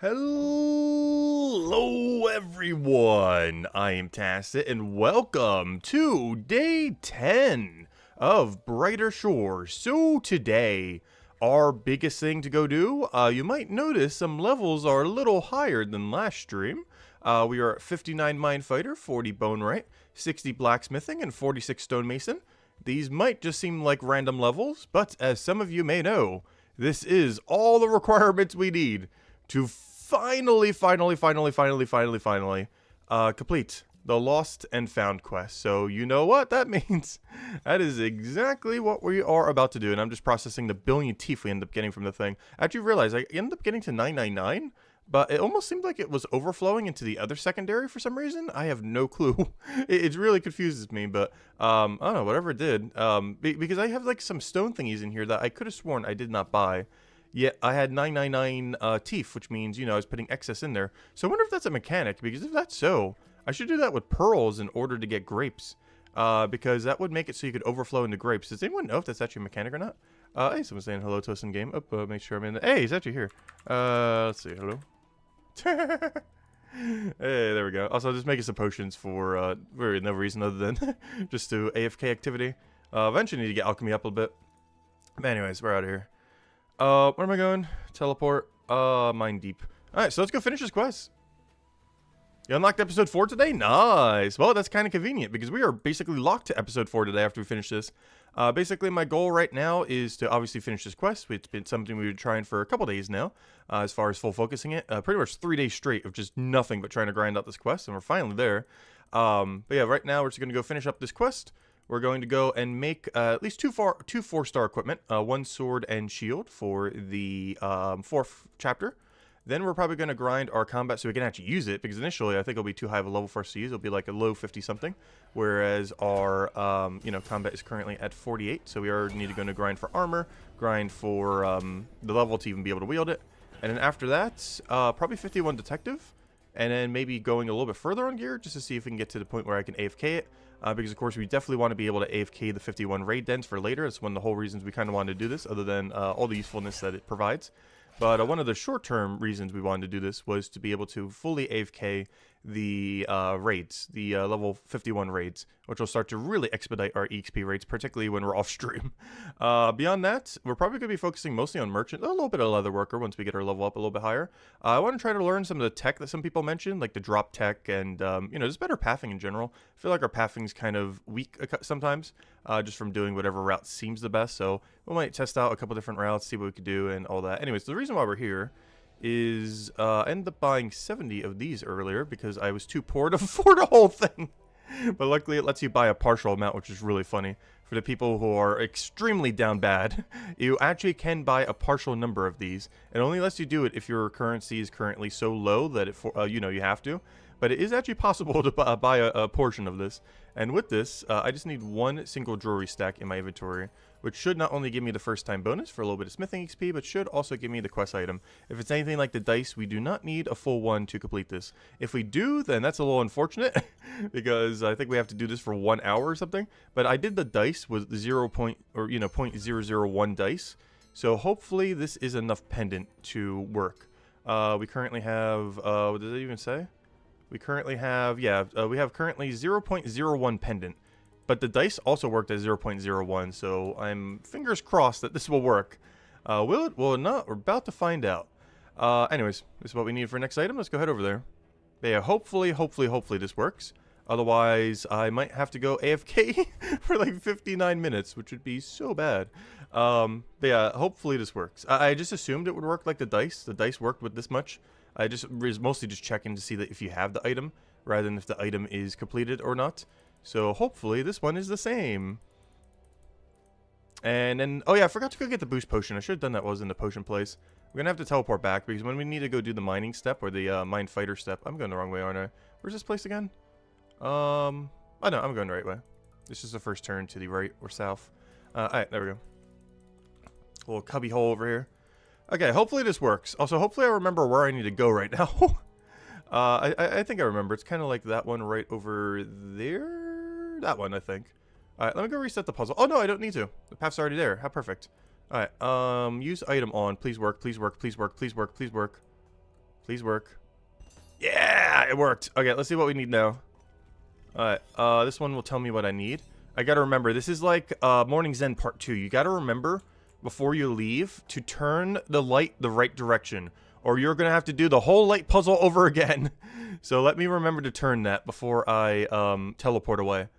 Hello everyone, I am Tacit and welcome to day 10 of Brighter Shores. So today, our biggest thing to go do, you might notice some levels are a little higher than last stream. We are at 59 Mine Fighter, 40 Bone Right, 60 Blacksmithing, and 46 Stonemason. These might just seem like random levels, but as some of you may know, this is all the requirements we need to finally complete the Lost and Found quest. So you know what that means. That is exactly what we are about to do. And I'm just processing the billion teeth we end up getting from the thing. I actually realized I ended up getting to 999, but it almost seemed like it was overflowing into the other secondary for some reason. I have no clue. It really confuses me, but I don't know, whatever it did. Because I have like some stone thingies in here that I could have sworn I did not buy. Yet I had 999 teeth, which means, you know, I was putting excess in there. So I wonder if that's a mechanic, because if that's so, I should do that with pearls in order to get grapes. Because that would make it so you could overflow into grapes. Does anyone know if that's actually a mechanic or not? Hey, someone's saying hello to us in game. Make sure I'm in the... Hey, he's actually here. Let's see, hello. Hey, there we go. Also, just making some potions for no reason other than just to AFK activity. Eventually need to get alchemy up a bit. But anyways, we're out of here. Where am I going? Teleport. Mine deep. Alright, so let's go finish this quest. You unlocked episode 4 today? Nice. Well, that's kind of convenient because we are basically locked to episode 4 today after we finish this. Basically, my goal right now is to obviously finish this quest. It's been something we've been trying for a couple days now, as far as full focusing it. Pretty much 3 days straight of just nothing but trying to grind out this quest, and we're finally there. But yeah, right now we're just going to go finish up this quest. We're going to go and make at least two 4-star equipment, 1 sword and shield for the 4th chapter. Then we're probably going to grind our combat so we can actually use it, because initially I think it'll be too high of a level for us to use. It'll be like a low 50 something, whereas our combat is currently at 48. So we are need to go to grind for armor, grind for the level to even be able to wield it, and then after that probably 51 detective, and then maybe going a little bit further on gear just to see if we can get to the point where I can AFK it. Because of course we definitely want to be able to AFK the 51 raid dens for later. That's one of the whole reasons we kind of wanted to do this, other than all the usefulness that it provides. But one of the short-term reasons we wanted to do this was to be able to fully AFK the raids, the level 51 raids, which will start to really expedite our EXP rates, particularly when we're off-stream. Beyond that, we're probably going to be focusing mostly on merchant, a little bit of leather worker once we get our level up a little bit higher. I want to try to learn some of the tech that some people mentioned, like the drop tech and, just better pathing in general. I feel like our pathing's kind of weak sometimes, just from doing whatever route seems the best. So we might test out a couple different routes, see what we could do and all that. Anyways, the reason why we're here is I ended up buying 70 of these earlier because I was too poor to afford a whole thing. But luckily it lets you buy a partial amount, which is really funny. For the people who are extremely down bad, you actually can buy a partial number of these. It only lets you do it if your currency is currently so low that it you have to. But it is actually possible to buy a portion of this. And with this, I just need 1 single jewelry stack in my inventory, which should not only give me the first time bonus for a little bit of smithing XP, but should also give me the quest item. If it's anything like the dice, we do not need a full 1 to complete this. If we do, then that's a little unfortunate, because I think we have to do this for 1 hour or something. But I did the dice with 0.001 dice, so hopefully this is enough pendant to work. We currently have, what does it even say? We currently have, we have currently 0.01 pendant. But the dice also worked at 0.01, so I'm fingers crossed that this will work. Will it? Will it not? We're about to find out. Anyways, this is what we need for next item. Let's go head over there. But yeah, hopefully this works. Otherwise, I might have to go AFK for like 59 minutes, which would be so bad. But yeah, hopefully this works. I just assumed it would work like the dice. The dice worked with this much. I just was mostly just checking to see that if you have the item, rather than if the item is completed or not. So hopefully this one is the same. And then, oh yeah, I forgot to go get the boost potion. I should have done that while I was in the potion place. We're going to have to teleport back because when we need to go do the mining step or the mine fighter step. I'm going the wrong way, aren't I? Where's this place again? Oh no, I'm going the right way. This is the first turn to the right or south. Alright, there we go. A little cubby hole over here. Okay, hopefully this works. Also, hopefully I remember where I need to go right now. I think I remember. It's kind of like that one right over there. That one, I think. Alright, let me go reset the puzzle. Oh, no, I don't need to. The path's already there. How perfect. Alright, use item on. Please work, please work, please work, please work, please work. Please work. Yeah, it worked. Okay, let's see what we need now. Alright, this one will tell me what I need. I gotta remember, this is like Morning's End Part 2. You gotta remember, before you leave, to turn the light the right direction. Or you're gonna have to do the whole light puzzle over again. So let me remember to turn that before I teleport away.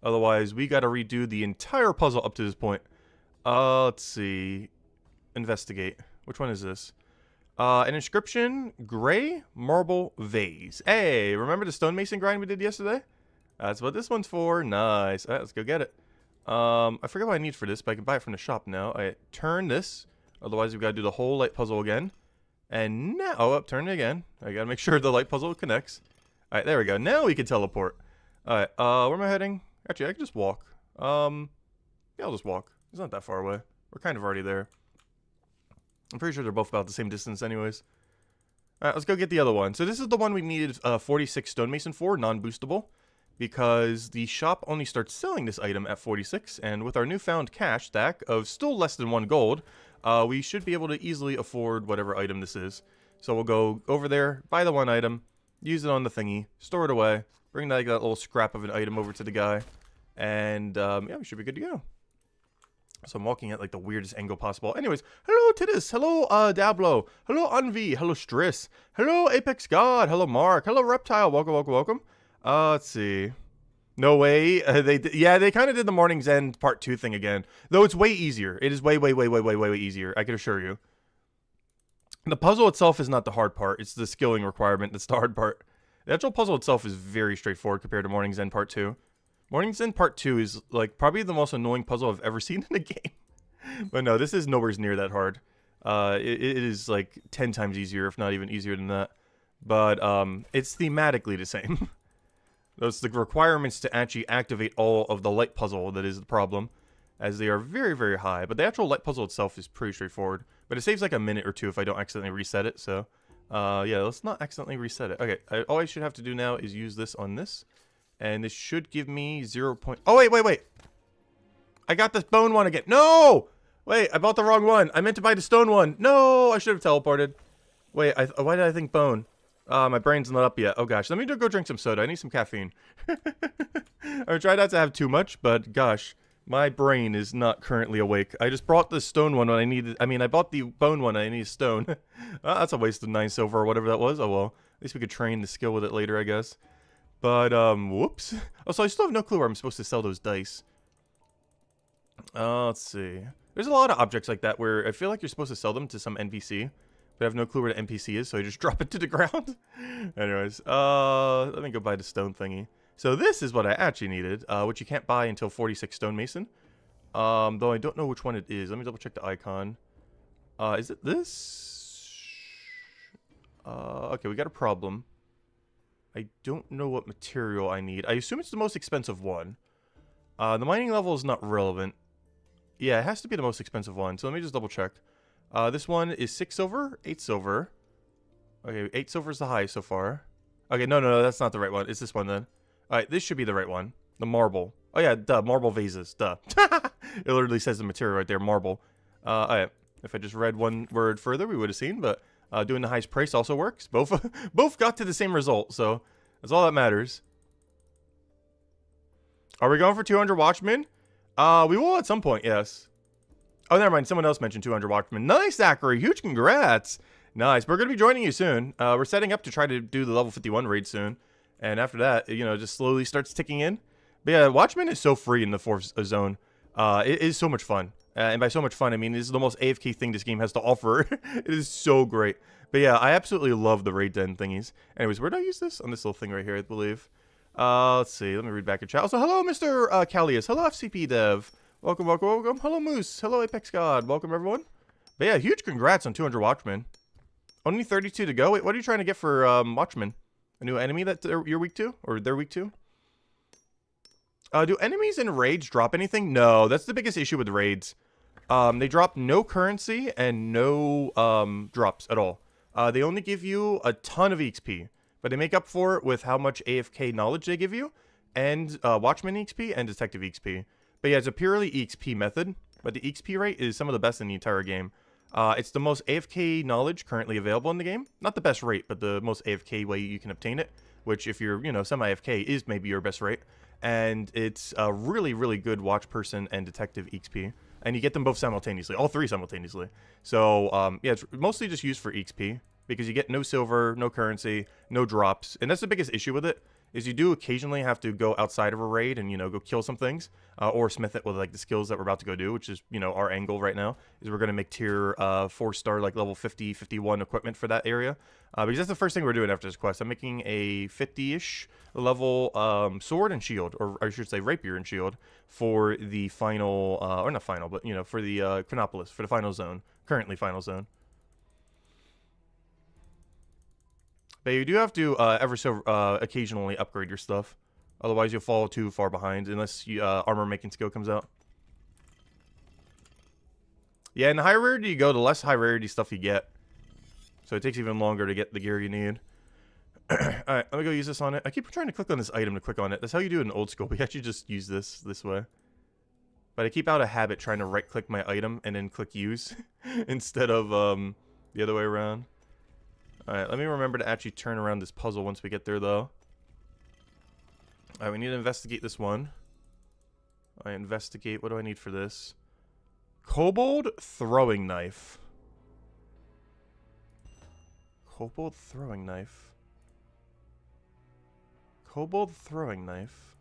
Otherwise, we gotta redo the entire puzzle up to this point. Let's see. Investigate. Which one is this? An inscription, gray marble vase. Hey, remember the stonemason grind we did yesterday? That's what this one's for. Nice. All right, let's go get it. I forget what I need for this, but I can buy it from the shop now. I turn this. Otherwise, we've got to do the whole light puzzle again. And now, oh, turn it again. I got to make sure the light puzzle connects. All right, there we go. Now we can teleport. All right, where am I heading? Actually, I can just walk. Yeah, I'll just walk. It's not that far away. We're kind of already there. I'm pretty sure they're both about the same distance anyways. Alright, let's go get the other one. So this is the one we needed 46 stonemason for, non-boostable. Because the shop only starts selling this item at 46. And with our newfound cash stack of still less than 1 gold, we should be able to easily afford whatever item this is. So we'll go over there, buy the one item, use it on the thingy, store it away, bring that little scrap of an item over to the guy. And yeah, we should be good to go. So I'm walking at like the weirdest angle possible. Anyways, hello Titus, hello Dablo, hello Envy, hello Striss, hello Apex God, hello Mark, hello Reptile, welcome, welcome, welcome. Let's see. No way. They kind of did the Morning's End Part 2 thing again. Though it's way easier. It is way easier, I can assure you. The puzzle itself is not the hard part. It's the skilling requirement that's the hard part. The actual puzzle itself is very straightforward compared to Morning's End Part 2. Morning's End Part 2 is, like, probably the most annoying puzzle I've ever seen in a game. But no, this is nowhere near that hard. It is, like, 10 times easier, if not even easier than that. But, it's thematically the same. Those the requirements to actually activate all of the light puzzle that is the problem, as they are very high. But the actual light puzzle itself is pretty straightforward. But it saves, like, a minute or two if I don't accidentally reset it, so... yeah, let's not accidentally reset it. Okay, all I should have to do now is use this on this. And this should give me 0. Oh, wait. I got this bone one again. No! Wait, I bought the wrong one. I meant to buy the stone one. No, I should have teleported. Wait, why did I think bone? My brain's not up yet. Oh, gosh. Let me go drink some soda. I need some caffeine. I try not to have too much, but gosh, my brain is not currently awake. I just brought the stone one when I needed... I mean, I bought the bone one and I need stone. That's a waste of 9 silver or whatever that was. Oh, well. At least we could train the skill with it later, I guess. But, whoops. Oh, so I still have no clue where I'm supposed to sell those dice. Let's see. There's a lot of objects like that where I feel like you're supposed to sell them to some NPC. But I have no clue where the NPC is, so I just drop it to the ground. Anyways, let me go buy the stone thingy. So this is what I actually needed, which you can't buy until 46 stonemason. Though I don't know which one it is. Let me double check the icon. Is it this? Okay, we got a problem. I don't know what material I need. I assume it's the most expensive one. The mining level is not relevant. Yeah, it has to be the most expensive one. So let me just double check. This one is 6 silver, 8 silver. Okay, 8 silver is the highest so far. Okay, no, that's not the right one. It's this one then. Alright, this should be the right one. The marble. Oh yeah, duh, marble vases, duh. It literally says the material right there, marble. Alright, if I just read one word further, we would have seen, but... doing the highest price also works. Both got to the same result, so that's all that matters. Are we going for 200 Watchmen? We will at some point, yes. Oh, never mind. Someone else mentioned 200 Watchmen. Nice, Zachary. Huge congrats. Nice. We're going to be joining you soon. We're setting up to try to do the level 51 raid soon. And after that, you know, just slowly starts ticking in. But yeah, Watchmen is so free in the 4th zone. It is so much fun. And by so much fun, I mean, this is the most AFK thing this game has to offer. It is so great. But yeah, I absolutely love the raid den thingies. Anyways, where do I use this? On this little thing right here, I believe. Let's see. Let me read back in chat. Also, hello, Mr. Callius. Hello, FCP Dev. Welcome. Hello, Moose. Hello, Apex God. Welcome, everyone. But yeah, huge congrats on 200 Watchmen. Only 32 to go. Wait, what are you trying to get for Watchmen? A new enemy that you're weak to? Or they're weak to? Do enemies in raids drop anything? No, that's the biggest issue with raids. They drop no currency and no drops at all. They only give you a ton of EXP, but they make up for it with how much AFK knowledge they give you, and Watchman EXP and Detective EXP. But yeah, it's a purely EXP method, but the EXP rate is some of the best in the entire game. It's the most AFK knowledge currently available in the game. Not the best rate, but the most AFK way you can obtain it, which if you're, semi-AFK is maybe your best rate. And it's a really, really good watch person and detective EXP. And you get them both simultaneously, all three simultaneously. So, yeah, it's mostly just used for EXP because you get no silver, no currency, no drops. And that's the biggest issue with it, is you do occasionally have to go outside of a raid and, go kill some things, or smith it with, like, the skills that we're about to go do, which is, our angle right now, is we're going to make tier 4-star, like, level 50, 51 equipment for that area, because that's the first thing we're doing after this quest. I'm making a 50-ish level sword and shield, or I should say rapier and shield, for the final, or not final, but, for the Chronopolis, for the final zone, currently final zone. But you do have to ever so occasionally upgrade your stuff. Otherwise, you'll fall too far behind unless you, armor making skill comes out. Yeah, and the higher rarity you go, the less high rarity stuff you get. So it takes even longer to get the gear you need. Alright, let me go use this on it. I keep trying to click on this item to click on it. That's how you do it in old school. We actually just use this way. But I keep out of habit trying to right-click my item and then click use instead of the other way around. Alright, let me remember to actually turn around this puzzle once we get there, though. Alright, we need to investigate this one. Alright, investigate. What do I need for this? Kobold throwing knife. Kobold throwing knife. Kobold throwing knife.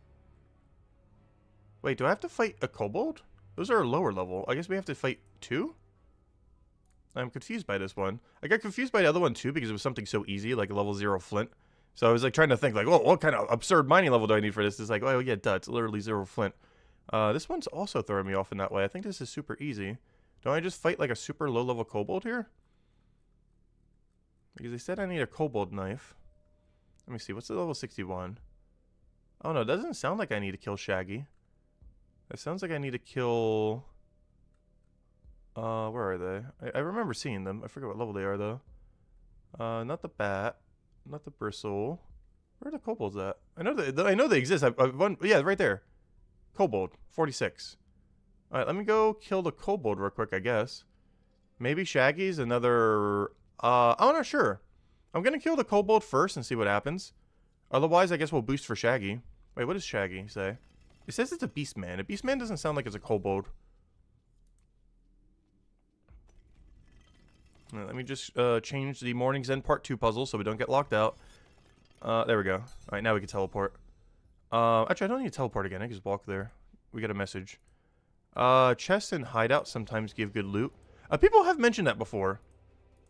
Wait, do I have to fight a kobold? Those are a lower level. I guess we have to fight two? I'm confused by this one. I got confused by the other one too because it was something so easy, like a level 0 flint. So I was like trying to think like, oh, what kind of absurd mining level do I need for this? It's like, oh yeah, duh, it's literally 0 flint. This one's also throwing me off in that way. I think this is super easy. Don't I just fight like a super low level kobold here? Because they said I need a kobold knife. Let me see, what's the level 61? Oh no, it doesn't sound like I need to kill Shaggy. It sounds like I need to kill... where are they? I remember seeing them. I forget what level they are, though. Not the bat. Not the bristle. Where are the kobolds at? I know they exist. Yeah, right there. Kobold. 46. Alright, let me go kill the kobold real quick, I guess. Maybe Shaggy's another... I'm not sure. I'm gonna kill the kobold first and see what happens. Otherwise, I guess we'll boost for Shaggy. Wait, what does Shaggy say? It says it's a beastman. A beastman doesn't sound like it's a kobold. Let me just change the Morning's End Part 2 puzzle so we don't get locked out. There we go. Alright, now we can teleport. Actually, I don't need to teleport again. I can just walk there. We got a message. Chests and hideouts sometimes give good loot. People have mentioned that before.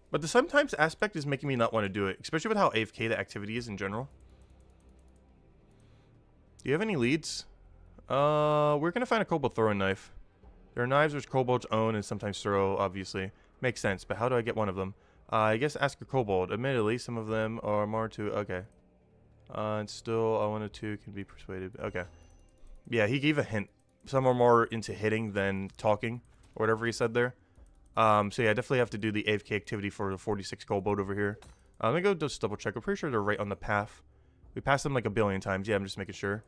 But the sometimes aspect is making me not want to do it. Especially with how AFK the activity is in general. Do you have any leads? We're going to find a kobold throwing knife. There are knives which kobolds own and sometimes throw, obviously. Makes sense, but how do I get one of them? I guess ask a kobold. Admittedly, some of them are more to... Okay. And still, one or two can be persuaded. Okay. Yeah, he gave a hint. Some are more into hitting than talking, or whatever he said there. So yeah, I definitely have to do the AFK activity for the 46 kobold over here. Let me go just double check. I'm pretty sure they're right on the path. We passed them like a billion times. Yeah, I'm just making sure.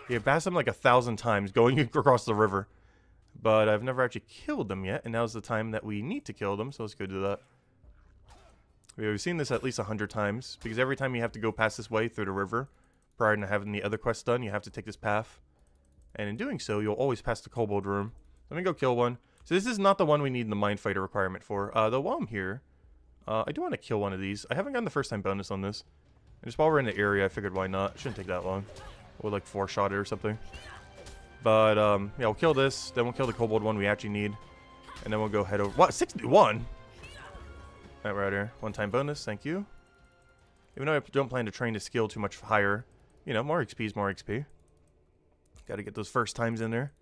Yeah, passed them like 1,000 times going across the river. But I've never actually killed them yet, and now's the time that we need to kill them, so let's go do that. We've seen this at least 100 times, because every time you have to go past this way through the river, prior to having the other quest done, you have to take this path. And in doing so, you'll always pass the kobold room. Let me go kill one. So this is not the one we need the Mind Fighter requirement for. Though while I'm here, I do want to kill one of these. I haven't gotten the first time bonus on this. And just while we're in the area, I figured why not. It shouldn't take that long. We'll like 4-shot it or something. But, yeah, we'll kill this. Then we'll kill the kobold one we actually need. And then we'll go head over... What? 61? Alright, we're out here. One-time bonus. Thank you. Even though I don't plan to train the skill too much higher. You know, more XP is more XP. Gotta get those first times in there.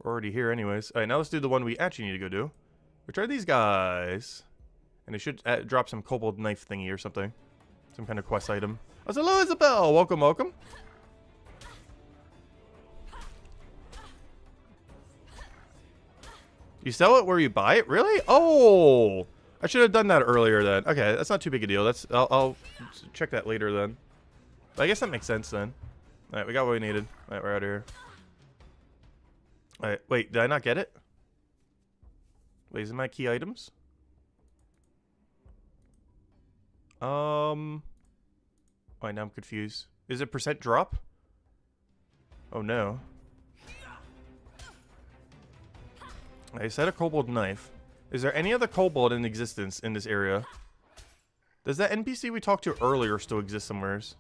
We're already here anyways. Alright, now let's do the one we actually need to go do. Which are these guys. And they should drop some kobold knife thingy or something. Some kind of quest item. Oh, hello, Isabel! Welcome, welcome. You sell it where you buy it? Really? Oh! I should have done that earlier then. Okay, that's not too big a deal. I'll check that later then. But I guess that makes sense then. Alright, we got what we needed. Alright, we're out of here. Alright, wait, did I not get it? Wait, is it my key items? Wait, now I'm confused. Is it percent drop? Oh no. I said a kobold knife. Is there any other kobold in existence in this area? Does that NPC we talked to earlier still exist somewheres?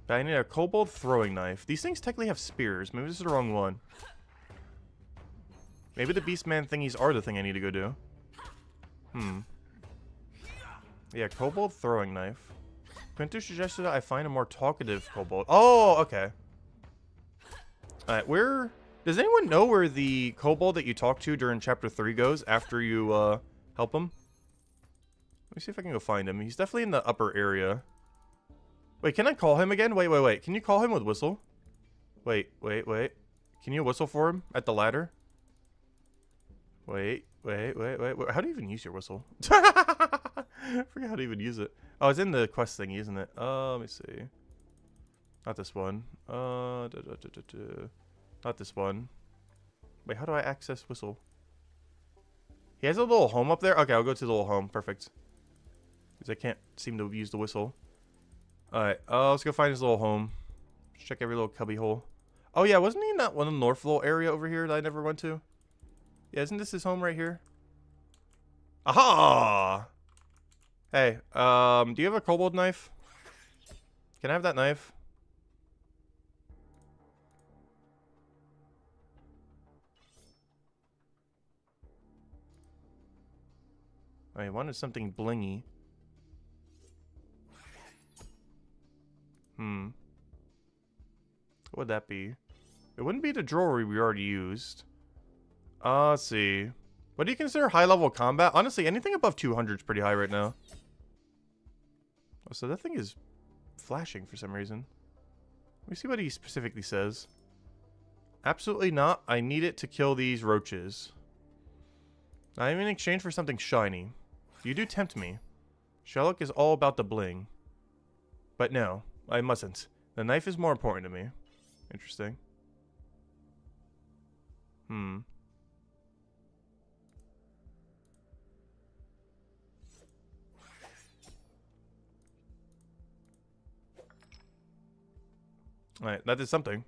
But I need a kobold throwing knife. These things technically have spears. Maybe this is the wrong one. Maybe the Beastman thingies are the thing I need to go do. Yeah, kobold throwing knife. Quintus suggested that I find a more talkative kobold. Oh, okay. Alright, where... Does anyone know where the kobold that you talked to during chapter 3 goes after you, help him? Let me see if I can go find him. He's definitely in the upper area. Wait, can I call him again? Wait. Can you call him with whistle? Wait. Can you whistle for him at the ladder? Wait. How do you even use your whistle? I forgot how to even use it. Oh, it's in the quest thingy, isn't it? Let me see. Not this one. Not this one. Wait, how do I access whistle? He has a little home up there? Okay, I'll go to the little home. Perfect. Because I can't seem to use the whistle. Alright, let's go find his little home. Just check every little cubby hole. Oh yeah, wasn't he in that one North little area over here that I never went to? Yeah, isn't this his home right here? Aha! Hey, do you have a kobold knife? Can I have that knife? I wanted something blingy. What would that be? It wouldn't be the jewelry we already used. Let's see. What do you consider high-level combat? Honestly, anything above 200 is pretty high right now. Oh, so that thing is flashing for some reason. Let me see what he specifically says. Absolutely not. I need it to kill these roaches. I'm in exchange for something shiny. You do tempt me. Sherlock is all about the bling. But no, I mustn't. The knife is more important to me. Interesting. Alright, that is something.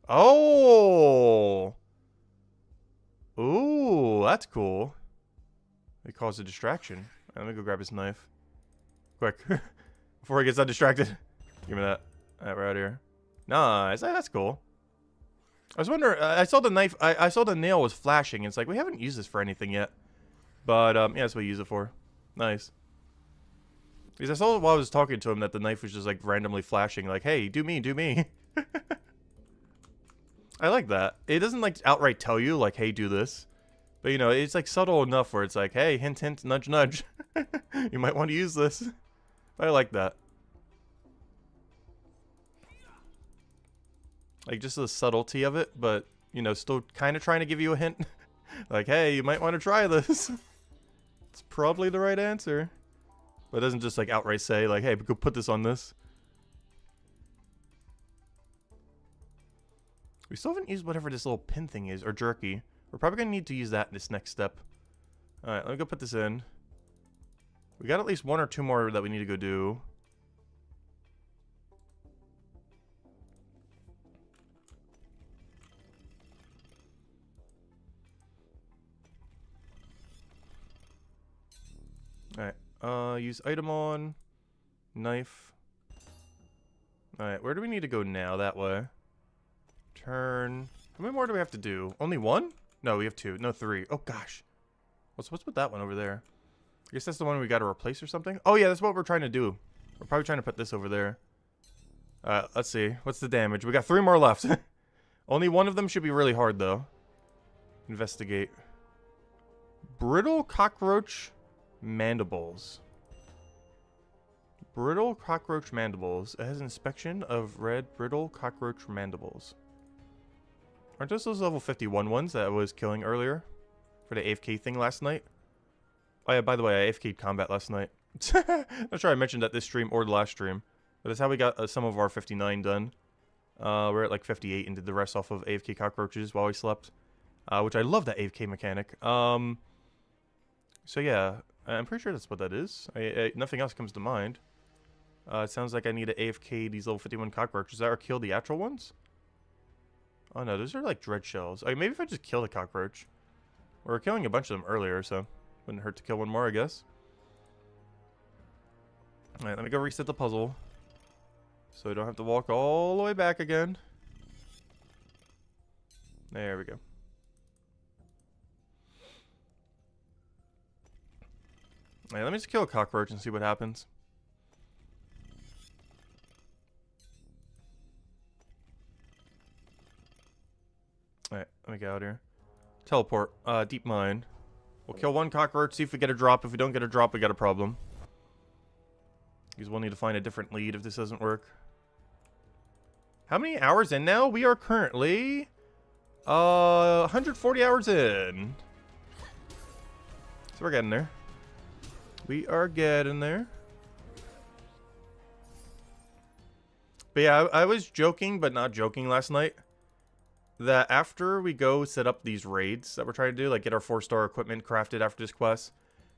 Oh! Ooh, that's cool. It caused a distraction. Let me go grab his knife. Quick. Before he gets undistracted. Give me that. Alright, we're out here. Nice. That's cool. I was wondering, I saw the knife, I saw the nail was flashing. It's like, we haven't used this for anything yet. But, yeah, that's what we use it for. Nice. Because I saw while I was talking to him that the knife was just, like, randomly flashing. Like, hey, do me, do me. I like that. It doesn't, like, outright tell you, like, hey, do this. But, you know, it's, like, subtle enough where it's like, hey, hint, hint, nudge, nudge. You might want to use this. I like that. Like, just the subtlety of it, but, you know, still kind of trying to give you a hint. Like, hey, you might want to try this. It's probably the right answer. But it doesn't just, like, outright say, like, hey, go put this on this. We still haven't used whatever this little pin thing is, or jerky. We're probably going to need to use that in this next step. Alright, let me go put this in. We got at least one or two more that we need to go do. Alright, use item on. Knife. Alright, where do we need to go now? That way. Turn. How many more do we have to do? Only one? No, we have two. No, three. Oh, gosh. What's with that one over there? I guess that's the one we got to replace or something? Oh, yeah, that's what we're trying to do. We're probably trying to put this over there. Let's see. What's the damage? We got 3 more left. Only one of them should be really hard, though. Investigate. Brittle cockroach mandibles. Brittle cockroach mandibles. It has inspection of red brittle cockroach mandibles. Aren't those level 51 ones that I was killing earlier? For the AFK thing last night? Oh yeah, by the way, I AFK'd combat last night. Not sure I mentioned that this stream or the last stream. But that's how we got some of our 59 done. We're at like 58 and did the rest off of AFK cockroaches while we slept. Which I love that AFK mechanic. So yeah, I'm pretty sure that's what that is. Nothing else comes to mind. It sounds like I need to AFK these level 51 cockroaches. Or kill the actual ones? Oh no, those are like dread shells. Maybe if I just kill the cockroach. We were killing a bunch of them earlier, so wouldn't hurt to kill one more, I guess. Alright, let me go reset the puzzle. So we don't have to walk all the way back again. There we go. Alright, let me just kill a cockroach and see what happens. Alright, let me get out here. Teleport. Deep mine. We'll kill one cockroach, see if we get a drop. If we don't get a drop, we got a problem. Because we'll need to find a different lead if this doesn't work. How many hours in now? We are currently 140 hours in. So we're getting there. We are getting there. But yeah, I was joking, but not joking last night. That after we go set up these raids that we're trying to do, like get our 4-star equipment crafted after this quest,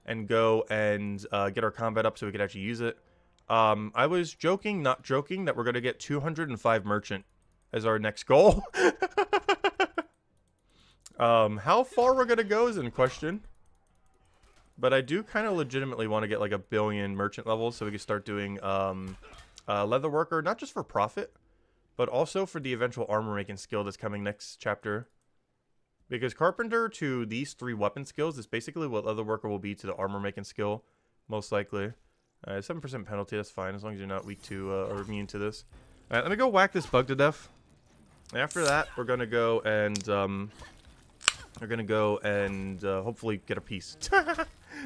and go and get our combat up so we could actually use it. I was joking, not joking, that we're going to get 205 merchant as our next goal. How far we're going to go is in question. But I do kind of legitimately want to get like 1 billion merchant levels so we can start doing leather worker, not just for profit, but also for the eventual armor making skill that's coming next chapter. Because carpenter to these 3 weapon skills is basically what leather worker will be to the armor making skill, most likely. 7% penalty, that's fine, as long as you're not weak to or immune to this. Alright, let me go whack this bug to death. After that, we're gonna go and hopefully get a piece.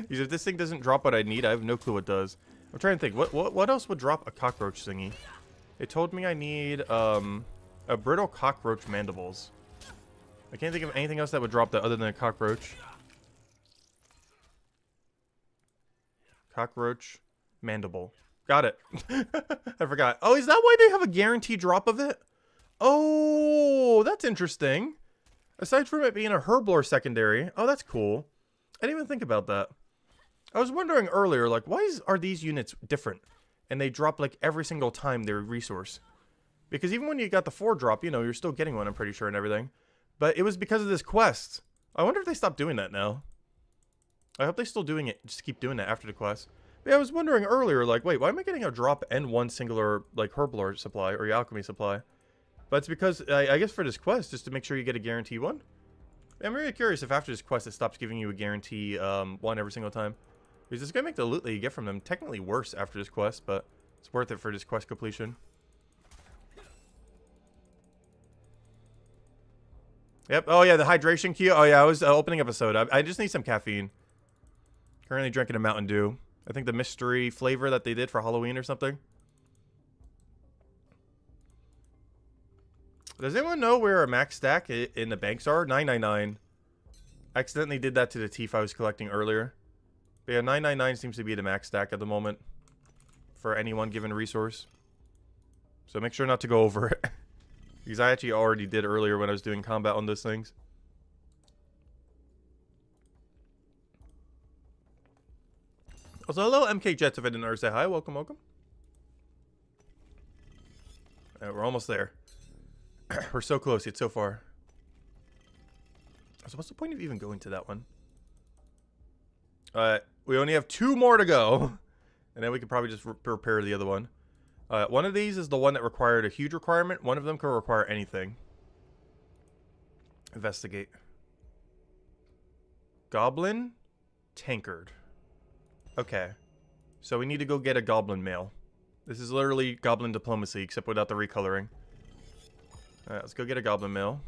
Because if this thing doesn't drop what I need, I have no clue what does. I'm trying to think, what else would drop a cockroach thingy? It told me I need a brittle cockroach mandibles. I can't think of anything else that would drop that other than a cockroach. Cockroach mandible. Got it. I forgot. Oh, is that why they have a guaranteed drop of it? Oh, that's interesting. Aside from it being a herblore secondary. Oh, that's cool. I didn't even think about that. I was wondering earlier, like, why are these units different? And they drop, like, every single time their resource. Because even when you got the 4 drop, you know, you're still getting one, I'm pretty sure, and everything. But it was because of this quest. I wonder if they stopped doing that now. I hope they're still doing it. Just keep doing that after the quest. But yeah, I was wondering earlier, like, wait, why am I getting a drop and 1 singular, like, herblore supply or your alchemy supply? But it's because, I guess for this quest, just to make sure you get a guarantee one. I'm really curious if after this quest it stops giving you a guarantee one every single time. Because it's going to make the loot that you get from them technically worse after this quest, but it's worth it for this quest completion. Yep. Oh, yeah, the hydration queue. Oh, yeah, I was opening up a soda. I just need some caffeine. Currently drinking a Mountain Dew. I think the mystery flavor that they did for Halloween or something. Does anyone know where a max stack in the banks are? 999. I accidentally did that to the teeth I was collecting earlier. But yeah, 999 seems to be the max stack at the moment for any one given resource. So make sure not to go over it. Because I actually already did earlier when I was doing combat on those things. Also, hello MK Jets if I didn't already say hi. Welcome, welcome. Alright, we're almost there. We're so close, yet so far. So what's the point of even going to that one? We only have 2 more to go. And then we can probably just prepare the other one. One of these is the one that required a huge requirement. One of them could require anything. Investigate. Goblin. Tankard. Okay. So we need to go get a goblin mail. This is literally goblin diplomacy, except without the recoloring. Alright, let's go get a goblin mail.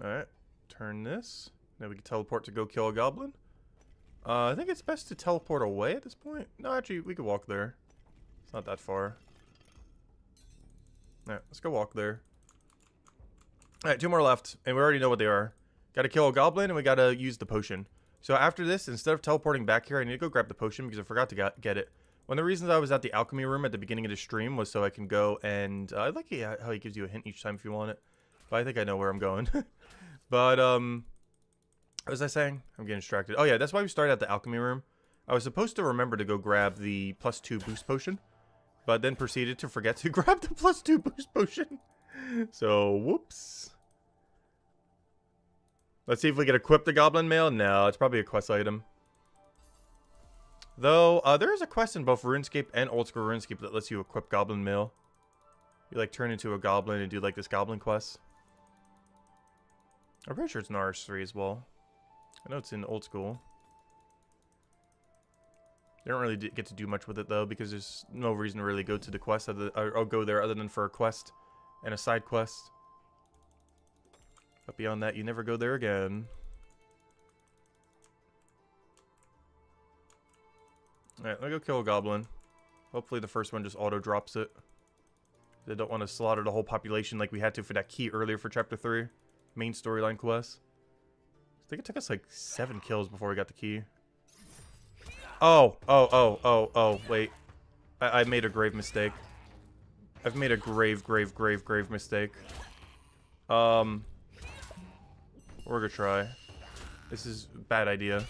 Alright, turn this. Now we can teleport to go kill a goblin. I think it's best to teleport away at this point. No, actually, we could walk there. It's not that far. Alright, let's go walk there. Alright, 2 more left, and we already know what they are. Gotta kill a goblin, and we gotta use the potion. So after this, instead of teleporting back here, I need to go grab the potion because I forgot to get it. One of the reasons I was at the alchemy room at the beginning of the stream was so I can go and I like how he gives you a hint each time if you want it. But I think I know where I'm going. But what was I saying? I'm getting distracted. Oh yeah, that's why we started at the alchemy room. I was supposed to remember to go grab the +2 boost potion, but then proceeded to forget to grab the +2 boost potion. So whoops. Let's see if we can equip the goblin mail. No, it's probably a quest item. Though, there is a quest in both RuneScape and Old School RuneScape that lets you equip Goblin Mail. You, like, turn into a goblin and do, like, this goblin quest. I'm pretty sure it's in RS3 as well. I know it's in Old School. They don't really get to do much with it, though, because there's no reason to really go to the quest, or go there other than for a quest and a side quest. But beyond that, you never go there again. Alright, let me go kill a goblin. Hopefully the first one just auto-drops it. They don't want to slaughter the whole population like we had to for that key earlier for Chapter 3. Main storyline quest. I think it took us like 7 kills before we got the key. Oh, wait. I made a grave mistake. I've made a grave mistake. We're gonna try. This is a bad idea.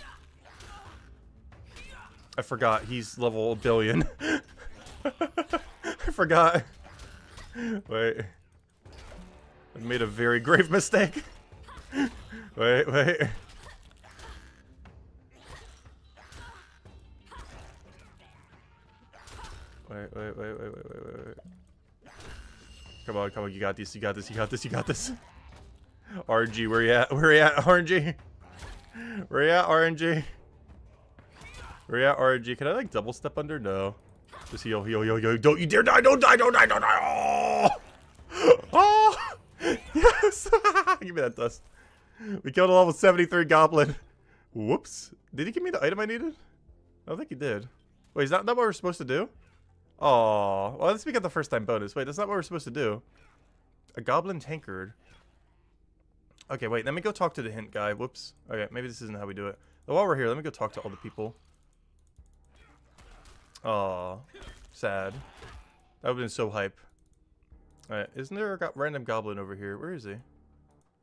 I forgot he's level 1 billion. I forgot. Wait. I made a very grave mistake. Wait. Wait. Come on, you got this, you got this. RNG, where you at? RNG? Where you at, RNG? Where you at, RNG? Can I, like, double step under? No. Just heal. Don't you dare die! Don't die! Oh! Oh! Yes! Give me that dust. We killed a level 73 goblin. Whoops. Did he give me the item I needed? I don't think he did. Wait, is that not what we're supposed to do? Oh, well, let's make it the first time bonus. Wait, that's not what we're supposed to do. A goblin tankard. Okay, wait, let me go talk to the hint guy. Whoops. Okay, maybe this isn't how we do it. But while we're here, let me go talk to all the people. Aw, sad. That would've been so hype. Alright, isn't there a random goblin over here? Where is he?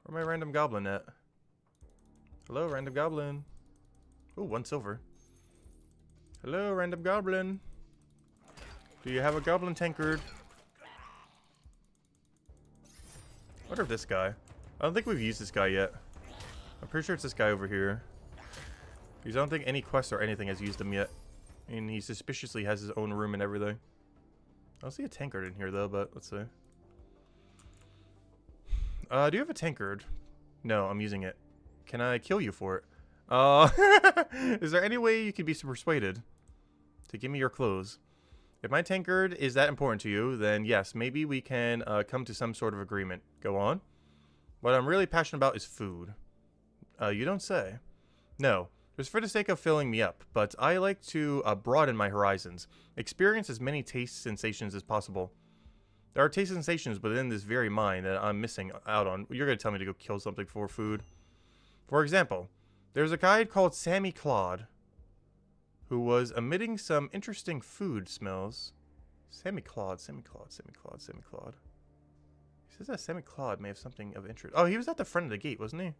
Where my random goblin at? Hello, random goblin. Ooh, 1 silver. Hello, random goblin. Do you have a goblin tankard? I wonder if this guy. I don't think we've used this guy yet. I'm pretty sure it's this guy over here. Because I don't think any quest or anything has used him yet. And he suspiciously has his own room and everything. I don't see a tankard in here though, but let's see. Do you have a tankard? No, I'm using it. Can I kill you for it? Is there any way you could be persuaded to give me your clothes? If my tankard is that important to you, then yes, maybe we can come to some sort of agreement. Go on. What I'm really passionate about is food. You don't say. No, just for the sake of filling me up, but I like to broaden my horizons. Experience as many taste sensations as possible. There are taste sensations within this very mind that I'm missing out on. You're going to tell me to go kill something for food. For example, there's a guy called Sammy Claude who was emitting some interesting food smells. Sammy Claude. He says that Sammy Claude may have something of interest. Oh, he was at the front of the gate, wasn't he?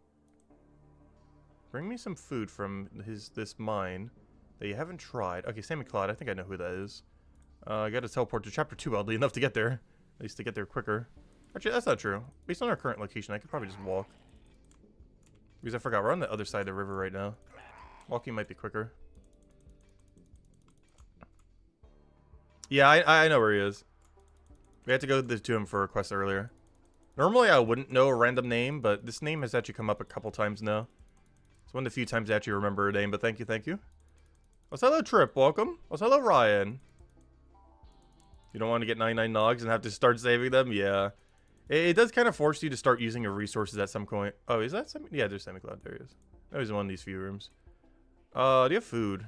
Bring me some food from this mine that you haven't tried. Okay, Sammy Claude, I think I know who that is. I gotta teleport to chapter 2 oddly enough to get there. At least to get there quicker. Actually, that's not true. Based on our current location, I could probably just walk. Because I forgot, we're on the other side of the river right now. Walking might be quicker. Yeah, I know where he is. We had to go to him for a quest earlier. Normally I wouldn't know a random name, but this name has actually come up a couple times now. It's one of the few times I actually remember a name, but thank you. Oh, hello Trip, welcome. Oh, hello Ryan. You don't want to get 99 nogs and have to start saving them? Yeah. It does kind of force you to start using your resources at some point. Oh, is that Semi? Yeah, there's Semi-Cloud. There he is. Oh, he's in one of these few rooms. Do you have food?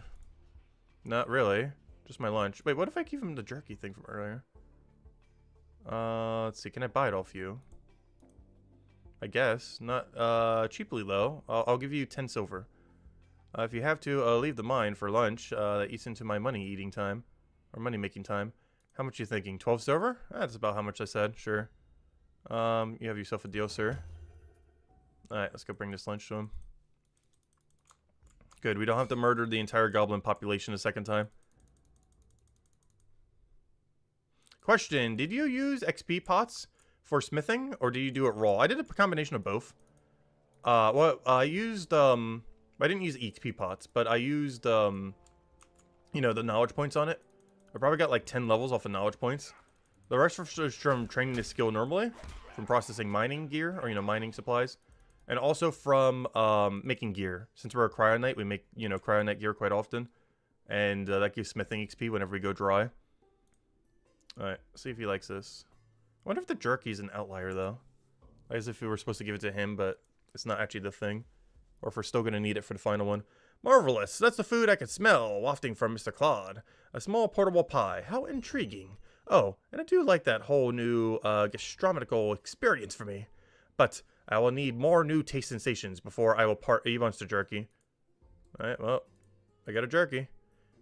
Not really. Just my lunch. Wait, what if I give him the jerky thing from earlier? Let's see. Can I buy it off you? I guess. Not, cheaply though. I'll give you 10 silver. If you have to, leave the mine for lunch. That eats into my money eating time. Or money making time. How much you thinking? 12 silver? That's about how much I said. Sure. You have yourself a deal, sir. Alright, let's go bring this lunch to him. Good, we don't have to murder the entire goblin population a second time. Question, did you use XP pots for smithing, or did you do it raw? I did a combination of both. Well, I used, I didn't use XP pots, but I used, you know, the knowledge points on it. I probably got like 10 levels off of knowledge points. The rest was from training this skill normally, from processing mining gear, or, you know, mining supplies. And also from making gear. Since we're a Cryonite, we make, you know, Cryonite gear quite often. And that gives smithing XP whenever we go dry. Alright, see if he likes this. I wonder if the jerky's an outlier, though. As if we were supposed to give it to him, but it's not actually the thing. Or if we're still going to need it for the final one. Marvelous! That's the food I can smell, wafting from Mr. Claude. A small portable pie. How intriguing. Oh, and I do like that whole new gastronomical experience for me. But I will need more new taste sensations before I will part. He wants the jerky. Alright, well, I got a jerky.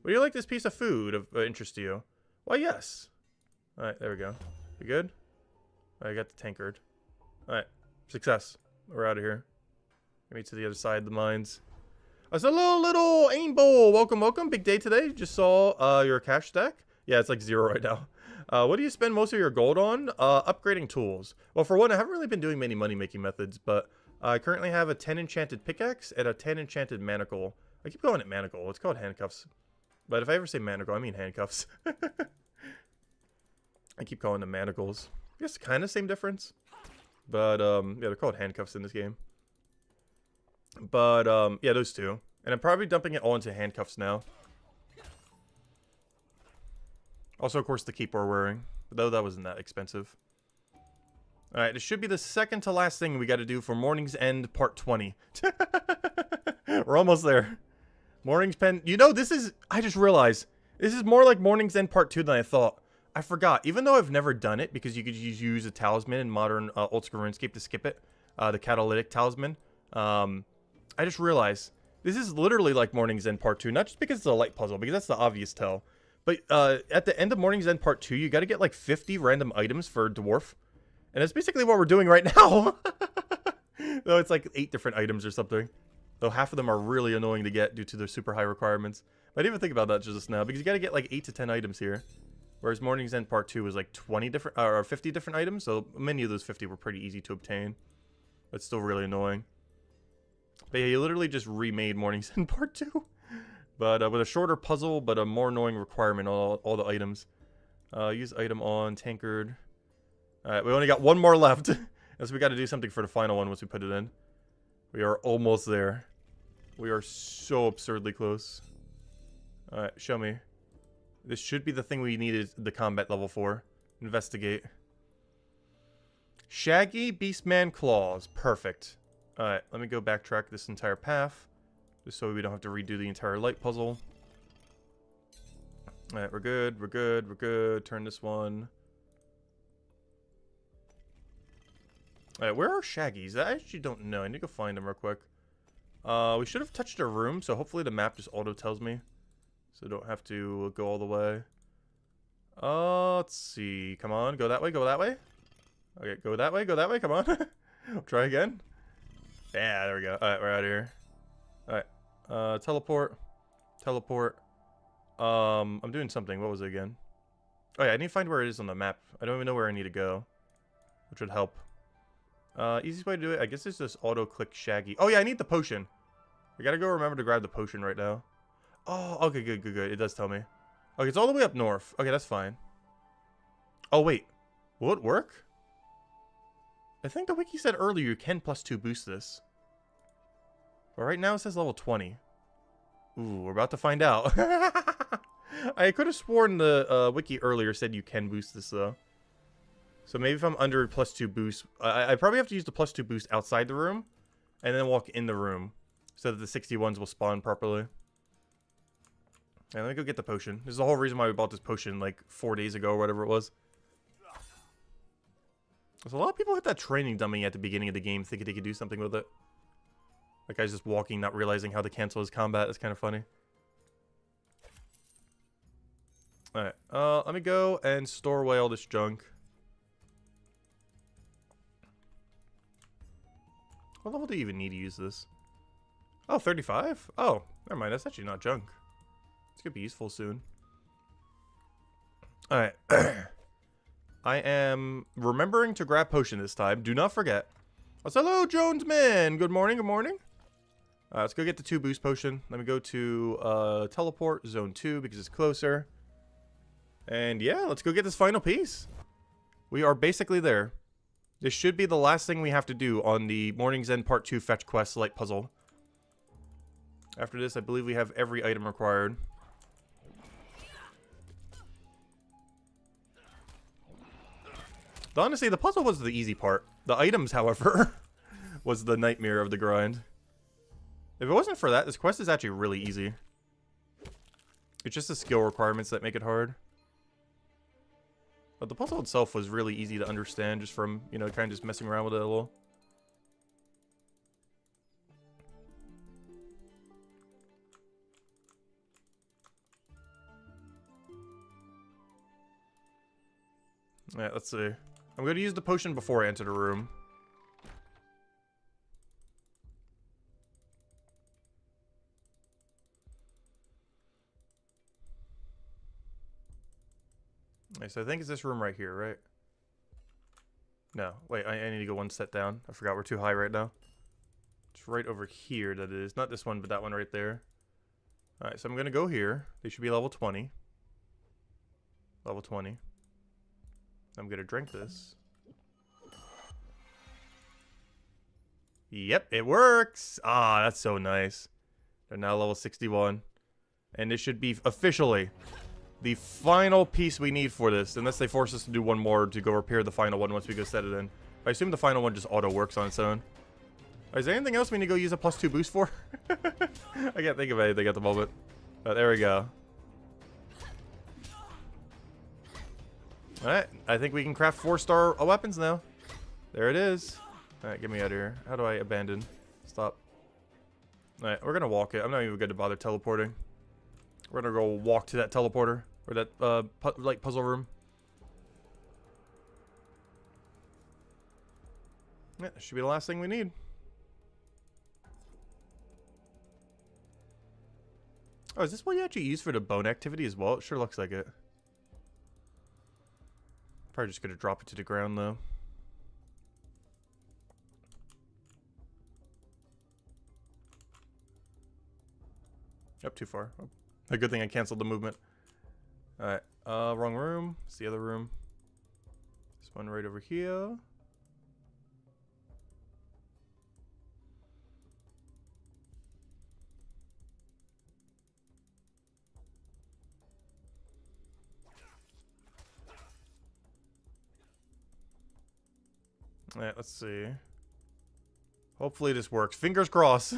Would you like this piece of food of interest to you? Why, yes. Alright, there we go. You good? I got the tankard. Alright, success. We're out of here. Get me to the other side of the mines. It's a little aim bowl. Welcome, welcome. Big day today. Just saw your cash stack. Yeah, it's like 0 right now. What do you spend most of your gold on? Upgrading tools. Well, for one, I haven't really been doing many money-making methods, but I currently have a 10 enchanted pickaxe and a 10 enchanted manacle. I keep calling it manacle. It's called handcuffs. But if I ever say manacle, I mean handcuffs. I keep calling them manacles. I guess kind of same difference. But, yeah, they're called handcuffs in this game. But, yeah, those two. And I'm probably dumping it all into handcuffs now. Also, of course, the cape we're wearing. Though that wasn't that expensive. Alright, this should be the second to last thing we got to do for Morning's End Part 20. We're almost there. Morning's Pen. You know, this is... I just realized. This is more like Morning's End Part 2 than I thought. I forgot. Even though I've never done it, because you could use a talisman in modern old school RuneScape to skip it. The catalytic talisman. I just realized. This is literally like Morning's End Part 2. Not just because it's a light puzzle, because that's the obvious tell. But at the end of Morning's End Part 2, you got to get like 50 random items for Dwarf. And that's basically what we're doing right now. Though it's like 8 different items or something. Though half of them are really annoying to get due to their super high requirements. But I didn't even think about that just now. Because you got to get like 8 to 10 items here. Whereas Morning's End Part 2 was like 20 different, or 50 different items. So many of those 50 were pretty easy to obtain. But still really annoying. But yeah, you literally just remade Morning's End Part 2. But with a shorter puzzle, but a more annoying requirement on all the items. Use item on tankard. Alright, we only got one more left. So we got to do something for the final one once we put it in. We are almost there. We are so absurdly close. Alright, show me. This should be the thing we needed the combat level for. Investigate. Shaggy Beastman Claws. Perfect. Alright, let me go backtrack this entire path. Just so we don't have to redo the entire light puzzle. Alright, we're good, we're good, we're good. Turn this one. Alright, where are Shaggies? I actually don't know. I need to go find them real quick. We should have touched a room, so hopefully the map just auto tells me. So I don't have to go all the way. Let's see. Come on, go that way, go that way. Okay, go that way, come on. Try again. Yeah, there we go. Alright, we're out of here. Alright, teleport. Teleport. I'm doing something. What was it again? Oh yeah, I need to find where it is on the map. I don't even know where I need to go. Which would help. Easiest way to do it, I guess it's just auto-click Shaggy. Oh yeah, I need the potion. I gotta go remember to grab the potion right now. Oh, okay, good, good, good. It does tell me. Okay, it's all the way up north. Okay, that's fine. Oh, wait. Will it work? I think the wiki said earlier you can +2 boost this. But right now it says level 20. Ooh, we're about to find out. I could have sworn the wiki earlier said you can boost this, though. So maybe if I'm under +2 boost... I probably have to use the +2 boost outside the room. And then walk in the room. So that the 61s will spawn properly. And let me go get the potion. This is the whole reason why we bought this potion like 4 days ago or whatever it was. There's a lot of people hit that training dummy at the beginning of the game thinking they could do something with it. That guy's just walking, not realizing how to cancel his combat. It's kind of funny. Alright, let me go and store away all this junk. What level do you even need to use this? Oh, 35? Oh, never mind. That's actually not junk. It's gonna be useful soon. Alright. I am remembering to grab potion this time. Do not forget. Oh, hello, Jonesman. Good morning, good morning. Let's go get the 2 boost potion. Let me go to teleport zone 2 because it's closer. And yeah, let's go get this final piece. We are basically there. This should be the last thing we have to do on the Morning's End Part 2 fetch quest light puzzle. After this, I believe we have every item required. Honestly, the puzzle was the easy part. The items, however, was the nightmare of the grind. If it wasn't for that, this quest is actually really easy. It's just the skill requirements that make it hard. But the puzzle itself was really easy to understand just from, you know, kind of just messing around with it a little. Alright, let's see. I'm going to use the potion before I enter the room. Okay, so I think it's this room right here, right? No, wait, I need to go one step down. I forgot we're too high right now. It's right over here that it is. Not this one, but that one right there. Alright, so I'm going to go here. They should be level 20. Level 20. I'm going to drink this. Yep, it works! Ah, that's so nice. They're now level 61. And this should be officially the final piece we need for this, unless they force us to do one more to go repair the final one once we go set it in. I assume the final one just auto-works on its own. Is there anything else we need to go use a +2 boost for? I can't think of anything at the moment. But there we go. Alright, I think we can craft 4-star weapons now. There it is. Alright, get me out of here. How do I abandon? Stop. Alright, we're gonna walk it. I'm not even going to bother teleporting. We're gonna go walk to that teleporter. Or that, like, puzzle room. Yeah, that should be the last thing we need. Oh, is this what you actually use for the bone activity as well? It sure looks like it. Probably just gonna drop it to the ground, though. Up too far. Oh, a good thing I canceled the movement. Alright, wrong room. It's the other room. This one right over here. Alright, let's see. Hopefully this works. Fingers crossed.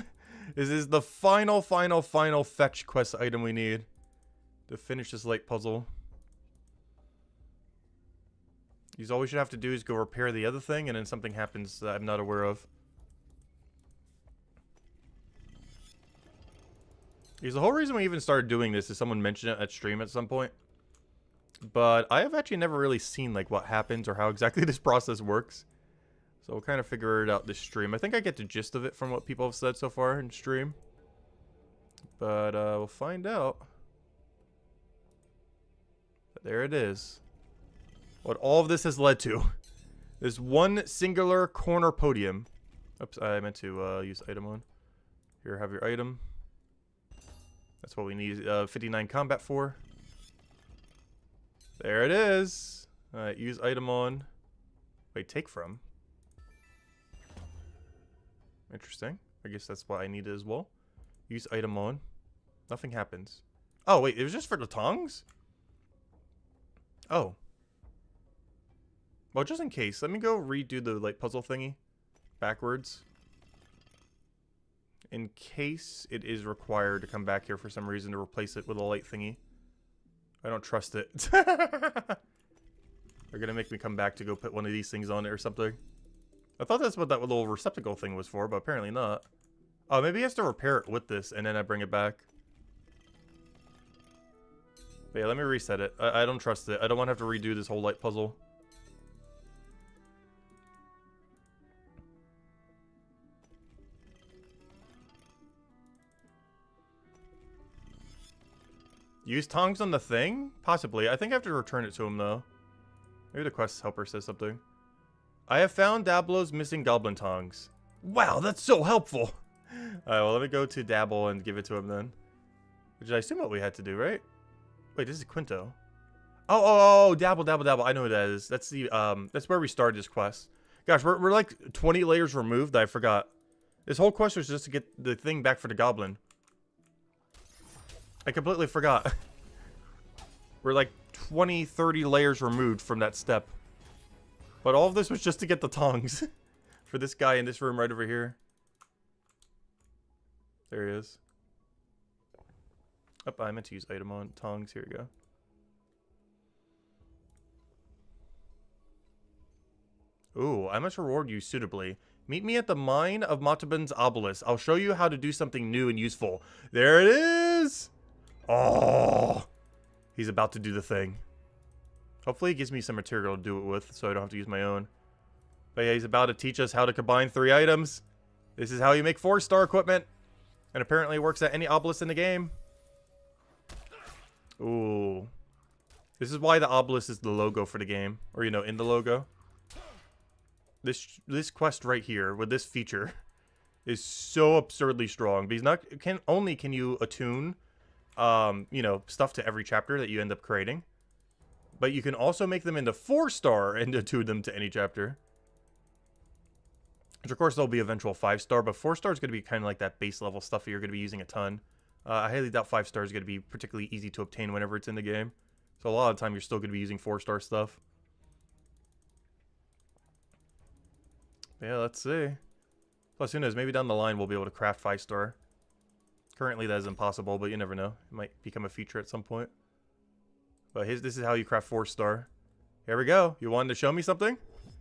This is the final fetch quest item we need to finish this light puzzle. All we should have to do is go repair the other thing, and then something happens that I'm not aware of. Because the whole reason we even started doing this is someone mentioned it at stream at some point. But I have actually never really seen like what happens or how exactly this process works. So we'll kind of figure it out this stream. I think I get the gist of it from what people have said so far in stream. But we'll find out. But there it is. What all of this has led to. This one singular corner podium. Oops, I meant to use item on. Here, have your item. That's what we need 59 combat for. There it is. Alright, use item on. Wait, take from. Interesting. I guess that's what I needed as well. Use item on. Nothing happens. Oh, wait. It was just for the tongs? Oh. Well, just in case. Let me go redo the like puzzle thingy. Backwards. In case it is required to come back here for some reason to replace it with a light thingy. I don't trust it. They're gonna make me come back to go put one of these things on it or something. I thought that's what that little receptacle thing was for, but apparently not. Oh, maybe he has to repair it with this, and then I bring it back. But yeah, let me reset it. I don't trust it. I don't want to have to redo this whole light puzzle. Use tongs on the thing? Possibly. I think I have to return it to him, though. Maybe the quest helper says something. I have found Dabblo's missing goblin tongs. Wow, that's so helpful! Alright, well, let me go to Dabble and give it to him, then. Which I assume what we had to do, right? Wait, this is Quinto. Oh, Dabble. I know what that is. That's the, that's where we started this quest. Gosh, we're like 20 layers removed. I forgot. This whole quest was just to get the thing back for the goblin. I completely forgot. We're like 20, 30 layers removed from that step. But all of this was just to get the tongs. For this guy in this room right over here. There he is. Oh, I meant to use item on tongs. Here we go. Ooh, I must reward you suitably. Meet me at the mine of Motabin's obelisk. I'll show you how to do something new and useful. There it is! Oh! He's about to do the thing. Hopefully he gives me some material to do it with, so I don't have to use my own. But yeah, he's about to teach us how to combine 3 items. This is how you make 4-star equipment. And apparently it works at any obelisk in the game. Ooh. This is why the obelisk is the logo for the game. Or, you know, in the logo. This quest right here with this feature is so absurdly strong. Because not only can you attune, you know, stuff to every chapter that you end up creating, but you can also make them into 4-star and attune them to any chapter. Which of course there'll be eventual 5-star, but 4-star is going to be kind of like that base level stuff that you're going to be using a ton. I highly doubt 5-star is going to be particularly easy to obtain whenever it's in the game. So a lot of the time you're still going to be using 4-star stuff. Yeah, let's see. Plus, who knows? Maybe down the line we'll be able to craft 5-star. Currently, that is impossible, but you never know. It might become a feature at some point. But this is how you craft 4-star. Here we go. You wanted to show me something?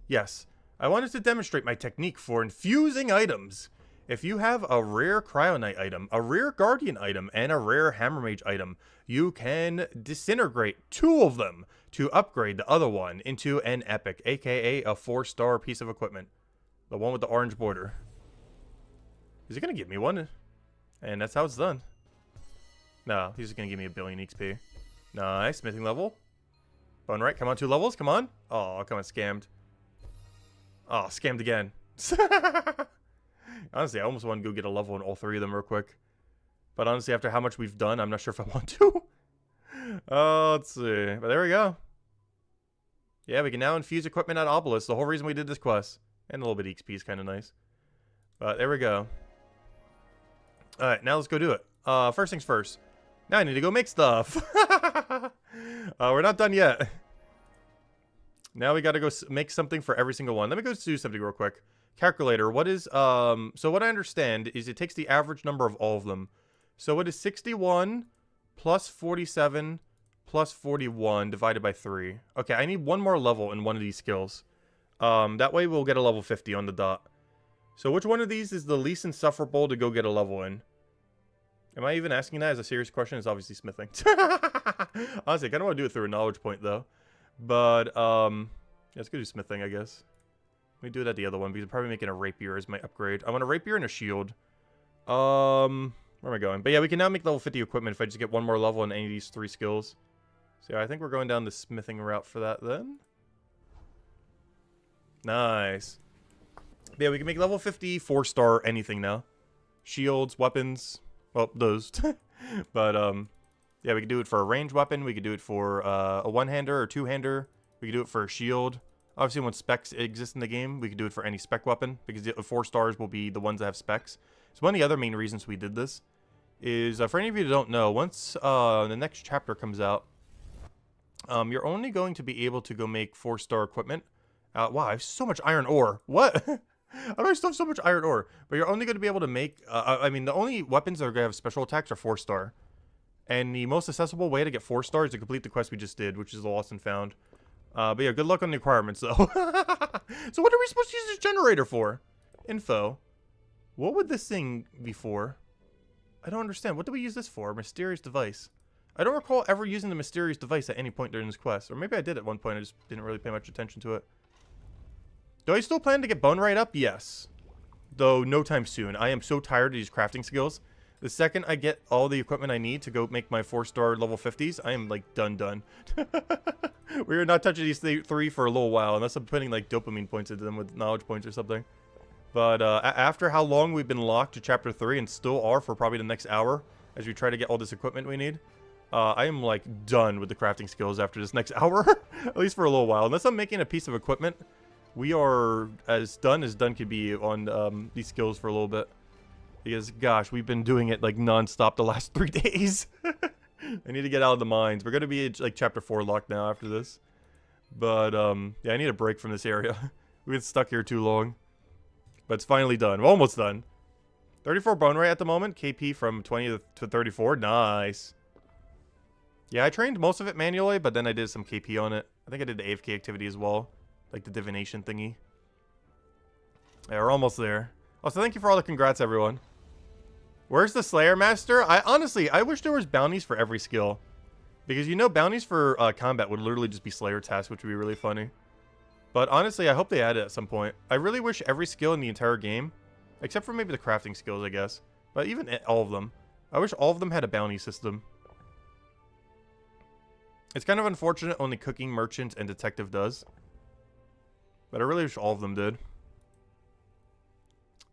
Yes. I wanted to demonstrate my technique for infusing items. If you have a rare Cryonite item, a rare Guardian item, and a rare Hammer Mage item, you can disintegrate 2 of them to upgrade the other one into an epic, aka a 4-star piece of equipment. The one with the orange border. Is he going to give me one? And that's how it's done. No, he's just going to give me a billion XP. Nice. Smithing level. Bone right. Come on, 2 levels. Come on. Oh, come on. Scammed. Oh, scammed again. Honestly, I almost want to go get a level in all 3 of them real quick. But honestly, after how much we've done, I'm not sure if I want to. Let's see. But there we go. Yeah, we can now infuse equipment at Obelisk. The whole reason we did this quest. And a little bit of XP is kind of nice. But there we go. Alright, now let's go do it. First things first. Now I need to go make stuff. We're not done yet. Now we gotta go make something for every single one. Let me go do something real quick. Calculator, what is, so what I understand is it takes the average number of all of them. So what is 61 plus 47 plus 41 divided by 3? Okay, I need 1 more level in one of these skills. That way we'll get a level 50 on the dot. So which one of these is the least insufferable to go get a level in? Am I even asking that as a serious question? It's obviously smithing. Honestly, I kind of want to do it through a knowledge point, though. But, yeah, let's go do smithing, I guess. Let me do it at the other one, because I'm probably making a rapier as my upgrade. I want a rapier and a shield. Where am I going? But yeah, we can now make level 50 equipment if I just get 1 more level in any of these 3 skills. So yeah, I think we're going down the smithing route for that, then. Nice. But yeah, we can make level 50 4-star anything now. Shields, weapons. Well, those. But, yeah, we can do it for a ranged weapon. We could do it for a one-hander or two-hander. We could do it for a shield. Obviously, when specs exist in the game, we could do it for any spec weapon. Because the 4 stars will be the ones that have specs. So one of the other main reasons we did this is, for any of you who don't know, once the next chapter comes out, you're only going to be able to go make 4-star equipment. Wow, I have so much iron ore. What? How do I still have so much iron ore? But you're only going to be able to make... I mean, the only weapons that are going to have special attacks are 4-star. And the most accessible way to get 4-star is to complete the quest we just did, which is the Lost and Found. But yeah, good luck on the requirements, though. So what are we supposed to use this generator for? Info. What would this thing be for? I don't understand. What do we use this for? Mysterious device. I don't recall ever using the mysterious device at any point during this quest. Or maybe I did at one point, I just didn't really pay much attention to it. Do I still plan to get Bone Right up? Yes. Though no time soon. I am so tired of these crafting skills. The second I get all the equipment I need to go make my 4-star level 50s, I am like done. We are not touching these three for a little while, unless I'm putting like dopamine points into them with knowledge points or something. But after how long we've been locked to chapter 3 and still are for probably the next hour as we try to get all this equipment we need, I am like done with the crafting skills after this next hour. At least for a little while. Unless I'm making a piece of equipment, we are as done could be on these skills for a little bit. Because, gosh, we've been doing it like non-stop the last 3 days. I need to get out of the mines. We're going to be at, like, chapter 4 locked now after this. But, yeah, I need a break from this area. We've been stuck here too long. But it's finally done. We're almost done. 34 bone rate at the moment. KP from 20 to 34. Nice. Yeah, I trained most of it manually, but then I did some KP on it. I think I did the AFK activity as well. Like the divination thingy. Yeah, we're almost there. Also, thank you for all the congrats, everyone. Where's the Slayer Master? Honestly, I wish there was bounties for every skill. Because, you know, bounties for combat would literally just be Slayer tasks, which would be really funny. But honestly, I hope they add it at some point. I really wish every skill in the entire game, except for maybe the crafting skills, I guess. But even all of them. I wish all of them had a bounty system. It's kind of unfortunate only Cooking, Merchant, and Detective does. But I really wish all of them did.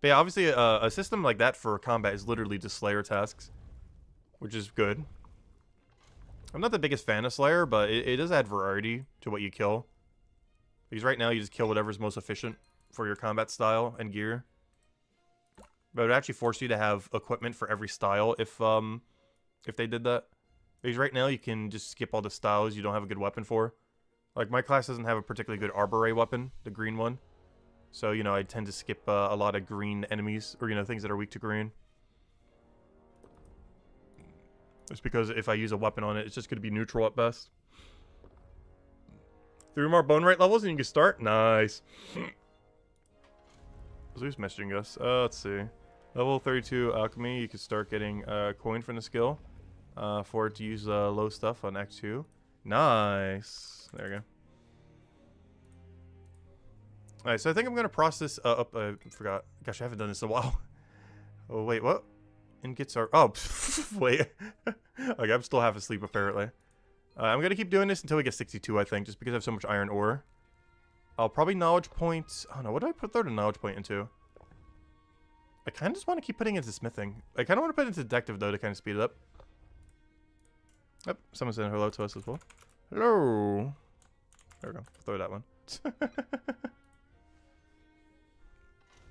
But yeah, obviously a system like that for combat is literally just Slayer tasks. Which is good. I'm not the biggest fan of Slayer, but it does add variety to what you kill. Because right now you just kill whatever's most efficient for your combat style and gear. But it would actually force you to have equipment for every style if they did that. Because right now you can just skip all the styles you don't have a good weapon for. Like my class doesn't have a particularly good Arbor Ray weapon, the green one. So, you know, I tend to skip a lot of green enemies, or, you know, things that are weak to green. Just because if I use a weapon on it, it's just going to be neutral at best. 3 more bone rate levels and you can start? Nice. Who's messaging us? Let's see. Level 32 alchemy, you can start getting a coin from the skill. For it to use low stuff on Act 2. Nice. There we go. Alright, so I think I'm going to process up... I forgot. Gosh, I haven't done this in a while. Oh, wait, what? Ingots are... Oh, wait. Like, I'm still half asleep, apparently. I'm going to keep doing this until we get 62, I think, just because I have so much iron ore. I'll probably knowledge points... I don't know, what do I throw the knowledge point into? I kind of just want to keep putting it into smithing. I kind of want to put it into detective, though, to kind of speed it up. Yep, someone said hello to us as well. Hello. There we go. Throw that one.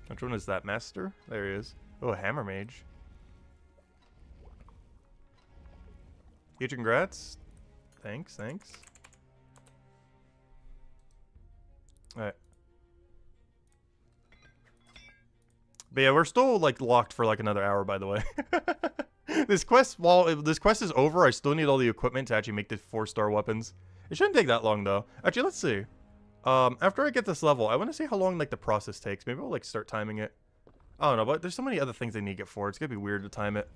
Which one is that? Master? There he is. Oh, a hammer mage. Huge congrats. Thanks. Alright. But yeah, we're still like locked for like another hour, by the way. This quest, while this quest is over, I still need all the equipment to actually make the 4-star weapons. It shouldn't take that long though. Actually, let's see. After I get this level, I want to see how long like the process takes. Maybe I'll like start timing it. I don't know, but there's so many other things I need to get for it. It's gonna be weird to time it.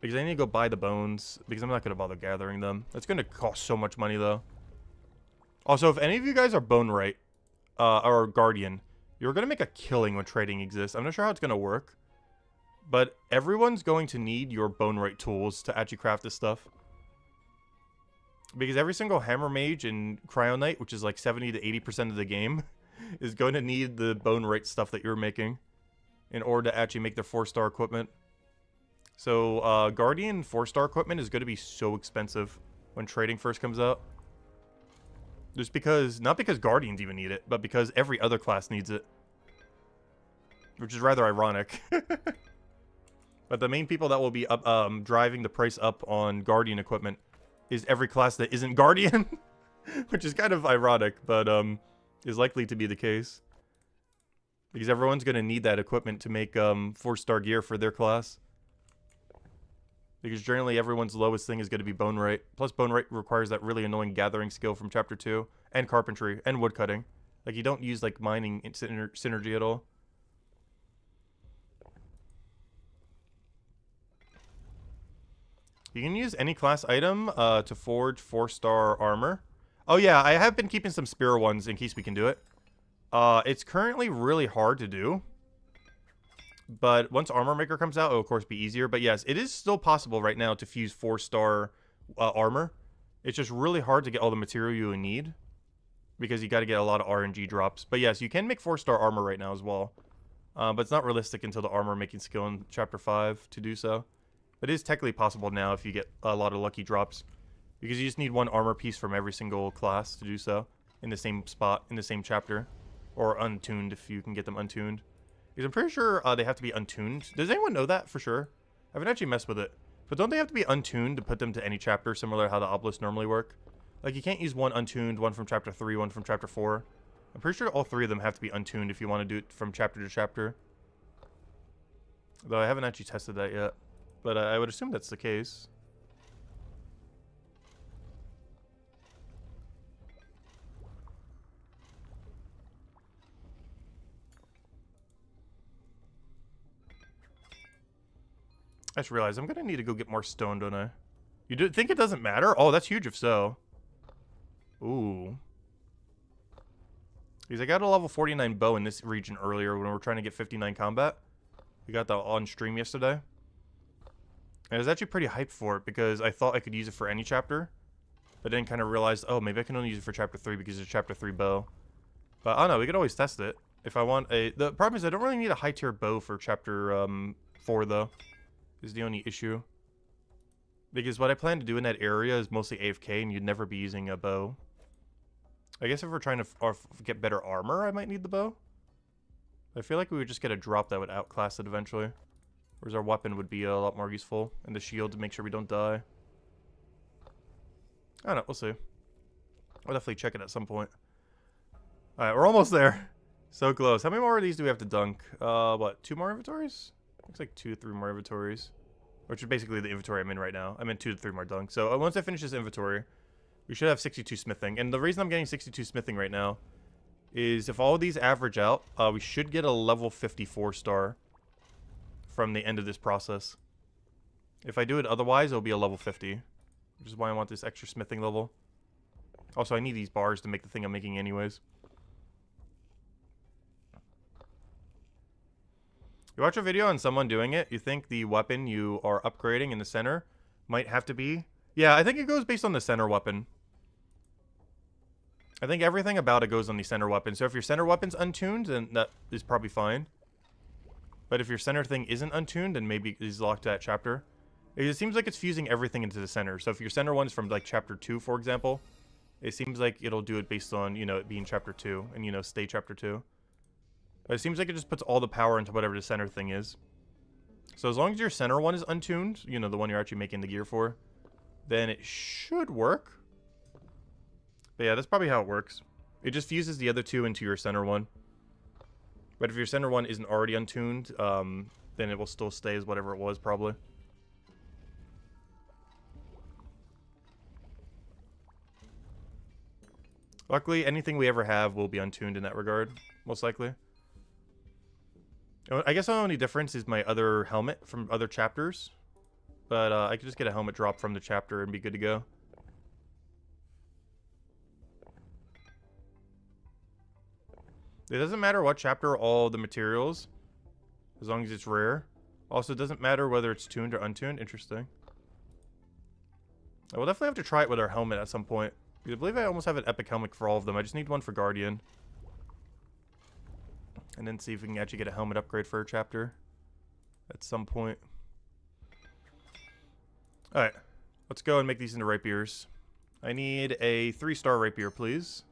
Because I need to go buy the bones, because I'm not gonna bother gathering them. It's gonna cost so much money though. Also, if any of you guys are bone right, or guardian, you're gonna make a killing when trading exists. I'm not sure how it's gonna work. But everyone's going to need your bone right tools to actually craft this stuff. Because every single hammer mage and cryo knight, which is like 70 to 80% of the game, is going to need the bone right stuff that you're making in order to actually make their 4-star equipment. So Guardian 4-star equipment is going to be so expensive when trading first comes out. Just because, not because Guardians even need it, but because every other class needs it. Which is rather ironic. But the main people that will be up, driving the price up on Guardian equipment is every class that isn't Guardian. Which is kind of ironic, but is likely to be the case. Because everyone's going to need that equipment to make 4-star gear for their class. Because generally everyone's lowest thing is going to be bone rate. Plus bone rate requires that really annoying gathering skill from chapter 2. And carpentry. And woodcutting. Like you don't use like mining synergy at all. You can use any class item to forge 4-star armor. Oh yeah, I have been keeping some spear ones in case we can do it. It's currently really hard to do. But once Armor Maker comes out, it'll of course be easier. But yes, it is still possible right now to fuse 4-star armor. It's just really hard to get all the material you need. Because you got to get a lot of RNG drops. But yes, you can make 4-star armor right now as well. But it's not realistic until the armor making skill in Chapter 5 to do so. It is technically possible now if you get a lot of lucky drops. Because you just need one armor piece from every single class to do so. In the same spot, in the same chapter. Or untuned if you can get them untuned. Because I'm pretty sure they have to be untuned. Does anyone know that for sure? I haven't actually messed with it. But don't they have to be untuned to put them to any chapter, similar to how the obelisks normally work? Like, you can't use one untuned, one from Chapter 3, one from Chapter 4. I'm pretty sure all 3 of them have to be untuned if you want to do it from chapter to chapter. Though I haven't actually tested that yet. But I would assume that's the case. I just realized I'm going to need to go get more stone, don't I? You do think it doesn't matter? Oh, that's huge if so. Ooh. Because I got a level 49 bow in this region earlier when we were trying to get 59 combat. We got that on stream yesterday. And I was actually pretty hyped for it because I thought I could use it for any chapter. But then kind of realized, oh, maybe I can only use it for Chapter 3 because it's Chapter 3 bow. But I don't know, we could always test it. If I want a... The problem is I don't really need a high tier bow for Chapter 4 though. Is the only issue. Because what I plan to do in that area is mostly AFK and you'd never be using a bow. I guess if we're trying to get better armor, I might need the bow. I feel like we would just get a drop that would outclass it eventually. Whereas our weapon would be a lot more useful. And the shield to make sure we don't die. I don't know, we'll see. I'll definitely check it at some point. Alright, we're almost there. So close. How many more of these do we have to dunk? What, 2 more inventories? Looks like 2 to 3 more inventories. Which is basically the inventory I'm in right now. I'm in 2 to 3 more dunks. So once I finish this inventory, we should have 62 smithing. And the reason I'm getting 62 smithing right now is if all of these average out, we should get a level 54 star from the end of this process. If I do it otherwise, it'll be a level 50. Which is why I want this extra smithing level. Also, I need these bars to make the thing I'm making anyways. You watch a video on someone doing it, you think the weapon you are upgrading in the center might have to be... Yeah, I think it goes based on the center weapon. I think everything about it goes on the center weapon. So if your center weapon's untuned, then that is probably fine. But if your center thing isn't untuned, then maybe it's locked to that chapter. It seems like it's fusing everything into the center. So if your center one is from like chapter 2, for example, it seems like it'll do it based on, you know, it being chapter 2 and, you know, stay chapter 2. But it seems like it just puts all the power into whatever the center thing is. So as long as your center one is untuned, you know, the one you're actually making the gear for, then it should work. But yeah, that's probably how it works. It just fuses the other 2 into your center one. But if your center one isn't already untuned, then it will still stay as whatever it was, probably. Luckily, anything we ever have will be untuned in that regard, most likely. I guess the only difference is my other helmet from other chapters. But I could just get a helmet drop from the chapter and be good to go. It doesn't matter what chapter all the materials, as long as it's rare. Also, it doesn't matter whether it's tuned or untuned. Interesting. I will definitely have to try it with our helmet at some point. I believe I almost have an epic helmet for all of them. I just need one for Guardian. And then see if we can actually get a helmet upgrade for a chapter at some point. Alright, let's go and make these into rapiers. I need a 3-star rapier, please.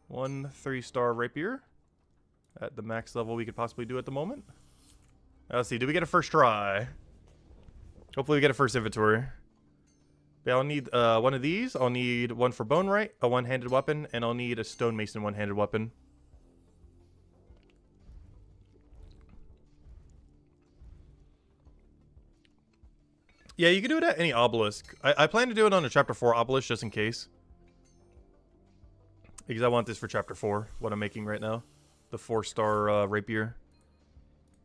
1 3-star rapier at the max level we could possibly do at the moment. Let's see, do we get a first try? Hopefully we get a first inventory. Yeah, I'll need one of these. I'll need one for bone right, a one-handed weapon, and I'll need a stonemason one-handed weapon. Yeah, you can do it at any obelisk. I plan to do it on a chapter 4 obelisk just in case. Because I want this for chapter 4, what I'm making right now. The 4-star rapier.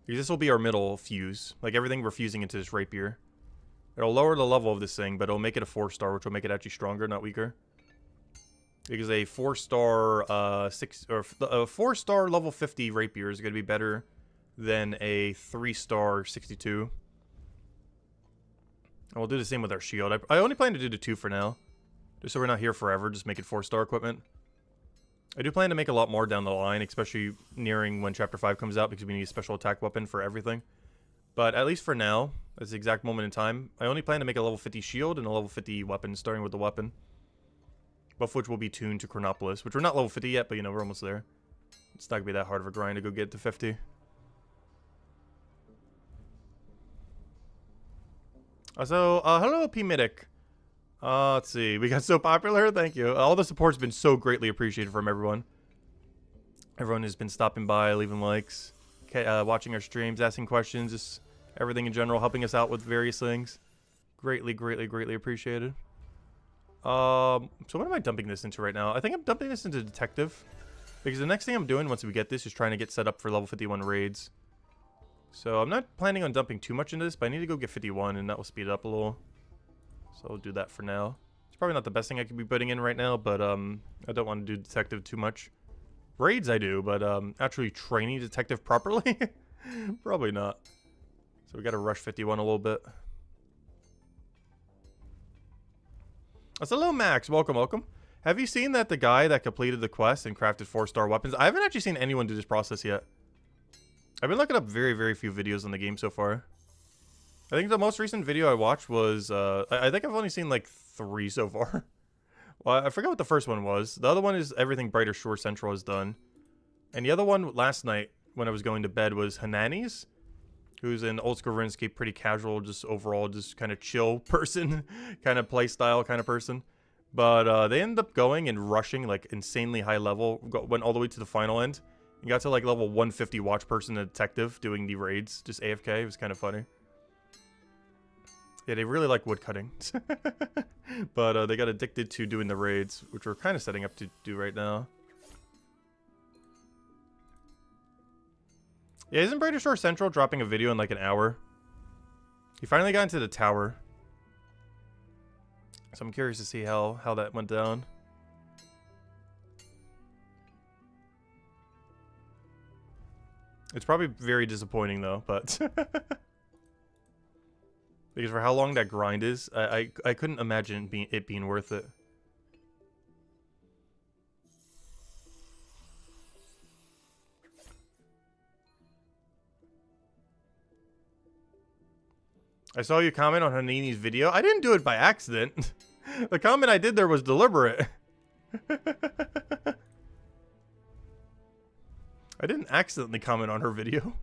Because this will be our middle fuse. Like everything we're fusing into this rapier. It'll lower the level of this thing, but it'll make it a 4-star, which will make it actually stronger, not weaker. Because a 4-star, a 4-star level 50 rapier is going to be better than a 3-star 62. And we'll do the same with our shield. I only plan to do the 2 for now. Just so we're not here forever, just make it 4-star equipment. I do plan to make a lot more down the line, especially nearing when Chapter 5 comes out, because we need a special attack weapon for everything. But at least for now, at the exact moment in time, I only plan to make a level 50 shield and a level 50 weapon, starting with the weapon. Both of which will be tuned to Chronopolis, which we're not level 50 yet, but you know, we're almost there. It's not going to be that hard of a grind to go get to 50. So, hello, P-Midic. Let's see. We got so popular. Thank you. All the support's been so greatly appreciated from everyone. Everyone has been stopping by, leaving likes, watching our streams, asking questions, just everything in general, helping us out with various things. Greatly, greatly, greatly appreciated. So what am I dumping this into right now? I think I'm dumping this into Detective. Because the next thing I'm doing once we get this is trying to get set up for level 51 raids. So I'm not planning on dumping too much into this, but I need to go get 51 and that will speed it up a little. So I'll do that for now. It's probably not the best thing I could be putting in right now, but I don't want to do Detective too much. Raids I do, but actually training Detective properly? Probably not. So we got to rush 51 a little bit. That's hello, Max. Welcome, welcome. Have you seen that the guy that completed the quest and crafted 4-star weapons? I haven't actually seen anyone do this process yet. I've been looking up very, very few videos on the game so far. I think the most recent video I watched was, I think I've only seen like 3 so far. Well, I forgot what the first one was. The other one is everything Brighter Shore Central has done. And the other one last night when I was going to bed was Hanani's, who's an old school RuneScape, pretty casual, just overall, just kind of chill person, kind of play style kind of person. But they ended up going and rushing like insanely high level, went all the way to the final end, and got to like level 150 watch person and detective doing the raids, just AFK. It was kind of funny. Yeah, they really like woodcutting. But they got addicted to doing the raids, which we're kind of setting up to do right now. Yeah, isn't Brighter Shore Central dropping a video in like an hour? He finally got into the tower. So I'm curious to see how that went down. It's probably very disappointing though, but... Because for how long that grind is, I couldn't imagine it being worth it. I saw you comment on Hanini's video. I didn't do it by accident. The comment I did there was deliberate. I didn't accidentally comment on her video.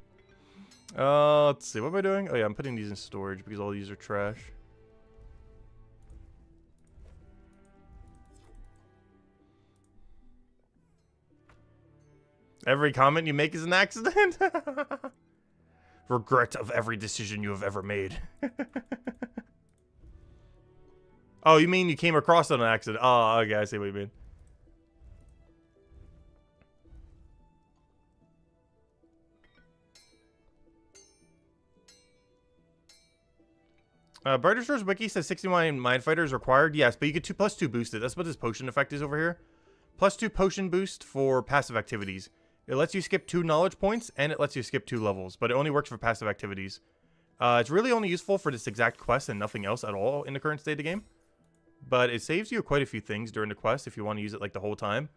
Let's see. What am I doing? Oh yeah, I'm putting these in storage because all these are trash. Every comment you make is an accident? Regret of every decision you have ever made. Oh, you mean you came across it on accident? Oh, okay, I see what you mean. Brighter Shore's wiki says 61 Mind Fighter is required. Yes, but you get +2 boosted. That's what this potion effect is over here. +2 potion boost for passive activities. It lets you skip 2 knowledge points, and it lets you skip 2 levels, but it only works for passive activities. It's really only useful for this exact quest and nothing else at all in the current state of the game. But it saves you quite a few things during the quest if you want to use it like the whole time.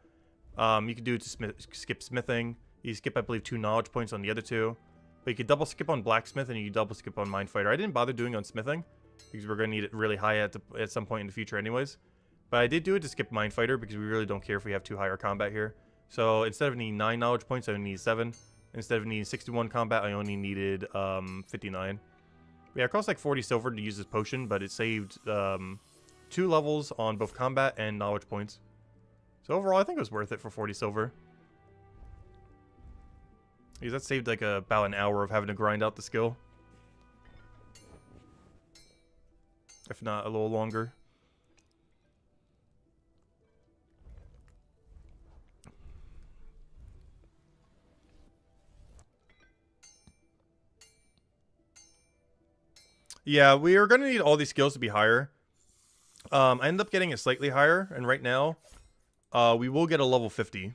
You can do it to skip smithing. You skip, I believe, 2 knowledge points on the other 2. But you could double skip on blacksmith and you double skip on mind fighter. I didn't bother doing on smithing because we're going to need it really high at some point in the future anyways. But I did do it to skip mind fighter because we really don't care if we have 2 higher combat here. So instead of needing 9 knowledge points, I only need 7. Instead of needing 61 combat, I only needed 59. Yeah, it cost like 40 silver to use this potion, but it saved 2 levels on both combat and knowledge points. So overall, I think it was worth it for 40 silver. Because that saved like about an hour of having to grind out the skill. If not, a little longer. Yeah, we are going to need all these skills to be higher. I ended up getting it slightly higher, and right now, we will get a level 50.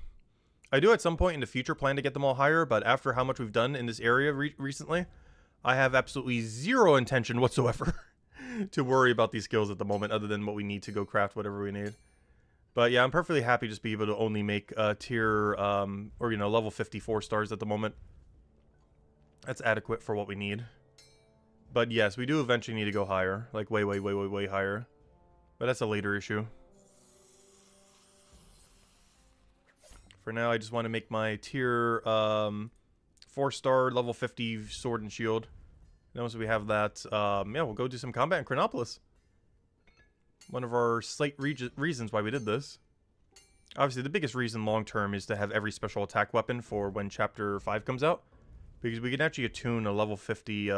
I do at some point in the future plan to get them all higher, but after how much we've done in this area recently, I have absolutely zero intention whatsoever to worry about these skills at the moment, other than what we need to go craft whatever we need. But yeah, I'm perfectly happy just be able to only make tier, or, you know, level 54 stars at the moment. That's adequate for what we need. But yes, we do eventually need to go higher. Like way, way, way, way, way higher. But that's a later issue. For now, I just want to make my tier 4-star level 50 sword and shield. And once we have that, yeah, we'll go do some combat in Chronopolis. One of our slight reasons why we did this. Obviously, the biggest reason long term is to have every special attack weapon for when Chapter 5 comes out. Because we can actually attune a level 50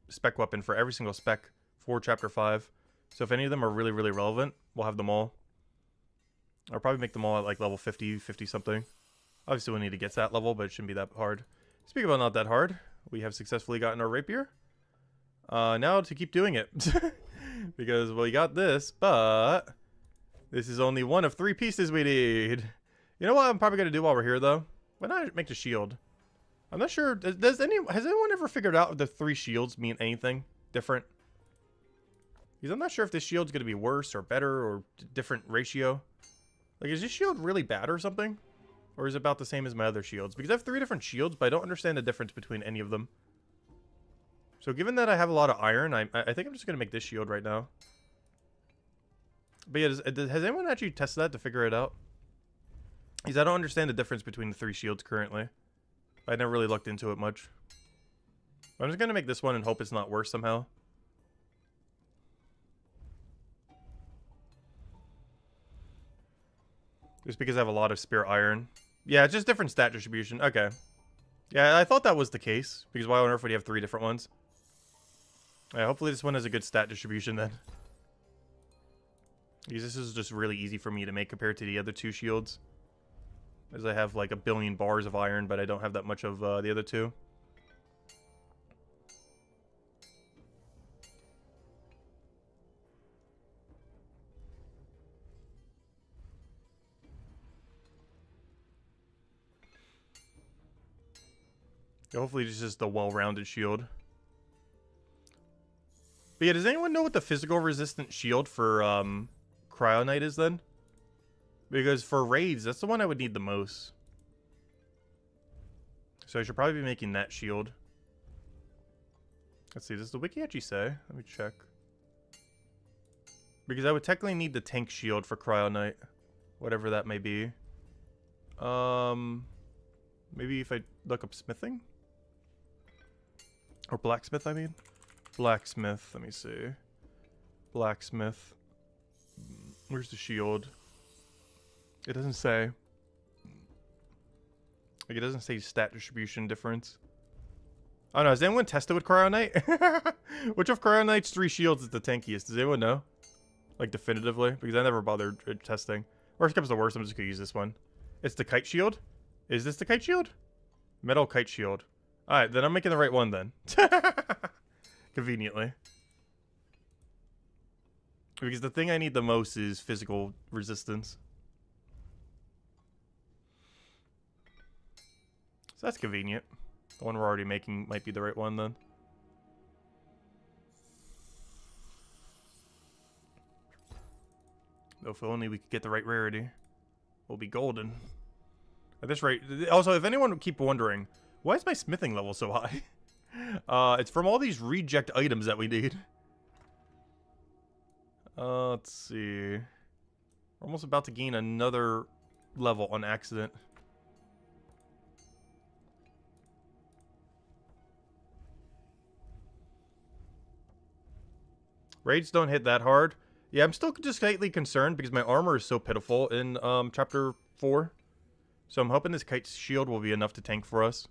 spec weapon for every single spec for Chapter 5. So if any of them are really, really relevant, we'll have them all. I'll probably make them all at like level 50, 50 something. Obviously, we'll need to get to that level, but it shouldn't be that hard. Speaking about not that hard, we have successfully gotten our rapier. Now to keep doing it. Because we got this, but this is only one of 3 pieces we need. You know what I'm probably going to do while we're here, though? Why not make the shield? I'm not sure. Has anyone ever figured out if the 3 shields mean anything different? Because I'm not sure if this shield's going to be worse or better or different ratio. Like, is this shield really bad or something? Or is it about the same as my other shields? Because I have 3 different shields, but I don't understand the difference between any of them. So given that I have a lot of iron, I think I'm just going to make this shield right now. But yeah, has anyone actually tested that to figure it out? Because I don't understand the difference between the 3 shields currently. I never really looked into it much. I'm just going to make this one and hope it's not worse somehow. Just because I have a lot of spare iron. Yeah, it's just different stat distribution. Okay. Yeah, I thought that was the case. Because why on earth would you have 3 different ones? Yeah, hopefully this one has a good stat distribution then. Because this is just really easy for me to make compared to the other 2 shields. As I have like a billion bars of iron, but I don't have that much of the other 2. Hopefully this is the well-rounded shield. But yeah, does anyone know what the physical resistant shield for Cryonite is then? Because for raids, that's the one I would need the most. So I should probably be making that shield. Let's see, does the wiki actually say? Let me check. Because I would technically need the tank shield for Cryonite. Whatever that may be. Maybe if I look up smithing? Or blacksmith, I mean? Blacksmith, let me see. Blacksmith. Where's the shield? It doesn't say. Like, it doesn't say stat distribution difference. I don't know, has anyone tested with Cryonite? Which of Cryonite's 3 shields is the tankiest? Does anyone know? Like, definitively? Because I never bothered testing. Worst comes to worst, I'm just gonna use this one. It's the kite shield? Is this the kite shield? Metal kite shield. Alright, then I'm making the right one then. Conveniently. Because the thing I need the most is physical resistance. So that's convenient. The one we're already making might be the right one then. Though if only we could get the right rarity, we'll be golden. At this rate, also, if anyone would keep wondering, why is my smithing level so high? It's from all these reject items that we need. Let's see. We're almost about to gain another level on accident. Raids don't hit that hard. Yeah, I'm still just slightly concerned because my armor is so pitiful in Chapter 4. So I'm hoping this kite shield will be enough to tank for us.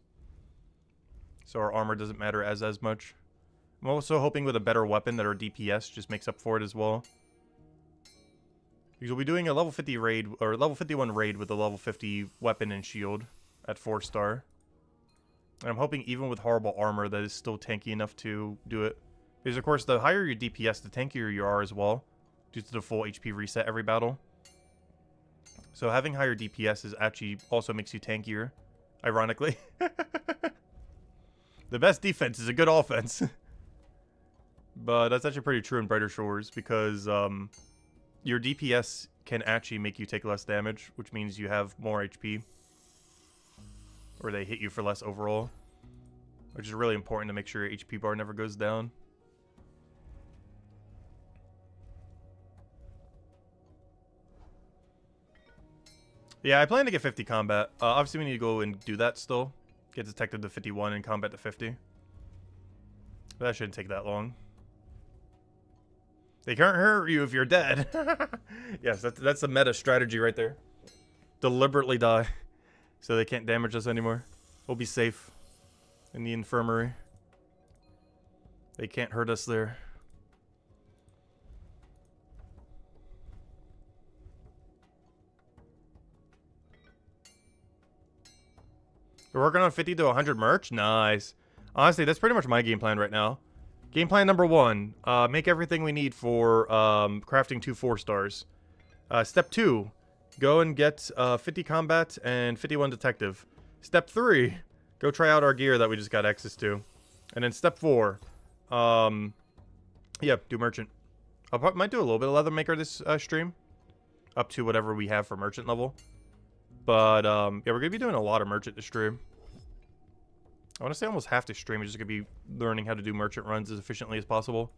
So our armor doesn't matter as much. I'm also hoping with a better weapon that our DPS just makes up for it as well. Because we'll be doing a level 50 raid, or level 51 raid with a level 50 weapon and shield at 4-star. And I'm hoping even with horrible armor that is still tanky enough to do it. Because, of course, the higher your DPS, the tankier you are as well, due to the full HP reset every battle. So having higher DPS is actually also makes you tankier, ironically. The best defense is a good offense. But that's actually pretty true in Brighter Shores, because your DPS can actually make you take less damage, which means you have more HP. Or they hit you for less overall. Which is really important to make sure your HP bar never goes down. Yeah, I plan to get 50 combat. Obviously, we need to go and do that still. Get detected to 51 and combat to 50. But that shouldn't take that long. They can't hurt you if you're dead. Yes, that's the meta strategy right there. Deliberately die. So they can't damage us anymore. We'll be safe in the infirmary. They can't hurt us there. We're working on 50 to 100 merch? Nice. Honestly, that's pretty much my game plan right now. Game plan number 1. Make everything we need for crafting 2 4-stars. Step 2. Go and get 50 combat and 51 detective. Step 3. Go try out our gear that we just got access to. And then step 4. Yeah, do merchant. I might do a little bit of leather maker this stream. Up to whatever we have for merchant level. But, yeah, we're going to be doing a lot of merchant this stream. I want to say almost half the stream is just going to be learning how to do merchant runs as efficiently as possible.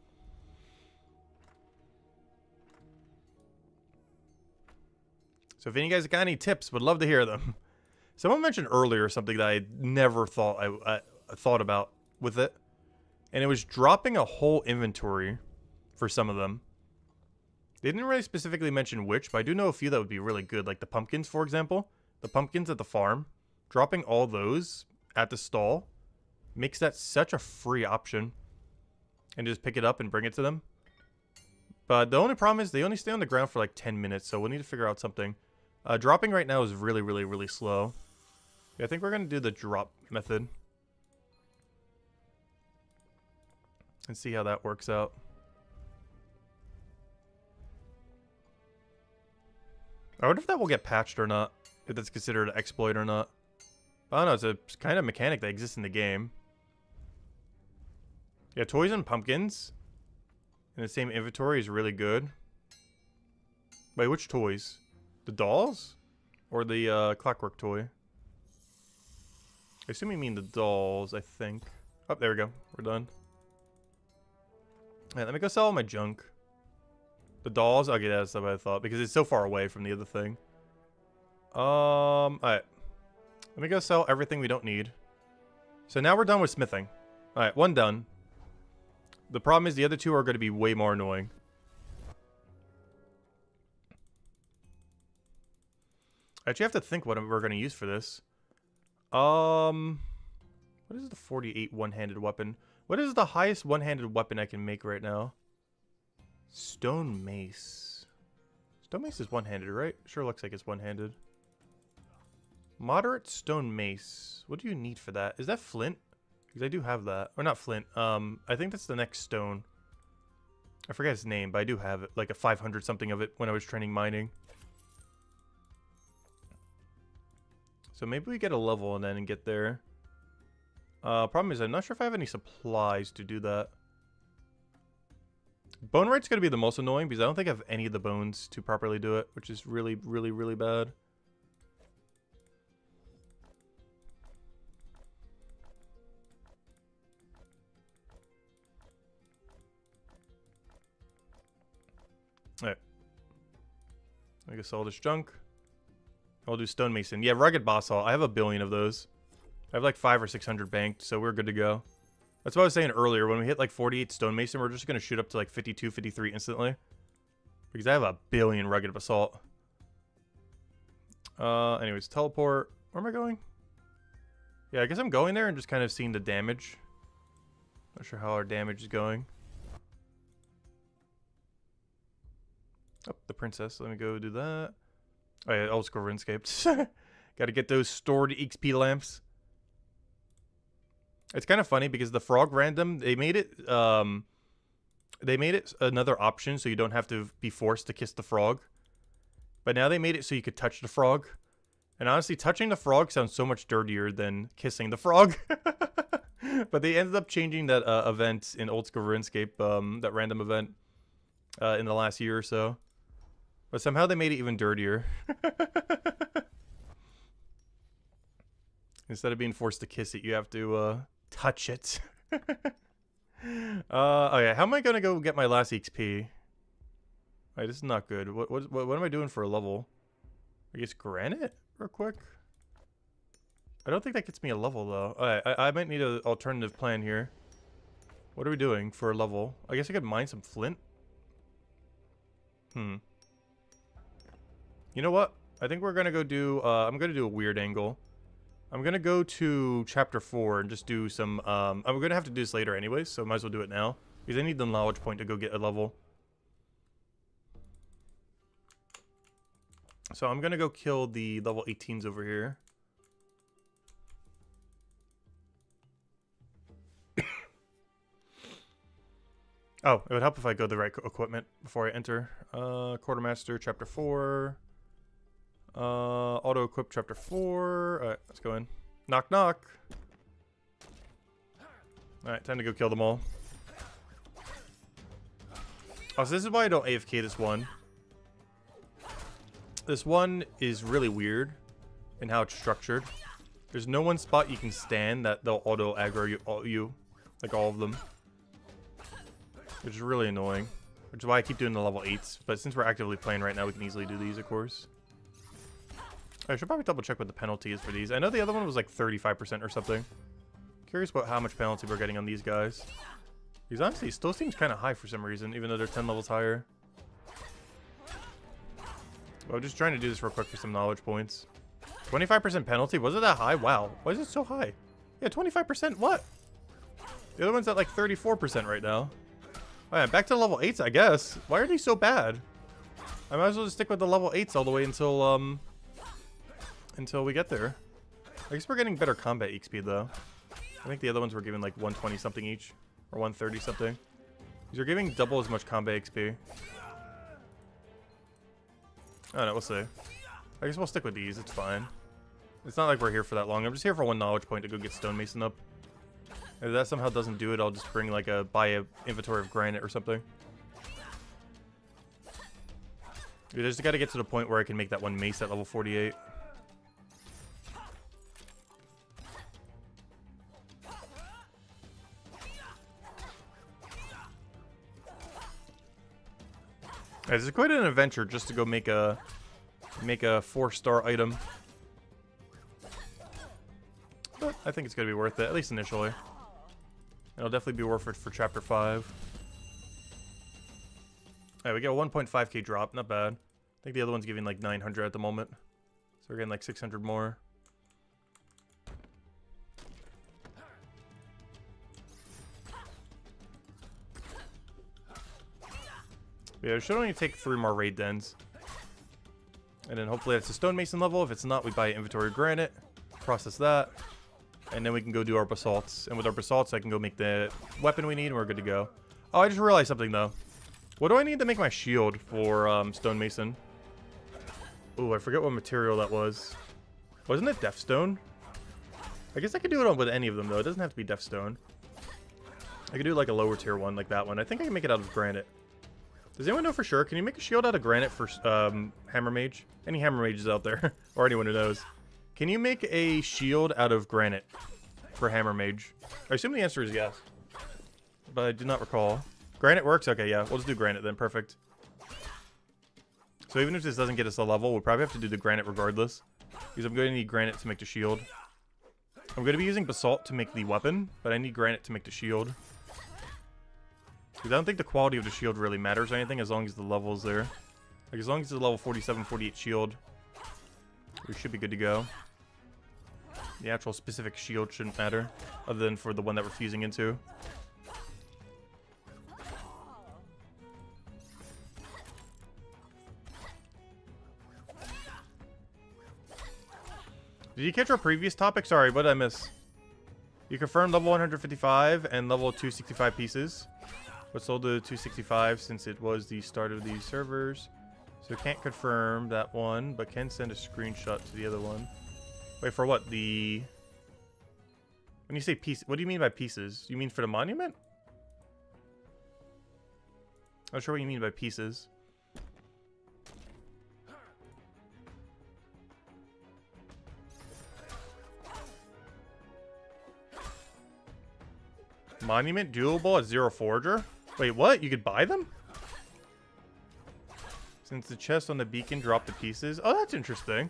So if any guys got any tips, would love to hear them. Someone mentioned earlier something that I never thought I thought about with it. And it was dropping a whole inventory for some of them. They didn't really specifically mention which, but I do know a few that would be really good. Like the pumpkins, for example. The pumpkins at the farm. Dropping all those at the stall makes that such a free option. And just pick it up and bring it to them. But the only problem is they only stay on the ground for like 10 minutes, so we'll need to figure out something. Dropping right now is really, really, really slow. Yeah, I think we're going to do the drop method. And see how that works out. I wonder if that will get patched or not. If that's considered an exploit or not. I don't know, it's a kind of mechanic that exists in the game. Yeah, toys and pumpkins in the same inventory is really good. Wait, which toys? The dolls? Or the clockwork toy? I assume you mean the dolls, I think. Oh, there we go. We're done. Alright, let me go sell all my junk. The dolls? Okay, that's what I thought. Because it's so far away from the other thing. Alright. Let me go sell everything we don't need. So now we're done with smithing. Alright, 1 done. The problem is the other 2 are going to be way more annoying. I actually have to think what we're going to use for this. What is the 48 one-handed weapon? What is the highest one-handed weapon I can make right now? Stone mace. Stone mace is one-handed, right? Sure looks like it's one-handed. Moderate stone mace. What do you need for that? Is that flint? Because I do have that. Or not flint. I think that's the next stone. I forget its name, but I do have it. Like a 500 something of it when I was training mining. So maybe we get a level and then get there. Problem is I'm not sure if I have any supplies to do that. Bone Right's going to be the most annoying because I don't think I have any of the bones to properly do it, which is really, really, really bad. Alright. I guess all this junk. I'll do stonemason. Yeah, rugged boss hall. I have 1 billion of those. I have like 500 or 600 banked, so we're good to go. That's what I was saying earlier. When we hit like 48 stonemason, we're just going to shoot up to like 52, 53 instantly. Because I have 1 billion rugged basalt. Anyways, teleport. Where am I going? Yeah, I guess I'm going there and just kind of seeing the damage. Not sure how our damage is going. Oh, the princess. Let me go do that. Oh yeah, I'll just go RuneScape. Gotta get those stored XP lamps. It's kind of funny because the frog random, they made it They made it another option so you don't have to be forced to kiss the frog. But now they made it so you could touch the frog. And honestly, touching the frog sounds so much dirtier than kissing the frog. But they ended up changing that event in Old School RuneScape, that random event, in the last year or so. But somehow they made it even dirtier. Instead of being forced to kiss it, you have to touch it. Oh yeah, how am I gonna go get my last XP? Alright, this is not good. What am I doing for a level? I guess granite real quick. I don't think that gets me a level though. Alright, I might need an alternative plan here. What are we doing for a level? I guess I could mine some flint. You know what? I think we're gonna go do I'm gonna do a weird angle. I'm gonna go to chapter 4 and just do some I'm gonna have to do this later anyways, so might as well do it now. Because I need the knowledge point to go get a level. So I'm gonna go kill the level 18s over here. Oh, it would help if I go the right equipment before I enter. Quartermaster, chapter 4. Auto equip chapter 4. Alright, let's go in. Knock knock. Alright, time to go kill them all. Oh, so this is why I don't AFK this one. This one is really weird in how it's structured. There's no one spot you can stand that they'll auto aggro you like all of them. Which is really annoying. Which is why I keep doing the level 8s. But since we're actively playing right now, we can easily do these, of course. I should probably double check what the penalty is for these. I know the other one was like 35% or something. Curious about how much penalty we're getting on these guys. These honestly still seems kind of high for some reason, even though they're 10 levels higher. Well, I'm just trying to do this real quick for some knowledge points. 25% penalty? Was it that high? Wow. Why is it so high? Yeah, 25%? What? The other one's at like 34% right now. Oh yeah, back to level 8s, I guess. Why are they so bad? I might as well just stick with the level 8s all the way until we get there. I guess we're getting better combat XP though. I think the other ones were giving like 120 something each. Or 130 something. These are giving double as much combat XP. I don't know, we'll see. I guess we'll stick with these, it's fine. It's not like we're here for that long. I'm just here for one knowledge point to go get stonemason up. If that somehow doesn't do it, I'll just bring like buy a inventory of granite or something. I just gotta get to the point where I can make that one mace at level 48. This is quite an adventure just to go make a 4-star item. But I think it's gonna be worth it, at least initially. It'll definitely be worth it for chapter 5. Alright, we get a 1.5k drop, not bad. I think the other one's giving like 900 at the moment. So we're getting like 600 more. Yeah, it should only take 3 more raid dens. And then hopefully it's a stonemason level. If it's not, we buy an inventory of granite. Process that. And then we can go do our basalts. And with our basalts, I can go make the weapon we need and we're good to go. Oh, I just realized something though. What do I need to make my shield for stonemason? Ooh, I forget what material that was. Wasn't it Deathstone? I guess I could do it with any of them though. It doesn't have to be Deathstone. I could do like a lower tier one like that one. I think I can make it out of granite. Does anyone know for sure? Can you make a shield out of granite for Hammer Mage? Any Hammer Mages out there? Or anyone who knows. Can you make a shield out of granite for Hammer Mage? I assume the answer is yes. But I do not recall. Granite works? Okay, yeah. We'll just do granite then. Perfect. So even if this doesn't get us a level, we'll probably have to do the granite regardless. Because I'm going to need granite to make the shield. I'm going to be using basalt to make the weapon, but I need granite to make the shield. Because I don't think the quality of the shield really matters or anything as long as the level is there. Like as long as it's a level 47, 48 shield, we should be good to go. The actual specific shield shouldn't matter, other than for the one that we're fusing into. Did you catch our previous topic? Sorry, what did I miss? You confirmed level 155 and level 265 pieces. but sold to 265 since it was the start of these servers. So can't confirm that one, but can send a screenshot to the other one. Wait, for what? The... When you say piece, what do you mean by pieces? You mean for the monument? I'm not sure what you mean by pieces. Monument doable at 0 Forager? Wait, what? You could buy them? Since the chest on the beacon dropped the pieces. Oh, that's interesting.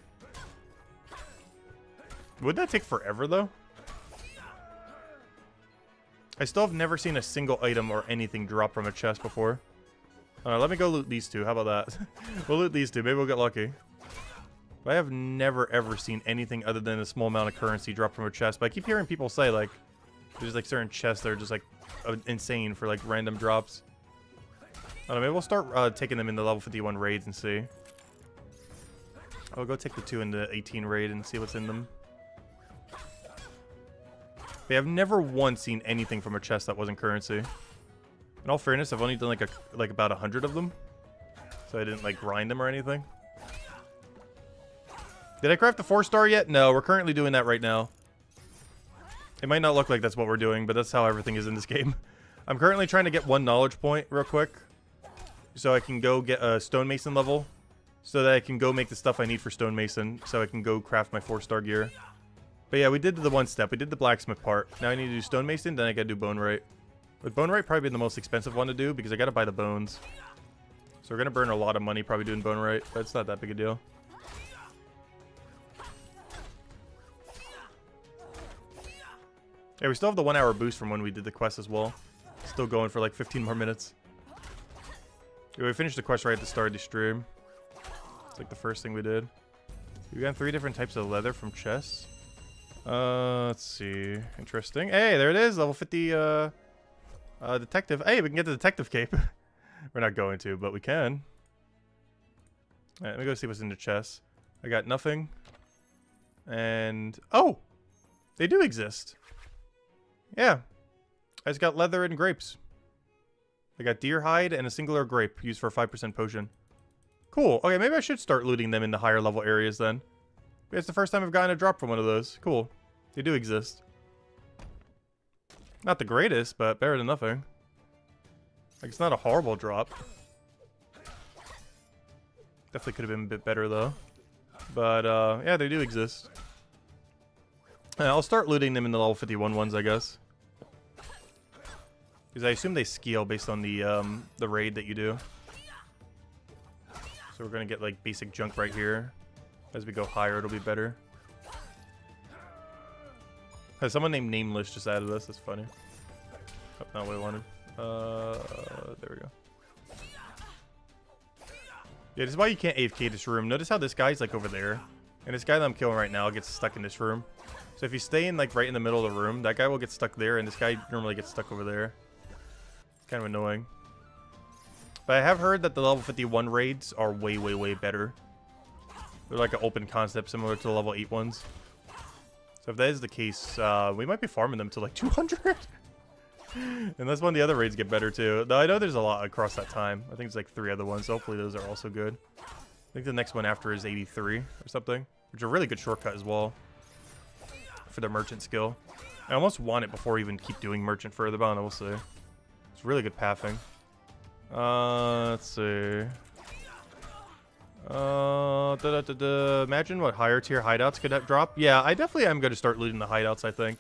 Would that take forever, though? I still have never seen a single item or anything drop from a chest before. Let me go loot these two. How about that? We'll loot these two. Maybe we'll get lucky. But I have never, ever seen anything other than a small amount of currency drop from a chest. But I keep hearing people say, like, there's, like, certain chests that are just, like, insane for, like, random drops. I don't know. Maybe we'll start taking them in the level 51 raids and see. I'll go take the 2 in the 18 raid and see what's in them. But I've never once seen anything from a chest that wasn't currency. In all fairness, I've only done like about 100 of them, so I didn't like grind them or anything. Did I craft the 4-star yet? No, we're currently doing that right now. It might not look like that's what we're doing, but that's how everything is in this game. I'm currently trying to get 1 knowledge point real quick, so I can go get a stonemason level, so that I can go make the stuff I need for stonemason, so I can go craft my 4-star gear. But yeah, we did the 1 step. We did the blacksmith part. Now I need to do stonemason, then I gotta do bonerite. But bonerite probably be the most expensive one to do because I gotta buy the bones. So we're gonna burn a lot of money probably doing bonerite, but it's not that big a deal. Yeah, we still have the 1 hour boost from when we did the quest as well. Still going for like 15 more minutes. Yeah, we finished the quest right at the start of the stream. It's like the first thing we did. We got 3 different types of leather from chests. Let's see. Interesting. Hey, there it is. Level 50, detective. Hey, we can get the detective cape. We're not going to, but we can. Alright, let me go see what's in the chest. I got nothing. And... Oh! They do exist. Yeah. I just got leather and grapes. I got deer hide and a singular grape used for a 5% potion. Cool. Okay, maybe I should start looting them in the higher level areas then. It's the first time I've gotten a drop from one of those. Cool. They do exist. Not the greatest, but better than nothing. Like, it's not a horrible drop. Definitely could have been a bit better, though. But, yeah, they do exist. And I'll start looting them in the level 51 ones, I guess. Because I assume they scale based on the raid that you do. So we're going to get, like, basic junk right here. As we go higher, it'll be better. Has someone named Nameless just added us? That's funny. Oh, not what I wanted. There we go. Yeah, this is why you can't AFK this room. Notice how this guy's like over there. And this guy that I'm killing right now gets stuck in this room. So if you stay in like right in the middle of the room, that guy will get stuck there. And this guy normally gets stuck over there. Kind of annoying. But I have heard that the level 51 raids are way, way, way better. They're like an open concept similar to the level 8 ones. So if that is the case, we might be farming them to like 200. And that's when the other raids get better too. Though I know there's a lot across that time. I think it's like 3 other ones. So hopefully those are also good. I think the next one after is 83 or something. Which is a really good shortcut as well. For the merchant skill. I almost want it before we even keep doing merchant further, but we'll see. It's really good pathing. Let's see. Imagine what higher tier hideouts could drop. Yeah, I definitely am going to start looting the hideouts, I think.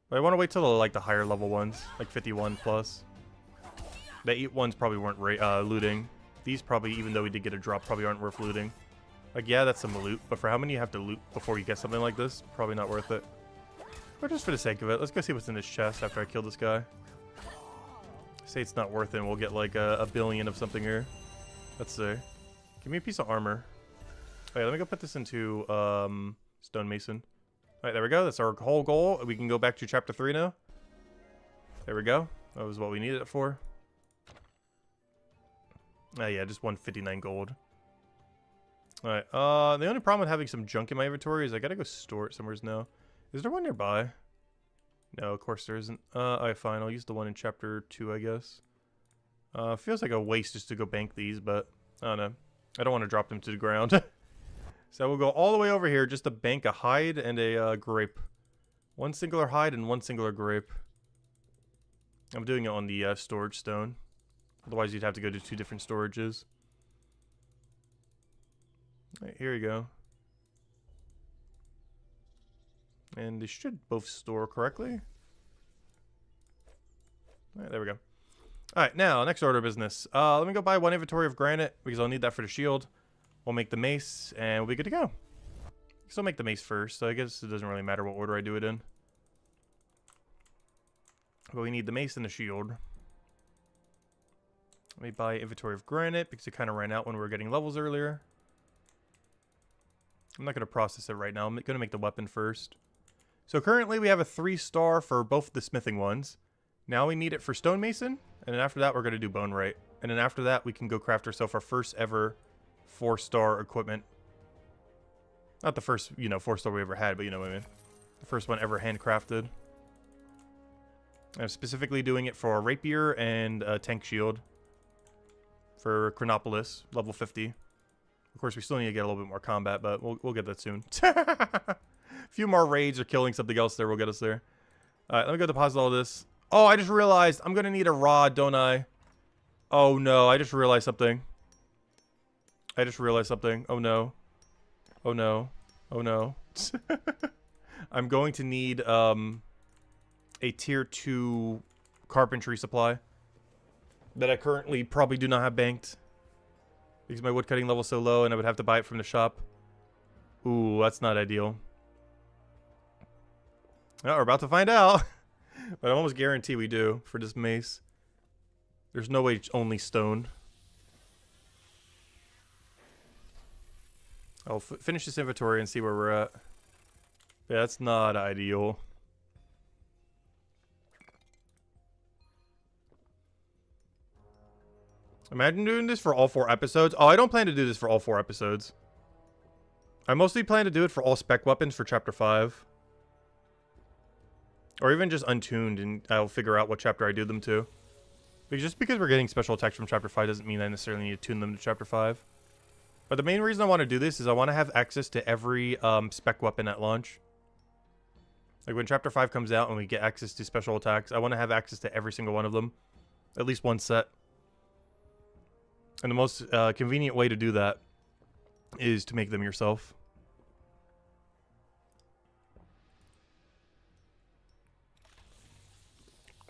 But I want to wait till like the higher level ones, like 51 plus. The 8 ones probably weren't looting. These probably, even though we did get a drop, probably aren't worth looting. Like, yeah, that's some loot, but for how many you have to loot before you get something like this, probably not worth it. But just for the sake of it, let's go see what's in this chest after I kill this guy. Say it's not worth it, and we'll get like a billion of something here. Let's see. Give me a piece of armor. Okay, let me go put this into stonemason. Alright, there we go. That's our whole goal. We can go back to chapter 3 now. There we go. That was what we needed it for. Oh yeah, just 159 gold. Alright, the only problem with having some junk in my inventory is I gotta go store it somewhere now. Is there one nearby? No, of course there isn't. Alright, fine. I'll use the one in chapter 2, I guess. Feels like a waste just to go bank these, but I don't know. I don't want to drop them to the ground. So we'll go all the way over here just to bank a hide and a grape. One singular hide and one singular grape. I'm doing it on the storage stone. Otherwise you'd have to go to 2 different storages. Alright, here you go. And they should both store correctly. Alright, there we go. Alright, now, next order of business. Let me go buy 1 inventory of granite, because I'll need that for the shield. We'll make the mace, and we'll be good to go. So I'll make the mace first, so I guess it doesn't really matter what order I do it in. But we need the mace and the shield. Let me buy inventory of granite, because it kind of ran out when we were getting levels earlier. I'm not going to process it right now. I'm going to make the weapon first. So currently we have a 3-star for both the smithing ones. Now we need it for stonemason, and then after that we're going to do bone right. And then after that we can go craft ourselves our first ever 4-star equipment. Not the first, 4-star we ever had, but you know what I mean. The first one ever handcrafted. I'm specifically doing it for a rapier and a tank shield. For Chronopolis, level 50. Of course, we still need to get a little bit more combat, but we'll get that soon. A few more raids or killing something else there will get us there. Alright, let me go deposit all this. Oh, I just realized I'm going to need a rod, don't I? Oh no, I just realized something. Oh no. Oh no. Oh no. I'm going to need a tier 2 carpentry supply that I currently probably do not have banked because my woodcutting level is so low and I would have to buy it from the shop. Ooh, that's not ideal. Oh, we're about to find out. But I almost guarantee we do for this mace. There's no way it's only stone. I'll finish this inventory and see where we're at. Yeah, that's not ideal. Imagine doing this for all 4 episodes. Oh, I don't plan to do this for all 4 episodes. I mostly plan to do it for all spec weapons for chapter 5. Or even just untuned, and I'll figure out what chapter I do them to. Because just because we're getting special attacks from chapter 5 doesn't mean I necessarily need to tune them to chapter 5. But the main reason I want to do this is I want to have access to every spec weapon at launch. Like when chapter 5 comes out and we get access to special attacks, I want to have access to every single one of them. At least one set. And the most convenient way to do that is to make them yourself.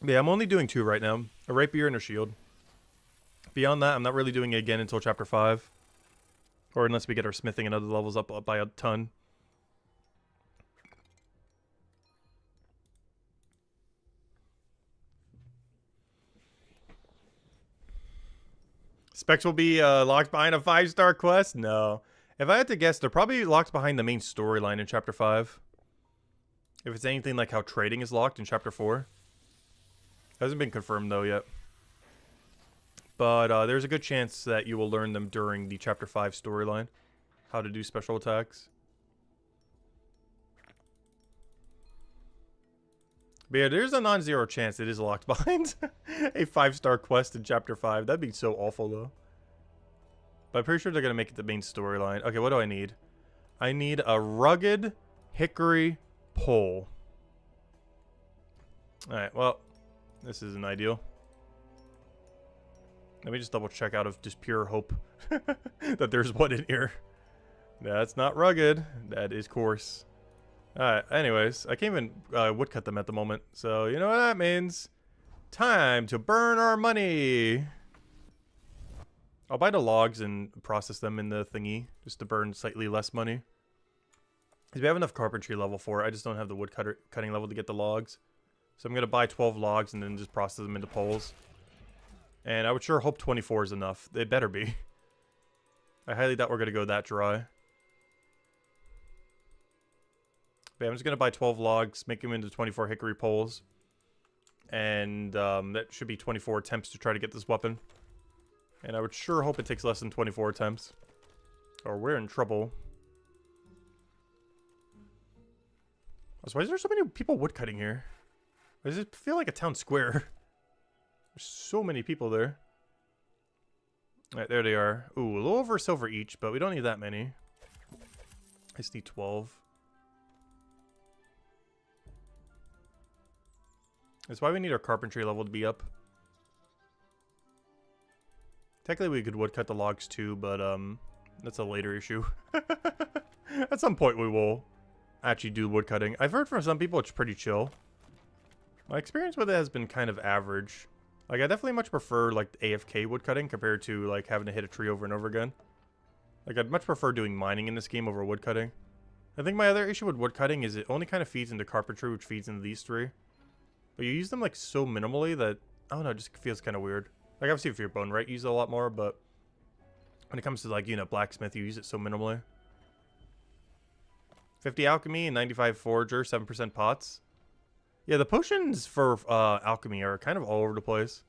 Yeah, I'm only doing 2 right now. A rapier and a shield. Beyond that, I'm not really doing it again until chapter 5. Or unless we get our smithing and other levels up by a ton. Specs will be locked behind a 5-star quest? No. If I had to guess, they're probably locked behind the main storyline in chapter 5. If it's anything like how trading is locked in chapter 4. Hasn't been confirmed though yet. But there's a good chance that you will learn them during the chapter 5 storyline. How to do special attacks. But yeah, there's a non-zero chance it is locked behind a 5-star quest in chapter 5. That'd be so awful though. But I'm pretty sure they're going to make it the main storyline. Okay, what do I need? I need a rugged hickory pole. Alright, well, this isn't ideal. Let me just double check out of just pure hope that there's one in here. That's not rugged. That is coarse. Alright, anyways, I can't even woodcut them at the moment. So, you know what that means? Time to burn our money! I'll buy the logs and process them in the thingy, just to burn slightly less money. Because we have enough carpentry level for it, I just don't have the wood cutting level to get the logs. So I'm going to buy 12 logs and then just process them into poles. And I would sure hope 24 is enough. It better be. I highly doubt we're going to go that dry. But yeah, I'm just going to buy 12 logs, make them into 24 hickory poles. And that should be 24 attempts to try to get this weapon. And I would sure hope it takes less than 24 attempts. Or we're in trouble. So why is there so many people woodcutting here? Does it feel like a town square? There's so many people there. Alright, there they are. Ooh, a little over a silver each, but we don't need that many. I just need 12. That's why we need our carpentry level to be up. Technically, we could woodcut the logs too, but that's a later issue. At some point, we will actually do woodcutting. I've heard from some people it's pretty chill. My experience with it has been kind of average. Like, I definitely much prefer, like, AFK woodcutting compared to, like, having to hit a tree over and over again. Like, I'd much prefer doing mining in this game over woodcutting. I think my other issue with woodcutting is it only kind of feeds into carpentry, which feeds into these three. But you use them, like, so minimally that, I don't know, it just feels kind of weird. Like, obviously, if you're bone right, you use it a lot more, but when it comes to, like, you know, blacksmith, you use it so minimally. 50 alchemy and 95 forager, 7% pots. Yeah, the potions for alchemy are kind of all over the place.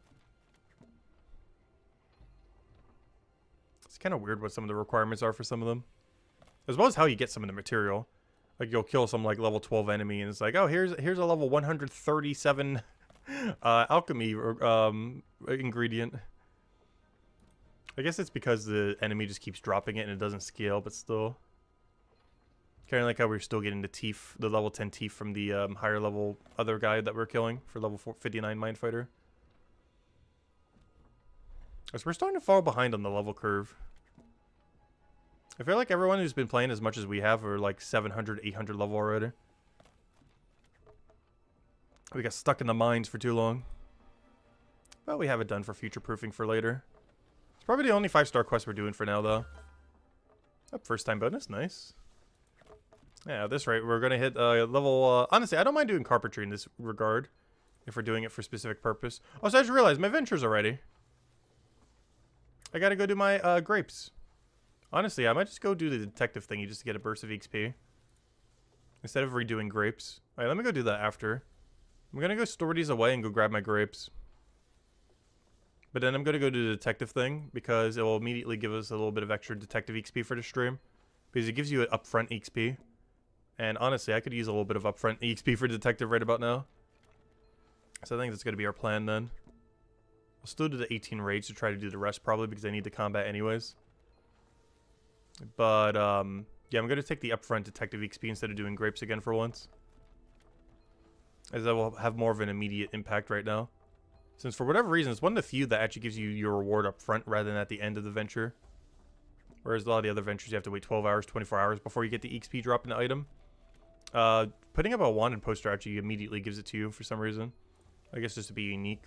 It's kind of weird what some of the requirements are for some of them. As well as how you get some of the material. Like, you'll kill some, like, level 12 enemy, and it's like, oh, here's a level 137 alchemy ingredient. I guess it's because the enemy just keeps dropping it and it doesn't scale, but still. Kind of like how we're still getting the teeth, the level 10 teeth from the higher level other guy that we're killing for level 59 Mind Fighter. So we're starting to fall behind on the level curve. I feel like everyone who's been playing as much as we have are like 700, 800 level already. We got stuck in the mines for too long. But we have it done for future proofing for later. It's probably the only 5-star quest we're doing for now, though. Oh, first time bonus, nice. Yeah, at this rate, we're going to hit level... honestly, I don't mind doing carpentry in this regard. If we're doing it for a specific purpose. Oh, so I just realized my ventures already. I got to go do my grapes. Honestly, I might just go do the detective thingy just to get a burst of XP. Instead of redoing grapes. Alright, let me go do that after. I'm going to go store these away and go grab my grapes. But then I'm going to go do the detective thing. Because it will immediately give us a little bit of extra detective XP for the stream. Because it gives you an upfront XP. And honestly, I could use a little bit of upfront EXP for detective right about now. So I think that's going to be our plan then. I'll still do the 18 raids to try to do the rest probably because I need the combat anyways. But yeah, I'm going to take the upfront detective XP instead of doing grapes again for once. As I will have more of an immediate impact right now. Since for whatever reason, it's one of the few that actually gives you your reward up front rather than at the end of the venture. Whereas a lot of the other ventures, you have to wait 12 hours, 24 hours before you get the XP drop in the item. Putting up a wanted poster actually immediately gives it to you for some reason. I guess just to be unique.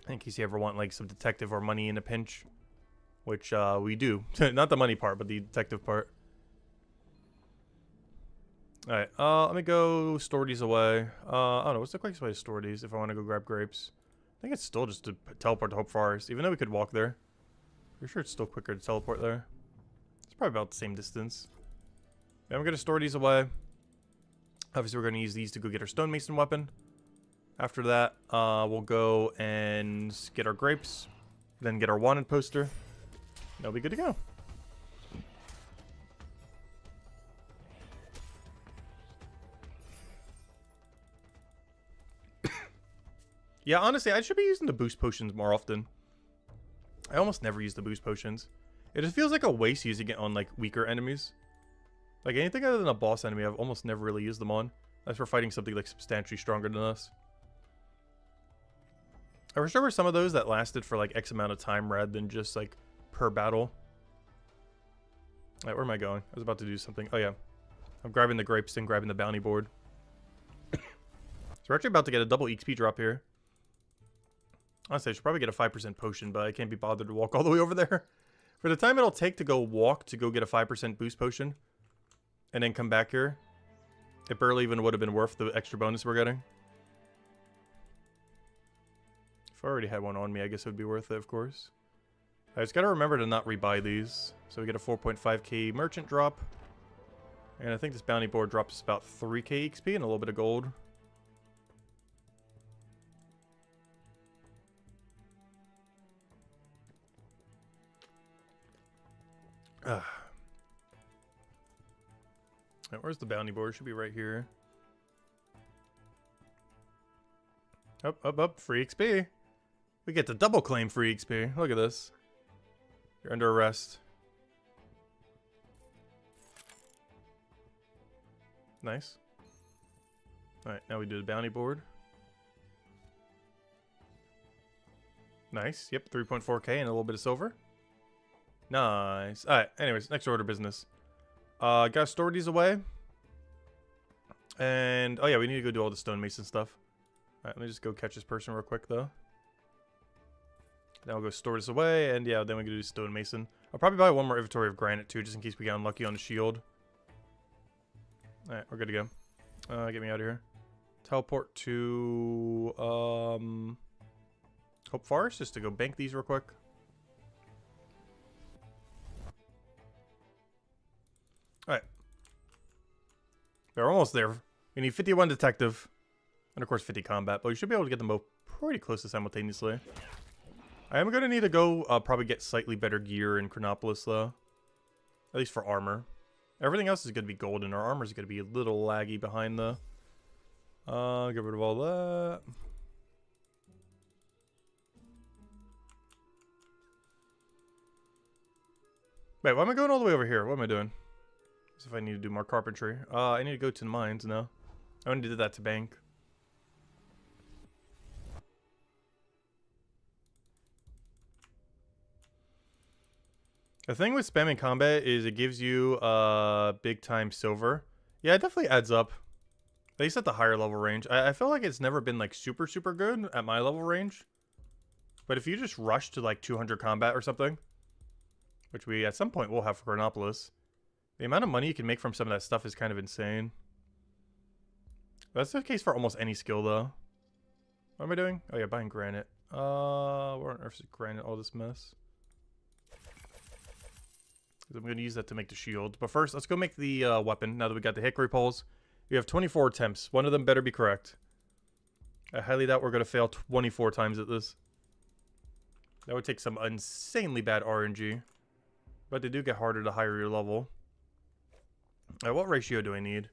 In case you ever want like some detective or money in a pinch. Which we do. Not the money part, but the detective part. Alright, let me go store these away. I don't know, what's the quickest way to store these if I want to go grab grapes? I think it's still just to teleport to Hope Forest, even though we could walk there. Pretty sure it's still quicker to teleport there. It's probably about the same distance. Yeah, I'm going to store these away. Obviously, we're going to use these to go get our stonemason weapon. After that, we'll go and get our grapes. Then get our wanted poster. That'll be good to go. Yeah, honestly, I should be using the boost potions more often. I almost never use the boost potions. It just feels like a waste using it on, like, weaker enemies. Like, anything other than a boss enemy, I've almost never really used them on. Unless we're fighting something, like, substantially stronger than us. I wish there were some of those that lasted for, like, X amount of time rather than just, like, per battle. Alright, where am I going? I was about to do something. Oh, yeah. I'm grabbing the grapes and grabbing the bounty board. So we're actually about to get a double XP drop here. Honestly, I should probably get a 5% potion, but I can't be bothered to walk all the way over there. For the time it'll take to go walk to go get a 5% boost potion, and then come back here, it barely even would have been worth the extra bonus we're getting. If I already had one on me, I guess it would be worth it, of course. I just gotta remember to not rebuy these. So we get a 4.5k merchant drop. And I think this bounty board drops about 3k XP and a little bit of gold. Right, where's the bounty board? Should be right here. Up. Free XP. We get to double claim free XP. Look at this. You're under arrest. Nice. Alright, now we do the bounty board. Nice. Yep, 3.4k and a little bit of silver. Nice. Alright, anyways, next order of business. Gotta store these away. And, oh yeah, we need to go do all the stonemason stuff. Alright, let me just go catch this person real quick, though. Then we'll go store this away, and yeah, then we can do stonemason. I'll probably buy one more inventory of granite, too, just in case we get unlucky on the shield. Alright, we're good to go. Get me out of here. Teleport to, Hope Forest, just to go bank these real quick. Alright. They're almost there. We need 51 detective. And of course 50 combat, but we should be able to get them both pretty close to simultaneously. I am going to need to go probably get slightly better gear in Chronopolis, though. At least for armor. Everything else is going to be golden. Our armor is going to be a little laggy behind the... get rid of all that. Wait, why am I going all the way over here? What am I doing? See if I need to do more carpentry. I need to go to the mines now. I only did that to bank. The thing with spamming combat is it gives you big time silver. Yeah, it definitely adds up. At least at the higher level range. I feel like it's never been like super good at my level range. But if you just rush to like 200 combat or something, which we at some point will have for Chronopolis, the amount of money you can make from some of that stuff is kind of insane. That's the case for almost any skill though. What am I doing? Oh yeah, buying granite. Where on earth is granite, all this mess? I'm going to use that to make the shield. But first, let's go make the weapon. Now that we got the hickory poles. We have 24 attempts. One of them better be correct. I highly doubt we're going to fail 24 times at this. That would take some insanely bad RNG. But they do get harder the higher your level. What ratio do I need?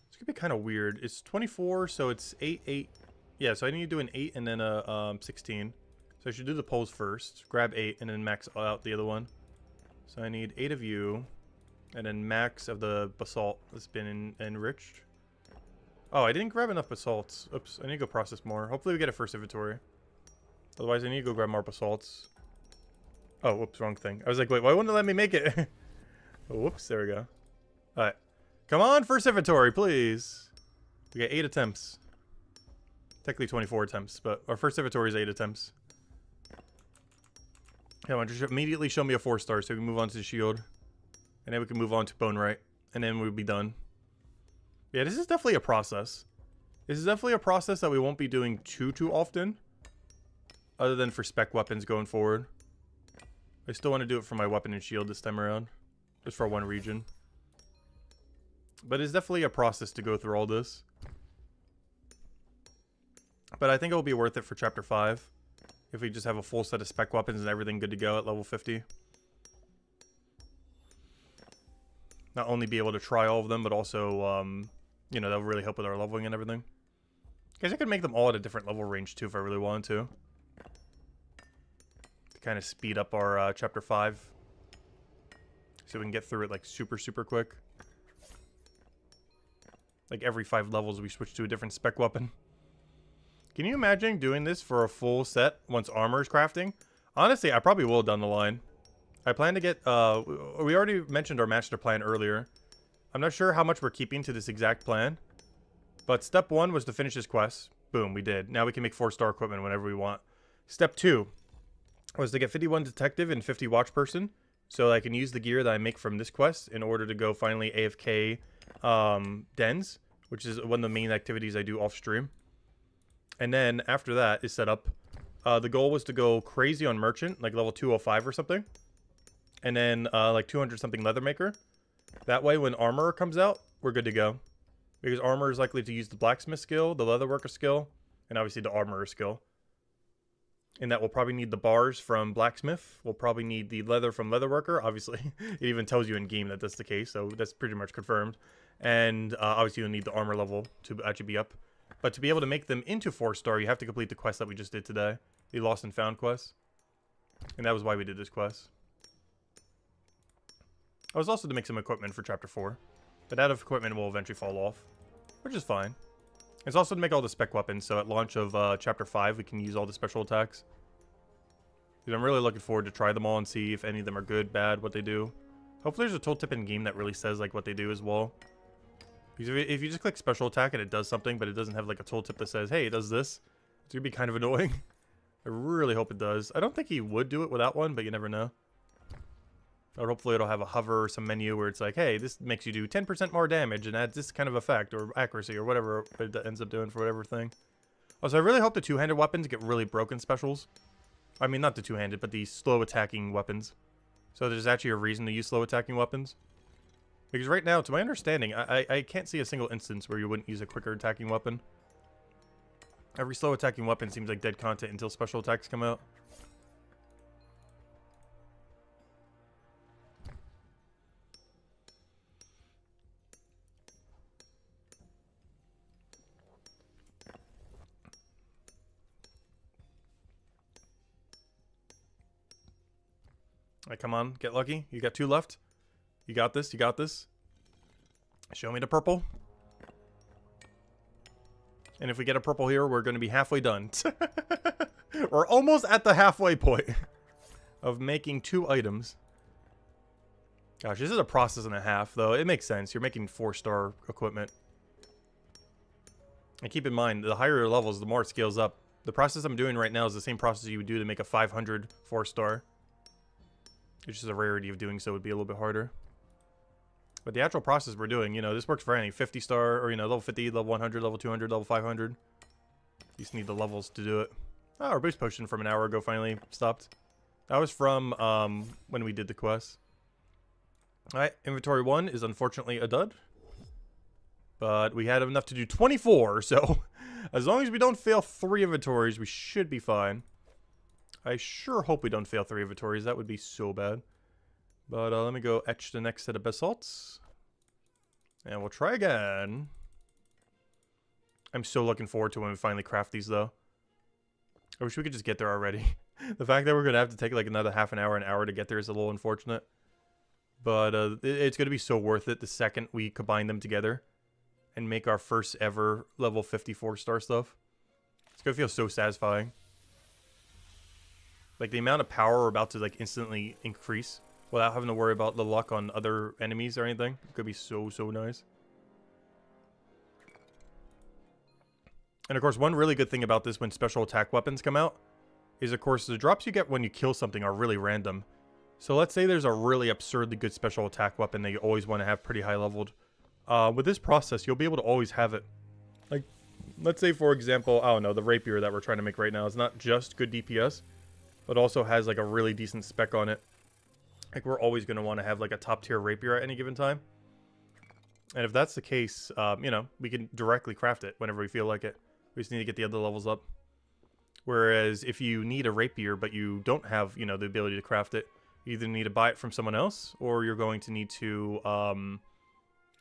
It's going to be kind of weird. It's 24, so it's 8, 8. Yeah, so I need to do an 8 and then a 16. So I should do the poles first. Grab 8 and then max out the other one. So I need 8 of you, and then max of the basalt that's been enriched. Oh, I didn't grab enough basalts. Oops, I need to go process more. Hopefully we get a first inventory. Otherwise I need to go grab more basalts. Oh, whoops, wrong thing. I was like, wait, why wouldn't it let me make it? Oh, whoops, there we go. Alright. Come on, first inventory, please. We got 8 attempts. Technically 24 attempts, but our first inventory is 8 attempts. Yeah, why don't you immediately show me a 4-star so we can move on to the shield. And then we can move on to bone right. And then we'll be done. Yeah, this is definitely a process. This is definitely a process that we won't be doing too often. Other than for spec weapons going forward. I still want to do it for my weapon and shield this time around. Just for one region. But it's definitely a process to go through all this. But I think it will be worth it for Chapter 5. If we just have a full set of spec weapons and everything good to go at level 50. Not only be able to try all of them, but also, you know, that'll really help with our leveling and everything. Guess I could make them all at a different level range too if I really wanted to. To kind of speed up our Chapter 5. So we can get through it like super quick. Like every 5 levels we switch to a different spec weapon. Can you imagine doing this for a full set once armor is crafting? Honestly, I probably will down the line. I plan to get, we already mentioned our master plan earlier. I'm not sure how much we're keeping to this exact plan. But step 1 was to finish this quest. Boom, we did. Now we can make 4-star equipment whenever we want. Step 2 was to get 51 detective and 50 watch person. So I can use the gear that I make from this quest in order to go finally AFK dens. Which is one of the main activities I do off stream. And then after that is set up. The goal was to go crazy on merchant, like level 205 or something. And then like 200 something leather maker. That way when armor comes out, we're good to go. Because armor is likely to use the blacksmith skill, the leather worker skill, and obviously the armorer skill. And that we'll probably need the bars from blacksmith. We'll probably need the leather from leather worker. Obviously, it even tells you in game that that's the case, so that's pretty much confirmed. And obviously you'll need the armor level to actually be up. But to be able to make them into 4-star, you have to complete the quest that we just did today. The Lost and Found quest. And that was why we did this quest. I was also to make some equipment for Chapter 4. But that equipment will eventually fall off. Which is fine. It's also to make all the spec weapons, so at launch of Chapter 5, we can use all the special attacks. Dude, I'm really looking forward to try them all and see if any of them are good, bad, what they do. Hopefully there's a tooltip in game that really says like what they do as well. Because if you just click special attack and it does something, but it doesn't have like a tooltip that says, hey, it does this, it's going to be kind of annoying. I really hope it does. I don't think he would do it without one, but you never know. Or hopefully it'll have a hover or some menu where it's like, hey, this makes you do 10% more damage and adds this kind of effect or accuracy or whatever it ends up doing for whatever thing. Also, I really hope the two-handed weapons get really broken specials. I mean, not the two-handed, but the slow attacking weapons. So there's actually a reason to use slow attacking weapons. Because right now, to my understanding, I can't see a single instance where you wouldn't use a quicker attacking weapon. Every slow attacking weapon seems like dead content until special attacks come out. Alright, come on, get lucky. You got 2 left. You got this, you got this. Show me the purple. And if we get a purple here, we're going to be halfway done. We're almost at the halfway point of making 2 items. Gosh, this is a process and a half, though. It makes sense. You're making 4-star equipment. And keep in mind, the higher your levels, the more it scales up. The process I'm doing right now is the same process you would do to make a 500 4-star. It's just a rarity of doing so would be a little bit harder. But the actual process we're doing, you know, this works for any 50-star, or, you know, level 50, level 100, level 200, level 500. You just need the levels to do it. Oh, our boost potion from an hour ago finally stopped. That was from when we did the quest. Alright, inventory 1 is unfortunately a dud. But we had enough to do 24, so as long as we don't fail 3 inventories, we should be fine. I sure hope we don't fail 3 inventories. That would be so bad. But let me go etch the next set of basalts. And we'll try again. I'm so looking forward to when we finally craft these, though. I wish we could just get there already. The fact that we're going to have to take like another half an hour to get there is a little unfortunate. But it's going to be so worth it the second we combine them together. And make our first ever level 54-star stuff. It's going to feel so satisfying. Like the amount of power we're about to like instantly increase without having to worry about the luck on other enemies or anything. It could be so, so nice. And of course, one really good thing about this when special attack weapons come out is, of course, the drops you get when you kill something are really random. So let's say there's a really absurdly good special attack weapon that you always want to have pretty high leveled. With this process, you'll be able to always have it. Like, let's say, for example, I don't know, the rapier that we're trying to make right now is not just good DPS, but also has like a really decent spec on it. Like, we're always going to want to have like a top tier rapier at any given time. And if that's the case, you know, we can directly craft it whenever we feel like it. We just need to get the other levels up. Whereas if you need a rapier, but you don't have, you know, the ability to craft it, you either need to buy it from someone else, or you're going to need to,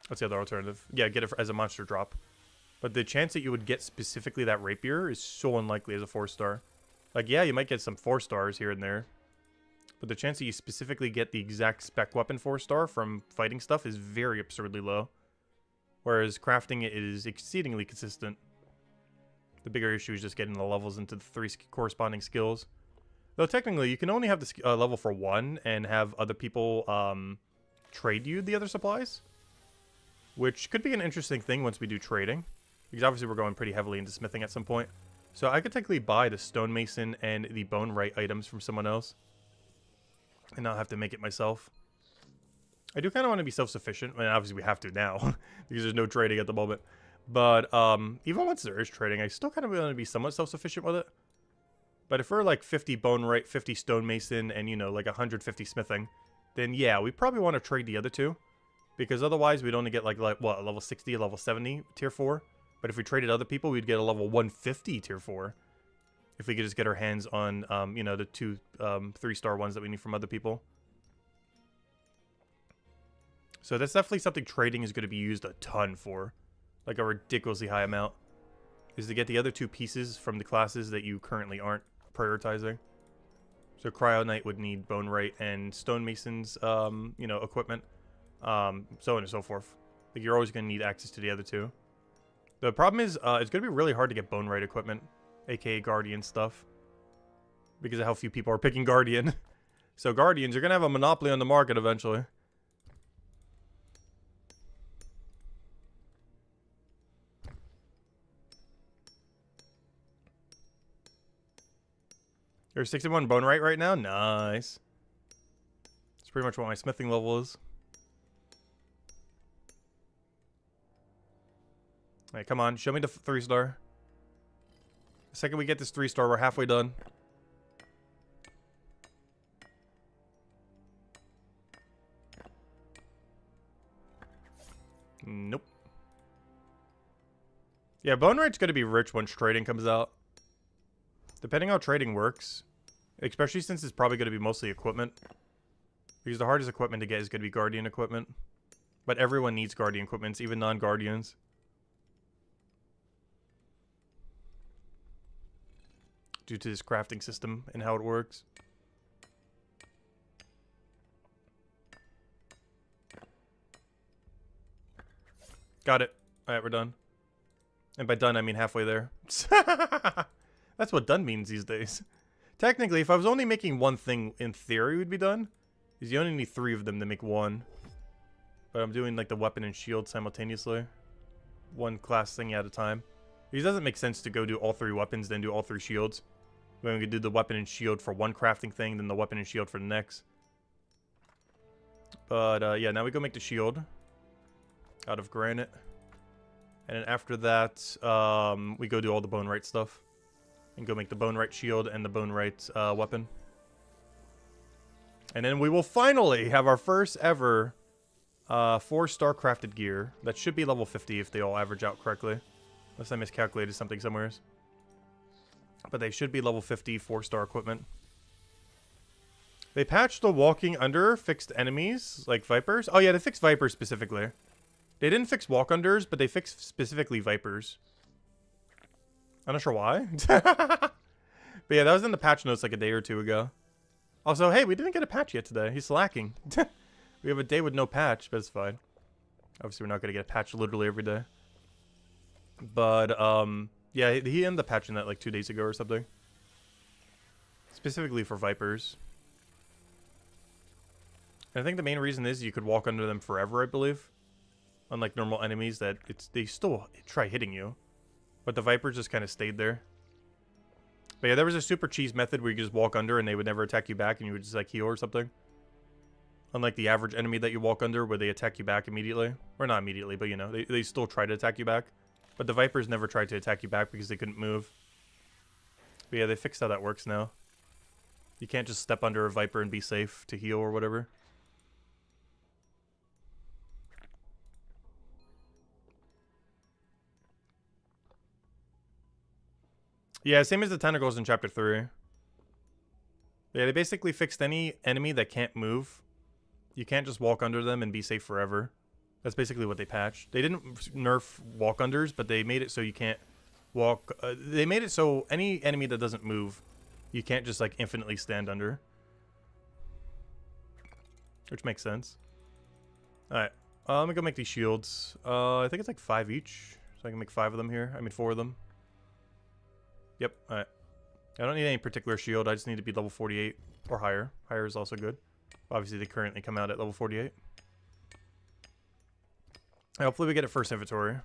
what's the other alternative? Yeah, get it as a monster drop. But the chance that you would get specifically that rapier is so unlikely as a 4-star. Like, yeah, you might get some 4-stars here and there. But the chance that you specifically get the exact spec weapon 4-star from fighting stuff is very absurdly low. Whereas crafting it is exceedingly consistent. The bigger issue is just getting the levels into the 3 corresponding skills. Though technically, you can only have the level for 1 and have other people trade you the other supplies. Which could be an interesting thing once we do trading. Because obviously we're going pretty heavily into smithing at some point. So I could technically buy the stonemason and the bone right items from someone else. And not have to make it myself. I do kind of want to be self-sufficient. I mean, obviously we have to now. Because there's no trading at the moment. But even once there is trading, I still kind of want to be somewhat self-sufficient with it. But if we're like 50 bone right, 50 stonemason, and you know, like 150 smithing, then yeah, we probably want to trade the other 2. Because otherwise we'd only get like what, a level 60, a level 70 tier 4. But if we traded other people, we'd get a level 150 tier 4. If we could just get our hands on, you know, the 2 3-star ones that we need from other people. So that's definitely something trading is going to be used a ton for. Like a ridiculously high amount. is to get the other 2 pieces from the classes that you currently aren't prioritizing. So Cryo Knight would need Bonerite and Stonemason's, you know, equipment, so on and so forth. Like, you're always going to need access to the other 2. The problem is, it's going to be really hard to get Bonerite equipment, aka Guardian stuff, because of how few people are picking Guardian. So Guardians, you're going to have a monopoly on the market eventually. There's 61 Bonerite right now? Nice. That's pretty much what my smithing level is. Alright, come on. Show me the 3-star. The second we get this 3-star, we're halfway done. Nope. Yeah, Bonerite's going to be rich once trading comes out. Depending on how trading works, especially since it's probably going to be mostly equipment. Because the hardest equipment to get is going to be Guardian equipment. But everyone needs Guardian equipment, even non-Guardians. Due to this crafting system and how it works. Got it. Alright, we're done. And by done, I mean halfway there. That's what done means these days. Technically, if I was only making one thing, in theory, would be done. Because you only need 3 of them to make one. But I'm doing, like, the weapon and shield simultaneously. One class thing at a time. Because it doesn't make sense to go do all 3 weapons, then do all 3 shields. When we could do the weapon and shield for one crafting thing, then the weapon and shield for the next. But, yeah, now we go make the shield. Out of granite. And then after that, we go do all the Bonerite stuff. And go make the Bonerite shield and the Bonerite weapon. And then we will finally have our first ever 4-star crafted gear. That should be level 50 if they all average out correctly. Unless I miscalculated something somewhere. But they should be level 50 4-star equipment. They patched the walking under fixed enemies, like Vipers. Oh yeah, they fixed Vipers specifically. They didn't fix walk unders, but they fixed specifically Vipers. I'm not sure why. But yeah, that was in the patch notes like a day or 2 ago. Also, hey, we didn't get a patch yet today. He's slacking. We have a day with no patch, but it's fine. Obviously, we're not going to get a patch literally every day. But, yeah, he ended up patching that like 2 days ago or something. Specifically for Vipers. And I think the main reason is you could walk under them forever, I believe. Unlike normal enemies that they still try hitting you. But the Vipers just kind of stayed there. But yeah, there was a super cheese method where you could just walk under and they would never attack you back and you would just like heal or something. Unlike the average enemy that you walk under where they attack you back immediately. Or not immediately, but you know, they still try to attack you back. But the Vipers never tried to attack you back because they couldn't move. But yeah, they fixed how that works now. You can't just step under a Viper and be safe to heal or whatever. Yeah, same as the tentacles in Chapter 3. Yeah, they basically fixed any enemy that can't move. You can't just walk under them and be safe forever. That's basically what they patched. They didn't nerf walk unders, but they made it so you can't walk. They made it so any enemy that doesn't move, you can't just like infinitely stand under. Which makes sense. Alright, let me go make these shields. I think it's like 5 each. So I can make 5 of them here. I mean 4 of them. Yep, alright. I don't need any particular shield, I just need to be level 48 or higher. Higher is also good. Obviously they currently come out at level 48. Hopefully we get it first inventory.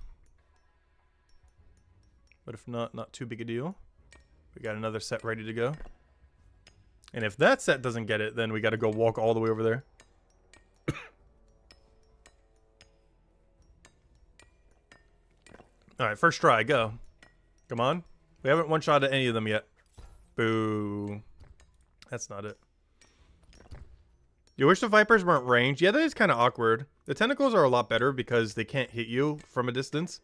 But if not, not too big a deal. We got another set ready to go. And if that set doesn't get it, then we gotta go walk all the way over there. Alright, first try, go. Come on. We haven't one-shotted any of them yet. Boo. That's not it. You wish the Vipers weren't ranged? Yeah, that is kind of awkward. The tentacles are a lot better because they can't hit you from a distance.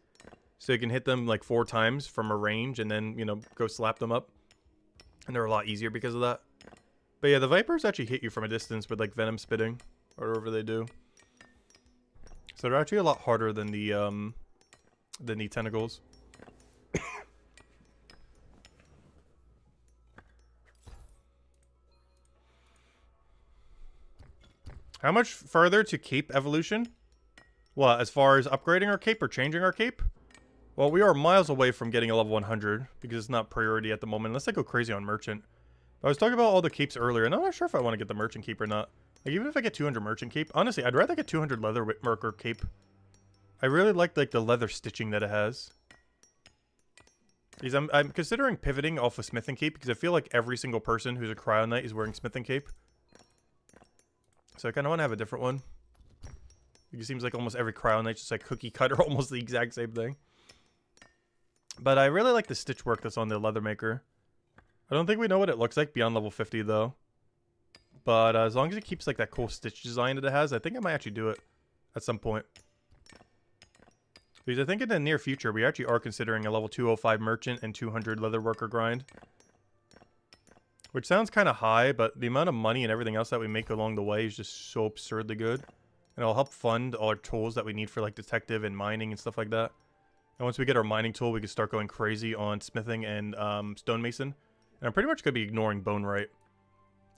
So you can hit them like 4 times from a range and then, you know, go slap them up. And they're a lot easier because of that. But yeah, the Vipers actually hit you from a distance with like venom spitting or whatever they do. So they're actually a lot harder than the tentacles. How much further to cape evolution? What, as far as upgrading our cape or changing our cape? Well, we are miles away from getting a level 100 because it's not priority at the moment unless I go crazy on merchant. I was talking about all the capes earlier, and I'm not sure if I want to get the merchant cape or not. Like, even if I get 200 merchant cape, honestly, I'd rather get 200 leather worker cape. I really like the leather stitching that it has. Because I'm considering pivoting off of smithing cape because I feel like every single person who's a cryo knight is wearing smithing cape. So I kind of want to have a different one. It seems like almost every cryo knight's just like cookie cutter, almost the exact same thing. But I really like the stitch work that's on the leather maker. I don't think we know what it looks like beyond level 50 though. But as long as it keeps like that cool stitch design that it has, I think I might actually do it at some point. Because I think in the near future, we actually are considering a level 205 merchant and 200 leather worker grind. Which sounds kind of high, but the amount of money and everything else that we make along the way is just so absurdly good. And it'll help fund all our tools that we need for like detective and mining and stuff like that. And once we get our mining tool, we can start going crazy on smithing and stonemason. And I'm pretty much going to be ignoring bone right.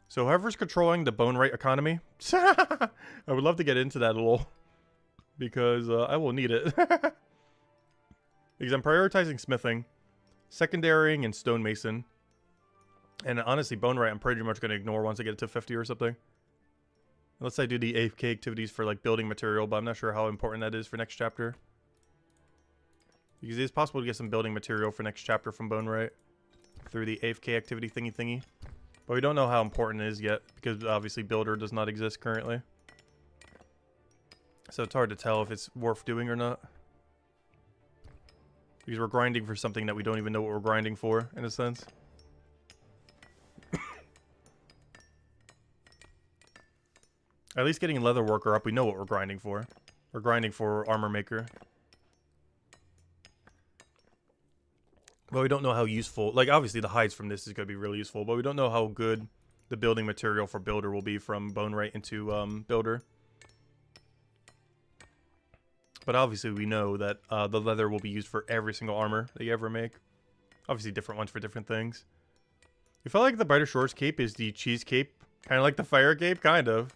So whoever's controlling the bone right economy, I would love to get into that a little. Because I will need it. Because I'm prioritizing smithing, secondarying, and stonemason. And honestly, bone right I'm pretty much going to ignore once I get to 50 or something. Unless I do the AFK activities for like building material, but I'm not sure how important that is for next chapter. Because it is possible to get some building material for next chapter from bone right through the AFK activity thingy. But we don't know how important it is yet, because obviously builder does not exist currently. So it's hard to tell if it's worth doing or not. Because we're grinding for something that we don't even know what we're grinding for, in a sense. At least getting leather worker up, we know what we're grinding for. We're grinding for armor maker. But we don't know how useful... Like, obviously the hides from this is going to be really useful, but we don't know how good the building material for builder will be from bone right into builder. But obviously we know that the leather will be used for every single armor that you ever make. Obviously different ones for different things. You felt like the Brighter Shores cape is the cheese cape? Kind of like the fire cape? Kind of.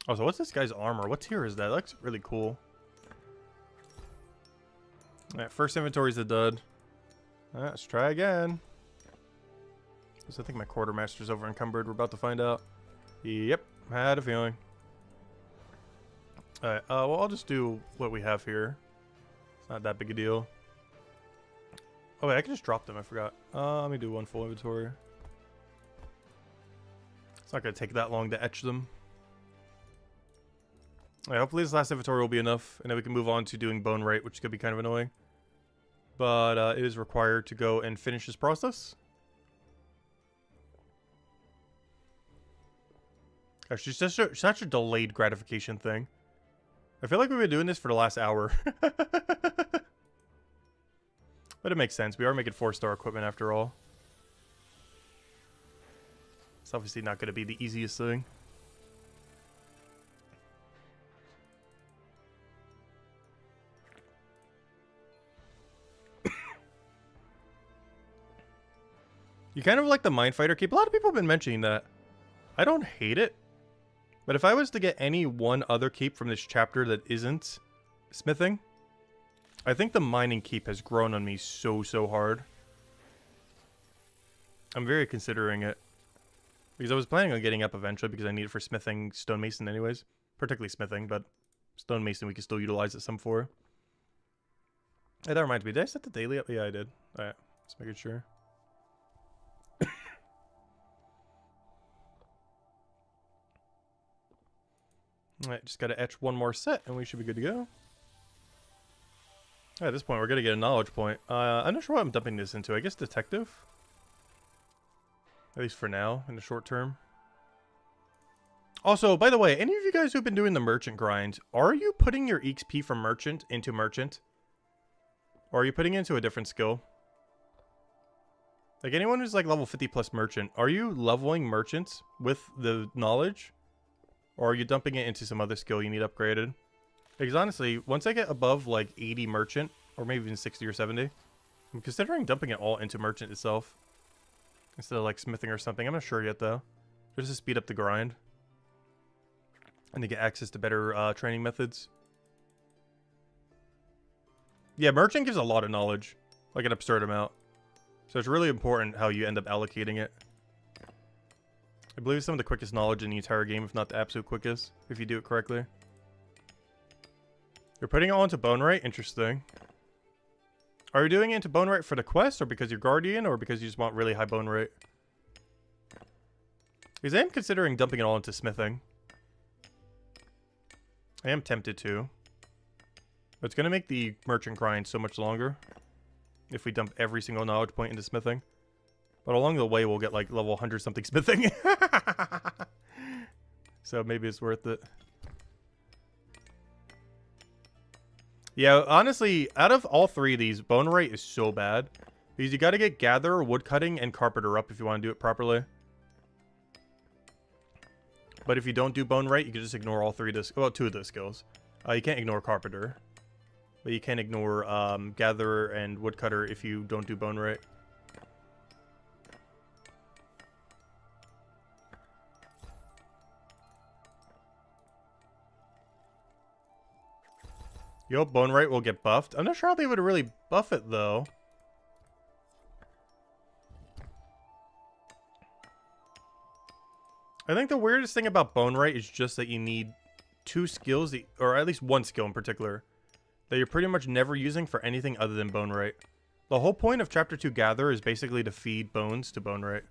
Oh, so what's this guy's armor? What tier is that? That looks really cool. Alright, first inventory's a dud. Alright, let's try again. So I think my quartermaster's over encumbered. We're about to find out. Yep, had a feeling. Alright, well, I'll just do what we have here. It's not that big a deal. Oh, wait, I can just drop them. I forgot. Let me do one full inventory. It's not going to take that long to etch them. Alright, hopefully this last inventory will be enough, and then we can move on to doing bone right, which could be kind of annoying. But it is required to go and finish this process. Gosh, it's just such a delayed gratification thing. I feel like we've been doing this for the last hour. But it makes sense. We are making 4-star equipment after all. It's obviously not going to be the easiest thing. You kind of like the Mind Fighter cape. A lot of people have been mentioning that. I don't hate it. But if I was to get any one other keep from this chapter that isn't smithing, I think the mining keep has grown on me so hard. I'm very considering it. Because I was planning on getting up eventually because I need it for smithing stonemason anyways. Particularly smithing, but stonemason we can still utilize it some for. Hey, that reminds me. Did I set the daily up? Yeah, I did. Alright, just making sure. Alright, just gotta etch one more set and we should be good to go. At this point, we're gonna get a knowledge point. I'm not sure what I'm dumping this into. I guess detective? At least for now, in the short term. Also, by the way, any of you guys who've been doing the merchant grind, are you putting your XP from merchant into merchant? Or are you putting it into a different skill? Like anyone who's like level 50 plus merchant, are you leveling merchants with the knowledge? Or are you dumping it into some other skill you need upgraded? Because honestly, once I get above like 80 merchant, or maybe even 60 or 70, I'm considering dumping it all into merchant itself. Instead of like smithing or something. I'm not sure yet though. Just to speed up the grind. And to get access to better training methods. Yeah, merchant gives a lot of knowledge. Like an absurd amount. So it's really important how you end up allocating it. I believe it's some of the quickest knowledge in the entire game, if not the absolute quickest, if you do it correctly. You're putting it all into bone rate? Interesting. Are you doing it into bone rate for the quest, or because you're guardian, or because you just want really high bone rate? Because I am considering dumping it all into smithing. I am tempted to. But it's going to make the merchant grind so much longer. If we dump every single knowledge point into smithing. But along the way, we'll get like level 100 something smithing. So maybe it's worth it. Yeah, honestly, out of all three of these, bone rate is so bad. Because you got to get gatherer, woodcutting, and carpenter up if you want to do it properly. But if you don't do bone rate, you can just ignore all three of this. Well, two of those skills. You can't ignore carpenter. But you can ignore gatherer and woodcutter if you don't do bone rate. Yo, bone rate will get buffed. I'm not sure how they would really buff it, though. I think the weirdest thing about bone rate is just that you need two skills, or at least one skill in particular, that you're pretty much never using for anything other than bone rate. The whole point of Chapter 2 Gather is basically to feed bones to bone rate.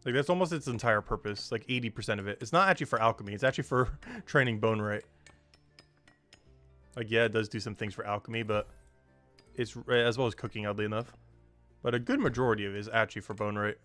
Like, that's almost its entire purpose, like 80% of it. It's not actually for alchemy, it's actually for training bone rate. Like, yeah, it does do some things for alchemy, but it's as well as cooking, oddly enough. But a good majority of it is actually for bone rate.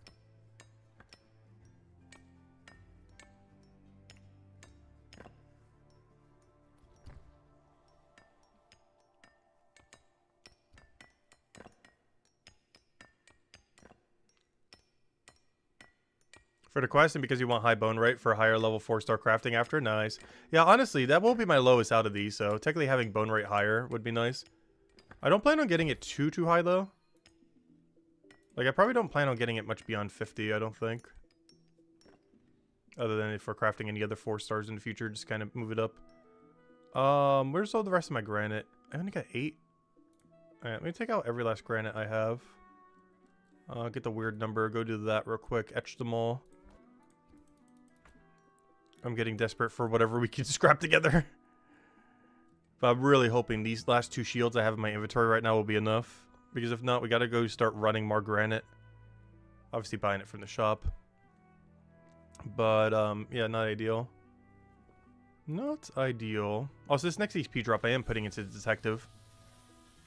For the quest and because you want high bone rate for higher level 4-star crafting after? Nice. Yeah, honestly, that will be my lowest out of these, so technically having bone rate higher would be nice. I don't plan on getting it too high, though. Like, I probably don't plan on getting it much beyond 50, I don't think. Other than if we're crafting any other 4 stars in the future, just kind of move it up. Where's all the rest of my granite? I only got 8. Alright, let me take out every last granite I have. Get the weird number, go do that real quick, etch them all. I'm getting desperate for whatever we can scrap together. But I'm really hoping these last 2 shields I have in my inventory right now will be enough. Because if not, we gotta go start running more granite. Obviously buying it from the shop. But, yeah, not ideal. Not ideal. Also, this next XP drop I am putting into detective.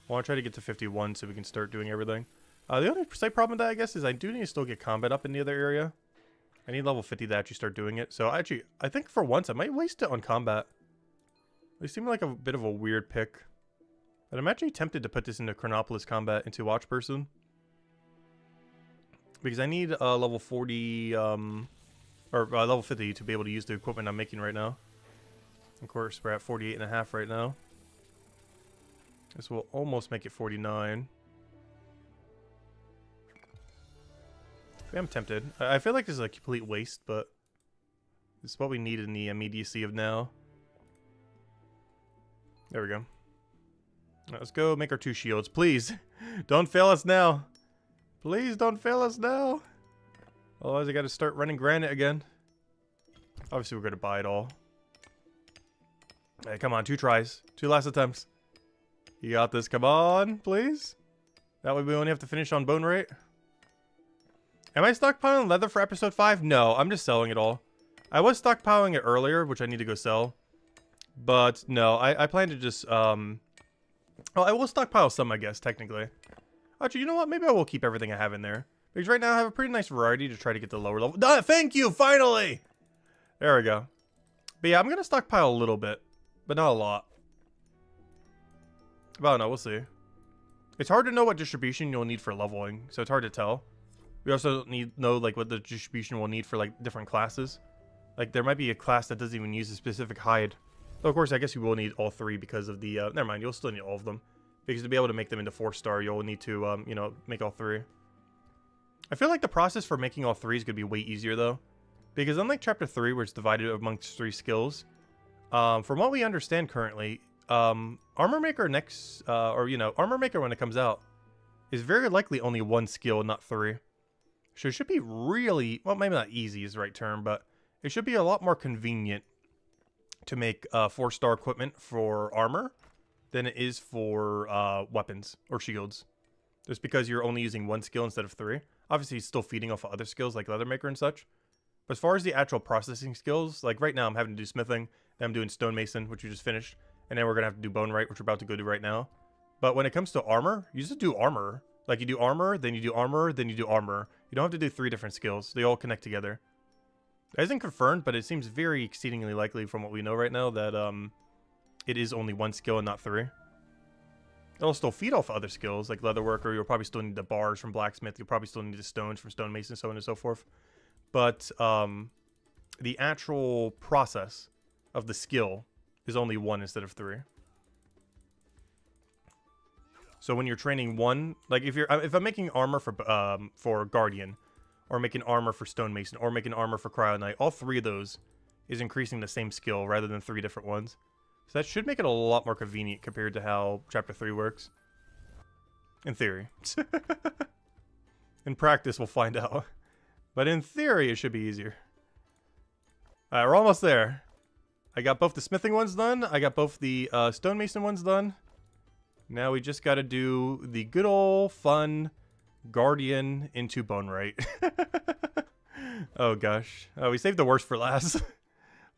I want to try to get to 51 so we can start doing everything. The only slight problem with that, I guess, is I do need to still get combat up in the other area. I need level 50 to actually start doing it. So actually, I think for once I might waste it on combat. They seem like a bit of a weird pick. But I'm actually tempted to put this into Chronopolis combat into Watch Person. Because I need level 40, or level 50 to be able to use the equipment I'm making right now. Of course, we're at 48.5 right now. This will almost make it 49. I'm tempted. I feel like this is a complete waste, but this is what we need in the immediacy of now. There we go. Let's go make our 2 shields. Please, don't fail us now. Please don't fail us now. Otherwise, I got to start running granite again. Obviously, we're going to buy it all. Hey, come on, 2 tries. 2 last attempts. You got this. Come on, please. That way we only have to finish on bone rate. Am I stockpiling leather for episode 5? No, I'm just selling it all. I was stockpiling it earlier, which I need to go sell. But no, I plan to just, well, I will stockpile some, I guess, technically. Actually, you know what? Maybe I will keep everything I have in there. Because right now I have a pretty nice variety to try to get the lower level. Thank you, finally! There we go. But yeah, I'm going to stockpile a little bit, but not a lot. Well, no, we'll see. It's hard to know what distribution you'll need for leveling, so it's hard to tell. We also know like what the distribution we'll need for like different classes. Like there might be a class that doesn't even use a specific hide. Though of course I guess you will need all 3 because of the never mind, you'll still need all of them. Because to be able to make them into 4-star, you'll need to, you know, make all 3. I feel like the process for making all 3 is going to be way easier, though. Because unlike Chapter 3, where it's divided amongst 3 skills, from what we understand currently, Armor Maker next, or, you know, Armor Maker when it comes out, is very likely only 1 skill, not 3. So it should be really, well, maybe not easy is the right term, but it should be a lot more convenient to make 4-star equipment for armor than it is for weapons or shields. Just because you're only using 1 skill instead of 3. Obviously, it's still feeding off of other skills like Leathermaker and such. But as far as the actual processing skills, like right now I'm having to do smithing, then I'm doing stonemason, which we just finished, and then we're going to have to do bone right, which we're about to go do right now. But when it comes to armor, you just do armor. Like you do armor, then you do armor, then you do armor. You don't have to do 3 different skills. They all connect together. It isn't confirmed, but it seems very exceedingly likely from what we know right now that it is only 1 skill and not 3. It'll still feed off other skills, like leatherworker. You'll probably still need the bars from blacksmith. You'll probably still need the stones from stonemason, so on and so forth. But the actual process of the skill is only 1 instead of 3. So when you're training 1, like if I'm making armor for guardian, or making armor for stonemason, or making armor for cryo knight, all 3 of those is increasing the same skill rather than 3 different ones. So that should make it a lot more convenient compared to how Chapter 3 works. In theory. In practice, we'll find out. But in theory, it should be easier. Alright, we're almost there. I got both the smithing ones done. I got both the stonemason ones done. Now we just got to do the good old fun guardian into bone right. Oh gosh. We saved the worst for last.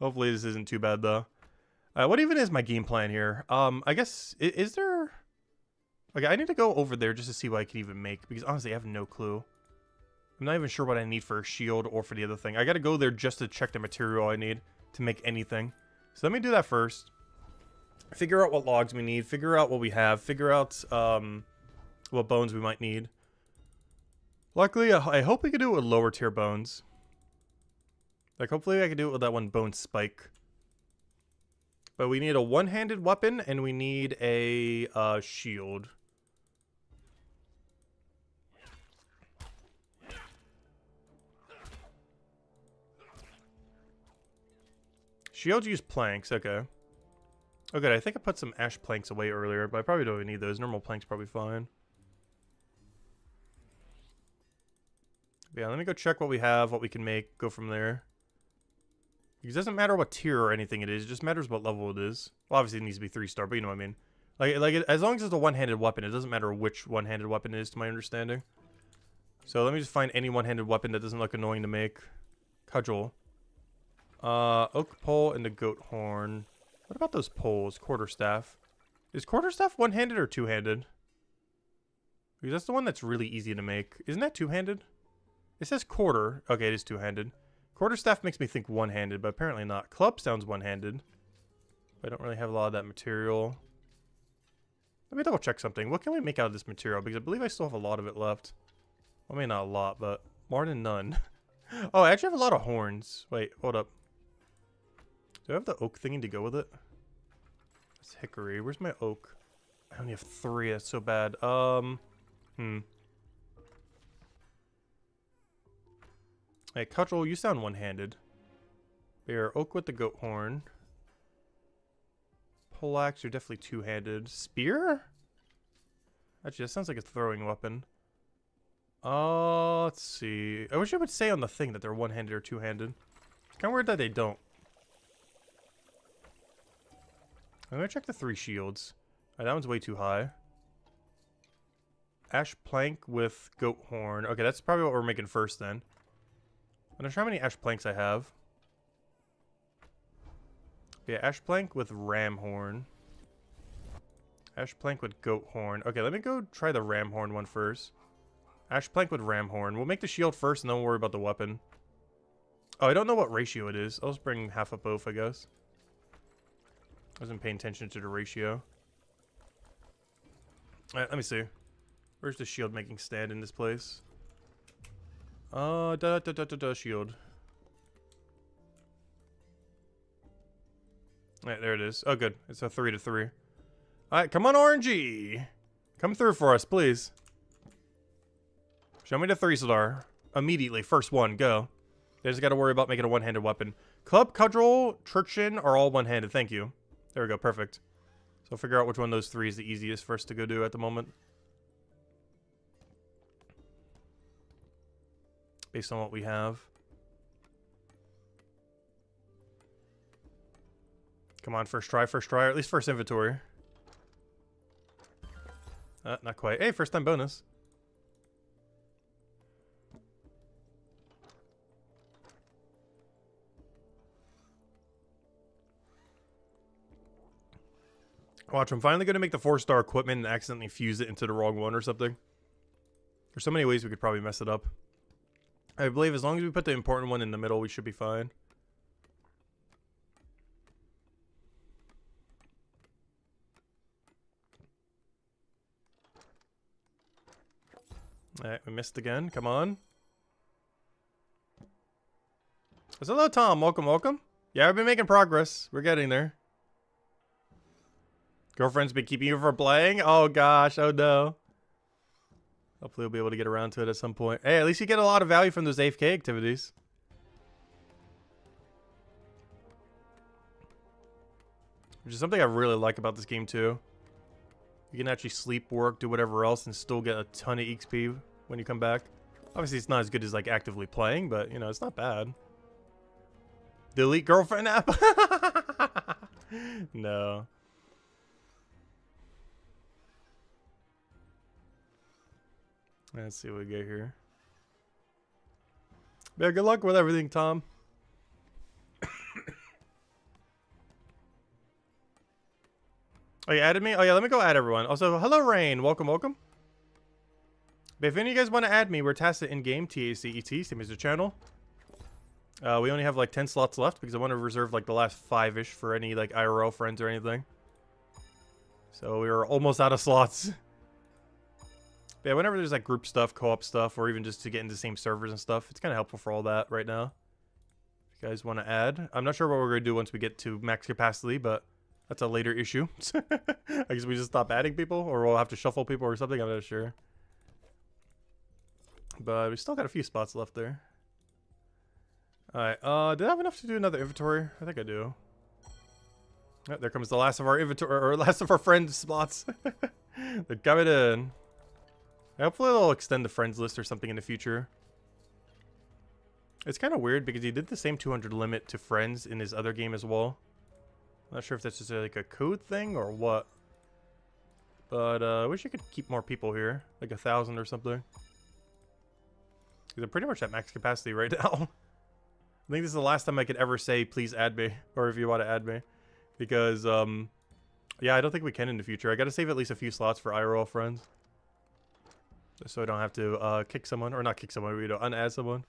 Hopefully this isn't too bad though. What even is my game plan here? I guess, is there... Okay, I need to go over there just to see what I can even make, because honestly, I have no clue. I'm not even sure what I need for a shield or for the other thing. I gotta go there just to check the material I need to make anything. So let me do that first. Figure out what logs we need, figure out what we have, figure out what bones we might need. Luckily, I hope we can do it with lower tier bones. Like, hopefully I can do it with that one bone spike. But we need a one-handed weapon, and we need a shield. Shields use planks, okay. Oh good, I think I put some ash planks away earlier, but I probably don't even need those. Normal planks probably fine. But yeah, let me go check what we have, what we can make, go from there. Because it doesn't matter what tier or anything it is, it just matters what level it is. Well, obviously it needs to be 3-star, but you know what I mean. Like as long as it's a one-handed weapon, it doesn't matter which one-handed weapon it is, to my understanding. So let me just find any one-handed weapon that doesn't look annoying to make. Cudgel. Oak pole and the goat horn. What about those poles? Quarterstaff. Is quarterstaff one-handed or two-handed? Because that's the one that's really easy to make. Isn't that two-handed? It says quarter. Okay, it is two-handed. Quarterstaff makes me think one-handed, but apparently not. Club sounds one-handed. I don't really have a lot of that material. Let me double check something. What can we make out of this material? Because I believe I still have a lot of it left. Well, maybe not a lot, but more than none. Oh, I actually have a lot of horns. Wait, hold up. Do I have the oak thingy to go with it? It's hickory. Where's my oak? I only have 3. That's so bad. Hey, Cudgel, you sound one-handed. Bear, oak with the goat horn. Poleaxe, you're definitely two-handed. Spear? Actually, that sounds like a throwing weapon. Let's see. I wish it would say on the thing that they're one-handed or two-handed. It's kind of weird that they don't. I'm gonna check the 3 shields. That one's way too high. Ash plank with goat horn. Okay, that's probably what we're making first then. I'm not sure how many ash planks I have. Yeah, ash plank with ram horn. Ash plank with goat horn. Okay, let me go try the ram horn one first. Ash plank with ram horn. We'll make the shield first and then we'll worry about the weapon. Oh, I don't know what ratio it is. I'll just bring half of both, I guess. I wasn't paying attention to the ratio. Alright, let me see. Where's the shield making stand in this place? Shield. Alright, there it is. Oh, good. It's a 3-to-3. Alright, come on, RNG! Come through for us, please. Show me the 3-star. Immediately. First one. Go. They just got to worry about making a one-handed weapon. Club, Cudgel, Trichin are all one-handed. Thank you. There we go. Perfect. So figure out which one of those 3 is the easiest for us to go do at the moment. Based on what we have. Come on, first try, or at least first inventory. Not quite. Hey, first time bonus. Watch, I'm finally going to make the 4-star equipment and accidentally fuse it into the wrong one or something. There's so many ways we could probably mess it up. I believe as long as we put the important one in the middle, we should be fine. Alright, we missed again. Come on. Hello, Tom. Welcome, welcome. Yeah, we've been making progress. We're getting there. Girlfriend's been keeping you from playing? Oh, gosh. Oh, no. Hopefully we'll be able to get around to it at some point. Hey, at least you get a lot of value from those AFK activities. Which is something I really like about this game, too. You can actually sleep, work, do whatever else, and still get a ton of XP when you come back. Obviously, it's not as good as, like, actively playing, but, you know, it's not bad. Delete girlfriend app? No. Let's see what we get here. Yeah, good luck with everything, Tom. Oh, you added me? Oh, yeah, let me go add everyone. Also, hello, Rain. Welcome, welcome. But if any of you guys want to add me, we're tasted in-game, TACET, same as the channel. We only have, like, 10 slots left because I want to reserve, like, the last 5-ish for any, like, IRL friends or anything. So we were almost out of slots. But yeah, whenever there's, like, group stuff, co-op stuff, or even just to get into the same servers and stuff, it's kind of helpful for all that right now. If you guys want to add. I'm not sure what we're going to do once we get to max capacity, but... that's a later issue. I guess we just stop adding people, or we'll have to shuffle people or something. I'm not sure. But we still got a few spots left there. Alright, did I have enough to do another inventory? I think I do. Oh, there comes the last of our inventory, or last of our friend spots. They're coming in. Hopefully they'll extend the friends list or something in the future. It's kind of weird because he did the same 200 limit to friends in his other game as well. I'm not sure if that's just like a code thing or what. But I wish I could keep more people here. Like 1,000 or something. Because I'm pretty much at max capacity right now. I think this is the last time I could ever say, please add me. Or if you want to add me. Because, yeah, I don't think we can in the future. I gotta save at least a few slots for IRL friends. So I don't have to kick someone. Or not kick someone, you know, unadd someone.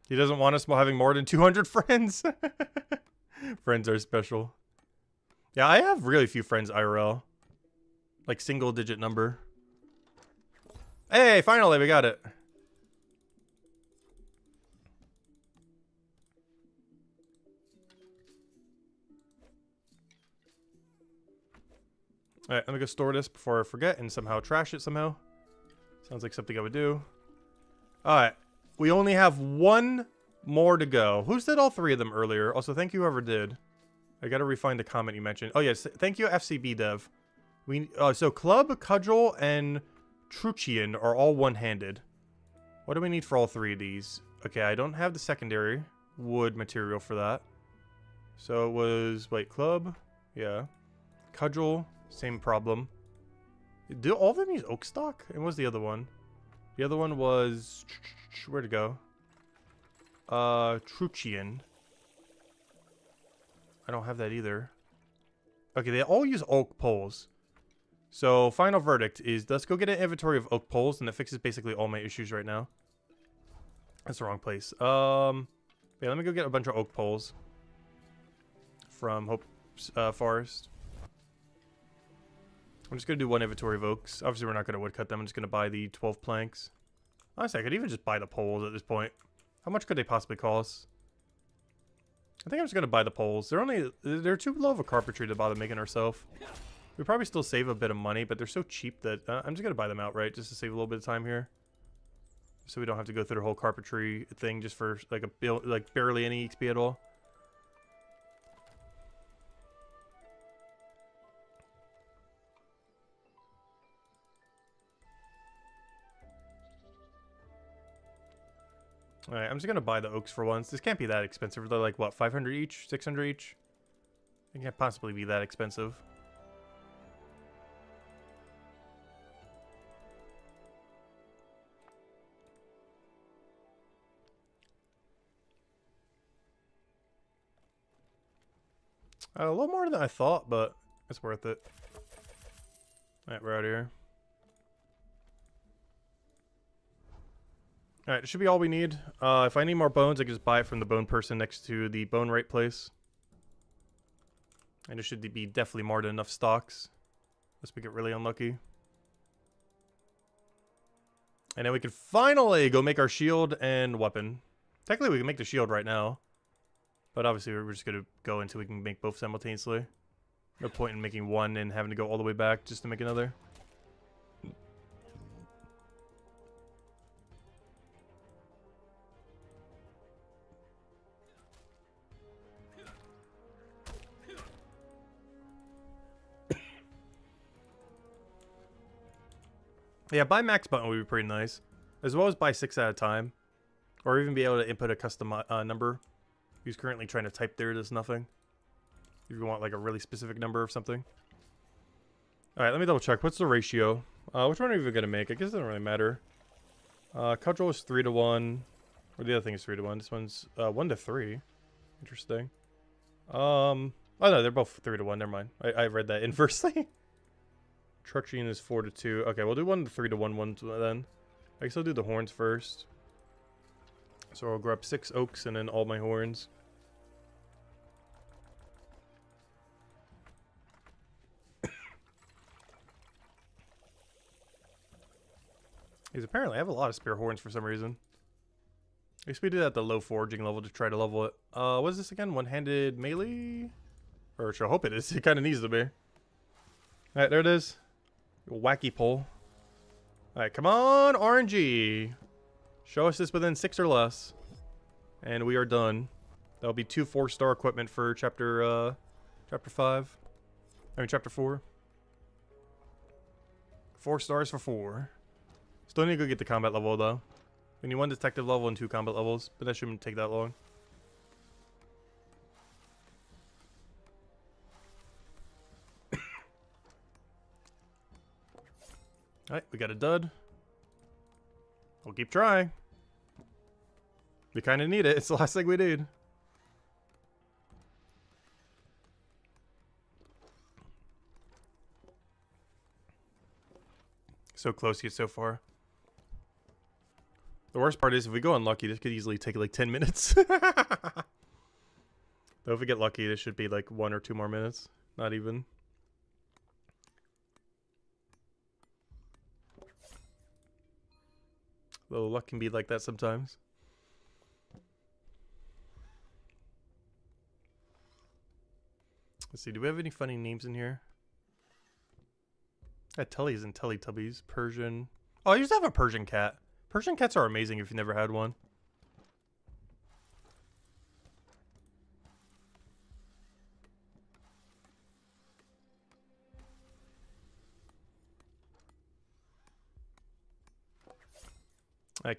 He doesn't want us having more than 200 friends. Friends are special. Yeah, I have really few friends IRL. Like single digit number. Hey, finally we got it. Alright, let me go store this before I forget and somehow trash it somehow. Sounds like something I would do. Alright. We only have one more to go. Who's did all 3 of them earlier? Also, thank you whoever did. I gotta refine the comment you mentioned. Oh, yes. Thank you, FCB Dev. So Club, Cudgel, and Truchian are all one-handed. What do we need for all 3 of these? Okay, I don't have the secondary wood material for that. So it was... wait, Club? Yeah. Cudgel, same problem. Do all of them use oak stock? And what was the other one? The other one was... where'd it go? Truchian. I don't have that either. Okay, they all use oak poles. So, final verdict is let's go get an inventory of oak poles, and that fixes basically all my issues right now. That's the wrong place. Yeah, let me go get a bunch of oak poles from Hope Forest. I'm just gonna do one inventory of oaks. Obviously, we're not gonna woodcut them. I'm just gonna buy the 12 planks. Honestly, I could even just buy the poles at this point. How much could they possibly cost? I think I'm just gonna buy the poles. They're too low of a carpentry to bother making ourselves. We probably still save a bit of money, but they're so cheap that I'm just gonna buy them outright just to save a little bit of time here. So we don't have to go through the whole carpentry thing just for like barely any XP at all. Alright, I'm just gonna buy the oaks for once. This can't be that expensive. They're like, what, 500 each? 600 each? It can't possibly be that expensive. A little more than I thought, but it's worth it. Alright, we're out of here. Alright, it should be all we need. If I need more bones, I can just buy it from the bone person next to the bone right place. And it should be definitely more than enough stocks. Unless we get really unlucky. And then we can finally go make our shield and weapon. Technically, we can make the shield right now. But obviously, we're just going to go until we can make both simultaneously. No point in making one and having to go all the way back just to make another. Yeah, buy max button would be pretty nice. As well as buy 6 at a time. Or even be able to input a custom number. Who's currently trying to type there does nothing. If you want like a really specific number or something. Alright, let me double check. What's the ratio? Which one are we even going to make? I guess it doesn't really matter. Cudgel is 3 to 1. Or the other thing is 3 to 1. This one's 1 to 3. Interesting. Oh no, they're both 3 to 1. Never mind. I read that inversely. Trucking is 4 to 2. Okay, we'll do 1 to 3 to 1 ones then. I guess I'll do the horns first. So I'll grab 6 oaks and then all my horns. Because apparently I have a lot of spare horns for some reason. I guess we did at the low foraging level to try to level it. What is this again? One-handed melee? Or I hope it is. It kind of needs to be. Alright, there it is. Wacky pole. Alright, come on, RNG. Show us this within 6 or less. And we are done. That'll be 2 4-star equipment for chapter 5. I mean chapter 4. 4 stars for 4. Still need to go get the combat level though. We need 1 detective level and 2 combat levels, but that shouldn't take that long. Alright, we got a dud. We'll keep trying. We kind of need it. It's the last thing we need. So close yet so far. The worst part is if we go unlucky, this could easily take like 10 minutes. Though if we get lucky, this should be like 1 or 2 more minutes. Not even. Though luck can be like that sometimes. Let's see, do we have any funny names in here? Tellies and Teletubbies. Persian. Oh, I used to have a Persian cat. Persian cats are amazing if you've never had one.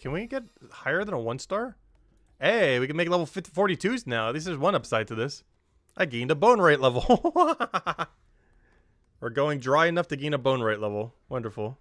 Can we get higher than a 1-star? Hey, we can make level 42s now. At least there's one upside to this. I gained a bone rate level. We're going dry enough to gain a bone rate level. Wonderful.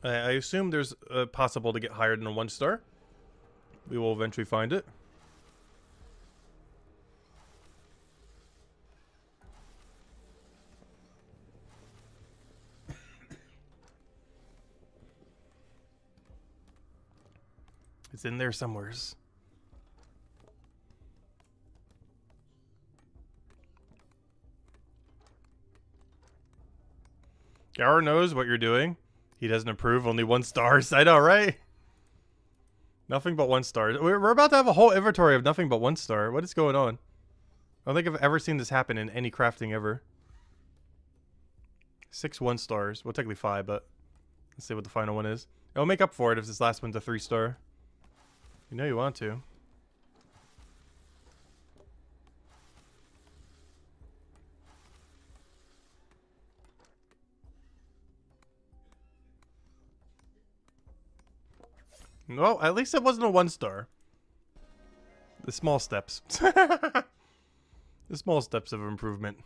I assume there's possible to get higher than a 1-star. We will eventually find it. It's in there somewheres. Gower knows what you're doing. He doesn't approve. Only 1 star. I know, right? Nothing but 1 star. We're about to have a whole inventory of nothing but 1 star. What is going on? I don't think I've ever seen this happen in any crafting ever. 6 1 stars. Well, technically 5, but let's see what the final one is. It'll make up for it if this last one's a 3 star. You know you want to. Well, at least it wasn't a 1 star. The small steps. The small steps of improvement.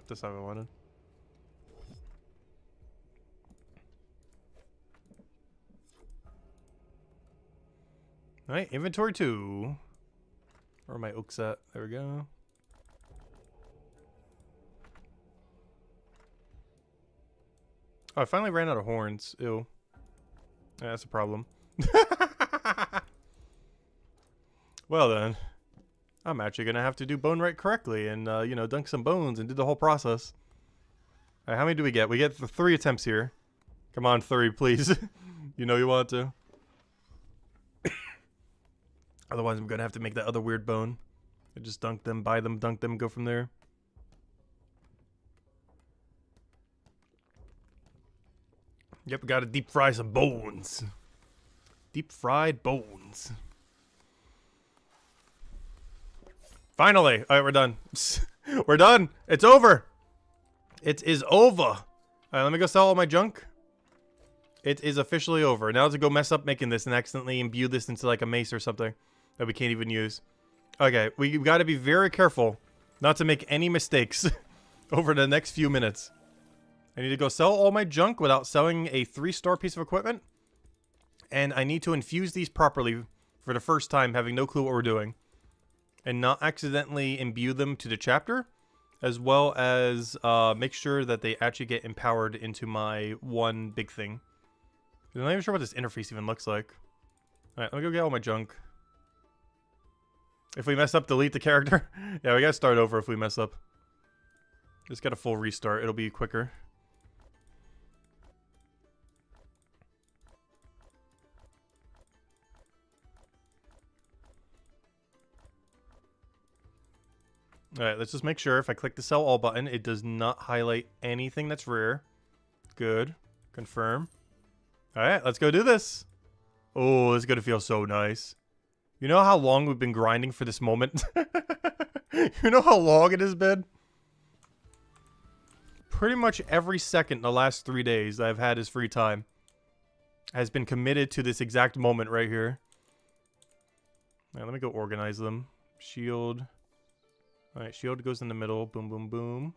That's how I wanted. Alright, inventory 2. Where are my oaks at? There we go. Oh, I finally ran out of horns. Ew. Yeah, that's a problem. Well then, I'm actually gonna have to do bone right correctly and, you know, dunk some bones and do the whole process. Alright, how many do we get? We get 3 attempts here. Come on, 3, please. You know you want to. Otherwise, I'm gonna have to make that other weird bone. I just dunk them, buy them, dunk them, go from there. Yep, we gotta deep fry some bones. Deep fried bones. Finally! Alright, we're done. We're done! It's over! It is over! Alright, let me go sell all my junk. It is officially over. Now to go mess up making this and accidentally imbue this into like a mace or something that we can't even use. Okay, we gotta be very careful not to make any mistakes over the next few minutes. I need to go sell all my junk without selling a 3-star piece of equipment. And I need to infuse these properly for the first time, having no clue what we're doing. And not accidentally imbue them to the chapter. As well as make sure that they actually get empowered into my one big thing. I'm not even sure what this interface even looks like. Alright, let me go get all my junk. If we mess up, delete the character. Yeah, we gotta start over if we mess up. Just get a full restart. It'll be quicker. Alright, let's just make sure if I click the sell all button, it does not highlight anything that's rare. Good. Confirm. Alright, let's go do this. Oh, this is gonna feel so nice. You know how long we've been grinding for this moment? You know how long it has been? Pretty much every second the last 3 days I've had as free time has been committed to this exact moment right here. Alright, let me go organize them. Shield. Alright, shield goes in the middle. Boom, boom, boom.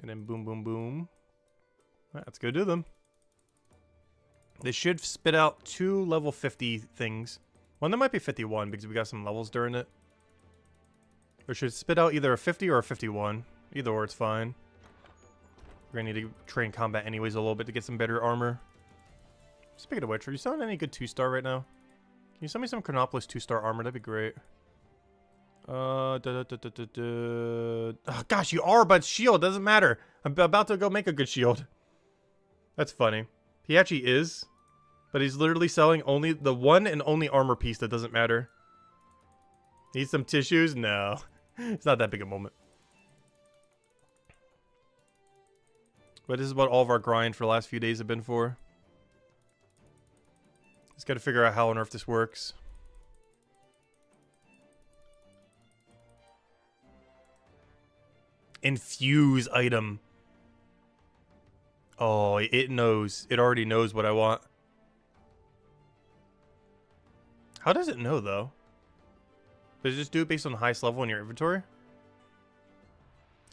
And then boom, boom, boom. Alright, let's go do them. They should spit out 2 level 50 things. One that might be 51 because we got some levels during it. Or should spit out either a 50 or a 51. Either or, it's fine. We're gonna need to train combat anyways a little bit to get some better armor. Speaking of which, are you selling any good 2-star right now? Can you sell me some Chronopolis 2-star armor? That'd be great. Oh, gosh, you are, but shield doesn't matter. I'm about to go make a good shield. That's funny. He actually is. But he's literally selling only the one and only armor piece that doesn't matter. Need some tissues? No. It's not that big a moment. But this is what all of our grind for the last few days have been for. Just gotta figure out how on earth this works. Infuse item. Oh, it knows. It already knows what I want. How does it know, though? Does it just do it based on the highest level in your inventory?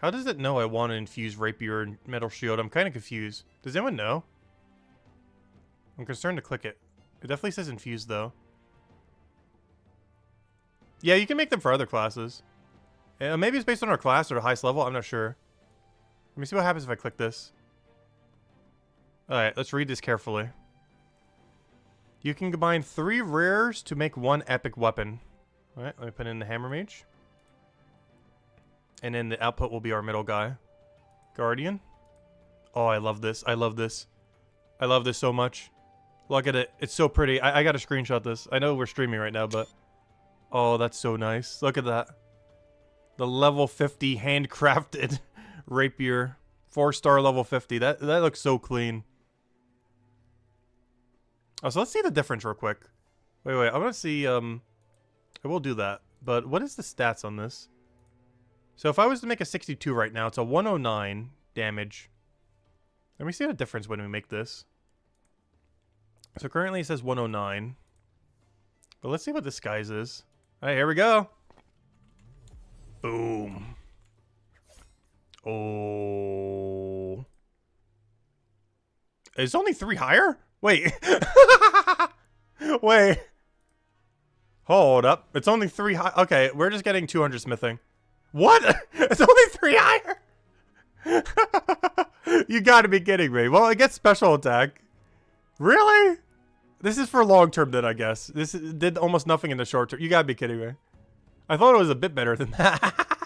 How does it know I want to infuse rapier and metal shield? I'm kind of confused. Does anyone know? I'm concerned to click it. It definitely says infuse, though. Yeah, you can make them for other classes. Maybe it's based on our class or the highest level. I'm not sure. Let me see what happens if I click this. Alright, let's read this carefully. You can combine 3 rares to make 1 epic weapon. Alright, let me put in the hammer mage. And then the output will be our middle guy. Guardian. Oh, I love this. I love this. I love this so much. Look at it. It's so pretty. I gotta screenshot this. I know we're streaming right now, but... Oh, that's so nice. Look at that. The level 50 handcrafted rapier. 4-star level 50. That looks so clean. Oh, so let's see the difference real quick. Wait. I want to see... I will do that. But what is the stats on this? So if I was to make a 62 right now, it's a 109 damage. Let me see the difference when we make this. So currently it says 109. But let's see what this guy's is. Alright, here we go. Boom. Oh. It's only 3 higher? Wait. Wait. Hold up. It's only 3 high. Okay, we're just getting 200 smithing. What? It's only 3 higher? You gotta be kidding me. Well, it gets special attack. Really? This is for long term then, I guess. This did almost nothing in the short term. You gotta be kidding me. I thought it was a bit better than that.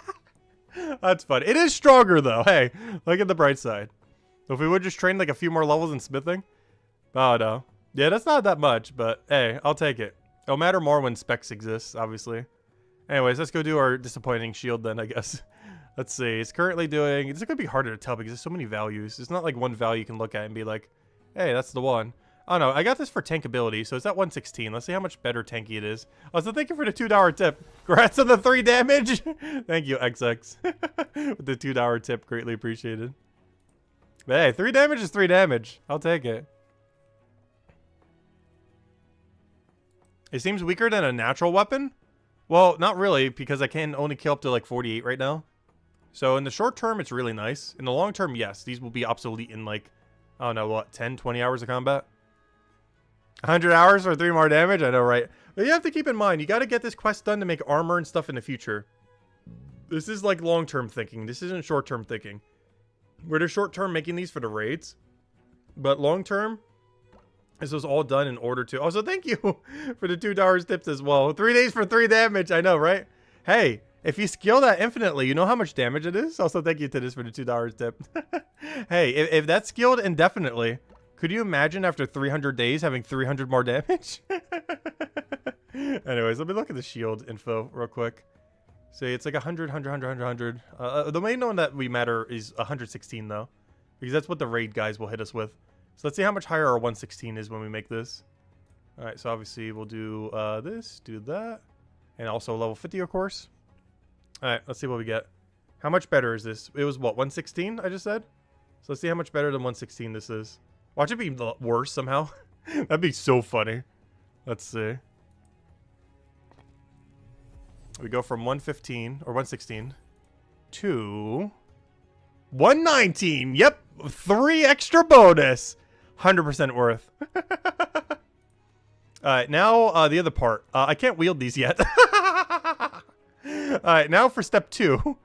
That's fun. It is stronger though. Hey, look at the bright side. If we would just train like a few more levels in smithing. Oh no. Yeah, that's not that much, but hey, I'll take it. It'll matter more when specs exist, obviously. Anyways, let's go do our disappointing shield then, I guess. Let's see. It's currently doing... It's going to be harder to tell because there's so many values. It's not like one value you can look at and be like, hey, that's the one. Oh, no. I got this for tank ability, so it's at 116. Let's see how much better tanky it is. Oh, so thank you for the $2 tip. Congrats on the 3 damage. Thank you, XX. With the $2 tip. Greatly appreciated. But hey, 3 damage is 3 damage. I'll take it. It seems weaker than a natural weapon. Well, not really, because I can only kill up to like 48 right now. So in the short term, it's really nice. In the long term, yes, these will be obsolete in like, I don't know, what, 10, 20 hours of combat? 100 hours for 3 more damage? I know, right? But you have to keep in mind, you got to get this quest done to make armor and stuff in the future. This is like long-term thinking. This isn't short-term thinking. We're short-term making these for the raids. But long-term... This was all done in order to... Also, thank you for the $2 tips as well. 3 days for 3 damage. I know, right? Hey, if you skill that infinitely, you know how much damage it is? Also, thank you to this for the $2 tip. Hey, if that's skilled indefinitely, could you imagine after 300 days having 300 more damage? Anyways, let me look at the shield info real quick. See, it's like 100, 100, 100, 100. The main one that we matter is 116, though. Because that's what the raid guys will hit us with. So let's see how much higher our 116 is when we make this. Alright, so obviously we'll do this, do that. And also level 50, of course. Alright, let's see what we get. How much better is this? It was, what, 116, I just said? So let's see how much better than 116 this is. Watch it be worse somehow. That'd be so funny. Let's see. We go from 115, or 116, to 119. Yep, 3 extra bonus. 100% worth. Alright, now the other part. I can't wield these yet. Alright, now for step 2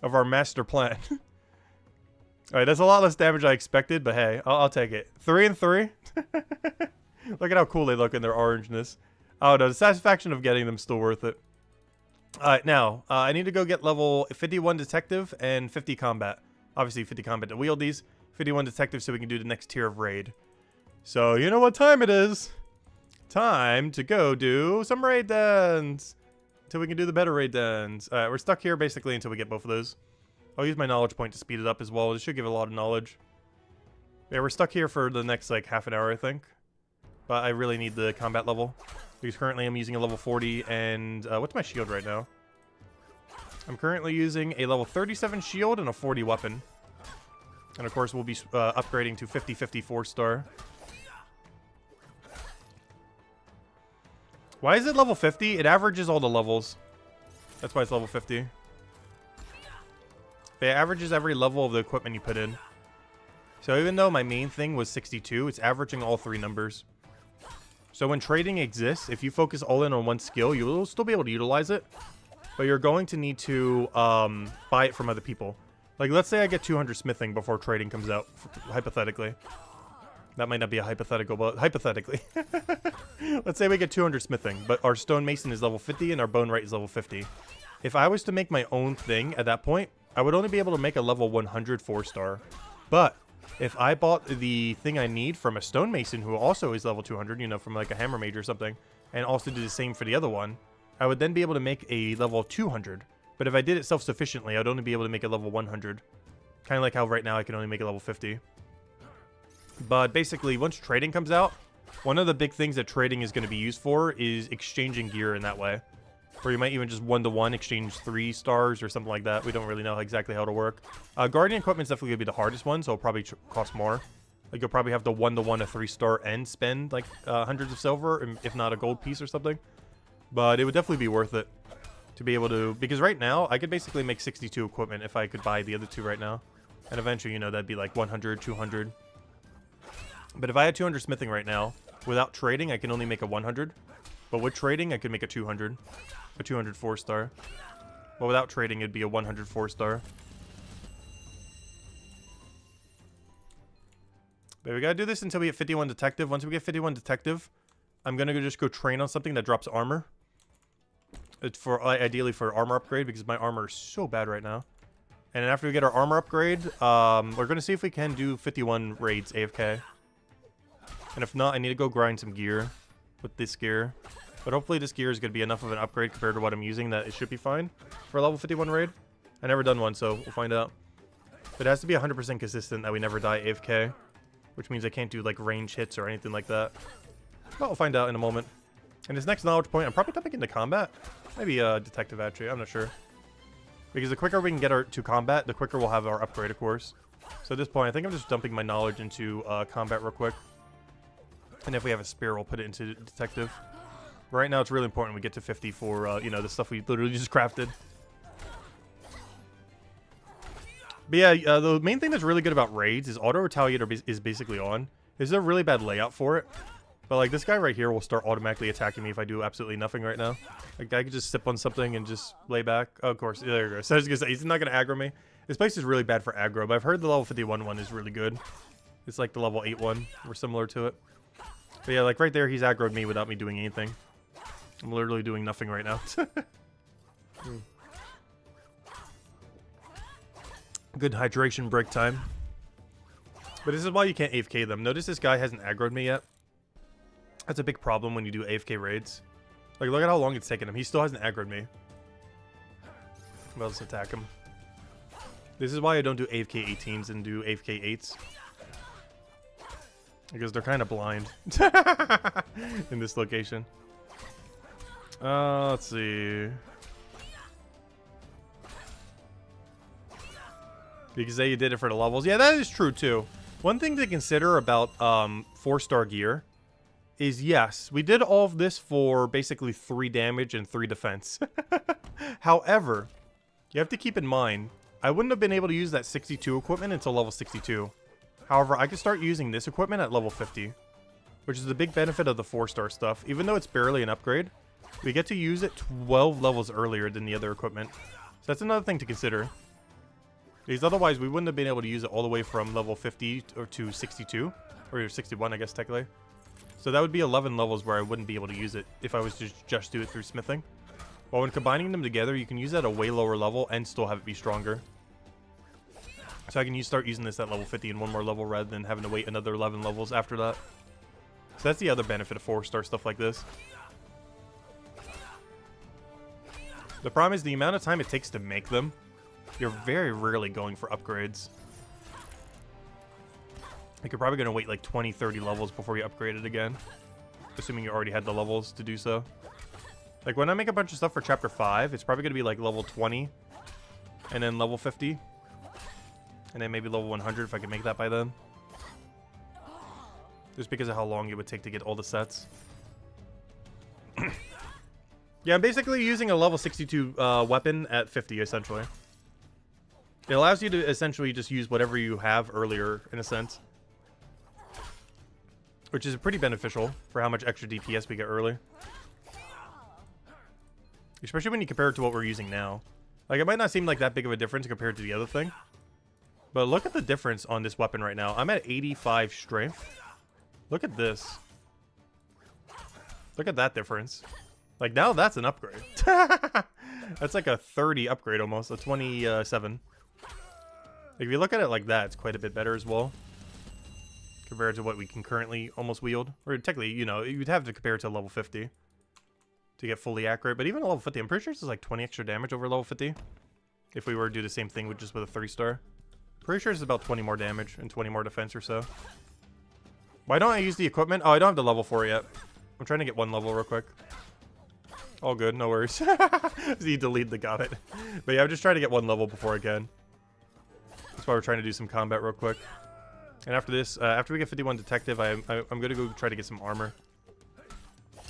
of our master plan. Alright, that's a lot less damage I expected, but hey, I'll take it. 3 and 3. Look at how cool they look in their orangeness. Oh no, the satisfaction of getting them still worth it. Alright, now, I need to go get level 51 detective and 50 combat. Obviously 50 combat to wield these. 51 detective so we can do the next tier of raid. So, you know what time it is. Time to go do some raid dens. Until we can do the better raid dens. Alright, we're stuck here basically until we get both of those. I'll use my knowledge point to speed it up as well. It should give a lot of knowledge. Yeah, we're stuck here for the next like half an hour, I think. But I really need the combat level. Because currently I'm using a level 40 and... what's my shield right now? I'm currently using a level 37 shield and a 40 weapon. And of course we'll be upgrading to 50-50 4-star. Why is it level 50? It averages all the levels. That's why it's level 50. It averages every level of the equipment you put in. So even though my main thing was 62, it's averaging all 3 numbers. So when trading exists, if you focus all in on one skill, you'll still be able to utilize it. But you're going to need to buy it from other people. Like, let's say I get 200 smithing before trading comes out, hypothetically. That might not be a hypothetical, but hypothetically. Let's say we get 200 smithing, but our stonemason is level 50 and our bone right is level 50. If I was to make my own thing at that point, I would only be able to make a level 100 4-star. But if I bought the thing I need from a stonemason who also is level 200, you know, from like a hammer mage or something, and also do the same for the other one, I would then be able to make a level 200. But if I did it self-sufficiently, I'd only be able to make a level 100. Kind of like how right now I can only make a level 50. But basically, once trading comes out, one of the big things that trading is going to be used for is exchanging gear in that way. Or you might even just one-to-one exchange 3 stars or something like that. We don't really know exactly how to work. Guardian equipment is definitely going to be the hardest one, so it'll probably cost more. Like, you'll probably have to one-to-one a 3-star and spend, like, hundreds of silver, if not a gold piece or something. But it would definitely be worth it to be able to... Because right now, I could basically make 62 equipment if I could buy the other 2 right now. And eventually, you know, that'd be like 100, 200... But if I had 200 smithing right now, without trading, I can only make a 100. But with trading, I could make a 200. A 200 4-star. But without trading, it'd be a 100 4-star. But we gotta do this until we get 51 detective. Once we get 51 detective, I'm gonna just go train on something that drops armor. It's for ideally for armor upgrade, because my armor is so bad right now. And then after we get our armor upgrade, we're gonna see if we can do 51 raids AFK. And if not, I need to go grind some gear with this gear. But hopefully this gear is going to be enough of an upgrade compared to what I'm using that it should be fine for a level 51 raid. I've never done one, so we'll find out. But it has to be 100% consistent that we never die AFK. Which means I can't do like range hits or anything like that. But we'll find out in a moment. And this next knowledge point, I'm probably jumping into combat. Maybe detective actually, I'm not sure. Because the quicker we can get to combat, the quicker we'll have our upgrade, of course. So at this point, I think I'm just dumping my knowledge into combat real quick. And if we have a spear, we'll put it into detective. Right now, it's really important we get to 50 for, you know, the stuff we literally just crafted. But yeah, the main thing that's really good about raids is auto retaliator is basically on. There's a really bad layout for it. But like this guy right here will start automatically attacking me if I do absolutely nothing right now. Like I could just sip on something and just lay back. Oh, of course, there you go. So I was gonna say, he's not gonna aggro me. This place is really bad for aggro, but I've heard the level 51 one is really good. It's like the level 8 one. We're similar to it. But yeah, like right there, he's aggroed me without me doing anything. I'm literally doing nothing right now. Good hydration break time. But this is why you can't AFK them. Notice this guy hasn't aggroed me yet. That's a big problem when you do AFK raids. Like, look at how long it's taken him. He still hasn't aggroed me. Well, let's attack him. This is why I don't do AFK 18s and do AFK 8s. Because they're kind of blind in this location. Let's see. Because you did it for the levels. Yeah, that is true too. One thing to consider about 4-star gear is, yes, we did all of this for basically 3 damage and 3 defense. However, you have to keep in mind, I wouldn't have been able to use that 62 equipment until level 62. However, I could start using this equipment at level 50, which is the big benefit of the 4-star stuff. Even though it's barely an upgrade, we get to use it 12 levels earlier than the other equipment. So that's another thing to consider. Because otherwise, we wouldn't have been able to use it all the way from level 50 or to 62, or 61, I guess, technically. So that would be 11 levels where I wouldn't be able to use it if I was to just do it through smithing. But when combining them together, you can use it at a way lower level and still have it be stronger. So I can start using this at level 50 in one more level rather than having to wait another 11 levels after that. So that's the other benefit of 4-star stuff like this. The problem is the amount of time it takes to make them. You're very rarely going for upgrades. Like you're probably going to wait like 20, 30 levels before you upgrade it again. Assuming you already had the levels to do so. Like when I make a bunch of stuff for chapter 5, it's probably going to be like level 20. And then level 50. And then maybe level 100 if I can make that by then. Just because of how long it would take to get all the sets. Yeah, I'm basically using a level 62 weapon at 50, essentially. It allows you to essentially just use whatever you have earlier, in a sense. Which is pretty beneficial for how much extra DPS we get early. Especially when you compare it to what we're using now. Like, it might not seem like that big of a difference compared to the other thing. But look at the difference on this weapon right now. I'm at 85 strength. Look at this. Look at that difference. Like, now that's an upgrade. That's like a 30 upgrade almost, a 27. If you look at it like that, it's quite a bit better as well. Compared to what we can currently almost wield. Or technically, you know, you'd have to compare it to level 50 to get fully accurate. But even at level 50, I'm pretty sure this is like 20 extra damage over level 50. If we were to do the same thing with just with a 3-star. Pretty sure it's about 20 more damage and 20 more defense or so. Why don't I use the equipment? Oh, I don't have the level for it yet. I'm trying to get 1 level real quick. All good, no worries. You delete the got it. But yeah, I'm just trying to get 1 level before I can. That's why we're trying to do some combat real quick. And after this, after we get 51 detective, I'm gonna go try to get some armor.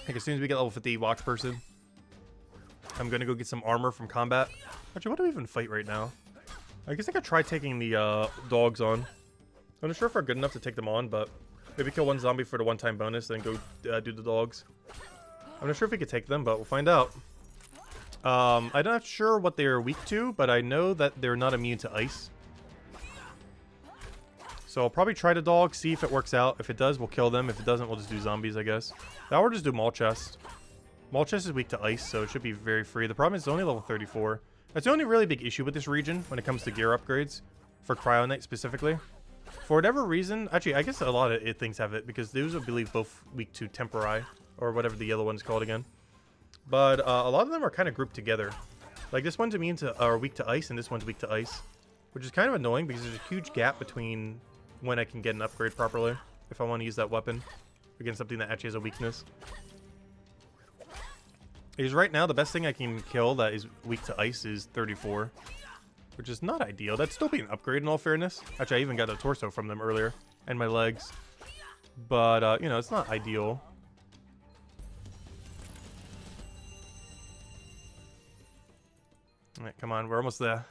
Like as soon as we get level 50 watch person, I'm gonna go get some armor from combat. Actually, what do we even fight right now? I guess I could try taking the dogs on. I'm not sure if we're good enough to take them on, but maybe kill 1 zombie for the 1-time bonus, then go do the dogs. I'm not sure if we could take them, but we'll find out. I'm not sure what they're weak to, but I know that they're not immune to ice. So I'll probably try the dog, see if it works out. If it does, we'll kill them. If it doesn't, we'll just do zombies, I guess. Now we'll just do Maul Chest. Maul Chest is weak to ice, so it should be very free. The problem is it's only level 34. That's the only really big issue with this region when it comes to gear upgrades. For Cryo Knight specifically. For whatever reason, actually, I guess a lot of things have it, because those, I believe, both weak to Tempori, or whatever the yellow one's called again. But a lot of them are kind of grouped together. Like this one's immune to, or weak to ice, and this one's weak to ice. Which is kind of annoying, because there's a huge gap between when I can get an upgrade properly, if I want to use that weapon against something that actually has a weakness. Because right now, the best thing I can kill that is weak to ice is 34. Which is not ideal. That'd still be an upgrade in all fairness. Actually, I even got a torso from them earlier. And my legs. But, you know, it's not ideal. Alright, come on. We're almost there.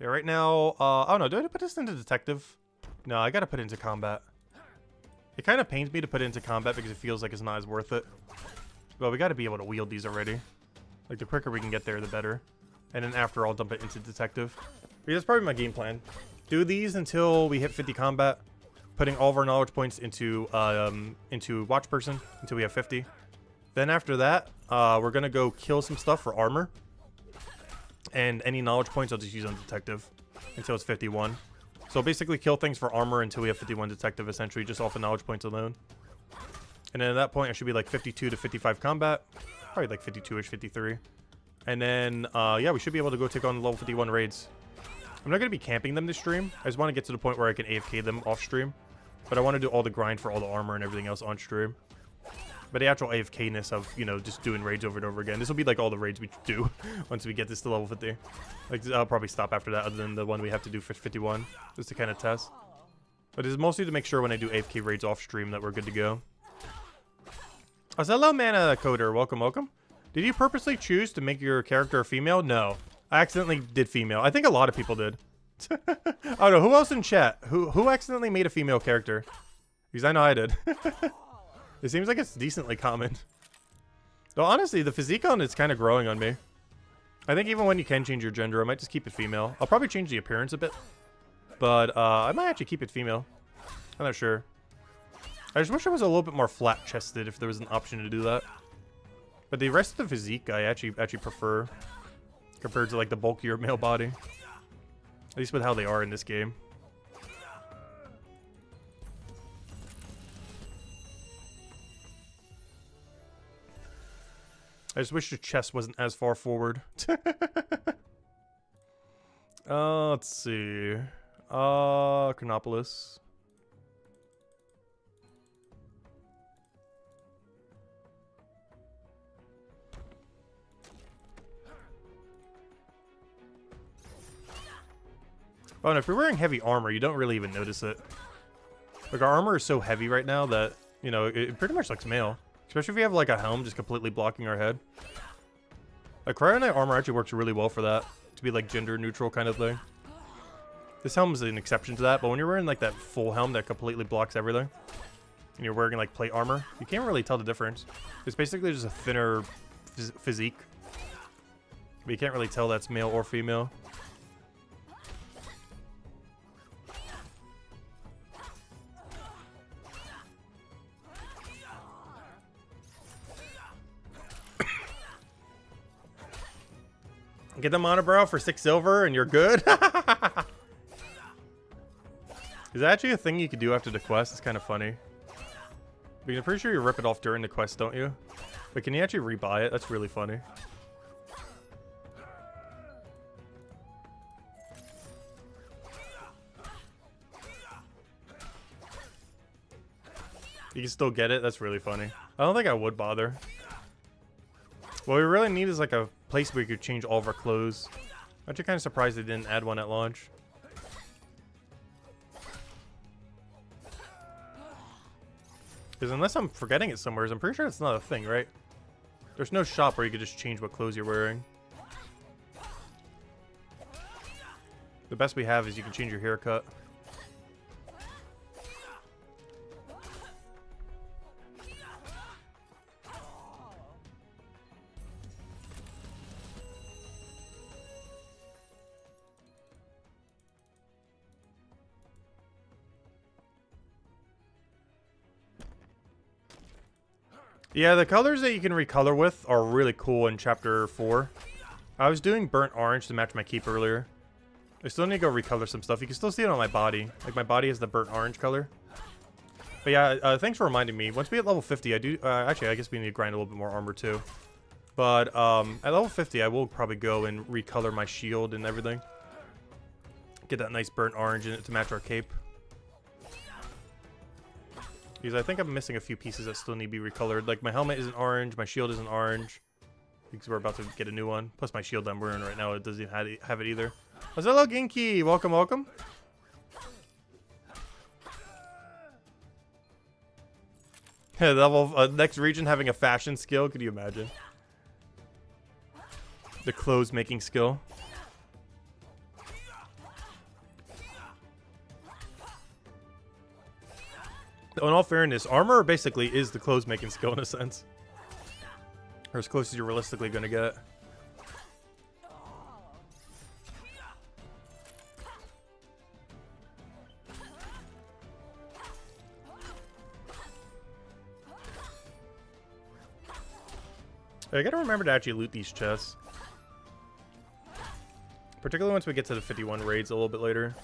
Yeah, right now... oh, no. Do I have to put this into detective? No, I gotta put it into combat. It kind of pains me to put it into combat because it feels like it's not as worth it. But we gotta be able to wield these already. Like, the quicker we can get there, the better. And then after, I'll dump it into detective. Because that's probably my game plan. Do these until we hit 50 combat. Putting all of our knowledge points into watch person until we have 50. Then after that, we're going to go kill some stuff for armor. And any knowledge points I'll just use on detective until it's 51. So basically kill things for armor until we have 51 detective, essentially, just off of knowledge points alone. And then at that point, I should be like 52 to 55 combat. Probably like 52-ish, 53. And then, yeah, we should be able to go take on level 51 raids. I'm not going to be camping them this stream. I just want to get to the point where I can AFK them off stream. But I want to do all the grind for all the armor and everything else on stream. But the actual AFK-ness of, you know, just doing raids over and over again. This will be like all the raids we do once we get this to level 50. Like, I'll probably stop after that other than the one we have to do for 51. Just to kind of test. But it's mostly to make sure when I do AFK raids off stream that we're good to go. Oh, so hello, Mana Coder. Welcome, welcome. Did you purposely choose to make your character a female? No. I accidentally did female. I think a lot of people did. I don't know. Who else in chat? Who accidentally made a female character? Because I know I did. It seems like it's decently common. Though honestly, the physique on it's kind of growing on me. I think even when you can change your gender, I might just keep it female. I'll probably change the appearance a bit. But I might actually keep it female. I'm not sure. I just wish I was a little bit more flat-chested if there was an option to do that. But the rest of the physique I actually prefer compared to like the bulkier male body. At least with how they are in this game. I just wish the chest wasn't as far forward. Let's see. Chronopolis. Oh, and if you're wearing heavy armor, you don't really even notice it. Like, our armor is so heavy right now that, you know, it pretty much looks male. Especially if you have, like, a helm just completely blocking our head. Like, Cryo Knight armor actually works really well for that. To be, like, gender neutral kind of thing. This helm is an exception to that, but when you're wearing, like, that full helm that completely blocks everything, and you're wearing, like, plate armor, you can't really tell the difference. It's basically just a thinner physique. But you can't really tell that's male or female. Get the monobrow for 6 silver and you're good. Is that actually a thing you could do after the quest? It's kind of funny. But I'm pretty sure you rip it off during the quest, don't you? But can you actually rebuy it? That's really funny. You can still get it? That's really funny. I don't think I would bother. What we really need is like a place where you could change all of our clothes. I'm actually kind of surprised they didn't add one at launch. Because unless I'm forgetting it somewhere, I'm pretty sure it's not a thing, right? There's no shop where you could just change what clothes you're wearing. The best we have is you can change your haircut. Yeah, the colors that you can recolor with are really cool in Chapter 4. I was doing burnt orange to match my keep earlier. I still need to go recolor some stuff. You can still see it on my body. Like, my body is the burnt orange color. But yeah, thanks for reminding me. Once we hit level 50, I do... actually, I guess we need to grind a little bit more armor, too. But, at level 50, I will probably go and recolor my shield and everything. Get that nice burnt orange in it to match our cape. Because I think I'm missing a few pieces that still need to be recolored. Like, my helmet isn't orange, my shield isn't orange. Because we're about to get a new one. Plus, my shield I'm wearing right now, it doesn't even have it either. Hello, Ginky! Welcome, welcome. Level next region having a fashion skill. Could you imagine? The clothes making skill. In all fairness, armor basically is the clothes making skill in a sense. Or as close as you're realistically going to get. I gotta remember to actually loot these chests. Particularly once we get to the 51 raids a little bit later.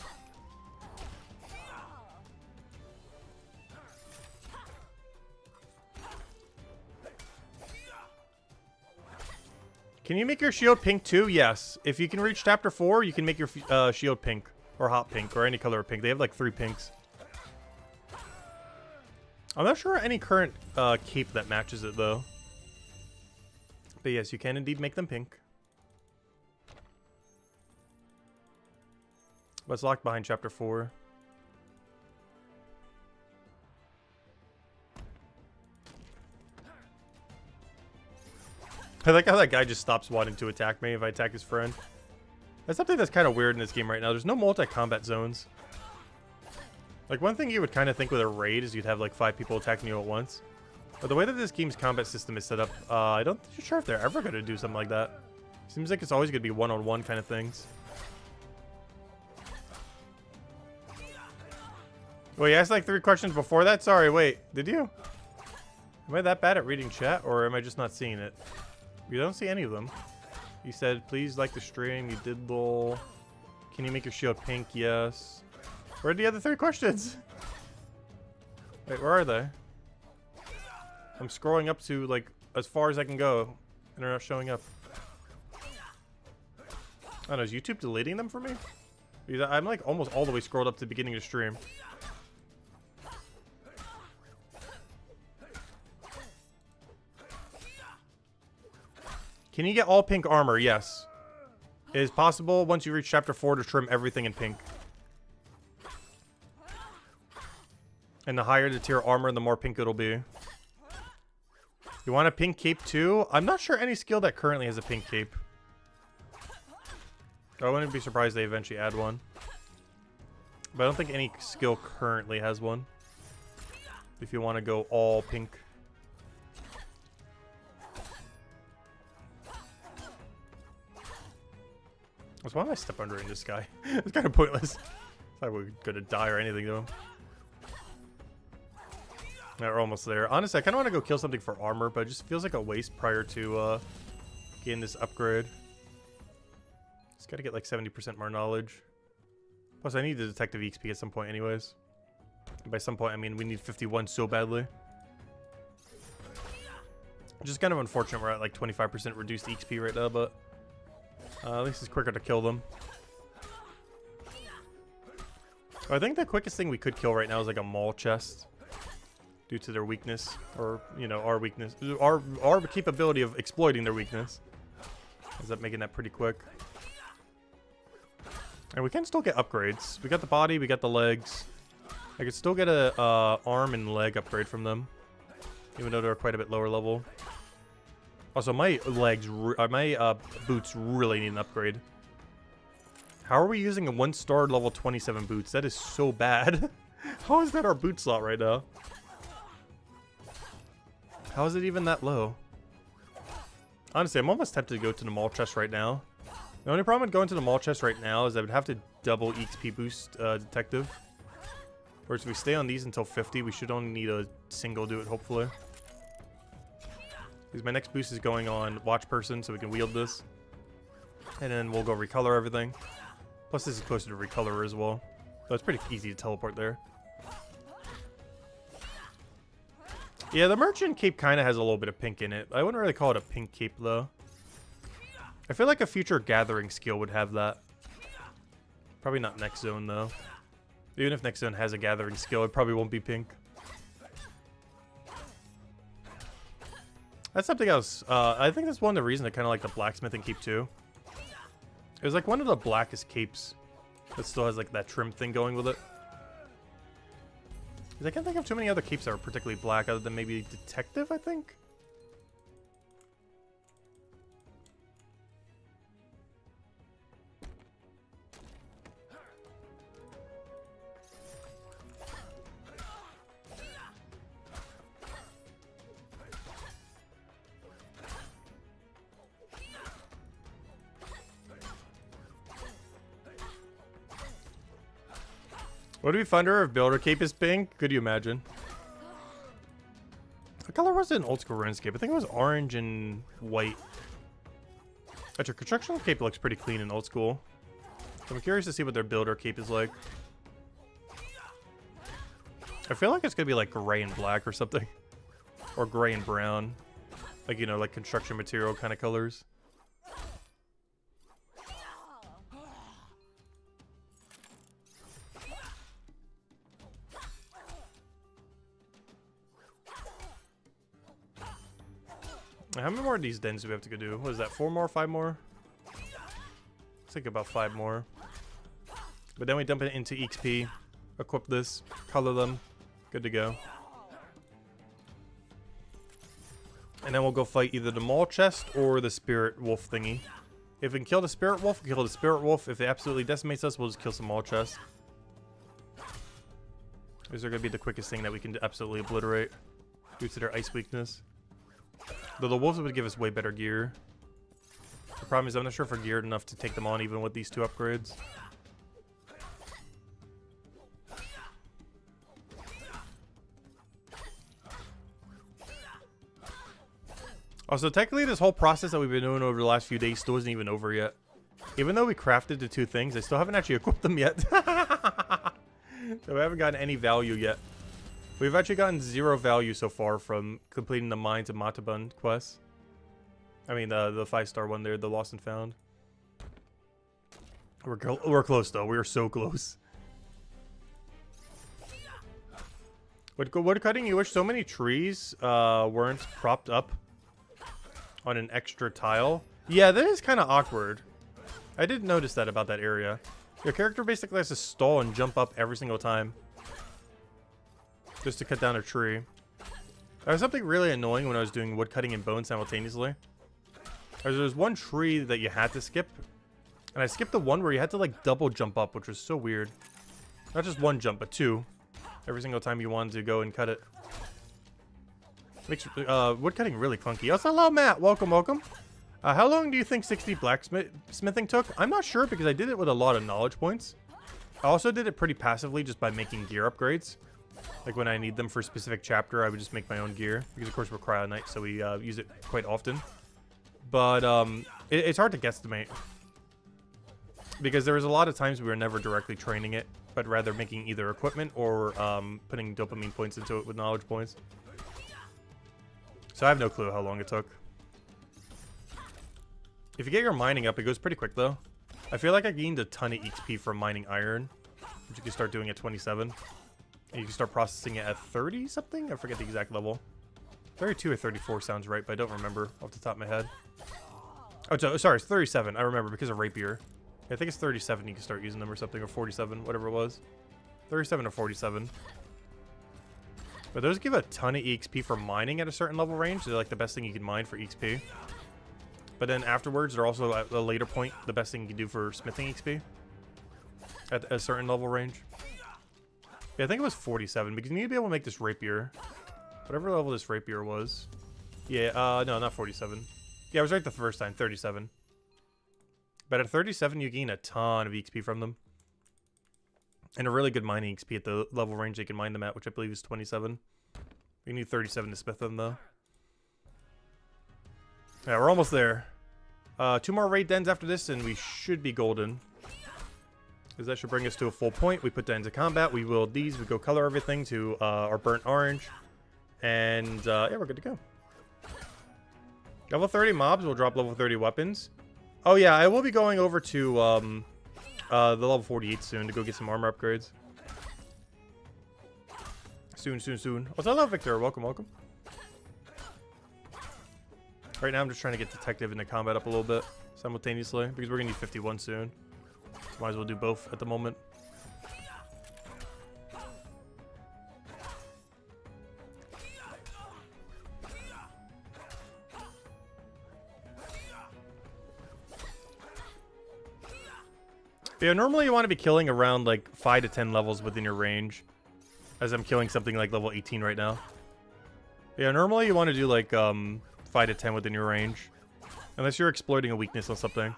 Can you make your shield pink too? Yes. If you can reach chapter 4, you can make your shield pink. Or hot pink. Or any color of pink. They have like 3 pinks. I'm not sure any current cape that matches it though. But yes, you can indeed make them pink. What's locked behind chapter 4? I like how that guy just stops wanting to attack me if I attack his friend. That's something that's kind of weird in this game right now. There's no multi-combat zones. Like, one thing you would kind of think with a raid is you'd have like 5 people attacking you at once. But the way that this game's combat system is set up, I don't think sure if they're ever going to do something like that. Seems like it's always going to be one-on-one kind of things. Well, you asked like 3 questions before that? Sorry, wait. Did you? Am I that bad at reading chat, or am I just not seeing it? You don't see any of them. You said, please like the stream. You did lol. Can you make your shield pink? Yes. Where are the other 3 questions? Wait, where are they? I'm scrolling up to, like, as far as I can go, and they're not showing up. I don't know, is YouTube deleting them for me? Because I'm, like, almost all the way scrolled up to the beginning of the stream. Can you get all pink armor? Yes. It is possible once you reach chapter 4 to trim everything in pink. And the higher the tier armor, the more pink it'll be. You want a pink cape too? I'm not sure any skill that currently has a pink cape. I wouldn't be surprised they eventually add one. But I don't think any skill currently has one. If you want to go all pink. Why did I step under in this guy? It's kind of pointless. I thought we were gonna die or anything to him. Yeah, we're almost there. Honestly, I kind of want to go kill something for armor, but it just feels like a waste prior to getting this upgrade. Just gotta get like 70% more knowledge. Plus, I need the detective XP at some point anyways. And by some point, I mean we need 51 so badly. Just kind of unfortunate we're at like 25% reduced XP right now, but at least it's quicker to kill them. I think the quickest thing we could kill right now is like a mall chest. Due to their weakness, or, you know, our weakness. Our capability of exploiting their weakness. Ends up making that pretty quick. And we can still get upgrades. We got the body, we got the legs. I could still get a arm and leg upgrade from them. Even though they're quite a bit lower level. Also, my legs, my boots really need an upgrade. How are we using a 1-star level 27 boots? That is so bad. How is that our boot slot right now? How is it even that low? Honestly, I'm almost tempted to go to the mall chest right now. The only problem with going to the mall chest right now is I would have to double XP boost detective. Whereas if we stay on these until 50, we should only need a single do it, hopefully. Because my next boost is going on watch person, so we can wield this. And then we'll go recolor everything. Plus this is closer to recolor as well. So it's pretty easy to teleport there. Yeah, the merchant cape kind of has a little bit of pink in it. I wouldn't really call it a pink cape, though. I feel like a future gathering skill would have that. Probably not next zone, though. Even if next zone has a gathering skill, it probably won't be pink. That's something else. I think that's one of the reasons I kind of like the blacksmithing cape, too. It was like one of the blackest capes that still has like that trim thing going with it. I can't think of too many other capes that are particularly black other than maybe detective, I think. What do we find her if builder cape is pink? Could you imagine? What color was it in old school RuneScape? I think it was orange and white. Actually, construction cape looks pretty clean in old school. So I'm curious to see what their builder cape is like. I feel like it's gonna be like gray and black or something. Or gray and brown. Like, you know, like construction material kind of colors. How many more of these dens do we have to go do? What is that? 4 more? 5 more? Let's think about 5 more. But then we dump it into XP. Equip this. Color them. Good to go. And then we'll go fight either the mall chest or the spirit wolf thingy. If we can kill the spirit wolf, we'll kill the spirit wolf. If it absolutely decimates us, we'll just kill some mall chest. These are going to be the quickest thing that we can absolutely obliterate due to their ice weakness. Though the wolves would give us way better gear. The problem is I'm not sure if we're geared enough to take them on even with these 2 upgrades. Also, technically this whole process that we've been doing over the last few days still isn't even over yet. Even though we crafted the 2 things, I still haven't actually equipped them yet. So we haven't gotten any value yet. We've actually gotten 0 value so far from completing the Mines of Matabun quest. I mean, the 5-star one there, the Lost and Found. We're close, though. We are so close. Wood cutting, you wish so many trees weren't propped up on an extra tile. Yeah, that is kind of awkward. I did notice that about that area. Your character basically has to stall and jump up every single time. Just to cut down a tree. There was something really annoying when I was doing wood cutting and bone simultaneously. There was one tree that you had to skip. And I skipped the one where you had to like double jump up, which was so weird. Not just 1 jump, but 2. Every single time you wanted to go and cut it. Makes wood cutting really clunky. Yes, hello Matt. Welcome, welcome. How long do you think 60 blacksmithing took? I'm not sure because I did it with a lot of knowledge points. I also did it pretty passively just by making gear upgrades. Like when I need them for a specific chapter, I would just make my own gear. Because of course we're Cryo Knight, so we use it quite often. But it's hard to guesstimate. Because there was a lot of times we were never directly training it, but rather making either equipment or putting dopamine points into it with knowledge points. So I have no clue how long it took. If you get your mining up, it goes pretty quick though. I feel like I gained a ton of XP from mining iron, which you can start doing at 27. And you can start processing it at 30 something? I forget the exact level. 32 or 34 sounds right, but I don't remember off the top of my head. Oh, sorry, it's 37. I remember because of rapier. I think it's 37 you can start using them or something, or 47, whatever it was. 37 or 47. But those give a ton of EXP for mining at a certain level range. They're like the best thing you can mine for XP. But then afterwards, they're also at a later point the best thing you can do for smithing XP. At a certain level range. Yeah, I think it was 47 because you need to be able to make this rapier. Whatever level this rapier was. Yeah, no, not 47. Yeah, I was right the first time, 37. But at 37, you gain a ton of XP from them. And a really good mining XP at the level range they can mine them at, which I believe is 27. You need 37 to smith them, though. Yeah, we're almost there. 2 more raid dens after this, and we should be golden. Because that should bring us to a full point. We put that into combat. We wield these. We go color everything to our burnt orange. And, yeah, we're good to go. Level 30 mobs will drop level 30 weapons. Oh, yeah, I will be going over to the level 48 soon to go get some armor upgrades. Soon. What's up, Victor? Welcome. Right now, I'm just trying to get detective into combat up a little bit simultaneously because we're going to need 51 soon. So might as well do both at the moment. Yeah, normally you want to be killing around like 5 to 10 levels within your range. As I'm killing something like level 18 right now. Yeah, normally you want to do like 5 to 10 within your range. Unless you're exploiting a weakness on something.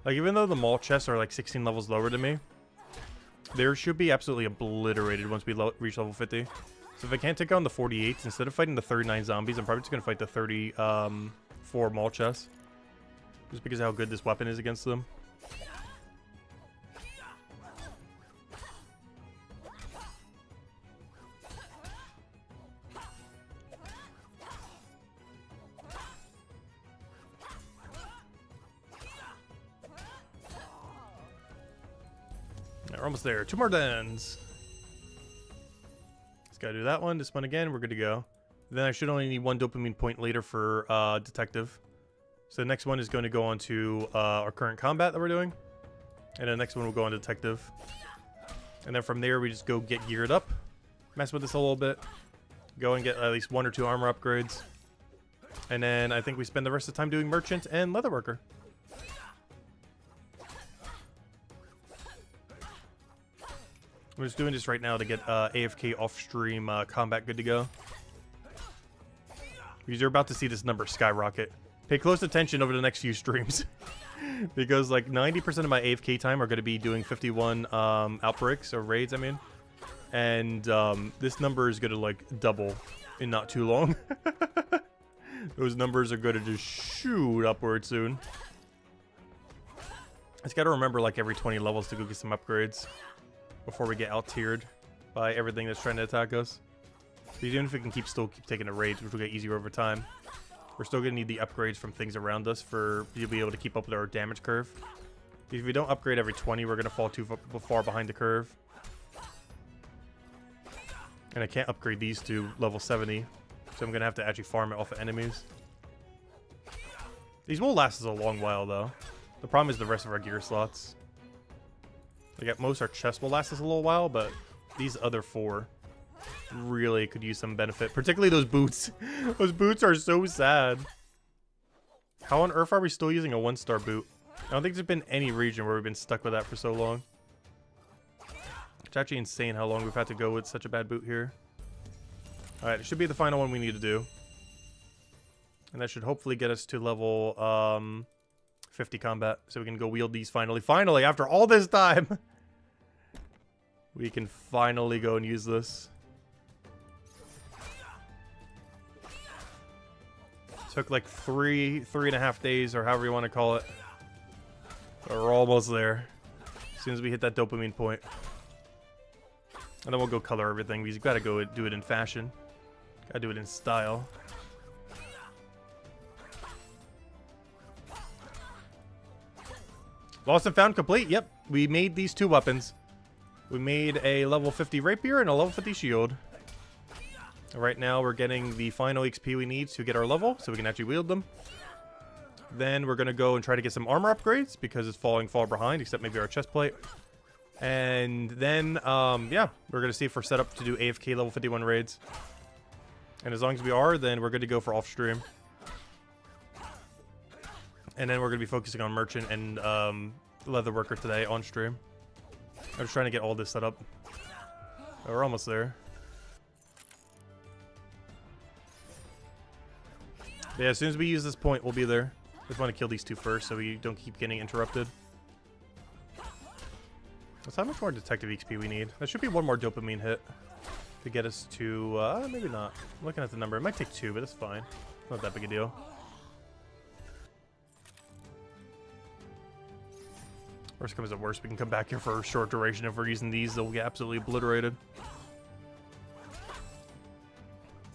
Like even though the mall chests are like 16 levels lower than me, they should be absolutely obliterated once we reach level 50. So if I can't take on the 48s, instead of fighting the 39 zombies, I'm probably just going to fight the 34 mall chests. Just because of how good this weapon is against them. We're almost there. 2 more dens. Just gotta do that one. This one again. We're good to go. Then I should only need 1 dopamine point later for detective. So the next one is going to go on to our current combat that we're doing. And the next one will go on to detective. And then from there we just go get geared up. Mess with this a little bit. Go and get at least 1 or 2 armor upgrades. And then I think we spend the rest of the time doing merchant and leatherworker. I'm just doing this right now to get AFK off-stream combat good to go. Because you're about to see this number skyrocket. Pay close attention over the next few streams. Because like 90% of my AFK time are going to be doing 51 outbreaks, or raids, I mean. And this number is going to like double in not too long. Those numbers are going to just shoot upward soon. I just got to remember like every 20 levels to go get some upgrades. Before we get out-tiered by everything that's trying to attack us. Because even if we can still keep taking the raids, which will get easier over time, we're still going to need the upgrades from things around us to be able to keep up with our damage curve. If we don't upgrade every 20, we're going to fall too far behind the curve. And I can't upgrade these to level 70, so I'm going to have to actually farm it off of enemies. These will last us a long while, though. The problem is the rest of our gear slots. Like at most our chest will last us a little while, but these other 4 really could use some benefit. Particularly those boots. Those boots are so sad. How on earth are we still using a 1-star boot? I don't think there's been any region where we've been stuck with that for so long. It's actually insane how long we've had to go with such a bad boot here. Alright, it should be the final one we need to do. And that should hopefully get us to level 50 combat, so we can go wield these finally. Finally, after all this time, we can finally go and use this. Took like 3.5 days, or however you want to call it. But we're almost there. soon as we hit that dopamine point. And then we'll go color everything, because you've got to go do it in fashion. Gotta do it in style. Lost and found complete. Yep, we made these 2 weapons. We made a level 50 rapier and a level 50 shield. Right now we're getting the final XP we need to get our level, so we can actually wield them. Then we're going to go and try to get some armor upgrades, because it's falling far behind, except maybe our chest plate. And then, yeah, we're going to see if we're set up to do AFK level 51 raids. And as long as we are, then we're good to go for off-stream. And then we're going to be focusing on Merchant and Leatherworker today on stream. I'm just trying to get all this set up. Oh, we're almost there. But yeah, as soon as we use this point, we'll be there. Just want to kill these 2 first so we don't keep getting interrupted. Let's see how much more detective XP we need. That should be 1 more dopamine hit to get us to, maybe not. I'm looking at the number. It might take 2, but it's fine. Not that big a deal. Worst comes to worst, we can come back here for a short duration. If we're using these, they'll get absolutely obliterated.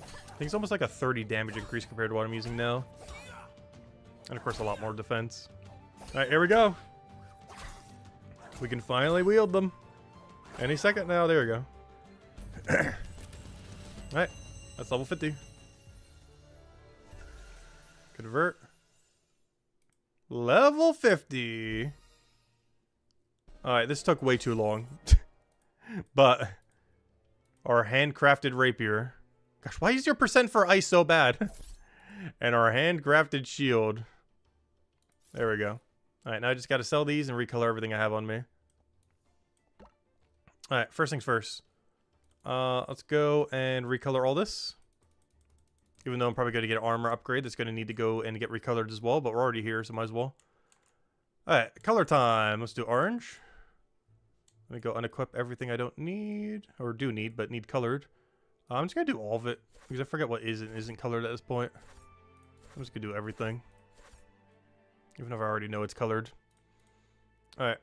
I think it's almost like a 30 damage increase compared to what I'm using now. And of course, a lot more defense. Alright, here we go. We can finally wield them. Any second now. There we go. Alright, that's level 50. Convert. Level 50. Alright, this took way too long. But our handcrafted rapier. Gosh, why is your percent for ice so bad? And our handcrafted shield. There we go. Alright, now I just got to sell these and recolor everything I have on me. Alright, first things first. Let's go and recolor all this. Even though I'm probably going to get an armor upgrade that's going to need to go and get recolored as well. But we're already here, so might as well. Alright, color time. Let's do orange. Let me go unequip everything I don't need. Or do need, but need colored. I'm just going to do all of it. Because I forget what is and isn't colored at this point. I'm just going to do everything. Even if I already know it's colored. Alright,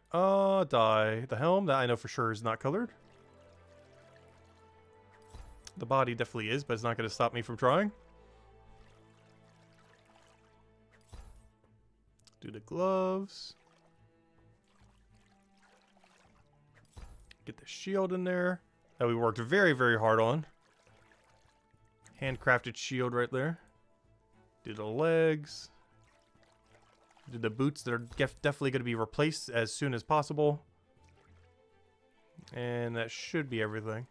dye. The helm, that I know for sure is not colored. The body definitely is, but it's not going to stop me from trying. Do the gloves. Get the shield in there. That we worked very, very hard on. Handcrafted shield right there. Do the legs. Do the boots that are definitely going to be replaced as soon as possible. And that should be everything.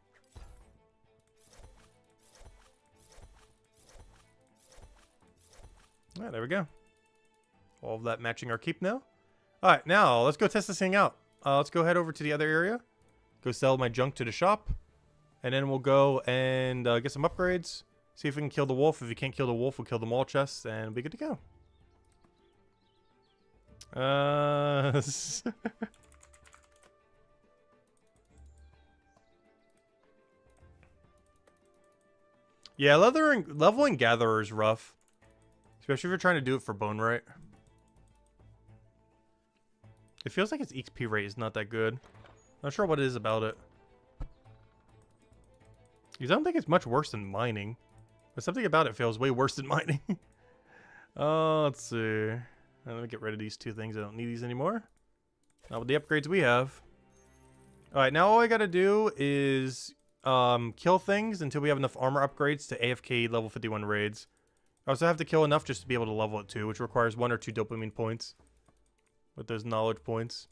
Alright, there we go. All of that matching our keep now. Alright, now let's go test this thing out. Let's go head over to the other area. Go sell my junk to the shop. And then we'll go and get some upgrades. See if we can kill the wolf. If we can't kill the wolf, we'll kill the mall chests and we'll be good to go. Yeah, leveling Gatherer is rough. Especially if you're trying to do it for bone right. It feels like its XP rate is not that good. Not sure what it is about it. Because I don't think it's much worse than mining. But something about it feels way worse than mining. Let's see. Let me get rid of these 2 things. I don't need these anymore. Not with the upgrades we have. Alright, now all I gotta do is kill things until we have enough armor upgrades to AFK level 51 raids. I also have to kill enough just to be able to level it too, which requires 1 or 2 dopamine points. With those knowledge points.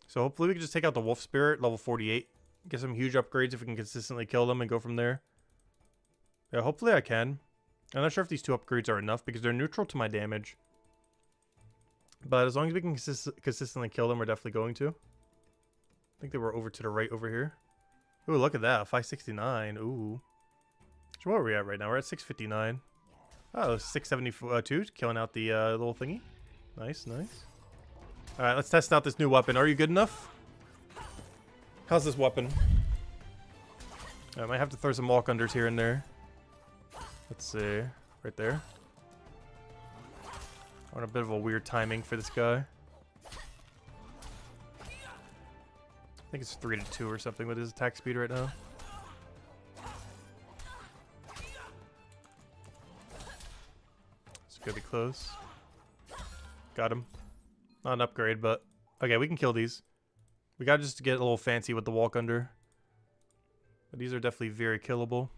So hopefully we can just take out the wolf spirit, level 48. Get some huge upgrades if we can consistently kill them and go from there. Yeah, hopefully I can. I'm not sure if these 2 upgrades are enough because they're neutral to my damage. But as long as we can consistently kill them, we're definitely going to. I think they were over to the right over here. Ooh, look at that. 569. Ooh. So where are we at right now? We're at 659. Oh, 672. Killing out the little thingy. Nice, nice. Alright, let's test out this new weapon. Are you good enough? How's this weapon? I might have to throw some walk unders here and there. Let's see. Right there. I want a bit of a weird timing for this guy. think it's 3-2 or something with his attack speed right now. It's gonna be close. Got him. Not an upgrade, but okay, we can kill these. We gotta just get a little fancy with the walk under. But these are definitely very killable.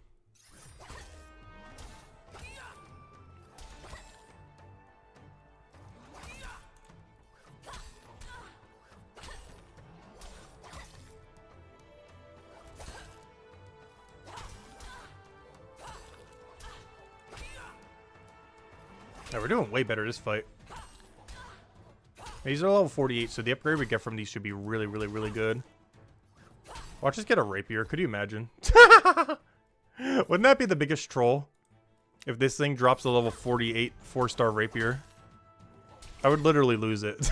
Yeah, we're doing way better this fight. These are level 48, so the upgrade we get from these should be really, really, really good. Watch us get a rapier. Could you imagine? Wouldn't that be the biggest troll? If this thing drops a level 48 4-star rapier. I would literally lose it.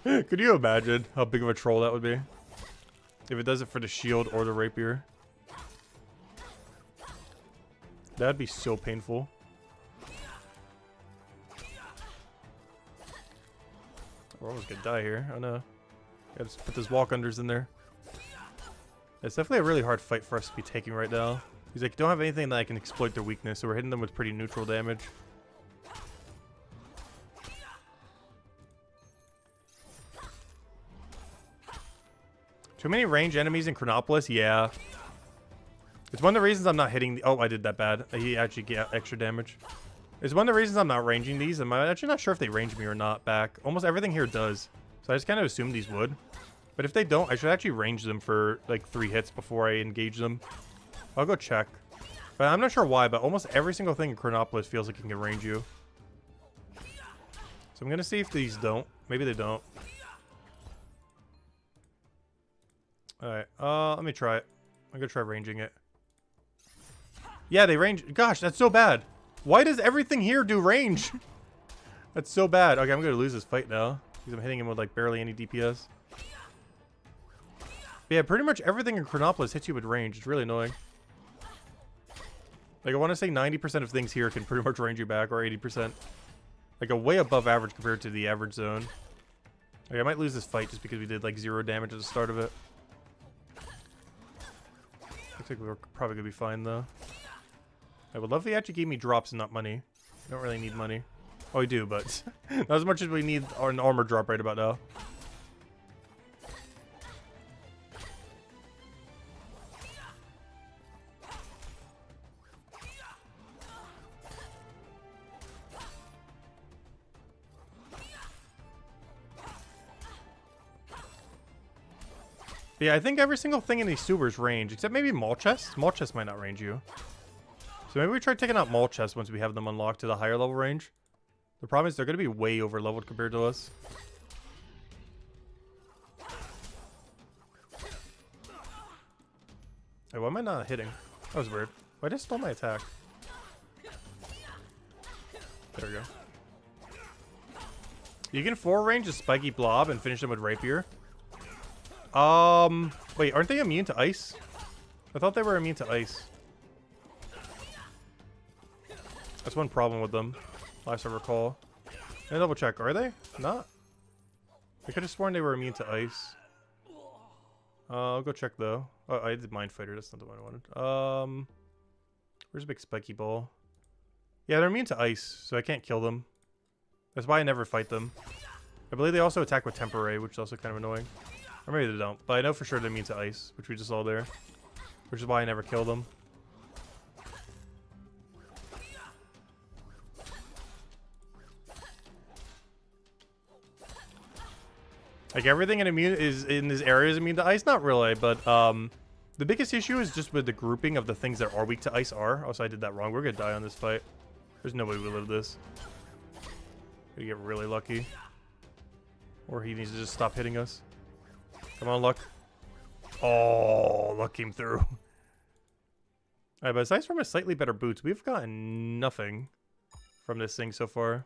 Could you imagine how big of a troll that would be? If it does it for the shield or the rapier. That'd be so painful. We're almost gonna die here. Oh no. Gotta just put those walk unders in there. It's definitely a really hard fight for us to be taking right now. He's like, don't have anything that I can exploit their weakness, so we're hitting them with pretty neutral damage. Too many range enemies in Chronopolis? Yeah. It's one of the reasons I'm not hitting the... Oh, I did that bad. He actually got extra damage. It's one of the reasons I'm not ranging these. I'm actually not sure if they range me or not back. Almost everything here does. So I just kind of assumed these would. But if they don't, I should actually range them for like 3 hits before I engage them. I'll go check. But I'm not sure why, but almost every single thing in Chronopolis feels like it can range you. So I'm going to see if these don't. Maybe they don't. Alright, let me try it. I'm going to try ranging it. Yeah, they range. Gosh, that's so bad. Why does everything here do range? That's so bad. Okay, I'm going to lose this fight now. Because I'm hitting him with like barely any DPS. But yeah, pretty much everything in Chronopolis hits you with range. It's really annoying. Like, I want to say 90% of things here can pretty much range you back, or 80%. Like, a way above average compared to the average zone. Okay, I might lose this fight just because we did like 0 damage at the start of it. Looks like we're probably going to be fine, though. I would love if he actually gave me drops and not money. I don't really need money. Oh, we do, but not as much as we need an armor drop right about now. Yeah, I think every single thing in these sewers range, except maybe mall chests. Mall chests might not range you. So maybe we try taking out mall chests once we have them unlocked to the higher level range. The problem is they're going to be way over leveled compared to us. Hey, why am I not hitting? That was weird. Why did I stall my attack? There we go. You can 4-range a spiky blob and finish them with rapier. Wait, aren't they immune to ice? I thought they were immune to ice. That's one problem with them, last I recall. Can I double check? Are they? Not? I could have sworn they were immune to ice. I'll go check though. Oh, I did Mind Fighter. That's not the one I wanted. Where's a big spiky ball? Yeah, they're immune to ice, so I can't kill them. That's why I never fight them. I believe they also attack with Temporary, which is also kind of annoying. Or maybe they don't, but I know for sure they're immune to ice, which we just saw there. Which is why I never kill them. Like, everything in this area is immune to ice? Not really, but the biggest issue is just with the grouping of the things that are weak to ice are. Also, I did that wrong. We're gonna die on this fight. There's no way we live this. We get really lucky. Or he needs to just stop hitting us. Come on, Luck. Oh, Luck came through. Alright, but aside from a slightly better boots, we've gotten nothing from this thing so far.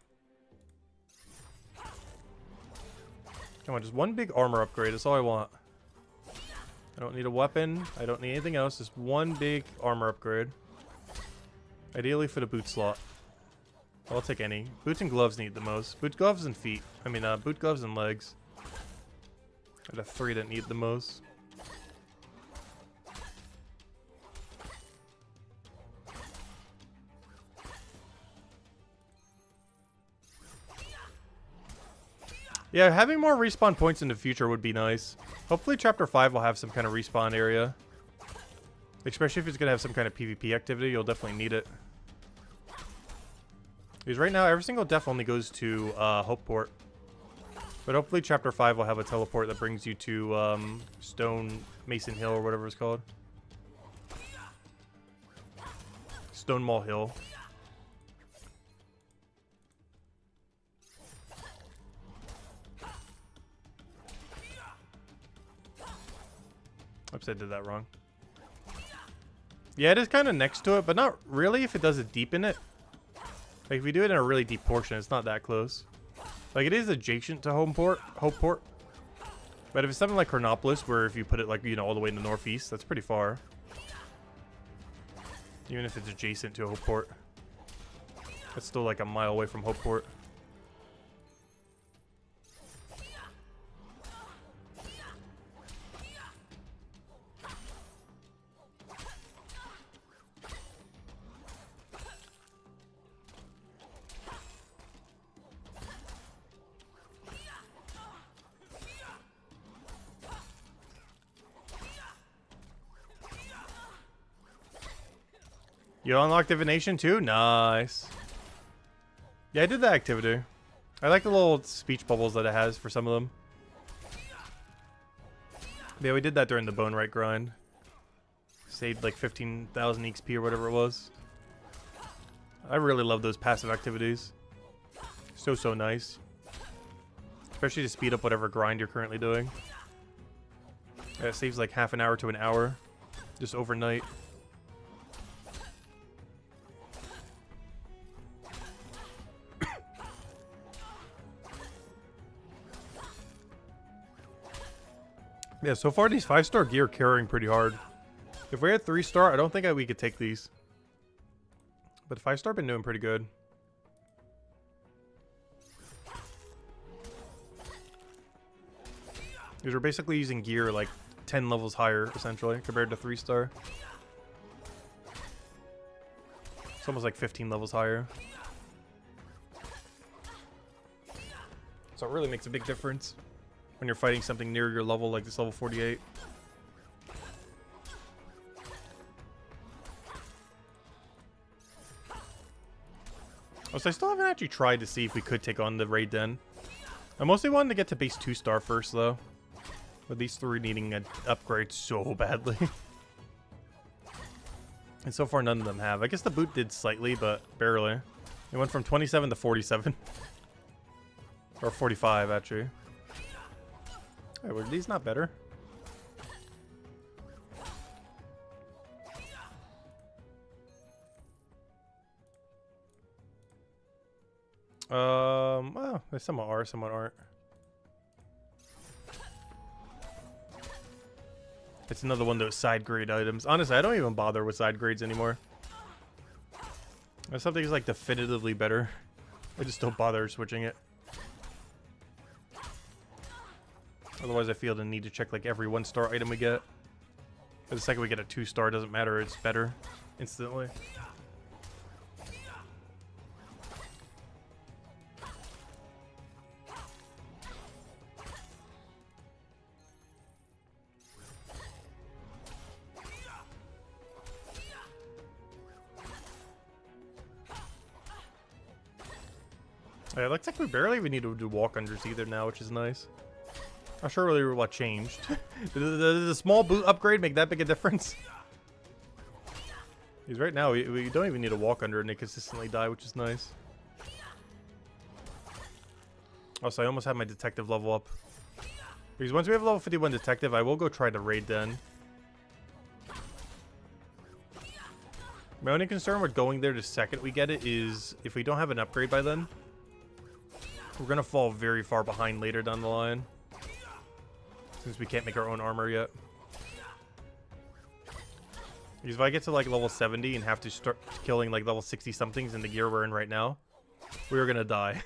Come on, just one big armor upgrade. That's all I want. I don't need a weapon. I don't need anything else. Just one big armor upgrade. Ideally for the boot slot. I'll take any. Boots and gloves need the most. Boot gloves and feet. I mean, boot gloves and legs. The 3 that need the most. Yeah, having more respawn points in the future would be nice. Hopefully Chapter 5 will have some kind of respawn area. Especially if it's going to have some kind of PvP activity, you'll definitely need it. Because right now, every single death only goes to Hopeport. But hopefully Chapter 5 will have a teleport that brings you to Stone Mason Hill or whatever it's called. Stone Mall Hill. Oops, I did that wrong. Yeah, it is kind of next to it, but not really if it does it deep in it. Like, if we do it in a really deep portion, it's not that close. Like, it is adjacent to Hopeport. But if it's something like Chronopolis, where if you put it, like, you know, all the way in the northeast, that's pretty far. Even if it's adjacent to Hopeport. That's still like a mile away from Hopeport. You unlocked divination too? Nice. Yeah, I did that activity. I like the little speech bubbles that it has for some of them. Yeah, we did that during the Bone Right grind. Saved like 15,000 XP or whatever it was. I really love those passive activities. So nice. Especially to speed up whatever grind you're currently doing. Yeah, it saves like half an hour to an hour. Just overnight. Yeah, so far these 5-star gear are carrying pretty hard. If we had 3-star, I don't think we could take these. But 5-star been doing pretty good. Because we're basically using gear like 10 levels higher, essentially, compared to 3-star. It's almost like 15 levels higher. So it really makes a big difference when you're fighting something near your level, like this level 48. Oh, so I still haven't actually tried to see if we could take on the raid den. I mostly wanted to get to base 2-star first, though. With these 3 needing an upgrade so badly. And so far, none of them have. I guess the boot did slightly, but barely. It went from 27 to 47. Or 45, actually. Hey, were these not better? Well, they somewhat are, somewhat aren't. It's another one of those side grade items. Honestly, I don't even bother with side grades anymore. If something's like definitively better, I just don't bother switching it. Otherwise, I feel the need to check like every 1-star item we get. But the second we get a 2-star, doesn't matter. It's better instantly. Yeah, it looks like we barely even need to do walk-unders either now, which is nice. Not sure really what changed. Did the small boot upgrade make that big a difference? Because right now, we don't even need to walk under and they consistently die, which is nice. Also, I almost had my detective level up. Because once we have level 51 detective, I will go try the raid den. My only concern with going there the second we get it is if we don't have an upgrade by then, we're going to fall very far behind later down the line. Since we can't make our own armor yet. Because if I get to like level 70 and have to start killing like level 60 somethings in the gear we're in right now, we are gonna die.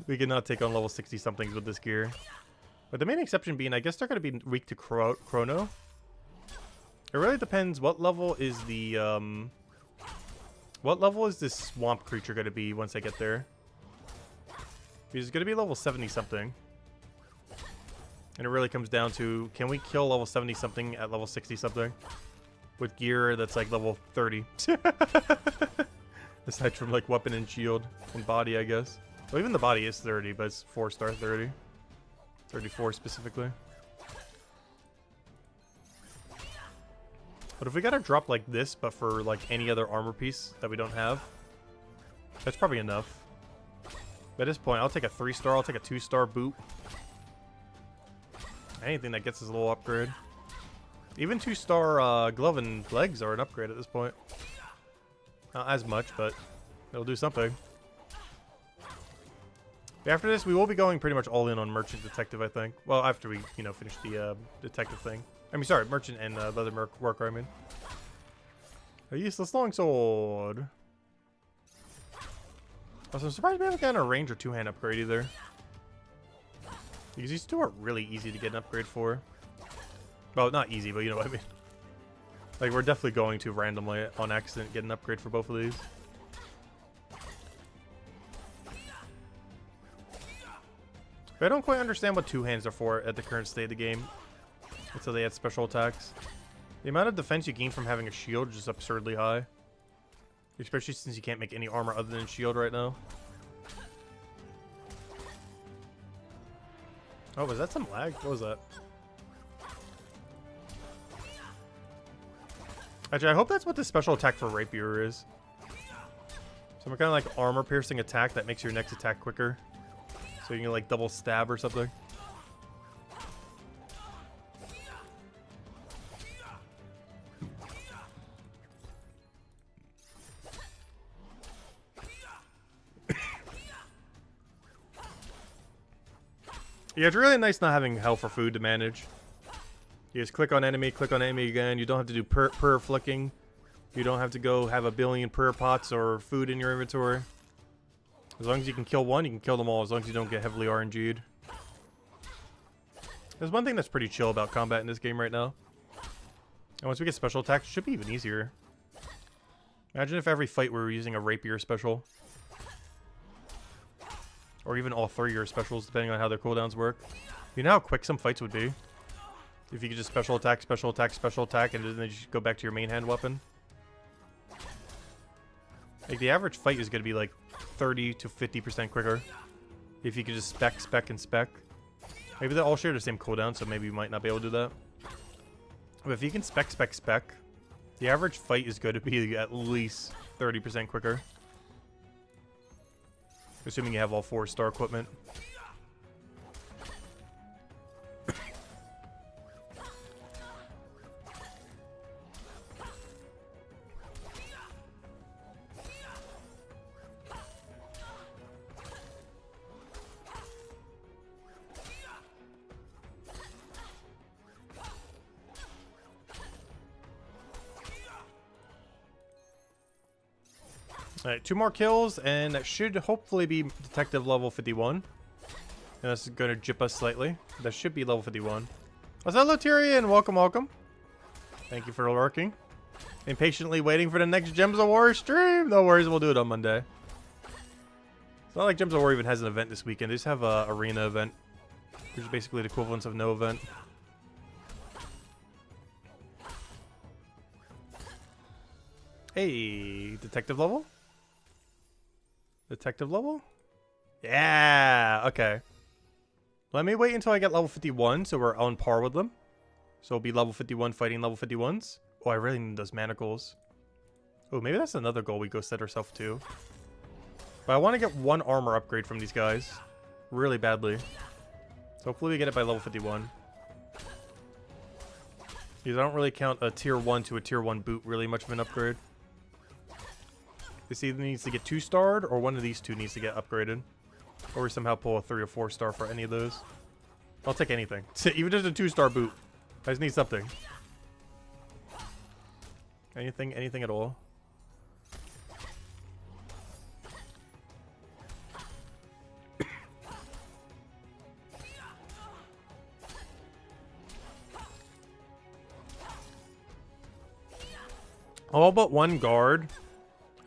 We cannot take on level 60 somethings with this gear. But the main exception being, I guess they're going to be weak to Chrono. It really depends what level is the, what level is this swamp creature going to be once I get there? Because it's going to be level 70-something. And it really comes down to, can we kill level 70-something at level 60-something? With gear that's like level 30. Aside from like weapon and shield and body, I guess. Well, even the body is 30, but it's 4-star 30. 34 specifically. But if we gotta drop like this, but for like any other armor piece that we don't have, that's probably enough. At this point, I'll take a 3-star, I'll take a 2-star boot. Anything that gets us a little upgrade. Even 2-star glove and legs are an upgrade at this point. Not as much, but it'll do something. After this, we will be going pretty much all in on Merchant Detective, I think. Well, after we, you know, finish the detective thing. I mean, sorry, Merchant and Leather Worker, I mean. A useless longsword. Also, I'm surprised we haven't gotten a range or 2-hand upgrade either. Because these two are really easy to get an upgrade for. Well, not easy, but you know what I mean. Like, we're definitely going to randomly, on accident, get an upgrade for both of these. But I don't quite understand what 2-hands are for at the current state of the game. Until they add special attacks. The amount of defense you gain from having a shield is just absurdly high. Especially since you can't make any armor other than shield right now. Oh, was that some lag? What was that? Actually, I hope that's what the special attack for Rapier is. Some kind of like armor piercing attack that makes your next attack quicker. So you can like double stab or something. Yeah, it's really nice not having hell for food to manage. You just click on enemy again. You don't have to do per flicking. You don't have to go have a billion prayer pots or food in your inventory. As long as you can kill one, you can kill them all, as long as you don't get heavily RNG'd. There's one thing that's pretty chill about combat in this game right now. And once we get special attacks, it should be even easier. Imagine if every fight we were using a rapier special. Or even all 3 of your specials, depending on how their cooldowns work. You know how quick some fights would be? If you could just special attack, and then you just go back to your main hand weapon. Like, the average fight is going to be like 30 to 50% quicker. If you could just spec, and spec. Maybe they all share the same cooldown, so maybe you might not be able to do that. But if you can spec, the average fight is going to be at least 30% quicker. Assuming you have all 4-star equipment. Alright, 2 more kills, and that should hopefully be detective level 51. And that's going to jip us slightly. That should be level 51. What's up, Lotarian? Welcome, welcome. Thank you for lurking. Impatiently waiting for the next Gems of War stream. No worries, we'll do it on Monday. It's not like Gems of War even has an event this weekend. They just have a arena event, which is basically the equivalent of no event. Hey, detective level? Detective level? Yeah, okay. Let me wait until I get level 51 so we're on par with them. So we'll be level 51 fighting level 51s. Oh, I really need those manacles. Oh, maybe that's another goal we go set ourselves to. But I want to get 1 armor upgrade from these guys. Really badly. So hopefully we get it by level 51. Because I don't really count a tier 1 to a tier 1 boot really much of an upgrade. This either needs to get 2-starred, or one of these two needs to get upgraded. Or we somehow pull a 3 or 4-star for any of those. I'll take anything. Even just a 2-star boot. I just need something. Anything at all. All but one guard.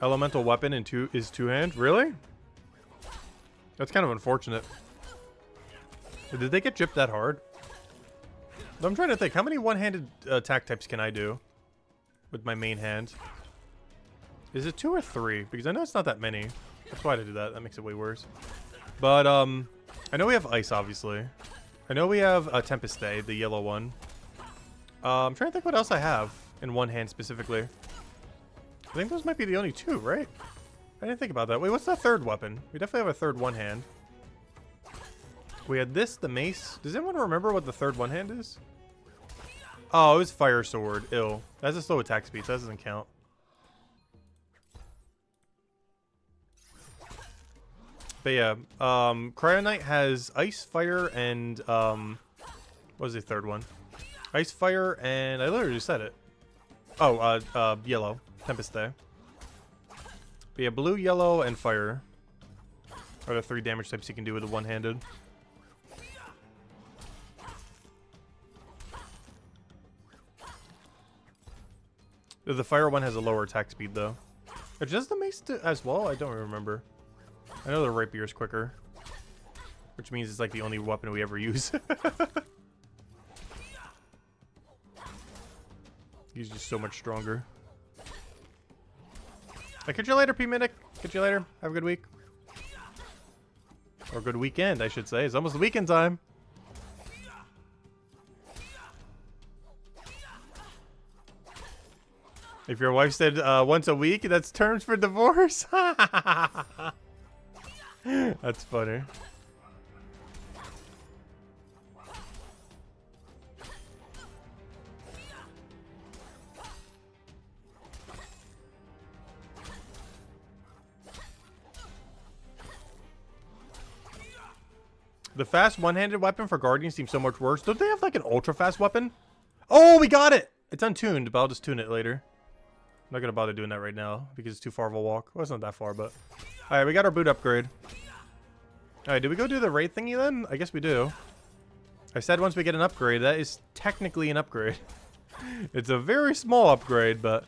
Elemental weapon and is two-hand. Really? That's kind of unfortunate. Did they get gypped that hard? I'm trying to think. How many one-handed attack types can I do with my main hand? Is it 2 or 3? Because I know it's not that many. That's why I do that. That makes it way worse. But I know we have ice, obviously. I know we have Tempest Day, the yellow one. I'm trying to think what else I have in one hand specifically. I think those might be the only 2, right? I didn't think about that. Wait, what's the third weapon? We definitely have a third one hand. We had this, the mace. Does anyone remember what the third one hand is? Oh, it was Fire Sword. Ill. That's a slow attack speed, so that doesn't count. But yeah, Cryo Knight has Ice, Fire, and what was the third one? Ice, Fire, and I literally just said it. Oh, Yellow. Tempest Day. But yeah, Blue, Yellow, and Fire are the 3 damage types you can do with a one-handed. The Fire one has a lower attack speed, though. Does the Mace as well? I don't remember. I know the Rapier is quicker. Which means it's like the only weapon we ever use. He's just so much stronger. I'll catch you later, P-Medic. Catch you later. Have a good week. Or good weekend, I should say. It's almost the weekend time. If your wife said once a week, that's terms for divorce. That's funny. The fast one-handed weapon for Guardian seems so much worse. Don't they have like an ultra-fast weapon? Oh, we got it! It's untuned, but I'll just tune it later. I'm not gonna bother doing that right now because it's too far of a walk. Well, it's not that far, but... Alright, we got our boot upgrade. Alright, did we go do the raid thingy then? I guess we do. I said once we get an upgrade, that is technically an upgrade. It's a very small upgrade, but...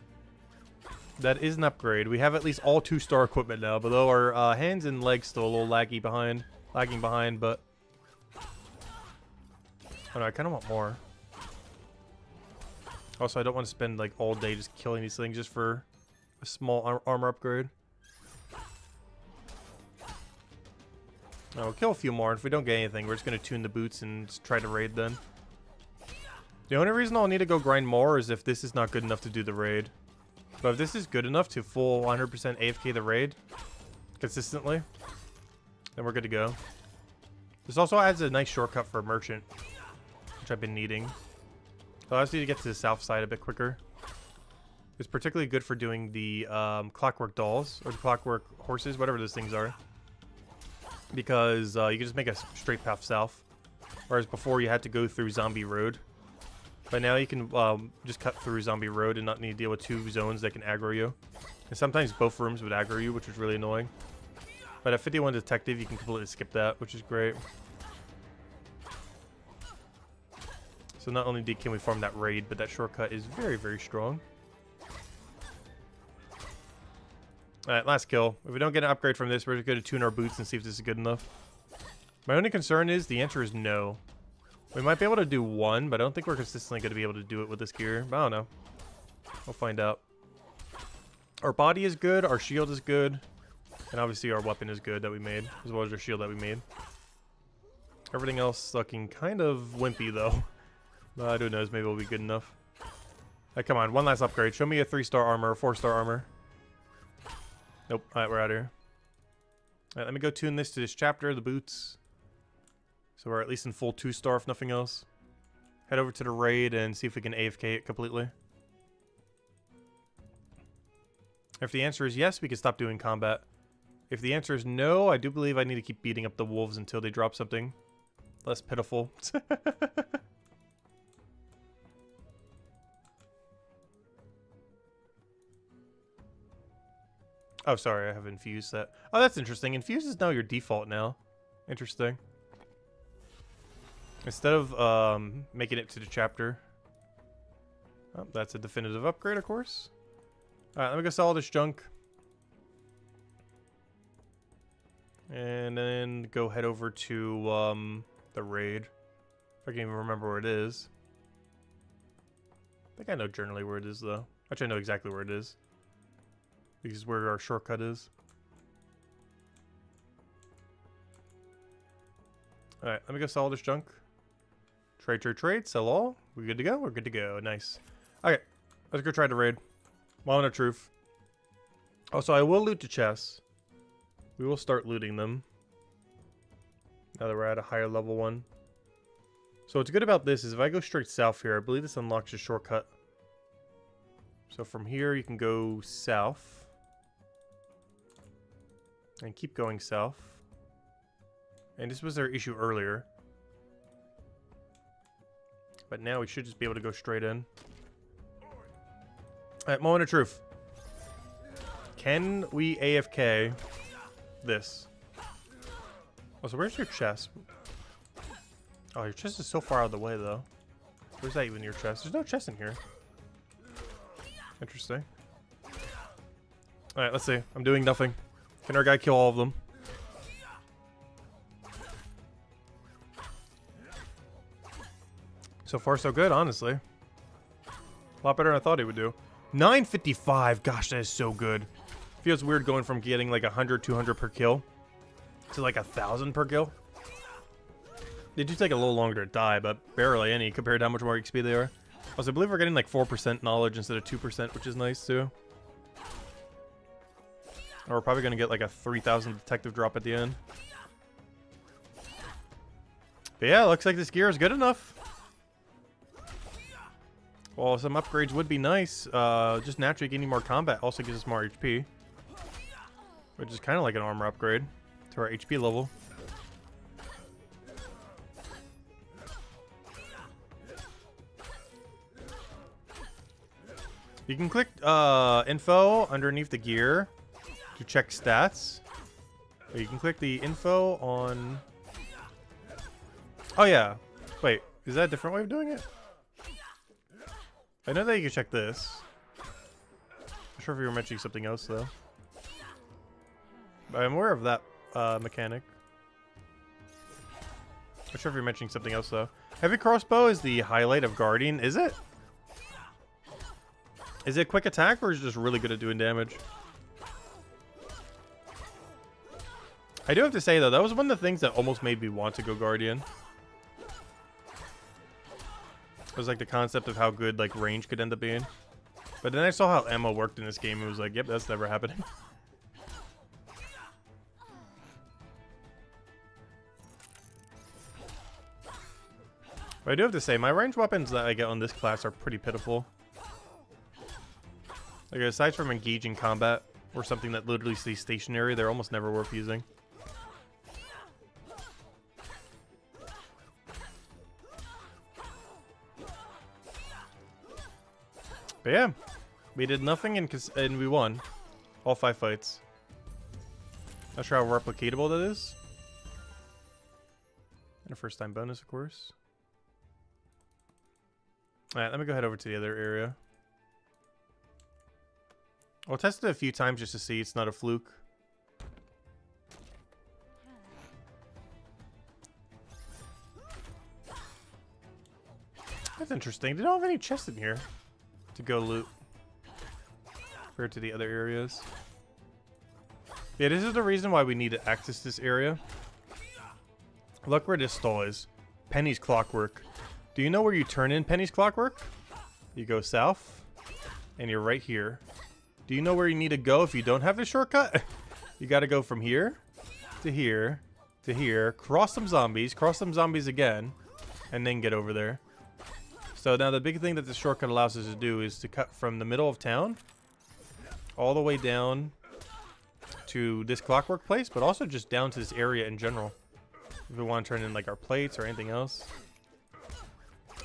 that is an upgrade. We have at least all 2-star equipment now, but though our hands and legs still a little lagging behind, but... Oh no, I kind of want more. Also, I don't want to spend like all day just killing these things just for a small armor upgrade. No, we'll kill a few more. If we don't get anything, we're just going to tune the boots and just try to raid then. The only reason I'll need to go grind more is if this is not good enough to do the raid. But if this is good enough to full 100% AFK the raid consistently, then we're good to go. This also adds a nice shortcut for Merchant, which I've been needing. Allows you to get to the south side a bit quicker. It's particularly good for doing the clockwork dolls, or the clockwork horses, whatever those things are. Because you can just make a straight path south. Whereas before you had to go through Zombie Road. But now you can just cut through Zombie Road and not need to deal with 2 zones that can aggro you. And sometimes both rooms would aggro you, which was really annoying. But at 51 Detective, you can completely skip that, which is great. So not only can we farm that raid, but that shortcut is very, very strong. Alright, last kill. If we don't get an upgrade from this, we're just going to tune our boots and see if this is good enough. My only concern is the answer is no. We might be able to do 1, but I don't think we're consistently going to be able to do it with this gear. But I don't know. We'll find out. Our body is good, our shield is good, and obviously our weapon is good that we made, as well as our shield that we made. Everything else looking kind of wimpy though. But who knows, maybe it'll be good enough. Alright, come on, one last upgrade. Show me a 3-star armor, 4-star armor. Nope. Alright, we're out of here. Alright, let me go tune this to this chapter, the boots. So we're at least in full 2-star if nothing else. Head over to the raid and see if we can AFK it completely. If the answer is yes, we can stop doing combat. If the answer is no, I do believe I need to keep beating up the wolves until they drop something less pitiful. Oh, sorry, I have infused that. Oh, that's interesting. Infuse is now your default now. Interesting. Instead of making it to the chapter. Oh, that's a definitive upgrade, of course. Alright, let me go sell all this junk. And then go head over to the raid. If I can even remember where it is. I think I know generally where it is though. Actually, I know exactly where it is. This is where our shortcut is. Alright, let me go sell all this junk. Trade, sell all. We good to go? We're good to go. Nice. Okay, let's go try the raid. Moment of truth. Also, I will loot the chests. We will start looting them. Now that we're at a higher level one. So what's good about this is if I go straight south here, I believe this unlocks a shortcut. So from here you can go south. And keep going south. And this was our issue earlier. But now we should just be able to go straight in. Alright, moment of truth. Can we AFK this? Oh, so where's your chest? Oh, your chest is so far out of the way, though. Where's that even your chest? There's no chest in here. Interesting. Alright, let's see. I'm doing nothing. Can our guy kill all of them? So far, so good, honestly. A lot better than I thought he would do. 955. Gosh, that is so good. Feels weird going from getting like 100, 200 per kill to like 1,000 per kill. They do take a little longer to die, but barely any compared to how much more XP they are. Also, I believe we're getting like 4% knowledge instead of 2%, which is nice too. Or we're probably going to get like a 3,000 detective drop at the end. But yeah, looks like this gear is good enough. Well, some upgrades would be nice. Just naturally getting more combat also gives us more HP. Which is kind of like an armor upgrade to our HP level. You can click info underneath the gear to check stats. Or you can click the info on... Oh yeah. Wait, is that a different way of doing it? I know that you can check this. I'm sure if you were mentioning something else though. But I'm aware of that mechanic. I'm sure if you're mentioning something else though. Heavy crossbow is the highlight of Guardian, is it? Is it quick attack or is it just really good at doing damage? I do have to say though, that was one of the things that almost made me want to go Guardian. It was like the concept of how good like range could end up being. But then I saw how ammo worked in this game and was like, yep, that's never happening. But I do have to say, my ranged weapons that I get on this class are pretty pitiful. Like aside from engaging combat or something that literally stays stationary, they're almost never worth using. But yeah, we did nothing and we won all 5 fights. Not sure how replicatable that is. And a first time bonus, of course. Alright, let me go head over to the other area. I'll test it a few times just to see it's not a fluke. That's interesting. They don't have any chests in here to go loot compared to the other areas. Yeah, this is the reason why we need to access this area. Look where this stall is. Penny's Clockwork. Do you know where you turn in Penny's Clockwork? You go south, and you're right here. Do you know where you need to go if you don't have the shortcut? You gotta go from here to here to here, cross some zombies again, and then get over there. So now the big thing that the shortcut allows us to do is to cut from the middle of town all the way down to this clockwork place, but also just down to this area in general. If we want to turn in like our plates or anything else.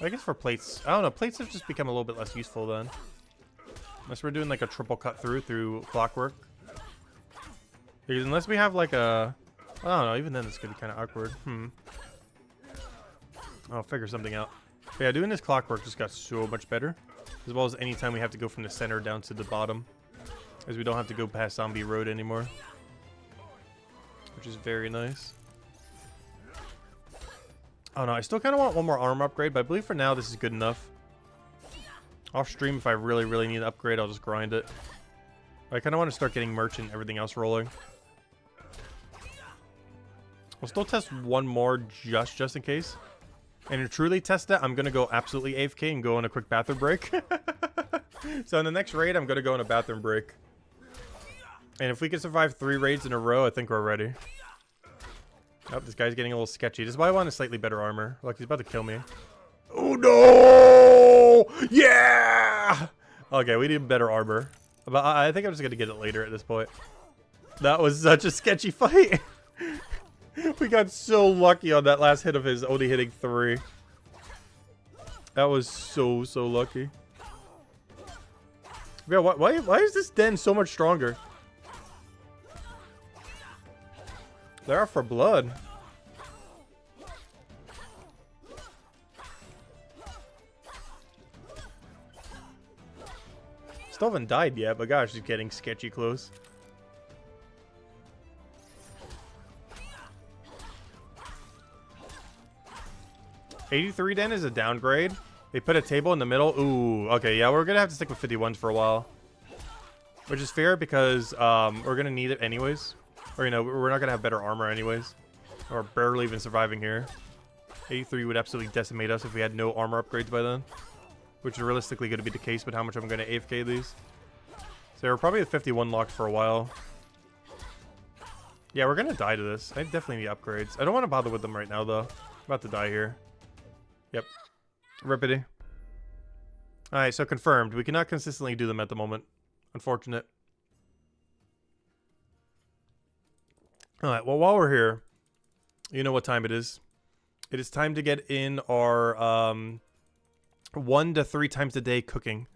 I guess for plates, I don't know, plates have just become a little bit less useful then. Unless we're doing like a triple cut through clockwork. Because unless we have like a, I don't know, even then it's gonna be kind of awkward. I'll figure something out. But yeah, doing this clockwork just got so much better. As well as any time we have to go from the center down to the bottom. as we don't have to go past Zombie Road anymore, which is very nice. Oh no, I still kind of want one more armor upgrade, but I believe for now this is good enough. Off stream, if I really need an upgrade, I'll just grind it. I kind of want to start getting merchant and everything else rolling. We'll still test one more just in case. And to truly test it, I'm going to go absolutely AFK and go on a quick bathroom break. So in the next raid, I'm going to go on a bathroom break. And if we can survive 3 raids in a row, I think we're ready. Oh, this guy's getting a little sketchy. This is why I want a slightly better armor. Like, he's about to kill me. Oh, no! Yeah! Okay, we need better armor. But I think I'm just going to get it later at this point. That was such a sketchy fight. We got so lucky on that last hit of his, only hitting 3. That was so lucky. Yeah, why is this den so much stronger? They're out for blood. Still haven't died yet, but gosh, she's getting sketchy close. $83 den is a downgrade. They put a table in the middle. Ooh, okay, yeah, we're gonna have to stick with 51s for a while, which is fair because we're gonna need it anyways. Or, you know, we're not gonna have better armor anyways. Or barely even surviving here. 83 would absolutely decimate us if we had no armor upgrades by then, which is realistically going to be the case with how much I'm going to AFK these. So we're probably at 51 locked for a while. Yeah, we're going to die to this. I definitely need upgrades. I don't want to bother with them right now, though. I'm about to die here. Yep. Rippity. Alright, so confirmed. We cannot consistently do them at the moment. Unfortunate. Alright, well, while we're here, you know what time it is. It is time to get in our 1 to 3 times a day cooking.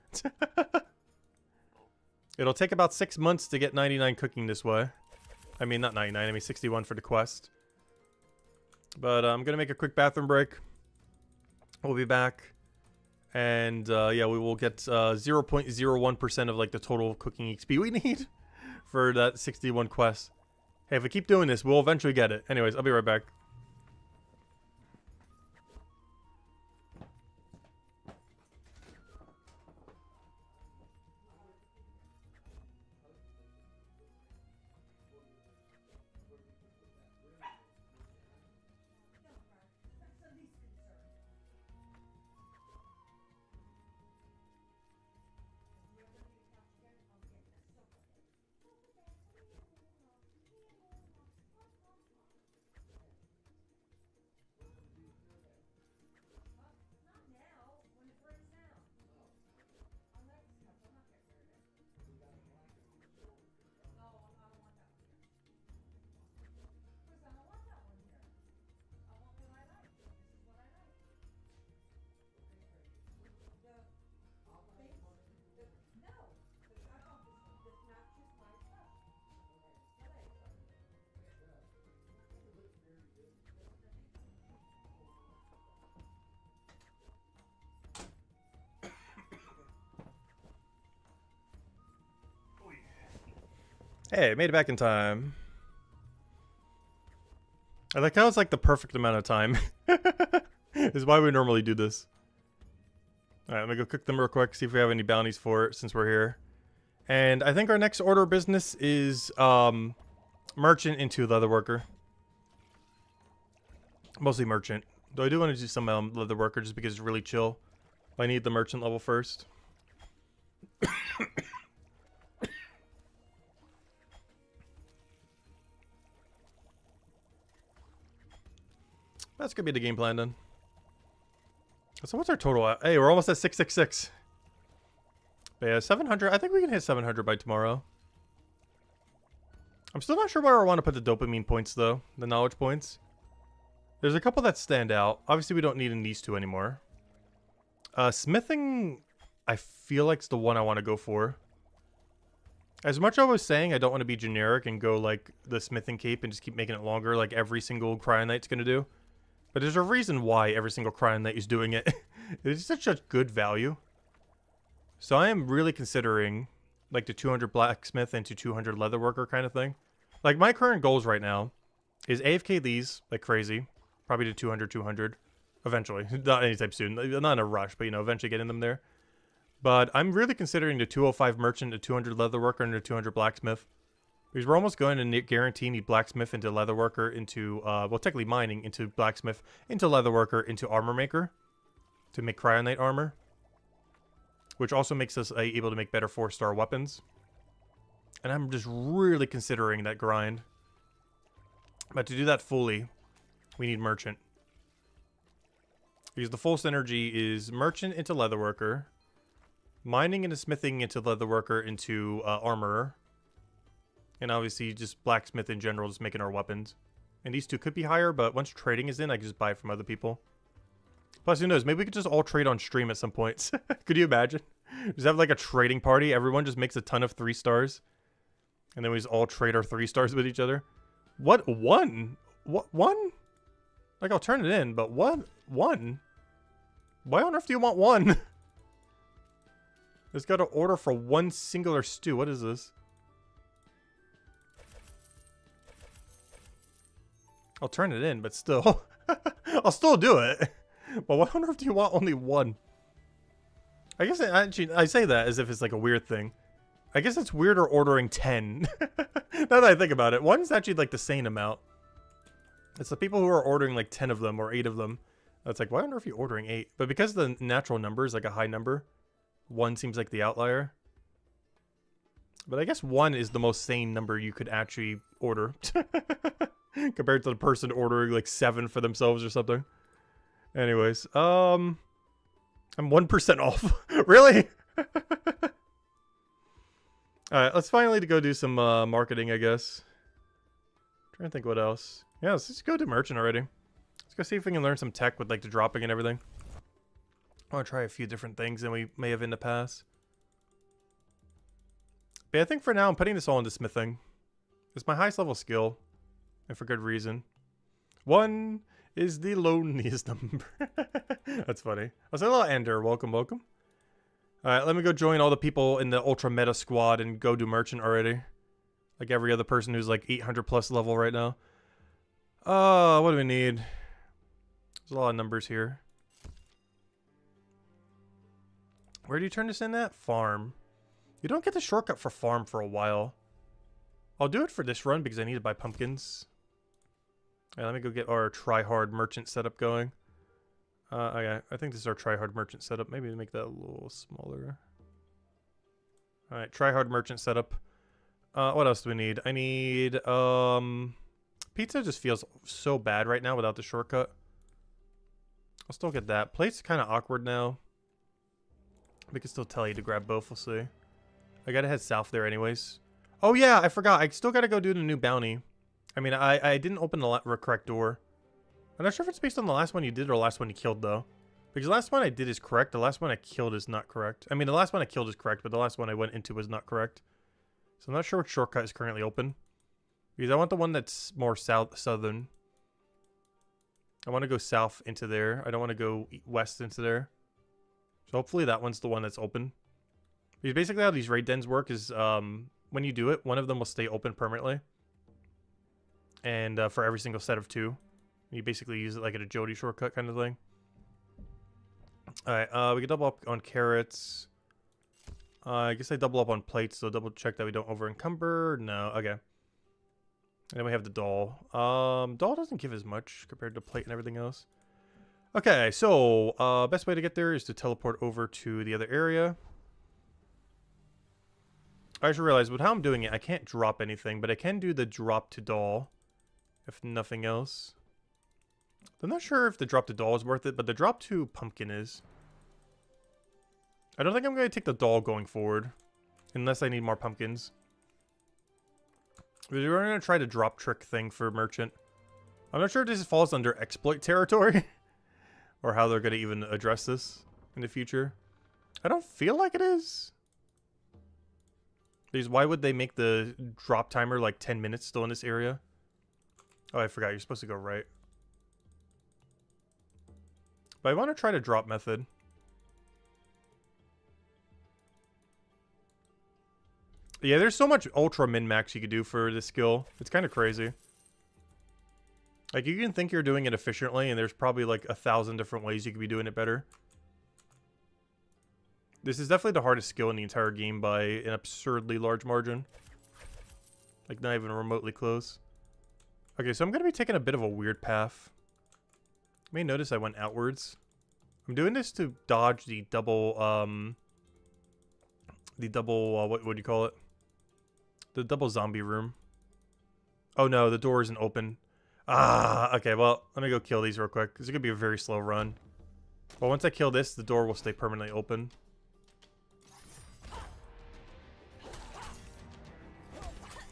It'll take about 6 months to get 99 cooking this way. I mean, not 99, I mean 61 for the quest. But I'm going to make a quick bathroom break. We'll be back. And yeah, we will get 0.01% of like the total cooking XP we need for that 61 quest. Hey, if we keep doing this, we'll eventually get it. Anyways, I'll be right back. Hey, made it back in time. I like how it's like the perfect amount of time. This is why we normally do this. Alright, let me go cook them real quick, see if we have any bounties for it since we're here. And I think our next order of business is merchant into leather worker. Mostly merchant. Though I do want to do some leather worker just because it's really chill. I need the merchant level first. That's gonna be the game plan then. So what's our total at? Hey, we're almost at 666. But yeah, 700. I think we can hit 700 by tomorrow. I'm still not sure where I want to put the dopamine points though. The knowledge points. There's a couple that stand out. Obviously we don't need in these two anymore. Smithing, I feel like it's the one I want to go for. As much as I was saying I don't want to be generic and go like the smithing cape and just keep making it longer like every single Cryonite's gonna do. But there's a reason why every single Cryonite is doing it. It's such a good value. So I am really considering like to 200 blacksmith into 200 leatherworker kind of thing. Like my current goals right now is AFK these like crazy, probably to 200, 200 eventually, not anytime soon, not in a rush, but you know, eventually getting them there. But I'm really considering the 205 merchant, a 200 leatherworker, and a 200 blacksmith. Because we're almost going to guarantee need blacksmith into leatherworker into, well, technically mining into blacksmith, into leatherworker, into armor maker. To make cryonite armor. Which also makes us able to make better 4-star weapons. And I'm just really considering that grind. But to do that fully, we need merchant. Because the full synergy is merchant into leatherworker. Mining into smithing into leatherworker into armorer. And obviously just blacksmith in general, just making our weapons. And these two could be higher, but once trading is in, I can just buy it from other people. Plus, who knows, maybe we could just all trade on stream at some points. Could you imagine? Just have like a trading party, everyone just makes a ton of 3 stars. And then we just all trade our 3 stars with each other. What? 1? What? 1? Like, I'll turn it in, but what? 1? Why on earth do you want 1? It's got to order for 1 singular stew. What is this? I'll turn it in, but still. I'll still do it. But why on earth do you want only 1? I guess I say that as if it's like a weird thing. I guess it's weirder ordering 10. Now that I think about it. 1's actually like the same amount. It's the people who are ordering like 10 of them or 8 of them. That's like, why on earth are you ordering 8? But because the natural number is like a high number, 1 seems like the outlier. But I guess 1 is the most sane number you could actually order. Compared to the person ordering like 7 for themselves or something. Anyways, I'm 1% off. Really? Alright, let's finally go do some marketing, I guess. Trying to think what else. Yeah, let's just go to merchant already. Let's go see if we can learn some tech with like the dropping and everything. I want to try a few different things than we may have in the past. But yeah, I think for now I'm putting this all into smithing. It's my highest level skill. And for good reason. 1 is the loneliest number. That's funny. I was like, hello, Ender. Welcome, welcome. Alright, let me go join all the people in the ultra meta squad and go do merchant already. Like every other person who's like 800 plus level right now. What do we need? There's a lot of numbers here. Where do you turn this in at? Farm. You don't get the shortcut for farm for a while. I'll do it for this run because I need to buy pumpkins. Alright, let me go get our try-hard merchant setup going. Okay, I think this is our try-hard merchant setup. Maybe make that a little smaller. Alright, try-hard merchant setup. What else do we need? I need, pizza just feels so bad right now without the shortcut. I'll still get that. Plate's kind of awkward now. We can still tell you to grab both, we'll see. I gotta head south there anyways. Oh yeah, I forgot. I still gotta go do the new bounty. I mean, I didn't open the correct door. I'm not sure if it's based on the last one you did or the last one you killed, though. Because the last one I did is correct. The last one I killed is not correct. I mean, the last one I killed is correct, but the last one I went into was not correct. So I'm not sure which shortcut is currently open. Because I want the one that's more southern. I want to go south into there. I don't want to go west into there. So hopefully that one's the one that's open. Because basically how these raid dens work is when you do it, one of them will stay open permanently. And for every single set of 2. You basically use it like an agility shortcut kind of thing. Alright, we can double up on carrots. I guess I double up on plates, so double check that we don't over encumber. No, okay. And then we have the doll. Doll doesn't give as much compared to plate and everything else. Okay, so best way to get there is to teleport over to the other area. I just realized with how I'm doing it, I can't drop anything, but I can do the drop to doll, if nothing else. I'm not sure if the drop to doll is worth it, but the drop to pumpkin is. I don't think I'm going to take the doll going forward, unless I need more pumpkins. We're going to try the drop trick thing for merchant. I'm not sure if this falls under exploit territory, or how they're going to even address this in the future. I don't feel like it is. Because why would they make the drop timer like 10 minutes still in this area? Oh, I forgot. You're supposed to go right. But I want to try the drop method. Yeah, there's so much ultra min-max you could do for this skill. It's kind of crazy. Like, you can think you're doing it efficiently, and there's probably like 1,000 different ways you could be doing it better. This is definitely the hardest skill in the entire game by an absurdly large margin. Like, not even remotely close. Okay, so I'm going to be taking a bit of a weird path. You may notice I went outwards. I'm doing this to dodge the double, what would you call it? The double zombie room. Oh no, the door isn't open. Ah, okay, well, let me go kill these real quick. This is going to be a very slow run. But once I kill this, the door will stay permanently open.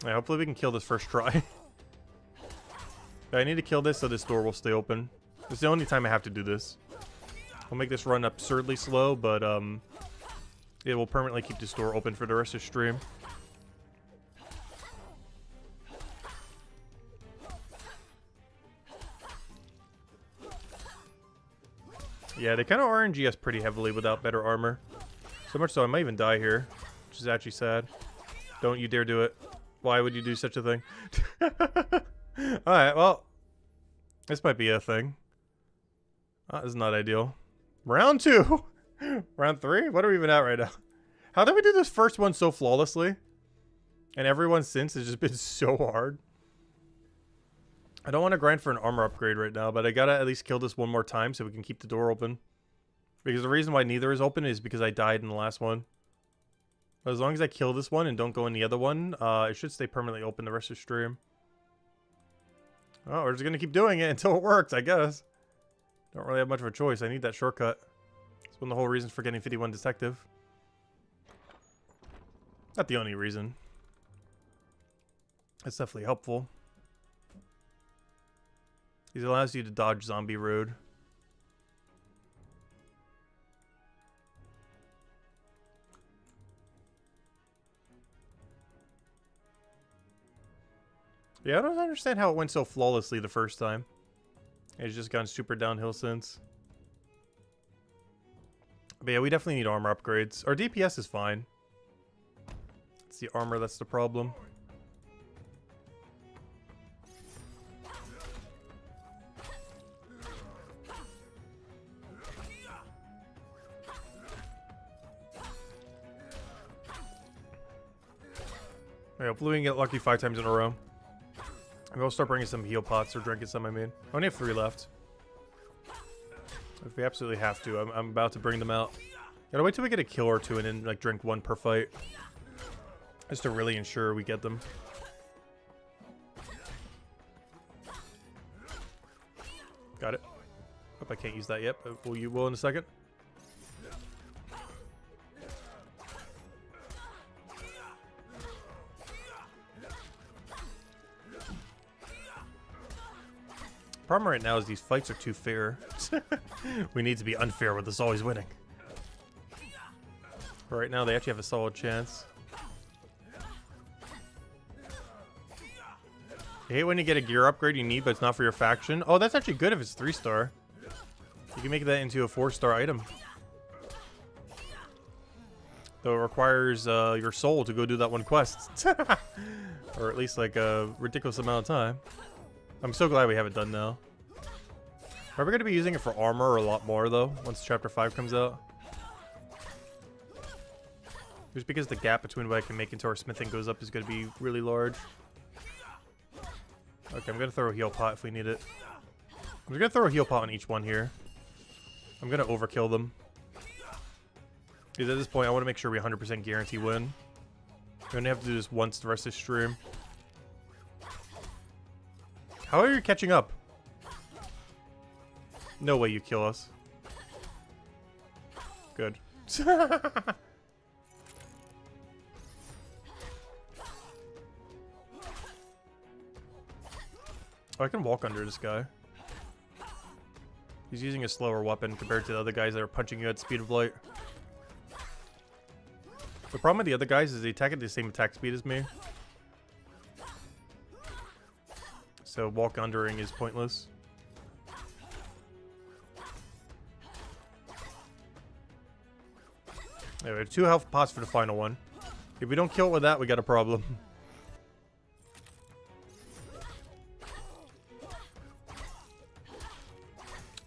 Yeah, hopefully we can kill this first try. I need to kill this so this door will stay open. It's the only time I have to do this. I'll make this run absurdly slow, but it will permanently keep this door open for the rest of the stream. Yeah, they kind of RNG us pretty heavily without better armor. So much so I might even die here, which is actually sad. Don't you dare do it. Why would you do such a thing? Alright, well, this might be a thing. This is not ideal. Round 2! Round 3? What are we even at right now? How did we do this first one so flawlessly? And everyone since has just been so hard. I don't want to grind for an armor upgrade right now, but I gotta at least kill this one more time so we can keep the door open. Because the reason why neither is open is because I died in the last one. But as long as I kill this one and don't go in the other one, it should stay permanently open the rest of the stream. Oh, we're just gonna keep doing it until it works, I guess. Don't really have much of a choice. I need that shortcut. That's one of the whole reasons for getting 51 Detective. Not the only reason. It's definitely helpful. It allows you to dodge zombie road. Yeah, I don't understand how it went so flawlessly the first time. It's just gone super downhill since. But yeah, we definitely need armor upgrades. Our DPS is fine. It's the armor that's the problem. Yeah, hopefully we can get lucky 5 times in a row. Maybe I'll start bringing some heal pots or drinking some, I mean. I only have 3 left. If we absolutely have to, I'm about to bring them out. Gotta wait till we get a kill or 2 and then like drink 1 per fight. Just to really ensure we get them. Got it. Hope I can't use that yet, but you will in a second. Problem right now is these fights are too fair. We need to be unfair with us always winning. But right now they actually have a solid chance. I hate when you get a gear upgrade you need, but it's not for your faction. Oh, that's actually good if it's 3-star. You can make that into a 4-star item. Though it requires your soul to go do that one quest. Or at least like a ridiculous amount of time. I'm so glad we have it done now. Are we going to be using it for armor a lot more, though, once Chapter 5 comes out? Just because the gap between what I can make into our smithing goes up is going to be really large. Okay, I'm going to throw a heal pot if we need it. I'm going to throw a heal pot on each one here. I'm going to overkill them. Because at this point, I want to make sure we 100% guarantee win. We're going to have to do this once the rest of the stream. How are you catching up? No way you kill us. Good. Oh, I can walk under this guy. He's using a slower weapon compared to the other guys that are punching you at speed of light. The problem with the other guys is they attack at the same attack speed as me. So walk undering is pointless. Anyway, 2 health pots for the final one. If we don't kill it with that, we got a problem.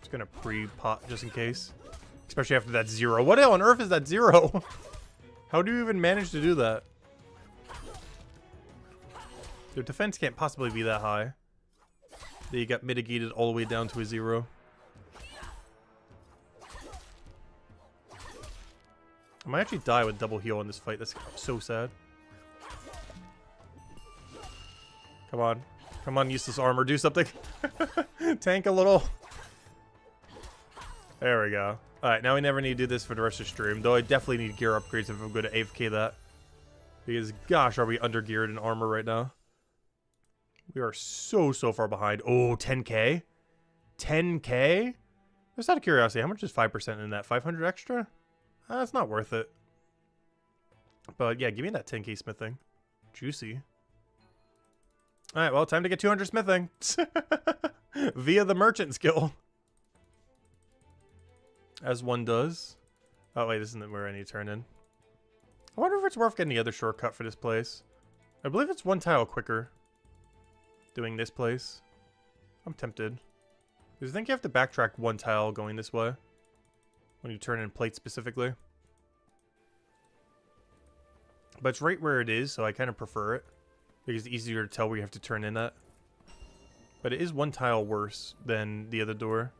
Just gonna pre-pot just in case. Especially after that 0. What on earth is that 0? How do you even manage to do that? Their defense can't possibly be that high. They got mitigated all the way down to a 0. I might actually die with double heal in this fight. That's so sad. Come on. Come on, useless armor. Do something. Tank a little. There we go. Alright, now we never need to do this for the rest of the stream. Though I definitely need gear upgrades if I'm going to AFK that. Because, gosh, are we under geared in armor right now. We are so far behind. Oh, 10k? 10k? Just out of curiosity, how much is 5% in that? 500 extra? That's not worth it. But yeah, give me that 10k smithing. Juicy. Alright, well, time to get 200 smithing. Via the merchant skill. As one does. Oh, wait, this isn't where I need to turn in. I wonder if it's worth getting the other shortcut for this place. I believe it's one tile quicker. Doing this place. I'm tempted. Because I think you have to backtrack one tile going this way. When you turn in plate specifically. But it's right where it is, so I kind of prefer it. Because it's easier to tell where you have to turn in at. But it is one tile worse than the other door.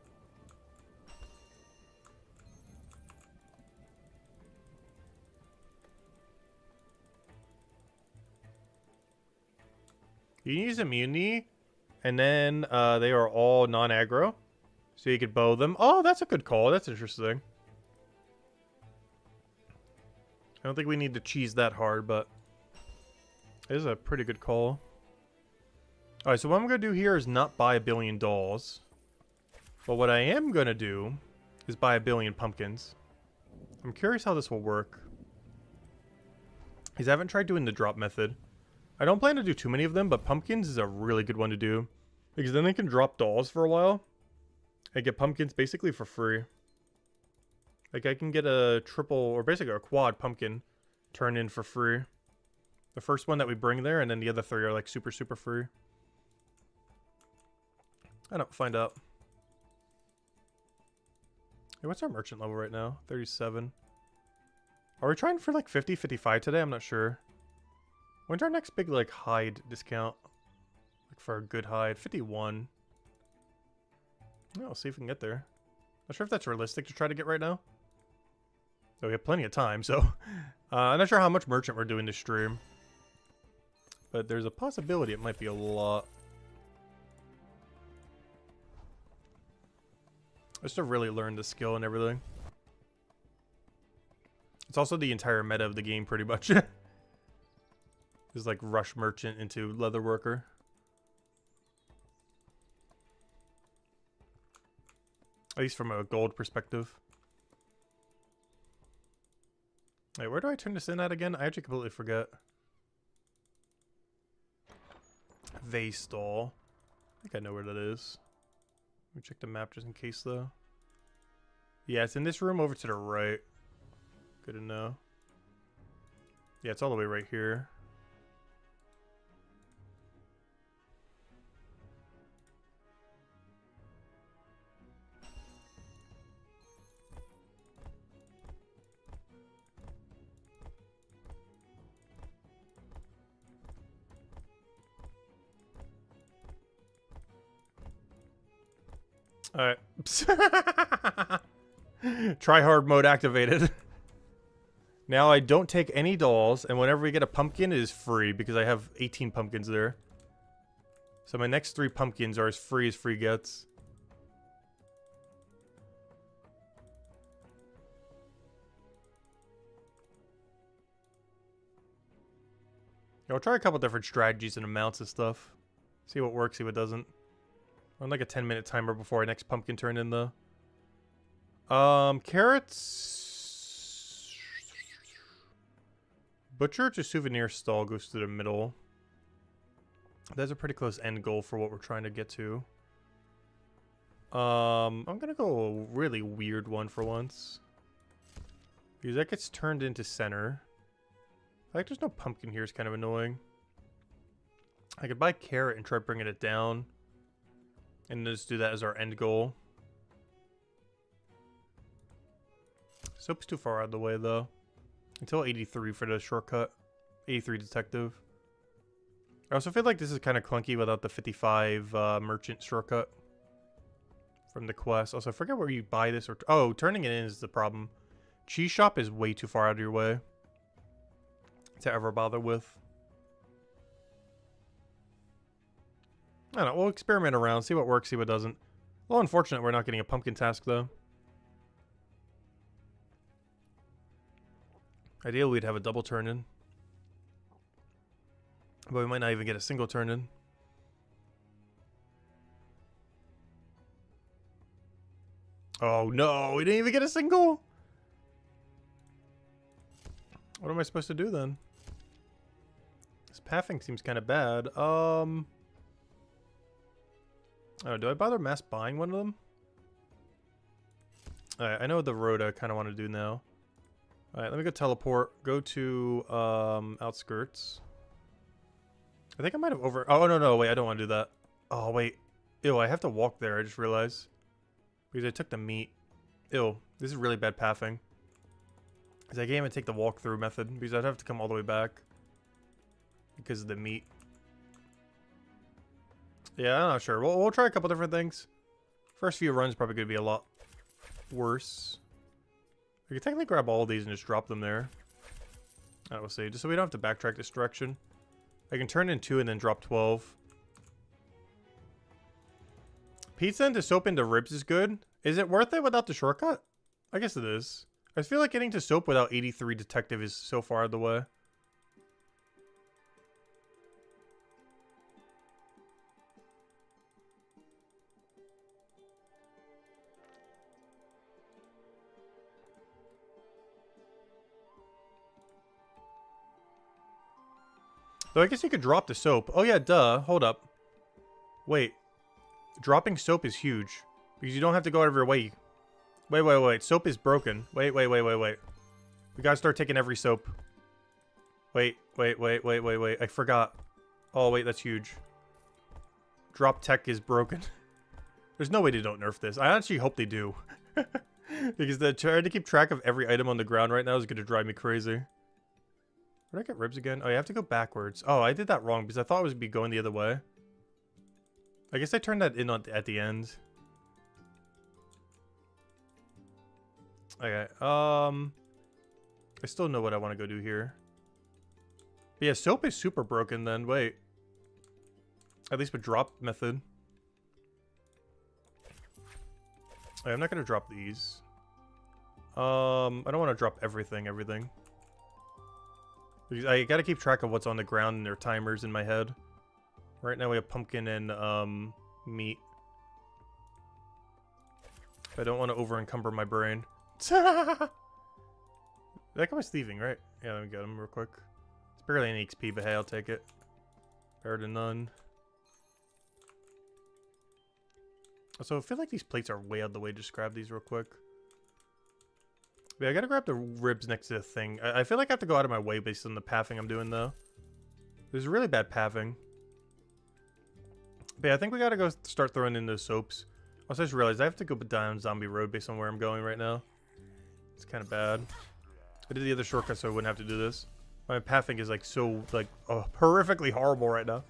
You can use immunity, and then they are all non-aggro. So you could bow them. Oh, that's a good call. That's interesting. I don't think we need to cheese that hard, but it is a pretty good call. Alright, so what I'm going to do here is not buy 1 billion dolls. But what I am going to do is buy 1 billion pumpkins. I'm curious how this will work. Because I haven't tried doing the drop method. I don't plan to do too many of them, but pumpkins is a really good one to do. Because then they can drop dolls for a while. And get pumpkins basically for free. Like I can get a triple, or basically a quad pumpkin turn in for free. The first one that we bring there, and then the other 3 are like super free. I don't find out. Hey, what's our merchant level right now? 37. Are we trying for like 50, 55 today? I'm not sure. When's our next big, like, hide discount? Like, for a good hide. 51. I'll see if we can get there. Not sure if that's realistic to try to get right now. Though we have plenty of time, so... I'm not sure how much merchant we're doing this stream. But there's a possibility it might be a lot. Just to really learn the skill and everything. It's also the entire meta of the game, pretty much. Is like rush merchant into leather worker. At least from a gold perspective. Wait, where do I turn this in at again? I actually completely forget. Vase stall. I think I know where that is. Let me check the map just in case though. Yeah, it's in this room over to the right. Good to know. Yeah, it's all the way right here. Alright. Try hard mode activated. Now I don't take any dolls, and whenever we get a pumpkin, it is free because I have 18 pumpkins there. So my next 3 pumpkins are as free gets. Yeah, we'll try a couple different strategies and amounts of stuff. See what works, see what doesn't. On like a 10-minute timer before our next pumpkin turn in though. Carrots. Butcher to souvenir stall goes to the middle. That's a pretty close end goal for what we're trying to get to. I'm gonna go a really weird one for once. Because that gets turned into center. Like, there's no pumpkin here is kind of annoying. I could buy carrot and try bringing it down. And just do that as our end goal. Soap's too far out of the way, though. Until 83 for the shortcut. 83 detective. I also feel like this is kind of clunky without the 55 merchant shortcut from the quest. Also, I forget where you buy this. Oh, turning it in is the problem. Cheese shop is way too far out of your way to ever bother with. I don't know. We'll experiment around, see what works, see what doesn't. Well, unfortunate we're not getting a pumpkin task, though. Ideally, we'd have a double turn in. But we might not even get a single turn in. Oh no, we didn't even get a single. What am I supposed to do then? This pathing seems kind of bad. Oh, do I bother mass buying one of them? Alright, I know the road I kind of want to do now. Alright, let me go teleport. Go to outskirts. I think I might have over... Oh, no, wait, I don't want to do that. Oh, wait. Ew, I have to walk there, I just realized. Because I took the meat. Ew, this is really bad pathing. Because I can't even take the walkthrough method, because I'd have to come all the way back. Because of the meat. Yeah, I'm not sure. We'll try a couple different things. First few runs probably going to be a lot worse. We could technically grab all of these and just drop them there. I will see, just so we don't have to backtrack this direction. I can turn in 2 and then drop 12. Pizza into soap into ribs is good. Is it worth it without the shortcut? I guess it is. I feel like getting to soap without 83 detective is so far out of the way. Though I guess you could drop the soap. Oh yeah, duh. Hold up. Wait. Dropping soap is huge. Because you don't have to go out of your way. Wait. Soap is broken. Wait. We gotta start taking every soap. Wait. I forgot. Oh, wait, that's huge. Drop tech is broken. There's no way they don't nerf this. I actually hope they do. Because trying to keep track of every item on the ground right now is gonna drive me crazy. Where did I get ribs again? Oh, you have to go backwards. Oh, I did that wrong because I thought it was be going the other way. I guess I turned that in at the end. Okay. I still know what I want to go do here. But yeah, soap is super broken then. Wait. At least with drop method. I'm not going to drop these. I don't want to drop everything. I gotta keep track of what's on the ground and their timers in my head. Right now we have pumpkin and meat. I don't want to over encumber my brain. That guy was thieving, right? Yeah, let me get him real quick. It's barely an XP, but hey, I'll take it. Better than none. Also, I feel like these plates are way out of the way. Just grab these real quick. Yeah, I gotta grab the ribs next to the thing. I feel like I have to go out of my way based on the pathing I'm doing, though. There's really bad pathing. But yeah, I think we gotta go start throwing in those soaps. Also, I just realized I have to go down Zombie Road based on where I'm going right now. It's kind of bad. I did the other shortcut so I wouldn't have to do this. My pathing is like so horrifically horrible right now.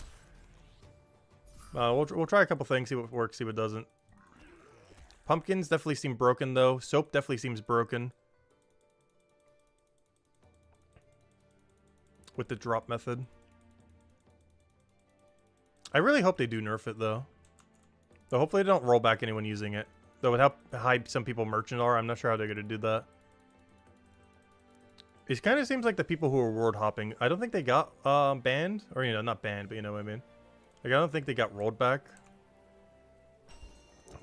We'll try a couple things, see what works, see what doesn't. Pumpkins definitely seem broken though. Soap definitely seems broken. With the drop method. I really hope they do nerf it though. Though hopefully they don't roll back anyone using it. Though with how high some people merchant are, I'm not sure how they're gonna do that. It kind of seems like the people who are reward hopping, I don't think they got banned. Or, you know, not banned, but you know what I mean. Like, I don't think they got rolled back.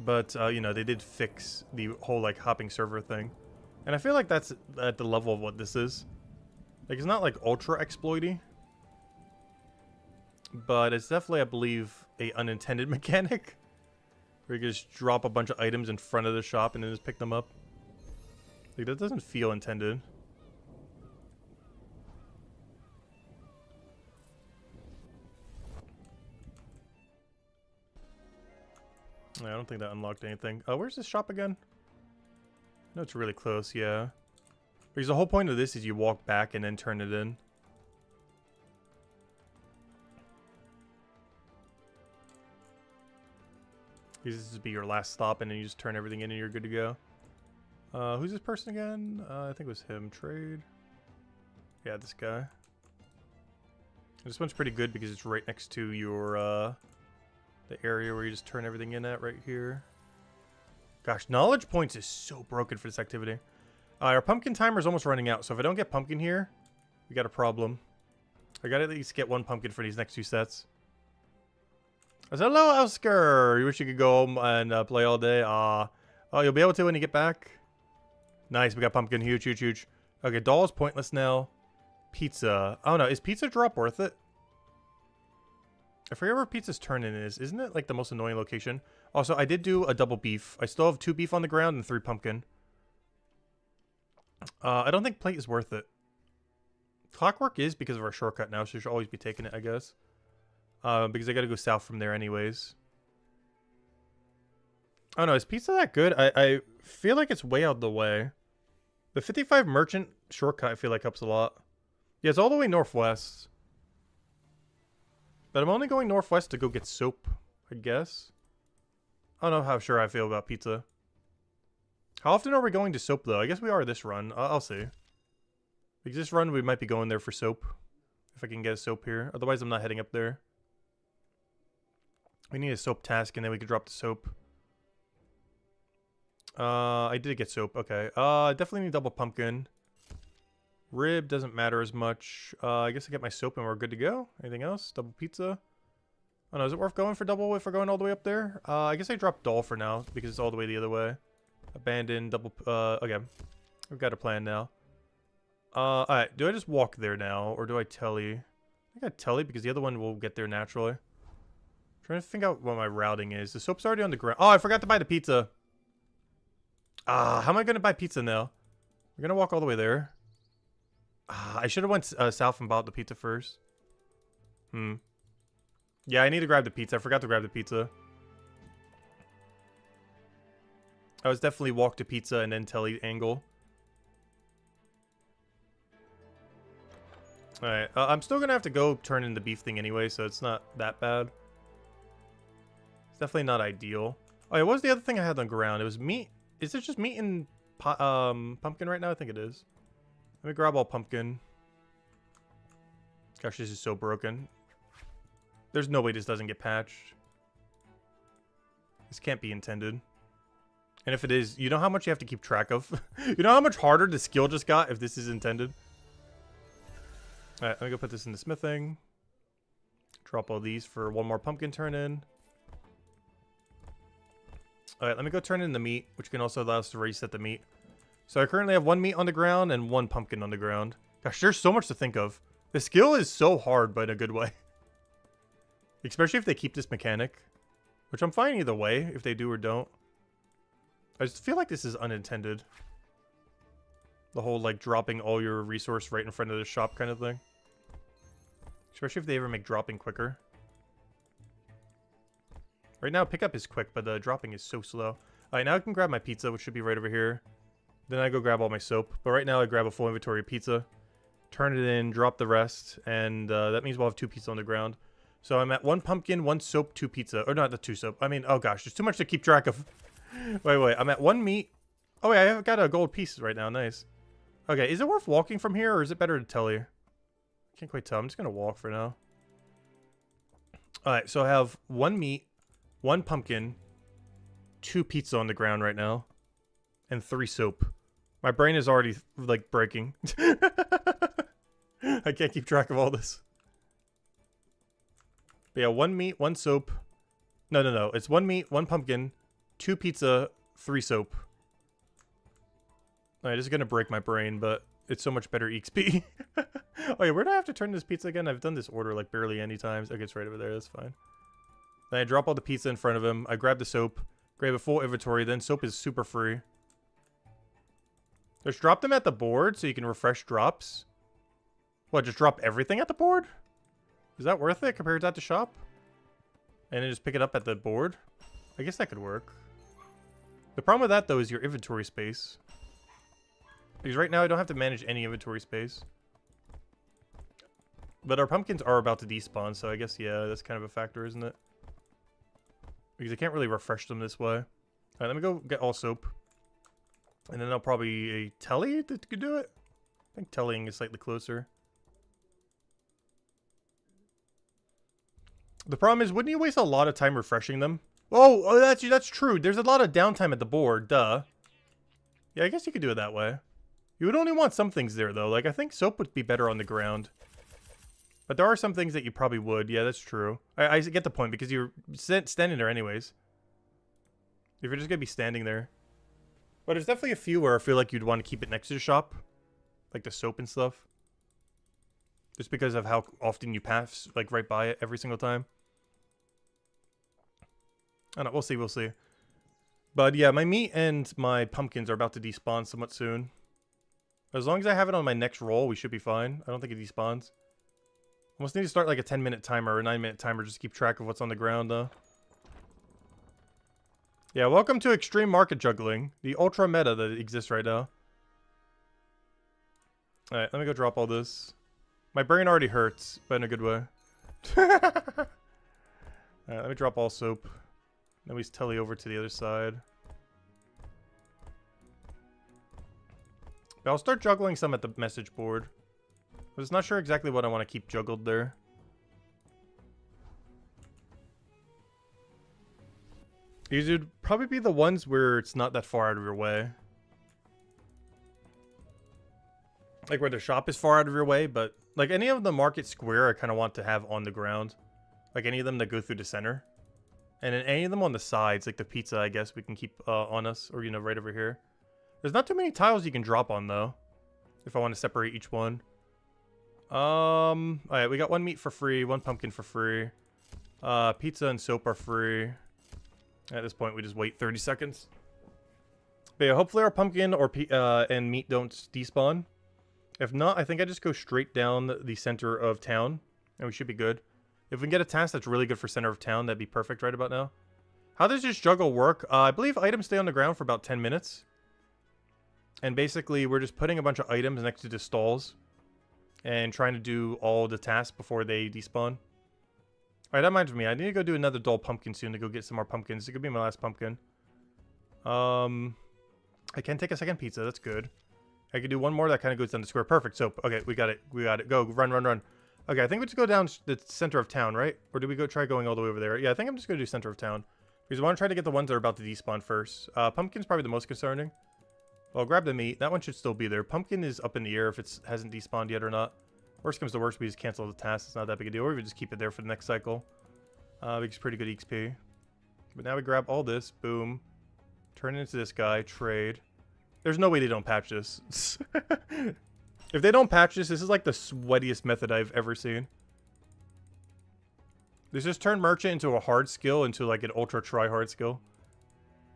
But, you know, they did fix the whole, like, hopping server thing. And I feel like that's at the level of what this is. Like, it's not, like, ultra exploity. But it's definitely, I believe, a unintended mechanic. Where you can just drop a bunch of items in front of the shop and then just pick them up. Like, that doesn't feel intended. I don't think that unlocked anything. Where's this shop again? No, it's really close, yeah. Because the whole point of this is you walk back and then turn it in. This would be your last stop, and then you just turn everything in and you're good to go. Who's this person again? I think it was him. Trade. Yeah, this guy. This one's pretty good because it's right next to your, the area where you just turn everything in at right here. Gosh, knowledge points is so broken for this activity. Our pumpkin timer is almost running out, so if I don't get pumpkin here, we got a problem. I gotta at least get one pumpkin for these next 2 sets. I said, hello, Oscar. You wish you could go home and play all day? Oh, you'll be able to when you get back? Nice, we got pumpkin. Huge, huge, huge. Okay, doll is pointless now. Pizza. Oh no, is pizza drop worth it? I forget where pizza's turn-in is. Isn't it like the most annoying location? Also, I did do a double beef. I still have 2 beef on the ground and 3 pumpkin. I don't think plate is worth it. Clockwork is because of our shortcut now, so you should always be taking it, I guess. Because I gotta go south from there anyways. Oh no, is pizza that good? I feel like it's way out of the way. The 55 merchant shortcut I feel like helps a lot. Yeah, it's all the way northwest. But I'm only going northwest to go get soap, I guess. I don't know how sure I feel about pizza. How often are we going to soap though? I guess we are this run. I'll see. Because this run we might be going there for soap. If I can get a soap here. Otherwise I'm not heading up there. We need a soap task and then we can drop the soap. I did get soap. Okay. Definitely need double pumpkin. Rib doesn't matter as much. I guess I get my soap and we're good to go. Anything else? Double pizza. Oh no, is it worth going for double if we're going all the way up there? I guess I dropped doll for now because it's all the way the other way. Abandon, double, okay. We've got a plan now. Alright, do I just walk there now or do I telly? I think I telly because the other one will get there naturally. Trying to think out what my routing is. The soap's already on the ground. Oh, I forgot to buy the pizza. How am I going to buy pizza now? We're going to walk all the way there. I should have went south and bought the pizza first. Yeah, I need to grab the pizza. I forgot to grab the pizza. I was definitely walk to pizza and then telly angle. Alright, I'm still going to have to go turn in the beef thing anyway, so it's not that bad. It's definitely not ideal. Oh yeah, what was the other thing I had on the ground? It was meat. Is it just meat and pumpkin right now? I think it is. Let me grab all pumpkin. Gosh, this is so broken. There's no way this doesn't get patched. This can't be intended. And if it is, you know how much you have to keep track of? You know how much harder the skill just got if this is intended? Alright, let me go put this in the smithing. Drop all these for one more pumpkin turn in. Alright, let me go turn in the meat, which can also allow us to reset the meat. So I currently have 1 meat on the ground and 1 pumpkin on the ground. Gosh, there's so much to think of. The skill is so hard, but in a good way. Especially if they keep this mechanic. Which I'm fine either way, if they do or don't. I just feel like this is unintended. The whole, like, dropping all your resource right in front of the shop kind of thing. Especially if they ever make dropping quicker. Right now, pickup is quick, but the dropping is so slow. Alright, now I can grab my pizza, which should be right over here. Then I go grab all my soap. But right now, I grab a full inventory of pizza. Turn it in, drop the rest. And that means we'll have 2 pizza on the ground. So I'm at 1 pumpkin, 1 soap, 2 pizza. Or not the 2 soap. I mean, oh gosh, there's too much to keep track of. Wait. I'm at 1 meat. Oh, wait, I've got a gold piece right now. Nice. Okay, is it worth walking from here, or is it better to tell you? Can't quite tell. I'm just going to walk for now. Alright, so I have 1 meat, 1 pumpkin, 2 pizza on the ground right now, and 3 soap. My brain is already, like, breaking. I can't keep track of all this. But yeah, 1 meat, 1 soap. No. It's 1 meat, 1 pumpkin, 2 pizza, 3 soap. Alright, this is going to break my brain, but it's so much better EXP. Oh yeah, where do I have to turn this pizza again? I've done this order like barely any times. Okay, it's right over there. That's fine. Then I drop all the pizza in front of him. I grab the soap. Grab a full inventory. Then soap is super free. Just drop them at the board so you can refresh drops. What, just drop everything at the board? Is that worth it compared to at the shop? And then just pick it up at the board? I guess that could work. The problem with that, though, is your inventory space. Because right now I don't have to manage any inventory space. But our pumpkins are about to despawn, so I guess, yeah, that's kind of a factor, isn't it? Because I can't really refresh them this way. Alright, let me go get all soap. And then I'll probably a telly that could do it. I think tellying is slightly closer. The problem is, wouldn't you waste a lot of time refreshing them? Oh, that's true. There's a lot of downtime at the board, duh. Yeah, I guess you could do it that way. You would only want some things there, though. Like, I think soap would be better on the ground. But there are some things that you probably would. Yeah, that's true. I get the point, because you're standing there anyways. If you're just going to be standing there. But there's definitely a few where I feel like you'd want to keep it next to the shop. Like the soap and stuff. Just because of how often you pass, like, right by it every single time. I don't know, we'll see. But yeah, my meat and my pumpkins are about to despawn somewhat soon. As long as I have it on my next roll, we should be fine. I don't think it despawns. Almost need to start like a 10-minute timer or a 9-minute timer just to keep track of what's on the ground, though. Yeah, welcome to extreme market juggling. The ultra meta that exists right now. Alright, let me go drop all this. My brain already hurts, but in a good way. Alright, let me drop all soap. Then we telly over to the other side. But I'll start juggling some at the message board. I was not sure exactly what I want to keep juggled there. These would probably be the ones where it's not that far out of your way. Like where the shop is far out of your way, but like any of the market square I kind of want to have on the ground. Like any of them that go through the center. And then any of them on the sides, like the pizza, I guess we can keep on us, or, you know, right over here. There's not too many tiles you can drop on, though, if I want to separate each one. Alright, we got one meat for free, one pumpkin for free. Pizza and soap are free. At this point, we just wait 30 seconds. But yeah, hopefully our pumpkin or and meat don't despawn. If not, I think I just go straight down the center of town, and we should be good. If we can get a task that's really good for center of town, that'd be perfect right about now. How does this juggle work? I believe items stay on the ground for about 10 minutes. And basically, we're just putting a bunch of items next to the stalls. And trying to do all the tasks before they despawn. Alright, that reminds me. I need to go do another dull pumpkin soon to go get some more pumpkins. It could be my last pumpkin. I can take a second pizza. That's good. I can do one more that kind of goes down the square. Perfect. So, okay, we got it. We got it. Go. Run, run, run. Okay, I think we just go down the center of town, right? Or do we go try going all the way over there? Yeah, I think I'm just going to do center of town. Because I want to try to get the ones that are about to despawn first. Pumpkin's probably the most concerning. Well, grab the meat. That one should still be there. Pumpkin is up in the air if it hasn't despawned yet or not. Worst comes to worst, we just cancel the task. It's not that big a deal. Or we just keep it there for the next cycle. Which is pretty good XP. But now we grab all this. Boom. Turn it into this guy. Trade. There's no way they don't patch this. If they don't patch this, this is like the sweatiest method I've ever seen. This just turned merchant into a hard skill, into like an ultra try hard skill.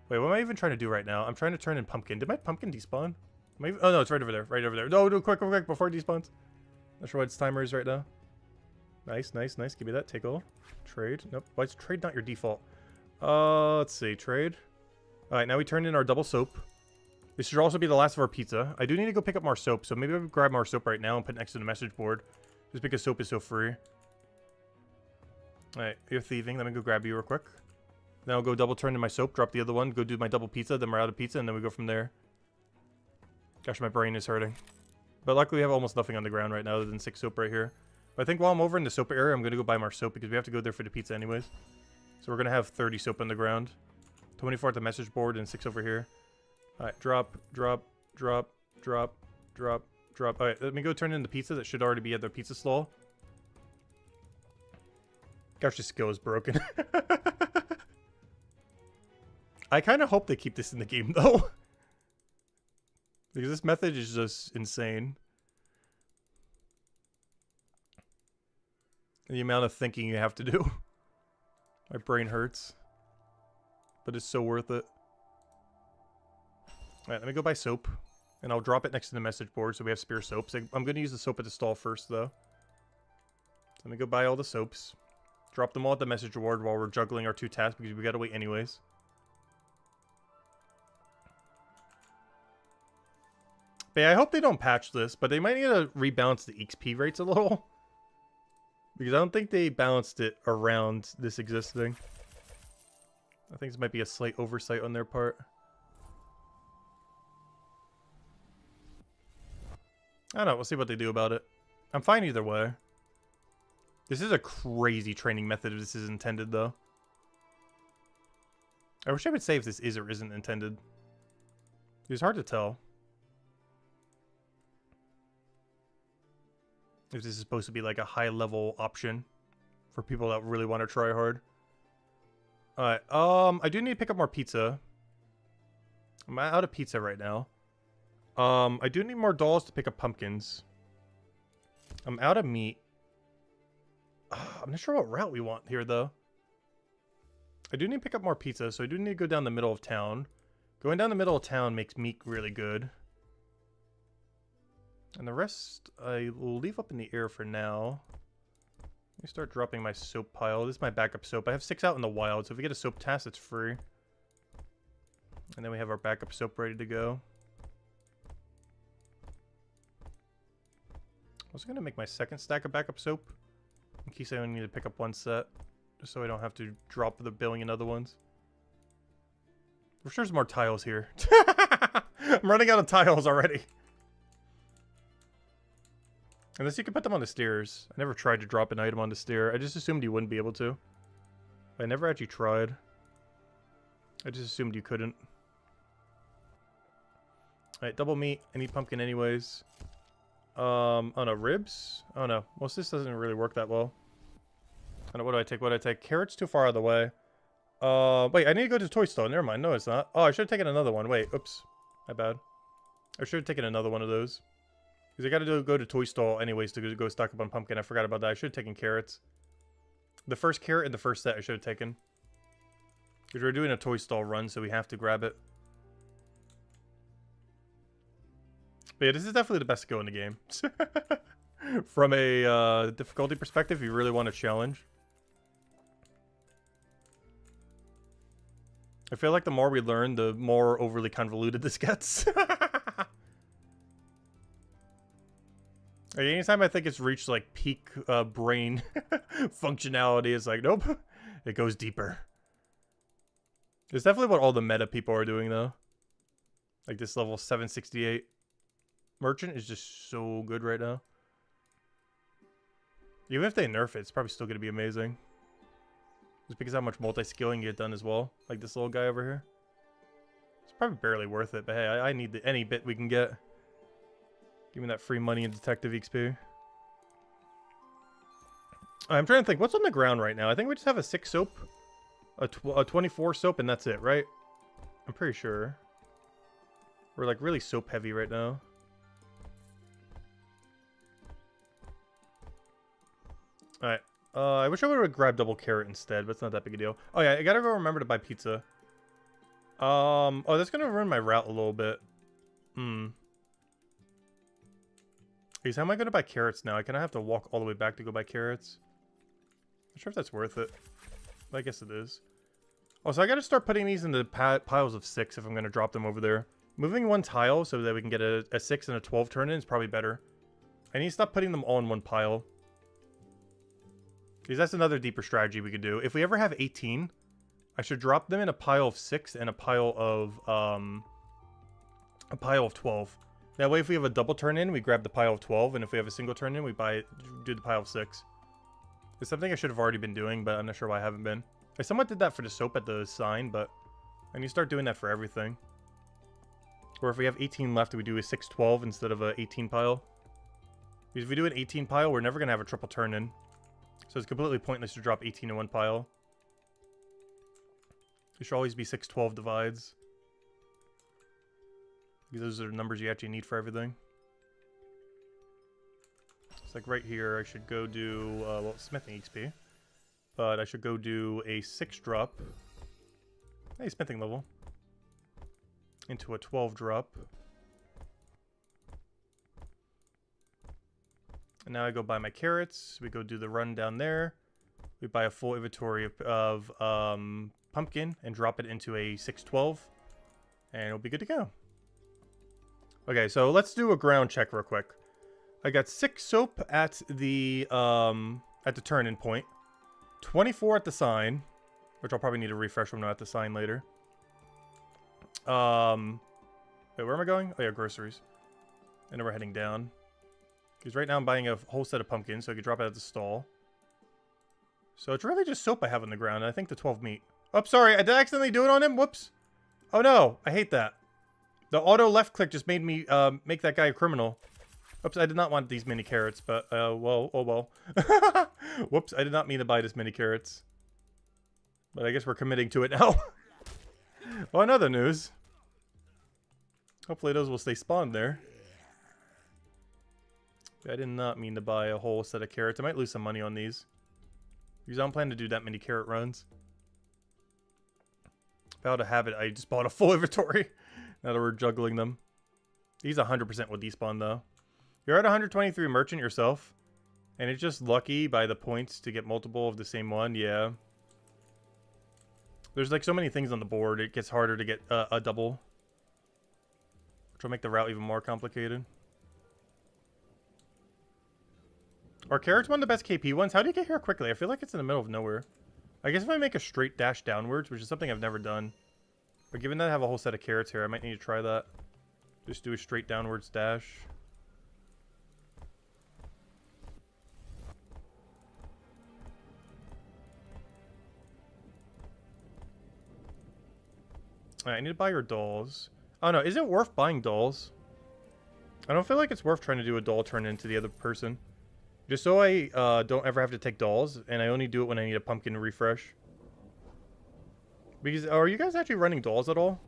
Wait, what am I even trying to do right now? I'm trying to turn in pumpkin. Did my pumpkin despawn? Oh no, it's right over there. Right over there. No, quick, quick, quick, before it despawns. Not sure what its timer is right now. Nice, nice, nice. Give me that. Take all. Trade. Nope. Why is trade not your default? Let's see. Trade. Alright, now we turn in our double soap. This should also be the last of our pizza. I do need to go pick up more soap, so maybe I'll grab more soap right now and put it next to the message board. Just because soap is so free. Alright, you're thieving. Let me go grab you real quick. Then I'll go double turn in my soap, drop the other one, go do my double pizza, then we're out of pizza, and then we go from there. Gosh, my brain is hurting. But luckily we have almost nothing on the ground right now other than 6 soap right here. But I think while I'm over in the soap area, I'm going to go buy more soap because we have to go there for the pizza anyways. So we're going to have 30 soap on the ground. 24 at the message board and 6 over here. Alright, drop, drop, drop, drop, drop, drop. Alright, let me go turn in the pizza that should already be at the pizza stall. Gosh, this skill is broken. I kind of hope they keep this in the game, though. Because this method is just insane. The amount of thinking you have to do. My brain hurts. But it's so worth it. Alright, let me go buy soap. And I'll drop it next to the message board so we have spare soaps. I'm going to use the soap at the stall first, though. Let me go buy all the soaps. Drop them all at the message reward while we're juggling our 2 tasks because we gotta wait anyways. But yeah, I hope they don't patch this, but they might need to rebalance the XP rates a little. Because I don't think they balanced it around this existing. I think this might be a slight oversight on their part. I don't know, we'll see what they do about it. I'm fine either way. This is a crazy training method if this is intended, though. I wish I would say if this is or isn't intended. It's hard to tell. If this is supposed to be like a high-level option for people that really want to try hard. Alright, I do need to pick up more pizza. I'm out of pizza right now. I do need more dolls to pick up pumpkins. I'm out of meat. I'm not sure what route we want here, though. I do need to pick up more pizza, so I do need to go down the middle of town. Going down the middle of town makes meat really good. And the rest, I will leave up in the air for now. Let me start dropping my soap pile. This is my backup soap. I have 6 out in the wild, so if we get a soap task, it's free. And then we have our backup soap ready to go. I was going to make my second stack of backup soap. In case I only need to pick up 1 set. Just so I don't have to drop the billion other ones. For sure there's more tiles here. I'm running out of tiles already. Unless you can put them on the stairs. I never tried to drop an item on the stair. I just assumed you wouldn't be able to. I never actually tried. I just assumed you couldn't. Alright, double meat. I need pumpkin anyways. Oh no, ribs? Oh no. Most of this doesn't really work that well. I don't know, what do I take? What do I take? Carrots too far out of the way. Wait, I need to go to the toy store. Never mind. No, it's not. Oh, I should have taken another one. Wait, oops. My bad. I should have taken another one of those. Because I gotta go to toy store anyways to go stock up on pumpkin. I forgot about that. I should have taken carrots. The first carrot in the first set I should have taken. Because we're doing a toy store run, so we have to grab it. But yeah, this is definitely the best skill in the game. From a difficulty perspective, if you really want a challenge. I feel like the more we learn, the more overly convoluted this gets. Anytime I think it's reached like peak brain functionality, it's like, nope, it goes deeper. It's definitely what all the meta people are doing, though. Like this level 768. Merchant is just so good right now. Even if they nerf it, it's probably still going to be amazing. Just because how much multi-skilling you get done as well. Like this little guy over here. It's probably barely worth it, but hey, I need any bit we can get. Give me that free money and detective XP. I'm trying to think, what's on the ground right now? I think we just have a 6 soap. A 24 soap, and that's it, right? I'm pretty sure. We're like really soap heavy right now. Alright. I wish I would have grabbed double carrot instead, but it's not that big a deal. Oh yeah, I gotta go remember to buy pizza. Oh, that's gonna ruin my route a little bit. Because how am I gonna buy carrots now? I kind of have to walk all the way back to go buy carrots. Not sure if that's worth it. But I guess it is. Oh, so I gotta start putting these into piles of 6 if I'm gonna drop them over there. Moving 1 tile so that we can get a 6 and a 12 turn in is probably better. I need to stop putting them all in 1 pile. Because that's another deeper strategy we could do. If we ever have 18, I should drop them in a pile of 6 and a pile of 12. That way if we have a double turn in, we grab the pile of 12, and if we have a single turn in, we do the pile of 6. It's something I should have already been doing, but I'm not sure why I haven't been. I somewhat did that for the soap at the sign, but I need to start doing that for everything. Or if we have 18 left, we do a 6-12 instead of a 18 pile. Because if we do an 18 pile, we're never going to have a triple turn in. So it's completely pointless to drop 18 in 1 pile. There should always be 6-12 divides. Because those are the numbers you actually need for everything. It's like right here, I should go do, well, smithing XP. But I should go do a 6 drop. Hey, smithing level. Into a 12 drop. And now I go buy my carrots. We go do the run down there. We buy a full inventory of pumpkin and drop it into a 612. And it'll be good to go. Okay, so let's do a ground check real quick. I got 6 soap at the turn-in point. 24 at the sign. Which I'll probably need to refresh when I'm at the sign later. Wait, where am I going? Oh yeah, groceries. And then we're heading down. Because right now I'm buying a whole set of pumpkins, so I can drop it at the stall. So it's really just soap I have on the ground, and I think the 12 meat. Oh, sorry, did I accidentally do it on him? Whoops. Oh no, I hate that. The auto left click just made me make that guy a criminal. Oops, I did not want these mini carrots, but, well, oh well. Whoops, I did not mean to buy this mini carrots. But I guess we're committing to it now. Well, another news. Hopefully those will stay spawned there. I did not mean to buy a whole set of carrots. I might lose some money on these. Because I don't plan to do that many carrot runs. If I had to have it, I just bought a full inventory. Now that we're juggling them. These 100% will despawn though. You're at 123 merchant yourself. And it's just lucky by the points to get multiple of the same one. Yeah. There's like so many things on the board, it gets harder to get a double. Which will make the route even more complicated. Are carrots one of the best KP ones? How do you get here quickly? I feel like it's in the middle of nowhere. I guess if I make a straight dash downwards, which is something I've never done. But given that I have a whole set of carrots here, I might need to try that. Just do a straight downwards dash. Alright, I need to buy your dolls. Oh no, is it worth buying dolls? I don't feel like it's worth trying to do a doll turn into the other person. Just so I don't ever have to take dolls, and I only do it when I need a pumpkin refresh. Because, are you guys actually running dolls at all?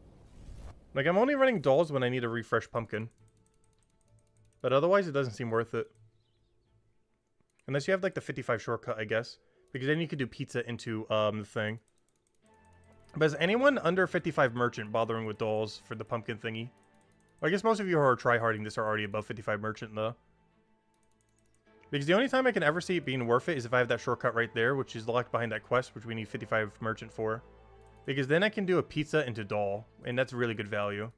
Like, I'm only running dolls when I need a refresh pumpkin. But otherwise, it doesn't seem worth it. Unless you have, like, the 55 shortcut, I guess. Because then you could do pizza into, the thing. But is anyone under 55 merchant bothering with dolls for the pumpkin thingy? Well, I guess most of you who are tryharding this are already above 55 merchant, though. Because the only time I can ever see it being worth it is if I have that shortcut right there, which is locked behind that quest, which we need 55 merchant for. Because then I can do a pizza into doll, and that's really good value.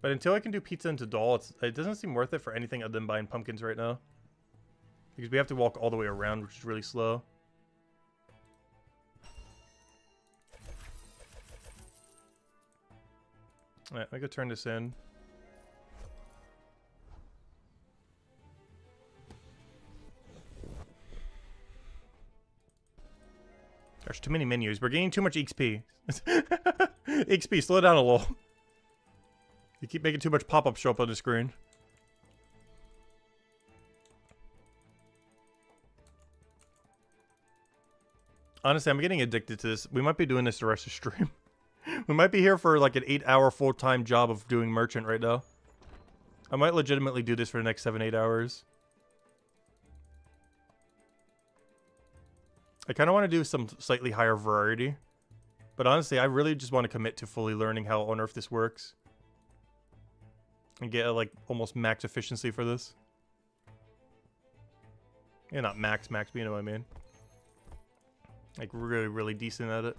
But until I can do pizza into doll, it doesn't seem worth it for anything other than buying pumpkins right now. Because we have to walk all the way around, which is really slow. Alright, I could turn this in. There's too many menus. We're getting too much XP. XP, slow down a little. You keep making too much pop-ups show up on the screen. Honestly, I'm getting addicted to this. We might be doing this the rest of the stream. We might be here for like an 8-hour full-time job of doing merchant right now. I might legitimately do this for the next 7-8 hours. I kind of want to do some slightly higher variety. But honestly, I really just want to commit to fully learning how on earth this works. And get like almost max efficiency for this. Yeah, not max, but you know what I mean. Like really, really decent at it.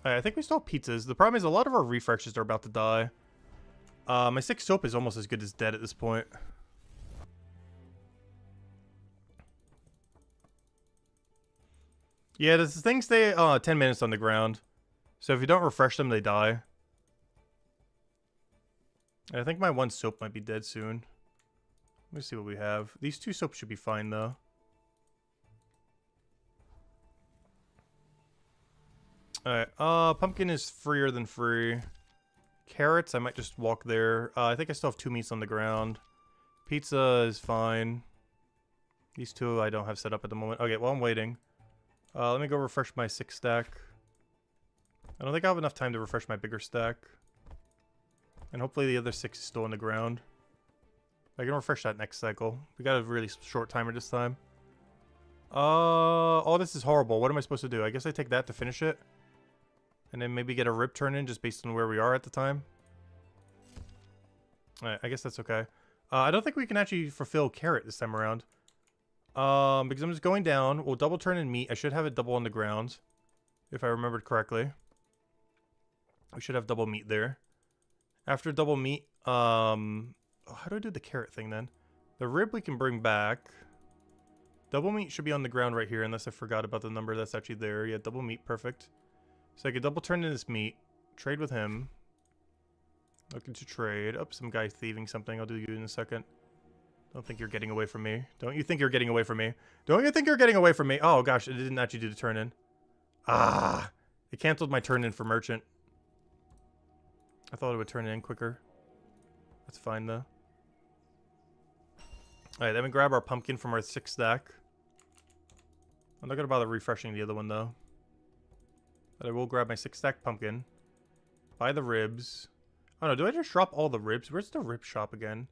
I think we still have pizzas. The problem is a lot of our refreshes are about to die. My 6 soap is almost as good as dead at this point. Yeah, these things stay 10 minutes on the ground. So if you don't refresh them, they die. I think my 1 soap might be dead soon. Let me see what we have. These 2 soaps should be fine, though. Alright, pumpkin is freer than free. Carrots, I might just walk there. I think I still have 2 meats on the ground. Pizza is fine. These 2 I don't have set up at the moment. Okay, well, I'm waiting. Let me go refresh my 6 stack. I don't think I have enough time to refresh my bigger stack. And hopefully the other 6 is still on the ground. I can refresh that next cycle. We got a really short timer this time. Oh, this is horrible. What am I supposed to do? I guess I take that to finish it. And then maybe get a rib turn in just based on where we are at the time. Alright, I guess that's okay. I don't think we can actually fulfill carrot this time around. Because I'm just going down. We'll double turn in meat. I should have it double on the ground, if I remembered correctly. We should have double meat there. After double meat, how do I do the carrot thing then? The rib we can bring back. Double meat should be on the ground right here, unless I forgot about the number that's actually there. Yeah, double meat, perfect. So I could double turn in this meat, trade with him. Looking to trade. Oh, some guy thieving something. I'll do you in a second. Don't think you're getting away from me. Don't you think you're getting away from me? Don't you think you're getting away from me? Oh gosh, it didn't actually do the turn in. Ah, it canceled my turn in for merchant. I thought it would turn it in quicker. That's fine though. Alright, then we grab our pumpkin from our 6 stack. I'm not gonna bother refreshing the other one though. But I will grab my 6 stack pumpkin. Buy the ribs. Oh no, do I just drop all the ribs? Where's the rib shop again?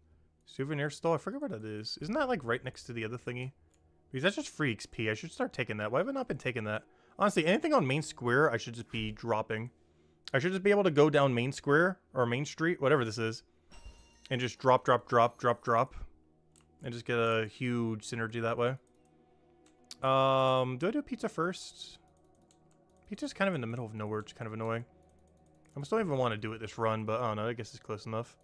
Souvenir store? I forget what that is. Isn't that like right next to the other thingy? Because that's just free XP. I should start taking that. Why have I not been taking that? Honestly, anything on Main Square, I should just be dropping. I should just be able to go down Main Square, or Main Street, whatever this is, and just drop, drop, drop, drop, drop. And just get a huge synergy that way. Do I do pizza first? Pizza's kind of in the middle of nowhere, which is kind of annoying. I still don't even want to do it this run, but I don't know, I guess it's close enough.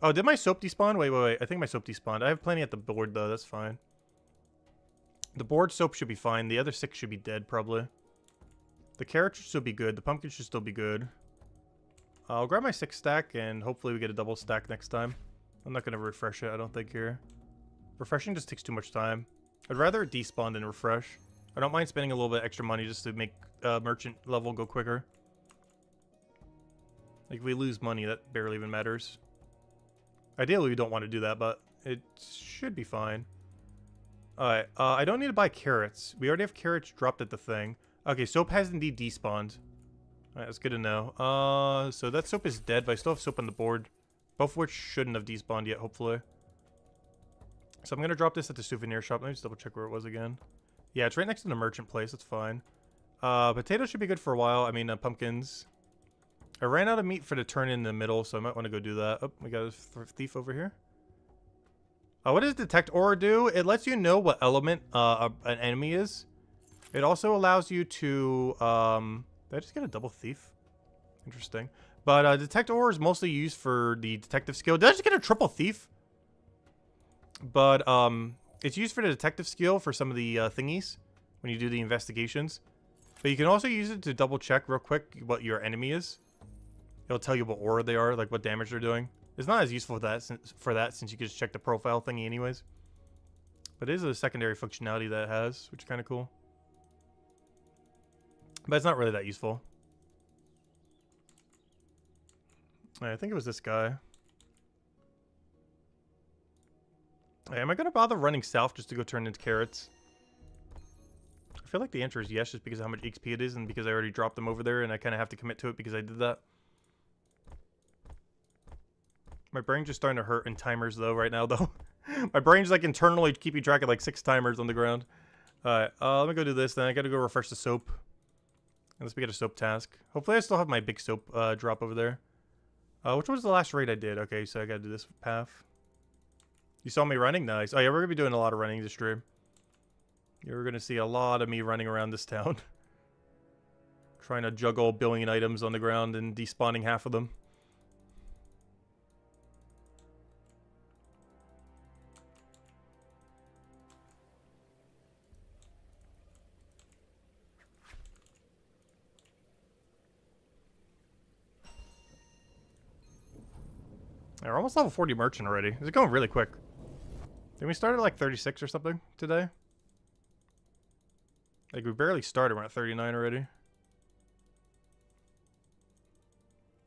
Oh, did my soap despawn? Wait. I think my soap despawned. I have plenty at the board, though. That's fine. The board soap should be fine. The other 6 should be dead, probably. The carrot should still be good. The pumpkin should still be good. I'll grab my 6 stack, and hopefully we get a double stack next time. I'm not going to refresh it, I don't think, here. Refreshing just takes too much time. I'd rather it despawn than refresh. I don't mind spending a little bit extra money just to make merchant level go quicker. Like, if we lose money, that barely even matters. Ideally, we don't want to do that, but it should be fine. Alright, I don't need to buy carrots. We already have carrots dropped at the thing. Okay, soap has indeed despawned. Alright, that's good to know. So that soap is dead, but I still have soap on the board. Both of which shouldn't have despawned yet, hopefully. So I'm going to drop this at the souvenir shop. Let me just double check where it was again. Yeah, it's right next to the merchant place. That's fine. Potatoes should be good for a while. I mean, pumpkins. I ran out of meat for the turn in the middle, so I might want to go do that. Oh, we got a thief over here. What does Detect Aura do? It lets you know what element an enemy is. It also allows you to... did I just get a double thief? Interesting. But Detect Aura is mostly used for the detective skill. Did I just get a triple thief? But it's used for the detective skill for some of the thingies when you do the investigations. But you can also use it to double check real quick what your enemy is. It'll tell you what aura they are, like what damage they're doing. It's not as useful for that since you can just check the profile thingy anyways. But it is a secondary functionality that it has, which is kind of cool. But it's not really that useful. I think it was this guy. Hey, am I going to bother running south just to go turn into carrots? I feel like the answer is yes, just because of how much XP it is and because I already dropped them over there and I kind of have to commit to it because I did that. My brain's just starting to hurt in timers though right now though. My brain's like internally keeping track of like 6 timers on the ground. Alright, let me go do this then. I gotta go refresh the soap. Unless we get a soap task. Hopefully I still have my big soap drop over there. Which was the last raid I did? Okay, so I gotta do this path. You saw me running? Nice. Oh yeah, we're gonna be doing a lot of running this stream. You're gonna see a lot of me running around this town. Trying to juggle a billion items on the ground and despawning half of them. We're almost level 40 merchant already. It's going really quick. Did we start at like 36 or something today? Like we barely started, we're at 39 already.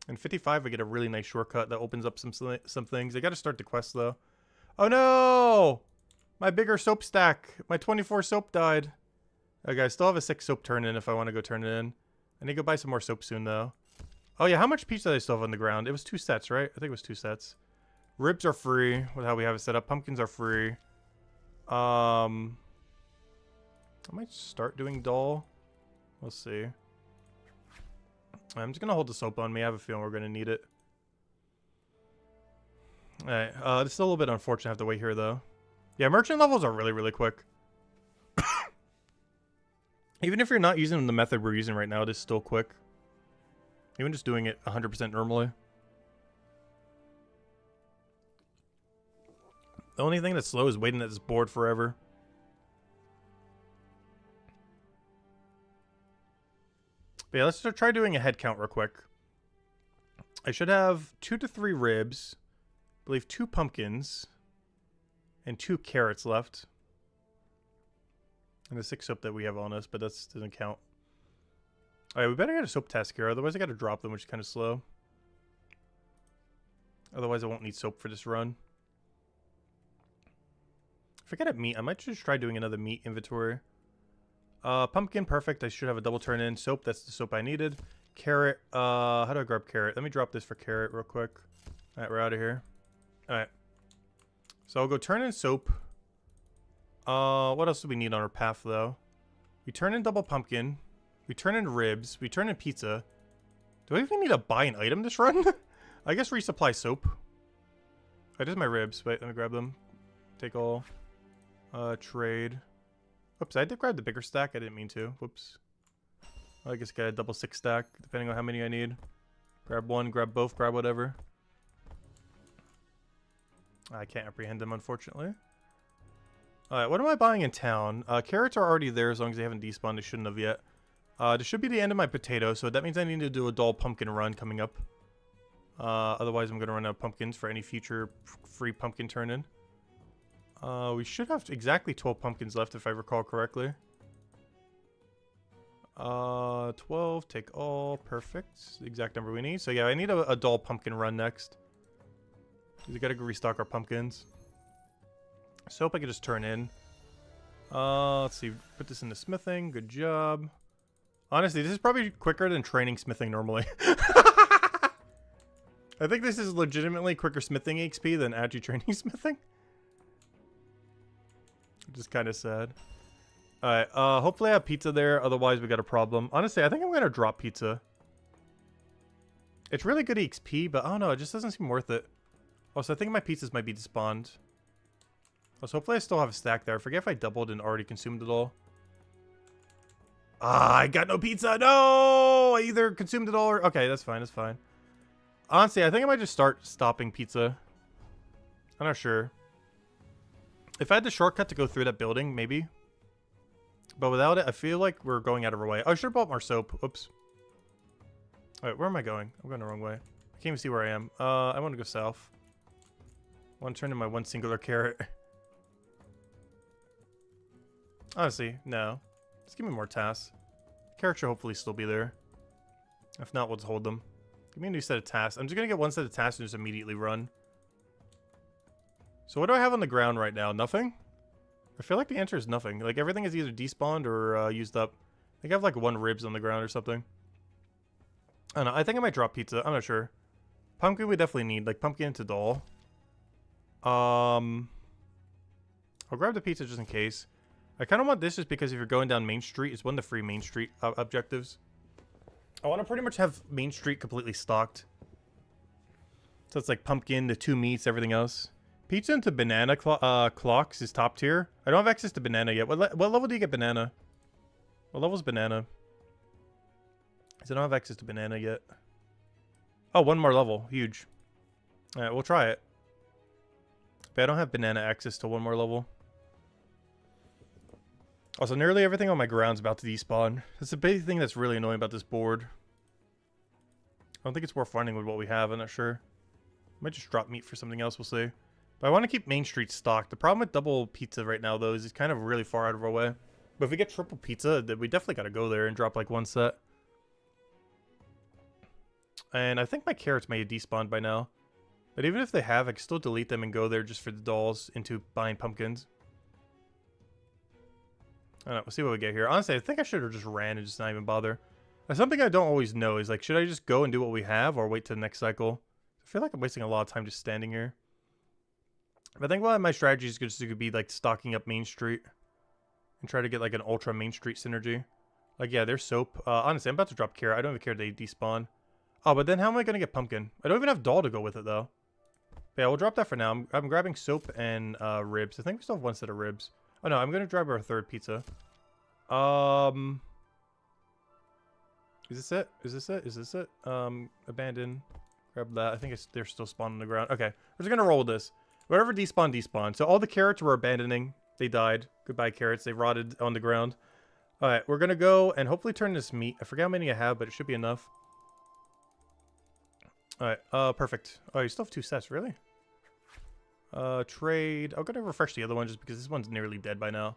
And 55 we get a really nice shortcut that opens up some things. I gotta start the quest though. Oh no! My bigger soap stack. My 24 soap died. Okay, I still have a 6 soap turn in if I want to go turn it in. I need to go buy some more soap soon though. Oh yeah, how much pizza do I still have on the ground? It was 2 sets, right? I think it was 2 sets. Ribs are free with how we have it set up. Pumpkins are free. I might start doing dull. We'll see. I'm just gonna hold the soap on me. I have a feeling we're gonna need it. Alright, it's still a little bit unfortunate to have to wait here, though. Yeah, merchant levels are really, really quick. Even if you're not using the method we're using right now, it is still quick. Even just doing it 100% normally. The only thing that's slow is waiting at this board forever. But yeah, let's try doing a head count real quick. I should have 2 to 3 ribs, I believe 2 pumpkins, and 2 carrots left. And the 6 soap that we have on us, but that doesn't count. Alright, we better get a soap task here, otherwise I gotta drop them, which is kind of slow. Otherwise I won't need soap for this run. If I get at meat, I might just try doing another meat inventory. Pumpkin, perfect. I should have a double turn in. Soap, that's the soap I needed. Carrot, how do I grab carrot? Let me drop this for carrot real quick. Alright, we're out of here. Alright. So I'll go turn in soap. What else do we need on our path, though? We turn in double pumpkin. We turn in ribs. We turn in pizza. Do I even need to buy an item this run? I guess resupply soap. I did my ribs. Wait, let me grab them. Take all. Trade. Whoops, I did grab the bigger stack. I didn't mean to. Whoops. I guess get a double 6 stack, depending on how many I need. Grab one, grab both, grab whatever. I can't apprehend them, unfortunately. Alright, what am I buying in town? Carrots are already there as long as they haven't despawned. They shouldn't have yet. This should be the end of my potato, so that means I need to do a dull pumpkin run coming up. Otherwise, I'm going to run out of pumpkins for any future free pumpkin turn-in. We should have exactly 12 pumpkins left, if I recall correctly. 12, take all, perfect. The exact number we need. So yeah, I need a dull pumpkin run next. We gotta go restock our pumpkins. Soap I can just turn in. Let's see, put this into smithing, good job. Honestly, this is probably quicker than training smithing normally. I think this is legitimately quicker smithing XP than actually training smithing. Which is kind of sad. Alright, hopefully I have pizza there, otherwise we got a problem. Honestly, I think I'm gonna drop pizza. It's really good XP, but I don't know, it just doesn't seem worth it. Also, I think my pizzas might be despawned. Also, hopefully I still have a stack there. I forget if I doubled and already consumed it all. Ah, I got no pizza! No! I either consumed it all or... Okay, that's fine, that's fine. Honestly, I think I might just start stopping pizza. I'm not sure. If I had the shortcut to go through that building, maybe. But without it, I feel like we're going out of our way. Oh, I should have bought more soap. Oops. Alright, where am I going? I'm going the wrong way. I can't even see where I am. I want to go south. I want to turn in my one singular carrot. Honestly, no. Just give me more tasks. Carrot should hopefully still be there. If not, we'll just hold them. Give me a new set of tasks. I'm just going to get one set of tasks and just immediately run. So what do I have on the ground right now? Nothing? I feel like the answer is nothing. Like, everything is either despawned or used up. I think I have like 1 ribs on the ground or something. I don't know. I think I might drop pizza. I'm not sure. Pumpkin we definitely need. Like, pumpkin to doll. I'll grab the pizza just in case. I kind of want this just because if you're going down Main Street, it's one of the free Main Street objectives. I want to pretty much have Main Street completely stocked. So it's like pumpkin, the 2 meats, everything else. Pizza into banana clocks is top tier. I don't have access to banana yet. What level do you get banana? What level is banana? Because I don't have access to banana yet. Oh, 1 more level. Huge. Alright, we'll try it. But I don't have banana access to 1 more level. Also, nearly everything on my ground's about to despawn. That's the big thing that's really annoying about this board. I don't think it's worth running with what we have. I'm not sure. I might just drop meat for something else. We'll see. But I want to keep Main Street stocked. The problem with double pizza right now, though, is it's kind of really far out of our way. But if we get triple pizza, then we definitely got to go there and drop like 1 set. And I think my carrots may have despawned by now. But even if they have, I can still delete them and go there just for the dolls into buying pumpkins. I don't know. We'll see what we get here. Honestly, I think I should have just ran and just not even bother. Now, something I don't always know is, like, should I just go and do what we have or wait till the next cycle? I feel like I'm wasting a lot of time just standing here. But I think one of my strategies could be, like, stocking up Main Street. And try to get, like, an ultra Main Street synergy. Like, yeah, there's soap. Honestly, I'm about to drop carrot. I don't even care they despawn. Oh, but then how am I going to get pumpkin? I don't even have doll to go with it, though. Yeah, we'll drop that for now. I'm grabbing soap and ribs. I think we still have one set of ribs. Oh no, I'm gonna grab our third pizza. Is this it? Is this it? Is this it? Abandon. Grab that. I think they're still spawned on the ground. Okay, we're just gonna roll with this. Whatever despawn, despawn. So all the carrots we're abandoning. They died. Goodbye, carrots. They rotted on the ground. Alright, we're gonna go and hopefully turn this meat. I forget how many I have, but it should be enough. Alright, perfect. Oh, you still have 2 sets, really? Trade. I'm gonna refresh the other one just because this one's nearly dead by now.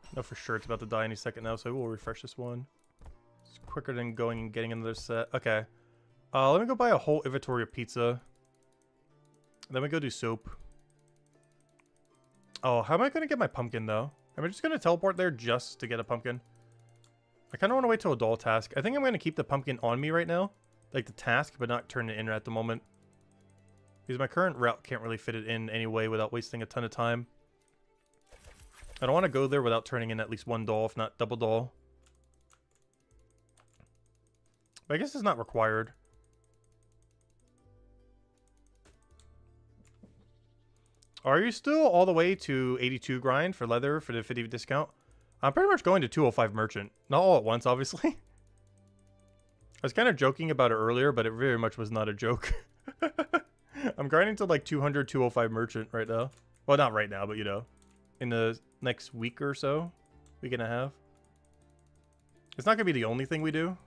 I know for sure it's about to die any second now, so I will refresh this one. It's quicker than going and getting another set. Okay. Let me go buy a whole inventory of pizza. Then we go do soap. Oh, how am I gonna get my pumpkin, though? Am I just gonna teleport there just to get a pumpkin? I kind of want to wait till a doll task. I think I'm gonna keep the pumpkin on me right now. Like the task, but not turn it in at the moment. Because my current route can't really fit it in anyway without wasting a ton of time. I don't want to go there without turning in at least 1 doll, if not double doll. But I guess it's not required. Are you still all the way to 82 grind for leather for the 50 discount? I'm pretty much going to 205 merchant. Not all at once, obviously. I was kind of joking about it earlier, but it very much was not a joke. I'm grinding to like 200, 205 merchant right now. Well, not right now, but you know, in the next week or so, week and a half. It's not going to be the only thing we do.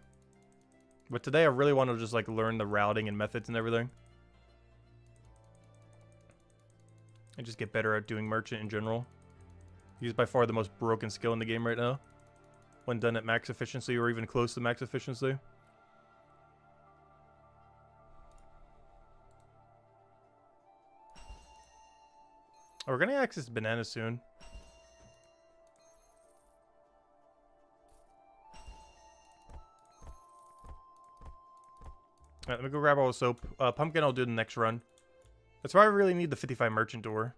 But today I really want to just like learn the routing and methods and everything. And just get better at doing merchant in general. He's by far the most broken skill in the game right now. When done at max efficiency or even close to max efficiency. Oh, we're gonna access bananas soon. Alright, let me go grab all the soap. Pumpkin I'll do the next run. That's why I really need the 55 merchant door.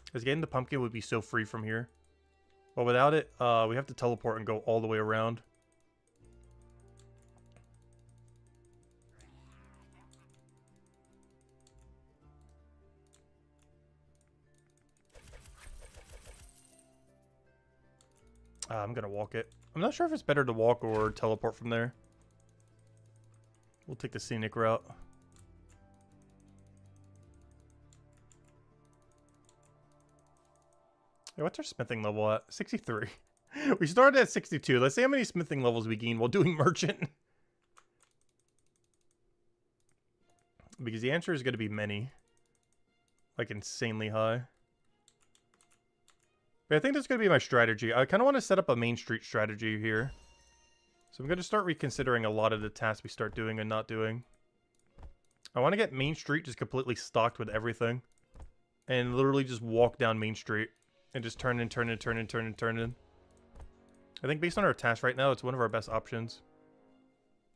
Because getting the pumpkin would be so free from here. But without it, we have to teleport and go all the way around. I'm gonna walk it. I'm not sure if it's better to walk or teleport from there. We'll take the scenic route. Hey, what's our smithing level at? 63. We started at 62. Let's see how many smithing levels we gain while doing merchant. Because the answer is going to be many. Like insanely high. But I think that's going to be my strategy. I kind of want to set up a main street strategy here. So I'm going to start reconsidering a lot of the tasks we start doing and not doing. I want to get Main Street just completely stocked with everything. And literally just walk down Main Street. And just turn in, turn in, turn in, turn in, turn in. I think based on our task right now, it's one of our best options.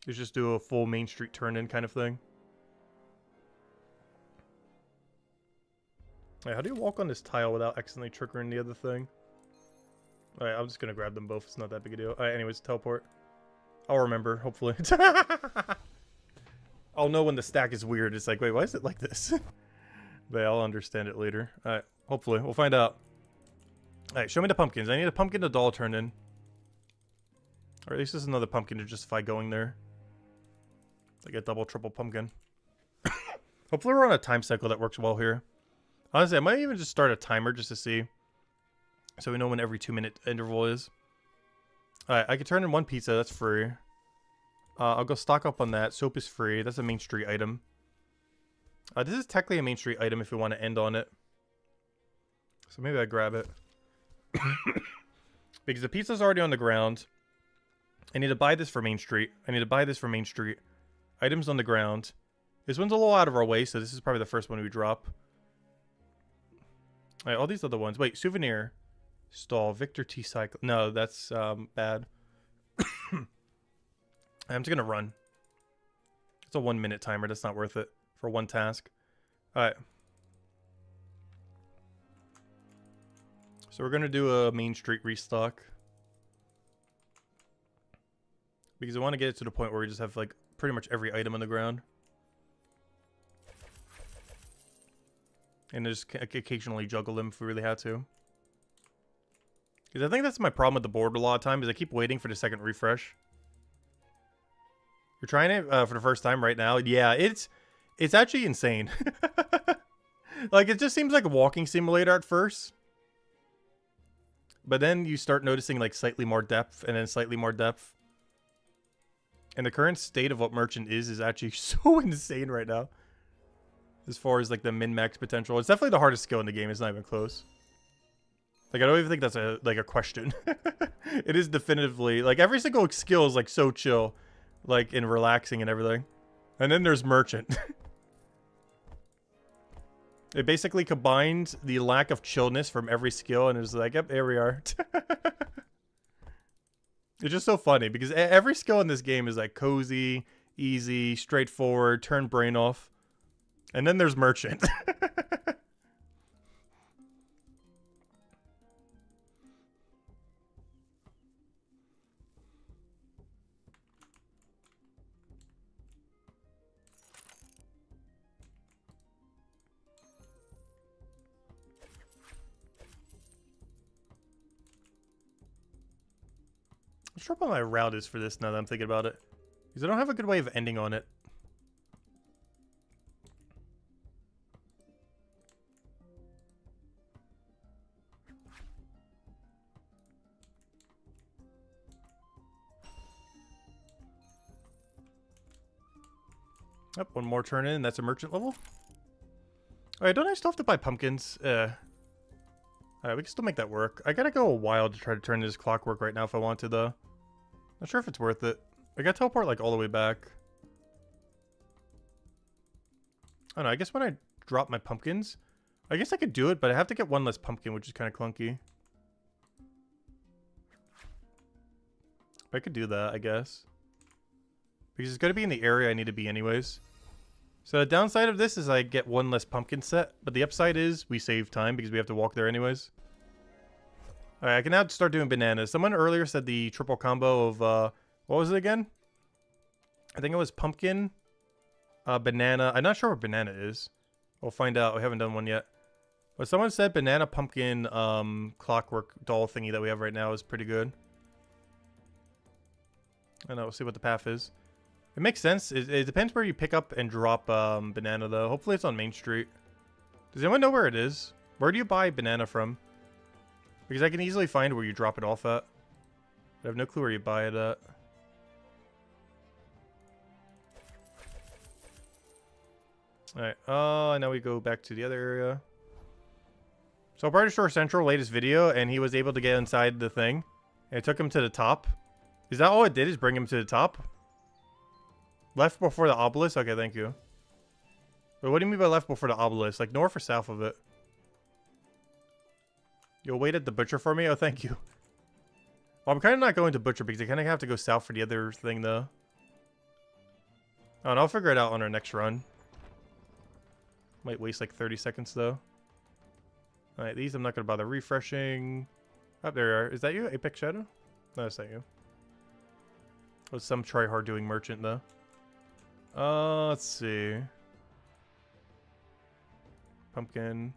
Is just do a full Main Street turn in kind of thing. Alright, how do you walk on this tile without accidentally triggering the other thing? Alright, I'm just gonna grab them both. It's not that big a deal. Alright, anyways, teleport. I'll remember, hopefully. I'll know when the stack is weird. It's like, wait, why is it like this? But I'll understand it later. Alright, hopefully. We'll find out. Alright, show me the pumpkins. I need a pumpkin to doll turn in. Or at least there's another pumpkin to justify going there. Like a double, triple pumpkin. Hopefully we're on a time cycle that works well here. Honestly, I might even just start a timer just to see. So we know when every 2-minute interval is. Alright, I can turn in 1 pizza. That's free. I'll go stock up on that. Soap is free. That's a Main Street item. This is technically a Main Street item if we want to end on it. So maybe I grab it. Because the pizza's already on the ground. I need to buy this for Main Street. I need to buy this for Main Street. Items on the ground. This one's a little out of our way, so this is probably the first one we drop. Alright, all these other ones. Wait, souvenir. Stall. Victor T Cycle. No, that's bad. I'm just gonna run. It's a 1-minute timer. That's not worth it for 1 task. Alright. So we're gonna do a Main Street restock. Because I want to get it to the point where we just have like pretty much every item on the ground. And just occasionally juggle them if we really had to. Because I think that's my problem with the board a lot of times, is I keep waiting for the second refresh. You're trying it for the first time right now? Yeah, it's actually insane. Like, it just seems like a walking simulator at first. But then you start noticing, like, slightly more depth, and then slightly more depth. And the current state of what Merchant is actually so insane right now. As far as, like, the min-max potential. It's definitely the hardest skill in the game. It's not even close. Like, I don't even think that's a question. It is definitively... Like, every single skill is, like, so chill. Like, and relaxing and everything. And then there's Merchant. It basically combines the lack of chillness from every skill and is like, yep, here we are. It's just so funny because every skill in this game is like cozy, easy, straightforward, turn brain off. And then there's Merchant. I'm sure what my route is for this now that I'm thinking about it. Because I don't have a good way of ending on it. Yep, one more turn in, that's a Merchant level. Alright, don't I still have to buy pumpkins? Alright, we can still make that work. I gotta go a while to try to turn this clockwork right now if I want to, though. Not sure if it's worth it. I gotta teleport, like, all the way back. I don't know, I guess when I drop my pumpkins, I guess I could do it, but I have to get one less pumpkin, which is kind of clunky. I could do that, I guess. Because it's gonna be in the area I need to be anyways. So the downside of this is I get one less pumpkin set, but the upside is we save time because we have to walk there anyways. Alright, I can now start doing bananas. Someone earlier said the triple combo of, what was it again? I think it was pumpkin, banana. I'm not sure what banana is. We'll find out. We haven't done one yet. But someone said banana, pumpkin, clockwork doll thingy that we have right now is pretty good. I don't know, we'll see what the path is. It makes sense. It depends where you pick up and drop banana, though. Hopefully it's on Main Street. Does anyone know where it is? Where do you buy banana from? Because I can easily find where you drop it off at. I have no clue where you buy it at. Alright, now we go back to the other area. So Brighter Shore Central, latest video, and he was able to get inside the thing. And it took him to the top. Is that all it did, is bring him to the top? Left before the obelisk? Okay, thank you. Wait, what do you mean by left before the obelisk? Like north or south of it? You'll wait at the butcher for me? Oh, thank you. Well, I'm kind of not going to butcher because I kind of have to go south for the other thing, though. Oh, and I'll figure it out on our next run. Might waste like 30 seconds, though. Alright, these I'm not going to bother refreshing. Oh, there you are. Is that you? Apex Shadow? No, that's not you. Oh, some try-hard doing merchant, though. Let's see. Pumpkin.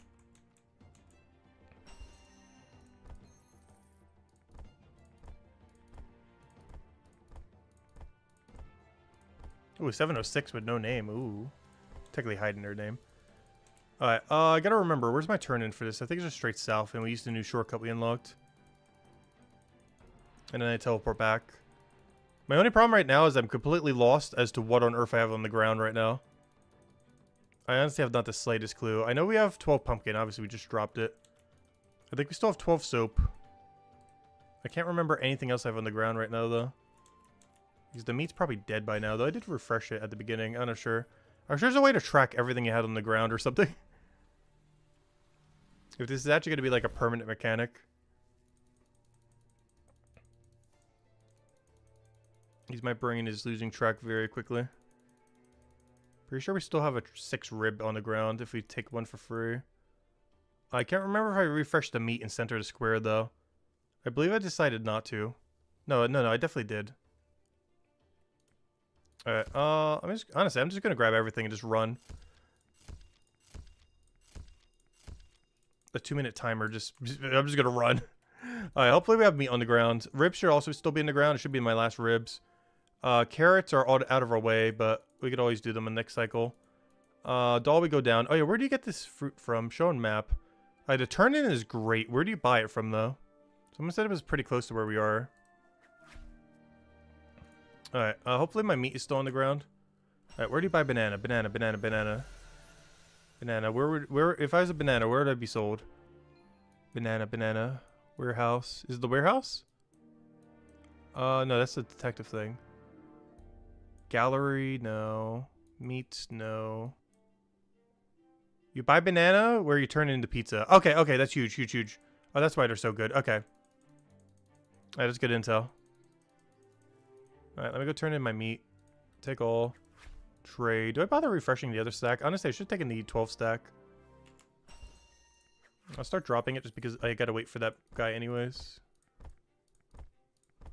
Ooh, 706 with no name. Ooh. Technically hiding their name. Alright, I gotta remember, where's my turn in for this? I think it's just straight south, and we used a new shortcut we unlocked. And then I teleport back. My only problem right now is I'm completely lost as to what on earth I have on the ground right now. I honestly have not the slightest clue. I know we have 12 pumpkin, obviously we just dropped it. I think we still have 12 soap. I can't remember anything else I have on the ground right now, though. Because the meat's probably dead by now, though. I did refresh it at the beginning. I'm not sure. I'm sure there's a way to track everything you had on the ground or something. If this is actually going to be like a permanent mechanic. He's my brain is losing track very quickly. Pretty sure we still have a 6 rib on the ground if we take one for free. I can't remember if I refreshed the meat and center the square, though. I believe I decided not to. No, I definitely did. Alright, honestly, I'm just gonna grab everything and just run. a 2-minute timer. I'm just gonna run. Alright, hopefully we have meat on the ground. Ribs should also still be in the ground. It should be my last ribs. Carrots are all out of our way, but we could always do them in the next cycle. Doll, we go down. Oh yeah, where do you get this fruit from? Show on map. The turn-in is great. Where do you buy it from, though? Someone said it was pretty close to where we are. Alright, hopefully my meat is still on the ground. Alright, where do you buy banana? Banana. Banana. Where, if I was a banana, where would I be sold? Banana. Warehouse. Is it the warehouse? No, that's the detective thing. Gallery, no. Meats, no. You buy banana where you turn it into pizza. Okay, that's huge. Oh, that's why they're so good. Okay. Alright, that's good intel. Alright, let me go turn in my meat. Take all. Trade. Do I bother refreshing the other stack? Honestly, I should take in the 12 stack. I'll start dropping it just because I gotta wait for that guy anyways.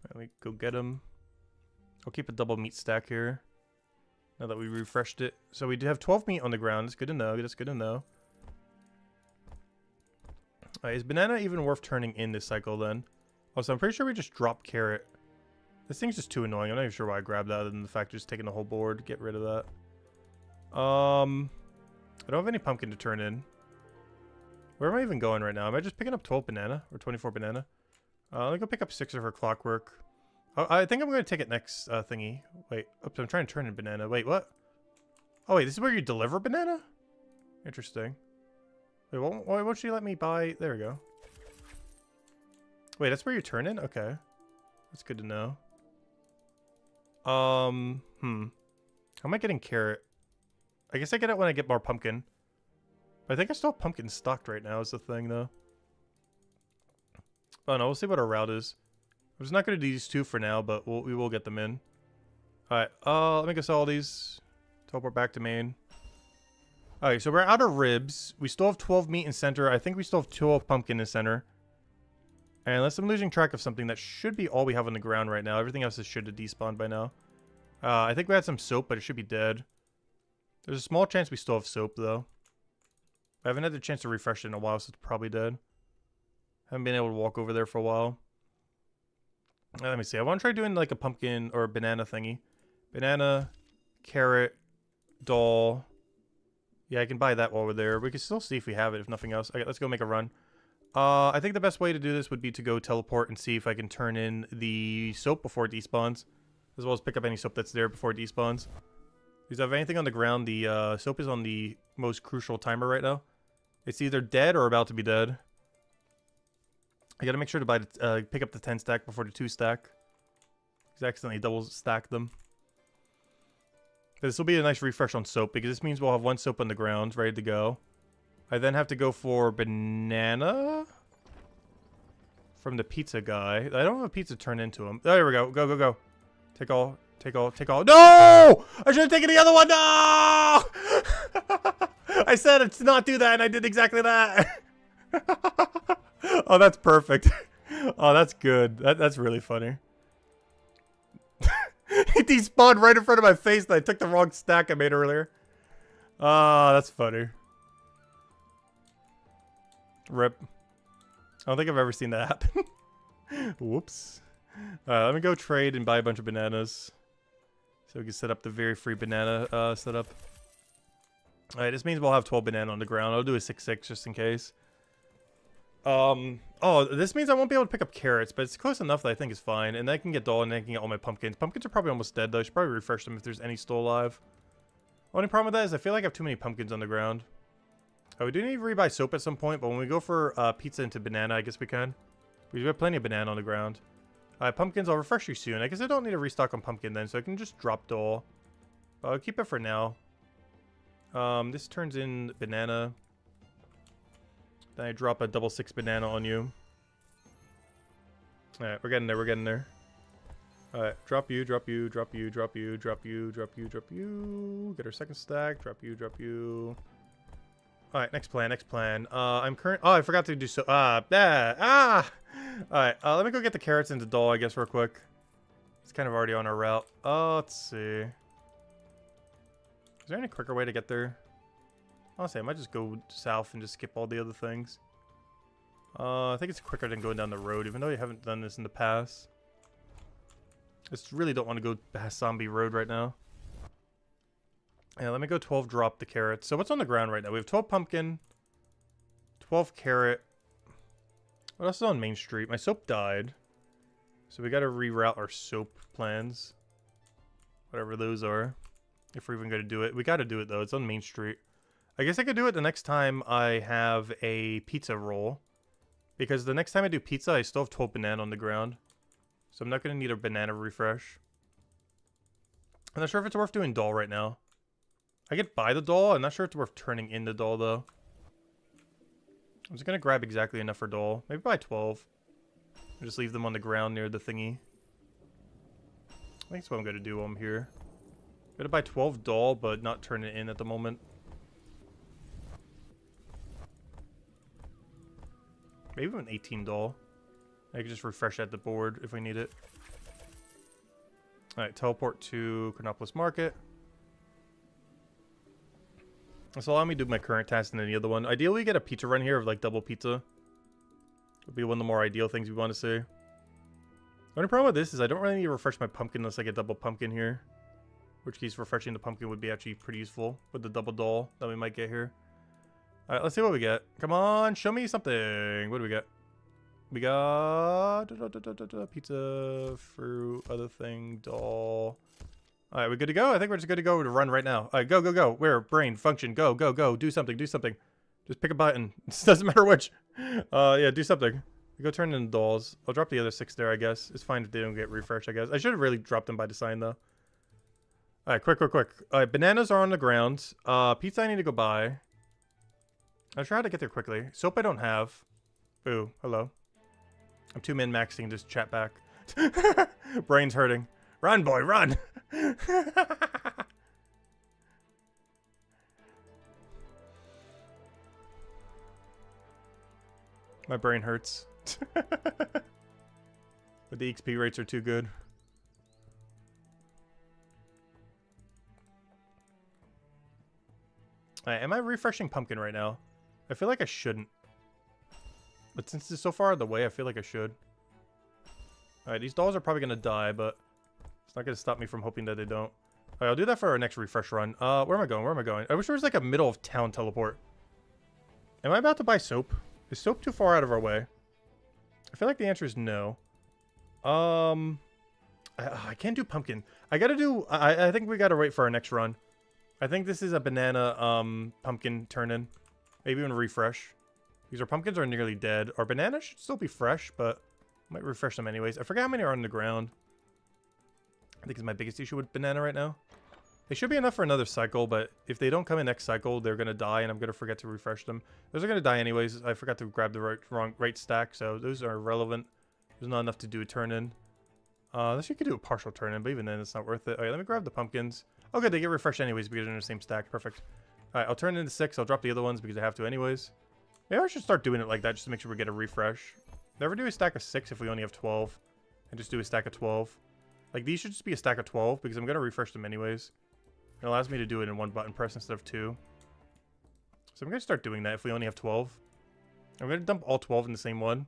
Let me go get him. I'll keep a double meat stack here. Now that we refreshed it. So we do have 12 meat on the ground. That's good to know. That's good to know. Alright, is banana even worth turning in this cycle then? Also, I'm pretty sure we just dropped carrot. This thing's just too annoying. I'm not even sure why I grabbed that other than the fact of just taking the whole board. Get rid of that. I don't have any pumpkin to turn in. Where am I even going right now? Am I just picking up 12 banana? Or 24 banana? Let me go pick up 6 of her clockwork. I think I'm going to take it next thingy. Wait, oops, I'm trying to turn in banana. Wait, what? Oh, wait, this is where you deliver banana? Interesting. Wait, why won't she let me buy? There we go. Wait, that's where you turn in? Okay. That's good to know. How am I getting carrot? I guess I get it when I get more pumpkin. But I think I still have pumpkin stocked right now is the thing, though. Oh, no, we'll see what our route is. I'm just not going to do these 2 for now, but we will get them in. Alright, let me go sell all these. Teleport back to main. Alright, so we're out of ribs. We still have 12 meat in center. I think we still have 12 pumpkin in center. And unless I'm losing track of something, that should be all we have on the ground right now. Everything else should have despawned by now. I think we had some soap, but it should be dead. There's a small chance we still have soap, though. I haven't had the chance to refresh it in a while, so it's probably dead. Haven't been able to walk over there for a while. Let me see. I want to try doing like a pumpkin or a banana thingy. Banana, carrot, doll. Yeah, I can buy that while we're there. We can still see if we have it, if nothing else. Okay, let's go make a run. I think the best way to do this would be to go teleport and see if I can turn in the soap before it despawns. As well as pick up any soap that's there before it despawns. Because if I have anything on the ground, the soap is on the most crucial timer right now. It's either dead or about to be dead. I gotta make sure to buy the, pick up the 10 stack before the 2 stack. Because I accidentally double stacked them. This will be a nice refresh on soap, because this means we'll have 1 soap on the ground, ready to go. I then have to go for banana? From the pizza guy. I don't have a pizza turned into him. Oh, there we go. Go. Take all. No! I should have taken the other one. No! I said to not do that, and I did exactly that. Oh, that's perfect. Oh, that's good. That's really funny. He despawned right in front of my face, and I took the wrong stack I made earlier. Oh, that's funny. Rip. I don't think I've ever seen that happen. Whoops. Let me go trade and buy a bunch of bananas. So we can set up the very free banana setup. Alright, this means we'll have 12 banana on the ground. I'll do a 6-6 just in case. Oh, this means I won't be able to pick up carrots, but it's close enough that I think it's fine. And then I can get doll and then I can get all my pumpkins. Pumpkins are probably almost dead though. I should probably refresh them if there's any still alive. Only problem with that is I feel like I have too many pumpkins on the ground. Oh, we do need to rebuy soap at some point, but when we go for pizza into banana, I guess we can. We have plenty of banana on the ground. Pumpkins, I'll refresh you soon. I guess I don't need to restock on pumpkin then, so I can just drop doll. I'll keep it for now. This turns in banana. Then I drop a double 6 banana on you. Alright, we're getting there. Alright, drop you. Get our second stack. Drop you. Alright, next plan. I'm current. Oh, I forgot to do so. Alright, let me go get the carrots into doll, I guess, real quick. It's kind of already on our route. Let's see. Is there any quicker way to get there? Honestly, I might just go south and just skip all the other things. I think it's quicker than going down the road, even though you haven't done this in the past. I just really don't want to go past Zombie Road right now. Yeah, let me go 12 drop the carrots. So what's on the ground right now? We have 12 pumpkin, 12 carrot. What else is on Main Street? My soap died. So we got to reroute our soap plans. Whatever those are. If we're even going to do it. We got to do it though. It's on Main Street. I guess I could do it the next time I have a pizza roll. Because the next time I do pizza, I still have 12 banana on the ground. So I'm not going to need a banana refresh. I'm not sure if it's worth doing doll right now. I could buy the doll. I'm not sure if it's worth turning in the doll though. I'm just going to grab exactly enough for doll. Maybe buy 12. And just leave them on the ground near the thingy. I think that's what I'm going to do while I'm here. I'm going to buy 12 doll, but not turn it in at the moment. Maybe even 18 doll. I can just refresh at the board if we need it. Alright, teleport to Chronopolis Market. This will allow me to do my current task and any other one. Ideally, we get a pizza run here of like double pizza. Would be one of the more ideal things we want to see. The only problem with this is I don't really need to refresh my pumpkin unless I get double pumpkin here. Which case refreshing the pumpkin would be actually pretty useful with the double doll that we might get here. Alright, let's see what we get. Come on, show me something. What do we get? We got pizza, fruit, other thing, doll. Alright, we good to go? I think we're just good to go to run right now. Alright, go, go, go. Where? Brain, function, go, go, go. Do something, do something. Just pick a button. It doesn't matter which. Yeah, do something. We go turn in the dolls. I'll drop the other 6 there, I guess. It's fine if they don't get refreshed, I guess. I should have really dropped them by design, though. Alright, quick, quick, quick. Alright, bananas are on the ground. Pizza I need to go buy. I'll try to get there quickly. Soap I don't have. Ooh, hello. I'm 2 min maxing this chat back. Brain's hurting. Run, boy, run! My brain hurts. But the XP rates are too good. Alright, am I refreshing pumpkin right now? I feel like I shouldn't. But since it's so far out of the way, I feel like I should. Alright, these dolls are probably going to die, but it's not going to stop me from hoping that they don't. Alright, I'll do that for our next refresh run. Where am I going? Where am I going? I wish there was like a middle of town teleport. Am I about to buy soap? Is soap too far out of our way? I feel like the answer is no. I can't do pumpkin. I gotta do... I think we gotta wait for our next run. I think this is a banana pumpkin turn-in. Maybe even a refresh. Because our pumpkins are nearly dead. Our bananas should still be fresh, but I might refresh them anyways. I forget how many are on the ground. I think it's my biggest issue with banana right now. They should be enough for another cycle, but if they don't come in next cycle, they're going to die, and I'm going to forget to refresh them. Those are going to die anyways. I forgot to grab the right stack, so those are irrelevant. There's not enough to do a turn-in. Unless you could do a partial turn-in, but even then, it's not worth it. Alright, let me grab the pumpkins. Okay, they get refreshed anyways because they're in the same stack. Perfect. Alright, I'll turn it into 6. I'll drop the other ones because I have to anyways. Maybe I should start doing it like that just to make sure we get a refresh. Never do a stack of 6 if we only have 12. And just do a stack of 12. Like, these should just be a stack of 12 because I'm going to refresh them anyways. It allows me to do it in one button press instead of 2. So I'm going to start doing that if we only have 12. I'm going to dump all 12 in the same one.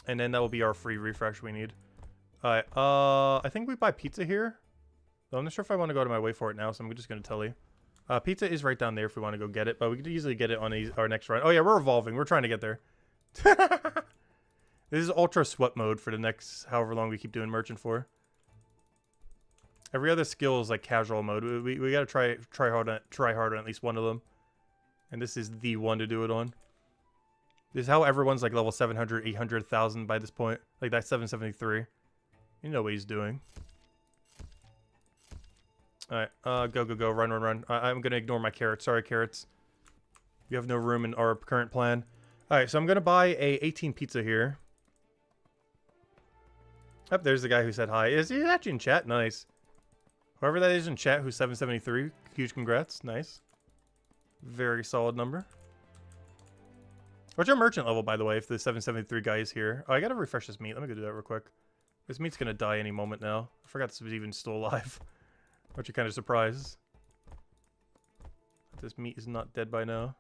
And then that will be our free refresh we need. Alright, I think we buy pizza here. Though I'm not sure if I want to go to my way for it now, so I'm just going to tell you. Pizza is right down there if we want to go get it, but we could easily get it on our next run. Oh yeah, we're evolving. We're trying to get there. This is ultra sweat mode for the next however long we keep doing merchant for. Every other skill is like casual mode. We gotta try hard on at least one of them. And this is the one to do it on. This is how everyone's like level 700, 800, 1000 by this point. Like that's 773. You know what he's doing. Alright, go, go, go, run, run, run. I'm gonna ignore my carrots. Sorry, carrots. You have no room in our current plan. Alright, so I'm gonna buy a 18 pizza here. Oh, there's the guy who said hi. Is he actually in chat? Nice. Whoever that is in chat who's 773, huge congrats. Nice. Very solid number. What's your merchant level, by the way, if the 773 guy is here? Oh, I gotta refresh this meat. Let me go do that real quick. This meat's gonna die any moment now. I forgot this was even still alive. Aren't you kind of surprised? This meat is not dead by now.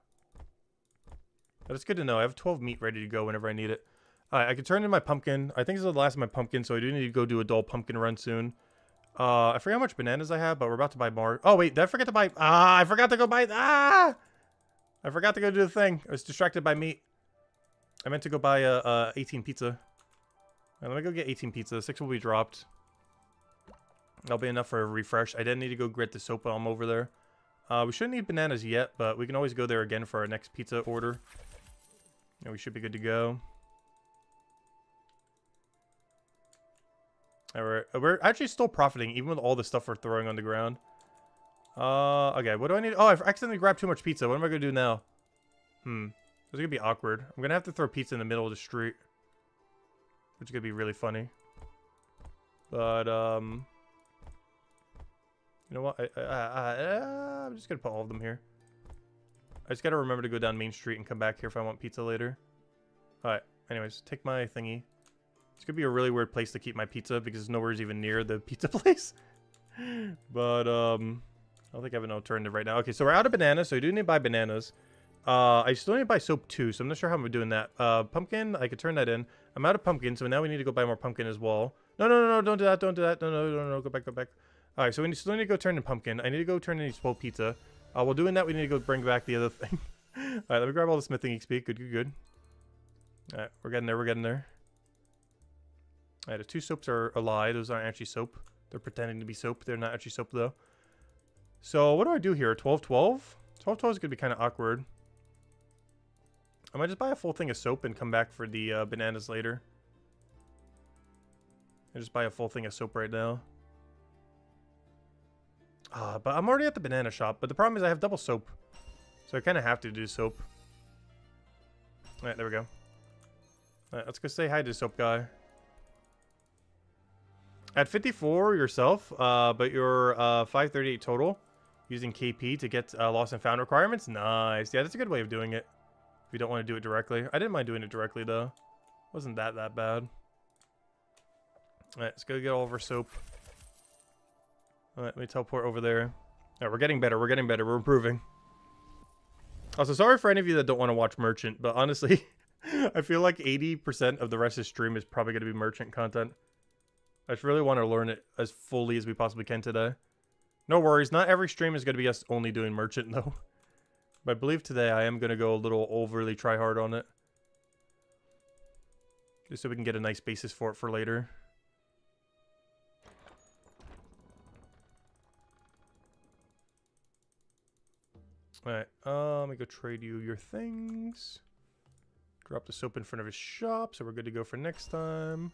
That's good to know. I have 12 meat ready to go whenever I need it. Alright, I can turn in my pumpkin. I think this is the last of my pumpkin, so I do need to go do a dull pumpkin run soon. I forget how much bananas I have, but we're about to buy more. Oh, wait, did I forget to buy... I forgot to go buy... I forgot to go do the thing. I was distracted by meat. I meant to go buy 18 pizza. Right, let me go get 18 pizza. 6 will be dropped. That'll be enough for a refresh. I didn't need to go get the soap while I'm over there. We shouldn't need bananas yet, but we can always go there again for our next pizza order. And we should be good to go. Alright, we're actually still profiting, even with all the stuff we're throwing on the ground. Okay, what do I need? Oh, I've accidentally grabbed too much pizza. What am I going to do now? This is going to be awkward. I'm going to have to throw pizza in the middle of the street. Which is going to be really funny. But, you know what? I'm just going to put all of them here. I just got to remember to go down Main Street and come back here if I want pizza later. Alright, anyways, take my thingy. It's going to be a really weird place to keep my pizza because nowhere's even near the pizza place. But, I don't think I have an alternative right now. Okay, so we're out of bananas, so I do need to buy bananas. I still need to buy soap too, so I'm not sure how I'm doing that. Pumpkin, I could turn that in. I'm out of pumpkin, so now we need to go buy more pumpkin as well. No, don't do that, don't do that. No, go back. Alright, so we still need to go turn in pumpkin. I need to go turn in spoiled pizza. While doing that, we need to go bring back the other thing. Alright, let me grab all the smithing XP. Good. Alright, we're getting there. Alright, the 2 soaps are a lie. Those aren't actually soap. They're pretending to be soap. They're not actually soap, though. So, what do I do here? 12-12? 12-12 is going to be kind of awkward. I might just buy a full thing of soap and come back for the bananas later. I just buy a full thing of soap right now. But I'm already at the banana shop. But the problem is I have double soap. So I kind of have to do soap. Alright, there we go. Alright, let's go say hi to the soap guy. At 54 yourself, but you're 538 total. Using KP to get lost and found requirements. Nice. Yeah, that's a good way of doing it. If you don't want to do it directly. I didn't mind doing it directly, though. Wasn't that bad. Alright, let's go get all of our soap. Alright, let me teleport over there. Alright, we're getting better. We're improving. Also, sorry for any of you that don't want to watch Merchant, but honestly, I feel like 80% of the rest of the stream is probably going to be Merchant content. I just really want to learn it as fully as we possibly can today. No worries, not every stream is going to be us only doing Merchant, though. But I believe today I am going to go a little overly try hard on it. Just so we can get a nice basis for it for later. Alright, let me go trade you your things. Drop the soap in front of his shop, so we're good to go for next time.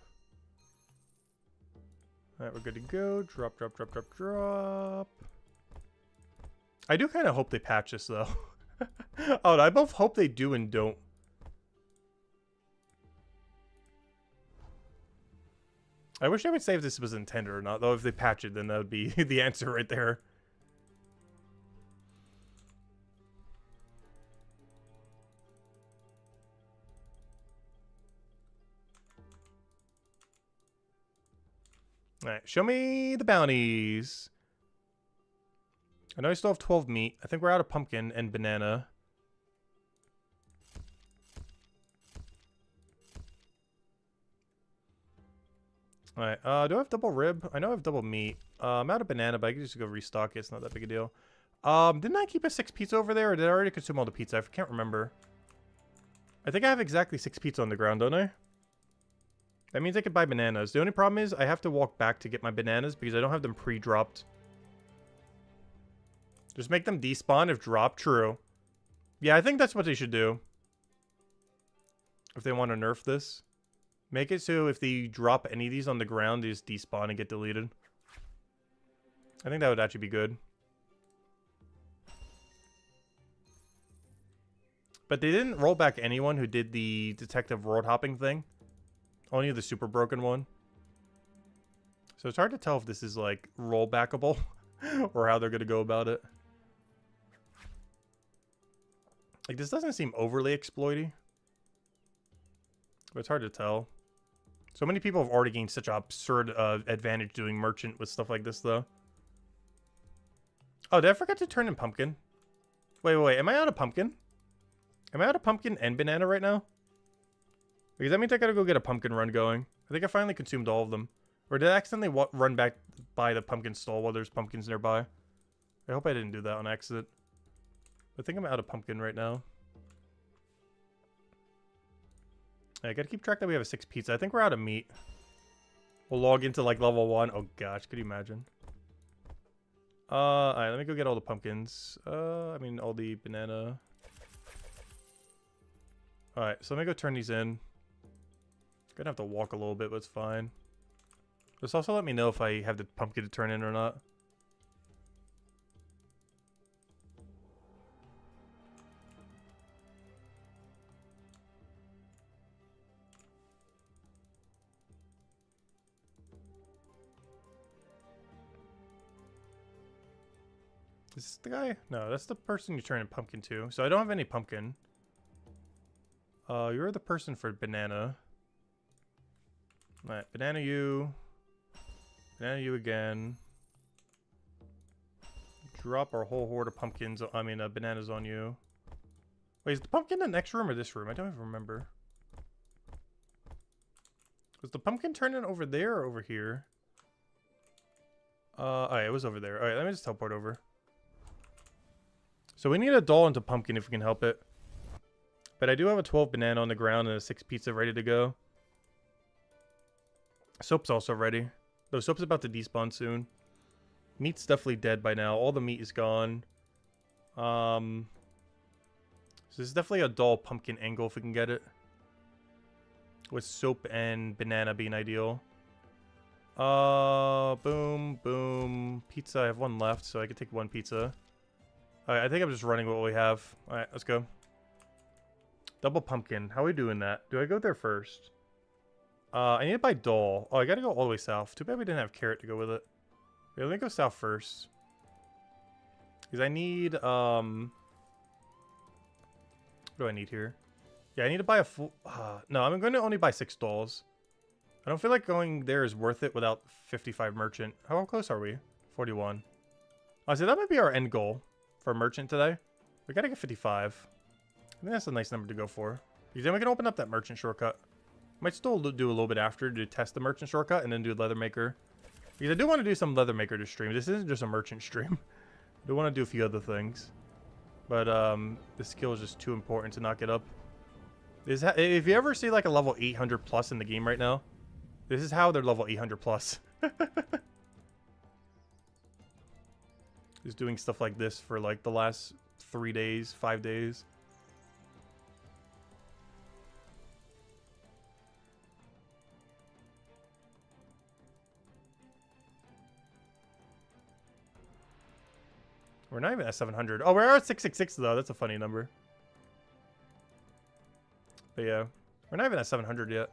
Alright, we're good to go. Drop. I do kind of hope they patch this, though. Oh, I both hope they do and don't. I wish I would say if this was intended or not, though. If they patch it, then that would be the answer right there. Alright, show me the bounties. I know I still have 12 meat. I think we're out of pumpkin and banana. Alright, do I have double rib? I know I have double meat. I'm out of banana, but I can just go restock it. It's not that big a deal. Didn't I keep a 6 pizza over there, or did I already consume all the pizza? I can't remember. I think I have exactly 6 pizza on the ground, don't I? That means I could buy bananas. The only problem is I have to walk back to get my bananas because I don't have them pre-dropped. Just make them despawn if dropped. True. Yeah, I think that's what they should do. If they want to nerf this. Make it so if they drop any of these on the ground, they just despawn and get deleted. I think that would actually be good. But they didn't roll back anyone who did the detective road hopping thing. Only the super broken one. So it's hard to tell if this is like rollbackable or how they're going to go about it. Like, this doesn't seem overly exploity. But it's hard to tell. So many people have already gained such an absurd advantage doing merchant with stuff like this, though. Oh, did I forget to turn in pumpkin? Wait. Am I out of pumpkin? Am I out of pumpkin and banana right now? Because that means I gotta go get a pumpkin run going. I think I finally consumed all of them. Or did I accidentally run back by the pumpkin stall while there's pumpkins nearby? I hope I didn't do that on accident. I think I'm out of pumpkin right now. I gotta keep track that we have a 6 pizza. I think we're out of meat. We'll log into like level 1. Oh gosh, could you imagine? Alright, let me go get all the pumpkins. I mean all the banana. Alright, so let me go turn these in. Gonna have to walk a little bit, but it's fine. Just also let me know if I have the pumpkin to turn in or not. Is this the guy? No, that's the person you turn in pumpkin to. So I don't have any pumpkin. You're the person for banana. Alright, banana you. Banana you again. Drop our whole horde of pumpkins. I mean, bananas on you. Wait, is the pumpkin in the next room or this room? I don't even remember. Was the pumpkin turning over there or over here? Alright, it was over there. Alright, let me just teleport over. So we need a doll into pumpkin if we can help it. But I do have a 12 banana on the ground and a 6 pizza ready to go. Soap's also ready. Though soap's about to despawn soon. Meat's definitely dead by now. All the meat is gone. So this is definitely a doll pumpkin angle if we can get it. With soap and banana being ideal. Boom, boom. Pizza, I have 1 left, so I can take 1 pizza. Alright, I think I'm just running what we have. Alright, let's go. Double pumpkin. How are we doing that? Do I go there first? I need to buy doll. Oh, I gotta go all the way south. Too bad we didn't have carrot to go with it. Wait, let me go south first. Because I need, what do I need here? Yeah, I need to buy a full... no, I'm going to only buy 6 dolls. I don't feel like going there is worth it without 55 merchant. How close are we? 41. Oh, so that might be our end goal for merchant today. We gotta get 55. I think that's a nice number to go for. Because then we can open up that merchant shortcut. Might still do a little bit after to test the merchant shortcut and then do leather maker. Because I do want to do some leather maker to stream. This isn't just a merchant stream. I do want to do a few other things. But the skill is just too important to not get up. If you ever see like a level 800 plus in the game right now, this is how they're level 800 plus. Just doing stuff like this for like the last 3 days, 5 days. We're not even at 700. Oh, we're at 666 though. That's a funny number. But yeah, we're not even at 700 yet.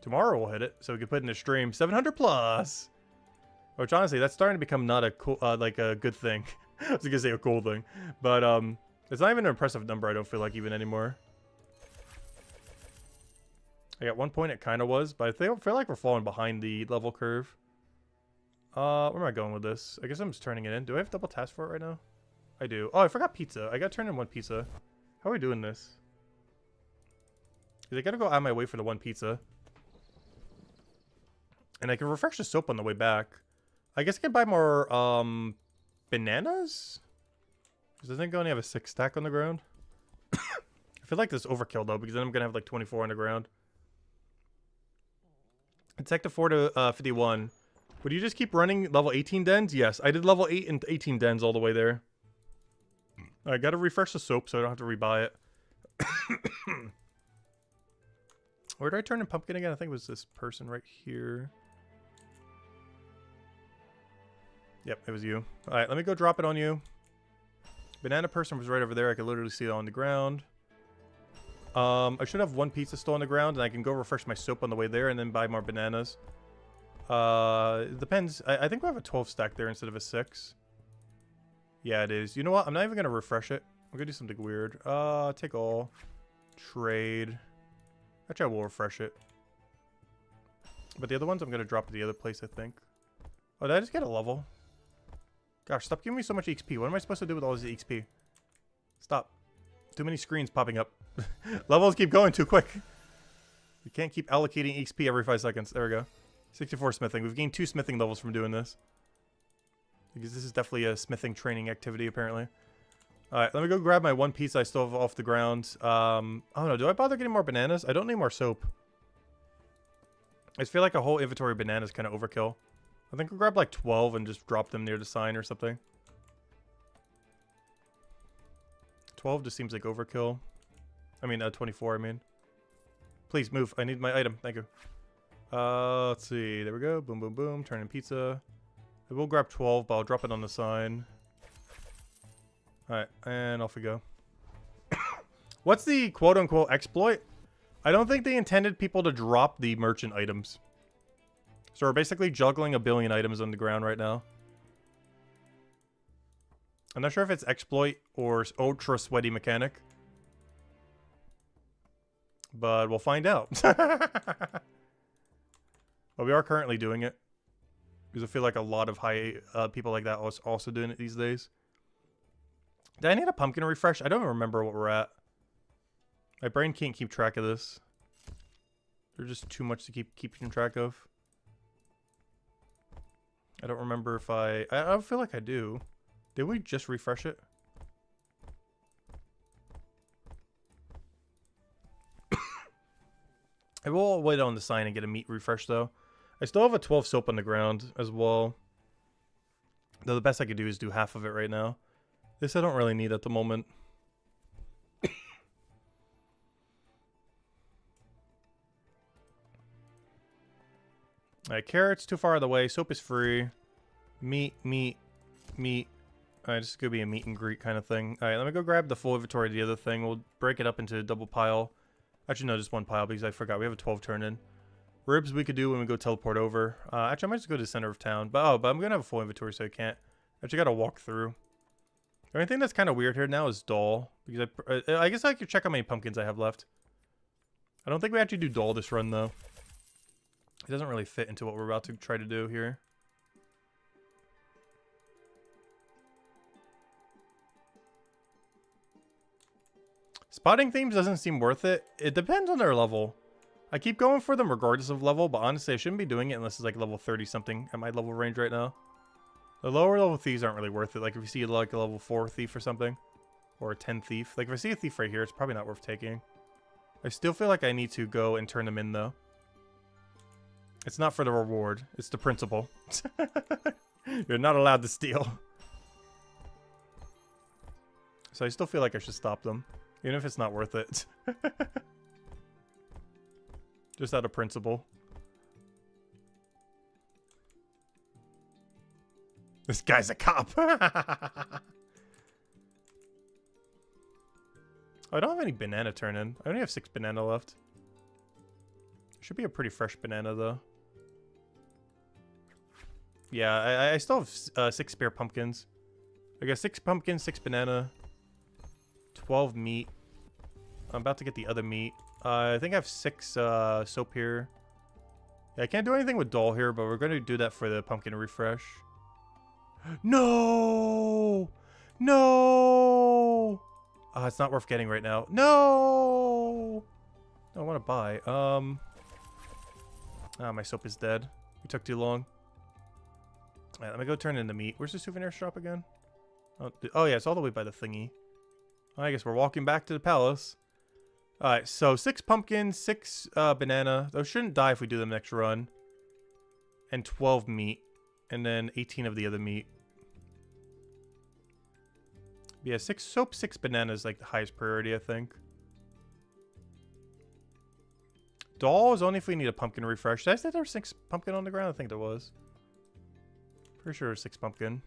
Tomorrow we'll hit it, so we can put in the stream 700 plus. Which honestly, that's starting to become not a cool, like a good thing. I was gonna say a cool thing, but it's not even an impressive number. I don't feel like even anymore. At one point it kind of was, but I feel like we're falling behind the level curve. Where am I going with this? I guess I'm just turning it in. Do I have double task for it right now? I do. Oh, I forgot pizza. I gotta turn in 1 pizza. How are we doing this? Because I gotta go out of my way for the 1 pizza. And I can refresh the soap on the way back. I guess I can buy more, bananas? Because I think I only have a 6 stack on the ground. I feel like this is overkill, though, because then I'm gonna have, like, 24 on the ground. Detective 4 to, 51. Would you just keep running level 18 dens? Yes, I did level 8 and 18 dens all the way there. I gotta refresh the soap so I don't have to rebuy it. Where did I turn in pumpkin again? I think it was this person right here. Yep, it was you. Alright, let me go drop it on you. Banana person was right over there. I could literally see it on the ground. I should have 1 pizza still on the ground, and I can go refresh my soap on the way there and then buy more bananas. It depends. I think we have a 12 stack there instead of a 6. Yeah, it is. You know what? I'm not even going to refresh it. I'm going to do something weird. Take all. Trade. Actually, I will refresh it. But the other ones I'm going to drop to the other place, I think. Oh, did I just get a level? Gosh, stop giving me so much XP. What am I supposed to do with all this XP? Stop. Too many screens popping up. Levels keep going too quick. You can't keep allocating XP every 5 seconds. There we go. 64 smithing. We've gained 2 smithing levels from doing this. Because this is definitely a smithing training activity, apparently. Alright, let me go grab my one piece I still have off the ground. Oh no, do I bother getting more bananas? I don't need more soap. I just feel like a whole inventory of bananas kind of overkill. I think I'll grab like 12 and just drop them near the sign or something. 12 just seems like overkill. I mean, 24, I mean. Please move. I need my item. Thank you. Let's see. There we go. Boom, boom, boom. Turn in pizza. I will grab 12, but I'll drop it on the sign. Alright, and off we go. What's the quote-unquote exploit? I don't think they intended people to drop the merchant items. So we're basically juggling a billion items on the ground right now. I'm not sure if it's exploit or ultra sweaty mechanic. But we'll find out. But we are currently doing it. Because I feel like a lot of high people like that are also doing it these days. Did I need a pumpkin refresh? I don't even remember what we're at. My brain can't keep track of this. There's just too much to keep keeping track of. I don't remember if I don't feel like I do. Did we just refresh it? I will wait on the sign and get a meat refresh though. I still have a 12 soap on the ground as well. Though the best I could do is do half of it right now. This I don't really need at the moment. Alright, carrots too far out of the way. Soap is free. Meat, meat, meat. Alright, this is going to be a meet and greet kind of thing. Alright, let me go grab the full inventory of the other thing. We'll break it up into a double pile. Actually, no, just one pile because I forgot. We have a 12 turn-in. Ribs we could do when we go teleport over. Actually, I might just go to the center of town. But I'm going to have a full inventory so I can't. Actually, got to walk through. The only thing that's kind of weird here now is doll. Because I guess I could check how many pumpkins I have left. I don't think we actually do doll this run, though. It doesn't really fit into what we're about to try to do here. Spotting themes doesn't seem worth it. It depends on their level. I keep going for them regardless of level, but honestly, I shouldn't be doing it unless it's like level 30 something at my level range right now. The lower level thieves aren't really worth it. Like if you see like a level 4 thief or something, or a 10 thief. Like if I see a thief right here, it's probably not worth taking. I still feel like I need to go and turn them in though. It's not for the reward. It's the principle. You're not allowed to steal. So I still feel like I should stop them. Even if it's not worth it. Just out of principle. This guy's a cop. I don't have any banana turn-in. I only have 6 banana left. Should be a pretty fresh banana though. Yeah, I still have 6 spare pumpkins. I got 6 pumpkins, 6 banana, 12 meat. I'm about to get the other meat. I think I have 6 soap here. Yeah, I can't do anything with doll here, but we're going to do that for the pumpkin refresh. No! No! It's not worth getting right now. No! I want to buy. My soap is dead. We took too long. Alright, let me go turn in the meat. Where's the souvenir shop again? Oh yeah, it's all the way by the thingy. I guess we're walking back to the palace. Alright, so 6 pumpkins, 6 banana. Those shouldn't die if we do them next run. And 12 meat. And then 18 of the other meat. Yeah, 6 soap, 6 bananas like the highest priority, I think. Doll is only if we need a pumpkin refresh. Did I say there was 6 pumpkin on the ground? I think there was. Pretty sure it was 6 pumpkin.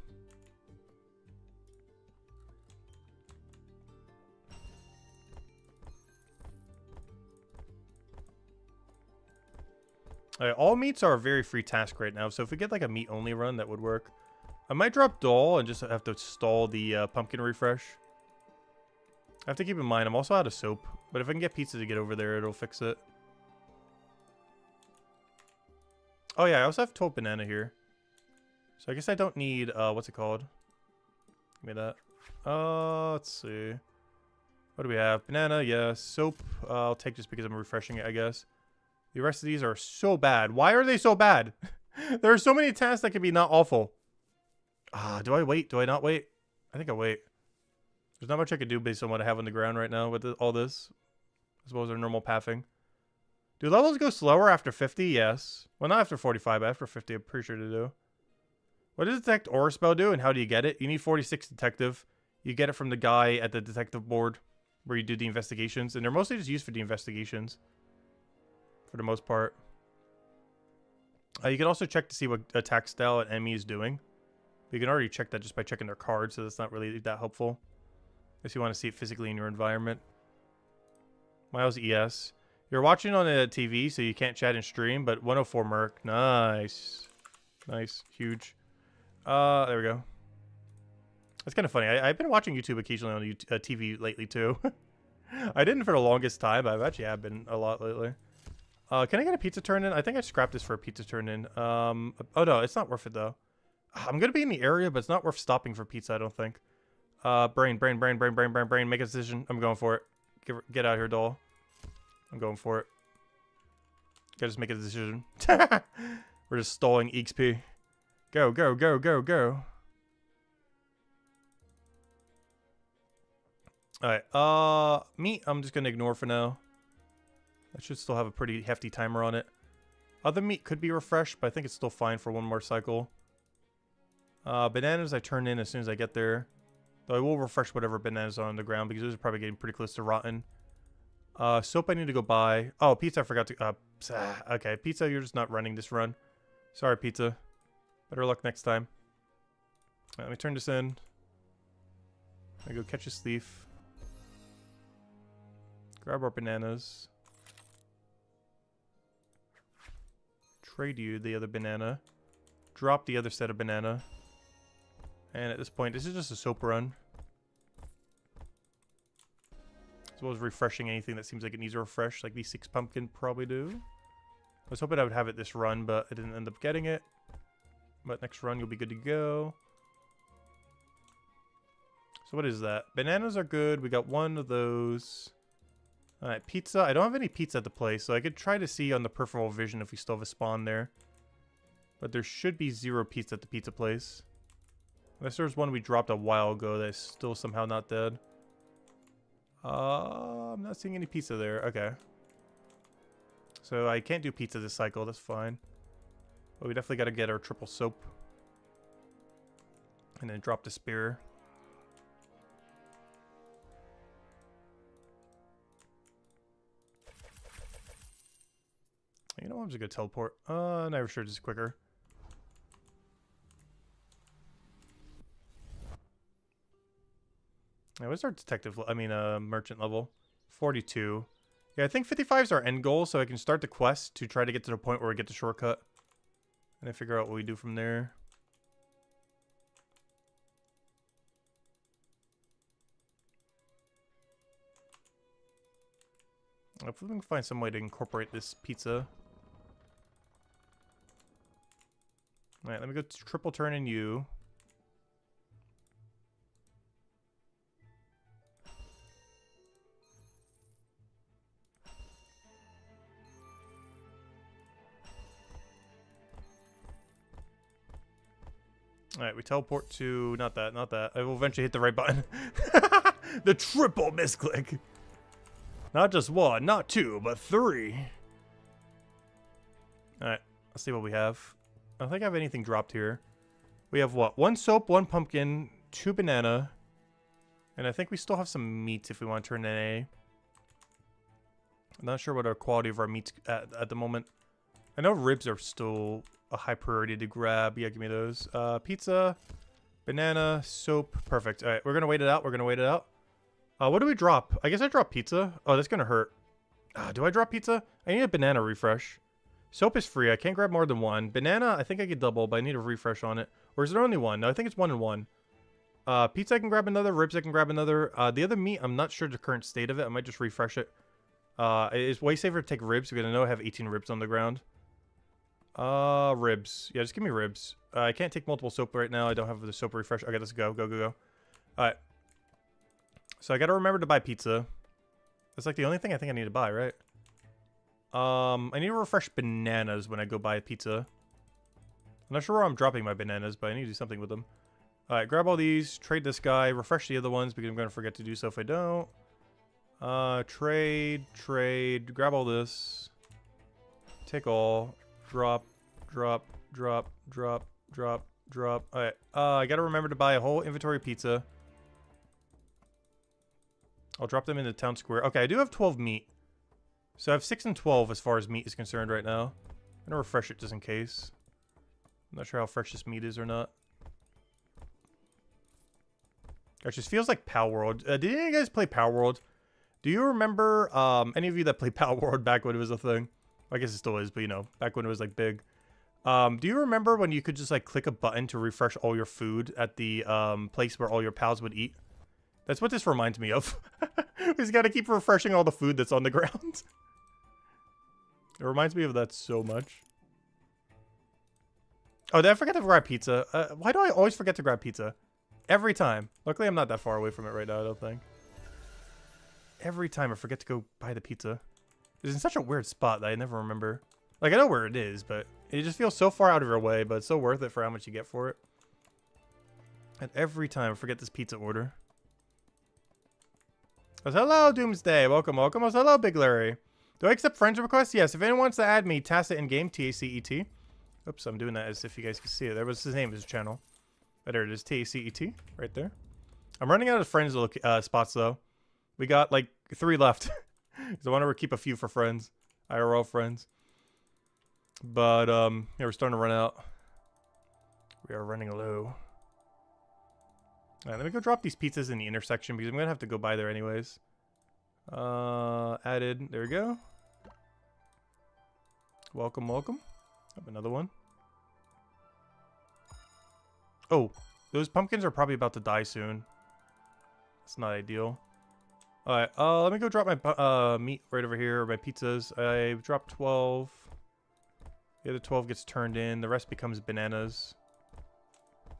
All meats are a very free task right now, so if we get like a meat-only run, that would work. I might drop doll and just have to stall the pumpkin refresh. I have to keep in mind, I'm also out of soap, but if I can get pizza to get over there, it'll fix it. Oh yeah, I also have 12 banana here. So I guess I don't need, what's it called? Give me that. Let's see. What do we have? Banana, yeah. Soap, I'll take just because I'm refreshing it, I guess. The rest of these are so bad. Why are they so bad? There are so many tasks that could be not awful. Do I wait? Do I not wait? I think I wait. There's not much I could do based on what I have on the ground right now with all this. I suppose our normal pathing. Do levels go slower after 50? Yes. Well, not after 45, but after 50, I'm pretty sure to do. What does Detect Aura spell do, and how do you get it? You need 46 Detective. You get it from the guy at the detective board where you do the investigations, and they're mostly just used for the investigations for the most part. You can also check to see what attack style an enemy is doing. You can already check that just by checking their cards, so that's not really that helpful. If you want to see it physically in your environment. Miles ES. You're watching on a TV, so you can't chat and stream, but 104 Merc. Nice. Nice. Huge. There we go. It's kind of funny. I've been watching YouTube occasionally on TV lately, too. I didn't for the longest time, but I've actually have been a lot lately. Can I get a pizza turn in? I think I scrapped this for a pizza turn in. Oh, no. It's not worth it, though. I'm going to be in the area, but it's not worth stopping for pizza, I don't think. Brain. Make a decision. I'm going for it. Get out here, doll. I'm going for it. Gotta just make a decision. We're just stalling XP. Go. Alright, meat, I'm just gonna ignore for now. I should still have a pretty hefty timer on it. Other meat could be refreshed, but I think it's still fine for one more cycle. Bananas I turn in as soon as I get there. Though I will refresh whatever bananas are on the ground, because those are probably getting pretty close to rotten. Soap I need to go buy. Oh, pizza I forgot to... okay, pizza, you're just not running this run. Sorry, pizza. Better luck next time. Right, let me turn this in. I go catch a thief. Grab our bananas. Trade you the other banana. Drop the other set of banana. And at this point, this is just a soap run. As well as refreshing anything that seems like it needs a refresh, like these 6 pumpkin probably do. I was hoping I would have it this run, but I didn't end up getting it. But next run, you'll be good to go. So what is that? Bananas are good. We got one of those. Alright, pizza. I don't have any pizza at the place, so I could try to see on the peripheral vision if we still have a spawn there. But there should be 0 pizza at the pizza place. Unless there was one we dropped a while ago that is still somehow not dead. I'm not seeing any pizza there. Okay. So I can't do pizza this cycle. That's fine. But we definitely got to get our triple soap. And then drop the spear. You know what? I'm just going to teleport. Never sure. Just quicker. Yeah, what's our detective? Merchant level, 42. Yeah, I think 55 is our end goal, so I can start the quest to try to get to the point where we get the shortcut, and then figure out what we do from there. Hopefully we can find some way to incorporate this pizza. All right, let me go triple turn in you. Alright, we teleport to... Not that. I will eventually hit the right button. The triple misclick. Not just 1, not 2, but 3. Alright, let's see what we have. I don't think I have anything dropped here. We have what? 1 soap, 1 pumpkin, 2 banana. And I think we still have some meat if we want to turn in A. I'm not sure what our quality of our meat's at the moment. I know ribs are still a high priority to grab. Yeah, give me those. Pizza, banana, soap. Perfect. All right, we're going to wait it out. What do we drop? I guess I drop pizza. Oh, that's going to hurt. Do I drop pizza? I need a banana refresh. Soap is free. I can't grab more than 1. Banana, I think I could double, but I need a refresh on it. Or is there only 1? No, I think it's 1 and 1. Pizza, I can grab another. Ribs, I can grab another. The other meat, I'm not sure the current state of it. I might just refresh it. It's way safer to take ribs because I know I have 18 ribs on the ground. Ribs. Yeah, just give me ribs. I can't take multiple soap right now. I don't have the soap refresh. Okay, let's go. Alright. So I gotta remember to buy pizza. That's like the only thing I think I need to buy, right? I need to refresh bananas when I go buy pizza. I'm not sure where I'm dropping my bananas, but I need to do something with them. Alright, grab all these, trade this guy, refresh the other ones because I'm gonna forget to do so if I don't. Trade, grab all this. Take all. Drop. Alright, I gotta remember to buy a whole inventory pizza. I'll drop them into town square. Okay, I do have 12 meat. So I have 6 and 12 as far as meat is concerned right now. I'm gonna refresh it just in case. I'm not sure how fresh this meat is or not. Gosh, this feels like Pal World. Did any of you guys play Pal World? Do you remember, any of you that played Pal World back when it was a thing? I guess it still is, but you know, back when it was like big. Do you remember when you could just like click a button to refresh all your food at the place where all your pals would eat? That's what this reminds me of. We just gotta keep refreshing all the food that's on the ground. It reminds me of that so much. Oh, did I forget to grab pizza? Why do I always forget to grab pizza? Every time. Luckily, I'm not that far away from it right now, I don't think. Every time I forget to go buy the pizza. It's in such a weird spot that I never remember. Like, I know where it is, but it just feels so far out of your way, but it's so worth it for how much you get for it. And every time I forget this pizza order. Oh, hello, Doomsday. Welcome, welcome. Oh, hello, Big Larry. Do I accept friends requests? Yes. If anyone wants to add me, Tacet in-game, T-A-C-E-T. Oops, I'm doing that as if you guys can see it. That was his name, his channel. But there it is, T-A-C-E-T, right there. I'm running out of friends spots, though. We got, like, 3 left. Because I want to keep a few for friends. IRL friends. But, yeah, we're starting to run out. We are running low. Alright, let me go drop these pizzas in the intersection because I'm going to have to go by there anyways. Added. There we go. Welcome, welcome. Have another one. Oh, those pumpkins are probably about to die soon. It's not ideal. Alright, let me go drop my meat right over here, or my pizzas. I dropped 12. The other 12 gets turned in. The rest becomes bananas.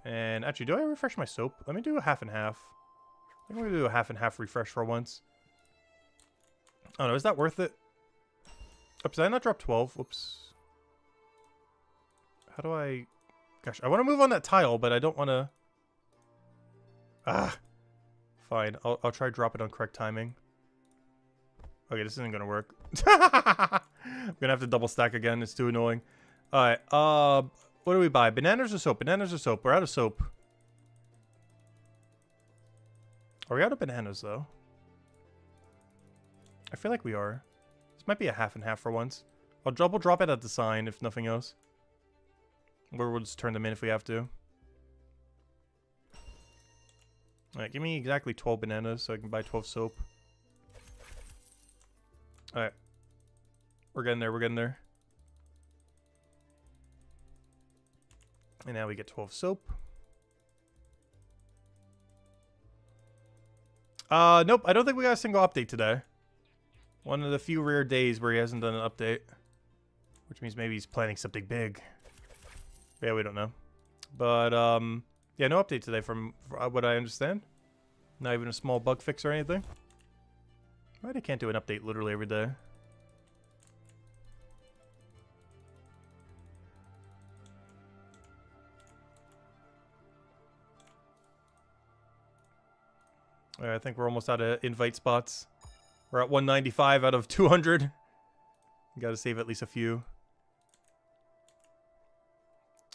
And actually, do I refresh my soap? Let me do a half and half. I think I'm going to do a half and half refresh for once. Oh no, is that worth it? Oops, did I not drop 12? Whoops. How do I... Gosh, I want to move on that tile, but I don't want to... Ah! Fine, I'll try drop it on correct timing. Okay, this isn't going to work. I'm going to have to double stack again. It's too annoying. Alright, what do we buy? Bananas or soap? Bananas or soap? We're out of soap. Are we out of bananas, though? I feel like we are. This might be a half and half for once. I'll double drop it at the sign, if nothing else. Or we'll just turn them in if we have to. Alright, give me exactly 12 bananas so I can buy 12 soap. Alright. We're getting there, we're getting there. And now we get 12 soap. Nope, I don't think we got a single update today. One of the few rare days where he hasn't done an update. Which means maybe he's planning something big. Yeah, we don't know. But, yeah, no update today from what I understand. Not even a small bug fix or anything. Right, I can't do an update literally every day. Alright, I think we're almost out of invite spots. We're at 195 out of 200. Gotta save at least a few.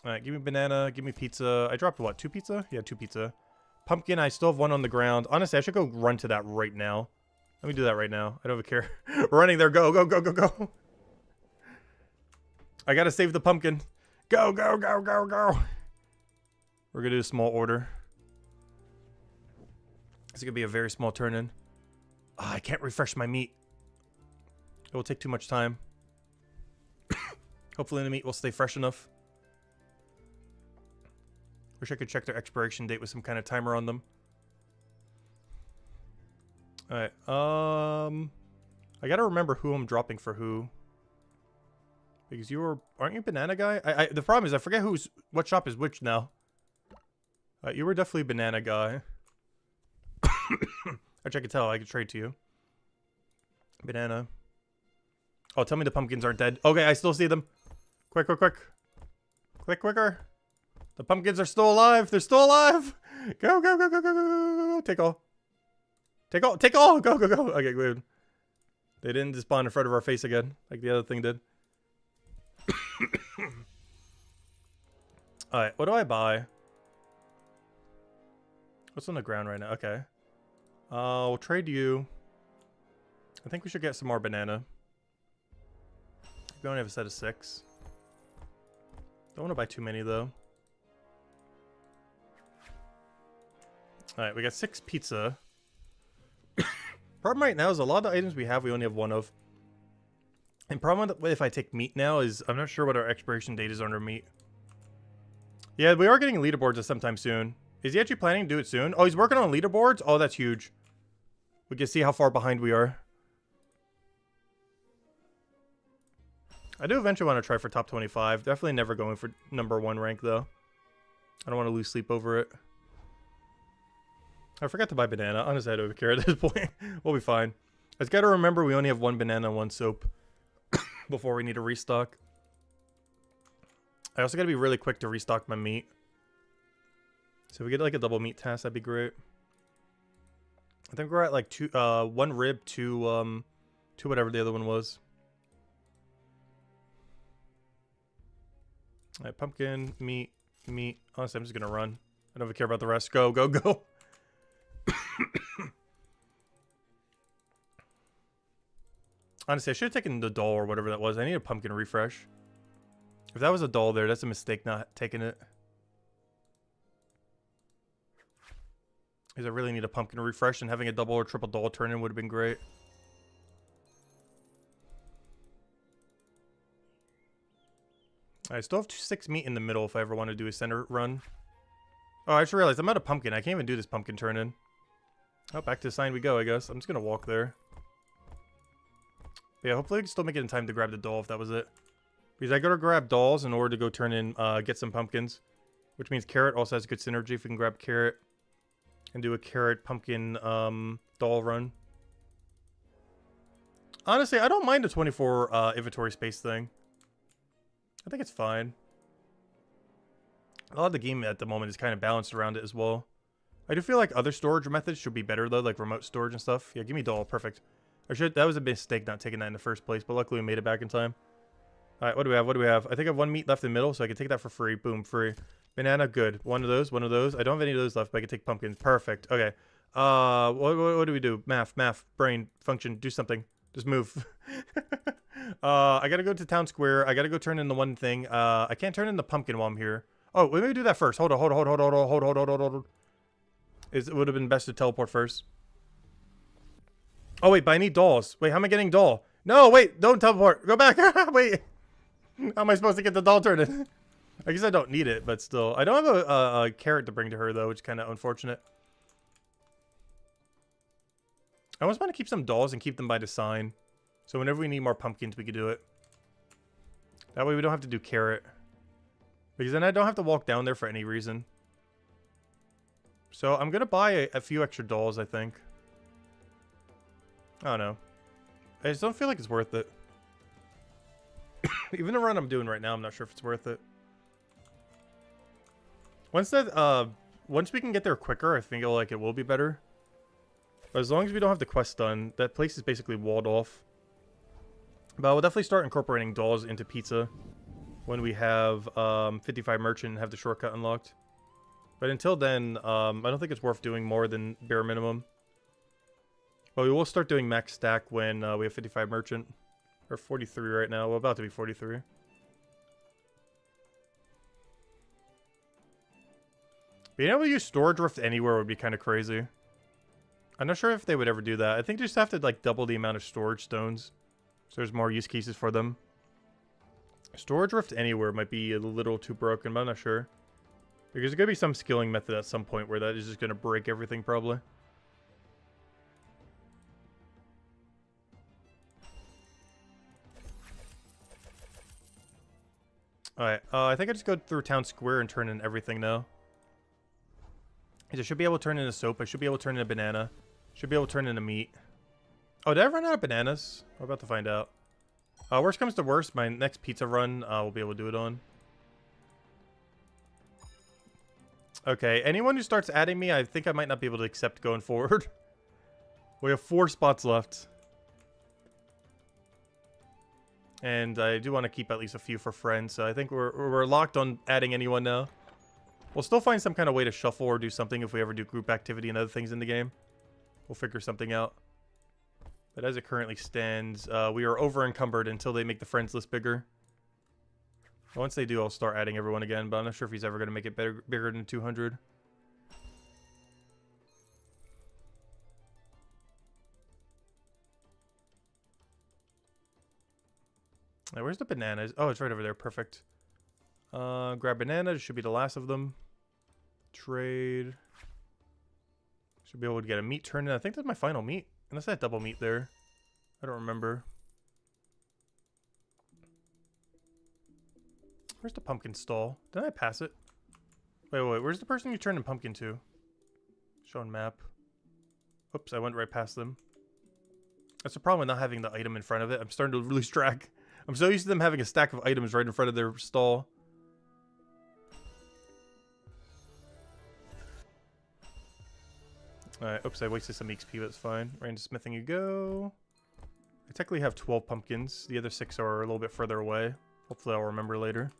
Alright, give me banana, give me pizza. I dropped what, 2 pizza? Yeah, 2 pizza. Pumpkin, I still have 1 on the ground. Honestly, I should go run to that right now. Let me do that right now. I don't even care. Running there, go, go, go, go, go. I gotta save the pumpkin. Go, go, go, go, go. We're gonna do a small order. It's gonna be a very small turn-in. Oh, I can't refresh my meat. It will take too much time. Hopefully the meat will stay fresh enough. Wish I could check their expiration date with some kind of timer on them. Alright, I gotta remember who I'm dropping for who. Because aren't you banana guy? The problem is I forget what shop is which now. You were definitely banana guy. Actually, I could tell. I could trade to you. Banana. Oh, tell me the pumpkins aren't dead. Okay, I still see them. Quick, quick, quick. Quick, quicker. The pumpkins are still alive. They're still alive. Go, go, go, go, go, go, go, go. Take all. Take all. Take all. Go, go, go. Okay, good. They didn't despawn in front of our face again, like the other thing did. Alright, what do I buy? What's on the ground right now? Okay. We'll trade you. I think we should get some more banana. We only have a set of 6. Don't want to buy too many, though. Alright, we got 6 pizza. Problem right now is a lot of the items we have, we only have 1 of. And problem with if I take meat now is I'm not sure what our expiration date is on our meat. Yeah, we are getting leaderboards sometime soon. Is he actually planning to do it soon? Oh, he's working on leaderboards? Oh, that's huge. We can see how far behind we are. I do eventually want to try for top 25. Definitely never going for number 1 rank, though. I don't want to lose sleep over it. I forgot to buy banana. Honestly, I don't care at this point. We'll be fine. I just got to remember we only have 1 banana and 1 soap before we need to restock. I also got to be really quick to restock my meat. So if we get like a double meat task, that'd be great. I think we're at like 1 rib, 2 whatever the other one was. Alright, pumpkin, meat. Honestly, I'm just gonna run. I don't even care about the rest. Go, go, go. Honestly, I should have taken the doll or whatever that was. I need a pumpkin refresh. If that was a doll there, that's a mistake not taking it. Because I really need a pumpkin refresh, and having a double or triple doll turn in would have been great. I still have 6 meat in the middle if I ever want to do a center run. Oh, I just realized I'm out of pumpkin. I can't even do this pumpkin turn in. Oh, back to the sign we go, I guess. I'm just going to walk there. But yeah, hopefully I can still make it in time to grab the doll if that was it. Because I gotta grab dolls in order to go turn in, get some pumpkins. Which means carrot also has good synergy if we can grab carrot. And do a carrot pumpkin doll run. Honestly, I don't mind the 24 inventory space thing. I think it's fine. A lot of the game at the moment is kind of balanced around it as well. I do feel like other storage methods should be better though, like remote storage and stuff. Yeah, give me doll, perfect. That was a mistake not taking that in the first place, but luckily we made it back in time. Alright, what do we have? What do we have? I think I have 1 meat left in the middle, so I can take that for free. Boom, free. Banana, good. One of those, one of those. I don't have any of those left, but I can take pumpkins. Perfect. Okay. What do we do? Math, brain, function, do something. Just move. I gotta go to town square. I gotta go turn in the one thing. I can't turn in the pumpkin while I'm here. Oh, wait, maybe do that first. Hold on. It would have been best to teleport first. Oh, wait, but I need dolls. Wait, how am I getting doll? No, wait, don't teleport. Go back. Wait. How am I supposed to get the doll turned in? I guess I don't need it, but still. I don't have a carrot to bring to her, though, which is kind of unfortunate. I almost want to keep some dolls and keep them by the sign. So whenever we need more pumpkins, we could do it. That way we don't have to do carrot. Because then I don't have to walk down there for any reason. So I'm going to buy a few extra dolls, I think. I don't know. I just don't feel like it's worth it. Even the run I'm doing right now, I'm not sure if it's worth it. Once we can get there quicker, I think it will be better. But as long as we don't have the quest done, that place is basically walled off. But we'll definitely start incorporating dolls into pizza when we have 55 merchant and have the shortcut unlocked. But until then, I don't think it's worth doing more than bare minimum. But we will start doing max stack when we have 55 merchant. Or 43 right now. We're about to be 43. Being able to use storage rift anywhere would be kind of crazy. I'm not sure if they would ever do that. I think they just have to like double the amount of storage stones. So there's more use cases for them. Storage rift anywhere might be a little too broken, but I'm not sure. Because there's going to be some skilling method at some point where that is just going to break everything probably. Alright, I think I just go through town square and turn in everything now. I should be able to turn in a soap. I should be able to turn in a banana. Should be able to turn into meat. Oh, did I run out of bananas? We're about to find out. Worst comes to worst, my next pizza run, we'll be able to do it on. Okay, anyone who starts adding me, I think I might not be able to accept going forward. We have 4 spots left. And I do want to keep at least a few for friends, so I think we're locked on adding anyone now. We'll still find some kind of way to shuffle or do something if we ever do group activity and other things in the game. We'll figure something out. But as it currently stands, we are over encumbered until they make the friends list bigger. Once they do, I'll start adding everyone again, but I'm not sure if he's ever going to make it bigger than 200. Now, where's the bananas? Oh, it's right over there. Perfect. Grab banana. Should be the last of them. Trade. Should be able to get a meat turned in. I think that's my final meat. Unless I had double meat there. I don't remember. Where's the pumpkin stall? Didn't I pass it? Wait. Where's the person you turned in pumpkin to? Shown map. Oops, I went right past them. That's the problem with not having the item in front of it. I'm starting to lose track. I'm so used to them having a stack of items right in front of their stall. Alright, oops, I wasted some XP, but it's fine. Right into smithing you go. I technically have 12 pumpkins. The other 6 are a little bit further away. Hopefully I'll remember later.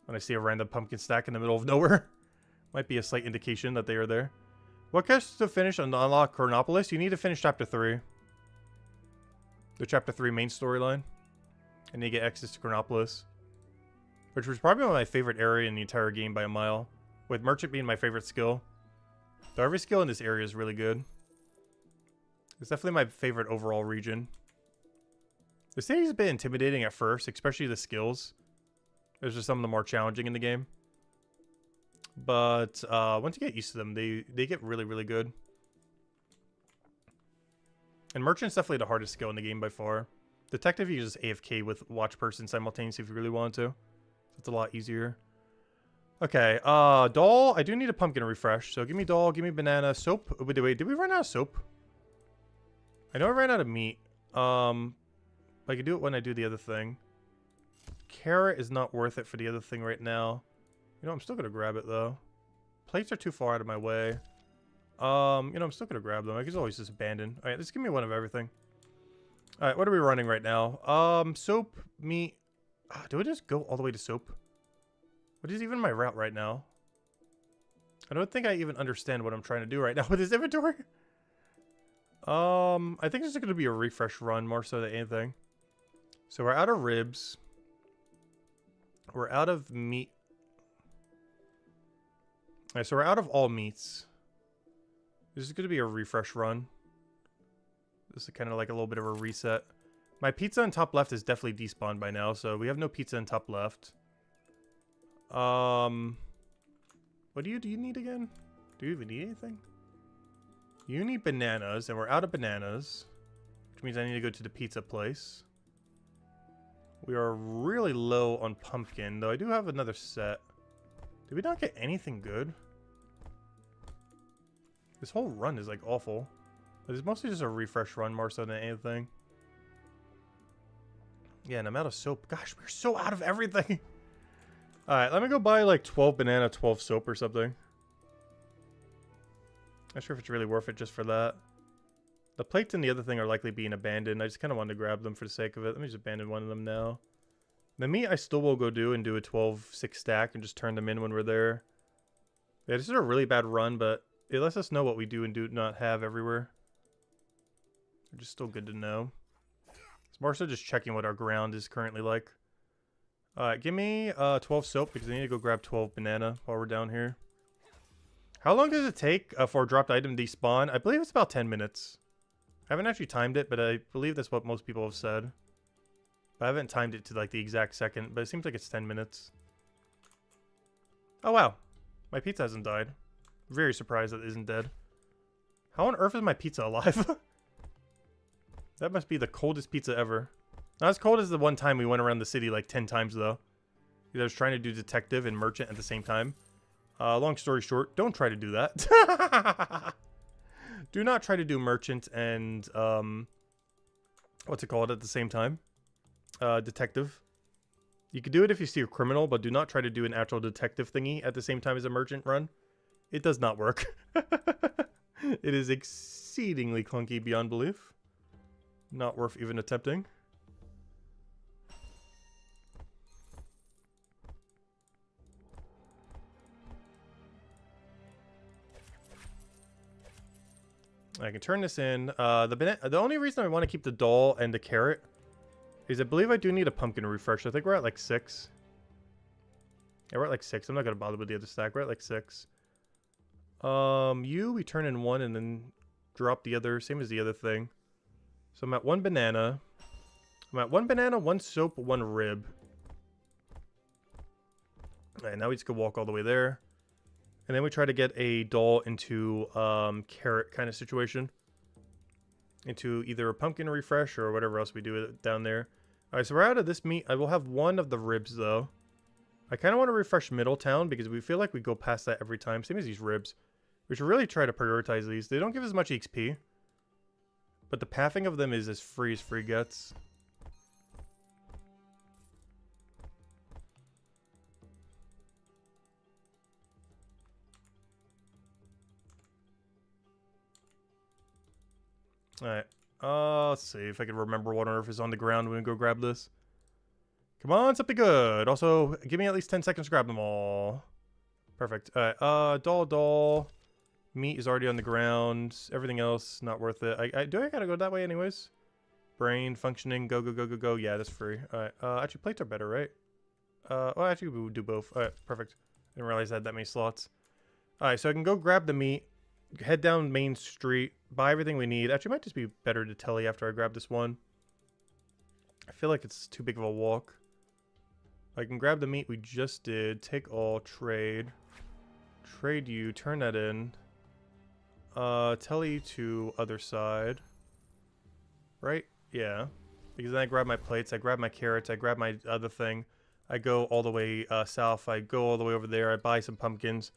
When I see a random pumpkin stack in the middle of nowhere. Might be a slight indication that they are there. What quests to finish on Unlock Chronopolis? You need to finish Chapter 3. The Chapter 3 main storyline. And you get access to Chronopolis. Which was probably my favorite area in the entire game by a mile. With Merchant being my favorite skill. Though every skill in this area is really good. It's definitely my favorite overall region. The city's a bit intimidating at first, especially the skills. Those are some of the more challenging in the game. But once you get used to them, they get really, really good. And Merchant's definitely the hardest skill in the game by far. Detective, you just AFK with Watch Person simultaneously if you really want to. It's a lot easier. Okay, doll, I do need a pumpkin refresh. So give me doll, give me banana, soap. Wait, did we run out of soap? I know I ran out of meat. I can do it when I do the other thing. Carrot is not worth it for the other thing right now. You know, I'm still gonna grab it though. Plates are too far out of my way. You know, I'm still gonna grab them. I can always just abandon. Alright, let's give me one of everything. Alright, what are we running right now? Soap, meat. Do I just go all the way to soap? What is even my route right now? I don't think I even understand what I'm trying to do right now with this inventory. I think it's just gonna be a refresh run more so than anything. So we're out of ribs. We're out of meat. Alright, so we're out of all meats. This is gonna be a refresh run. This is kind of like a little bit of a reset. My pizza on top left is definitely despawned by now, so we have no pizza on top left. What do you need again? Do you even need anything? You need bananas, and we're out of bananas. Which means I need to go to the pizza place. We are really low on pumpkin, though I do have another set. Did we not get anything good? This whole run is like awful. But it's mostly just a refresh run more so than anything. Yeah, and I'm out of soap. Gosh, we're so out of everything. Alright, let me go buy like 12 banana, 12 soap or something. Not sure if it's really worth it just for that. The plates and the other thing are likely being abandoned. I just kind of wanted to grab them for the sake of it. Let me just abandon one of them now. The meat I still will go do and do a 12-6 stack and just turn them in when we're there. Yeah, this is a really bad run, but it lets us know what we do and do not have everywhere. They're just still good to know. It's more so just checking what our ground is currently like. Alright, give me 12 soap because I need to go grab 12 banana while we're down here. How long does it take for a dropped item to despawn? I believe it's about 10 minutes. I haven't actually timed it, but I believe that's what most people have said. But I haven't timed it to like the exact second, but it seems like it's 10 minutes. Oh wow, my pizza hasn't died. Very surprised that it isn't dead. How on earth is my pizza alive? That must be the coldest pizza ever. Not as cold as the one time we went around the city like 10 times though. Because I was trying to do detective and merchant at the same time. Long story short, don't try to do that. Do not try to do merchant and what's it called at the same time? Detective. You could do it if you see a criminal, but do not try to do an actual detective thingy at the same time as a merchant run. It does not work. It is exceedingly clunky beyond belief. Not worth even attempting. I can turn this in. The only reason I want to keep the doll and the carrot is I believe I do need a pumpkin refresh. I think we're at like 6. Yeah, we're at like 6. I'm not going to bother with the other stack. We're at like 6. We turn in 1 and then drop the other. Same as the other thing. So I'm at 1 banana. I'm at 1 banana, 1 soap, 1 rib. Alright, now we just go walk all the way there. And then we try to get a doll into carrot kind of situation. Into either a pumpkin refresh or whatever else we do down there. Alright, so we're out of this meat. I will have 1 of the ribs though. I kind of want to refresh Middletown because we feel like we go past that every time. Same as these ribs. We should really try to prioritize these. They don't give as much XP. But the pathing of them is as free gets. Alright. Let's see if I can remember what on earth is on the ground when we go grab this. Come on, something good. Also, give me at least 10 seconds to grab them all. Perfect. Alright, doll. Meat is already on the ground. Everything else, not worth it. Do I gotta go that way anyways? Brain, functioning, go. Yeah, that's free. Alright, actually plates are better, right? Well, actually we would do both. Alright, perfect. Didn't realize I had that many slots. Alright, so I can go grab the meat. Head down Main Street. Buy everything we need. Actually, it might just be better to tele after I grab this one. I feel like it's too big of a walk. I can grab the meat we just did. Take all. Trade. Trade you. Turn that in. Tele to other side. Right? Yeah. Because then I grab my plates. I grab my carrots. I grab my other thing. I go all the way south. I go all the way over there. I buy some pumpkins.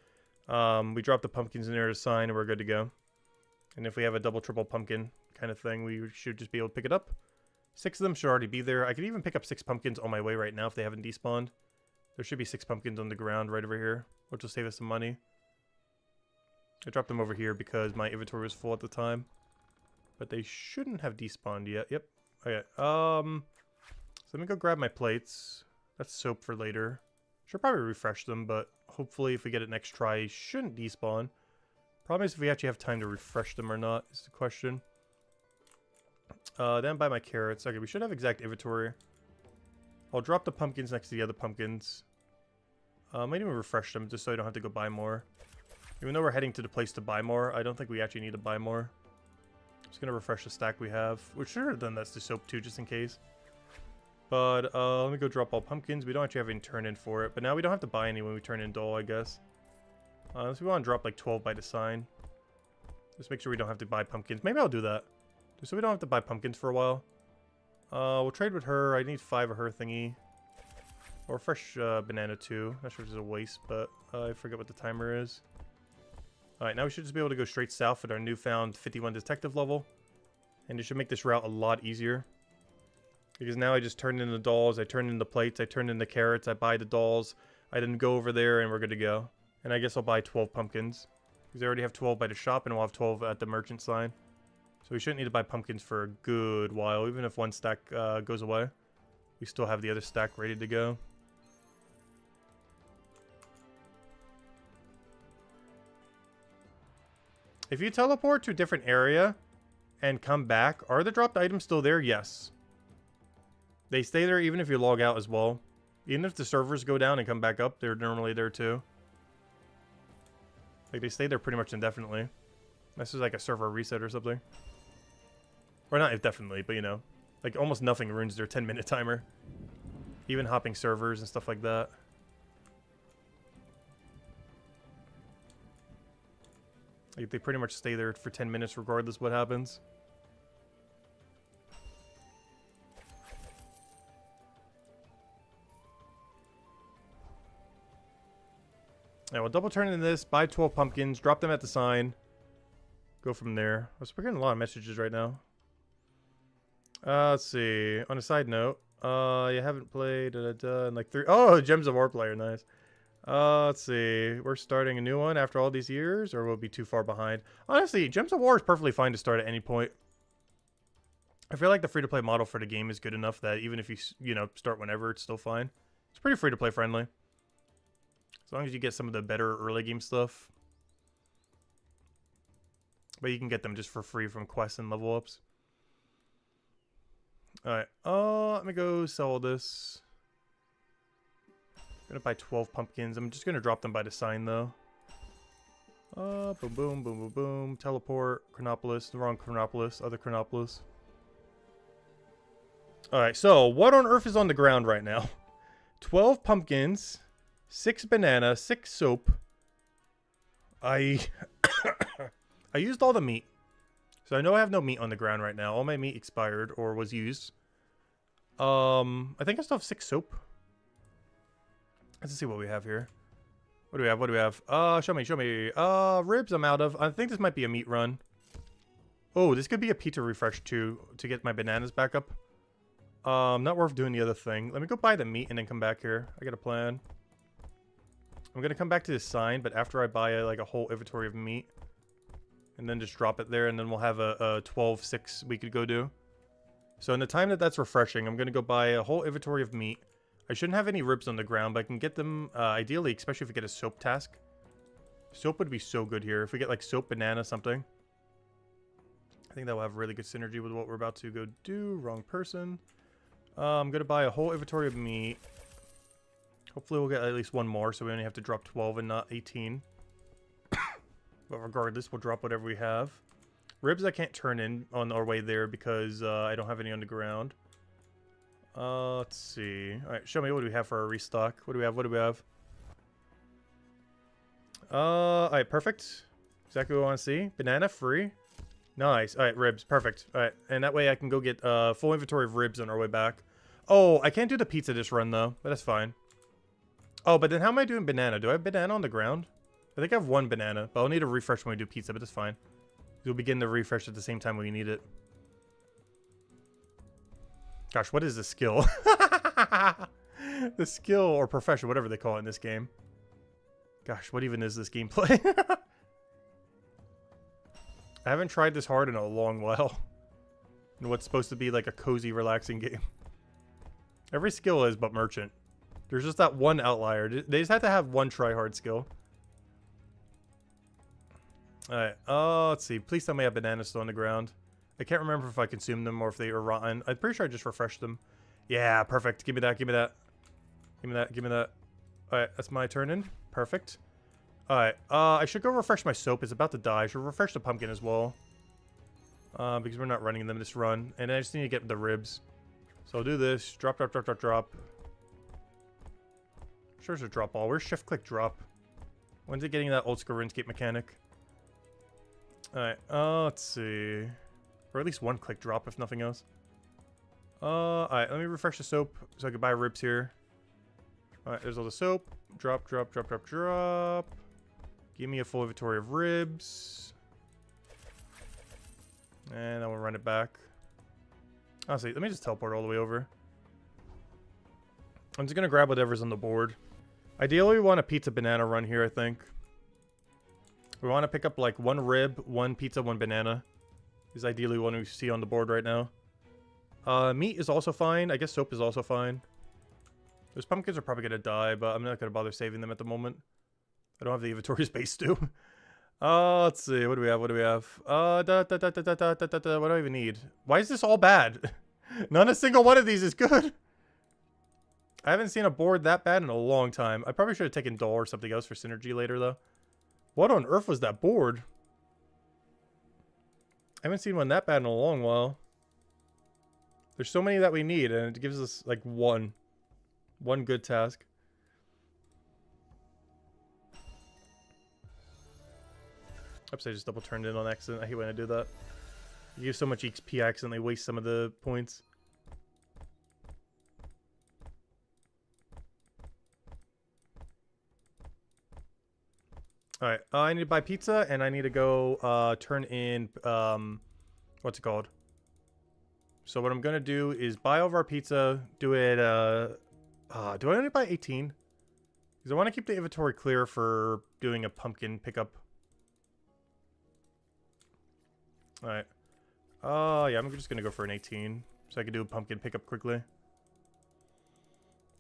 We drop the pumpkins in there to sign and we're good to go. And if we have a double, triple pumpkin kind of thing, we should just be able to pick it up. 6 of them should already be there. I could even pick up 6 pumpkins on my way right now if they haven't despawned. There should be 6 pumpkins on the ground right over here, which will save us some money. I dropped them over here because my inventory was full at the time. But they shouldn't have despawned yet. Yep. Okay. So let me go grab my plates. That's soap for later. Should probably refresh them, but hopefully if we get it next try, it shouldn't despawn. Problem is if we actually have time to refresh them or not is the question. Then buy my carrots. Okay, we should have exact inventory. I'll drop the pumpkins next to the other pumpkins. Might even refresh them just so I don't have to go buy more. Even though we're heading to the place to buy more, I don't think we actually need to buy more. Just gonna refresh the stack we have. We should have done that's the soap too, just in case. But let me go drop all pumpkins. We don't actually have any turn in for it, but now we don't have to buy any when we turn in doll, I guess. So we want to drop like 12 by the sign. Just make sure we don't have to buy pumpkins. Maybe I'll do that. Just so we don't have to buy pumpkins for a while. We'll trade with her. I need 5 of her thingy. Or fresh banana too. Not sure if it's a waste, but I forget what the timer is. Alright, now we should just be able to go straight south at our newfound 51 detective level. And it should make this route a lot easier. Because now I just turn in the dolls, I turn in the plates, I turn in the carrots, I buy the dolls. I then go over there and we're good to go. And I guess I'll buy 12 pumpkins. Because I already have 12 by the shop and we'll have 12 at the merchant sign. So we shouldn't need to buy pumpkins for a good while. Even if one stack goes away. We still have the other stack ready to go. If you teleport to a different area and come back, are the dropped items still there? Yes. They stay there even if you log out as well. Even if the servers go down and come back up, they're normally there too. Like, they stay there pretty much indefinitely. This is like a server reset or something. Or not indefinitely, but you know. Like, almost nothing ruins their 10-minute timer. Even hopping servers and stuff like that. Like, they pretty much stay there for 10 minutes regardless what happens. Yeah, we'll double turn in this, buy 12 pumpkins, drop them at the sign. Go from there. We're getting a lot of messages right now. Let's see. On a side note, you haven't played in like 3. Oh, Gems of War player, nice. Let's see. We're starting a new one after all these years, or we'll be too far behind. Honestly, Gems of War is perfectly fine to start at any point. I feel like the free-to-play model for the game is good enough that even if you know, start whenever, it's still fine. It's pretty free-to-play friendly. As long as you get some of the better early game stuff. But you can get them just for free from quests and level ups. Alright, let me go sell all this. I'm gonna buy 12 pumpkins. I'm just gonna drop them by the sign though. Boom, boom, boom, boom, boom. Teleport, Chronopolis, the wrong Chronopolis, other Chronopolis. Alright, so what on earth is on the ground right now? 12 pumpkins, 6 banana, 6 soap. I used all the meat. So I know I have no meat on the ground right now. All my meat expired or was used. I think I still have 6 soap. Let's see what we have here. What do we have? What do we have? Show me, show me. Ribs I'm out of. I think this might be a meat run. Oh, this could be a pizza refresh too, to get my bananas back up. Not worth doing the other thing. Let me go buy the meat and then come back here. I got a plan. I'm gonna come back to this sign, but after I buy like a whole inventory of meat. And then just drop it there, and then we'll have a 12-6 we could go do. So in the time that's refreshing, I'm gonna go buy a whole inventory of meat. I shouldn't have any ribs on the ground, but I can get them, ideally, especially if we get a soap task. Soap would be so good here. If we get, like, soap, banana, something. I think that will have really good synergy with what we're about to go do. Wrong person. I'm going to buy a whole inventory of meat. Hopefully we'll get at least one more, so we only have to drop 12 and not 18. But regardless, we'll drop whatever we have. Ribs I can't turn in on our way there because I don't have any on the ground. Let's see. Alright, show me what do we have for our restock. What do we have? What do we have? Alright, perfect. Exactly what I want to see. Banana, free. Nice. Alright, ribs. Perfect. Alright, and that way I can go get full inventory of ribs on our way back. Oh, I can't do the pizza this run, though. But that's fine. Oh, but then how am I doing banana? Do I have banana on the ground? I think I have 1 banana, but I'll need a refresh when we do pizza, but that's fine. We'll begin the refresh at the same time when we need it. Gosh, what is the skill? The skill or profession, whatever they call it in this game. Gosh, what even is this gameplay? I haven't tried this hard in a long while. In what's supposed to be like a cozy, relaxing game. Every skill is but merchant. There's just that one outlier. They just have to have one try-hard skill. Alright, let's see. Please tell me I have bananas still on the ground. I can't remember if I consumed them or if they were rotten. I'm pretty sure I just refreshed them. Yeah, perfect. Give me that, give me that. Give me that, give me that. Alright, that's my turn in. Perfect. Alright, I should go refresh my soap. It's about to die. I should refresh the pumpkin as well. Because we're not running them this run. And I just need to get the ribs. So I'll do this. Drop, drop, drop, drop, drop. Sure it's a drop all. Where's shift click drop? When's it getting that old school RuneScape mechanic? Alright, let's see. Or at least one click drop, if nothing else. Alright, let me refresh the soap so I can buy ribs here. Alright, there's all the soap. Drop, drop, drop, drop, drop. Give me a full inventory of ribs. And then we'll run it back. Honestly, let me just teleport all the way over. I'm just going to grab whatever's on the board. Ideally, we want a pizza banana run here, I think. We want to pick up like 1 rib, 1 pizza, 1 banana. Is ideally what we see on the board right now. Meat is also fine. I guess soap is also fine. Those pumpkins are probably going to die, but I'm not going to bother saving them at the moment. I don't have the inventory space to. Let's see. What do we have? What do we have? What do I even need? Why is this all bad? Not a single one of these is good. I haven't seen a board that bad in a long time. I probably should have taken Doll or something else for synergy later, though. What on earth was that board? I haven't seen one that bad in a long while. There's so many that we need, and it gives us, like, one good task. Oops, I just double turned in on accident. I hate when I do that. You give so much XP, I accidentally waste some of the points. Alright, I need to buy pizza, and I need to go turn in, what's it called? So what I'm going to do is buy all of our pizza, do it, do I only buy 18? Because I want to keep the inventory clear for doing a pumpkin pickup. Alright. Yeah, I'm just going to go for an 18, so I can do a pumpkin pickup quickly.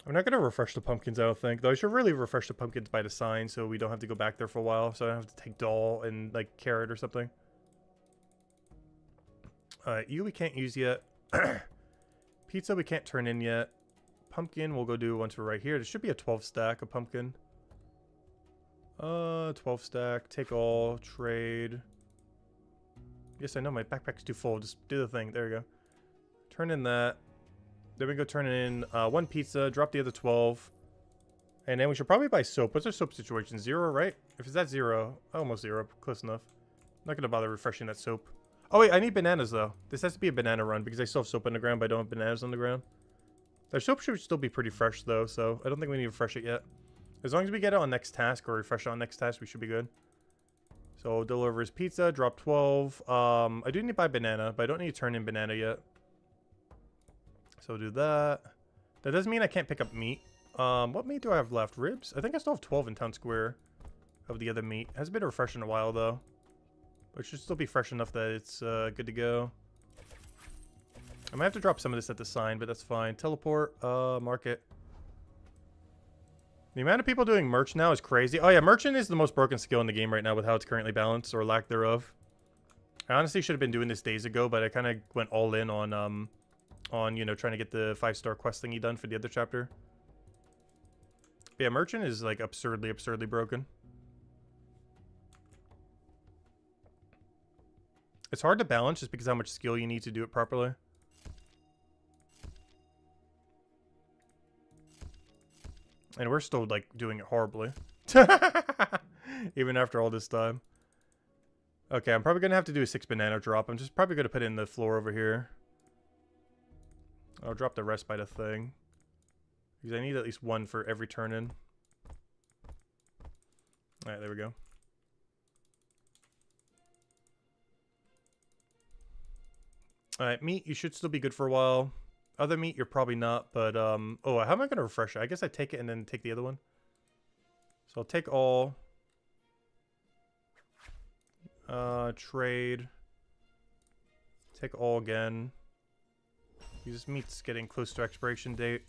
I'm not going to refresh the pumpkins, I don't think. Though I should really refresh the pumpkins by the sign so we don't have to go back there for a while. So I don't have to take doll and, like, carrot or something. Alright, you we can't use yet. Pizza we can't turn in yet. Pumpkin we'll go do once we're right here. There should be a 12 stack of pumpkin. 12 stack. Take all. Trade. Yes, I know. My backpack's too full. Just do the thing. There we go. Turn in that. Then we go turn in one pizza, drop the other 12. And then we should probably buy soap. What's our soap situation? 0, right? If it's at 0, almost 0. Close enough. I'm not going to bother refreshing that soap. Oh, wait. I need bananas, though. This has to be a banana run because I still have soap on the ground, but I don't have bananas on the ground. Their soap should still be pretty fresh, though, so I don't think we need to refresh it yet. As long as we get it on next task or refresh it on next task, we should be good. So, deliver his pizza, drop 12. I do need to buy banana, but I don't need to turn in banana yet. So do that. That doesn't mean I can't pick up meat. What meat do I have left? Ribs? I think I still have 12 in Town Square of the other meat. Hasn't been refreshed in a while, though. But it should still be fresh enough that it's good to go. I might have to drop some of this at the sign, but that's fine. Teleport, market. The amount of people doing merch now is crazy. Oh yeah, merchant is the most broken skill in the game right now with how it's currently balanced, or lack thereof. I honestly should have been doing this days ago, but I kind of went all in on, you know, trying to get the 5-star quest thingy done for the other chapter. But yeah, merchant is, like, absurdly broken. It's hard to balance just because how much skill you need to do it properly. And we're still, like, doing it horribly. Even after all this time. Okay, I'm probably going to have to do a 6 banana drop. I'm just probably going to put it in the floor over here. I'll drop the rest by the thing. Because I need at least 1 for every turn in. Alright, there we go. Alright, meat, you should still be good for a while. Other meat, you're probably not, but, oh, how am I going to refresh it? I guess I take it and then take the other one. So I'll take all. Trade. Take all again. This meat's getting close to expiration date.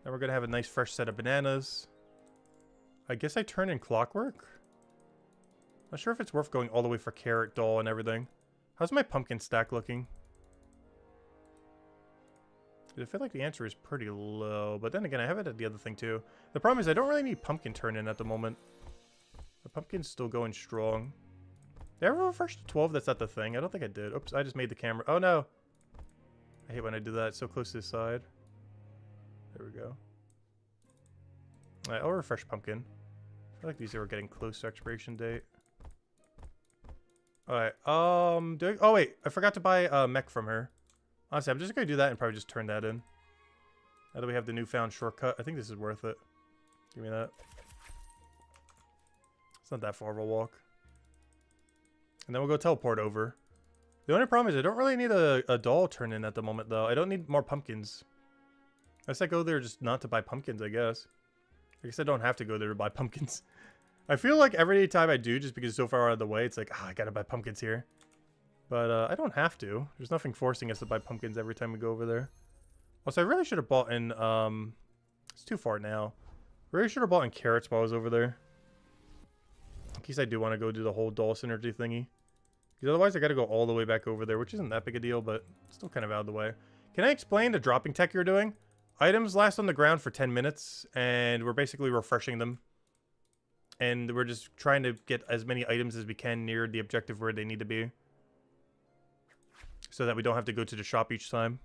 Then we're going to have a nice fresh set of bananas. I guess I turn in clockwork? Not sure if it's worth going all the way for carrot, doll, and everything. How's my pumpkin stack looking? I feel like the answer is pretty low, but then again, I have it at the other thing too. The problem is I don't really need pumpkin turn in at the moment. The pumpkin's still going strong. Did I ever refresh to 12? That's not the thing. I don't think I did. Oops, I just made the camera. Oh no! I hate when I do that. It's so close to the side. There we go. Alright, I'll refresh pumpkin. I feel like these are getting close to expiration date. Alright, oh wait, I forgot to buy a mech from her. Honestly, I'm just gonna do that and probably just turn that in. Now that we have the newfound shortcut, I think this is worth it. Give me that. It's not that far of a walk. And then we'll go teleport over. The only problem is I don't really need a doll turn in at the moment, though. I don't need more pumpkins. I guess I go there just not to buy pumpkins, I guess. I guess I don't have to go there to buy pumpkins. I feel like every time I do, just because it's so far out of the way, it's like, I gotta buy pumpkins here. But I don't have to. There's nothing forcing us to buy pumpkins every time we go over there. Also, I really should have bought in, it's too far now. Really should have bought in carrots while I was over there. In case I do want to go do the whole doll synergy thingy. Because otherwise I gotta go all the way back over there, which isn't that big a deal, but still kind of out of the way. Can I explain the dropping tech you're doing? Items last on the ground for 10 minutes, and we're basically refreshing them. And we're just trying to get as many items as we can near the objective where they need to be. So that we don't have to go to the shop each time.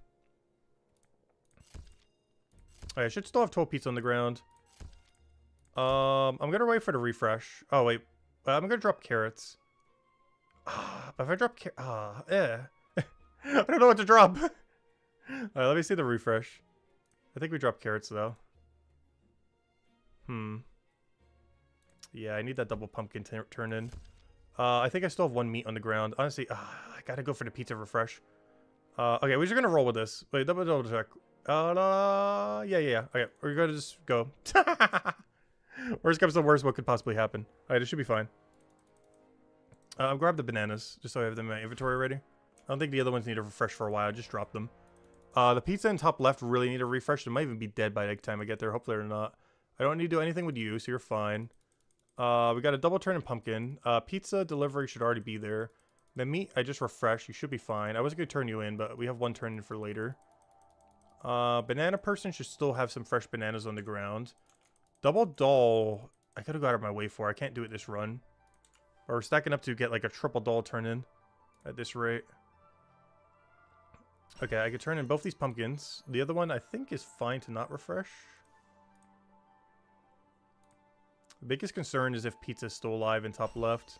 I should still have 12 pizza on the ground. I'm going to wait for the refresh. Oh, wait. I'm going to drop carrots. But if I drop I don't know what to drop. Alright, let me see the refresh. I think we dropped carrots, though. Yeah, I need that double pumpkin turn in. I think I still have one meat on the ground. Honestly, I gotta go for the pizza refresh. Okay, we're just gonna roll with this. Wait, double check. Yeah. Okay, we're gonna just go. Worst comes to worst, what could possibly happen? Alright, it should be fine. I'll grab the bananas, just so I have them in my inventory already. I don't think the other ones need a refresh for a while, just drop them. The pizza in top left really need a refresh. They might even be dead by the time I get there, hopefully they're not. I don't need to do anything with you, so you're fine. We got a double turn and pumpkin. Pizza delivery should already be there. The meat, I just refreshed. You should be fine. I wasn't going to turn you in, but we have one turn in for later. Banana person should still have some fresh bananas on the ground. Double doll, I could have got out of my way for. I can't do it this run. Or we're stacking up to get like a triple doll turn in at this rate. Okay, I could turn in both these pumpkins. The other one I think is fine to not refresh. The biggest concern is if pizza's still alive in top left.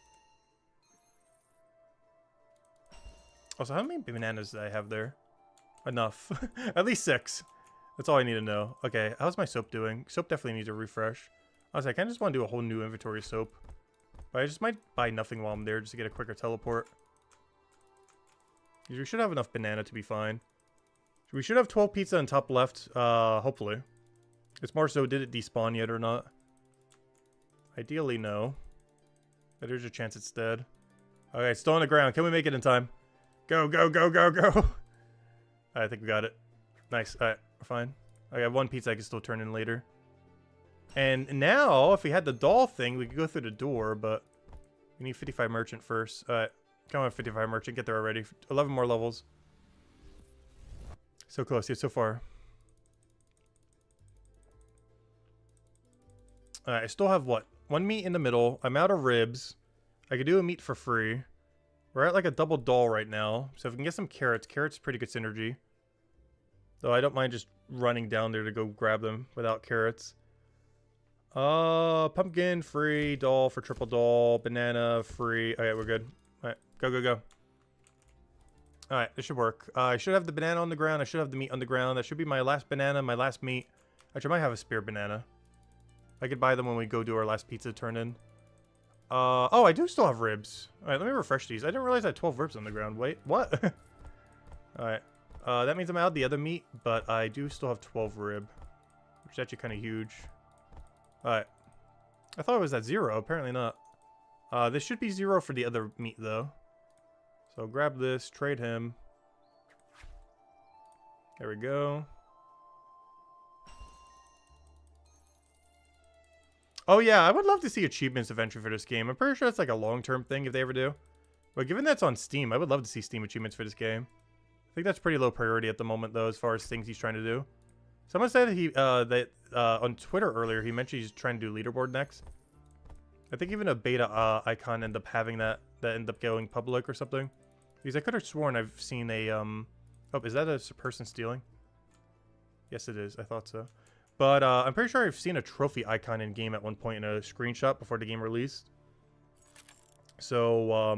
Also, how many bananas did I have there? Enough. At least 6. That's all I need to know. Okay, how's my soap doing? Soap definitely needs a refresh. Honestly, I kind of just want to do a whole new inventory of soap. But I just might buy nothing while I'm there just to get a quicker teleport. We should have enough banana to be fine. We should have 12 pizza on top left, hopefully. It's more so, did it despawn yet or not? Ideally, no. But there's a chance it's dead. Okay, it's still on the ground. Can we make it in time? Go, go, go, go, go! I think we got it. Nice. Alright, we're fine. I got one pizza I can still turn in later. And now, if we had the doll thing, we could go through the door, but we need 55 merchant first. Alright, come on, 55 merchant. Get there already. 11 more levels. So close, yet so far. Alright, I still have what? One meat in the middle. I'm out of ribs. I could do a meat for free. We're at like a double doll right now. So if we can get some carrots. Carrots pretty good synergy. Though I don't mind just running down there to go grab them without carrots. Pumpkin free. Doll for triple doll. Banana free. Okay, we're good. Alright, go, go, go. Alright, this should work. I should have the banana on the ground. I should have the meat on the ground. That should be my last banana, my last meat. Actually, I might have a spare banana. I could buy them when we go do our last pizza turn in. Oh, I do still have ribs. Alright, let me refresh these. I didn't realize I had 12 ribs on the ground. Wait, what? Alright. That means I'm out the other meat, but I do still have 12 rib. Which is actually kind of huge. Alright. I thought it was at 0. Apparently not. This should be 0 for the other meat, though. So grab this, trade him. There we go. Oh yeah, I would love to see achievements eventually for this game. I'm pretty sure it's like a long-term thing if they ever do. But given that's on Steam, I would love to see Steam achievements for this game. I think that's pretty low priority at the moment, though, as far as things he's trying to do. Someone said he on Twitter earlier, he mentioned he's trying to do leaderboard next. I think even a beta icon ended up having that ended up going public or something. Because I could have sworn I've seen a oh, is that a person stealing? Yes, it is. I thought so. But I'm pretty sure I've seen a trophy icon in game at one point in a screenshot before the game released. So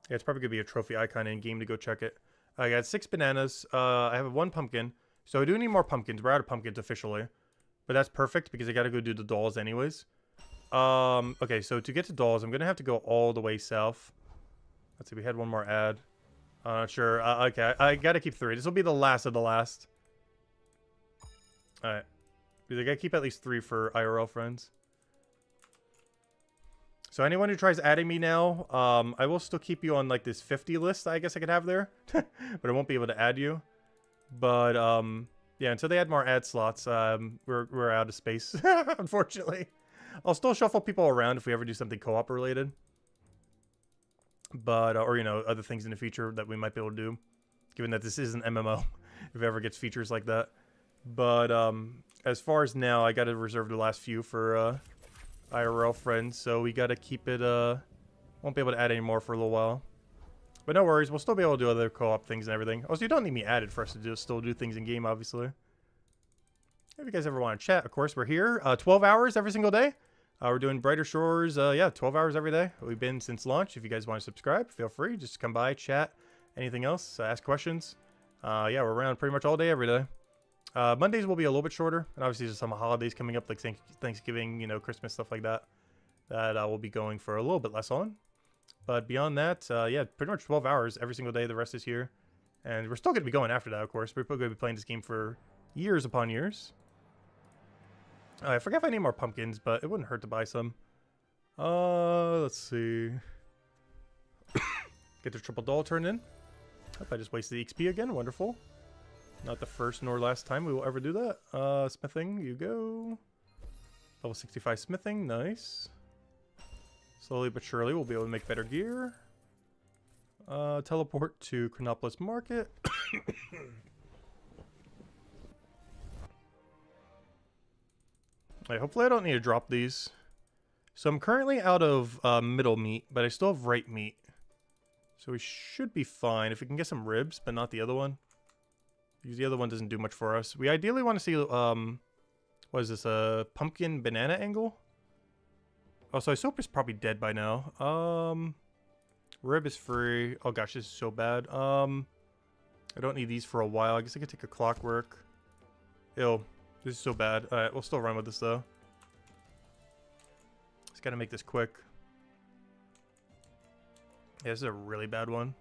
yeah, it's probably gonna be a trophy icon in game to go check it. I got 6 bananas. I have 1 pumpkin. So I do need more pumpkins. We're out of pumpkins officially. But that's perfect because I gotta go do the dolls anyways. Okay, so to get to dolls, I'm gonna have to go all the way south. Let's see, we had one more ad. Not sure. Okay, I gotta keep 3. This will be the last of the last. Alright. Because I gotta keep at least 3 for IRL friends. So anyone who tries adding me now, I will still keep you on like this 50 list I guess I could have there. But I won't be able to add you. But yeah, until they add more ad slots, we're out of space, unfortunately. I'll still shuffle people around if we ever do something co-op related. But, or, you know, other things in the future that we might be able to do. Given that this is an MMO, if it ever gets features like that. But, as far as now, I gotta reserve the last few for, IRL friends. So we gotta keep it, won't be able to add any more for a little while. But no worries, we'll still be able to do other co-op things and everything. Also, you don't need me added for us to still do things in game, obviously. If you guys ever want to chat, of course, we're here. 12 hours every single day. We're doing Brighter Shores, yeah, 12 hours every day. We've been since launch. If you guys want to subscribe, feel free. Just come by, chat, anything else, ask questions. Yeah, we're around pretty much all day, every day. Mondays will be a little bit shorter. And obviously, there's some holidays coming up, like Thanksgiving, you know, Christmas, stuff like that. that we'll be going for a little bit less on. But beyond that, yeah, pretty much 12 hours every single day the rest is here. And we're still going to be going after that, of course. We're probably going to be playing this game for years upon years. I forget if I need more pumpkins, but it wouldn't hurt to buy some. Let's see. Get the triple doll turned in. Hope I just wasted the XP again. Wonderful. Not the first nor last time we will ever do that. Smithing, you go. Level 65 smithing, nice. Slowly but surely we'll be able to make better gear. Teleport to Chronopolis Market. Right, hopefully I don't need to drop these. So I'm currently out of middle meat, but I still have right meat. So we should be fine if we can get some ribs, but not the other one. Because the other one doesn't do much for us. We ideally want to see, what is this, a pumpkin banana angle? Oh, so soap is probably dead by now. Rib is free. Oh gosh, this is so bad. I don't need these for a while. I guess I could take a clockwork. Ew, this is so bad. Alright, we'll still run with this though. Just gotta make this quick. Yeah, this is a really bad one.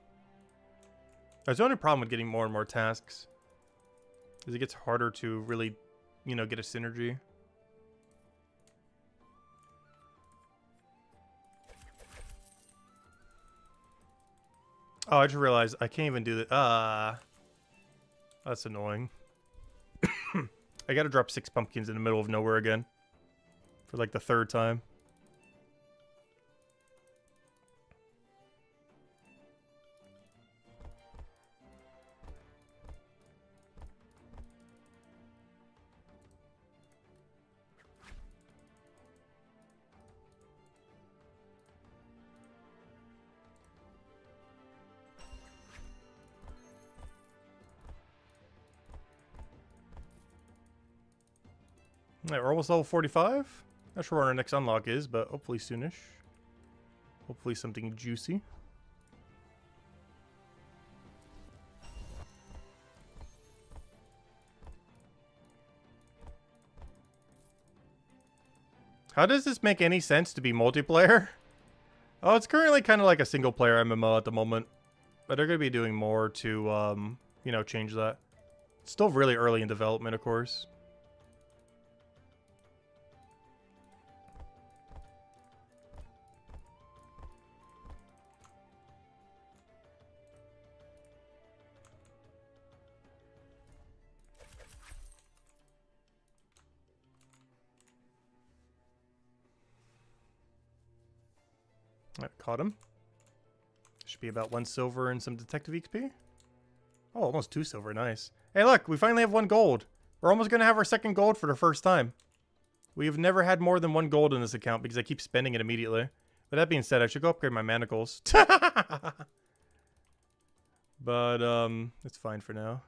That's the only problem with getting more and more tasks. Is it gets harder to really, you know, get a synergy. Oh, I just realized I can't even do that. That's annoying. I gotta drop 6 pumpkins in the middle of nowhere again. For like the 3rd time. Alright, we're almost level 45. Not sure where our next unlock is, but hopefully soonish. Hopefully something juicy. How does this make any sense to be multiplayer? Oh, it's currently kind of like a single player MMO at the moment. But they're going to be doing more to, you know, change that. It's still really early in development, of course. Alright, caught him. Should be about 1 silver and some detective XP. Oh, almost 2 silver. Nice. Hey, look, we finally have 1 gold. We're almost going to have our 2nd gold for the first time. We have never had more than 1 gold in this account because I keep spending it immediately. But that being said, I should go upgrade my manacles. But, it's fine for now.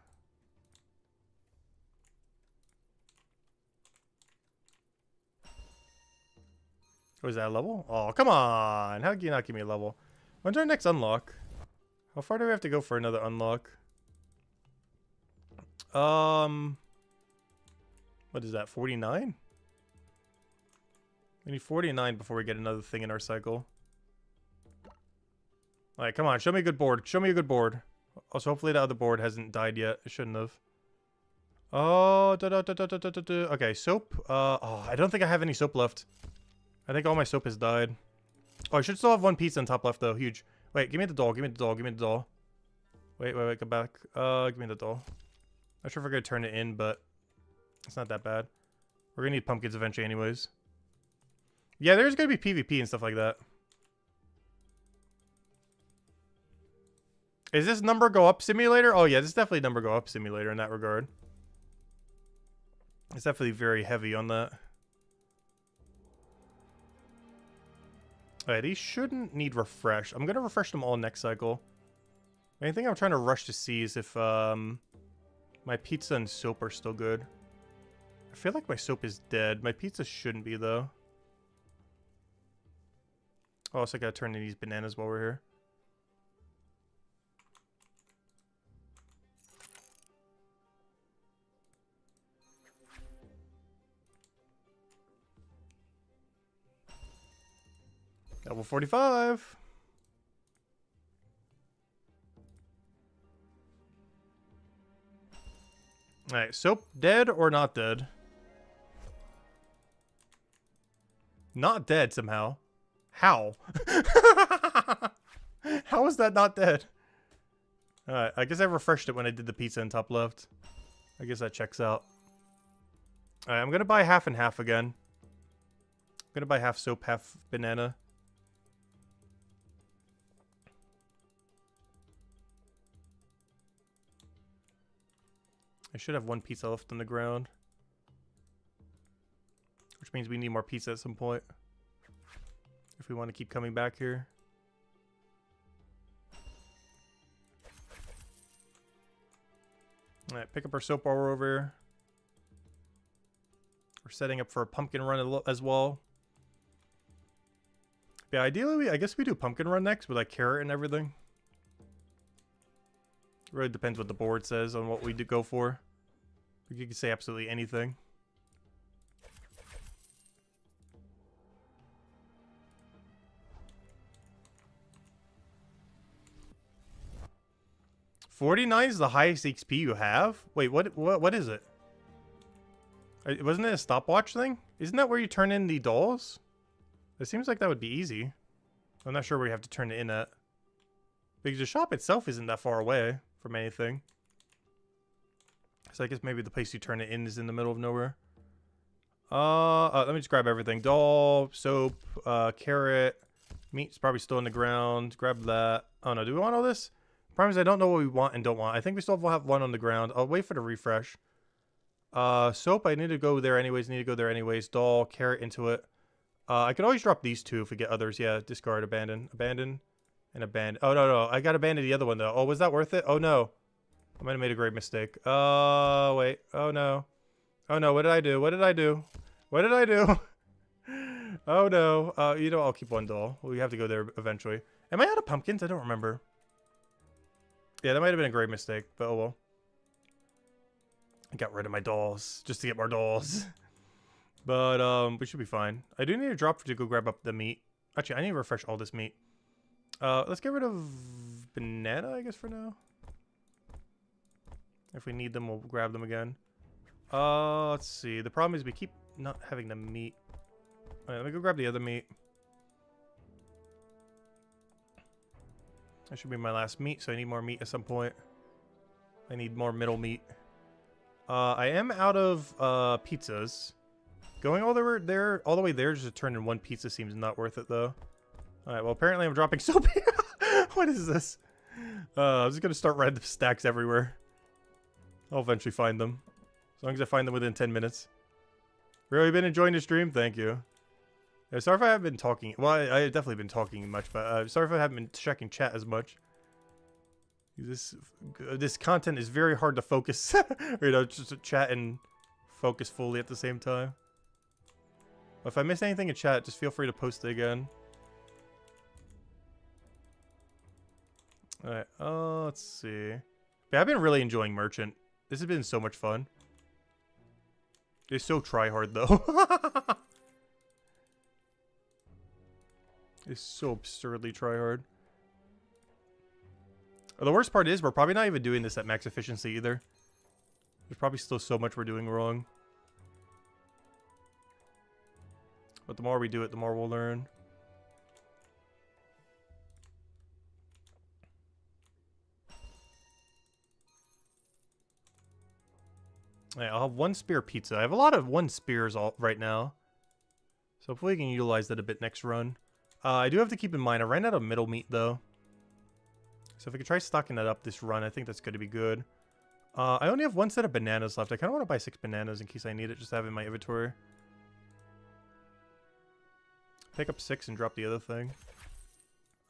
Oh, is that a level? Oh, come on. How can you not give me a level? When's our next unlock? How far do we have to go for another unlock? What is that? 49? We need 49 before we get another thing in our cycle. Alright, come on. Show me a good board. Show me a good board. Also, hopefully the other board hasn't died yet. It shouldn't have. Oh, okay, soap. Oh, I don't think I have any soap left. I think all my soap has died. Oh, I should still have 1 piece on top left, though. Huge. Wait, give me the doll. Give me the doll. Give me the doll. Wait, come back. Give me the doll. Not sure if we're going to turn it in, but it's not that bad. We're going to need pumpkins eventually anyways. Yeah, there's going to be PvP and stuff like that. Is this number go up simulator? Oh, yeah, this is definitely number go up simulator in that regard. It's definitely very heavy on that. Alright, these shouldn't need refresh. I'm going to refresh them all next cycle. Main thing I'm trying to rush to see is if my pizza and soap are still good. I feel like my soap is dead. My pizza shouldn't be, though. Oh, so I gotta turn in these bananas while we're here. Level 45. Alright, Soap dead or not dead? Not dead somehow. How? How is that not dead? Alright, I guess I refreshed it when I did the pizza in top left. I guess that checks out. Alright, I'm gonna buy half and half again. I'm gonna buy half soap, half banana. I should have one pizza left on the ground. Which means we need more pizza at some point. If we want to keep coming back here. Alright, pick up our soap while we're over here. We're setting up for a pumpkin run as well. Yeah, ideally, I guess we do pumpkin run next with like carrot and everything. It really depends what the board says on what we do go for. You can say absolutely anything. $49 is the highest XP you have? Wait, what is it? Wasn't it a stopwatch thing? Isn't that where you turn in the dolls? It seems like that would be easy. I'm not sure where you have to turn it in at. Because the shop itself isn't that far away from anything. So I guess maybe the place you turn it in is in the middle of nowhere. Let me just grab everything. Doll, soap, carrot, meat's probably still in the ground. Grab that. Oh no, do we want all this? Problem is I don't know what we want and don't want. I think we still have one on the ground. I'll wait for the refresh. Soap, I need to go there anyways. Doll, carrot into it. I could always drop these two if we get others. Yeah, discard, abandon, and abandon. Oh, no. I got abandoned the other one, though. Oh, was that worth it? Oh, no. I might have made a great mistake. Wait. Oh, no. Oh, no. What did I do? Oh, no. You know, I'll keep one doll. We have to go there eventually. Am I out of pumpkins? I don't remember. Yeah, that might have been a great mistake, but oh, well. I got rid of my dolls just to get more dolls. But, we should be fine. I do need a drop to go grab up the meat. Actually, I need to refresh all this meat. Let's get rid of banana, I guess, for now. If we need them, we'll grab them again. Let's see. The problem is we keep not having the meat. Alright, let me go grab the other meat. That should be my last meat, so I need more meat at some point. I need more middle meat. I am out of pizzas. Going all the way there just to turn in one pizza seems not worth it, though. Alright, well, apparently I'm dropping soap. What is this? I'm just gonna start random stacks everywhere. I'll eventually find them. As long as I find them within 10 minutes. Really been enjoying the stream? Thank you. Yeah, sorry if I haven't been talking. Well, I've definitely been talking much, but sorry if I haven't been checking chat as much. This content is very hard to focus. You know, just to chat and focus fully at the same time. If I miss anything in chat, just feel free to post it again. Alright, let's see. Yeah, I've been really enjoying Merchant. This has been so much fun. It's so try-hard, though. It's so absurdly try-hard. The worst part is we're probably not even doing this at max efficiency either. There's probably still so much we're doing wrong. But the more we do it, the more we'll learn. Yeah, I'll have one spear pizza. I have a lot of one spears right now. So hopefully we can utilize that a bit next run. I do have to keep in mind, I ran out of middle meat though. So if I could try stocking that up this run, I think that's going to be good. I only have one set of bananas left. I kind of want to buy 6 bananas in case I need it, just to have in my inventory. Pick up 6 and drop the other thing.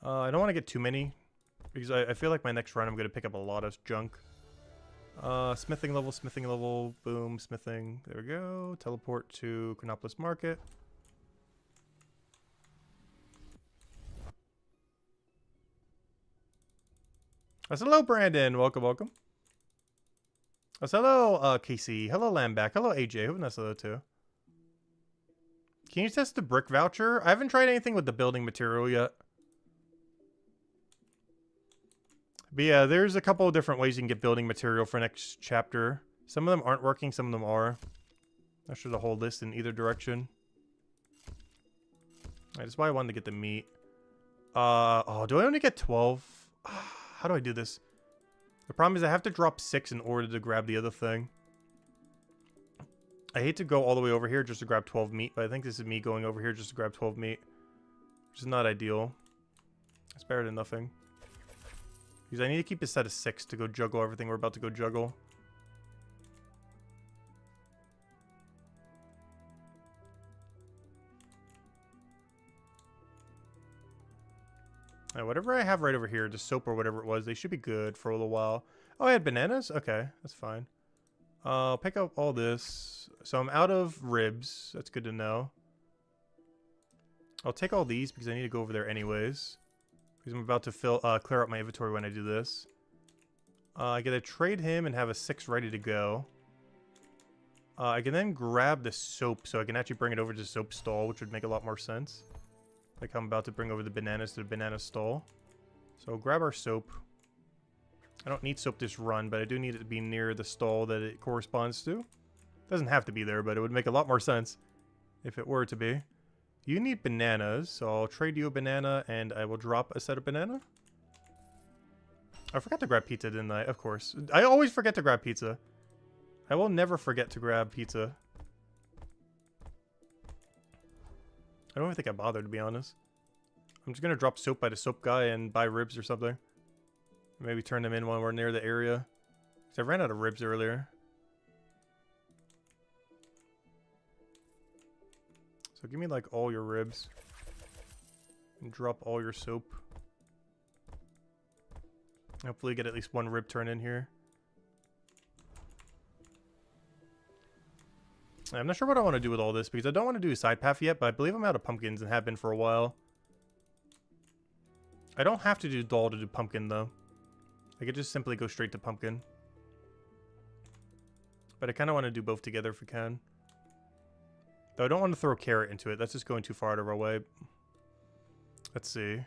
I don't want to get too many, because I feel like my next run I'm going to pick up a lot of junk. Smithing level, boom, smithing. There we go. Teleport to Chronopolis Market. Hello, Brandon. Welcome. Hello, Casey. Hello, Lamback. Hello, AJ. Hope that's hello, too. Can you test the brick voucher? I haven't tried anything with the building material yet. But yeah, there's a couple of different ways you can get building material for next chapter. Some of them aren't working, some of them are. I should have a whole list in either direction. Alright, that's why I wanted to get the meat. Oh, do I only get 12? How do I do this? The problem is I have to drop 6 in order to grab the other thing. I hate to go all the way over here just to grab 12 meat, but I think this is me going over here just to grab 12 meat. Which is not ideal. It's better than nothing. Because I need to keep a set of 6 to go juggle everything we're about to go juggle. Whatever I have right over here, the soap or whatever it was, they should be good for a little while. Oh, I had bananas? Okay, that's fine. I'll pick up all this. So I'm out of ribs. That's good to know. I'll take all these because I need to go over there anyways. Because I'm about to clear out my inventory when I do this. I get to trade him and have a 6 ready to go. I can then grab the soap so I can actually bring it over to the soap stall, which would make a lot more sense. Like I'm about to bring over the bananas to the banana stall. So grab our soap. I don't need soap this run, but I do need it to be near the stall that it corresponds to. Doesn't have to be there, but it would make a lot more sense if it were to be. You need bananas, so I'll trade you a banana and I will drop a set of banana. I forgot to grab pizza, didn't I? Of course. I always forget to grab pizza. I will never forget to grab pizza. I don't even think I bothered, to be honest. I'm just going to drop soap by the soap guy and buy ribs or something. Maybe turn them in when we're near the area. Because I ran out of ribs earlier. So give me like all your ribs. And drop all your soap. Hopefully get at least one rib turn in here. I'm not sure what I want to do with all this because I don't want to do a side path yet, but I believe I'm out of pumpkins and have been for a while. I don't have to do doll to do pumpkin though. I could just simply go straight to pumpkin. But I kind of want to do both together if we can. Though I don't want to throw carrot into it. That's just going too far out of our way. Let's see.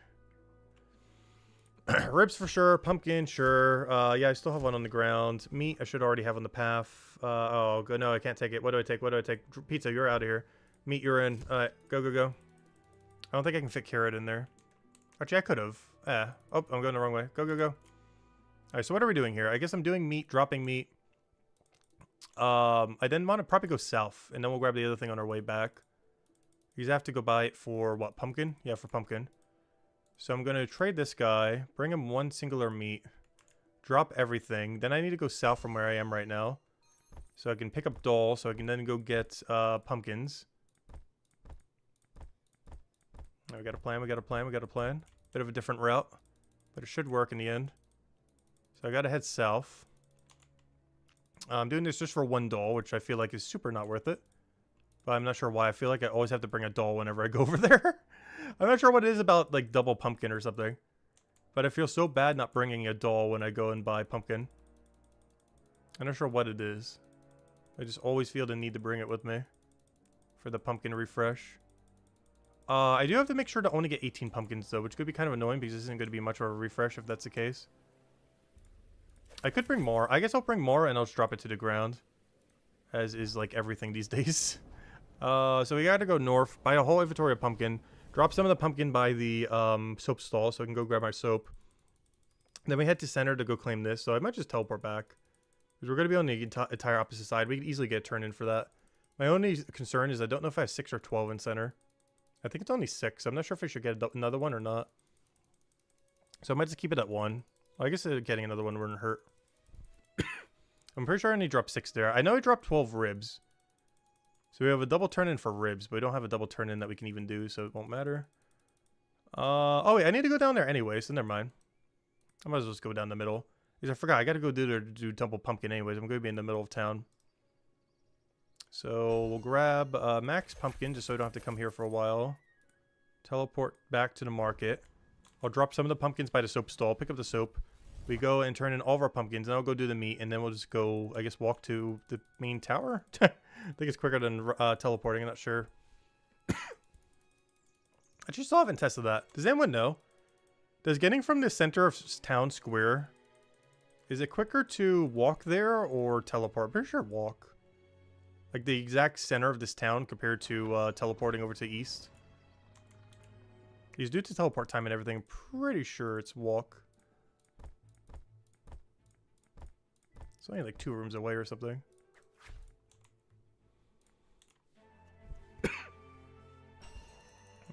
Ribs for sure. Pumpkin, sure. Yeah, I still have one on the ground. Meat, I should already have on the path. Oh, go. No, I can't take it. What do I take? What do I take? Pizza, you're out of here. Meat, you're in. Alright, go, go, go. I don't think I can fit carrot in there. Actually, I could have. Oh, I'm going the wrong way. Go, go, go. Alright, so what are we doing here? I guess I'm doing meat, dropping meat. I then want to probably go south, and then we'll grab the other thing on our way back. You have to go buy it for, what, pumpkin? Yeah, for pumpkin. So I'm going to trade this guy, bring him one singular meat, drop everything. Then I need to go south from where I am right now. So I can pick up doll, so I can then go get pumpkins. We got a plan, we got a plan, we got a plan. Bit of a different route, but it should work in the end. So I got to head south. I'm doing this just for one doll, which I feel like is super not worth it. But I'm not sure why. I feel like I always have to bring a doll whenever I go over there. I'm not sure what it is about, like, double pumpkin or something. But I feel so bad not bringing a doll when I go and buy pumpkin. I'm not sure what it is. I just always feel the need to bring it with me for the pumpkin refresh. I do have to make sure to only get 18 pumpkins, though, which could be kind of annoying because this isn't going to be much of a refresh if that's the case. I could bring more. I guess I'll bring more and I'll just drop it to the ground. As is, like, everything these days. So we gotta go north, buy a whole inventory of pumpkin, drop some of the pumpkin by the soap stall so I can go grab my soap. Then we head to center to go claim this, so I might just teleport back. Because we're going to be on the entire opposite side. We could easily get a turn in for that. My only concern is I don't know if I have 6 or 12 in center. I think it's only 6. I'm not sure if I should get another one or not. So I might just keep it at 1. Well, I guess getting another one wouldn't hurt. I'm pretty sure I only dropped 6 there. I know I dropped 12 ribs. So we have a double turn in for ribs, but we don't have a double turn in that we can even do, so it won't matter. Oh wait, I need to go down there anyway, so never mind. I might as well just go down the middle. Because I forgot, I gotta go do double pumpkin anyways. I'm gonna be in the middle of town. So we'll grab max pumpkin just so I don't have to come here for a while. Teleport back to the market. I'll drop some of the pumpkins by the soap stall, pick up the soap. We go and turn in all of our pumpkins, and I'll go do the meat, and then we'll just go, I guess, walk to the main tower? I think it's quicker than teleporting, I'm not sure. Actually, still haven't tested that. Does anyone know? Does getting from the center of town square, is it quicker to walk there or teleport? Pretty sure walk. Like the exact center of this town compared to teleporting over to east. He's due to teleport time and everything. Pretty sure it's walk. It's only like 2 rooms away or something.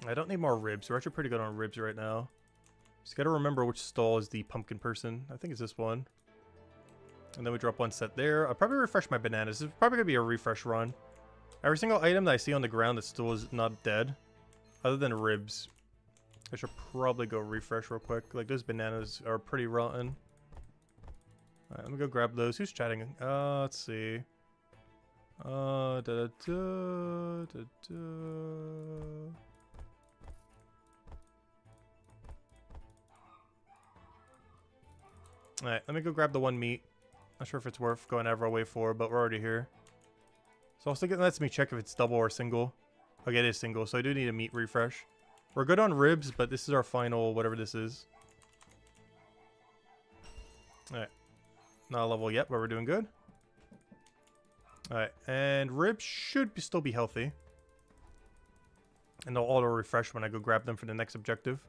I don't need more ribs. We're actually pretty good on ribs right now. Just gotta remember which stall is the pumpkin person. I think it's this one. And then we drop 1 set there. I'll probably refresh my bananas. This is probably gonna be a refresh run. Every single item that I see on the ground that still is not dead, other than ribs, I should probably go refresh real quick. Like, those bananas are pretty rotten. Alright, let me go grab those. Who's chatting? Let's see. Alright, let me go grab the 1 meat. Not sure if it's worth going out of our way for, but we're already here. So also it lets me check if it's double or single. Okay, it is single, so I do need a meat refresh. We're good on ribs, but this is our final, whatever this is. Alright. Not a level yet, but we're doing good. Alright, and ribs should still be healthy. And they'll auto refresh when I go grab them for the next objective.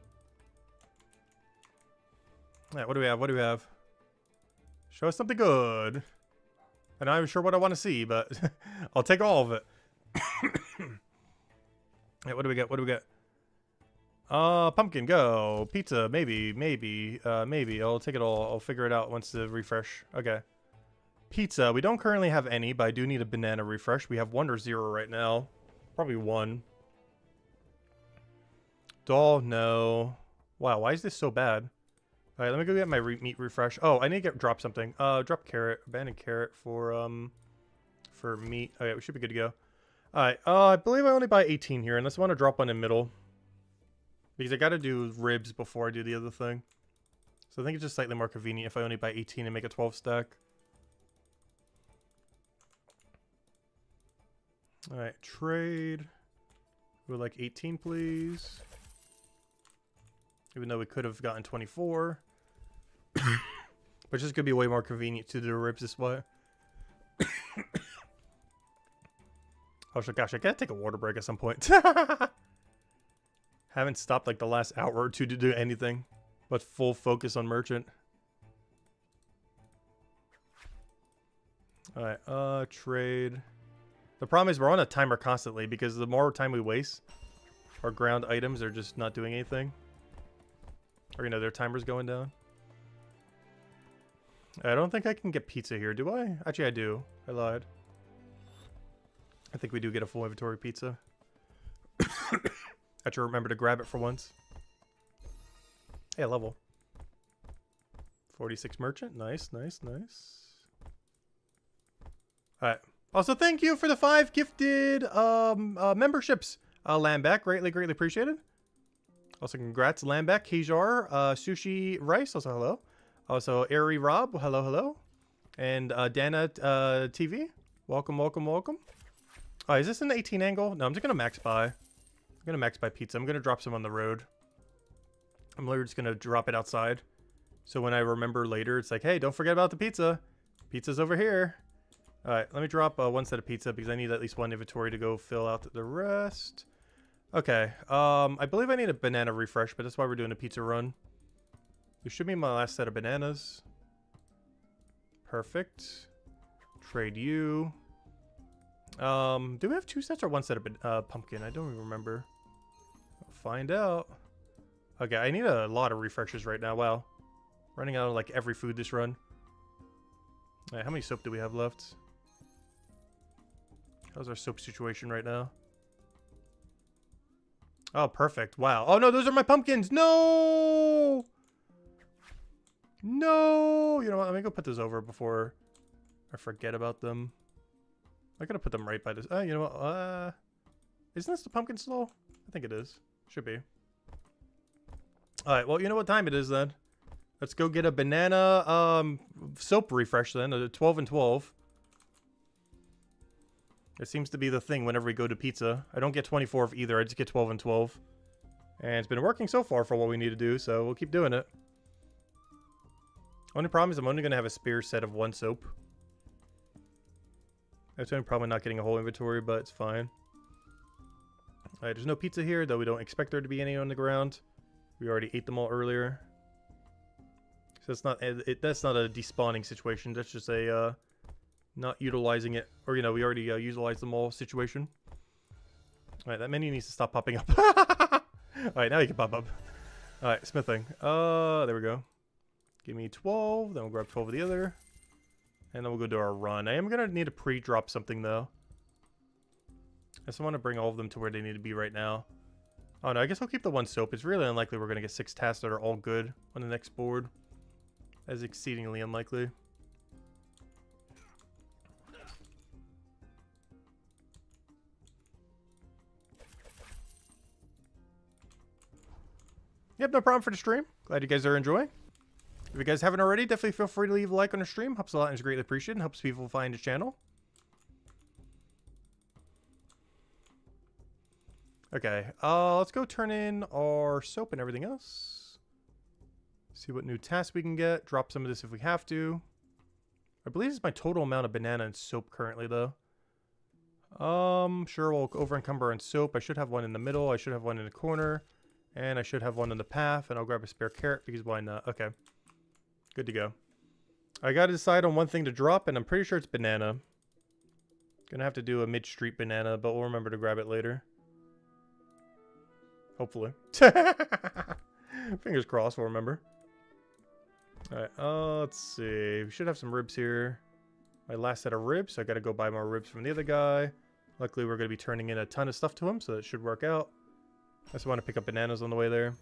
Alright, what do we have? What do we have? Show us something good. I'm not even sure what I want to see, but I'll take all of it. Alright, what do we get? What do we get? Pumpkin, go. Pizza, maybe. Maybe. I'll take it all. I'll figure it out once the refresh. Okay. Pizza. We don't currently have any, but I do need a banana refresh. We have 1 or 0 right now. Probably 1. Doll, no. Wow, why is this so bad? Alright, let me go get my meat refresh. Oh, I need to drop something. Drop carrot. Abandoned carrot for meat. Okay, we should be good to go. Alright, I believe I only buy 18 here, unless I want to drop one in middle. Because I gotta do ribs before I do the other thing. So I think it's just slightly more convenient if I only buy 18 and make a 12 stack. Alright, trade. We would like 18, please. Even though we could have gotten 24. Which is gonna be way more convenient to do ribs this way. Oh gosh, I gotta take a water break at some point. Haven't stopped like the last hour or 2 to do anything but full focus on merchant. Alright, trade. The problem is we're on a timer constantly because the more time we waste, our ground items are just not doing anything. Or, you know, their timer's going down. I don't think I can get pizza here, do I? Actually, I do. I lied. I think we do get a full inventory pizza. I have to remember to grab it for once. Hey, level. 46 merchant. Nice, nice, nice. Alright. Also, thank you for the 5 gifted memberships. Lamback, greatly appreciated. Also, congrats, Lamback, Kejar, Sushi Rice, also hello. Also, Airy Rob, hello, hello. And Dana TV, welcome, welcome, welcome. Oh, is this an 18 angle? No, I'm just going to max buy. I'm going to max buy pizza. I'm going to drop some on the road. I'm literally just going to drop it outside. So when I remember later, it's like, hey, don't forget about the pizza. Pizza's over here. All right, let me drop 1 set of pizza because I need at least 1 inventory to go fill out the rest. Okay, I believe I need a banana refresh, but that's why we're doing a pizza run. This should be my last set of bananas. Perfect. Trade you. Do we have 2 sets or 1 set of pumpkin? I don't even remember. I'll find out. Okay, I need a lot of refreshes right now. Wow. Running out of like every food this run. Alright, how many soap do we have left? How's our soap situation right now? Oh, perfect. Wow. Oh, no, those are my pumpkins. No! No! You know what? Let me go put those over before I forget about them. I gotta put them right by this. Oh, you know what? Isn't this the pumpkin slow? I think it is. Should be. Alright, well, you know what time it is then. Let's go get a banana soap refresh then. 12 and 12. It seems to be the thing whenever we go to pizza. I don't get 24 of either, I just get 12 and 12. And it's been working so far for what we need to do, so we'll keep doing it. Only problem is I'm only going to have a spare set of 1 soap. That's probably not getting a whole inventory, but it's fine. Alright, there's no pizza here, though we don't expect there to be any on the ground. We already ate them all earlier. So that's not a despawning situation, that's just a not utilizing it, or you know, we already utilized them all situation. Alright, that menu needs to stop popping up. Alright, now you can pop up. Alright, smithing. There we go. Give me 12, then we'll grab 12 of the other. And then we'll go do our run. I am going to need to pre-drop something, though. I just want to bring all of them to where they need to be right now. Oh, no, I guess I'll keep the 1 soap. It's really unlikely we're going to get 6 tasks that are all good on the next board. That's exceedingly unlikely. Yep, no problem for the stream. Glad you guys are enjoying. If you guys haven't already, definitely feel free to leave a like on the stream. Helps a lot and is greatly appreciated and helps people find the channel. Okay, let's go turn in our soap and everything else. See what new tasks we can get. Drop some of this if we have to. I believe it's my total amount of banana and soap currently, though. Sure, we'll over encumber on soap. I should have one in the middle. I should have one in the corner. And I should have one in the path. And I'll grab a spare carrot because why not? Okay. Good to go. I gotta decide on one thing to drop, and I'm pretty sure it's banana. Gonna have to do a mid-street banana, but we'll remember to grab it later. Hopefully. Fingers crossed, we'll remember. Alright, let's see. We should have some ribs here. My last set of ribs, so I gotta go buy more ribs from the other guy. Luckily, we're gonna be turning in a ton of stuff to him, so it should work out. I just want to pick up bananas on the way there.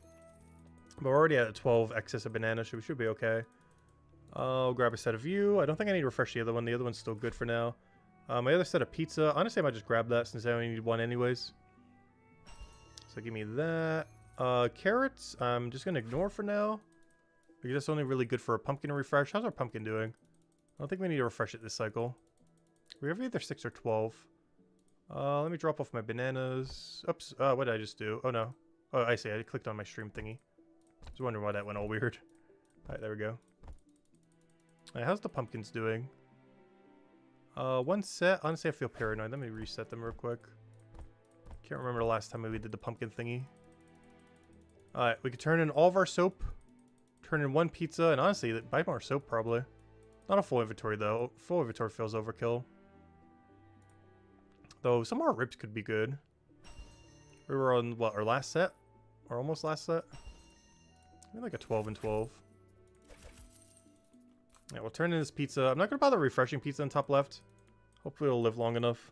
But we're already at a 12 excess of bananas, so we should be okay. I'll grab a set of you. I don't think I need to refresh the other one. The other one's still good for now. My other set of pizza. Honestly, I might just grab that since I only need 1 anyways. So give me that. Carrots, I'm just going to ignore for now. Because that's only really good for a pumpkin refresh. How's our pumpkin doing? I don't think we need to refresh it this cycle. We have either 6 or 12. Let me drop off my bananas. Oops, what did I just do? Oh no. Oh, I see. I clicked on my stream thingy. I was wondering why that went all weird. Alright, there we go. Alright, how's the pumpkins doing? 1 set. Honestly, I feel paranoid. Let me reset them real quick. Can't remember the last time we did the pumpkin thingy. Alright, we could turn in all of our soap. Turn in 1 pizza. And honestly, buy more soap probably. Not a full inventory though. Full inventory feels overkill. Though some more ribs could be good. We were on, what, our last set? Or almost last set? Maybe like a 12 and 12. Yeah, we'll turn in this pizza. I'm not going to bother refreshing pizza on top left. Hopefully it'll live long enough.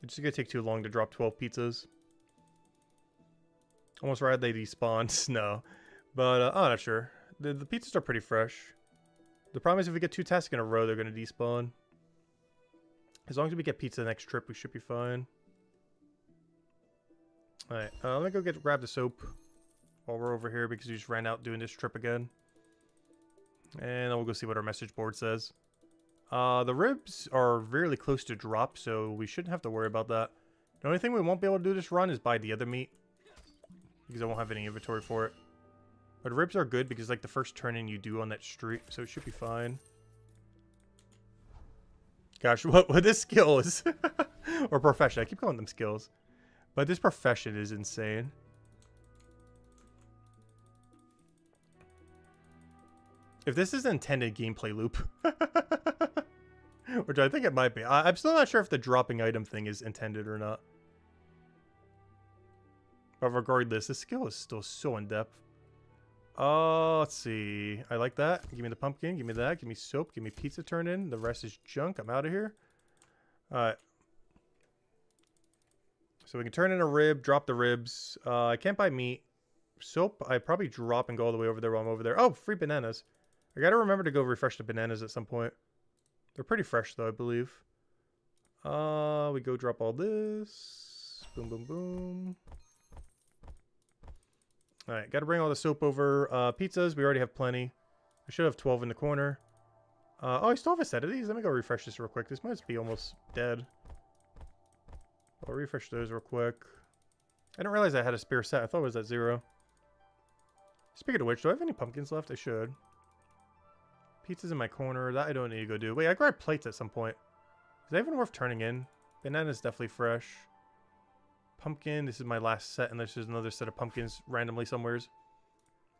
It's just going to take too long to drop 12 pizzas. Almost right they despawned. No. But, I'm not sure. The pizzas are pretty fresh. The problem is if we get 2 tasks in a row, they're going to despawn. As long as we get pizza the next trip, we should be fine. Alright, let me go grab the soap while we're over here because we just ran out doing this trip again. And we'll go see what our message board says. The ribs are really close to drop, so we shouldn't have to worry about that. The only thing we won't be able to do this run is buy the other meat. Because I won't have any inventory for it. But ribs are good because like the first turn-in you do on that street, so it should be fine. Gosh, what this skill is. Or profession. I keep calling them skills. But this profession is insane. If this is an intended gameplay loop. Which I think it might be. I'm still not sure if the dropping item thing is intended or not. But regardless, this skill is still so in-depth. Let's see. I like that. Give me the pumpkin. Give me that. Give me soap. Give me pizza turn in. The rest is junk. I'm out of here. Alright. So we can turn in a rib. Drop the ribs. I can't buy meat. Soap, I probably drop and go all the way over there while I'm over there. Oh, free bananas. I gotta remember to go refresh the bananas at some point. They're pretty fresh though, I believe. We go drop all this. Boom, boom, boom. Alright, gotta bring all the soap over. Pizzas, we already have plenty. I should have 12 in the corner. Oh, I still have a set of these. Let me go refresh this real quick. This might be almost dead. I'll refresh those real quick. I didn't realize I had a spare set. I thought it was at 0. Speaking of which, do I have any pumpkins left? I should. Pizza's in my corner. That I don't need to go do. Wait, I grabbed plates at some point. Is that even worth turning in? Banana's definitely fresh. Pumpkin. This is my last set, unless there's another set of pumpkins randomly somewheres.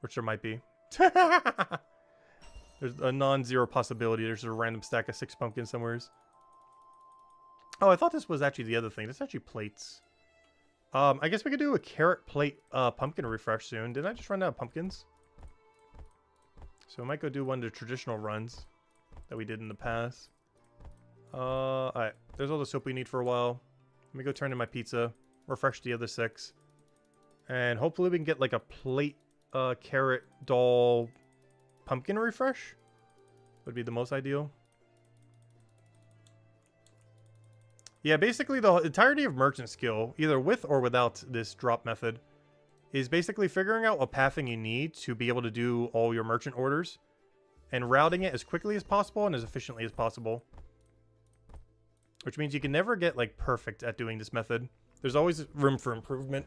Which there might be. There's a non-zero possibility. There's a random stack of 6 pumpkins somewheres. Oh, I thought this was actually the other thing. This is actually plates. I guess we could do a carrot plate pumpkin refresh soon. Didn't I just run out of pumpkins? So I might go do one of the traditional runs that we did in the past. Alright. There's all the soap we need for a while. Let me go turn in my pizza. Refresh the other 6. And hopefully we can get like a plate carrot doll pumpkin refresh. Would be the most ideal. Yeah, basically the entirety of merchant skill, either with or without this drop method, is basically figuring out what pathing you need to be able to do all your merchant orders and routing it as quickly as possible and as efficiently as possible. Which means you can never get like perfect at doing this method. There's always room for improvement,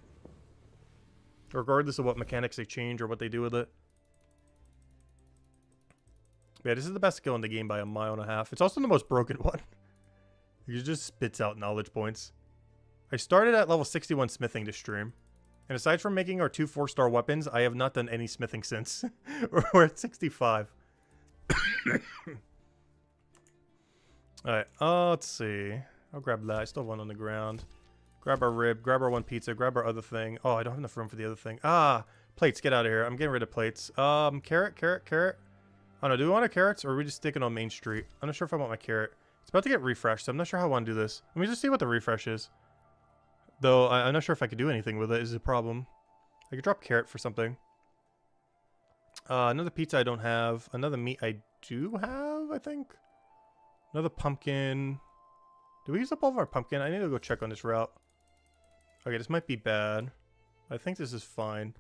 regardless of what mechanics they change or what they do with it. Yeah, this is the best skill in the game by a mile and a half. It's also the most broken one. It just spits out knowledge points. I started at level 61 smithing this stream. And aside from making our 2 4-star weapons, I have not done any smithing since. We're at 65. Alright, let's see. I'll grab that. I still have one on the ground. Grab our rib, grab our 1 pizza, grab our other thing. Oh, I don't have enough room for the other thing. Ah, plates, get out of here. I'm getting rid of plates. Carrot. I don't know, do we want our carrots or are we just sticking on Main Street? I'm not sure if I want my carrot. It's about to get refreshed, so I'm not sure how I want to do this. Let me just see what the refresh is. Though, I'm not sure if I could do anything with it. Is a problem. I could drop carrot for something. Another pizza I don't have. Another meat I do have, I think. Another pumpkin. Do we use up all of our pumpkin? I need to go check on this route. Okay, this might be bad. I think this is fine.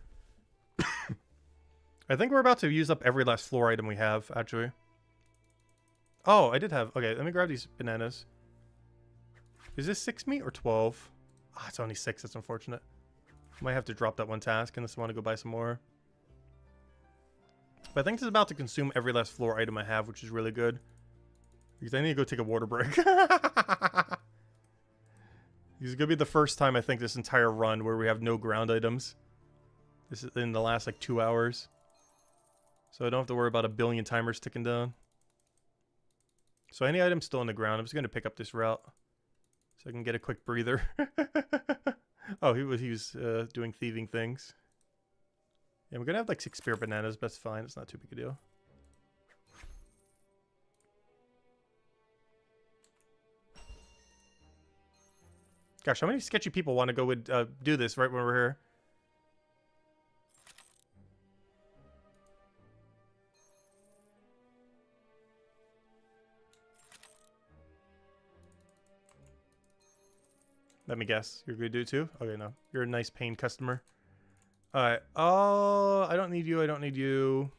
I think we're about to use up every last floor item we have, actually. Oh, I did have... Okay, let me grab these bananas. Is this 6 meat or 12? Ah, it's only 6. That's unfortunate. Might have to drop that one task unless I want to go buy some more. But I think this is about to consume every last floor item I have, which is really good. Because I need to go take a water break. This is going to be the first time, I think, this entire run where we have no ground items. This is in the last, like, 2 hours. So I don't have to worry about a billion timers ticking down. So any item still on the ground, I'm just going to pick up this route. So I can get a quick breather. Oh, he was doing thieving things. Yeah, we're going to have like 6 spare bananas, but that's fine. It's not too big a deal. Gosh, how many sketchy people want to go and do this right when we're here? Let me guess. You're going to do it too? Okay, no. You're a nice paying customer. Alright. Oh, I don't need you. I don't need you.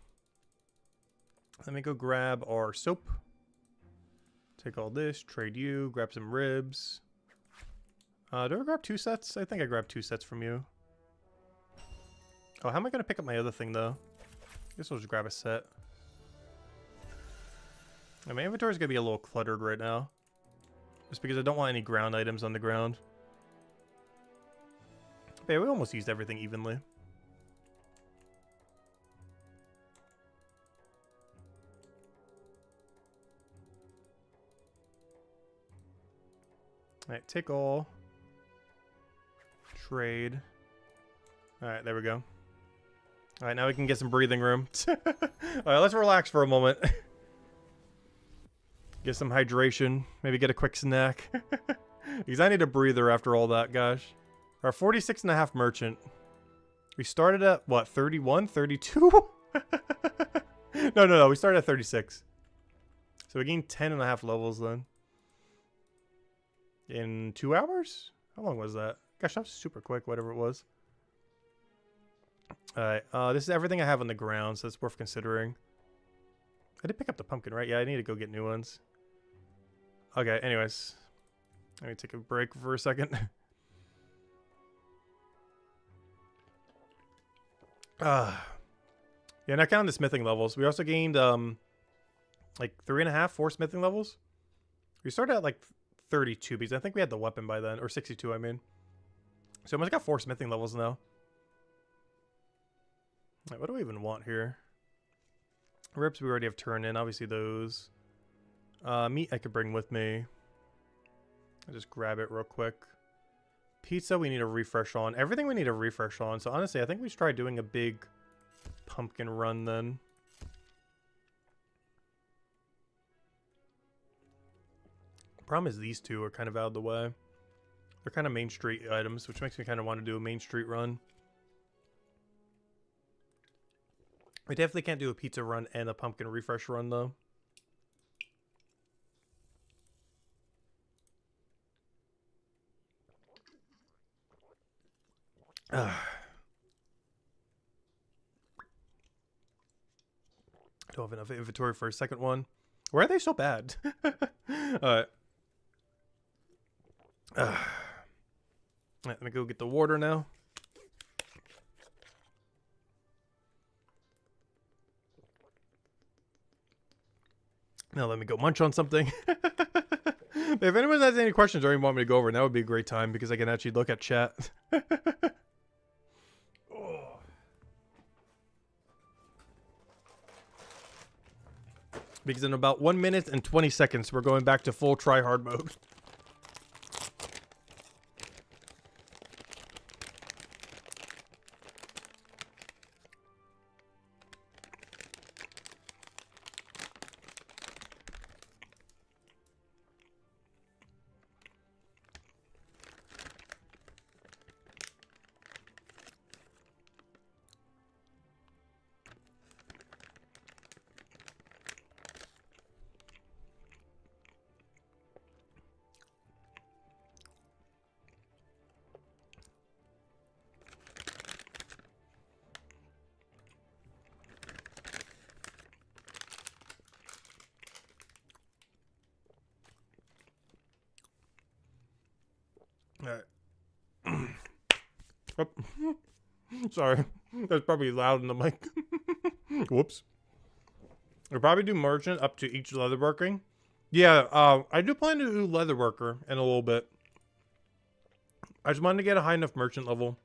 Let me go grab our soap. Take all this. Trade you. Grab some ribs. Do I grab 2 sets? I think I grabbed 2 sets from you. Oh, how am I going to pick up my other thing, though? I guess I'll just grab a set. And my inventory is going to be a little cluttered right now. Just because I don't want any ground items on the ground. But yeah, we almost used everything evenly. Alright, take all. Trade. Alright, there we go. Alright, now we can get some breathing room. Alright, let's relax for a moment. Get some hydration. Maybe get a quick snack. Because I need a breather after all that, gosh. Our 46.5 merchant. We started at, what, 31? 32? No. We started at 36. So we gained 10.5 levels then. In 2 hours? How long was that? Gosh, that was super quick, whatever it was. Alright, this is everything I have on the ground, so it's worth considering. I did pick up the pumpkin, right? Yeah, I need to go get new ones. Okay, anyways. Let me take a break for a second. Yeah, not counting the smithing levels. We also gained like 3.5, 4 smithing levels. We started at like 32 because I think we had the weapon by then, or 62, I mean. So I almost got 4 smithing levels now. Right, what do we even want here? Ribs we already have turned in, obviously those. Meat I could bring with me. I'll just grab it real quick. Pizza we need a refresh on. Everything we need a refresh on. So honestly, I think we should try doing a big pumpkin run then. Problem is these two are kind of out of the way. They're kind of main street items, which makes me kind of want to do a main street run. We definitely can't do a pizza run and a pumpkin refresh run though. Don't have enough inventory for a second one. Why are they so bad? Alright. Let me go get the water now. Now let me go munch on something. If anyone has any questions or even want me to go over, that would be a great time because I can actually look at chat. Because in about 1 minute and 20 seconds, we're going back to full try-hard mode. Alright. Oh. Sorry. That's probably loud in the mic. Whoops. We'll probably do merchant up to each leatherworking. Yeah, I do plan to do leatherworker in a little bit. I just wanted to get a high enough merchant level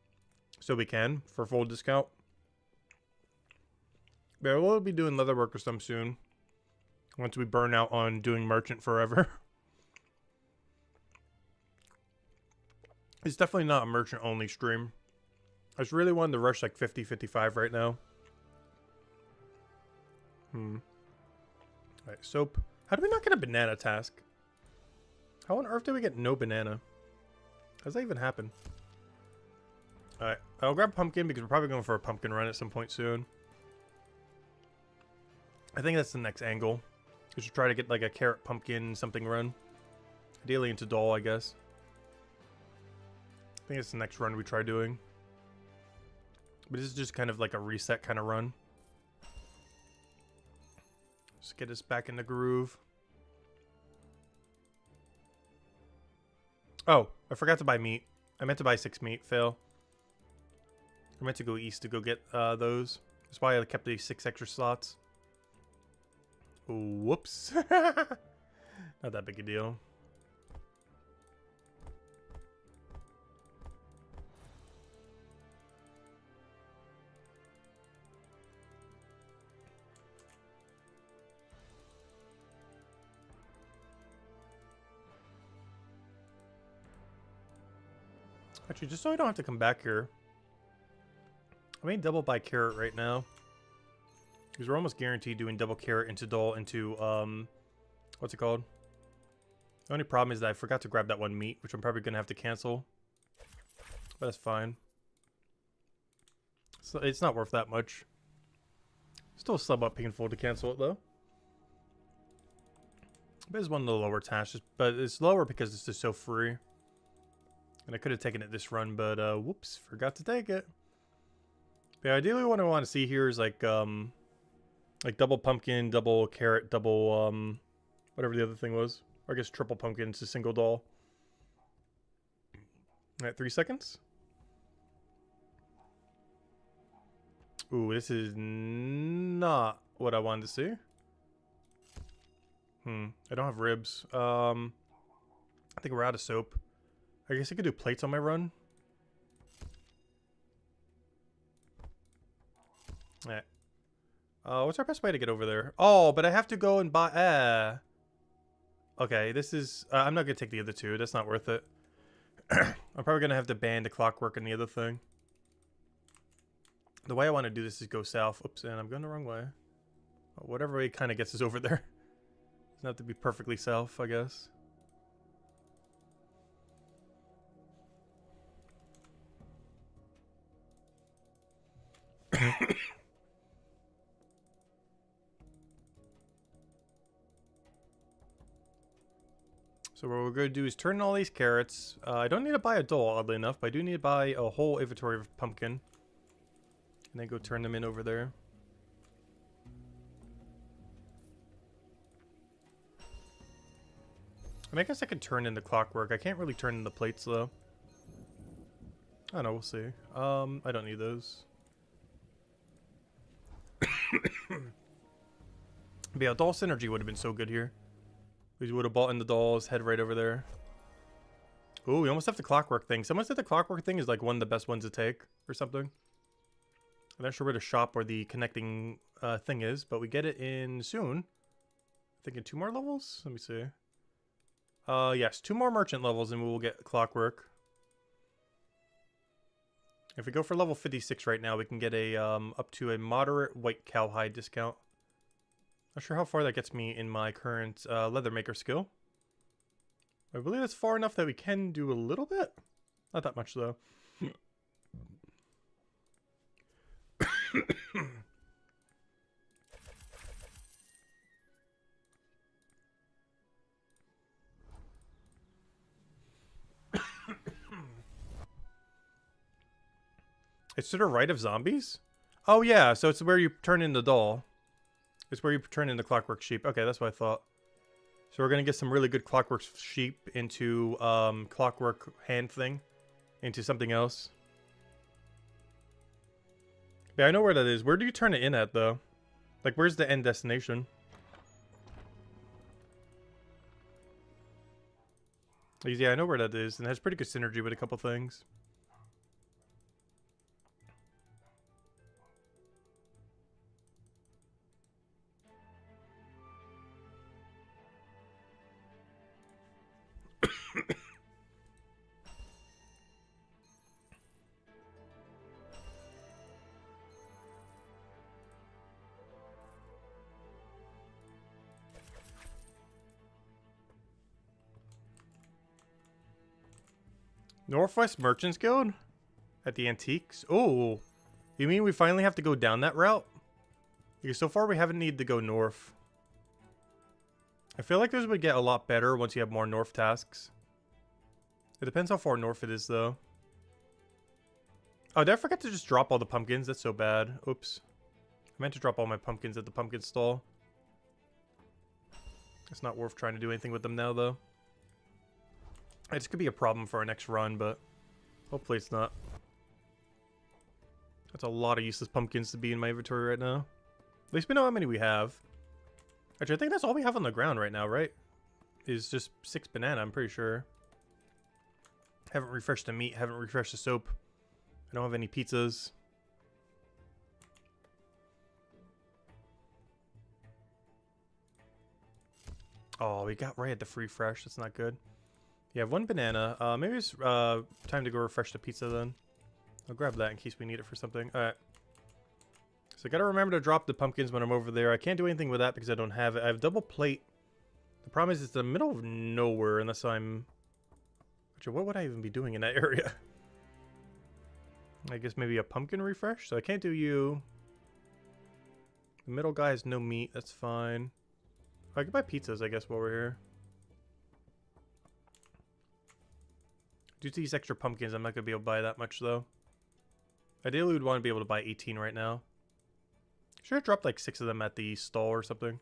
so we can for full discount. But we'll be doing leatherworker some soon. Once we burn out on doing merchant forever. It's definitely not a merchant only stream. I just really wanted to rush like 50, 55 right now. Alright, soap. How did we not get a banana task? How on earth did we get no banana? How does that even happen? Alright, I'll grab pumpkin because we're probably going for a pumpkin run at some point soon. I think that's the next angle. We should try to get like a carrot pumpkin something run. Ideally into doll, I guess. I think it's the next run we try doing. But this is just kind of like a reset kind of run. Just get us back in the groove. Oh, I forgot to buy meat. I meant to buy 6 meat, fail. I meant to go east to go get those. That's why I kept these 6 extra slots. Whoops. Not that big a deal. Actually, just so I don't have to come back here, I may double buy carrot right now. Because we're almost guaranteed doing double carrot into doll into, what's it called? The only problem is that I forgot to grab that one meat, which I'm probably going to have to cancel. But that's fine. So it's not worth that much. Still sub up painful to cancel it, though. But it's one of the lower tasks, but it's lower because it's just so free. And I could have taken it this run, but whoops, forgot to take it. But ideally what I want to see here is like double pumpkin, double carrot, double whatever the other thing was. Or I guess triple pumpkin to single doll. Alright, 3 seconds. Ooh, this is not what I wanted to see. I don't have ribs. I think we're out of soap. I guess I could do plates on my run. Alright. What's our best way to get over there? Oh, but I have to go and buy... Okay, this is... I'm not going to take the other two. That's not worth it. I'm probably going to have to ban the clockwork and the other thing. The way I want to do this is go south. Oops, and I'm going the wrong way. Whatever way kind of gets us over there. Doesn't have to be perfectly south, I guess. So what we're going to do is turn all these carrots. I don't need to buy a doll, oddly enough, but I do need to buy a whole inventory of pumpkin. And then go turn them in over there. I mean, I guess I could turn in the clockwork. I can't really turn in the plates, though. I don't know, we'll see. I don't need those. But yeah, doll synergy would have been so good here. We would have bought in the dolls, head right over there. Ooh, we almost have the clockwork thing. Someone said the clockwork thing is like one of the best ones to take or something. I'm not sure where the shop or the connecting thing is, but we get it in soon. I think in 2 more levels? Let me see. Yes, 2 more merchant levels and we will get clockwork. If we go for level 56 right now, we can get a up to a moderate white cowhide discount. Not sure how far that gets me in my current leather maker skill. I believe that's far enough that we can do a little bit. Not that much though. It's to the right of zombies? Oh yeah, so it's where you turn in the doll. It's where you turn in the clockwork sheep. Okay, that's what I thought. So we're going to get some really good clockwork sheep into clockwork hand thing. Into something else. Yeah, I know where that is. Where do you turn it in at, though? Like, where's the end destination? Yeah, I know where that is. And it has pretty good synergy with a couple things. Northwest Merchants Guild? At the Antiques? Oh, you mean we finally have to go down that route? Because so far we haven't needed to go north. I feel like this would get a lot better once you have more north tasks. It depends how far north it is, though. Oh, did I forget to just drop all the pumpkins? That's so bad. Oops. I meant to drop all my pumpkins at the pumpkin stall. It's not worth trying to do anything with them now, though. This could be a problem for our next run, but hopefully it's not. That's a lot of useless pumpkins to be in my inventory right now. At least we know how many we have. Actually, I think that's all we have on the ground right now, right? Is just 6 banana, I'm pretty sure. Haven't refreshed the meat, haven't refreshed the soap. I don't have any pizzas. Oh, we got right at the free fresh. That's not good. You have 1 banana. Maybe it's time to go refresh the pizza then. I'll grab that in case we need it for something. Alright. So I gotta remember to drop the pumpkins when I'm over there. I can't do anything with that because I don't have it. I have double plate. The problem is it's the middle of nowhere unless I'm... Actually, what would I even be doing in that area? I guess maybe a pumpkin refresh? So I can't do you. The middle guy has no meat. That's fine. I could buy pizzas, I guess, while we're here. Due to these extra pumpkins, I'm not going to be able to buy that much, though. Ideally, we'd want to be able to buy 18 right now. Should have dropped like 6 of them at the stall or something.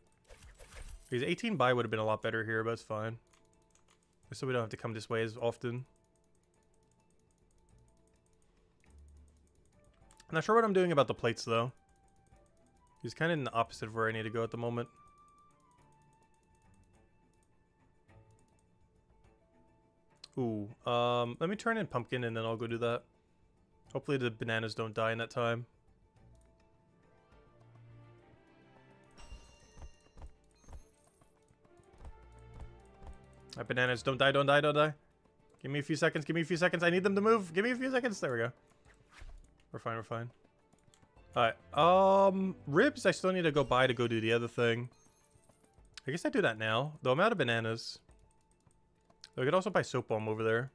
Because 18 buy would have been a lot better here, but it's fine. So we don't have to come this way as often. Not sure what I'm doing about the plates, though. He's kind of in the opposite of where I need to go at the moment. Ooh, let me turn in pumpkin and then I'll go do that. Hopefully the bananas don't die in that time. Bananas, don't die, don't die, don't die. Give me a few seconds, give me a few seconds. I need them to move. Give me a few seconds. There we go. We're fine, we're fine. Alright, ribs I still need to go buy to go do the other thing. I guess I do that now, though I'm out of bananas. I could also buy soap bomb over there.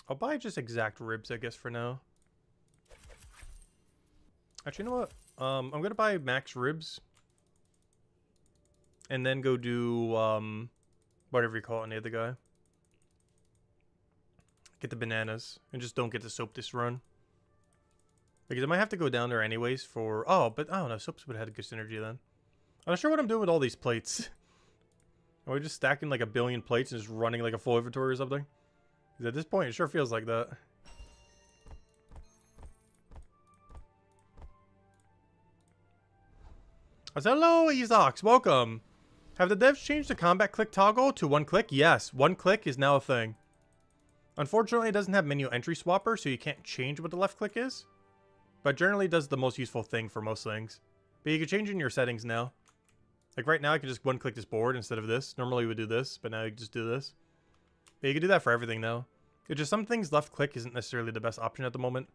I'll buy just exact ribs, I guess, for now. Actually, you know what? I'm gonna buy max ribs. And then go do, whatever you call it on the other guy. Get the bananas. And just don't get the soap this run. Because I might have to go down there anyways for... Oh, but I don't know. Soaps would have had a good synergy then. I'm not sure what I'm doing with all these plates. Are we just stacking like a billion plates and just running like a full inventory or something? Because at this point, it sure feels like that. I said, hello, Ezox. Welcome. Have the devs changed the combat click toggle to one click? Yes, one click is now a thing. Unfortunately, it doesn't have menu entry swapper, so you can't change what the left click is. But generally does the most useful thing for most things. But you can change in your settings now. Like right now, I can just one click this board instead of this. Normally we would do this, but now you can just do this. But you can do that for everything now. It's just some things left click isn't necessarily the best option at the moment.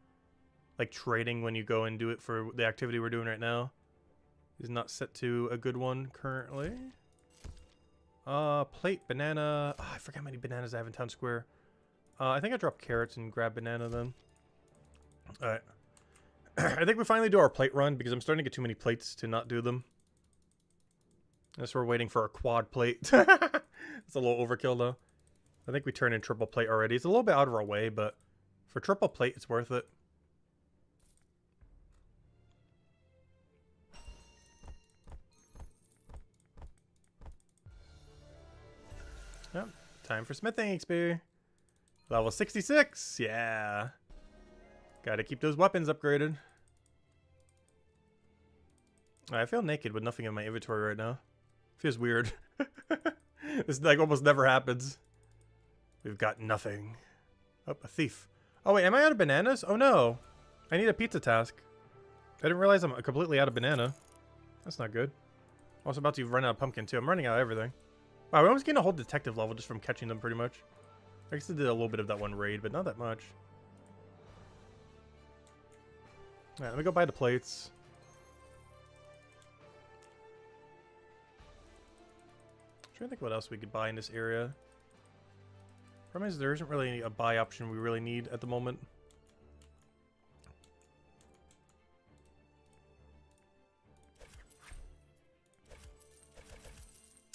Like trading when you go and do it for the activity we're doing right now is not set to a good one currently. Plate, banana. Oh, I forgot how many bananas I have in Town Square. I think I dropped carrots and grab banana then. Alright. I think we finally do our plate run because I'm starting to get too many plates to not do them. Unless we're waiting for a quad plate. It's a little overkill though. I think we turn in triple plate already. It's a little bit out of our way, but for triple plate, it's worth it. Yep. Time for smithing XP. Level 66. Yeah. Gotta keep those weapons upgraded. I feel naked with nothing in my inventory right now. Feels weird. This like almost never happens. We've got nothing. Oh, a thief. Oh wait, am I out of bananas? Oh no. I need a pizza task. I didn't realize I'm completely out of banana. That's not good. I'm also about to run out of pumpkin too. I'm running out of everything. Wow, we're almost getting a whole detective level just from catching them pretty much. I guess I did a little bit of that one raid, but not that much. Alright, let me go buy the plates. I'm trying to think what else we could buy in this area. Problem is there isn't really a buy option we really need at the moment.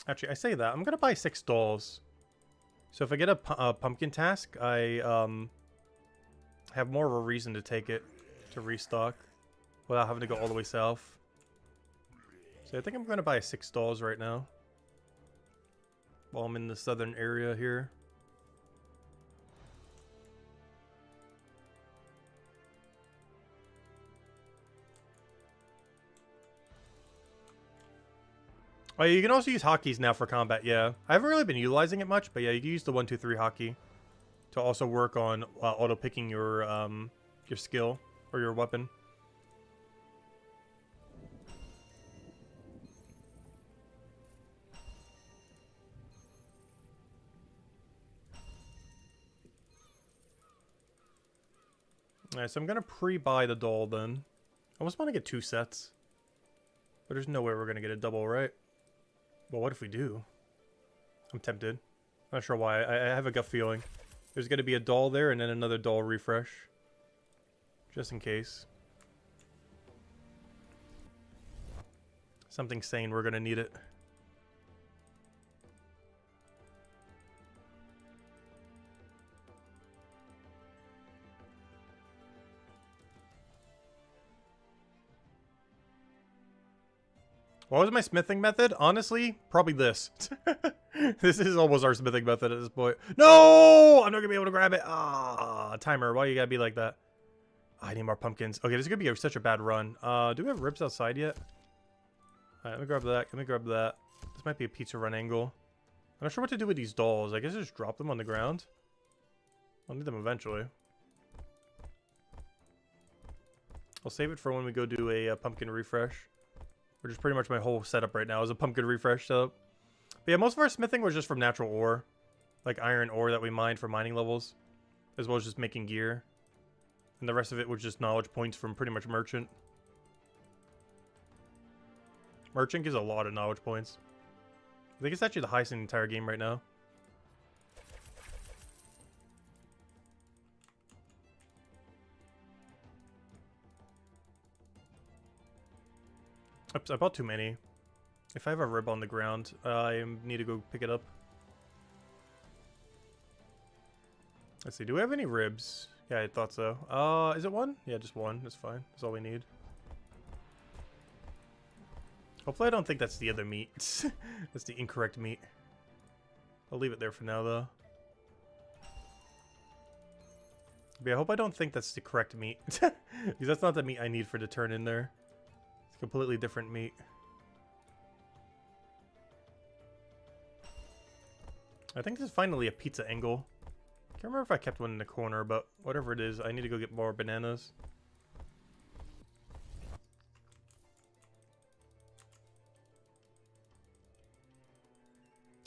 Actually, I say that. I'm going to buy 6 dolls. So if I get a pumpkin task, I have more of a reason to take it to restock without having to go all the way south. So I think I'm going to buy 6 dolls right now while I'm in the southern area here. Oh, you can also use hotkeys now for combat, yeah. I haven't really been utilizing it much, but yeah, you can use the 1, 2, 3 hotkey to also work on auto-picking your skill or your weapon. Alright, so I'm going to pre-buy the doll then. I almost want to get 2 sets. But there's no way we're going to get a double, right? Well, what if we do? I'm tempted. Not sure why. I have a gut feeling. There's going to be a doll there and then another doll refresh. Just in case. Something's saying we're going to need it. What was my smithing method? Honestly, probably this. This is almost our smithing method at this point. No! I'm not gonna be able to grab it. Ah, timer. Why you gotta be like that? I need more pumpkins. Okay, this is gonna be such a bad run. Do we have ribs outside yet? Alright, let me grab that. Let me grab that. This might be a pizza run angle. I'm not sure what to do with these dolls. I guess I just drop them on the ground. I'll need them eventually. I'll save it for when we go do a pumpkin refresh. Which is pretty much my whole setup right now is a pumpkin refresh setup. But yeah, most of our smithing was just from natural ore. Like iron ore that we mined for mining levels. As well as just making gear. And the rest of it was just knowledge points from pretty much merchant. Merchant gives a lot of knowledge points. I think it's actually the highest in the entire game right now. Oops, I bought too many. If I have a rib on the ground, I need to go pick it up. Let's see, do we have any ribs? Yeah, I thought so. Is it one? Yeah, just one. That's fine. That's all we need. Hopefully I don't think that's the other meat. That's the incorrect meat. I'll leave it there for now, though. But yeah, I hope I don't think that's the correct meat. Because that's not the meat I need for to turn in there. It's completely different meat. I think this is finally a pizza angle. Can't remember if I kept one in the corner, but whatever it is, I need to go get more bananas.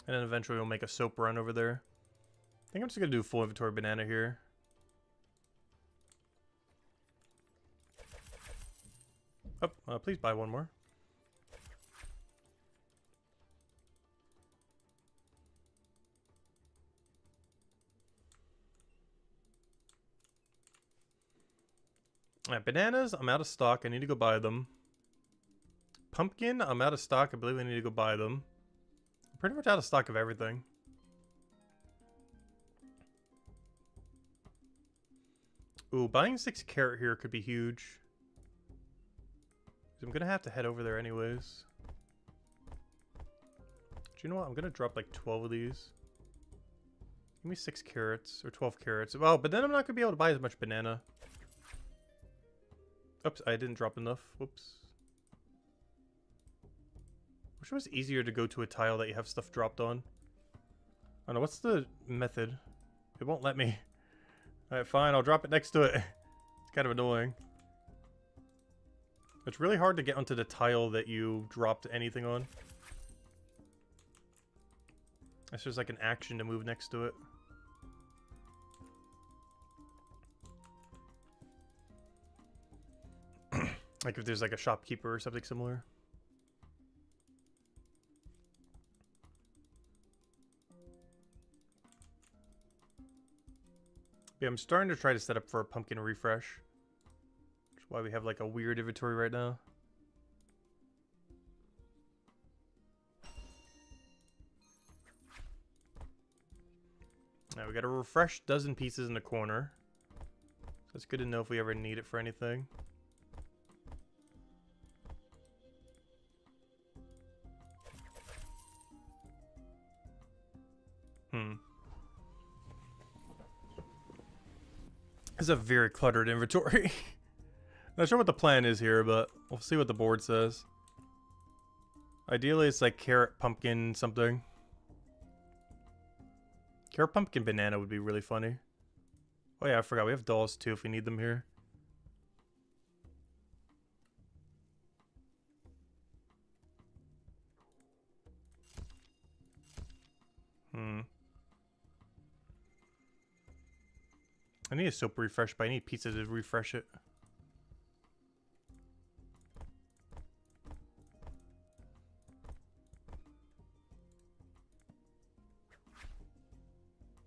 And then eventually we'll make a soap run over there. I think I'm just going to do full inventory banana here. Oh, please buy one more. Alright, bananas, I'm out of stock. I need to go buy them. Pumpkin, I'm out of stock. I believe I need to go buy them. I'm pretty much out of stock of everything. Ooh, buying 6 carrot here could be huge. I'm gonna have to head over there anyways. Do you know what? I'm gonna drop like 12 of these. Give me 6 carrots or 12 carrots. Oh, but then I'm not gonna be able to buy as much banana. Oops, I didn't drop enough. Whoops. Wish it was easier to go to a tile that you have stuff dropped on. I don't know, what's the method? It won't let me. Alright, fine, I'll drop it next to it. It's kind of annoying. It's really hard to get onto the tile that you dropped anything on. It's just like an action to move next to it. Like if there's like a shopkeeper or something similar. Yeah, I'm starting to try to set up for a pumpkin refresh. Which is why we have like a weird inventory right now. Now we got a refresh dozen pieces in the corner. So it's good to know if we ever need it for anything. It's a very cluttered inventory. Not sure what the plan is here, but we'll see what the board says. Ideally, it's like carrot, pumpkin, something. Carrot, pumpkin, banana would be really funny. Oh yeah, I forgot. We have dolls too if we need them here. I need a soap refresh, but I need pizza to refresh it.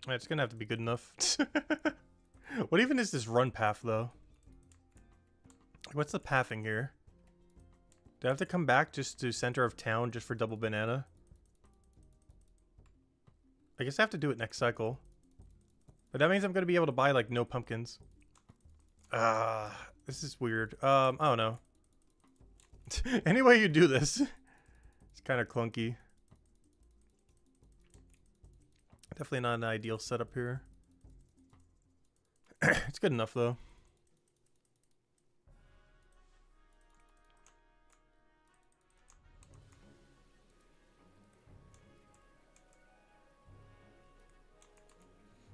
It's gonna have to be good enough. What even is this run path, though? What's the pathing here? Do I have to come back just to center of town just for double banana? I guess I have to do it next cycle. But that means I'm going to be able to buy, like, no pumpkins. This is weird. I don't know. Any way you do this, it's kind of clunky. Definitely not an ideal setup here. It's good enough though.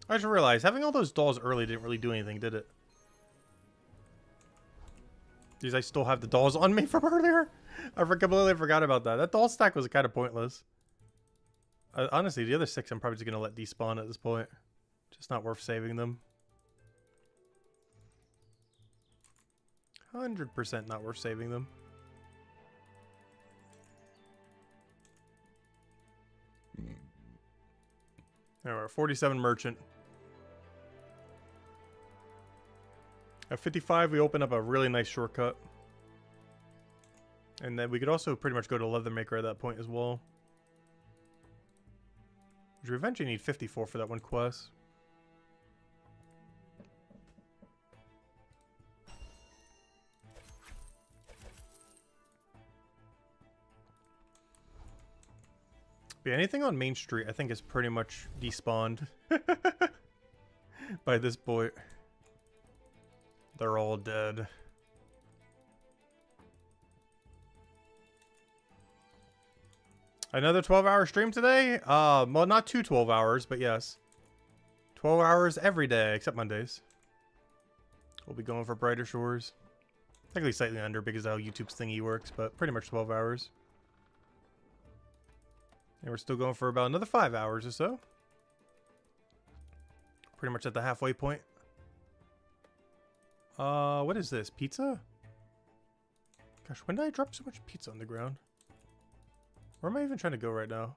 I just realized having all those dolls early didn't really do anything, did it? Because I still have the dolls on me from earlier. I completely forgot about that. That doll stack was kind of pointless. Honestly, the other 6 I'm probably just going to let despawn at this point. Just not worth saving them. 100% not worth saving them. There we are, 47 merchant. At 55, we open up a really nice shortcut. And then we could also pretty much go to Leathermaker at that point as well. Which we eventually need 54 for that one quest. But yeah, anything on Main Street I think is pretty much despawned by this point. They're all dead. Another 12-hour stream today? Well, not 2 12 hours, but yes. 12 hours every day, except Mondays. We'll be going for Brighter Shores. Technically slightly under because of how YouTube's thingy works, but pretty much 12 hours. And we're still going for about another 5 hours or so. Pretty much at the halfway point. What is this? Pizza? Gosh, when did I drop so much pizza on the ground? Where am I even trying to go right now?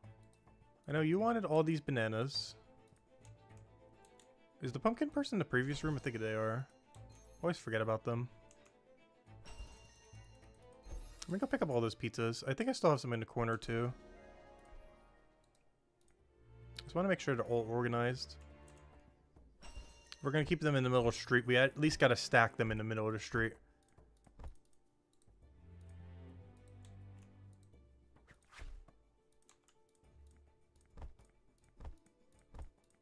I know you wanted all these bananas. Is the pumpkin person in the previous room? I think they are. Always forget about them. I'm gonna go pick up all those pizzas. I think I still have some in the corner too. Just want to make sure they're all organized. We're going to keep them in the middle of the street. We at least got to stack them in the middle of the street.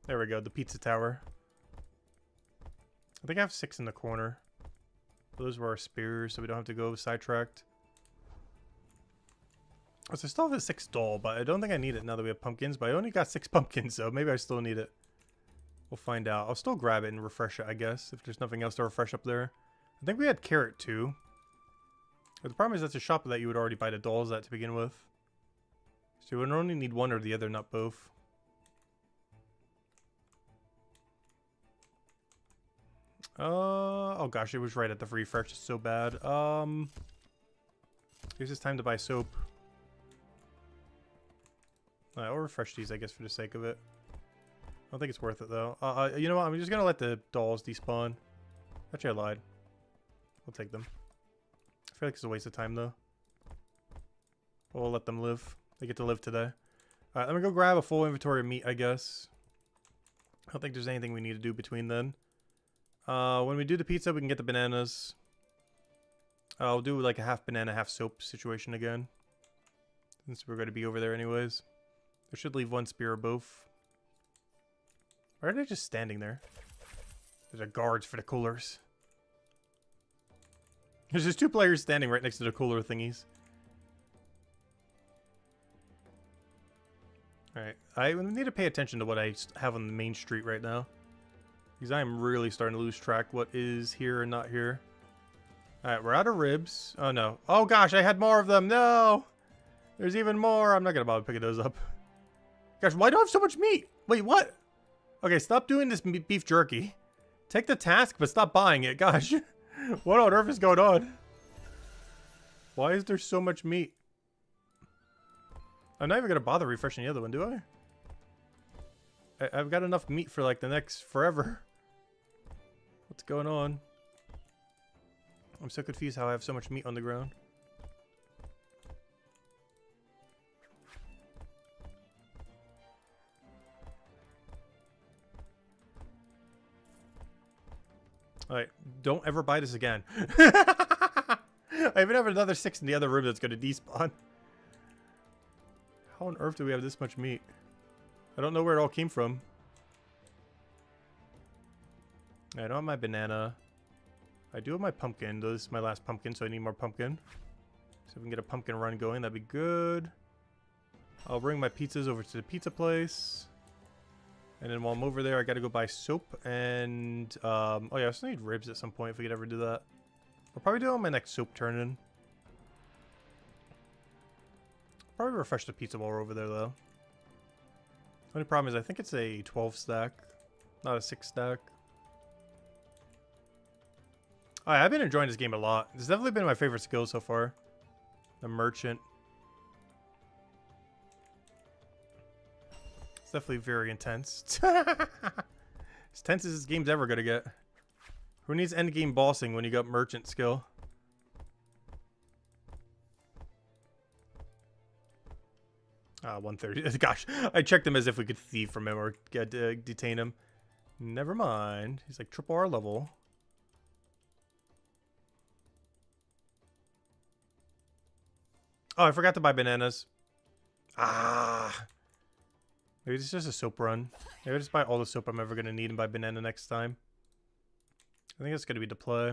There we go, the pizza tower. I think I have 6 in the corner. Those were our spears, so we don't have to go sidetracked. So I still have a 6 doll, but I don't think I need it now that we have pumpkins. But I only got 6 pumpkins, so maybe I still need it. We'll find out. I'll still grab it and refresh it, I guess, if there's nothing else to refresh up there. I think we had carrot too. But the problem is that's a shop that you would already buy the dolls at to begin with. So you would only need one or the other, not both. Oh gosh, it was right at the refresh. It's so bad. Guess it's time to buy soap. I'll refresh these, I guess, for the sake of it. I don't think it's worth it, though. You know what? I'm just going to let the dolls despawn. Actually, I lied. I'll take them. I feel like it's a waste of time, though. But we'll let them live. They get to live today. Alright, let me go grab a full inventory of meat, I guess. I don't think there's anything we need to do between then. When we do the pizza, we can get the bananas. I'll do like a half banana, half soap situation again. Since we're going to be over there anyways. I should leave one spear or both. Why are they just standing there? There's a guards for the coolers. There's just 2 players standing right next to the cooler thingies. Alright, I need to pay attention to what I have on the main street right now. Because I am really starting to lose track what is here and not here. Alright, we're out of ribs. Oh no. Oh gosh, I had more of them. No! There's even more. I'm not going to bother picking those up. Gosh, why do I have so much meat? Wait, what? Okay, stop doing this beef jerky. Take the task, but stop buying it. Gosh. What on earth is going on? Why is there so much meat? I'm not even going to bother refreshing the other one, do I? I've got enough meat for like the next forever. What's going on? I'm so confused how I have so much meat on the ground. Alright, don't ever buy this again. I even have another 6 in the other room that's going to despawn. How on earth do we have this much meat? I don't know where it all came from. I don't have my banana. I do have my pumpkin. This is my last pumpkin, so I need more pumpkin. So if we can get a pumpkin run going, that'd be good. I'll bring my pizzas over to the pizza place. And then while I'm over there, I gotta go buy soap and... oh yeah, I still need ribs at some point if we could ever do that. I'll probably do it on my next soap turn-in. Probably refresh the pizza while we're over there, though. Only problem is I think it's a 12 stack, not a 6 stack. Alright, I've been enjoying this game a lot. It's definitely been my favorite skill so far. The merchant. It's definitely very intense. As tense as this game's ever gonna get. Who needs endgame bossing when you got merchant skill? Ah, 130. Gosh, I checked him as if we could thieve from him or detain him. Never mind. He's like triple R level. Oh, I forgot to buy bananas. Ah. Maybe it's just a soap run. Maybe I just buy all the soap I'm ever going to need and buy banana next time. I think that's going to be the play.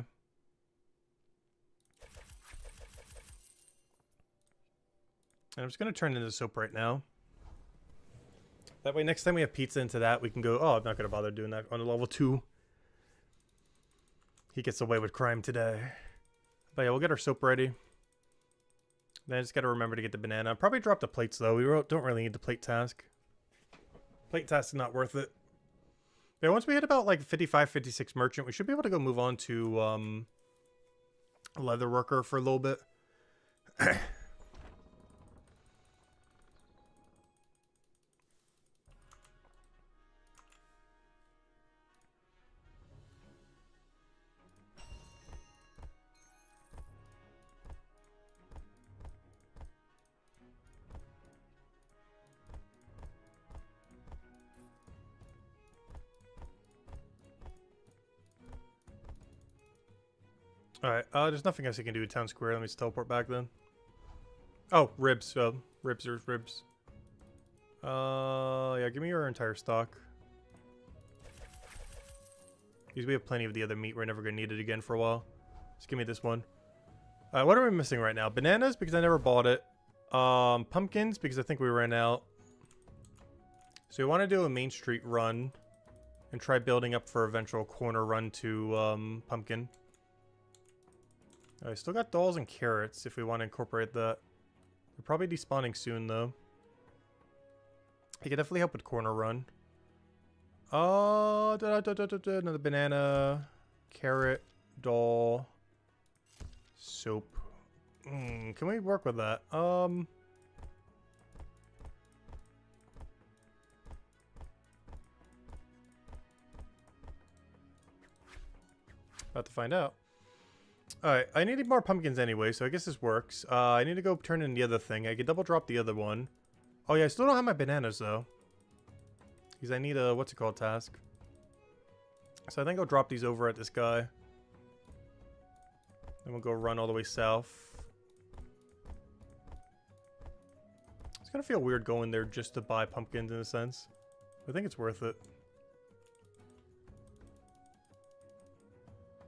And I'm just going to turn into soap right now. That way next time we have pizza into that, we can go, oh, I'm not going to bother doing that on a level 2. He gets away with crime today. But yeah, we'll get our soap ready. Then I just got to remember to get the banana. I'll probably drop the plates, though. We don't really need the plate task. Plate task is not worth it. But once we hit about, like, 55, 56 merchant, we should be able to go move on to leather worker for a little bit. Alright, there's nothing else I can do at Town Square. Let me just teleport back then. Oh, ribs. Ribs, there's ribs. Yeah, give me your entire stock. Because we have plenty of the other meat. We're never going to need it again for a while. Just give me this one. Alright, what are we missing right now? Bananas, because I never bought it. Pumpkins, because I think we ran out. So we want to do a Main Street run. And try building up for eventual corner run to pumpkin. I still got dolls and carrots if we want to incorporate that. They're probably despawning soon, though. He could definitely help with corner run. Another banana, carrot, doll, soap. Can we work with that? About to find out. Alright, I needed more pumpkins anyway, so I guess this works. I need to go turn in the other thing. I could double drop the other one. Oh yeah, I still don't have my bananas though. Because I need a, what's it called, task. So I think I'll drop these over at this guy. Then we'll go run all the way south. It's gonna feel weird going there just to buy pumpkins in a sense. I think it's worth it.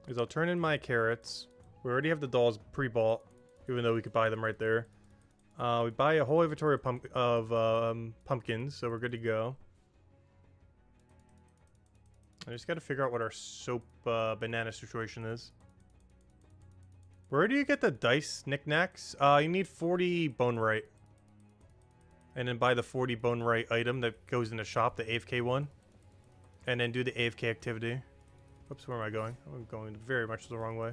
Because I'll turn in my carrots. We already have the dolls pre-bought, even though we could buy them right there. We buy a whole inventory of pumpkins, so we're good to go. I just got to figure out what our soap banana situation is. Where do you get the dice knickknacks? You need 40 bone right. And then buy the 40 bone right item that goes in the shop, the AFK one. And then do the AFK activity. Oops, where am I going? I'm going very much the wrong way.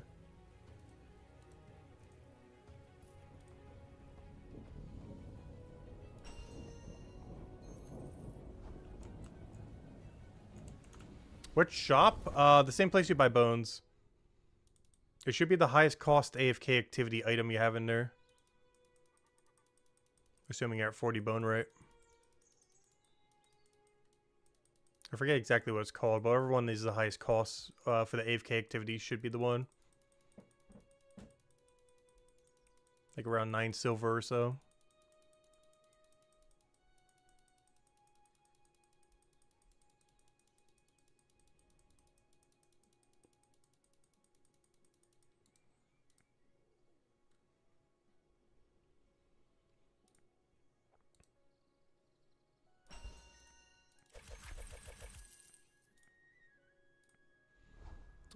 Which shop? The same place you buy bones. It should be the highest cost AFK activity item you have in there. Assuming you're at 40 bone rate. I forget exactly what it's called, but whatever one is the highest cost for the AFK activity should be the one. Like around 9 silver or so.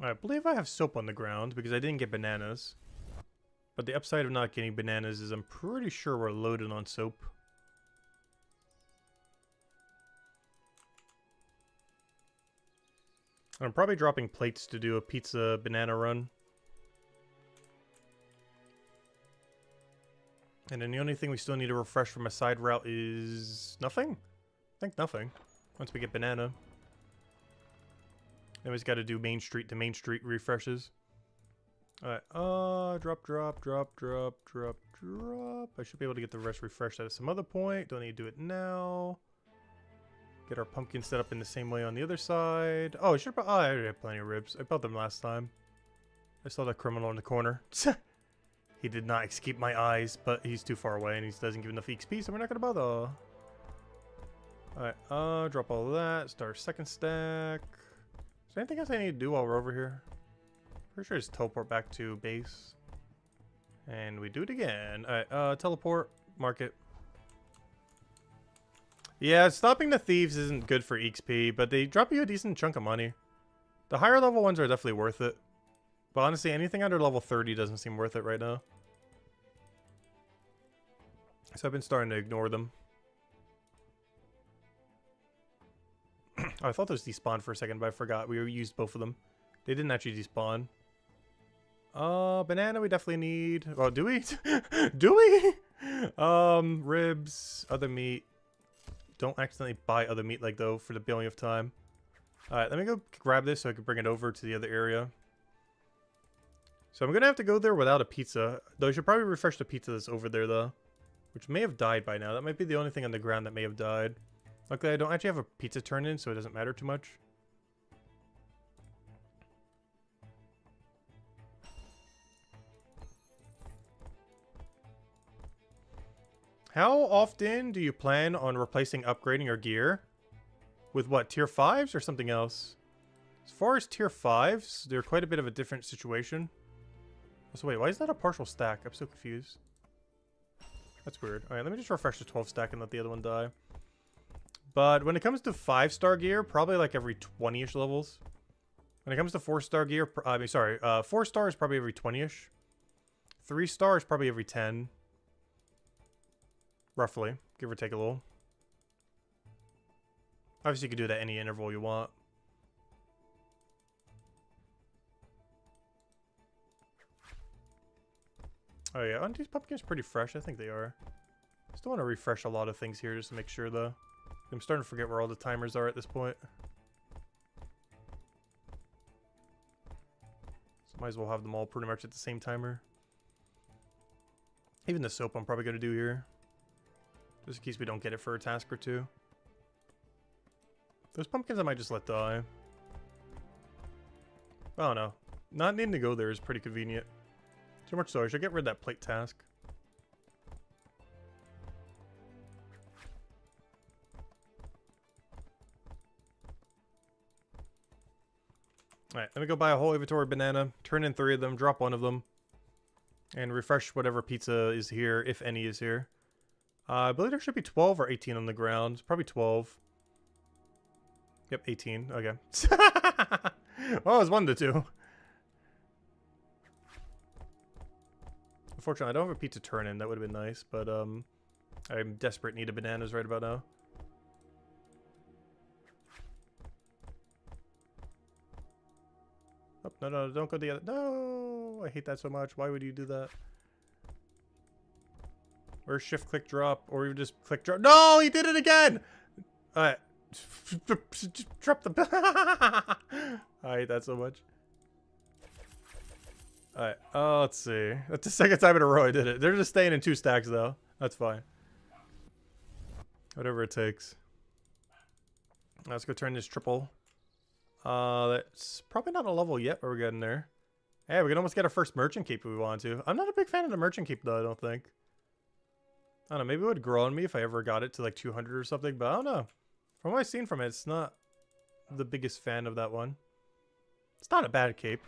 I believe I have soap on the ground because I didn't get bananas. But the upside of not getting bananas is I'm pretty sure we're loaded on soap. I'm probably dropping plates to do a pizza banana run. And then the only thing we still need to refresh from a side route is nothing? I think nothing. Once we get banana. Then we just got to do Main Street to Main Street refreshes. Alright, drop. I should be able to get the rest refreshed at some other point. Don't need to do it now. Get our pumpkin set up in the same way on the other side. Oh, I already have plenty of ribs. I built them last time. I saw that criminal in the corner. He did not escape my eyes, but he's too far away and he doesn't give enough XP, so we're not gonna bother. Alright, drop all of that. Start our second stack. Is there anything else I need to do while we're over here? Pretty sure just teleport back to base. And we do it again. Alright, teleport, mark it. Yeah, stopping the thieves isn't good for XP, but they drop you a decent chunk of money. The higher level ones are definitely worth it. But honestly, anything under level 30 doesn't seem worth it right now. So I've been starting to ignore them. Oh, I thought those despawned for a second, but I forgot. We used both of them. They didn't actually despawn. Banana we definitely need. Oh, do we? Do we? Ribs, other meat. Don't accidentally buy other meat like though for the billionth time. Alright, let me go grab this so I can bring it over to the other area. So I'm gonna have to go there without a pizza. Though I should probably refresh the pizza that's over there though. Which may have died by now. That might be the only thing on the ground that may have died. Luckily I don't actually have a pizza turn in, so it doesn't matter too much. How often do you plan on replacing upgrading your gear? With what, tier 5s or something else? As far as tier 5s, they're quite a bit of a different situation. So wait, why is that a partial stack? I'm so confused. That's weird. Alright, let me just refresh the 12 stack and let the other one die. But when it comes to 5-star gear, probably like every 20-ish levels. When it comes to 4-star gear, 4-star is probably every 20-ish. 3-star is probably every 10. Roughly, give or take a little. Obviously, you can do that any interval you want. Oh yeah, aren't these pumpkins pretty fresh? I think they are. Still want to refresh a lot of things here just to make sure though. I'm starting to forget where all the timers are at this point. So might as well have them all pretty much at the same timer. Even the soap I'm probably going to do here. Just in case we don't get it for a task or two. Those pumpkins I might just let die. I don't know. Not needing to go there is pretty convenient. Too much so, I should get rid of that plate task. Alright, let me go buy a whole inventory banana, turn in 3 of them, drop 1 of them, and refresh whatever pizza is here, if any is here. I believe there should be 12 or 18 on the ground. Probably 12. Yep, 18. Okay. Well, it was 1 to 2. Unfortunately, I don't have a pizza turn in. That would have been nice, but I'm desperate need of bananas right about now. Oh, no, don't go the other. No, I hate that so much. Why would you do that? Or shift click drop, or even just click drop. No, he did it again. Alright, just drop the. I hate that so much. Alright, let's see. That's the second time in a row I did it. They're just staying in 2 stacks though. That's fine. Whatever it takes. Let's go turn this triple. That's probably not a level yet, but we're getting there. Hey, we can almost get our first merchant keep if we want to. I'm not a big fan of the merchant keep though, I don't think. I don't know, maybe it would grow on me if I ever got it to like 200 or something, but I don't know. From what I've seen from it, it's not the biggest fan of that one. It's not a bad cape.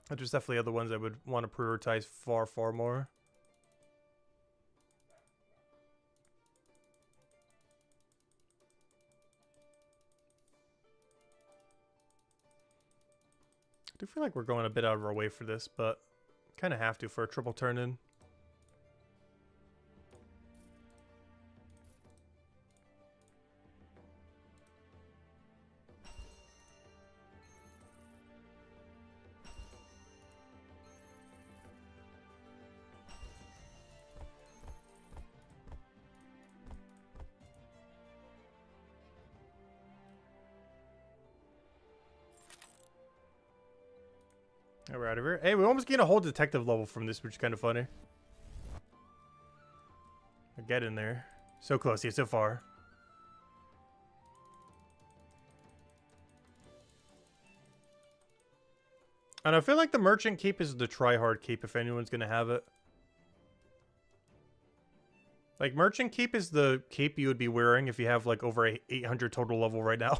There's definitely other ones I would want to prioritize far, far more. do feel like we're going a bit out of our way for this, but kind of have to for a triple turn in. We're out of here. Hey, we almost gained a whole detective level from this, which is kind of funny. Get in there. So close, yeah, so far. And I feel like the merchant keep is the try-hard keep if anyone's going to have it. Like, merchant keep is the keep you would be wearing if you have, like, over 800 total level right now.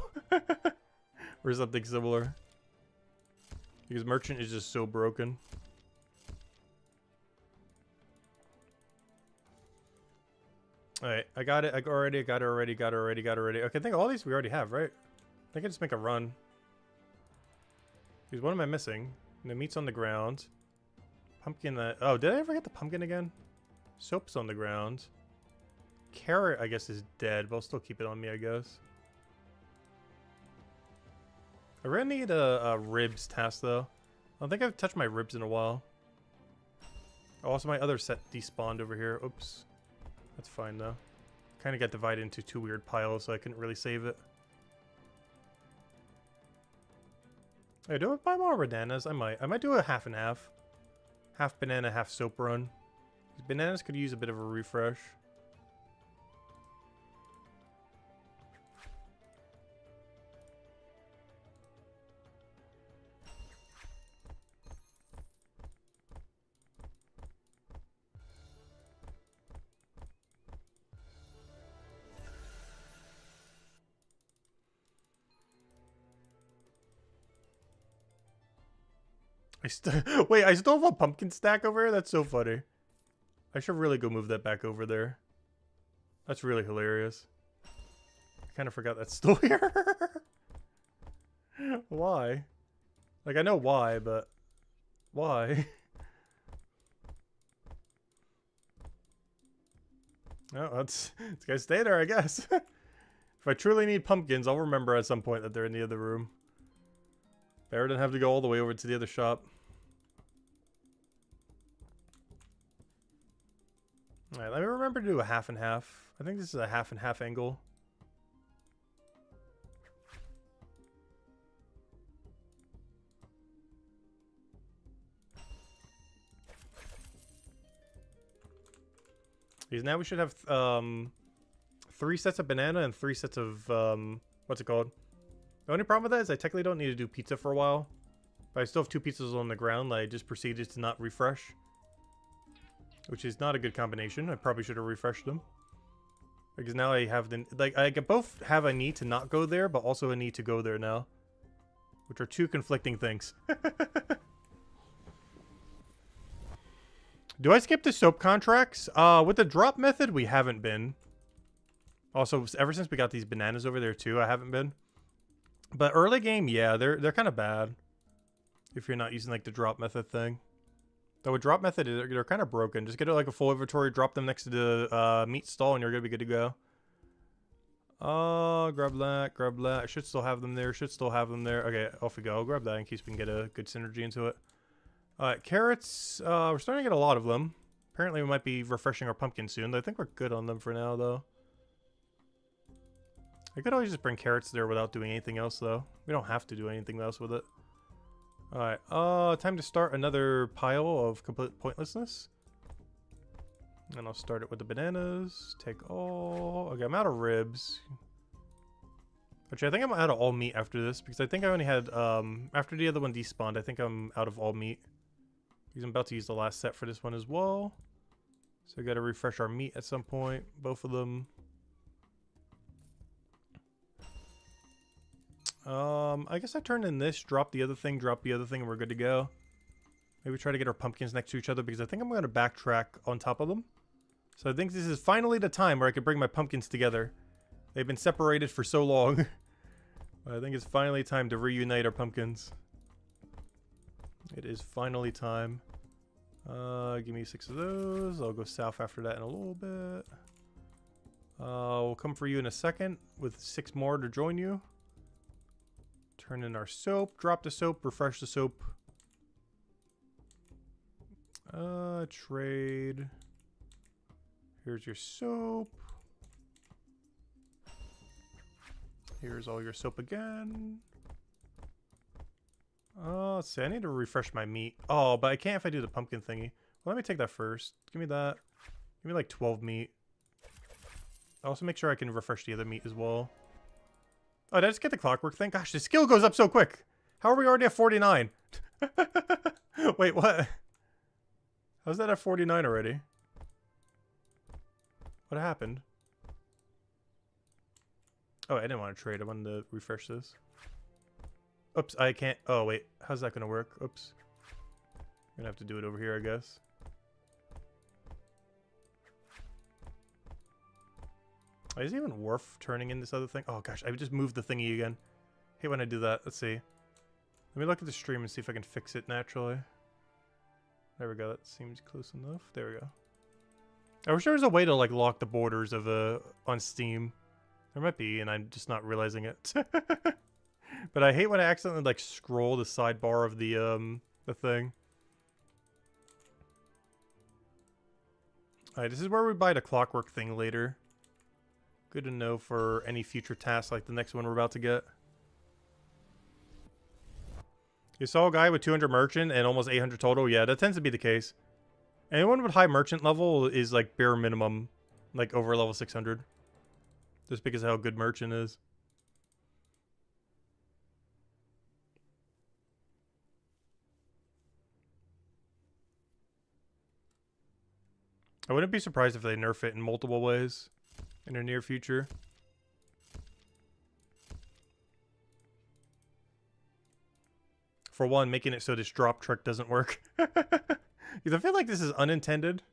Or something similar. Because merchant is just so broken. Alright, I got it. I got it already. Okay, I think all these we already have, right? I think I just make a run. Because what am I missing? The meat's on the ground. Pumpkin that... Oh, did I ever get the pumpkin again? Soap's on the ground. Carrot, I guess, is dead, but I'll still keep it on me, I guess. I really need a ribs task, though. I don't think I've touched my ribs in a while. Oh, also, my other set despawned over here. Oops. That's fine, though. Kind of got divided into two weird piles, so I couldn't really save it. Hey, do I buy more bananas? I might. I might do a half and half. Half banana, half soap run. Bananas could use a bit of a refresh. Wait, I still have a pumpkin stack over here? That's so funny. I should really go move that back over there. That's really hilarious. I kind of forgot that's still here. Why? Like, I know why, but... Why? Oh, it's gonna stay there, I guess. If I truly need pumpkins, I'll remember at some point that they're in the other room. Better than have to go all the way over to the other shop. Alright, let me remember to do a half and half. I think this is a half and half angle. Because now we should have 3 sets of banana and 3 sets of what's it called? The only problem with that is I technically don't need to do pizza for a while. But I still have 2 pizzas on the ground that I just proceeded to not refresh. Which is not a good combination. I probably should have refreshed them. Because now I have the... Like, I can both have a need to not go there, but also a need to go there now. Which are 2 conflicting things. Do I skip the soap contracts? With the drop method, we haven't been. Also, ever since we got these bananas over there too, I haven't been. But early game, yeah, they're kind of bad. If you're not using, like, the drop method thing. Though with drop method, they're kind of broken. Just get like a full inventory, drop them next to the meat stall, and you're gonna be good to go. Oh, grab that, grab that. I should still have them there. Should still have them there. Okay, off we go. I'll grab that in case we can get a good synergy into it. Alright, carrots. We're starting to get a lot of them. Apparently, we might be refreshing our pumpkin soon. I think we're good on them for now, though. I could always just bring carrots there without doing anything else, though. We don't have to do anything else with it. Alright, time to start another pile of complete pointlessness. And I'll start it with the bananas. Take all... Okay, I'm out of ribs. Actually, I think I'm out of all meat after this, because I think I only had, after the other one despawned, I think I'm out of all meat. Because I'm about to use the last set for this one as well. So we gotta refresh our meat at some point, both of them. I guess I turned in this, drop the other thing, and we're good to go. Maybe try to get our pumpkins next to each other, because I think I'm going to backtrack on top of them. So I think this is finally the time where I can bring my pumpkins together. They've been separated for so long. I think it's finally time to reunite our pumpkins. It is finally time. Give me 6 of those. I'll go south after that in a little bit. We'll come for you in a second with 6 more to join you. Turn in our soap. Drop the soap. Refresh the soap. Trade. Here's your soap. Here's all your soap again. Let's see. I need to refresh my meat. Oh, but I can't if I do the pumpkin thingy. Well, let me take that first. Give me that. Give me like 12 meat. Also make sure I can refresh the other meat as well. Oh, did I just get the clockwork thing? Gosh, the skill goes up so quick. How are we already at 49? Wait, what? How's that at 49 already? What happened? Oh, I didn't want to trade. I wanted to refresh this. Oops, I can't. Oh, wait. How's that going to work? Oops. I'm going to have to do it over here, I guess. Oh, is it even worth turning in this other thing? Oh, gosh. I just moved the thingy again. Hate when I do that. Let's see. Let me look at the stream and see if I can fix it naturally. There we go. That seems close enough. There we go. I wish there was a way to, like, lock the borders of on Steam. There might be, and I'm just not realizing it. But I hate when I accidentally, like, scroll the sidebar of the thing. Alright, this is where we buy the clockwork thing later. Good to know for any future tasks like the next one we're about to get. You saw a guy with 200 merchant and almost 800 total? Yeah, that tends to be the case. Anyone with high merchant level is like bare minimum, like over level 600. Just because of how good merchant is. I wouldn't be surprised if they nerf it in multiple ways in the near future. For one, making it so this drop trick doesn't work. Because I feel like this is unintended.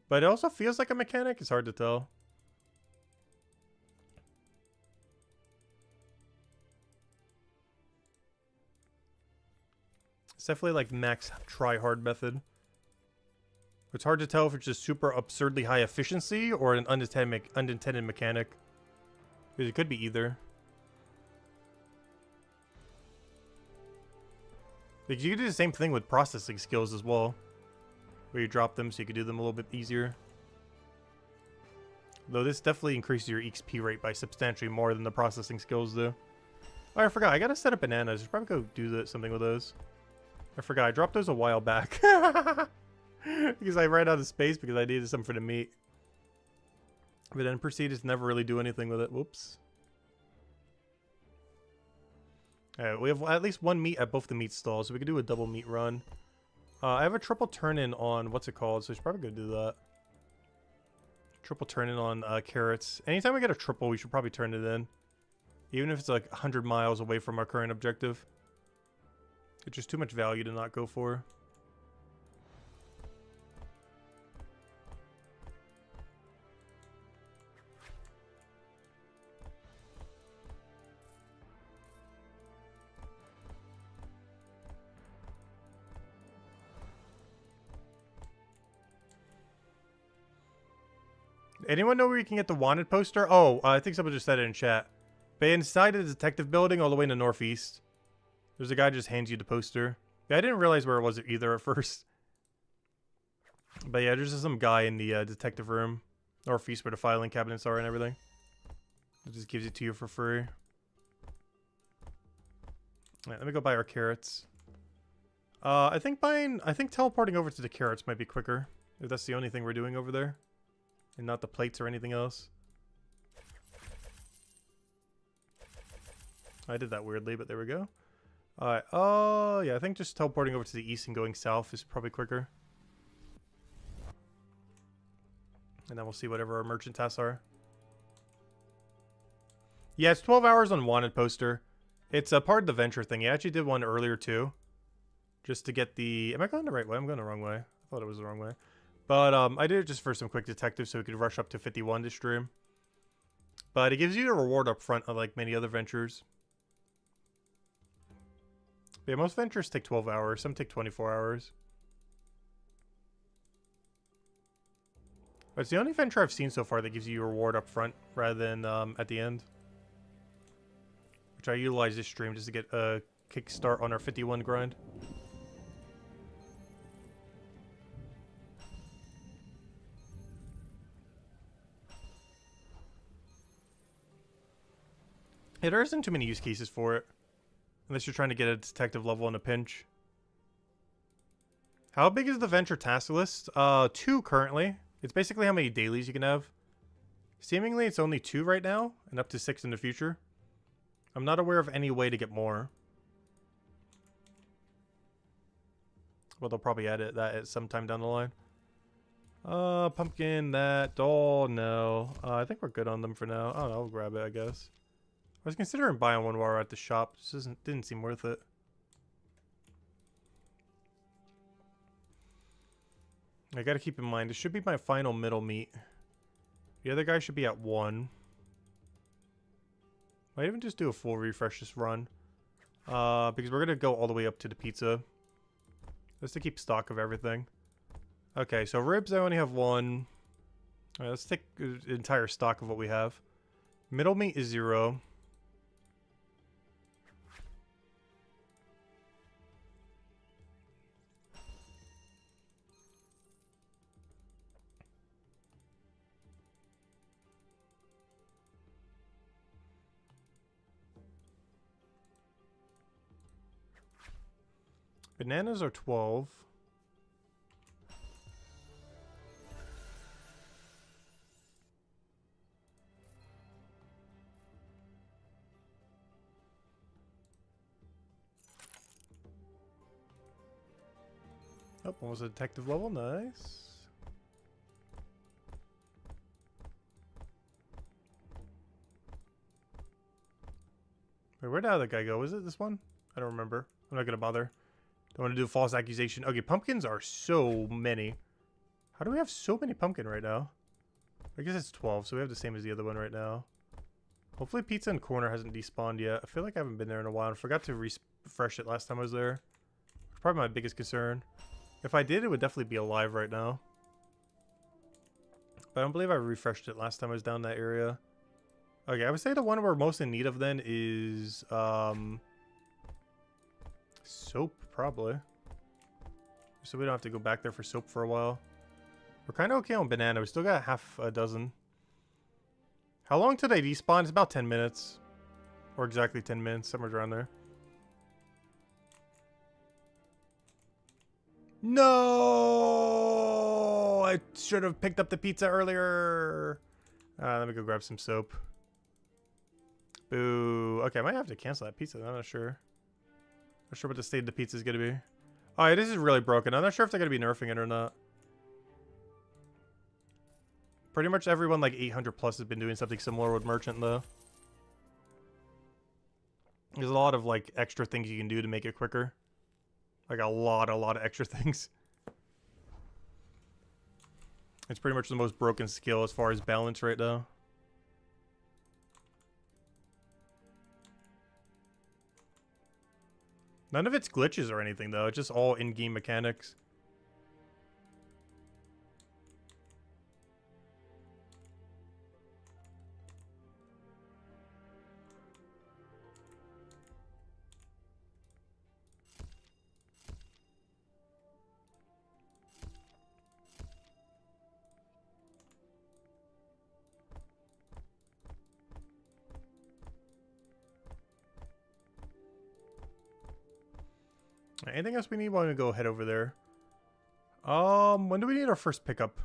But it also feels like a mechanic. It's hard to tell. It's definitely like max try-hard method. It's hard to tell if it's just super absurdly high efficiency or an unintended mechanic. Because it could be either. Like you could do the same thing with processing skills as well. Where you drop them so you could do them a little bit easier. Though this definitely increases your XP rate by substantially more than the processing skills do. Oh, I forgot. I gotta set up bananas. I should probably go do something with those. I forgot. I dropped those a while back. Because I ran out of space because I needed some for the meat. But then proceeded to never really do anything with it. Whoops. Alright, we have at least one meat at both the meat stalls, so we could do a double meat run. I have a triple turn-in on, what's it called, so we should probably go do that. Triple turn-in on carrots. Anytime we get a triple, we should probably turn it in. Even if it's like 100 miles away from our current objective. It's just too much value to not go for. Anyone know where you can get the wanted poster? Oh, I think someone just said it in chat. But inside of the detective building all the way in the northeast, there's a guy who just hands you the poster. Yeah, I didn't realize where it was either at first. But yeah, there's just some guy in the detective room. Northeast where the filing cabinets are and everything. It just gives it to you for free. Alright, let me go buy our carrots. I think teleporting over to the carrots might be quicker. If that's the only thing we're doing over there. And not the plates or anything else. I did that weirdly, but there we go. Alright, yeah, I think just teleporting over to the east and going south is probably quicker. And then we'll see whatever our merchant tasks are. Yeah, it's 12 hours on wanted poster. It's a part of the venture thing. I actually did one earlier too. Just to get the... Am I going the right way? I'm going the wrong way. I thought it was the wrong way. But I did it just for some quick detective so we could rush up to 51 to stream. But it gives you a reward up front, unlike many other ventures. But yeah, most ventures take 12 hours. Some take 24 hours. But it's the only venture I've seen so far that gives you a reward up front rather than at the end. Which I utilize this stream just to get a kickstart on our 51 grind. Yeah, there isn't too many use cases for it. Unless you're trying to get a detective level in a pinch. How big is the venture task list? 2 currently. It's basically how many dailies you can have. Seemingly it's only 2 right now, and up to 6 in the future. I'm not aware of any way to get more. Well, they'll probably edit that at some time down the line. Pumpkin, that, doll, no. I think we're good on them for now. I don't know, I'll grab it, I guess. I was considering buying one while we're at the shop. This didn't seem worth it. I gotta keep in mind, this should be my final middle meat. The other guy should be at 1. Might even just do a full refresh this run. Because we're gonna go all the way up to the pizza. Just to keep stock of everything. Okay, so ribs I only have 1. Alright, let's take the entire stock of what we have. Middle meat is 0. Bananas are 12. Oh, almost a detective level. Nice. Wait, where'd the other guy go? Was it this one? I don't remember. I'm not gonna bother. Don't want to do a false accusation. Okay, pumpkins are so many. How do we have so many pumpkin right now? I guess it's 12, so we have the same as the other one right now. Hopefully pizza and corner hasn't despawned yet. I feel like I haven't been there in a while. I forgot to refresh it last time I was there. It's probably my biggest concern. If I did, it would definitely be alive right now. But I don't believe I refreshed it last time I was down that area. Okay, I would say the one we're most in need of then is soap, probably. So we don't have to go back there for soap for a while. We're kind of okay on banana. We still got half a dozen. How long till they despawn? It's about 10 minutes. Or exactly 10 minutes, somewhere around there. No! I should have picked up the pizza earlier. Let me go grab some soap. Boo. Okay, I might have to cancel that pizza. I'm not sure. Not sure what the state of the pizza is going to be. Alright, this is really broken. I'm not sure if they're going to be nerfing it or not. Pretty much everyone like 800 plus has been doing something similar with Merchant though. There's a lot of like extra things you can do to make it quicker. Like a lot of extra things. It's pretty much the most broken skill as far as balance right now. None of it's glitches or anything though. It's just all in-game mechanics. Anything else we need while we go head over there? When do we need our first pickup?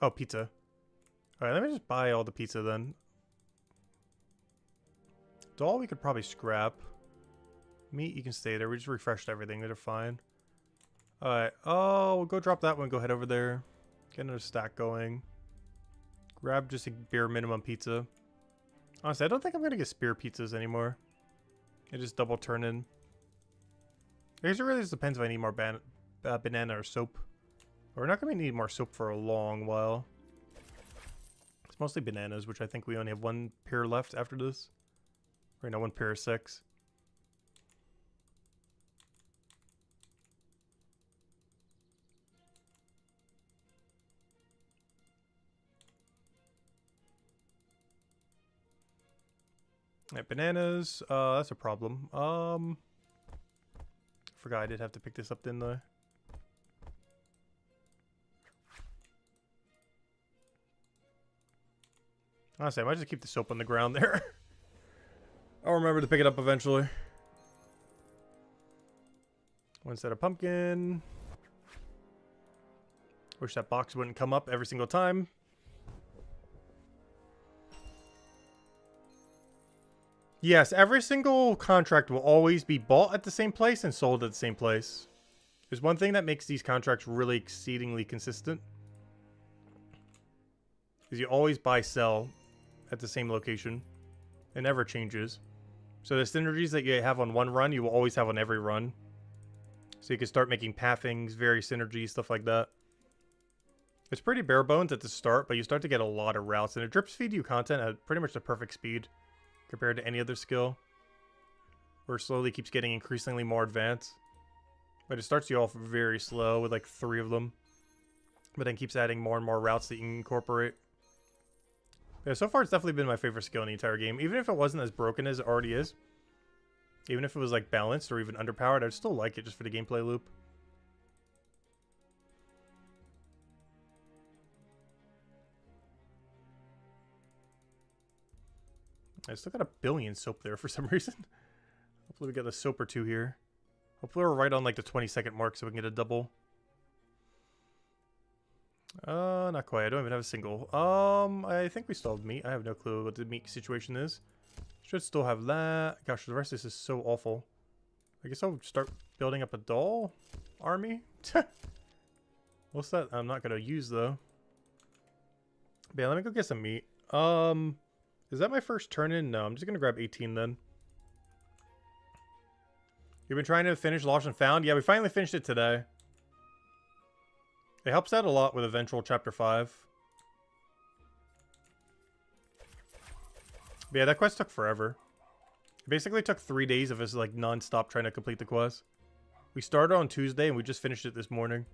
Oh, pizza. Alright, let me just buy all the pizza then. Doll we could probably scrap. Meat, you can stay there. We just refreshed everything. They're fine. Alright. Oh, we'll go drop that one. Go head over there. Get another stack going. Grab just a bare minimum pizza. Honestly, I don't think I'm going to get spear pizzas anymore. It just double turn in. I guess it really just depends if I need more banana or soap. We're not going to need more soap for a long while. It's mostly bananas, which I think we only have 1 pair left after this. Right now, 1 pair of 6. Alright, bananas. That's a problem. Forgot I did have to pick this up, didn't I? Honestly, I might just keep the soap on the ground there. I'll remember to pick it up eventually. One set of pumpkin. Wish that box wouldn't come up every single time. Yes, every single contract will always be bought at the same place and sold at the same place. There's one thing that makes these contracts really exceedingly consistent. Is you always buy sell at the same location. It never changes. So the synergies that you have on one run, you will always have on every run. So you can start making pathings, various synergies, stuff like that. It's pretty bare bones at the start, but you start to get a lot of routes. And it drips feed you content at pretty much the perfect speed compared to any other skill. Where it slowly keeps getting increasingly more advanced. But it starts you off very slow with like 3 of them. But then keeps adding more and more routes that you can incorporate. Yeah, so far it's definitely been my favorite skill in the entire game. Even if it wasn't as broken as it already is. Even if it was like balanced or even underpowered, I'd still like it just for the gameplay loop. I still got a billion soap there for some reason. Hopefully we get a soap or 2 here. Hopefully we're right on like the 20-second mark so we can get a double. Not quite. I don't even have a single. I think we still have meat. I have no clue what the meat situation is. Should still have that. Gosh, the rest of this is so awful. I guess I'll start building up a doll army. What's that? I'm not gonna use though. But yeah, let me go get some meat. Is that my first turn in? No, I'm just gonna grab 18 then. You've been trying to finish Lost and Found? Yeah, we finally finished it today. It helps out a lot with eventual chapter 5. But yeah, that quest took forever. It basically took 3 days of us like non-stop trying to complete the quest. We started on Tuesday and we just finished it this morning.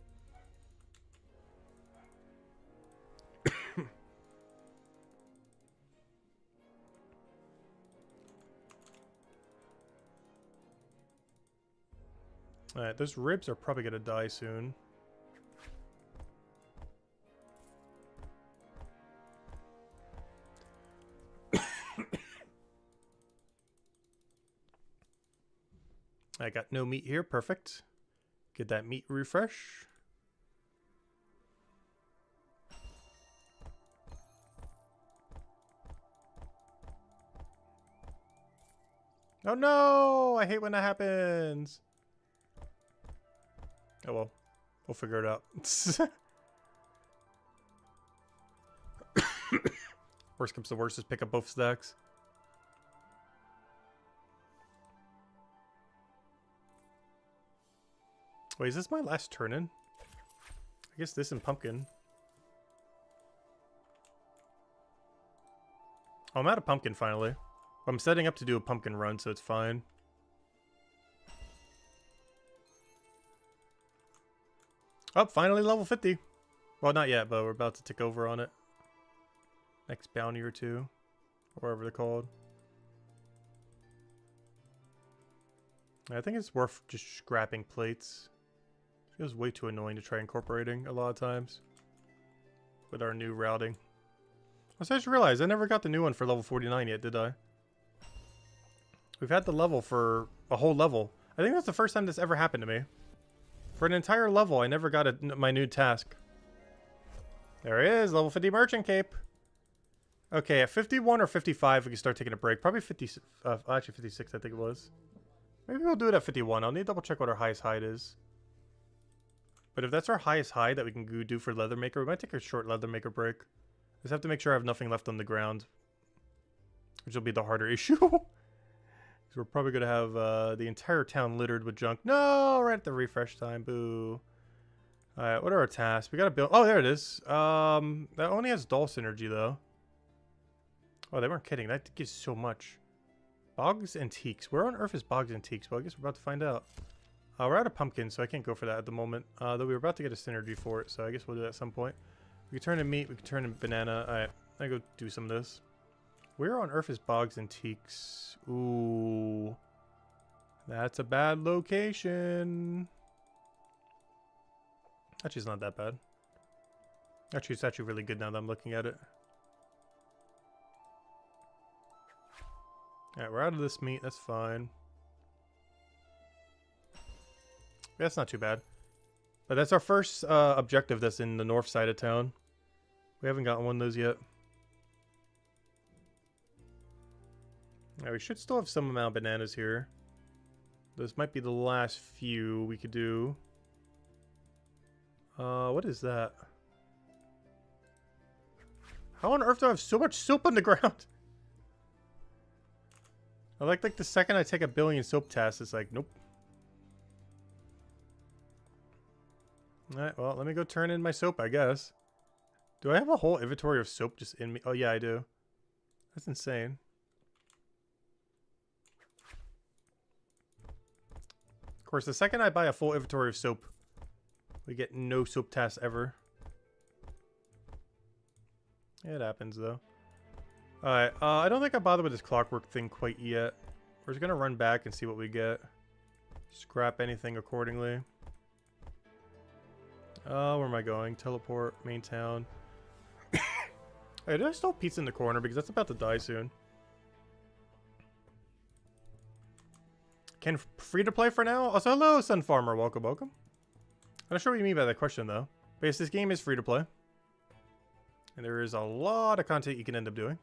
Alright, those ribs are probably gonna die soon. I got no meat here. Perfect. Get that meat refresh. Oh no! I hate when that happens. Oh well. We'll figure it out. Worst comes to worst, just pick up both stacks. Wait, is this my last turn in? I guess this and pumpkin. Oh, I'm out of pumpkin finally. I'm setting up to do a pumpkin run, so it's fine. Oh, finally level 50. Well, not yet, but we're about to tick over on it. Next bounty or 2. Or whatever they're called. I think it's worth just scrapping plates. Feels way too annoying to try incorporating a lot of times. With our new routing. I just realized I never got the new one for level 49 yet, did I? We've had the level for a whole level. I think that's the first time this ever happened to me. For an entire level, I never got my new task. There it is, level 50 merchant cape. Okay, at 51 or 55, we can start taking a break. Probably 50, actually 56, I think it was. Maybe we'll do it at 51. I'll need to double check what our highest height is. But if that's our highest high that we can do for leather maker, we might take a short leather maker break. Just have to make sure I have nothing left on the ground. Which will be the harder issue. Because we're probably going to have the entire town littered with junk. No! Right at the refresh time. Boo. Alright, what are our tasks? We got to build... Oh, there it is. That only has doll synergy, though. Oh, they weren't kidding. That gives so much. Boggs Antiques. Where on earth is Boggs Antiques? Well, I guess we're about to find out. We're out of pumpkin, so I can't go for that at the moment. Though we were about to get a synergy for it, so I guess we'll do that at some point. We can turn in meat. We can turn in banana. Alright, I go do some of this. Where on earth is Boggs Antiques? Ooh. That's a bad location. Actually, it's not that bad. Actually, it's actually really good now that I'm looking at it. Alright, we're out of this meat. That's fine. That's not too bad. But that's our first objective that's in the north side of town. We haven't gotten one of those yet. Alright, we should still have some amount of bananas here. This might be the last few we could do. What is that? How on earth do I have so much soap on the ground? I like the second I take a billion soap tasks, it's like, nope. Alright, well, let me go turn in my soap, I guess. Do I have a whole inventory of soap just in me? Oh, yeah, I do. That's insane. Of course, the second I buy a full inventory of soap, we get no soap tasks ever. It happens, though. Alright, I don't think I bother with this clockwork thing quite yet. We're just gonna run back and see what we get. Scrap anything accordingly. Where am I going? Teleport, main town. Hey, did I still have pizza in the corner? Because that's about to die soon. Can free to play for now? Also, hello, Sun Farmer. Welcome, welcome. I'm not sure what you mean by that question, though. But yes, this game is free to play. And there is a lot of content you can end up doing.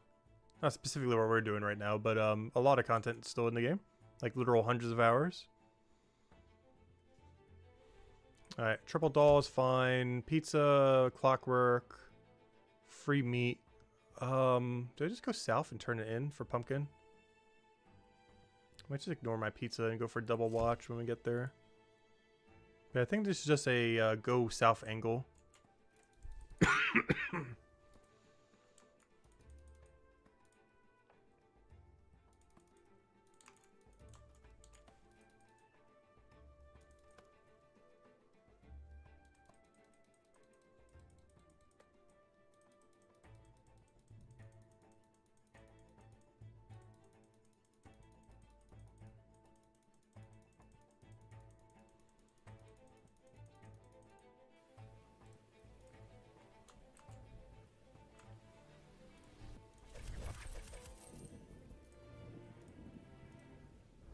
Not specifically what we're doing right now, but a lot of content still in the game. Like literal hundreds of hours. Alright, triple doll is fine. Pizza, clockwork, free meat. Do I just go south and turn it in for pumpkin? I might just ignore my pizza and go for double watch when we get there. But I think this is just a go south angle.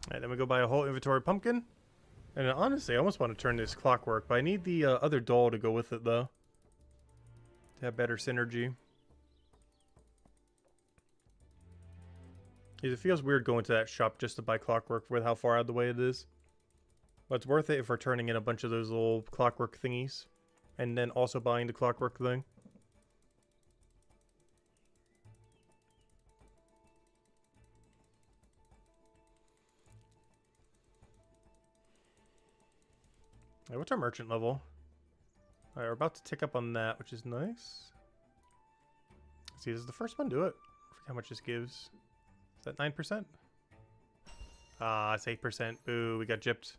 Alright, then we go buy a whole inventory of pumpkin. And honestly, I almost want to turn this clockwork, but I need the other doll to go with it, though. To have better synergy. It feels weird going to that shop just to buy clockwork with how far out of the way it is. But it's worth it if we're turning in a bunch of those little clockwork thingies. And then also buying the clockwork thing. Alright, what's our merchant level? Alright, we're about to tick up on that, which is nice. Let's see, this is the first one. Do it. I forget how much this gives. Is that 9%? Ah, it's 8%. Boo, we got gypped.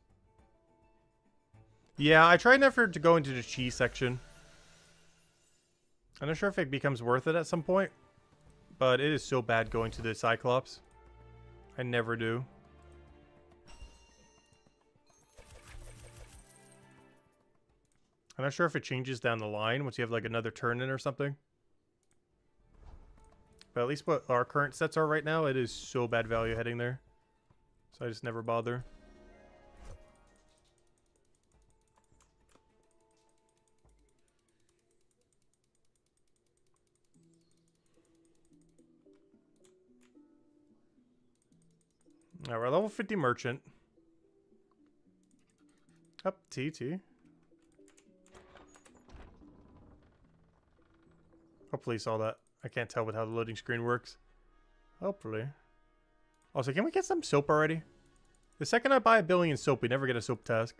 Yeah, I tried never to go into the cheese section. I'm not sure if it becomes worth it at some point. But it is so bad going to the Cyclops. I never do. I'm not sure if it changes down the line once you have like another turn in or something. But at least what our current sets are right now, it is so bad value heading there. So I just never bother. Alright, we're level 50 merchant. Up, TT. Hopefully you saw that. I can't tell with how the loading screen works. Hopefully. Also, can we get some soap already? The second I buy a billion soap, we never get a soap task.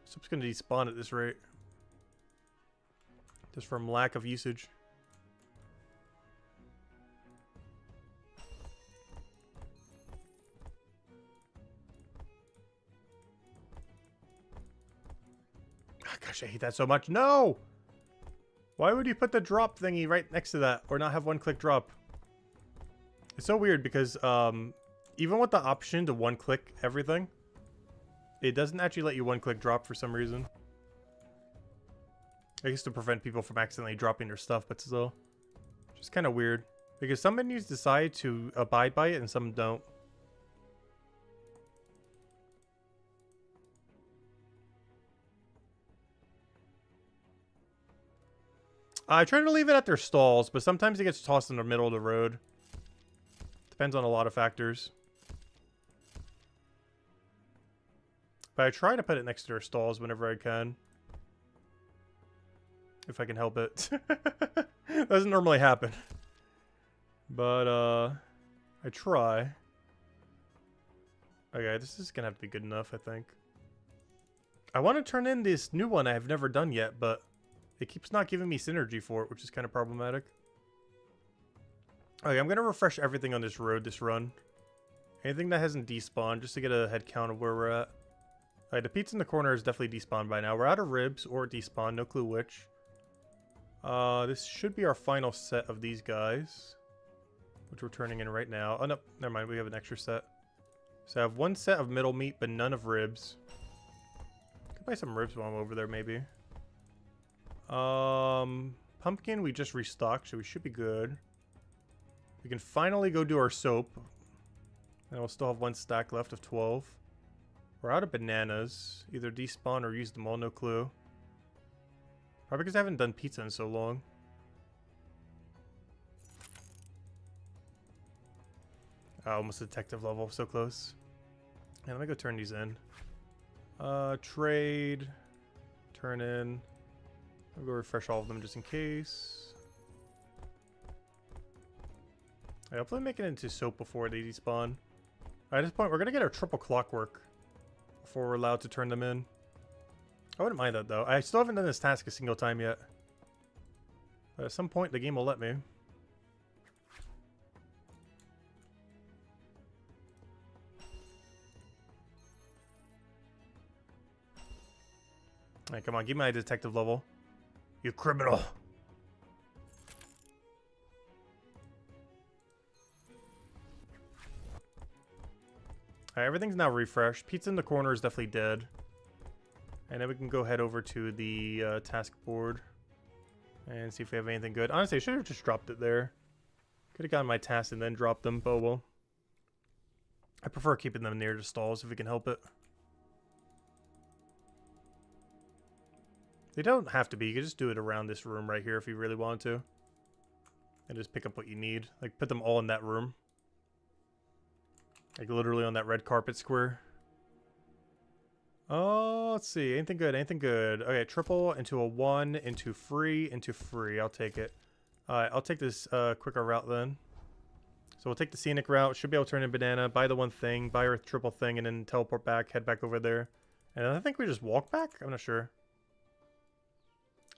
Soap's gonna despawn at this rate. Just from lack of usage. Oh, gosh, I hate that so much. No! Why would you put the drop thingy right next to that? Or not have one-click drop? It's so weird because even with the option to one-click everything, it doesn't actually let you one-click drop for some reason. I guess to prevent people from accidentally dropping their stuff, but still. Just kind of weird. Because some menus decide to abide by it and some don't. I try to leave it at their stalls, but sometimes it gets tossed in the middle of the road. Depends on a lot of factors. But I try to put it next to their stalls whenever I can. If I can help it. Doesn't normally happen. But, I try. Okay, this is gonna have to be good enough, I think. I want to turn in this new one I've never done yet, but it keeps not giving me synergy for it, which is kind of problematic. Okay, I'm gonna refresh everything on this road, this run. Anything that hasn't despawned, just to get a head count of where we're at. Alright, the pizza in the corner is definitely despawned by now. We're out of ribs or despawned, no clue which. This should be our final set of these guys, which we're turning in right now. Oh, no, never mind. We have an extra set. So I have one set of middle meat, but none of ribs. Could buy some ribs while I'm over there, maybe. Pumpkin, we just restocked, so we should be good. We can finally go do our soap. And we'll still have one stack left of 12. We're out of bananas. Either despawn or use them all, no clue. Probably because I haven't done pizza in so long. Almost detective level, so close. Yeah, let me go turn these in. Trade. Turn in. I'll go refresh all of them just in case. I'll hopefully make it into soap before they despawn. At this point, we're going to get our triple clockwork before we're allowed to turn them in. I wouldn't mind that, though. I still haven't done this task a single time yet. But at some point, the game will let me. Alright, come on. Give me my detective level. You criminal. Alright, everything's now refreshed. Pizza in the corner is definitely dead. And then we can go head over to the task board and see if we have anything good. Honestly, I should have just dropped it there. Could have gotten my tasks and then dropped them, but well. I prefer keeping them near the stalls if we can help it. They don't have to be. You can just do it around this room right here if you really want to. And just pick up what you need. Like, put them all in that room. Like, literally on that red carpet square. Oh, let's see. Anything good? Anything good? Okay, triple into a 1 into free into free. I'll take it. Alright, I'll take this quicker route then. So we'll take the scenic route. Should be able to turn in banana, buy the one thing, buy our triple thing, and then teleport back, head back over there. And I think we just walk back? I'm not sure.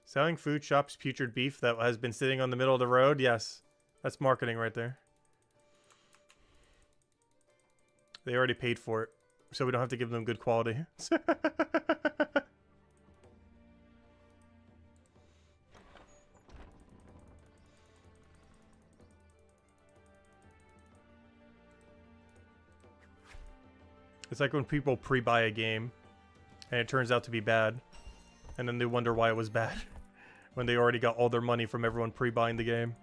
Selling food shops putrid beef that has been sitting on the middle of the road? Yes. That's marketing right there. They already paid for it. So we don't have to give them good quality. It's like when people pre-buy a game and it turns out to be bad. And then they wonder why it was bad. When they already got all their money from everyone pre-buying the game.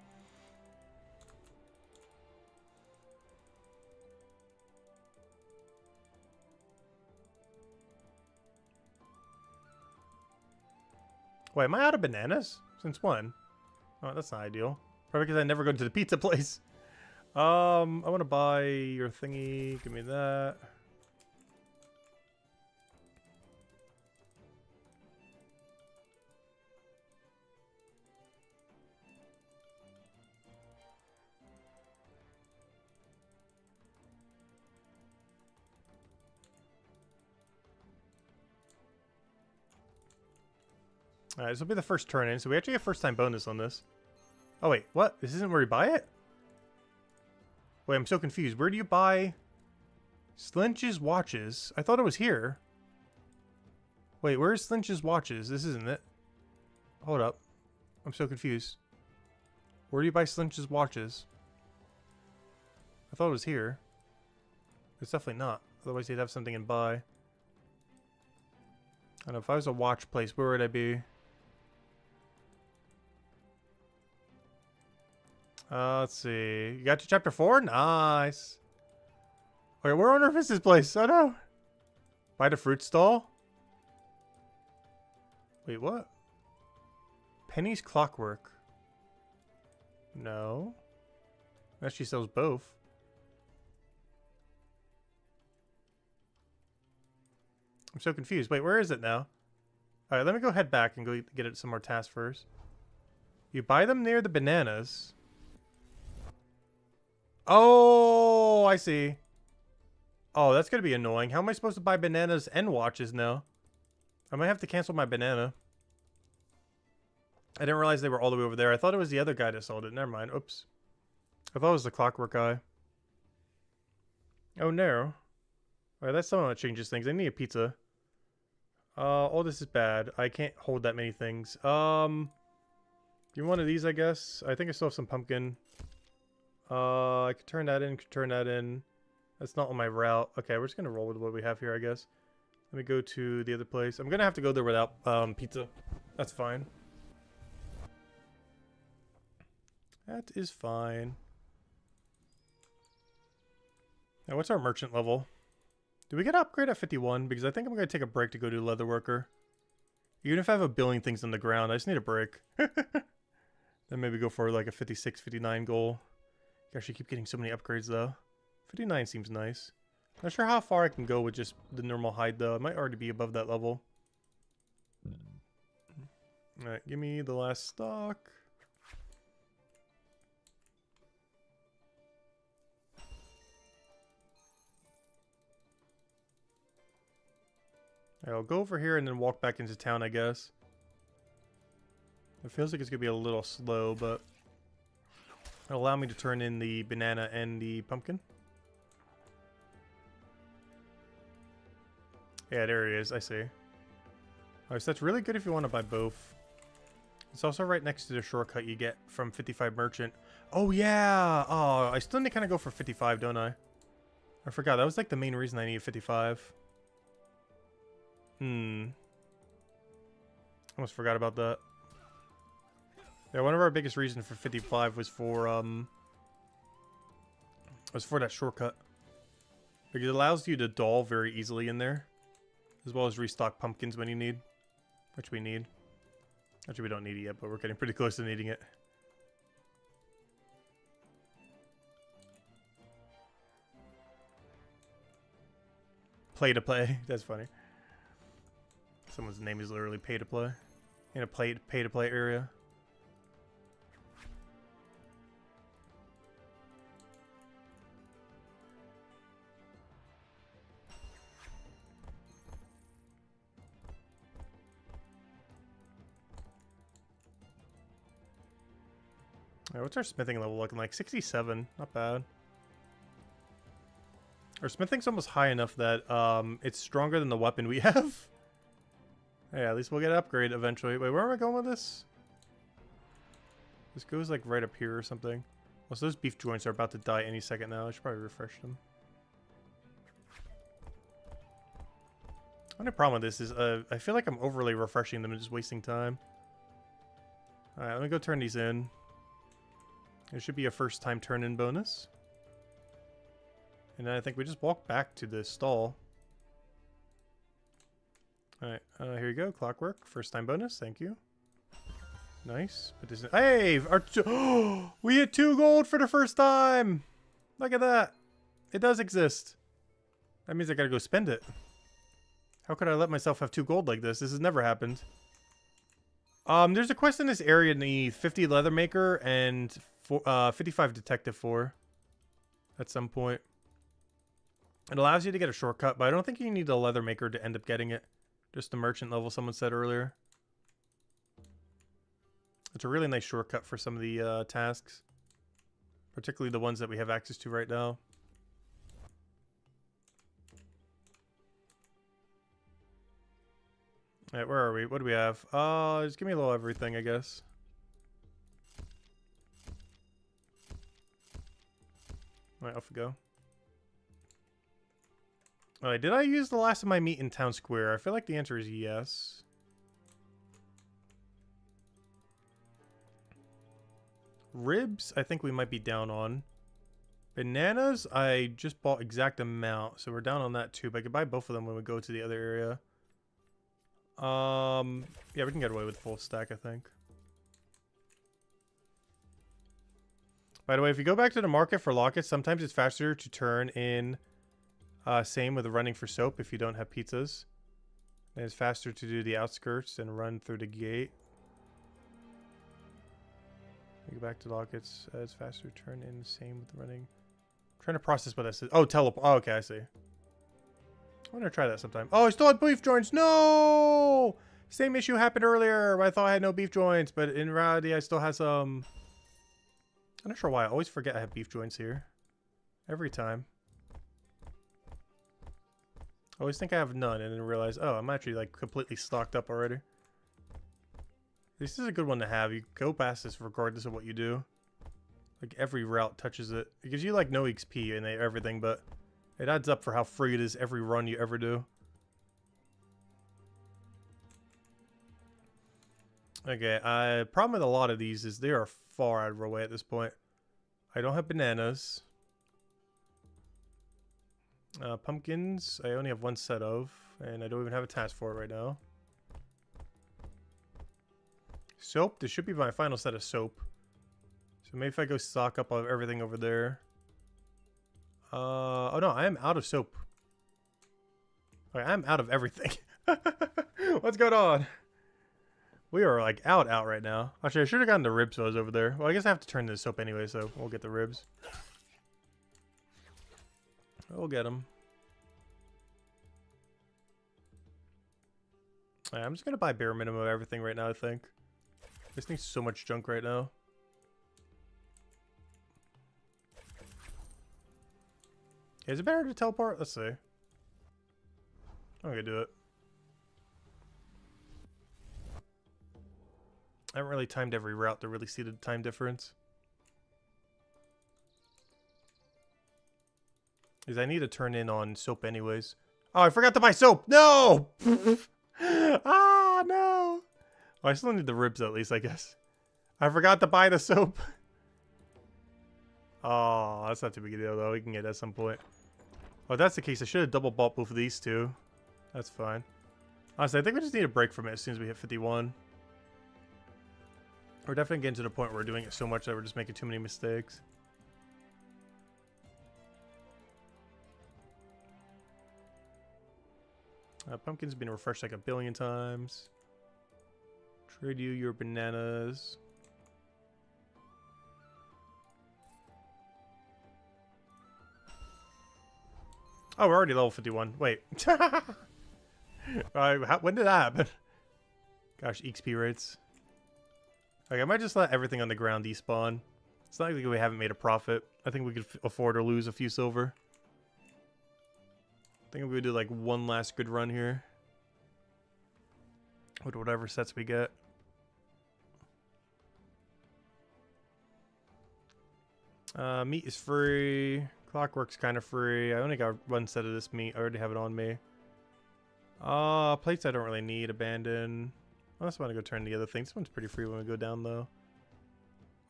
Wait, am I out of bananas? Since when? Oh, that's not ideal. Probably because I never go to the pizza place. I want to buy your thingy. Give me that. Alright, this will be the first turn in, so we actually get first time bonus on this. Oh wait, what? This isn't where you buy it? Wait, I'm so confused. Where do you buy Slinch's watches? I thought it was here. Wait, where's Slinch's watches? This isn't it. Hold up. I'm so confused. Where do you buy Slinch's watches? I thought it was here. It's definitely not. Otherwise, they'd have something in buy. I don't know. If I was a watch place, where would I be? Let's see. You got to chapter 4? Nice. Wait, where on earth is this place? Oh no. By the fruit stall? Wait, what? Penny's Clockwork. No. Unless she sells both. I'm so confused. Wait, where is it now? Alright, let me go head back and go get it some more tasks first. You buy them near the bananas. Oh, I see. Oh, that's going to be annoying. How am I supposed to buy bananas and watches now? I might have to cancel my banana. I didn't realize they were all the way over there. I thought it was the other guy that sold it. Never mind. Oops. I thought it was the clockwork guy. Oh, no. Alright, that's someone that changes things. I need a pizza. Oh, this is bad. I can't hold that many things. Do one of these, I guess. I think I still have some pumpkin. I could turn that in, could turn that in. That's not on my route. Okay, we're just gonna roll with what we have here, I guess. Let me go to the other place. I'm gonna have to go there without pizza. That's fine. That is fine. Now, what's our merchant level? Do we get an upgrade at 51? Because I think I'm going to take a break to go do leather worker. Even if I have a billion things on the ground, I just need a break. Then maybe go for like a 56, 59 goal. Gosh, I keep getting so many upgrades though. 59 seems nice. Not sure how far I can go with just the normal hide though. I might already be above that level. Alright, give me the last stock. I'll go over here and then walk back into town, I guess. It feels like it's going to be a little slow, but it'll allow me to turn in the banana and the pumpkin. Yeah, there he is. I see. Alright, so that's really good if you want to buy both. It's also right next to the shortcut you get from 55 Merchant. Oh, yeah! Oh, I still need to kind of go for 55, don't I? I forgot. That was like the main reason I needed 55. Almost forgot about that. Yeah, one of our biggest reasons for 55 was for that shortcut. Because it allows you to doll very easily in there. As well as restock pumpkins when you need. Which we need. Actually, we don't need it yet, but we're getting pretty close to needing it. Play to play. That's funny. Someone's name is literally pay to play. In a pay to play area. Alright, what's our smithing level looking like? 67. Not bad. Our smithing's almost high enough that it's stronger than the weapon we have. Yeah, at least we'll get an upgrade eventually. Wait, where am I going with this? This goes like right up here or something. Also, those beef joints are about to die any second now. I should probably refresh them. Only problem with this is I feel like I'm overly refreshing them and just wasting time. Alright, let me go turn these in. It should be a first time turn in bonus. And then I think we just walk back to the stall. Alright, here you go. Clockwork. First time bonus. Thank you. Nice. But this is, hey! We hit 2 gold for the first time! Look at that. It does exist. That means I gotta go spend it. How could I let myself have 2 gold like this? This has never happened. There's a quest in this area in the 50 leather maker and 55 detective for at some point. It allows you to get a shortcut, but I don't think you need a leather maker to end up getting it. Just the merchant level, someone said earlier. It's a really nice shortcut for some of the tasks. Particularly the ones that we have access to right now. Alright, where are we? What do we have? Just give me a little everything, I guess. Alright, off we go. Alright, did I use the last of my meat in town square? I feel like the answer is yes. Ribs, I think we might be down on. Bananas, I just bought exact amount, so we're down on that too. But I could buy both of them when we go to the other area. Yeah, we can get away with full stack, I think. By the way, if you go back to the market for lockets, sometimes it's faster to turn in. Same with running for soap if you don't have pizzas. And it's faster to do the outskirts than run through the gate. Go back to lockets. It's faster to turn in. Same with running. I'm trying to process what that says. Oh, teleport. Oh, okay, I see. I want to try that sometime. Oh, I still had beef joints. No! Same issue happened earlier. I thought I had no beef joints, but in reality, I still have some. I'm not sure why. I always forget I have beef joints here. Every time. I always think I have none and then realize, oh, I'm actually like completely stocked up already. This is a good one to have. You go past this regardless of what you do. Like every route touches it. It gives you like no XP and everything, but it adds up for how free it is every run you ever do. Okay, problem with a lot of these is they are far out of our way at this point. I don't have bananas. Pumpkins, I only have one set of, and I don't even have a task for it right now. Soap, this should be my final set of soap. So maybe if I go stock up on everything over there. Oh no, I am out of soap. Okay, I'm out of everything. What's going on? We are like out right now. Actually, I should have gotten the ribs while I was over there. Well, I guess I have to turn this soap anyway, so we'll get the ribs. We'll get them. Right, I'm just going to buy bare minimum of everything right now, I think. This needs so much junk right now. Is it better to teleport? Let's see. I'm going to do it. I haven't really timed every route to really see the time difference. Because I need to turn in on soap anyways. Oh, I forgot to buy soap! No! Ah, no! Oh, I still need the ribs at least, I guess. I forgot to buy the soap. Oh, that's not too big a deal though. We can get it at some point. Oh, if that's the case, I should have double bought both of these two. That's fine. Honestly, I think we just need a break from it as soon as we hit 51. We're definitely getting to the point where we're doing it so much that we're just making too many mistakes. Pumpkin's been refreshed like a billion times. Trade you your bananas. Oh, we're already level 51. Wait. When did that happen? Gosh, XP rates. Okay, I might just let everything on the ground despawn. It's not like we haven't made a profit. I think we could afford to lose a few silver. I think I'm going to do like one last good run here. With whatever sets we get. Meat is free. Clockwork's kind of free. I only got one set of this meat. I already have it on me. Plates I don't really need. Abandon. I just want to go turn the other thing. This one's pretty free when we go down though.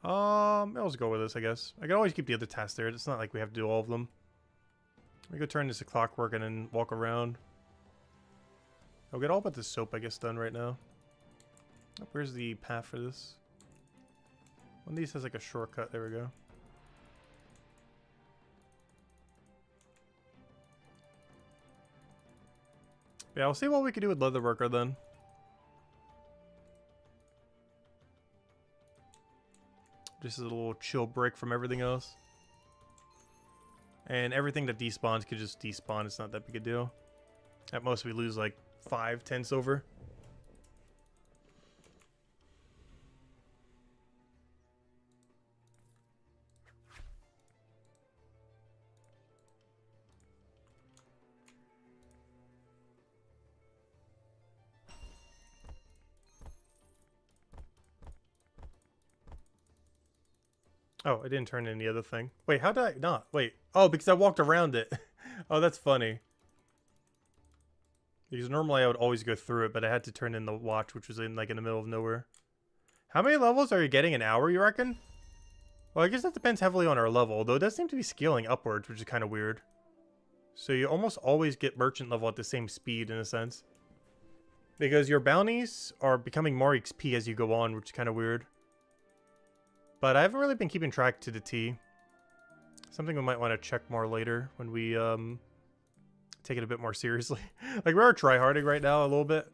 I'll just go with this, I guess. I can always keep the other tasks there. It's not like we have to do all of them. We go turn this to clockwork and then walk around. I'll get all but the soap, I guess, done right now. Oh, where's the path for this? One of these has like a shortcut. There we go. Yeah, I'll see what we can do with leatherworker then. Just a little chill break from everything else. And everything that despawns could just despawn. It's not that big a deal. At most we lose like 5-10 silver. Oh, I didn't turn in the other thing. Wait, how did I not? Wait. Oh, because I walked around it. Oh, that's funny. Because normally I would always go through it, but I had to turn in the watch, which was in like in the middle of nowhere. How many levels are you getting an hour, you reckon? Well, I guess that depends heavily on our level, though it does seem to be scaling upwards, which is kind of weird. So you almost always get merchant level at the same speed, in a sense. Because your bounties are becoming more XP as you go on, which is kind of weird. But I haven't really been keeping track to the T. Something we might want to check more later when we take it a bit more seriously. Like, we are tryharding right now a little bit.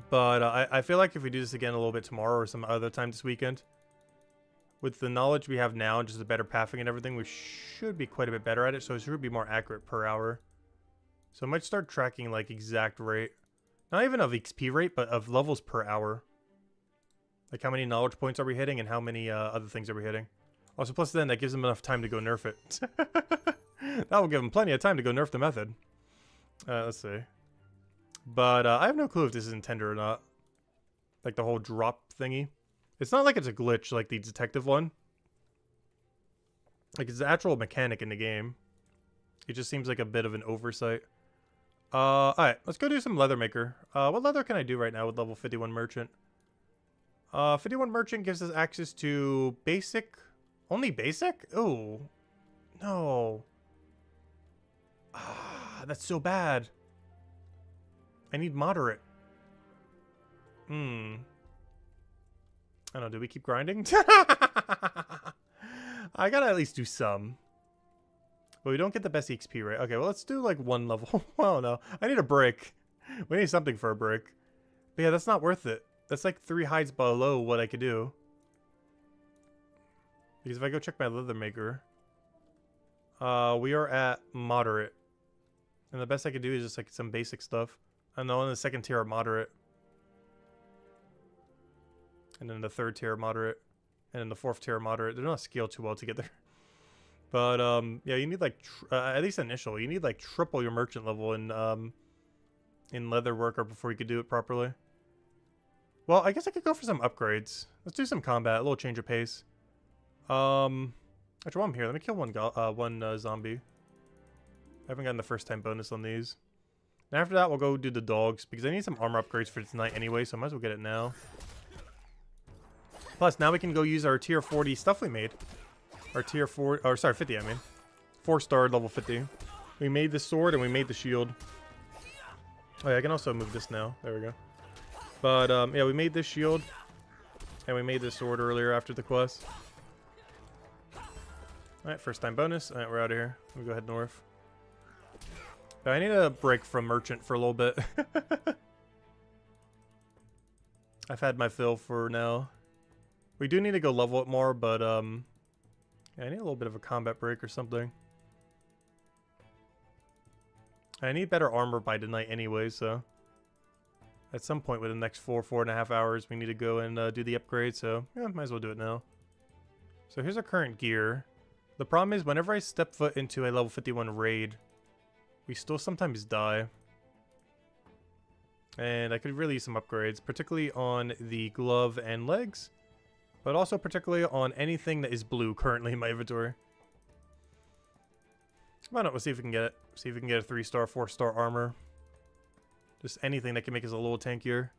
But I feel like if we do this again a little bit tomorrow or some other time this weekend, with the knowledge we have now and just the better pathing and everything, we should be quite a bit better at it. So it should be more accurate per hour. So I might start tracking like exact rate. Not even of XP rate, but of levels per hour. Like how many knowledge points are we hitting and how many other things are we hitting. Also, plus then that gives them enough time to go nerf it. That will give them plenty of time to go nerf the method. Let's see. But I have no clue if this is intended or not. Like the whole drop thingy. It's not like it's a glitch like the detective one. Like it's an actual mechanic in the game. It just seems like a bit of an oversight. Alright, let's go do some leather maker. What leather can I do right now with level 51 merchant? 51 merchant gives us access to basic. Only basic? Oh. No. Ah, that's so bad. I need moderate. I don't know, do we keep grinding? I gotta at least do some. But we don't get the best XP rate. Okay, well, let's do like one level. Oh no, I need a brick. We need something for a brick. But yeah, that's not worth it. That's like 3 hides below what I could do. Because if I go check my leather maker, we are at moderate. And the best I could do is just like some basic stuff. And the one in the second tier are moderate. And then the third tier are moderate. And then the fourth tier are moderate. They're not scaled too well together. But yeah, you need like at least initial. You need like triple your merchant level in leather worker before you could do it properly. Well, I guess I could go for some upgrades. Let's do some combat, a little change of pace. Actually, while I'm here, let me kill one zombie. I haven't gotten the first time bonus on these. And after that, we'll go do the dogs because I need some armor upgrades for tonight anyway, so I might as well get it now. Plus, now we can go use our tier 40 stuff we made. Our tier 4, or sorry, 50, I mean. 4-star level 50. We made the sword and we made the shield. Oh yeah, I can also move this now. There we go. But yeah, we made this shield. And we made this sword earlier after the quest. Alright, first time bonus. Alright, we're out of here. Let me go head north. But I need a break from merchant for a little bit. I've had my fill for now. We do need to go level it more, but yeah, I need a little bit of a combat break or something. I need better armor by tonight anyway, so at some point within the next 4.5 hours, we need to go and do the upgrade, so yeah, might as well do it now. So here's our current gear. The problem is whenever I step foot into a level 51 raid, we still sometimes die. And I could really use some upgrades, particularly on the glove and legs, but also particularly on anything that is blue currently in my inventory. Why not? Let's see if we can get it. See if we can get a 3-star, 4-star armor. Just anything that can make us a little tankier.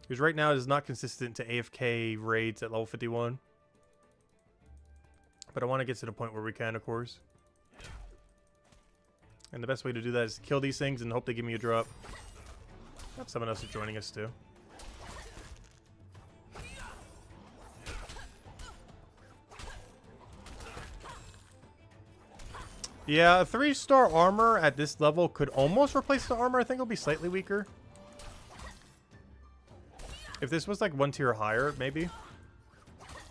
Because right now it is not consistent to AFK raids at level 51. But I want to get to the point where we can, of course. And the best way to do that is to kill these things and hope they give me a drop. Yep, someone else is joining us too. Yeah, a 3-star armor at this level could almost replace the armor. I think it'll be slightly weaker. If this was like 1 tier higher, maybe.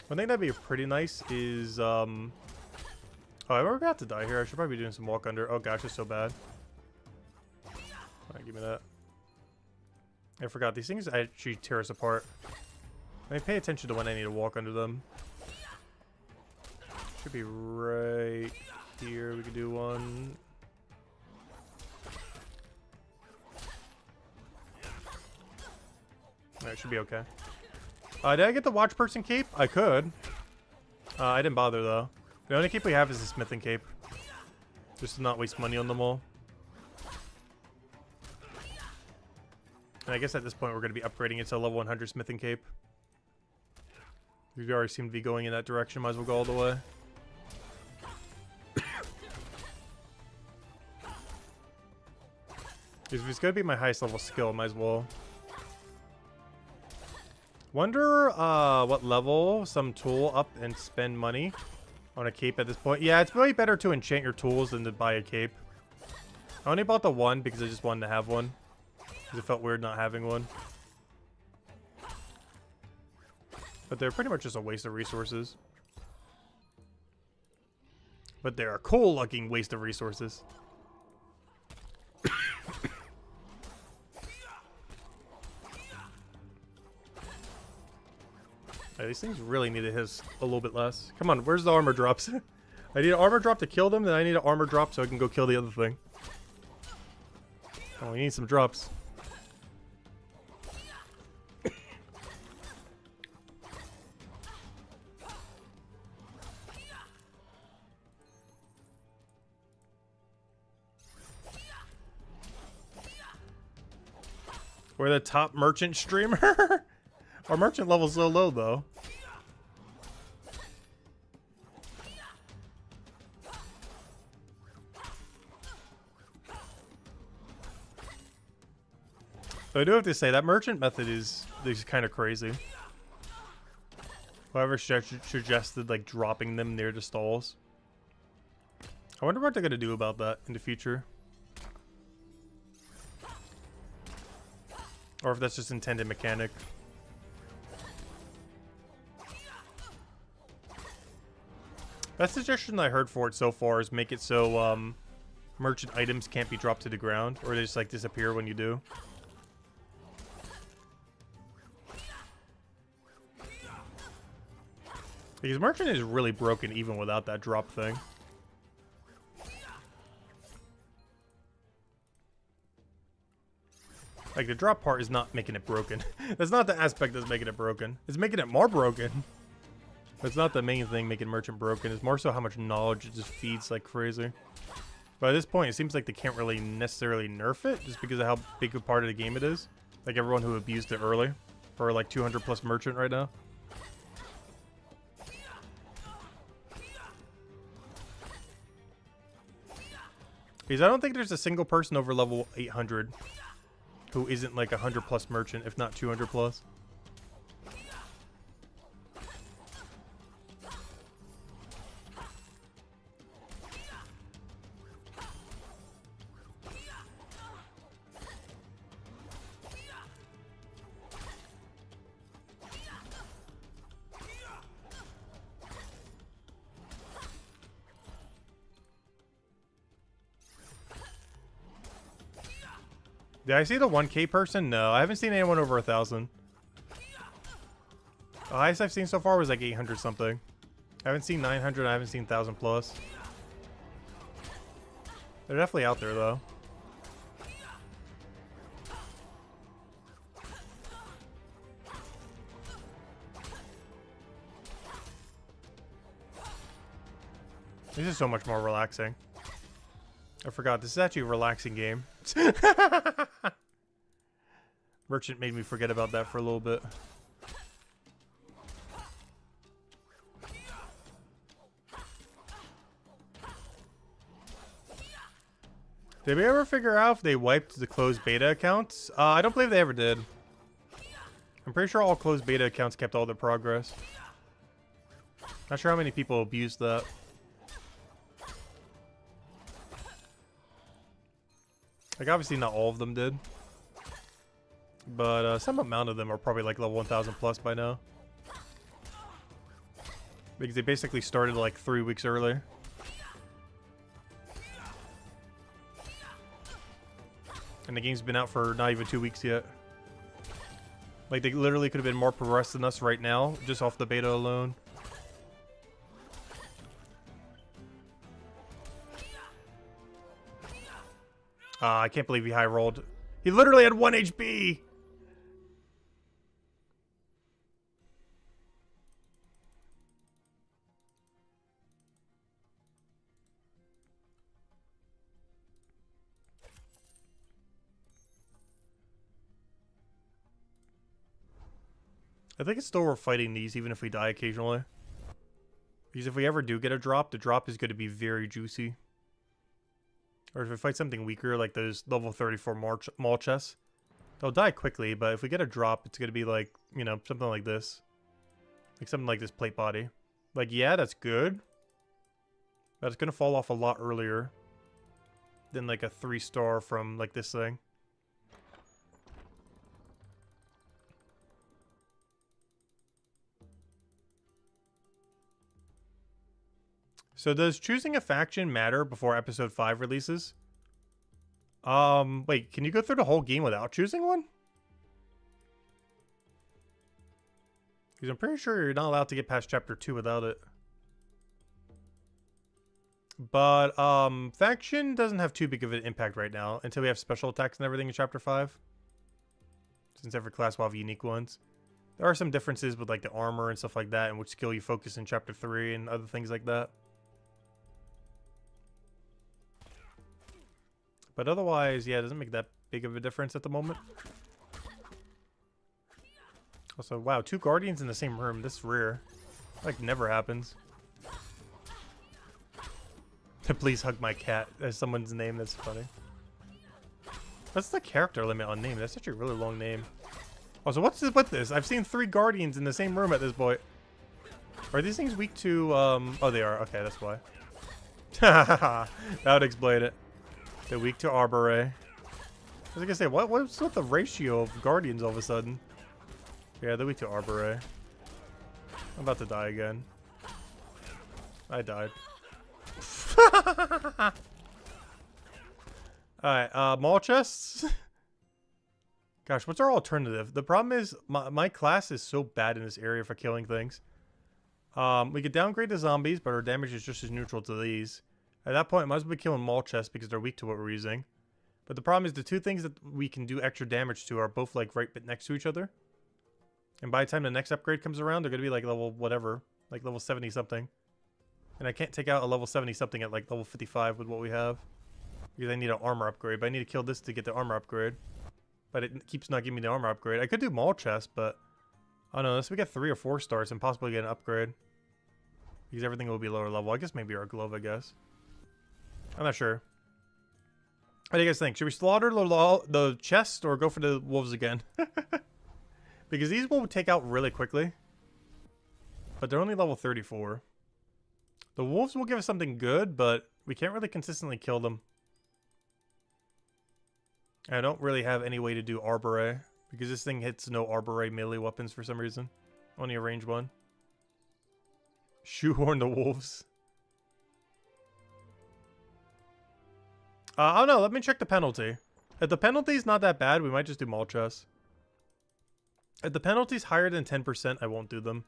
One thing that'd be pretty nice is, oh, I'm about to die here. I should probably be doing some walk under. Oh gosh, it's so bad. Alright, give me that. I forgot, these things actually tear us apart. I mean, pay attention to when I need to walk under them. Should be right here. We could do one. That should be okay. Did I get the watch person cape? I could. I didn't bother though. The only cape we have is the smithing cape. Just to not waste money on them all. And I guess at this point we're going to be upgrading it to a level 100 smithing cape. We already seem to be going in that direction. Might as well go all the way. If it's going to be my highest level skill, might as well. Wonder what level some tool up and spend money on a cape at this point. Yeah, it's really better to enchant your tools than to buy a cape. I only bought the one because I just wanted to have one. Because it felt weird not having one. But they're pretty much just a waste of resources. But they're a cool looking waste of resources. These things really need to hit a little bit less. Come on, where's the armor drops? I need an armor drop to kill them, then I need an armor drop so I can go kill the other thing. Oh, we need some drops. We're the top merchant streamer? Our merchant level's so low, though. So I do have to say, that merchant method is kind of crazy. Whoever suggested, like, dropping them near the stalls. I wonder what they're going to do about that in the future. Or if that's just intended mechanic. Best suggestion I heard for it so far is make it so merchant items can't be dropped to the ground, or they just like disappear when you do. Because merchant is really broken even without that drop thing. Like, the drop part is not making it broken. That's not the aspect that's making it broken. It's making it more broken. It's not the main thing making merchant broken. It's more so how much knowledge it just feeds like crazy. But at this point, it seems like they can't really necessarily nerf it just because of how big a part of the game it is. Like everyone who abused it early for like 200 plus merchant right now. Because I don't think there's a single person over level 800 who isn't like 100 plus merchant, if not 200 plus. Did I see the 1K person? No, I haven't seen anyone over 1,000. The highest I've seen so far was like 800 something. I haven't seen 900, I haven't seen 1,000 plus. They're definitely out there though. This is so much more relaxing. I forgot, this is actually a relaxing game. Merchant made me forget about that for a little bit. Did we ever figure out if they wiped the closed beta accounts? I don't believe they ever did. I'm pretty sure all closed beta accounts kept all their progress. Not sure how many people abused that. Like, obviously not all of them did. But some amount of them are probably like level 1,000 plus by now. Because they basically started like 3 weeks early. And the game's been out for not even 2 weeks yet. Like, they literally could have been more progressed than us right now, just off the beta alone. I can't believe he high rolled. He literally had 1 HP! I think it's still worth fighting these even if we die occasionally. Because if we ever do get a drop, the drop is going to be very juicy. Or if we fight something weaker like those level 34 maul chests, they'll die quickly, but if we get a drop, it's going to be like, you know, something like this. Like something like this plate body. Like, yeah, that's good. But it's going to fall off a lot earlier than like a 3-star from like this thing. So does choosing a faction matter before episode 5 releases? Wait, can you go through the whole game without choosing one? Because I'm pretty sure you're not allowed to get past chapter 2 without it. But, faction doesn't have too big of an impact right now until we have special attacks and everything in chapter 5. Since every class will have unique ones. There are some differences with like the armor and stuff like that and which skill you focus in chapter 3 and other things like that. But otherwise, yeah, it doesn't make that big of a difference at the moment. Also, wow, 2 guardians in the same room. This is rare. Like, never happens. Please hug my cat as someone's name. That's funny. What's the character limit on name? That's such a really long name. Also, what's this with this? I've seen 3 guardians in the same room at this point. Are these things weak to, oh, they are. Okay, that's why. That would explain it. They're weak to Arbor Ray. I was gonna say, what's with the ratio of guardians all of a sudden? Yeah, they're weak to Arbor Ray. I'm about to die again. I died. Alright, maul chests? Gosh, what's our alternative? The problem is, my class is so bad in this area for killing things. We could downgrade the zombies, but our damage is just as neutral to these. At that point, I might as well be killing maul chests because they're weak to what we're using. But the problem is the 2 things that we can do extra damage to are both like right next to each other. And by the time the next upgrade comes around, they're going to be like level whatever. Like level 70 something. And I can't take out a level 70 something at like level 55 with what we have. Because I need an armor upgrade. But I need to kill this to get the armor upgrade. But it keeps not giving me the armor upgrade. I could do maul chest, but I don't know. Unless we get 3 or 4 stars and possibly get an upgrade. Because everything will be lower level. I guess maybe our glove, I guess. I'm not sure. What do you guys think? Should we slaughter the chest or go for the wolves again? Because these will take out really quickly. But they're only level 34. The wolves will give us something good, but we can't really consistently kill them. I don't really have any way to do Arbor Ray. Because this thing hits no Arbor Ray melee weapons for some reason. Only a range one. Shoehorn the wolves. I don't know. Let me check the penalty. If the penalty's not that bad, we might just do maul chest. If the penalty's higher than 10%, I won't do them.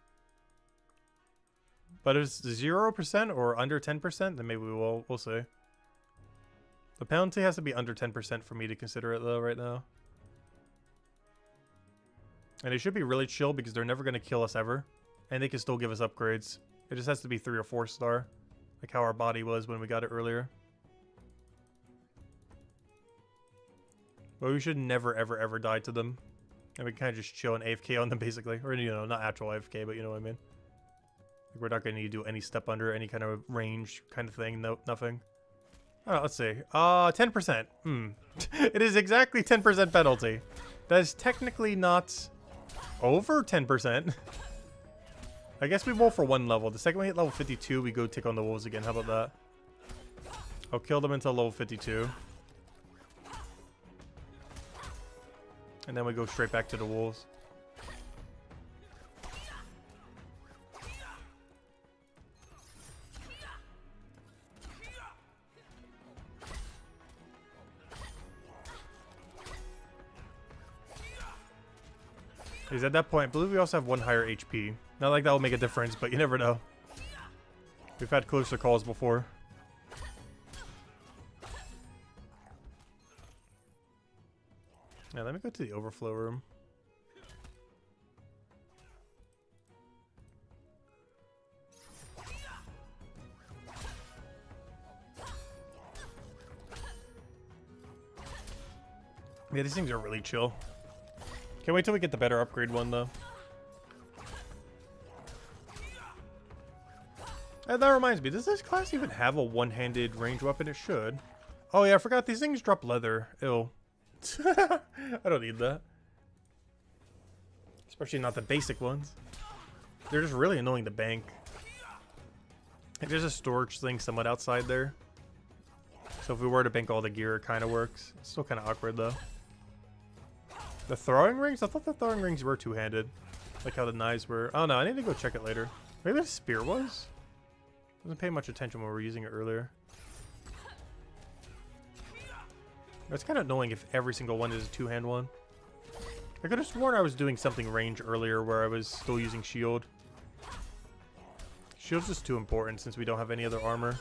But if it's 0% or under 10%, then maybe we will. We'll see. The penalty has to be under 10% for me to consider it, though, right now. And they should be really chill because they're never going to kill us ever. And they can still give us upgrades. It just has to be 3 or 4 star. Like how our body was when we got it earlier. But we should never, ever, ever die to them. And we kind of just chill and AFK on them, basically. Or, you know, not actual AFK, but you know what I mean. Like, we're not going to need to do any step under, any kind of range kind of thing. No, nothing. Alright, let's see. 10%. It is exactly 10% penalty. That is technically not over 10%. I guess we roll for 1 level. The second we hit level 52, we go take on the wolves again. How about that? I'll kill them until level 52. And then we go straight back to the wolves. Because at that point, I believe we also have 1 higher HP. Not like that will make a difference, but you never know. We've had closer calls before. Yeah, let me go to the overflow room. Yeah, these things are really chill. Can't wait till we get the better upgrade one, though. That reminds me, does this class even have a one-handed range weapon? It should. Oh yeah, I forgot these things drop leather. Ew. I don't need that. Especially not the basic ones. They're just really annoying to bank. Like, there's a storage thing somewhat outside there. So if we were to bank all the gear, it kind of works. It's still kind of awkward though. The throwing rings? I thought the throwing rings were two-handed. Like how the knives were. Oh no, I need to go check it later. Maybe the spear was? Wasn't paying much attention when we were using it earlier. It's kind of annoying if every single one is a two-hand one. I could have sworn I was doing something range earlier where I was still using shield. Shield's just too important since we don't have any other armor.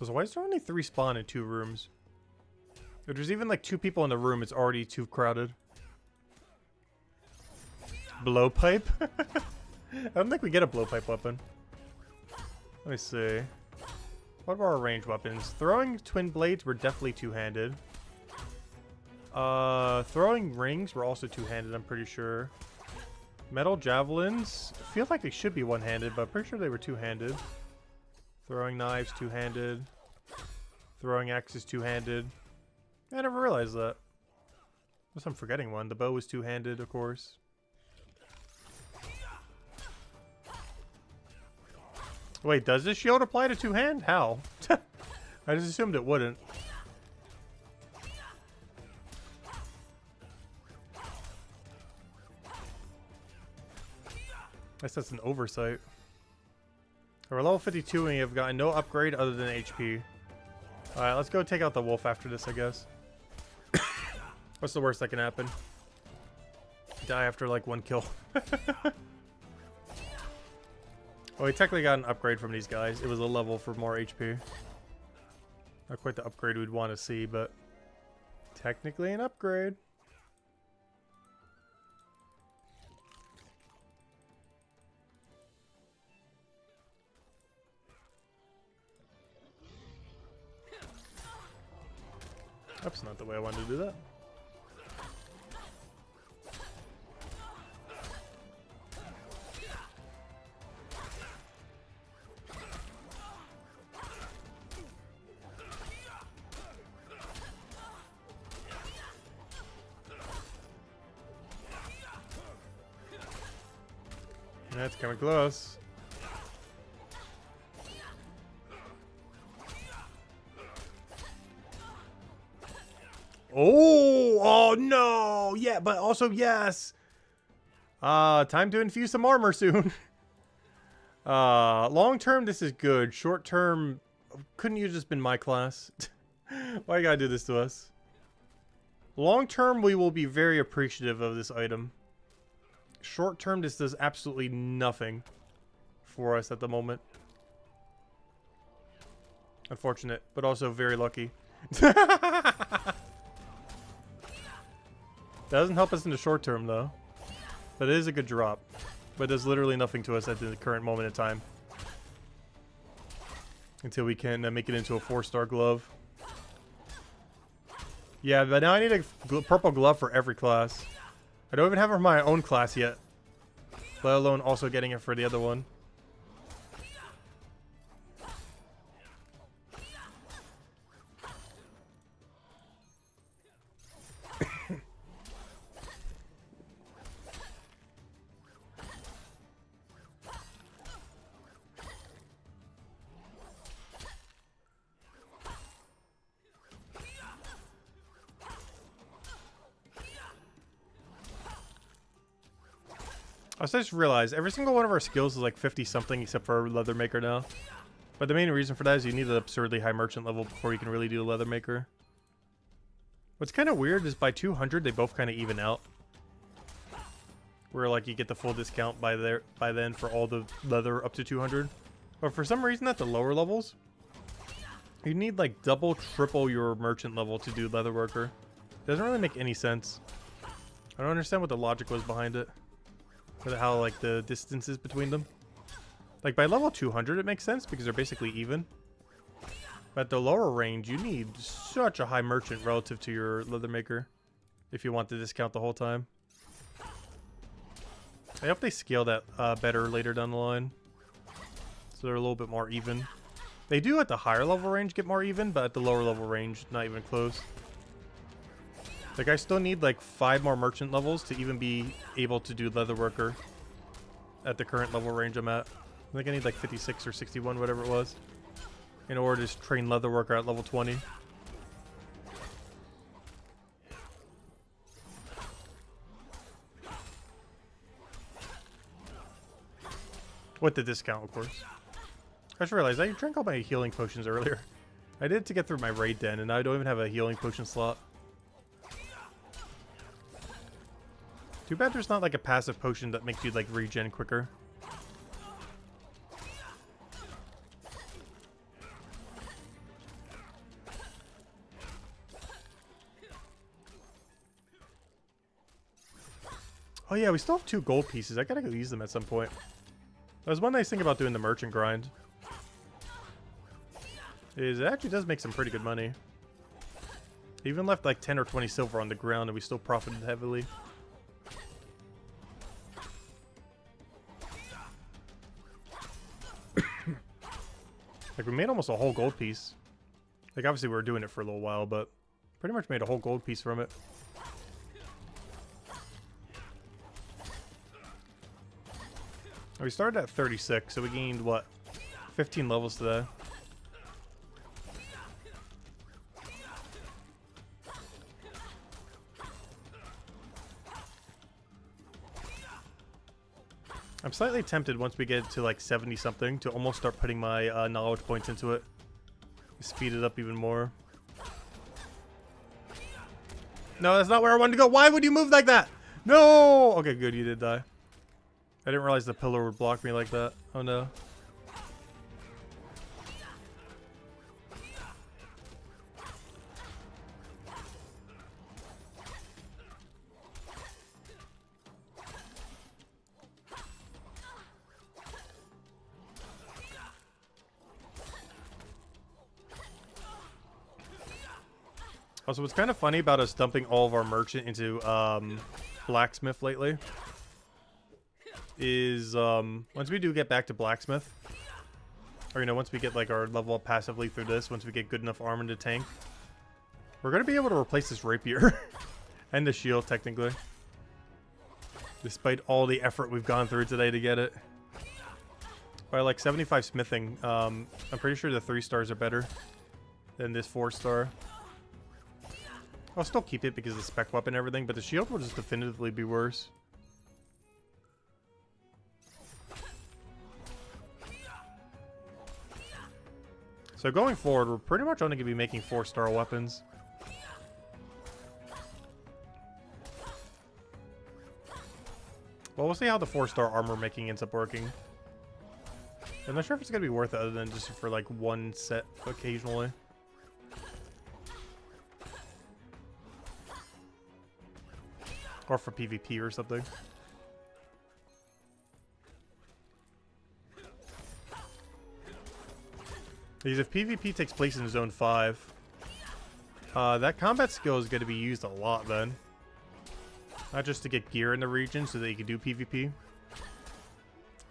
So why is there only 3 spawn in 2 rooms? If there's even like 2 people in the room, it's already too crowded. Blowpipe? I don't think we get a blowpipe weapon. Let me see. What are our range weapons? Throwing twin blades were definitely two-handed. Throwing rings were also two-handed, I'm pretty sure. Metal javelins, I feel like they should be one-handed, but I'm pretty sure they were two-handed. Throwing knives, two-handed. Throwing axes, two-handed. I never realized that. Unless I'm forgetting one. The bow was two-handed, of course. Wait, does this shield apply to two-hand? How? I just assumed it wouldn't. I guess that's an oversight. We're level 52 and we have gotten no upgrade other than HP. Alright, let's go take out the wolf after this, I guess. What's the worst that can happen? Die after like 1 kill. Well, we technically got an upgrade from these guys. It was a level for more HP. Not quite the upgrade we'd want to see, but technically an upgrade. That's not the way I wanted to do that. That's coming close. Oh no! Yeah, but also yes. Time to infuse some armor soon. Long term, this is good. Short term, couldn't you just been my class? Why you gotta do this to us? Long term, we will be very appreciative of this item. Short term, this does absolutely nothing for us at the moment. Unfortunate, but also very lucky. Doesn't help us in the short term, though. But it is a good drop. But does literally nothing to us at the current moment in time. Until we can make it into a 4-star glove. Yeah, but now I need a purple glove for every class. I don't even have it for my own class yet. Let alone also getting it for the other one. I just realized every single one of our skills is like 50 something except for leather maker now. But the main reason for that is you need an absurdly high merchant level before you can really do a leather maker. What's kind of weird is by 200 they both kind of even out. Where like you get the full discount by then for all the leather up to 200. But for some reason at the lower levels, you need like double, triple your merchant level to do leather worker. Doesn't really make any sense. I don't understand what the logic was behind it. Or how like the distance is between them. Like by level 200 it makes sense because they're basically even. At the lower range, you need such a high merchant relative to your leather maker if you want the discount the whole time. I hope they scale that better later down the line, so they're a little bit more even. They do at the higher level range get more even, but at the lower level range, not even close. Like, I still need like 5 more merchant levels to even be able to do leatherworker at the current level range I'm at. I think I need like 56 or 61, whatever it was, in order to train leatherworker at level 20. With the discount, of course. I just realized I drank all my healing potions earlier. I did it to get through my raid den, and I don't even have a healing potion slot. Too bad there's not like a passive potion that makes you like regen quicker. Oh yeah, we still have 2 gold pieces. I gotta go use them at some point. That was one nice thing about doing the merchant grind. Is it actually does make some pretty good money. It even left like 10 or 20 silver on the ground and we still profited heavily. Like, we made almost a whole gold piece. Like, obviously we were doing it for a little while, but pretty much made a whole gold piece from it. We started at 36, so we gained, what, 15 levels today. I'm slightly tempted once we get to like 70 something to almost start putting my knowledge points into it. Speed it up even more. No, that's not where I wanted to go. Why would you move like that? No! Okay, good, you did die. I didn't realize the pillar would block me like that. Oh no. Also, what's kind of funny about us dumping all of our merchant into blacksmith lately is once we do get back to blacksmith, or you know, once we get like our level up passively through this, once we get good enough armor to tank, we're gonna be able to replace this rapier and the shield technically, despite all the effort we've gone through today to get it. By like 75 smithing, I'm pretty sure the 3 stars are better than this 4-star. I'll still keep it because of the spec weapon and everything, but the shield will just definitively be worse. So going forward, we're pretty much only going to be making 4-star weapons. Well, we'll see how the 4-star armor making ends up working. I'm not sure if it's going to be worth it other than just for like 1 set occasionally. Or for PvP or something. Because if PvP takes place in Zone 5, that combat skill is going to be used a lot then. Not just to get gear in the region so that you can do PvP,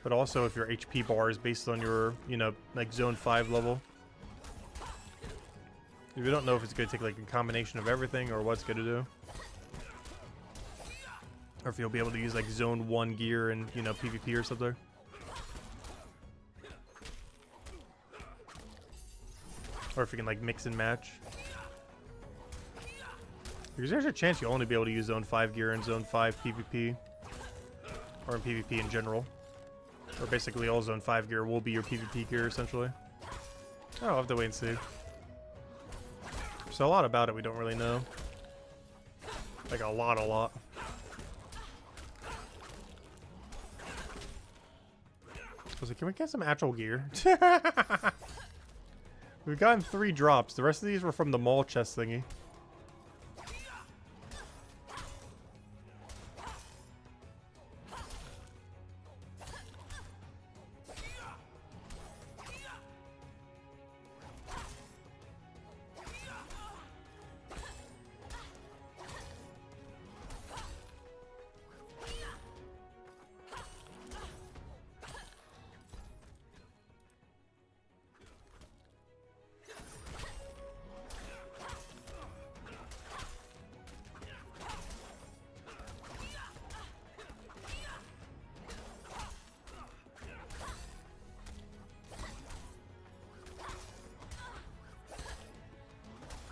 but also if your HP bar is based on your, you know, like Zone 5 level. If you don't know if it's going to take like a combination of everything or what it's going to do. Or if you'll be able to use like Zone 1 gear and, you know, PvP or something. Or if you can like mix and match. Because there's a chance you'll only be able to use Zone 5 gear in Zone 5 PvP. Or in PvP in general. Or basically all Zone 5 gear will be your PvP gear essentially. Oh, I'll have to wait and see. So a lot about it we don't really know. Like a lot. I was like, can we get some actual gear? We've gotten 3 drops. The rest of these were from the mall chest thingy.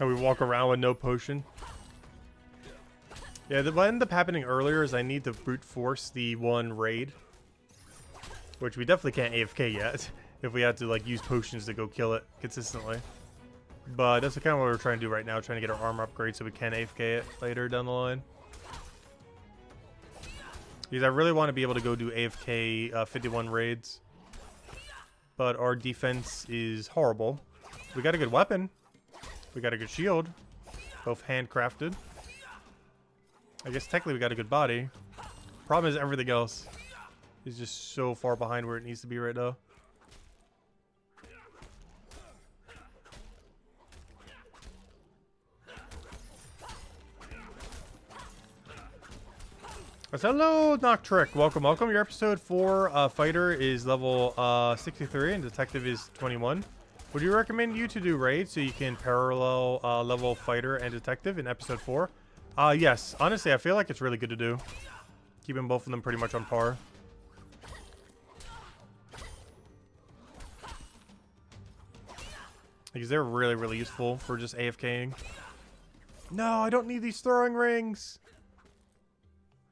And we walk around with no potion. Yeah, what ended up happening earlier is I need to brute force the one raid. Which we definitely can't AFK yet. If we had to like use potions to go kill it consistently. But that's kind of what we're trying to do right now. Trying to get our armor upgrade so we can AFK it later down the line. Because I really want to be able to go do AFK 51 raids. But our defense is horrible. We got a good weapon. We got a good shield. Both handcrafted. I guess technically we got a good body. Problem is everything else is just so far behind where it needs to be right now. So hello, Noctrick. Welcome, welcome. Your episode 4 fighter is level 63 and detective is 21. Would you recommend you to do raids so you can parallel level fighter and detective in episode 4? Yes. Honestly, I feel like it's really good to do. Keeping both of them pretty much on par. Because they're really, really useful for just AFKing. No, I don't need these throwing rings.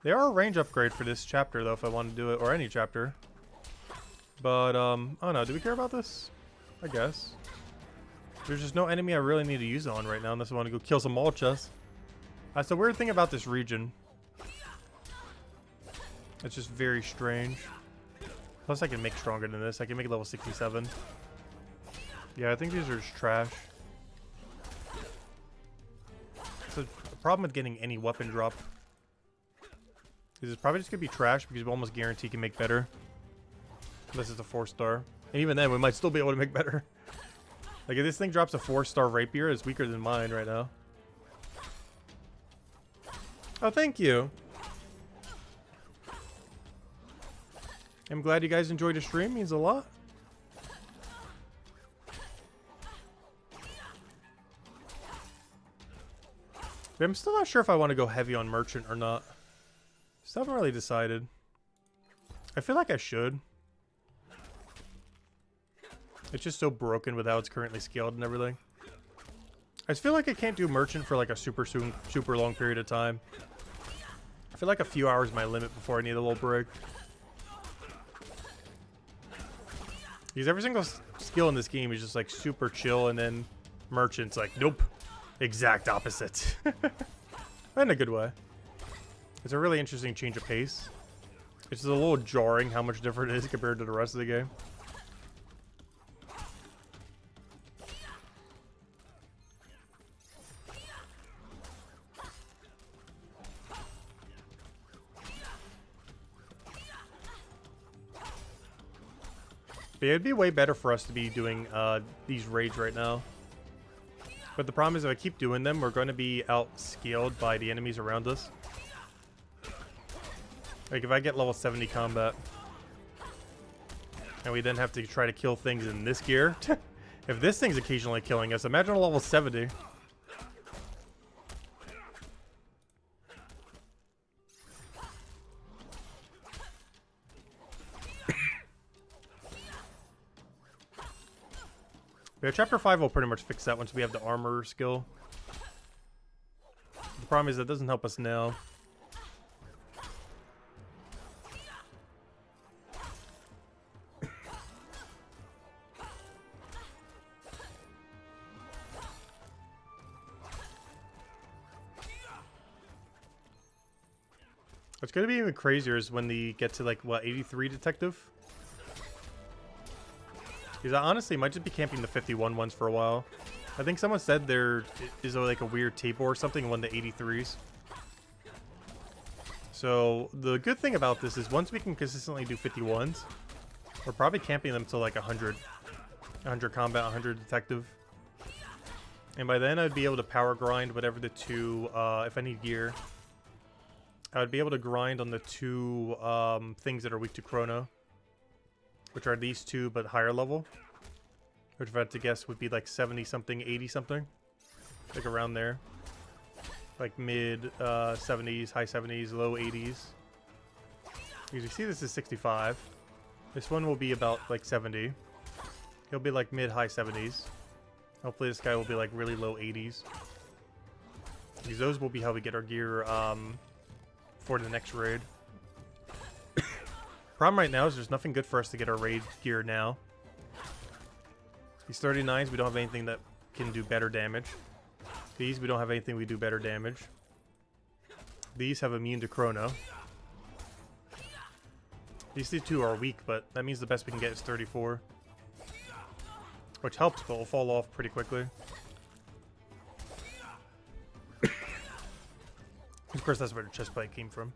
They are a range upgrade for this chapter, though, if I want to do it, or any chapter. But, oh no, do we care about this? I guess. There's just no enemy I really need to use it on right now, unless I want to go kill some mall chests. That's the weird thing about this region. It's just very strange. Plus, I can make stronger than this. I can make level 67. Yeah, I think these are just trash. So, the problem with getting any weapon drop is it's probably just gonna be trash because we almost guarantee can make better. Unless it's a 4-star. And even then, we might still be able to make better. Like, if this thing drops a 4-star rapier, it's weaker than mine right now. Oh, thank you. I'm glad you guys enjoyed the stream. Means a lot. But I'm still not sure if I want to go heavy on merchant or not. Still haven't really decided. I feel like I should. It's just so broken with how it's currently scaled and everything. I just feel like I can't do merchant for like a super long period of time. I feel like a few hours is my limit before I need a little break. Because every single skill in this game is just like super chill, and then merchant's like, nope. Exact opposite. In a good way. It's a really interesting change of pace. It's just a little jarring how much different it is compared to the rest of the game. But it'd be way better for us to be doing these raids right now. But the problem is if I keep doing them, we're going to be outscaled by the enemies around us. Like, if I get level 70 combat, and we then have to try to kill things in this gear. If this thing's occasionally killing us, imagine a level 70. Yeah, chapter 5 will pretty much fix that once we have the armor skill. The problem is that doesn't help us now. What's going to be even crazier is when they get to, like, what, 83 detective? Because I honestly might just be camping the 51 ones for a while. I think someone said there is, like, a weird table or something in one of the 83s. So, the good thing about this is once we can consistently do 51s, we're probably camping them to, like, 100. 100 combat, 100 detective. And by then, I'd be able to power grind whatever the two, if I need gear. I would be able to grind on the two things that are weak to Chrono, which are these two but higher level, which if I had to guess would be like 70 something, 80 something, like around there, like mid 70s, high 70s, low 80s. As you see, this is 65. This one will be about like 70. He'll be like mid high 70s. Hopefully this guy will be like really low 80s. Because those will be how we get our gear for the next raid. Problem right now is there's nothing good for us to get our raid gear now. These 39s, we don't have anything that can do better damage. These, we don't have anything we do better damage. These have immune to chrono. These two are weak, but that means the best we can get is 34. Which helps, but will fall off pretty quickly. Of course, that's where the chest plate came from.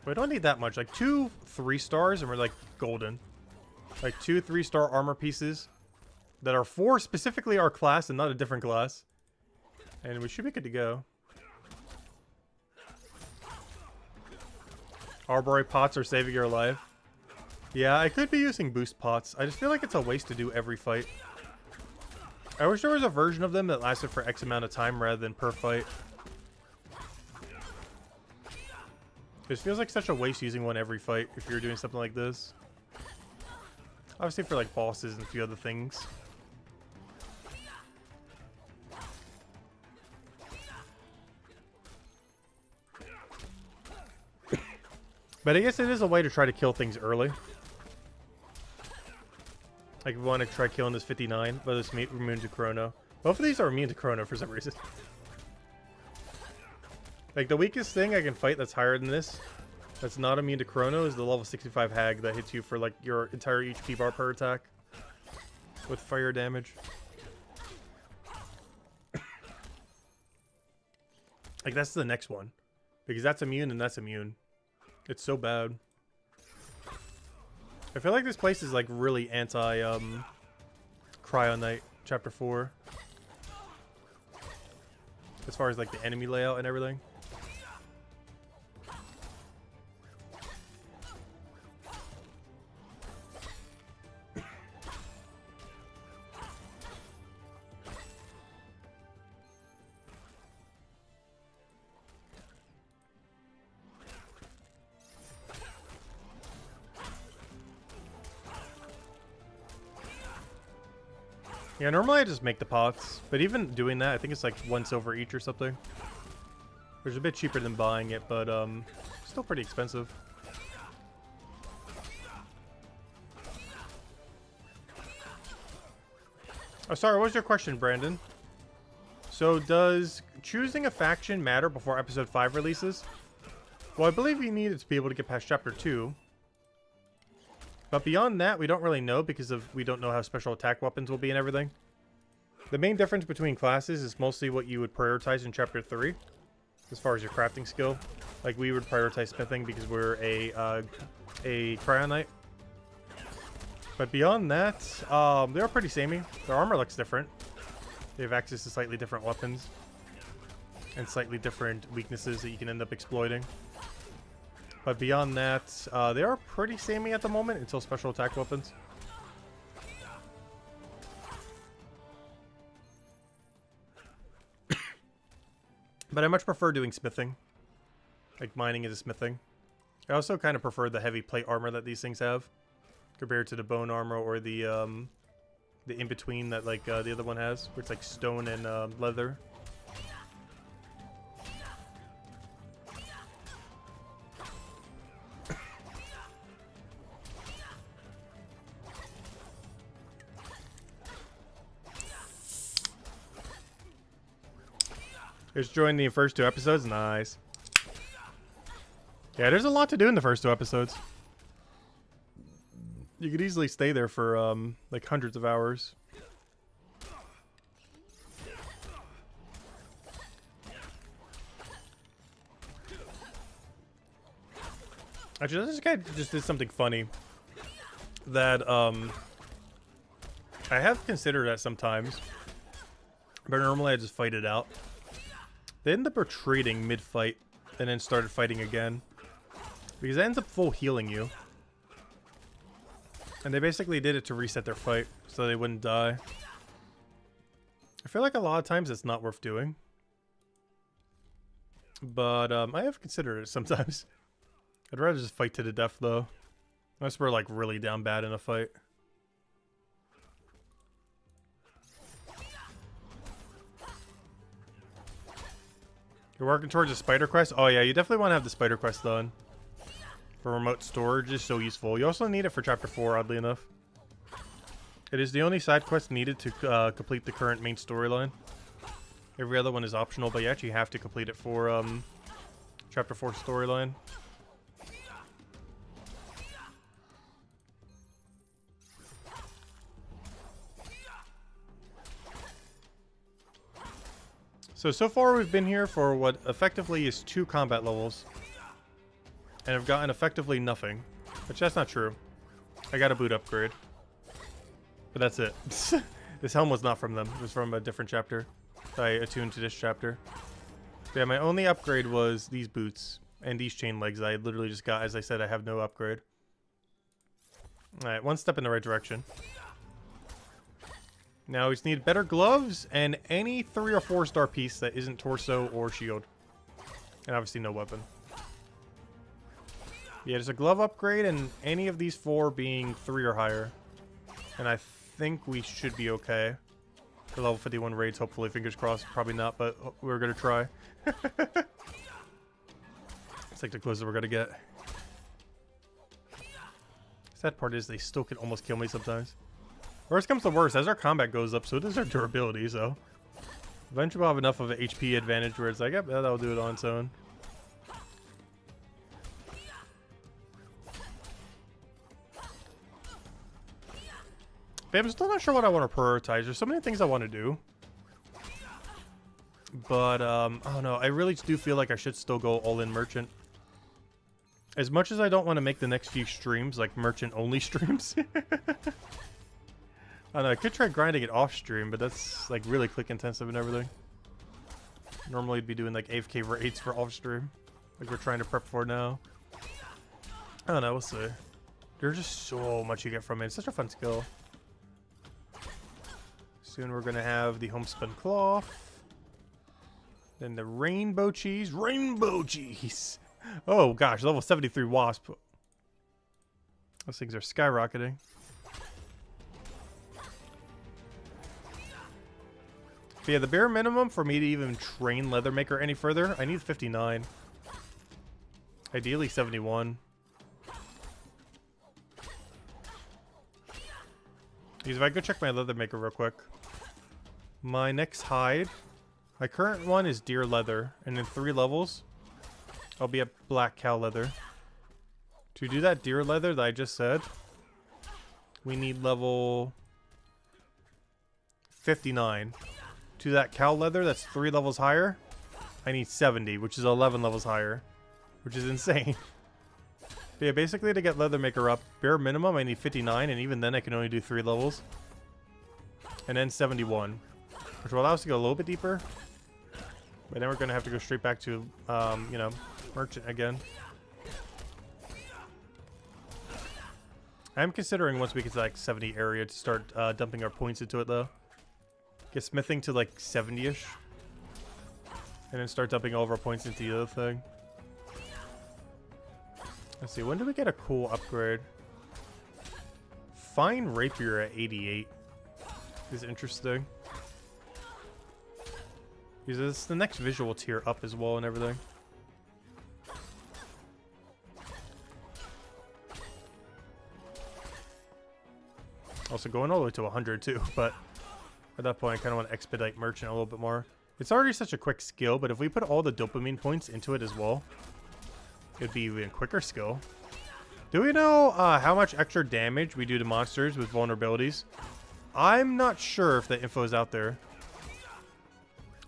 We don't need that much. Like 2 3-stars and we're like golden. Like 2 3-star armor pieces that are for specifically our class and not a different class. And we should be good to go. Arbory pots are saving your life. Yeah, I could be using boost pots. I just feel like it's a waste to do every fight. I wish there was a version of them that lasted for X amount of time rather than per fight. This feels like such a waste using one every fight if you're doing something like this. Obviously for like bosses and a few other things. But I guess it is a way to try to kill things early. Like, we want to try killing this 59, but it's immune to chrono. Both of these are immune to chrono for some reason. Like, the weakest thing I can fight that's higher than this, that's not immune to chrono, is the level 65 hag that hits you for, like, your entire HP bar per attack. With fire damage. Like, that's the next one. Because that's immune and that's immune. It's so bad. I feel like this place is like really anti Cryo Knight Chapter 4. As far as like the enemy layout and everything. Yeah, normally I just make the pots, but even doing that, I think it's like 1 silver each or something. Which is a bit cheaper than buying it, but still pretty expensive. Oh, sorry, what was your question, Brandon? So does choosing a faction matter before episode 5 releases? Well, I believe you need it to be able to get past chapter 2. But beyond that, we don't really know because we don't know how special attack weapons will be and everything. The main difference between classes is mostly what you would prioritize in Chapter 3. As far as your crafting skill. Like, we would prioritize smithing because we're a Cryo Knight. But beyond that, they're pretty samey. Their armor looks different. They have access to slightly different weapons. And slightly different weaknesses that you can end up exploiting. But beyond that, they are pretty samey at the moment until special attack weapons. But I much prefer doing smithing. Like mining is smithing. I also kind of prefer the heavy plate armor that these things have. Compared to the bone armor or the in-between that like the other one has. Where it's like stone and leather. Just joined the first 2 episodes. Nice. Yeah, there's a lot to do in the first 2 episodes. You could easily stay there for like hundreds of hours. Actually, this guy just did something funny that I have considered that sometimes, but normally I just fight it out. They end up retreating mid-fight and then started fighting again. Because it ends up full healing you. And they basically did it to reset their fight so they wouldn't die. I feel like a lot of times it's not worth doing. But I have considered it sometimes. I'd rather just fight to the death though. Unless we're like really down bad in a fight. You're working towards a spider quest? Oh yeah, you definitely want to have the spider quest done. For remote storage is so useful. You also need it for chapter 4, oddly enough. It is the only side quest needed to complete the current main storyline. Every other one is optional, but you actually have to complete it for chapter 4 storyline. So far we've been here for what effectively is 2 combat levels. And I've gotten effectively nothing. Which that's not true. I got a boot upgrade. But that's it. This helm was not from them. It was from a different chapter. I attuned to this chapter. But yeah, my only upgrade was these boots. And these chain legs I literally just got. As I said, I have no upgrade. Alright, one step in the right direction. Now we just need better gloves and any 3 or 4 star piece that isn't torso or shield. And obviously no weapon. Yeah, there's a glove upgrade and any of these 4 being 3 or higher. And I think we should be okay. For level 51 raids, hopefully, fingers crossed. Probably not, but we're going to try. It's like the closest we're going to get. Sad part is they still can almost kill me sometimes. Worst comes to worst, as our combat goes up, so does our durability, so... Eventually we'll have enough of an HP advantage where it's like, yep, that'll do it on its own. But I'm still not sure what I want to prioritize. There's so many things I want to do. But, I don't know. I really do feel like I should still go all-in merchant. As much as I don't want to make the next few streams, like merchant-only streams. I don't know, I could try grinding it off stream, but that's like really click intensive and everything. Normally I'd be doing like AFK raids for off stream. Like we're trying to prep for now. I don't know, we'll see. There's just so much you get from it. It's such a fun skill. Soon we're gonna have the homespun cloth. Then the rainbow cheese. Rainbow cheese! Oh gosh, level 73 wasp. Those things are skyrocketing. But yeah, the bare minimum for me to even train Leathermaker any further, I need 59. Ideally 71. Because if I go check my Leathermaker real quick. My next hide, my current one is deer leather, and in 3 levels, I'll be at black cow leather. To do that deer leather that I just said, we need level 59. To that cow leather that's 3 levels higher, I need 70, which is 11 levels higher, which is insane. But yeah, basically to get Leathermaker up, bare minimum I need 59, and even then I can only do 3 levels. And then 71, which will allow us to go a little bit deeper. But then we're going to have to go straight back to, you know, merchant again. I'm considering once we get to like 70 area to start dumping our points into it though. Get smithing to like 70-ish. And then start dumping all of our points into the other thing. Let's see, when do we get a cool upgrade? Fine Rapier at 88 is interesting. Because it's the next visual tier up as well and everything. Also going all the way to 100 too, but at that point I kind of want to expedite merchant a little bit more. It's already such a quick skill, but if we put all the dopamine points into it as well, it'd be even quicker skill. Do we know how much extra damage we do to monsters with vulnerabilities? I'm not sure if the info is out there.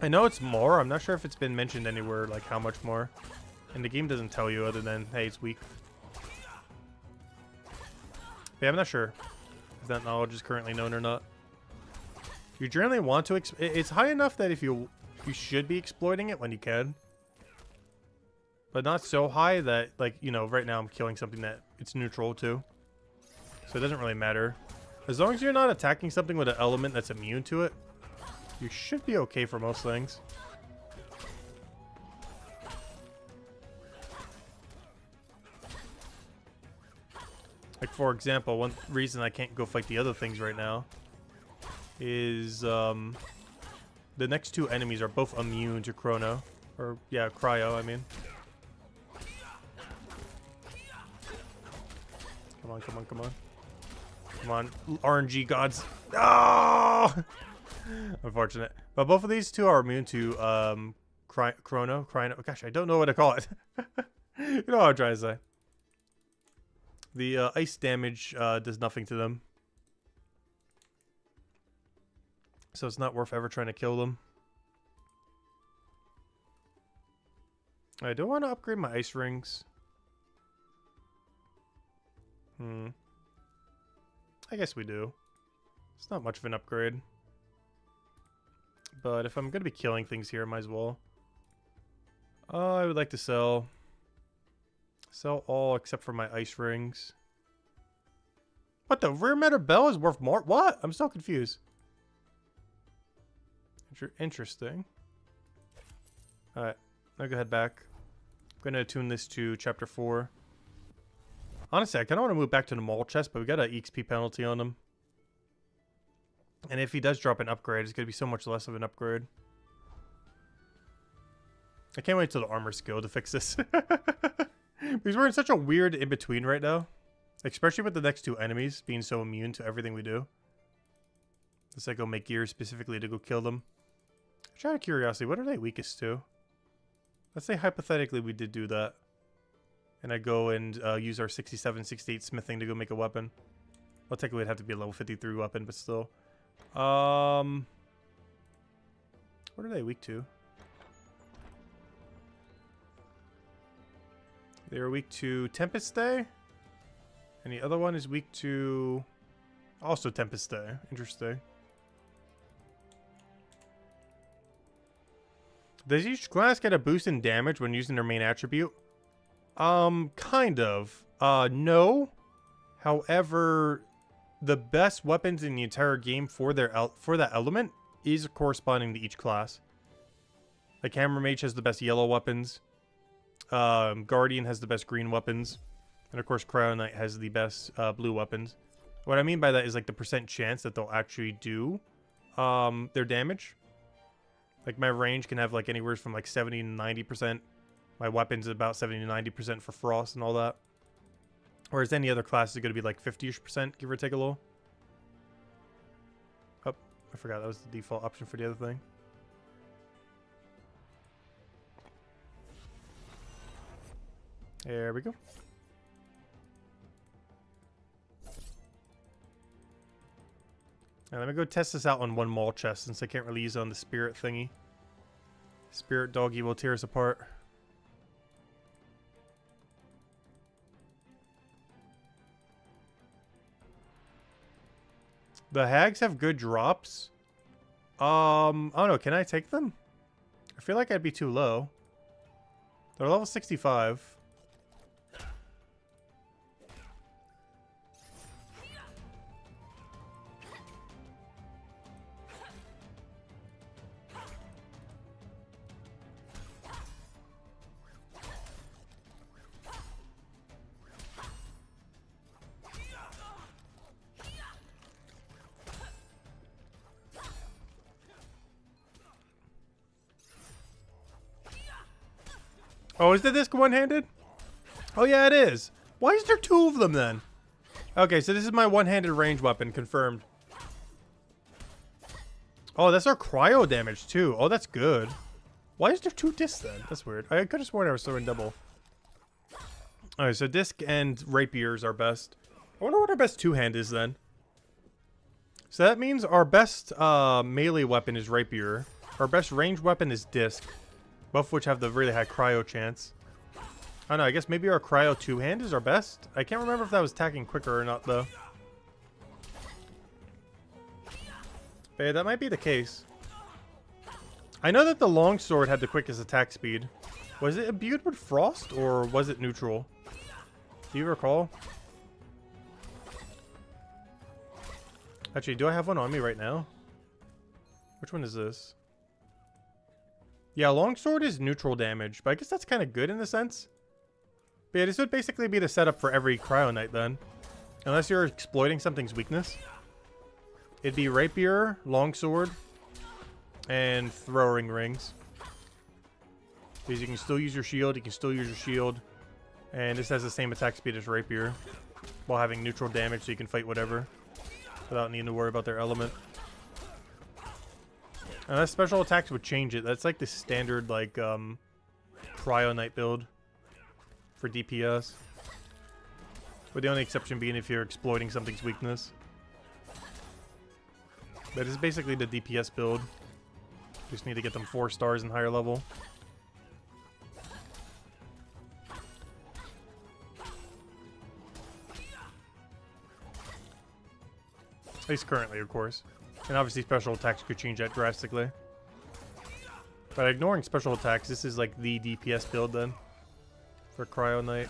I know it's more. I'm not sure if it's been mentioned anywhere, like how much more. And the game doesn't tell you other than, hey, it's weak. Yeah, I'm not sure if that knowledge is currently known or not. You generally want to... It's high enough that if you should be exploiting it when you can. But not so high that, like, you know, right now I'm killing something that it's neutral to. So it doesn't really matter. As long as you're not attacking something with an element that's immune to it, you should be okay for most things. I Like, for example, one reason I can't go fight the other things right now is the next two enemies are both immune to Chrono. Or, yeah, Cryo, I mean. Come on, come on, come on. Come on, RNG gods. Oh! Unfortunate. But both of these two are immune to Chrono. Gosh, I don't know what to call it. You know what I'm trying to say. The ice damage does nothing to them. So it's not worth ever trying to kill them. I don't want to upgrade my ice rings. I guess we do. It's not much of an upgrade. But if I'm going to be killing things here, I might as well. I would like to sell all except for my ice rings. What, the rear meta bell is worth more? What? I'm so confused. Interesting. Alright, I'll go head back. I'm going to attune this to chapter 4. Honestly, I kind of want to move back to the mall chest, but we got an EXP penalty on him. And if he does drop an upgrade, it's going to be so much less of an upgrade. I can't wait till the armor skill to fix this. Because we're in such a weird in-between right now. Especially with the next two enemies being so immune to everything we do. Let's like go make gear specifically to go kill them. Just out of curiosity, what are they weakest to? Let's say hypothetically we did do that. And I go and use our 67, 68 smithing to go make a weapon. Well, technically it'd have to be a level 53 weapon, but still. What are they weak to? They are weak to Tempest Day. And the other one is weak to... also Tempest Day. Interesting. Does each class get a boost in damage when using their main attribute? Kind of. No. However, the best weapons in the entire game for that element is corresponding to each class. Like Hammer Mage has the best yellow weapons. Guardian has the best green weapons. And of course, Cryo Knight has the best blue weapons. What I mean by that is like the percent chance that they'll actually do their damage. Like my range can have like anywhere from like 70 to 90%. My weapon's about 70 to 90% for frost and all that. Whereas any other class is going to be like 50-ish%, give or take a little. Oh, I forgot that was the default option for the other thing. There we go. Now let me go test this out on one mall chest since I can't really use it on the spirit thingy. Spirit doggy will tear us apart. The hags have good drops. I don't know. Can I take them? I feel like I'd be too low. They're level 65. Oh, is the disc one-handed? Oh, yeah, it is. Why is there two of them, then? Okay, so this is my one-handed range weapon, confirmed. Oh, that's our cryo damage, too. Oh, that's good. Why is there two discs, then? That's weird. I could have sworn I was throwing double. Alright, so disc and rapiers are best. I wonder what our best two-hand is, then. So that means our best melee weapon is rapier. Our best range weapon is disc. Both of which have the really high cryo chance. I don't know, I guess maybe our cryo two-hand is our best? I can't remember if that was attacking quicker or not, though. But yeah, that might be the case. I know that the longsword had the quickest attack speed. Was it imbued with frost, or was it neutral? Do you recall? Actually, do I have one on me right now? Which one is this? Yeah, longsword is neutral damage, but I guess that's kind of good in a sense. But yeah, this would basically be the setup for every Cryo Knight then. Unless you're exploiting something's weakness. It'd be rapier, longsword, and throwing rings. Because you can still use your shield, you can still use your shield. And this has the same attack speed as rapier, while having neutral damage so you can fight whatever without needing to worry about their element. Unless special attacks would change it. That's like the standard like Cryo Knight build for DPS. With the only exception being if you're exploiting something's weakness. But it's basically the DPS build. Just need to get them 4 stars and higher level. At least currently, of course. And obviously special attacks could change that drastically. But ignoring special attacks, this is like the DPS build then. For Cryo Knight.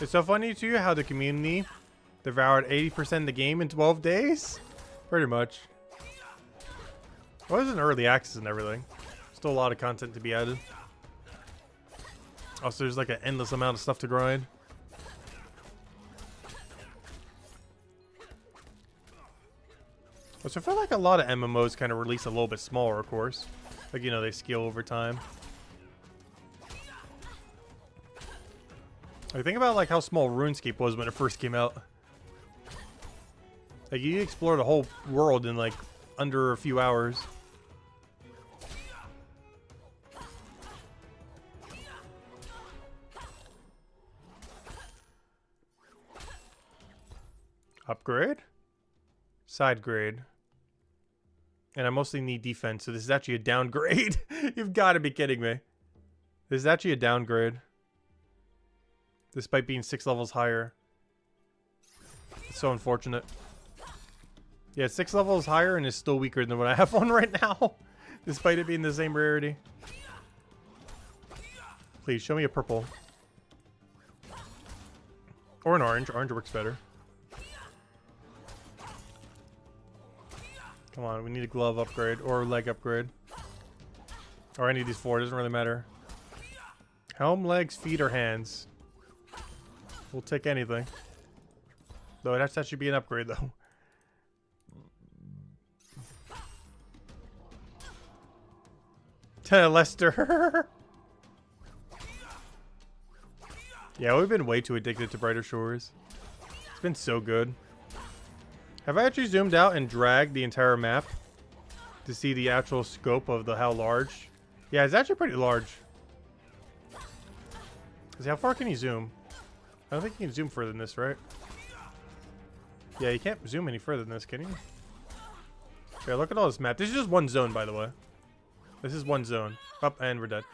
It's so funny to you how the community devoured 80% of the game in 12 days? Pretty much. Well, it was an early access and everything. Still a lot of content to be added. Also, there's like an endless amount of stuff to grind. So I feel like a lot of MMOs kind of release a little bit smaller, of course. Like, you know, they scale over time. Like, think about like how small RuneScape was when it first came out. Like, you explore the whole world in like under a few hours. Upgrade? Side grade. And I mostly need defense, so this is actually a downgrade. You've got to be kidding me. This is actually a downgrade. Despite being 6 levels higher. It's so unfortunate. Yeah, 6 levels higher and is still weaker than what I have on right now. Despite it being the same rarity. Please, show me a purple. Or an orange. Orange works better. Come on, we need a glove upgrade. Or a leg upgrade. Or any of these 4, doesn't really matter. Helm, legs, feet, or hands. We'll take anything. Though that should be an upgrade, though. Lester. Yeah, we've been way too addicted to Brighter Shores. It's been so good. Have I actually zoomed out and dragged the entire map to see the actual scope of how large? Yeah, it's actually pretty large. See, how far can you zoom? I don't think you can zoom further than this, right? Yeah, you can't zoom any further than this, can you? Okay, look at all this map. This is just one zone, by the way. This is one zone. Up, and we're dead.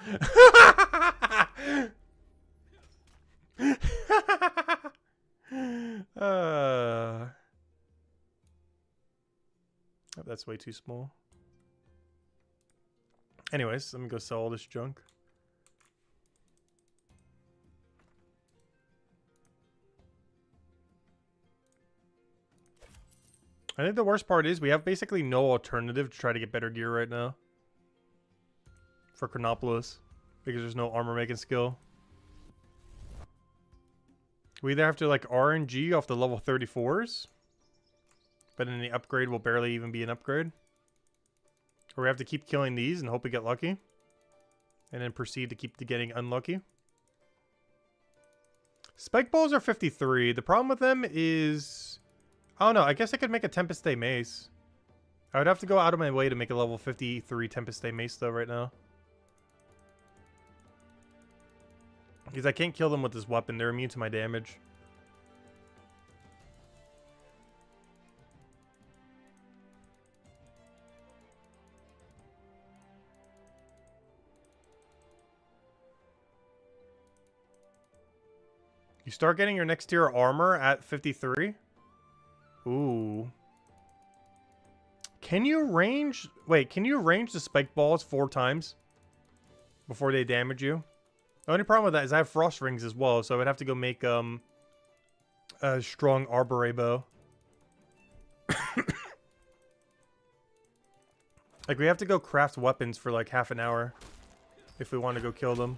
Oh, that's way too small. Anyways, let me go sell all this junk. I think the worst part is we have basically no alternative to try to get better gear right now. For Chronopolis. Because there's no armor making skill. We either have to like RNG off the level 34s. But then the upgrade will barely even be an upgrade. Or we have to keep killing these and hope we get lucky. And then proceed to keep getting unlucky. Spike balls are 53. The problem with them is... I don't know. I guess I could make a Tempest Day Mace. I would have to go out of my way to make a level 53 Tempest Day Mace though right now. Because I can't kill them with this weapon. They're immune to my damage. You start getting your next tier armor at 53? Ooh. Can you range... Wait, can you range the spike balls 4 times before they damage you? The only problem with that is I have frost rings as well, so I would have to go make a strong arbor bow. Like, we have to go craft weapons for like half an hour if we want to go kill them.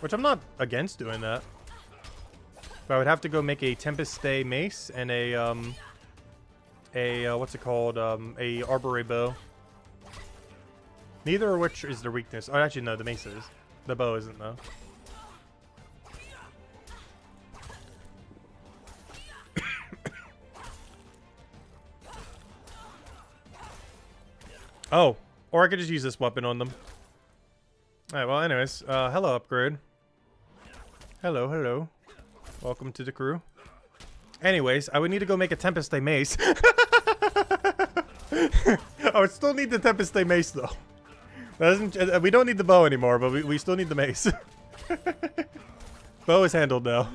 Which I'm not against doing that. But I would have to go make a Tempest Stay mace and a what's it called? A arbor bow. Neither of which is their weakness. Oh, actually, no, the mace is. The bow isn't, though. Oh, or I could just use this weapon on them. Alright, well, anyways, hello, upgrade. Hello, hello. Welcome to the crew. Anyways, I would need to go make a Tempest Day mace. I would still need the Tempest Day mace, though. That doesn't, we don't need the bow anymore, but we still need the mace. Bow is handled now.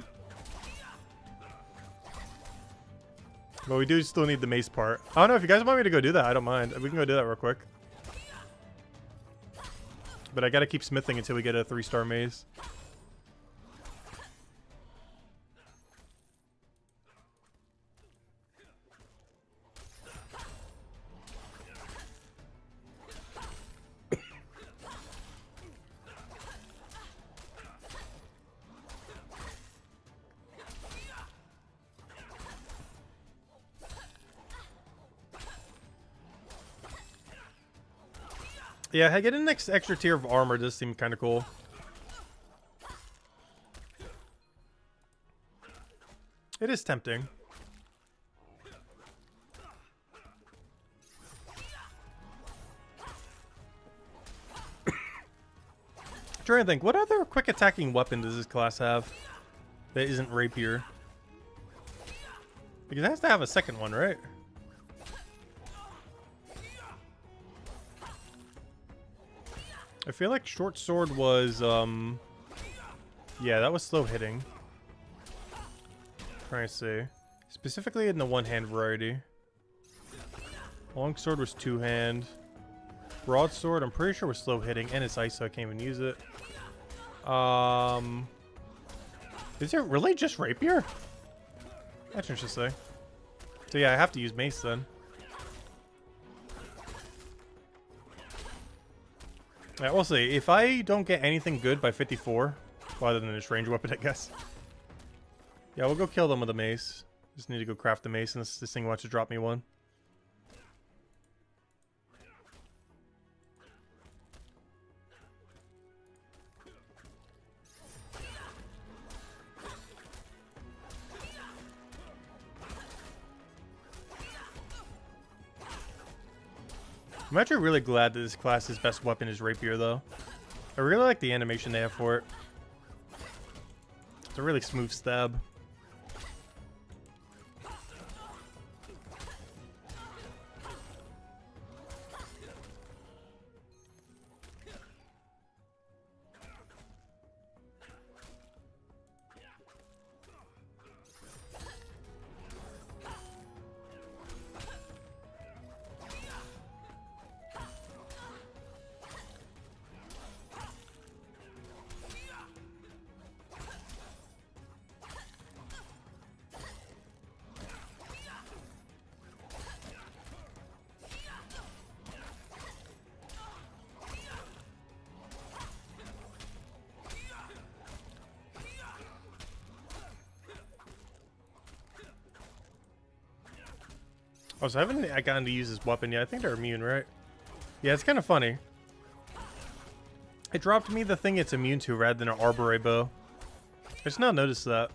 But we do still need the mace part. I don't know, if you guys want me to go do that, I don't mind. We can go do that real quick. But I gotta keep smithing until we get a 3-star mace. Yeah, getting an extra tier of armor does seem kind of cool. It is tempting. Trying to think, what other quick attacking weapon does this class have that isn't rapier? Because it has to have a second one, right? I feel like short sword was, yeah, that was slow hitting. Trying to see. Specifically in the one-hand variety. Long sword was 2-hand. Broadsword, I'm pretty sure was slow hitting, and it's ice, so I can't even use it. Is it really just rapier? That's interesting. So yeah, I have to use mace then. Yeah, we'll see. If I don't get anything good by 54, rather than this range weapon, I guess. Yeah, we'll go kill them with a mace. Just need to go craft the mace, and this thing wants to drop me one. I'm actually really glad that this class's best weapon is rapier, though. I really like the animation they have for it. It's a really smooth stab. Oh, so I haven't gotten to use this weapon yet. I think they're immune, right? Yeah, it's kind of funny. It dropped me the thing it's immune to rather than an arbor bow. I just now noticed that.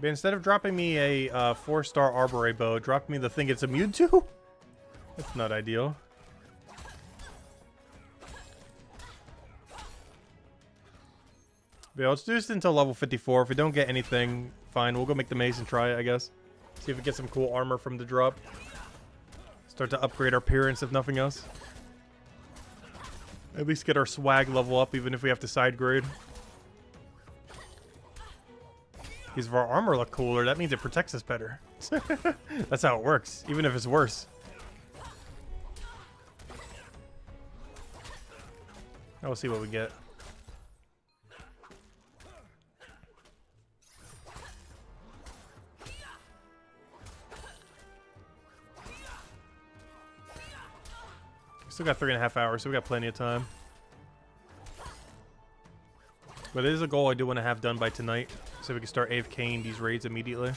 But instead of dropping me a 4-star arbor bow, it dropped me the thing it's immune to? That's not ideal. But yeah, let's do this until level 54. If we don't get anything, fine. We'll go make the mace and try it, I guess. See if we get some cool armor from the drop. Start to upgrade our appearance, if nothing else. At least get our swag level up, even if we have to side grade. Because if our armor look cooler, that means it protects us better. That's how it works, even if it's worse. Now we'll see what we get. Still got 3.5 hours, so we got plenty of time. But it is a goal I do want to have done by tonight, so we can start AFKing these raids immediately.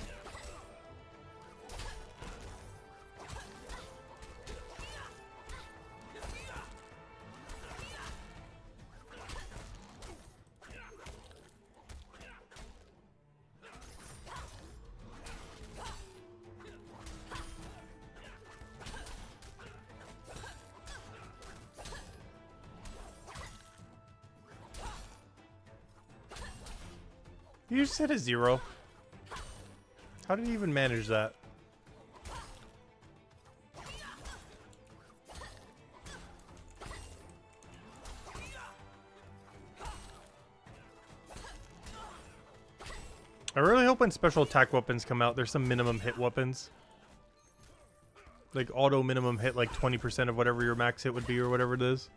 You just hit a 0. How did he even manage that? I really hope when special attack weapons come out, there's some minimum hit weapons. Like auto minimum hit like 20% of whatever your max hit would be or whatever it is.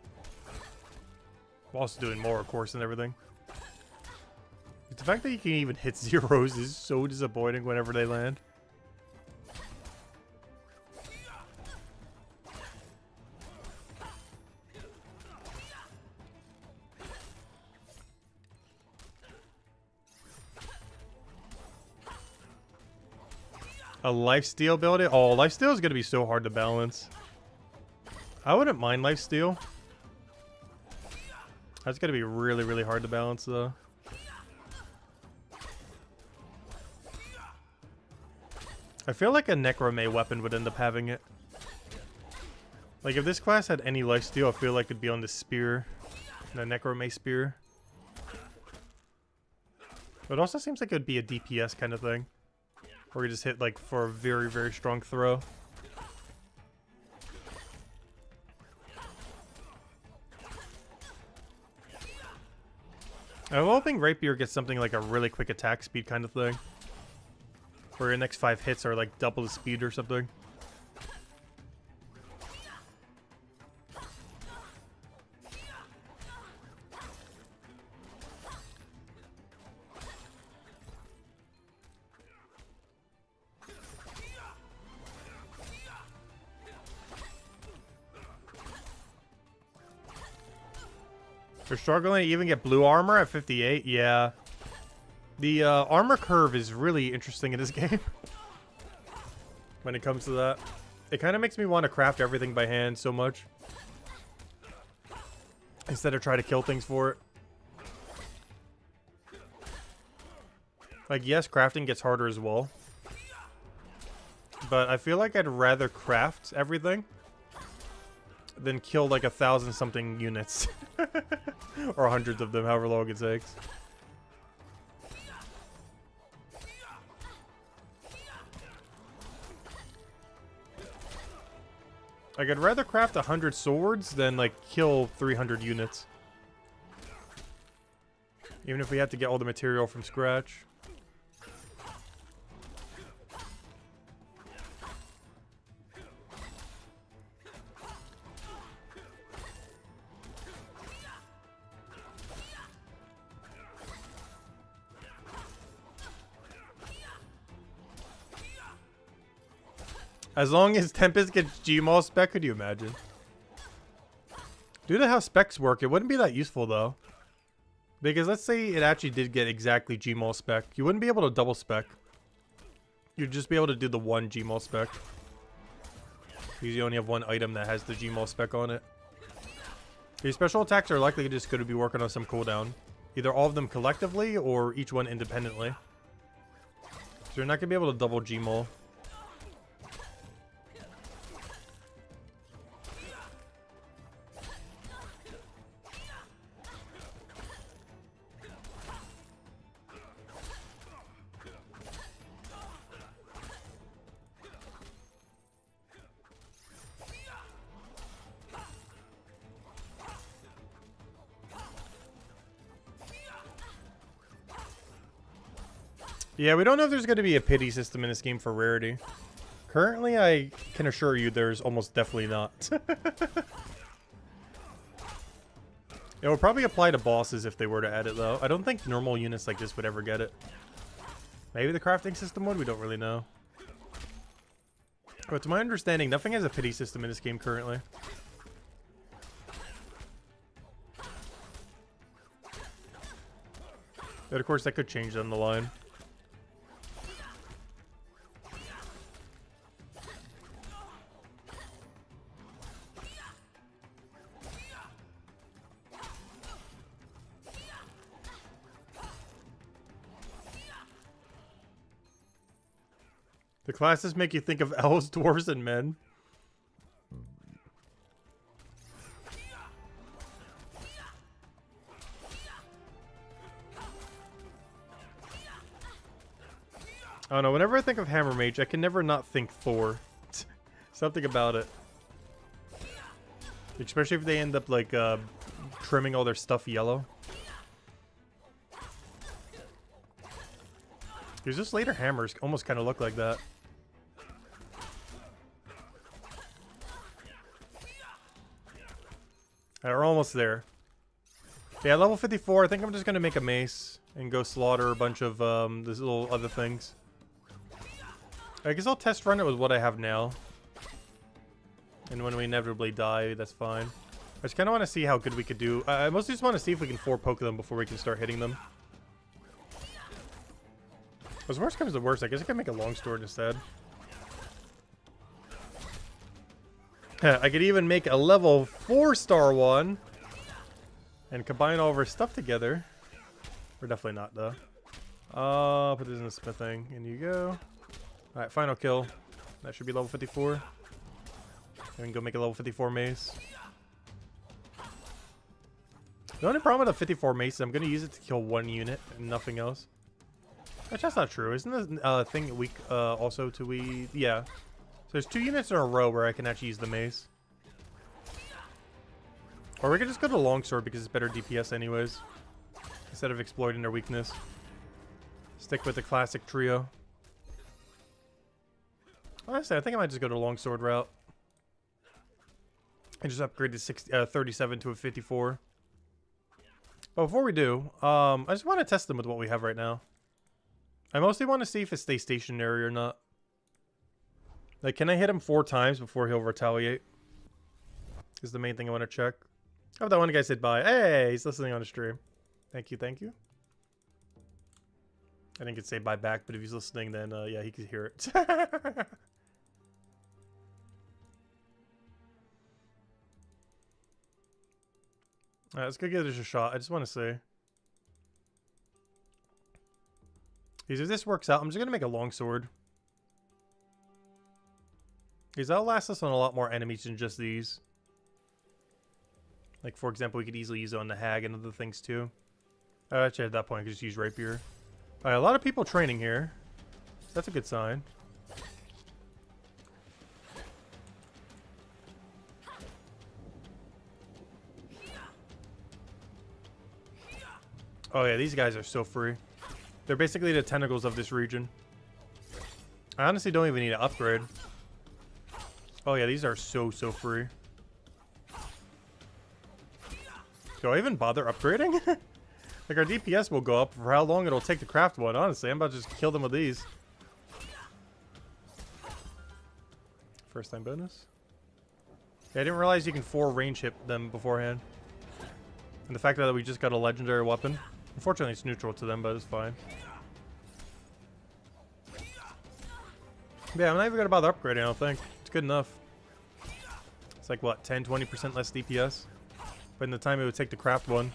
We're also doing more, of course, and everything. The fact that you can even hit zeros is so disappointing whenever they land. A lifesteal ability? Oh, lifesteal is going to be so hard to balance. I wouldn't mind lifesteal. That's going to be really, really hard to balance, though. I feel like a Necromay weapon would end up having it. Like, if this class had any lifesteal, I feel like it'd be on the spear. The Necromay spear. But it also seems like it would be a DPS kind of thing. Where you just hit, like, for a very, very strong throw. I'm hoping Rapier gets something like a really quick attack speed kind of thing. Where your next 5 hits are like double the speed or something. You're struggling to even get blue armor at 58? Yeah. The armor curve is really interesting in this game. When it comes to that. It kind of makes me want to craft everything by hand so much. Instead of try to kill things for it. Like, yes, crafting gets harder as well. But I feel like I'd rather craft everything than kill like 1,000 something units. Or hundreds of them, however long it takes. Like, I'd rather craft 100 swords than, like, kill 300 units. Even if we had to get all the material from scratch. As long as Tempest gets Gmaul spec, could you imagine? Due to how specs work, it wouldn't be that useful though. Because let's say it actually did get exactly Gmaul spec. You wouldn't be able to double spec. You'd just be able to do the one Gmaul spec. Because you only have one item that has the Gmaul spec on it. These special attacks are likely just going to be working on some cooldown. Either all of them collectively or each one independently. So you're not going to be able to double Gmaul. Yeah, we don't know if there's going to be a pity system in this game for rarity. Currently, I can assure you there's almost definitely not. It would probably apply to bosses if they were to add it, though. I don't think normal units like this would ever get it. Maybe the crafting system would? We don't really know. But to my understanding, nothing has a pity system in this game currently. But of course, that could change down the line. The classes make you think of elves, dwarves, and men. I don't know, whenever I think of Hammer Mage, I can never not think Thor. Something about it. Especially if they end up, like, trimming all their stuff yellow. Because just later hammers almost kind of look like that. Alright, we're almost there. Yeah, level 54, I think I'm just going to make a mace and go slaughter a bunch of these little other things. I guess I'll test run it with what I have now. And when we inevitably die, that's fine. I just kind of want to see how good we could do. I mostly just want to see if we can 4-poke them before we can start hitting them. As worst comes to worst, I guess I can make a longsword instead. I could even make a level 4-star one. And combine all of our stuff together. We're definitely not, though. Put this in the smithing. In you go. Alright, final kill. That should be level 54. And we can go make a level 54 mace. The only problem with a 54 mace is I'm going to use it to kill one unit and nothing else. Actually, that's not true. Isn't this thing weak also to we... Yeah. So there's 2 units in a row where I can actually use the mace. Or we could just go to longsword because it's better DPS anyways. Instead of exploiting their weakness. Stick with the classic trio. Honestly, I think I might just go to longsword route. And just upgrade the 37 to a 54. But before we do, I just want to test them with what we have right now. I mostly want to see if it stays stationary or not. Like, can I hit him 4 times before he'll retaliate? Is the main thing I want to check. Oh, that one guy said bye. Hey, he's listening on the stream. Thank you, thank you. I didn't get to say bye back, but if he's listening, then yeah, he could hear it. Alright, let's go give this a shot. I just want to see. Because if this works out, I'm just going to make a longsword. Because that'll last us on a lot more enemies than just these. Like, for example, we could easily use it on the hag and other things too. Actually, at that point, I could just use rapier. Alright, a lot of people training here. That's a good sign. Oh yeah, these guys are so free. They're basically the tentacles of this region. I honestly don't even need to upgrade. Oh yeah, these are so free. Do I even bother upgrading? Like, our DPS will go up for how long it'll take to craft one. Honestly, I'm about to just kill them with these. First time bonus. Yeah, I didn't realize you can 4 range hit them beforehand. And the fact that we just got a legendary weapon. Unfortunately, it's neutral to them, but it's fine. Yeah, I'm not even gonna bother upgrading, I don't think. It's good enough. It's like, what, 10-20% less DPS? But in the time it would take to craft one.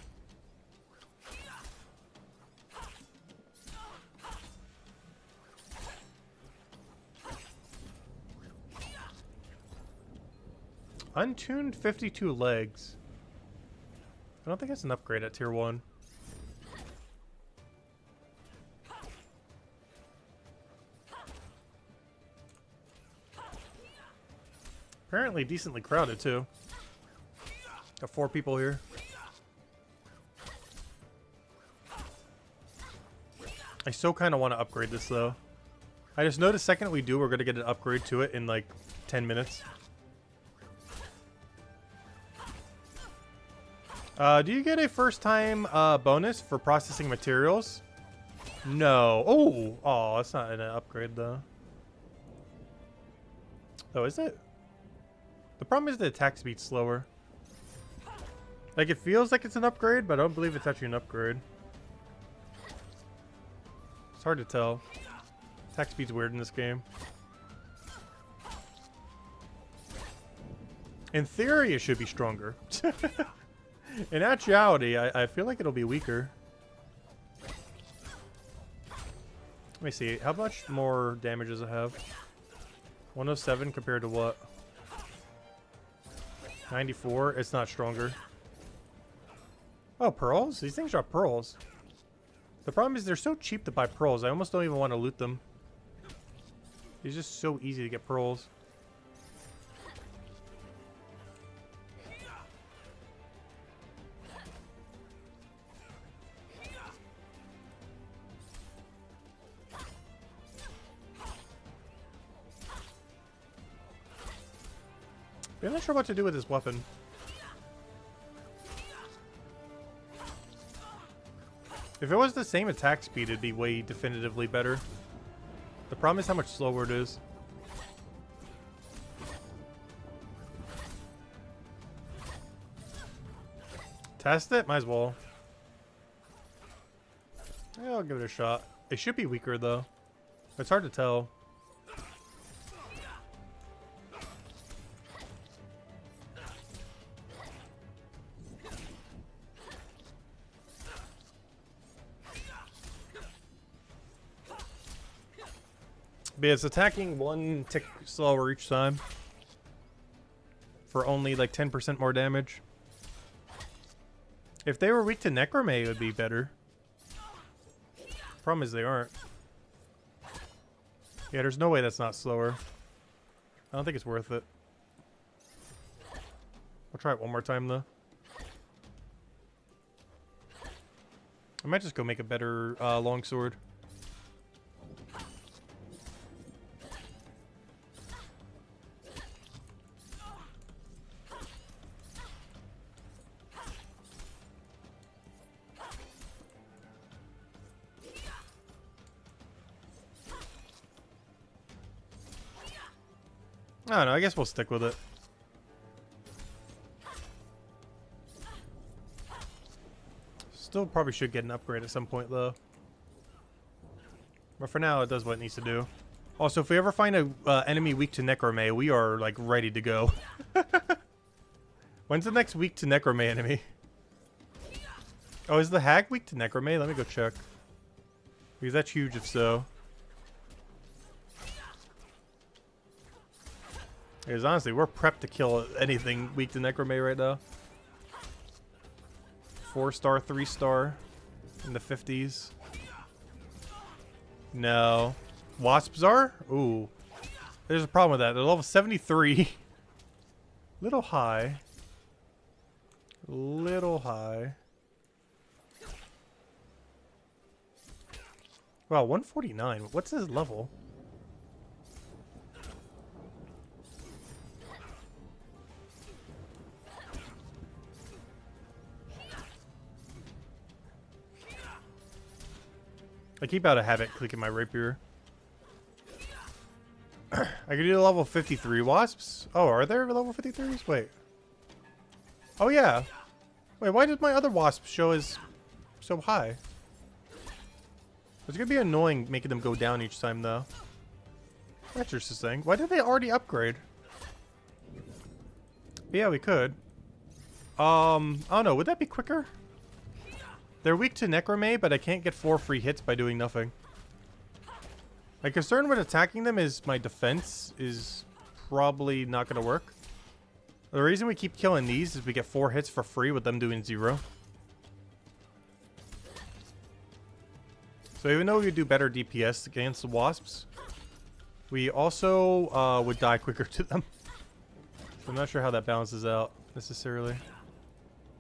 Untuned 52 legs. I don't think that's an upgrade at tier 1. Apparently decently crowded too. Got 4 people here. I so kind of want to upgrade this, though. I just know the second we do, we're going to get an upgrade to it in, like, 10 minutes. Do you get a first-time bonus for processing materials? No. Oh, that's not an upgrade, though. Oh, is it? The problem is the attack speed's slower. Like, it feels like it's an upgrade, but I don't believe it's actually an upgrade. It's hard to tell. Attack speed's weird in this game. In theory, it should be stronger. In actuality, I feel like it'll be weaker. Let me see. How much more damage does it have? 107 compared to what? 94? It's not stronger. Oh, pearls? These things drop pearls. The problem is they're so cheap to buy pearls. I almost don't even want to loot them. It's just so easy to get pearls. I'm not sure what to do with this weapon. If it was the same attack speed, it'd be way definitively better. The problem is how much slower it is. Test it? Might as well. Yeah, I'll give it a shot. It should be weaker, though. It's hard to tell. But it's attacking one tick slower each time. For only like 10% more damage. If they were weak to Necromay, it would be better. Problem is they aren't. Yeah, there's no way that's not slower. I don't think it's worth it. I'll try it one more time though. I might just go make a better longsword. I don't know, I guess we'll stick with it. Still probably should get an upgrade at some point though. But for now, it does what it needs to do. Also, if we ever find a enemy weak to Necromay, we are like ready to go. When's the next weak to Necromay enemy? Oh, is the hag weak to Necromay? Let me go check. Because that's huge if so. Because honestly, we're prepped to kill anything weak to Necromay right now. 4-star, 3-star in the 50s. No. Wasps are? Ooh. There's a problem with that. They're level 73. Little high. Little high. Wow, 149. What's his level? I keep out of habit clicking my rapier. I could do the level 53 wasps. Oh, are there level 53s? Wait. Oh, yeah. Wait, why did my other wasp show as so high? It's going to be annoying making them go down each time, though. That's just this thing. Why did they already upgrade? But yeah, we could. I don't know. Would that be quicker? They're weak to Necromay, but I can't get 4 free hits by doing nothing. My concern with attacking them is my defense is probably not going to work. The reason we keep killing these is we get 4 hits for free with them doing 0. So even though we do better DPS against the wasps, we also would die quicker to them. So I'm not sure how that balances out necessarily.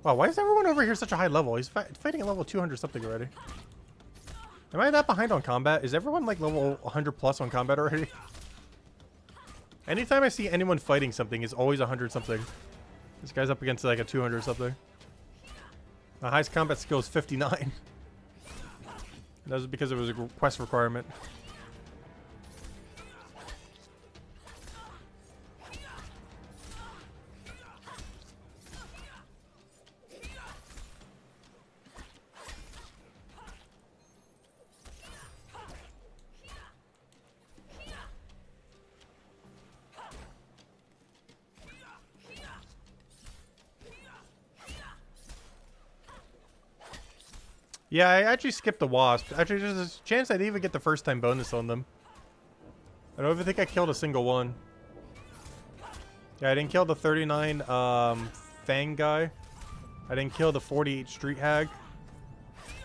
Wow, why is everyone over here such a high level? He's fighting at level 200 something already. Am I that behind on combat? Is everyone like level 100 plus on combat already? Anytime I see anyone fighting something, it's always 100 something. This guy's up against like a 200 something. My highest combat skill is 59. That was because it was a quest requirement. Yeah, I actually skipped the wasp. Actually, there's a chance I didn't even get the first time bonus on them. I don't even think I killed a single one. Yeah, I didn't kill the 39 Fang guy. I didn't kill the 48 Street Hag.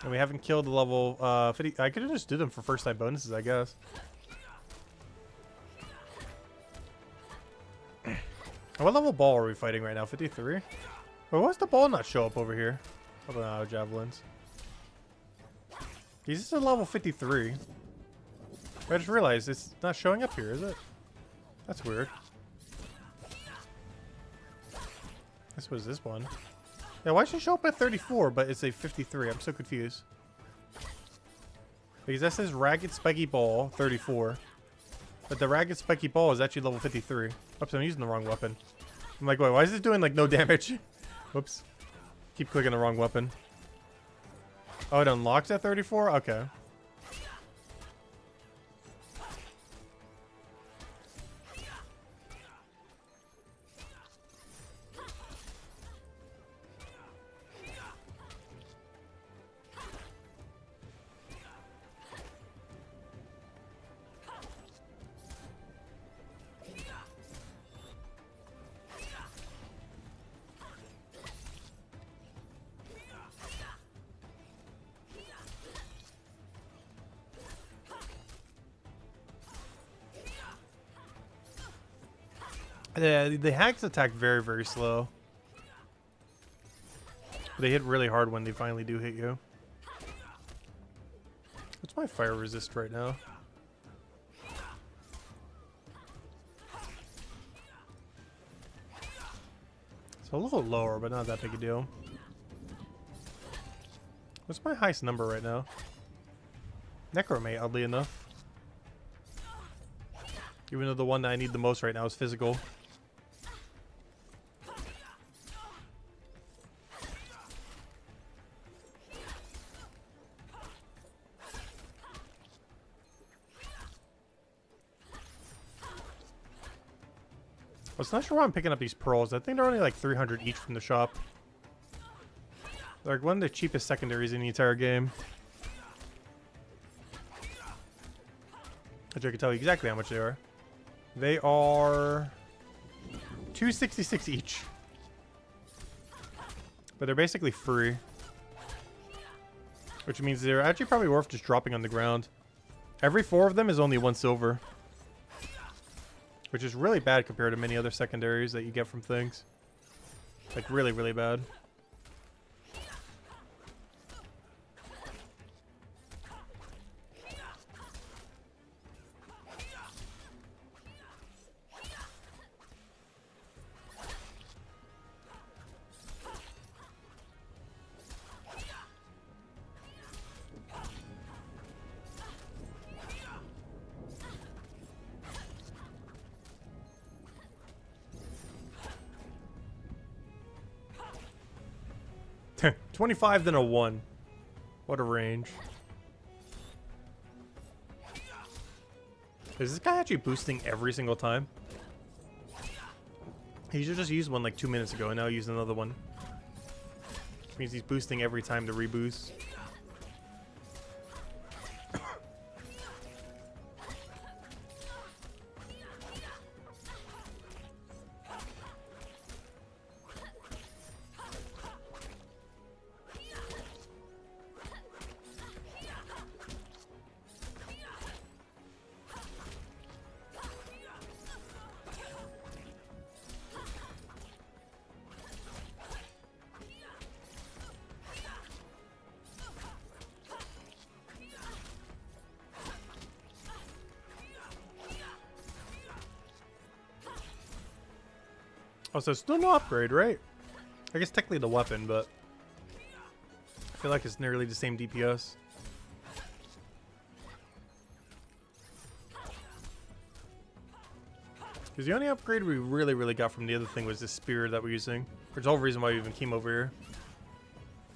And we haven't killed the level 50. I could have just did them for first time bonuses, I guess. What level ball are we fighting right now? 53? Well, why does the ball not show up over here? Oh, no, javelins. He's just at level 53. I just realized it's not showing up here, is it? That's weird. This was this one. Yeah, why should it show up at 34, but it's a 53? I'm so confused. Because that says Ragged Spiky Ball, 34. But the Ragged Spiky Ball is actually level 53. Oops, I'm using the wrong weapon. I'm like, wait, why is this doing, like, no damage? Whoops. Keep clicking the wrong weapon. Oh, it unlocks at 34? Okay. The hags attack very, very slow. They hit really hard when they finally do hit you. What's my fire resist right now? It's a little lower, but not that big a deal. What's my highest number right now? Necromate, oddly enough. Even though the one that I need the most right now is physical. I was not sure why I'm picking up these pearls. I think they're only like 300 each from the shop. They're like one of the cheapest secondaries in the entire game. Which I can tell you exactly how much they are. They are 266 each. But they're basically free. Which means they're actually probably worth just dropping on the ground. Every 4 of them is only 1 silver. Which is really bad compared to many other secondaries that you get from things. Like really, really bad. Heh, 25 then a 1. What a range. Is this guy actually boosting every single time? He should just use one like 2 minutes ago and now use another one. Which means he's boosting every time to reboost. Oh, so still no upgrade, right? I guess technically the weapon, but I feel like it's nearly the same DPS. Because the only upgrade we really got from the other thing was this spear that we're using. Which is the whole reason why we even came over here.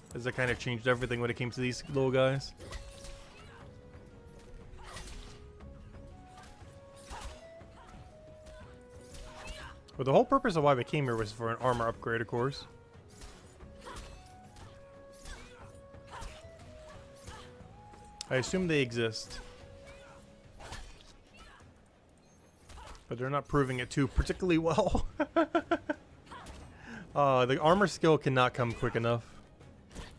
Because it kind of changed everything when it came to these little guys. Well, the whole purpose of why we came here was for an armor upgrade, of course. I assume they exist. But they're not proving it too particularly well. The armor skill cannot come quick enough.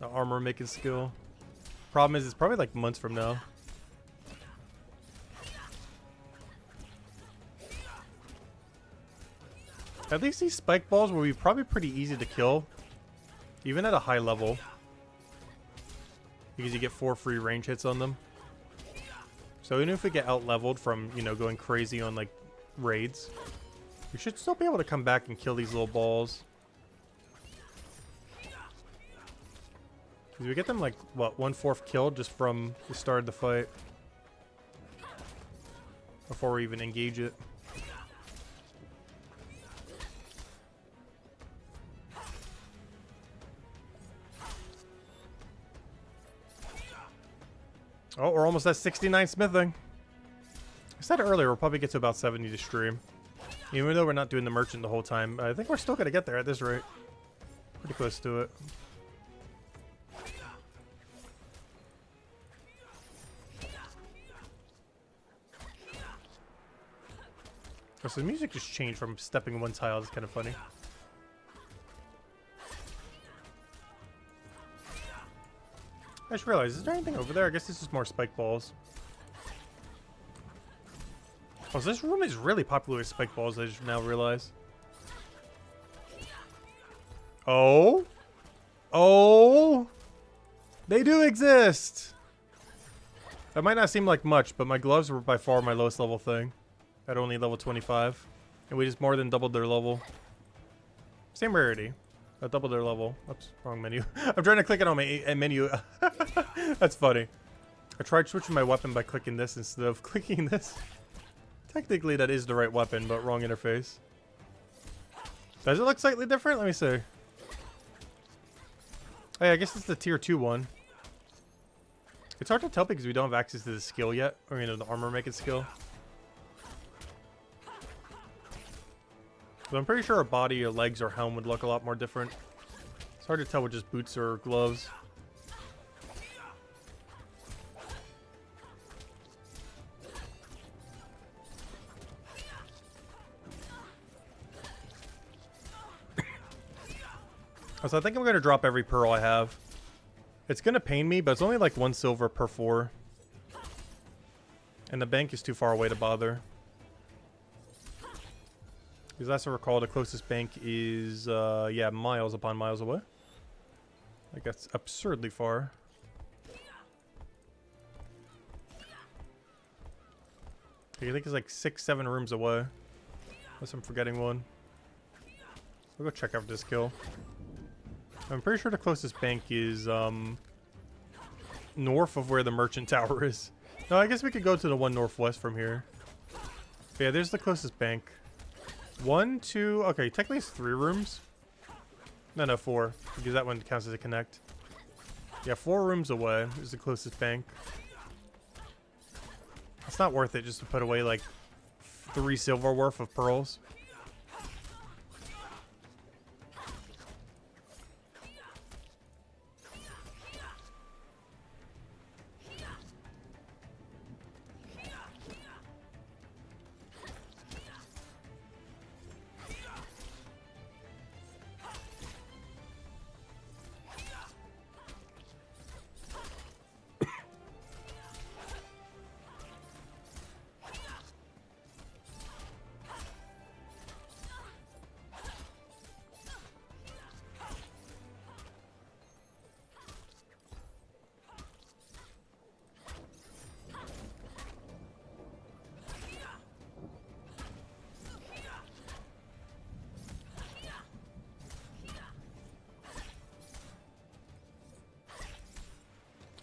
The armor making skill. Problem is, it's probably like months from now. At least these spike balls will be probably pretty easy to kill. Even at a high level. Because you get 4 free range hits on them. So even if we get out leveled from, you know, going crazy on like raids, we should still be able to come back and kill these little balls. Because we get them like, what, 1/4 kill just from the start of the fight. Before we even engage it. Oh, we're almost at 69 smithing. I said earlier, we'll probably get to about 70 to stream. Even though we're not doing the merchant the whole time, I think we're still going to get there at this rate. Pretty close to it. Oh, so the music just changed from stepping one tile. It's kind of funny. I just realized, is there anything over there? I guess this is more spike balls. Oh, so this room is really popular with spike balls, I just now realize. Oh? Oh? They do exist! That might not seem like much, but my gloves were by far my lowest level thing. At only level 25. And we just more than doubled their level. Same rarity. Double their level. Oops, wrong menu. I'm trying to click it on my menu. That's funny. I tried switching my weapon by clicking this instead of clicking this. Technically, that is the right weapon, but wrong interface. Does it look slightly different? Let me see. Hey, I guess it's the tier 2 one. It's hard to tell because we don't have access to the skill yet. Or, you know, the armor making skill. So I'm pretty sure a body or legs or helm would look a lot more different. It's hard to tell with just boots or gloves. So I think I'm going to drop every pearl I have. It's going to pain me, but it's only like 1 silver per 4. And the bank is too far away to bother. Because last I recall, the closest bank is, yeah, miles upon miles away. Like, that's absurdly far. I think it's like 6-7 rooms away. Unless I'm forgetting one. I'll go check out this kill. I'm pretty sure the closest bank is, north of where the merchant tower is. No, I guess we could go to the one northwest from here. But yeah, there's the closest bank. 1, 2, okay, technically it's 3 rooms. No, 4, because that one counts as a connect. Yeah, 4 rooms away is the closest bank. It's not worth it just to put away like 3 silver worth of pearls.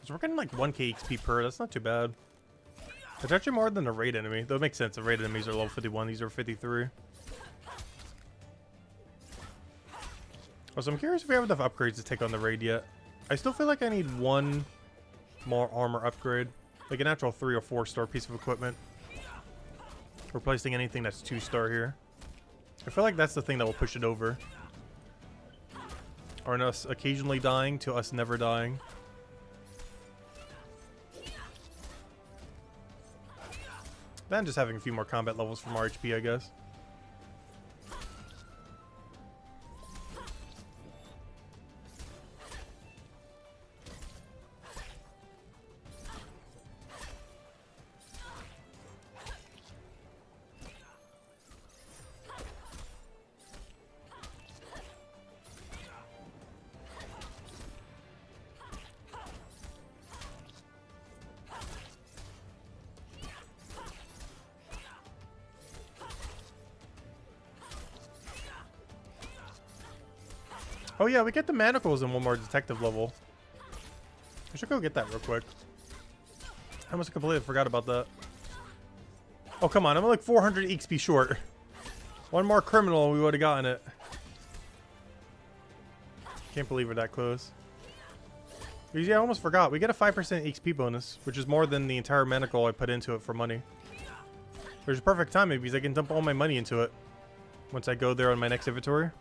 So we're getting like 1k XP per. That's not too bad. It's actually more than a raid enemy. Though it makes sense. The raid enemies are level 51. These are 53. Also, I'm curious if we have enough upgrades to take on the raid yet. I still feel like I need one more armor upgrade. Like an actual 3 or 4 star piece of equipment. Replacing anything that's 2-star here. I feel like that's the thing that will push it over. Or in us occasionally dying to us never dying. Then just having a few more combat levels from our HP, I guess. Oh yeah, we get the manacles in one more detective level. I should go get that real quick. I almost completely forgot about that. Oh, come on. I'm like 400 XP short. One more criminal, we would have gotten it. Can't believe we're that close. Yeah, I almost forgot. We get a 5% XP bonus, which is more than the entire manacle I put into it for money. Which is perfect timing because I can dump all my money into it once I go there on my next inventory.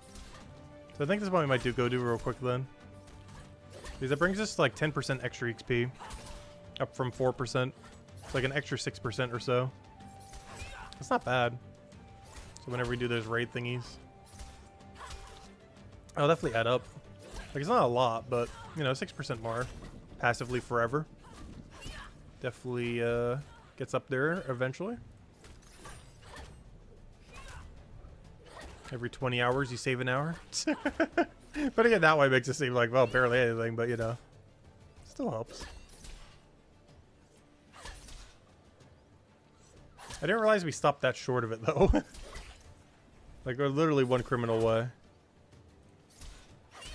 So I think this is what we might go do real quick then. Because that brings us like 10% extra XP. Up from 4%. It's like an extra 6% or so. That's not bad. So whenever we do those raid thingies. I'll definitely add up. Like it's not a lot, but you know, 6% more. Passively forever. Definitely gets up there eventually. Every 20 hours you save an hour. But again, that way makes it seem like, well, barely anything, but you know. Still helps. I didn't realize we stopped that short of it though. Like we're literally one criminal away.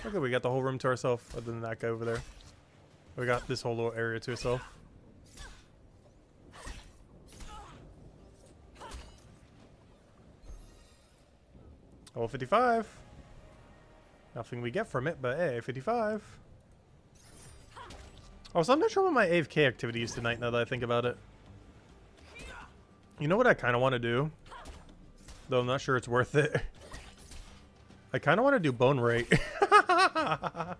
Okay, we got the whole room to ourselves, other than that guy over there. We got this whole little area to ourselves. Oh, 55. Nothing we get from it, but hey, 55. Also, I'm not sure what my AFK activity is tonight now that I think about it. You know what I kind of want to do? Though I'm not sure it's worth it. I kind of want to do bone rate. I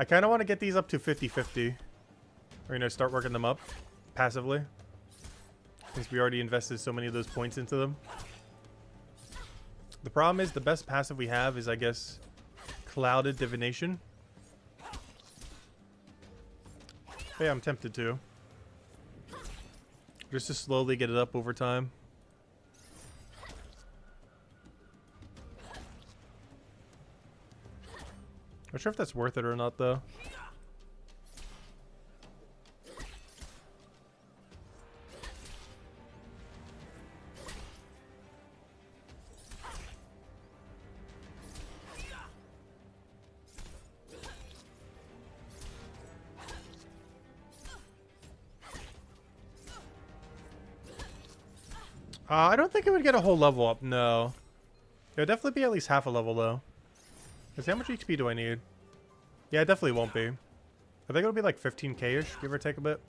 kind of want to get these up to 50-50. Or, you know, start working them up passively. Since we already invested so many of those points into them. The problem is the best passive we have is, I guess, Clouded Divination. But yeah, I'm tempted to. Just to slowly get it up over time. Not sure if that's worth it or not, though. I don't think it would get a whole level up, no. It would definitely be at least half a level, though. Let's see, how much XP do I need? Yeah, it definitely won't be. I think it'll be like 15k-ish, give or take a bit.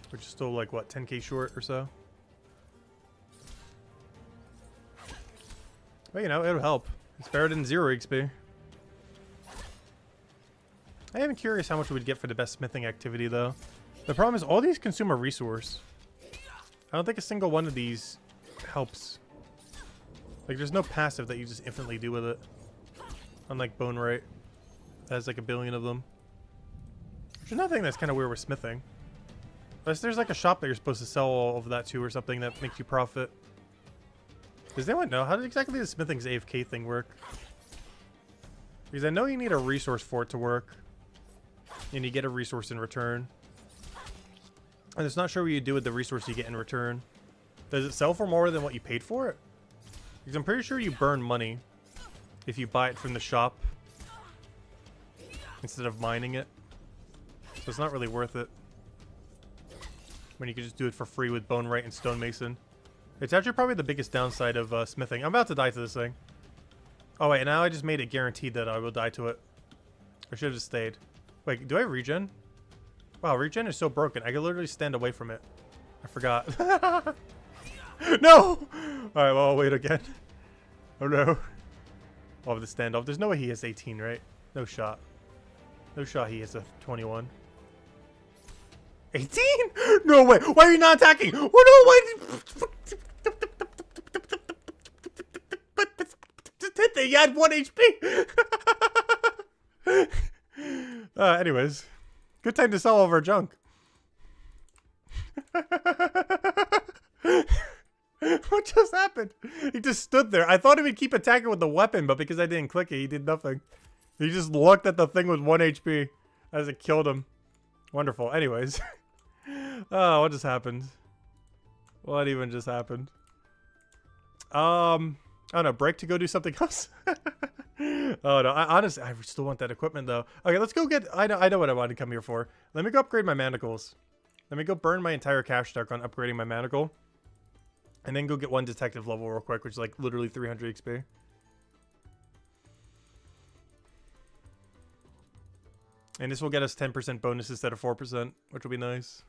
Which is still like, what, 10k short or so? But, you know, it'll help. It's better than 0 XP. I am curious how much we would get for the best smithing activity, though. The problem is all these consume a resource. I don't think a single one of these helps. Like, there's no passive that you just infinitely do with it. Unlike Bone Rate. That has like a billion of them. Which is another thing that's kind of weird with smithing. Unless there's like a shop that you're supposed to sell all of that to or something that makes you profit. Does anyone know? How does exactly the smithing's AFK thing work? Because I know you need a resource for it to work. And you get a resource in return. And it's not sure what you do with the resource you get in return. Does it sell for more than what you paid for it? Because I'm pretty sure you burn money if you buy it from the shop instead of mining it. So it's not really worth it. When you can just do it for free with Bone Right and Stonemason. It's actually probably the biggest downside of smithing. I'm about to die to this thing. Oh wait, now I just made it guaranteed that I will die to it. I should have just stayed. Wait, do I have regen? Wow, regen is so broken. I can literally stand away from it. I forgot. No! Alright, well, I'll wait again. Oh no. I'll have the standoff. There's no way he has 18, right? No shot. No shot he has a 21. 18? No way! Why are you not attacking? Oh no, why? You had 1 HP! Anyways. Good time to sell all of our junk. What just happened? He just stood there. I thought he would keep attacking with the weapon, but because I didn't click it, he did nothing. He just looked at the thing with 1 HP as it killed him. Wonderful. Anyways. Oh, what just happened? What even just happened? I don't know. Break to go do something else? Oh, no. Honestly, I still want that equipment, though. Okay, let's go get... I know what I wanted to come here for. Let me go upgrade my manacles. Let me go burn my entire cash stack on upgrading my manacle. And then go get 1 detective level real quick, which is like literally 300 XP. And this will get us 10% bonus instead of 4%, which will be nice.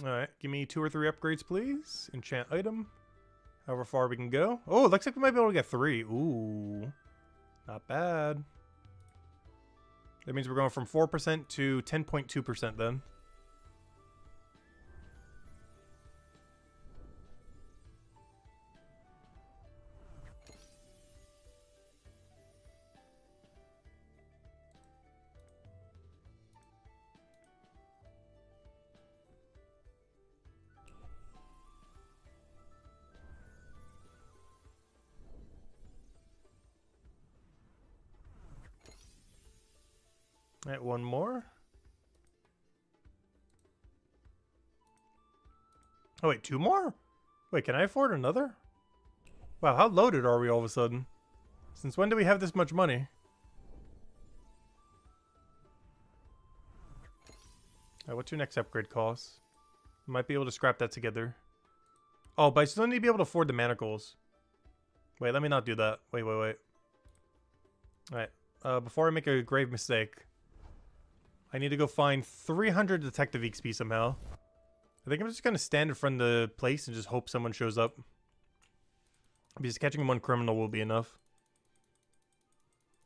Alright, give me 2 or 3 upgrades, please. Enchant item. However far we can go. Oh, it looks like we might be able to get 3. Ooh. Not bad. That means we're going from 4% to 10.2% then. Alright, 1 more. Oh, wait, 2 more? Wait, can I afford another? Wow, how loaded are we all of a sudden? Since when do we have this much money? Alright, what's your next upgrade cost? Might be able to scrap that together. Oh, but I still need to be able to afford the manacles. Wait, let me not do that. Wait. Alright, before I make a grave mistake, I need to go find 300 detective XP somehow. I think I'm just going to stand in front of the place and just hope someone shows up. Because catching 1 criminal will be enough.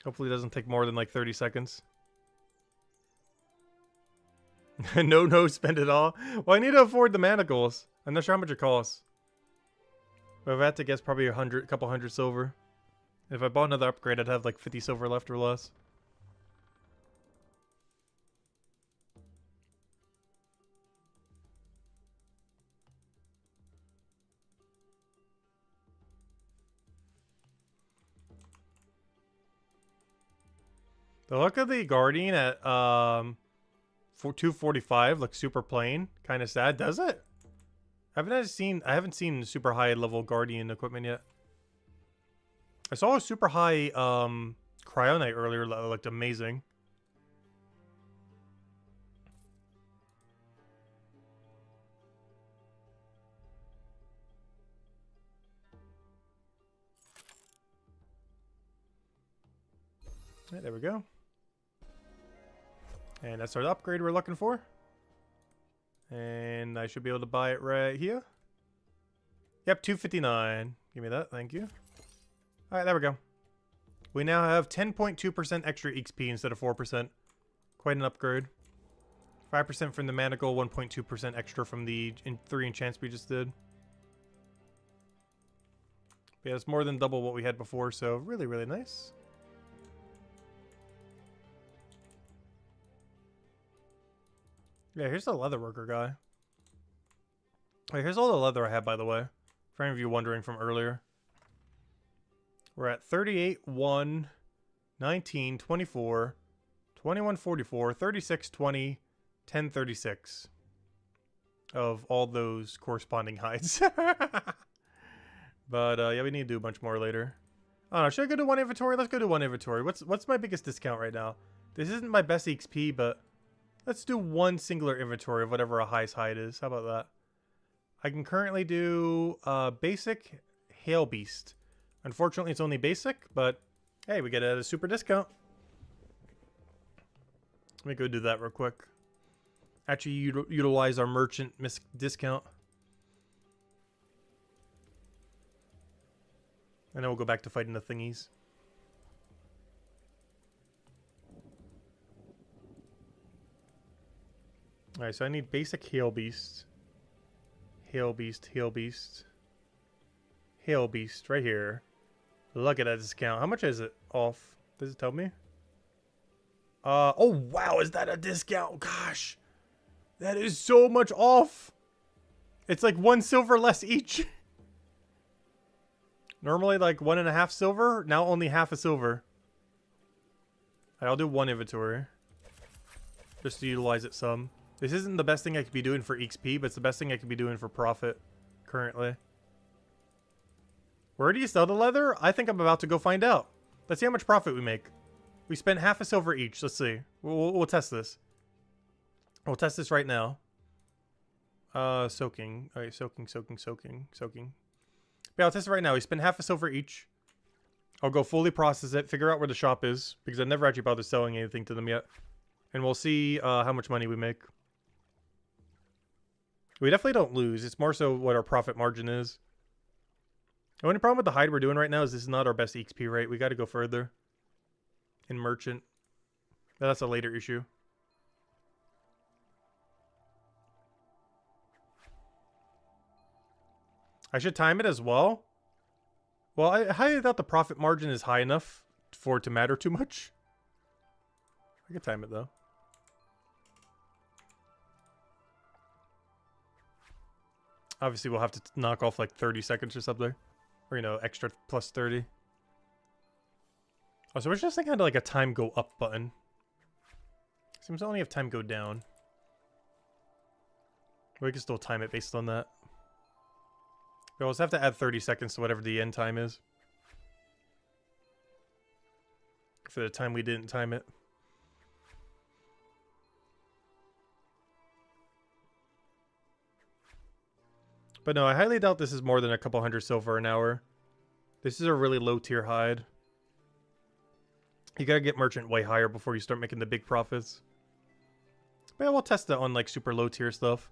Hopefully it doesn't take more than like 30 seconds. No, spend it all. Well, I need to afford the manacles. I'm not sure how much it costs. But if I had to guess, probably a couple hundred silver. If I bought another upgrade, I'd have like 50 silver left or less. The look of the Guardian at 245 looks super plain, kind of sad. Does it? I haven't seen super high level Guardian equipment yet. I saw a super high Cryonite earlier that looked amazing. Right, there we go. And that's our upgrade we're looking for. And I should be able to buy it right here. Yep, 259. Give me that, thank you. Alright, there we go. We now have 10.2% extra XP instead of 4%. Quite an upgrade. 5% from the manacle, 1.2% extra from the 3 enchants we just did. But yeah, it's more than double what we had before, so really, really nice. Yeah, here's the leather worker guy. Wait, here's all the leather I have, by the way. For any of you wondering from earlier. We're at 38, 1, 19, 24, 21, 44, 36, 20, 10, 36. Of all those corresponding hides. But, yeah, we need to do a bunch more later. I don't know. Should I go to one inventory? Let's go to one inventory. What's my biggest discount right now? This isn't my best XP, but let's do one singular inventory of whatever a highest height is. How about that? I can currently do basic Hail Beast. Unfortunately, it's only basic, but hey, we get a super discount. Let me go do that real quick. Actually, utilize our merchant discount. And then we'll go back to fighting the thingies. Alright, so I need basic Hail Beast. Hail Beast, Hail Beast. Hail Beast, right here. Look at that discount. How much is it off? Does it tell me? Oh wow, is that a discount? Gosh. That is so much off. It's like 1 silver less each. Normally like 1.5 silver. Now only half a silver. I'll do one inventory. Just to utilize it some. This isn't the best thing I could be doing for XP, but it's the best thing I could be doing for profit currently. Where do you sell the leather? I think I'm about to go find out. Let's see how much profit we make. We spent half a silver each. Let's see. We'll test this. We'll test this right now. Soaking. Okay, soaking. Yeah, I'll test it right now. We spend half a silver each. I'll go fully process it, figure out where the shop is, because I've never actually bothered selling anything to them yet. And we'll see how much money we make. We definitely don't lose. It's more so what our profit margin is. The only problem with the hide we're doing right now is this is not our best XP rate. We got to go further in merchant. But that's a later issue. I should time it as well. Well, I highly doubt the profit margin is high enough for it to matter too much. I can time it though. Obviously, we'll have to knock off like 30 seconds or something. Or, you know, extra plus 30. Oh, so we're just like kind of like a time go up button. Seems to only have time go down. We can still time it based on that. We'll just have to add 30 seconds to whatever the end time is. For the time we didn't time it. But no, I highly doubt this is more than a couple hundred silver an hour. This is a really low tier hide. You gotta get merchant way higher before you start making the big profits. But yeah, we'll test it on like super low tier stuff.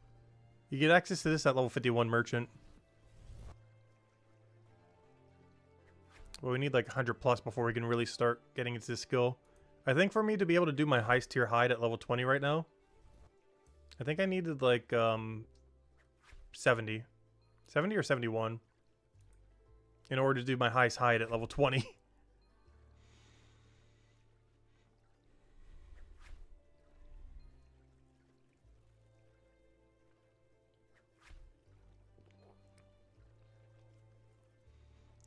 You get access to this at level 51 merchant. Well, we need like 100 plus before we can really start getting into this skill. I think for me to be able to do my highest tier hide at level 20 right now, I think I needed like 70 or 71 in order to do my highest hide at level 20.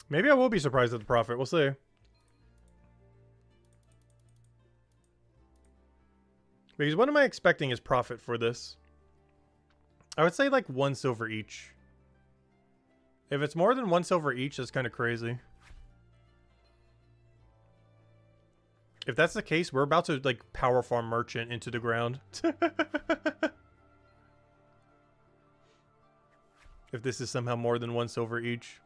Maybe I will be surprised at the profit. We'll see. Because what am I expecting as profit for this? I would say like 1 silver each. If it's more than 1 silver each, that's kind of crazy. If that's the case, we're about to like power farm merchant into the ground. If this is somehow more than 1 silver each.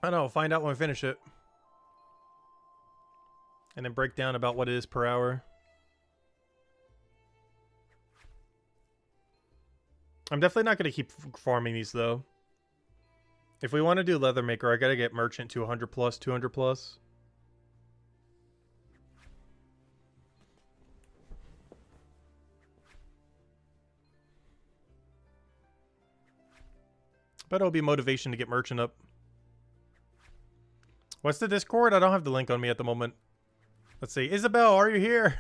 I don't know, we'll find out when we finish it. And then break down about what it is per hour. I'm definitely not going to keep farming these though. If we want to do leather maker, I got to get merchant to 100 plus, 200 plus. But it'll be motivation to get merchant up. What's the Discord? I don't have the link on me at the moment. Let's see. Isabel, are you here?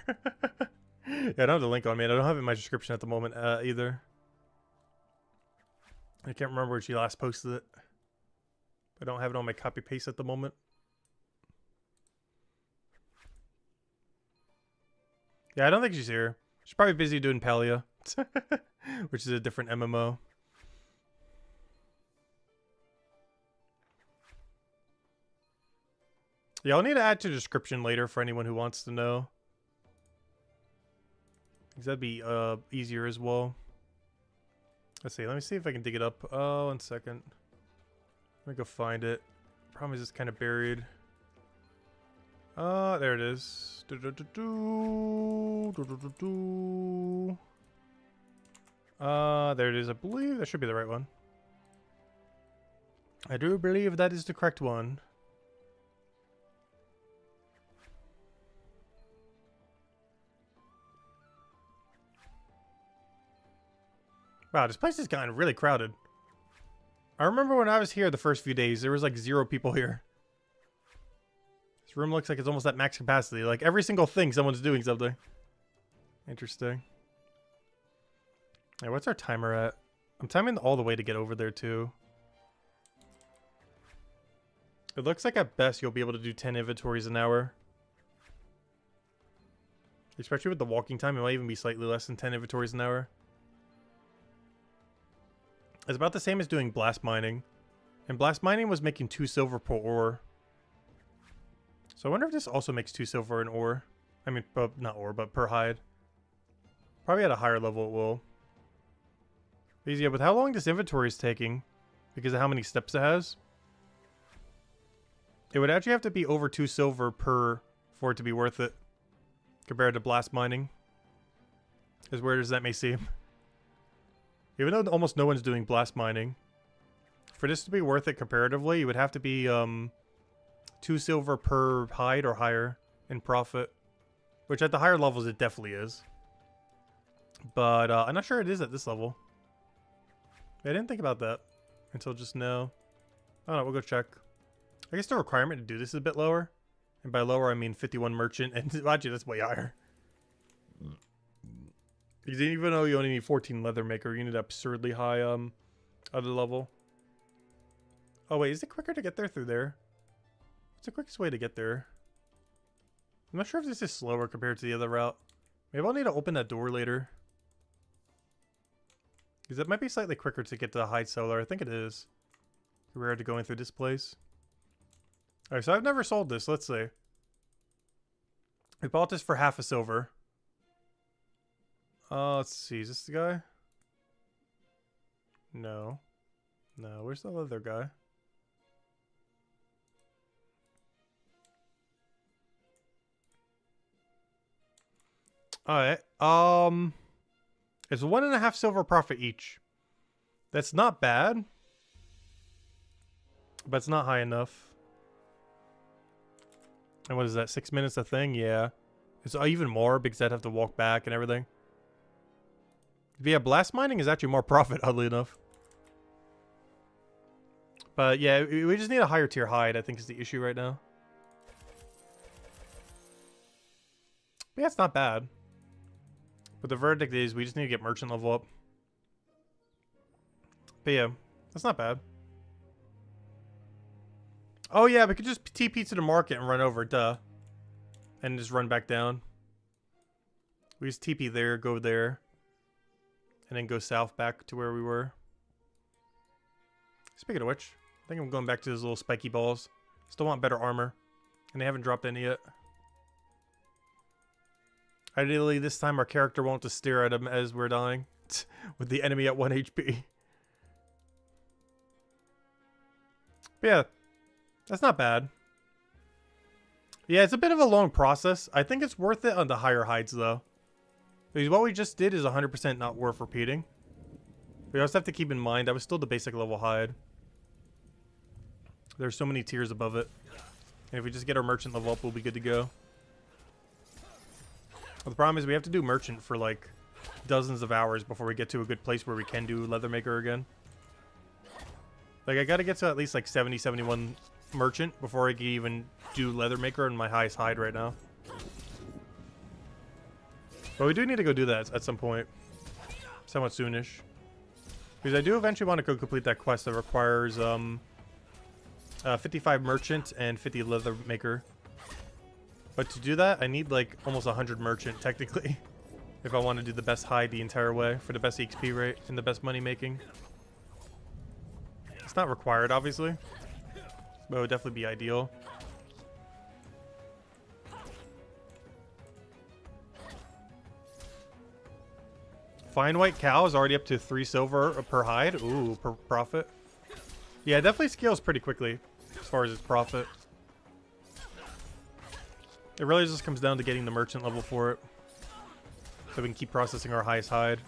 Yeah, I don't have the link on me. I don't have it in my description at the moment either. I can't remember where she last posted it. I don't have it on my copy paste at the moment. Yeah, I don't think she's here. She's probably busy doing Palia, which is a different MMO. Yeah, I'll need to add to the description later for anyone who wants to know. Because that'd be easier as well. Let's see. Let me see if I can dig it up. Oh, 1 second. Let me go find it. Problem is it's kind of buried. There it is. There it is. I believe that should be the right one. I do believe that is the correct one. Wow, this place has gotten really crowded. I remember when I was here the first few days, there was like 0 people here. This room looks like it's almost at max capacity. Like every single thing, someone's doing something. Interesting. Hey, what's our timer at? I'm timing all the way to get over there too. It looks like at best you'll be able to do 10 inventories an hour. Especially with the walking time, it might even be slightly less than 10 inventories an hour. It's about the same as doing blast mining. And blast mining was making 2 silver per ore. So I wonder if this also makes 2 silver an ore. I mean, not ore, but per hide. Probably at a higher level it will. Because yeah, with how long this inventory is taking, because of how many steps it has, it would actually have to be over 2 silver per for it to be worth it. Compared to blast mining. As weird as that may seem. Even though almost no one's doing blast mining, for this to be worth it comparatively, it would have to be 2 silver per hide or higher in profit. Which at the higher levels it definitely is. But I'm not sure it is at this level. I didn't think about that until just now. I don't know, we'll go check. I guess the requirement to do this is a bit lower. And by lower I mean 51 merchant, and actually that's way higher. Because even though you only need 14 leather maker, you need absurdly high other level. Oh wait, is it quicker to get there through there? What's the quickest way to get there? I'm not sure if this is slower compared to the other route. Maybe I'll need to open that door later. Because it might be slightly quicker to get to the hide cellar. I think it is. Compared to going through this place. Alright, so I've never sold this. Let's see. We bought this for half a silver. Let's see. Is this the guy? No. No, where's the other guy? Alright. It's 1.5 silver profit each. That's not bad. But it's not high enough. And what is that? 6 minutes a thing? Yeah. It's even more because I'd have to walk back and everything. But yeah, blast mining is actually more profit, oddly enough. But yeah, we just need a higher tier hide, I think is the issue right now. But yeah, it's not bad. But the verdict is we just need to get merchant level up. But yeah, that's not bad. Oh yeah, we could just TP to the market and run over, duh. And just run back down. We just TP there, go there. And then go south back to where we were. Speaking of which, I think I'm going back to those little spiky balls. Still want better armor. And they haven't dropped any yet. Ideally, this time our character won't just stare at him as we're dying. With the enemy at 1 HP. But yeah, that's not bad. Yeah, it's a bit of a long process. I think it's worth it on the higher hides, though. Because what we just did is 100% not worth repeating. We also have to keep in mind that was still the basic level hide. There's so many tiers above it. And if we just get our merchant level up, we'll be good to go. Well, the problem is we have to do merchant for like dozens of hours before we get to a good place where we can do leather maker again. Like I gotta get to at least like 70, 71 merchant before I can even do leather maker on my highest hide right now. But we do need to go do that at some point. Somewhat soonish. Because I do eventually want to go complete that quest that requires 55 merchant and 50 leather maker. But to do that, I need like almost 100 merchant technically, if I want to do the best hide the entire way for the best XP rate and the best money making. It's not required, obviously, but it would definitely be ideal. Fine white cow is already up to 3 silver per hide. Ooh, per profit. Yeah, it definitely scales pretty quickly as far as its profit. It really just comes down to getting the merchant level for it, so we can keep processing our highest hide.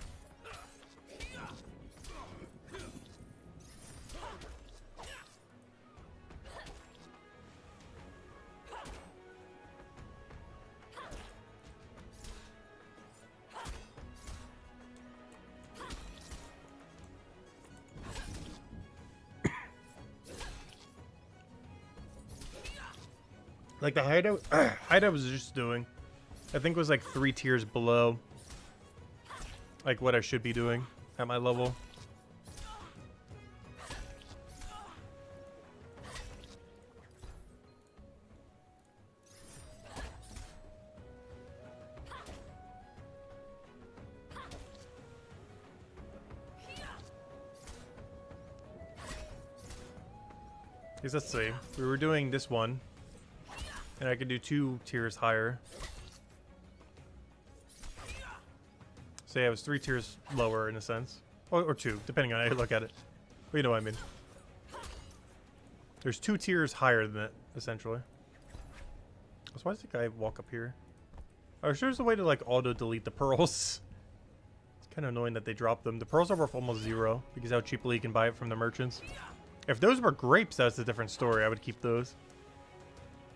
Like the hideout, hideout was just doing, I think was like 3 tiers below, like what I should be doing at my level. Because let's see, we were doing this one. And I could do 2 tiers higher. So yeah, it was 3 tiers lower in a sense. Or 2, depending on how you look at it. But you know what I mean. There's 2 tiers higher than it, essentially. So why does the guy walk up here? Oh, sure there's a way to like auto-delete the pearls. It's kind of annoying that they drop them. The pearls are worth almost 0 because how cheaply you can buy it from the merchants. If those were grapes, that's a different story. I would keep those.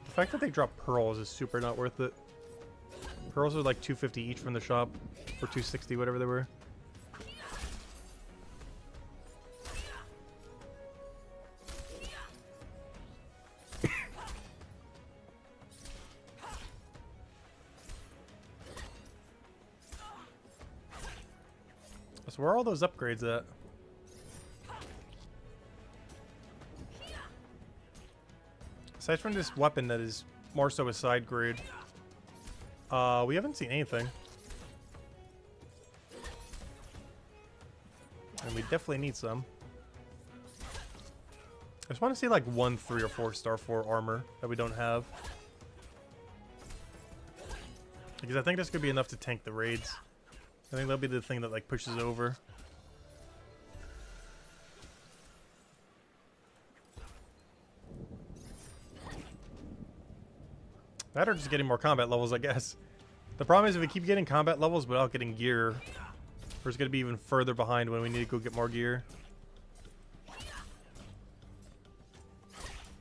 The fact that they drop pearls is super not worth it. Pearls are like 250 each from the shop, or 260, whatever they were. So where are all those upgrades at? Aside from this weapon that is more so a side grade, we haven't seen anything. And we definitely need some. I just want to see like 1 3 or 4 star 4 armor that we don't have. Because I think this could be enough to tank the raids. I think that'll be the thing that like pushes over. That or just getting more combat levels, I guess. The problem is if we keep getting combat levels without getting gear, we're just going to be even further behind when we need to go get more gear.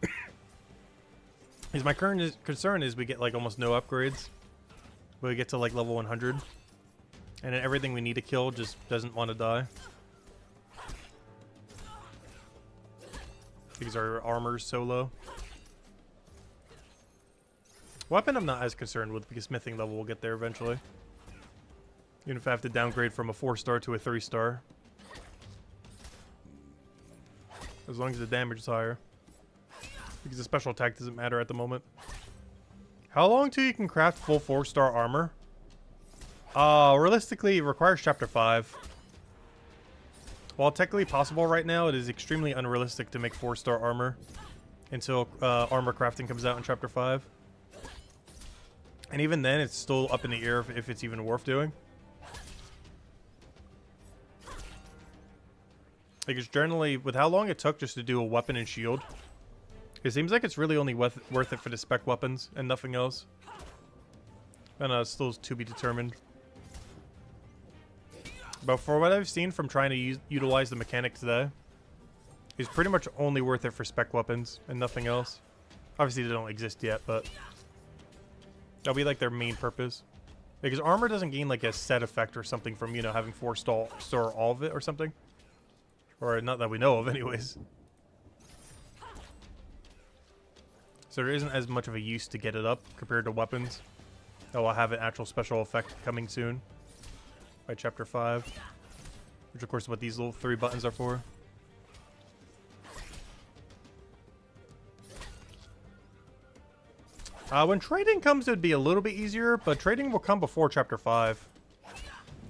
Because my current concern is we get like almost no upgrades. But we get to like level 100. And then everything we need to kill just doesn't want to die. Because our armor's so low. Weapon I'm not as concerned with because smithing level will get there eventually. Even if I have to downgrade from a 4-star to a 3-star. As long as the damage is higher. Because the special attack doesn't matter at the moment. How long till you can craft full 4-star armor? Realistically, it requires chapter 5. While technically possible right now, it is extremely unrealistic to make 4-star armor until armor crafting comes out in chapter 5. And even then, it's still up in the air if it's even worth doing. Because generally, with how long it took just to do a weapon and shield, it seems like it's really only worth it for the spec weapons and nothing else. And it's still to be determined. But for what I've seen from trying to utilize the mechanic today, it's pretty much only worth it for spec weapons and nothing else. Obviously, they don't exist yet, but that'll be like their main purpose. Because armor doesn't gain like a set effect or something from, you know, having 4-star all of it or something. Or not that we know of anyways. So there isn't as much of a use to get it up compared to weapons. That will have an actual special effect coming soon. By chapter 5. Which of course is what these little 3 buttons are for. When trading comes, it would be a little bit easier, but trading will come before Chapter 5.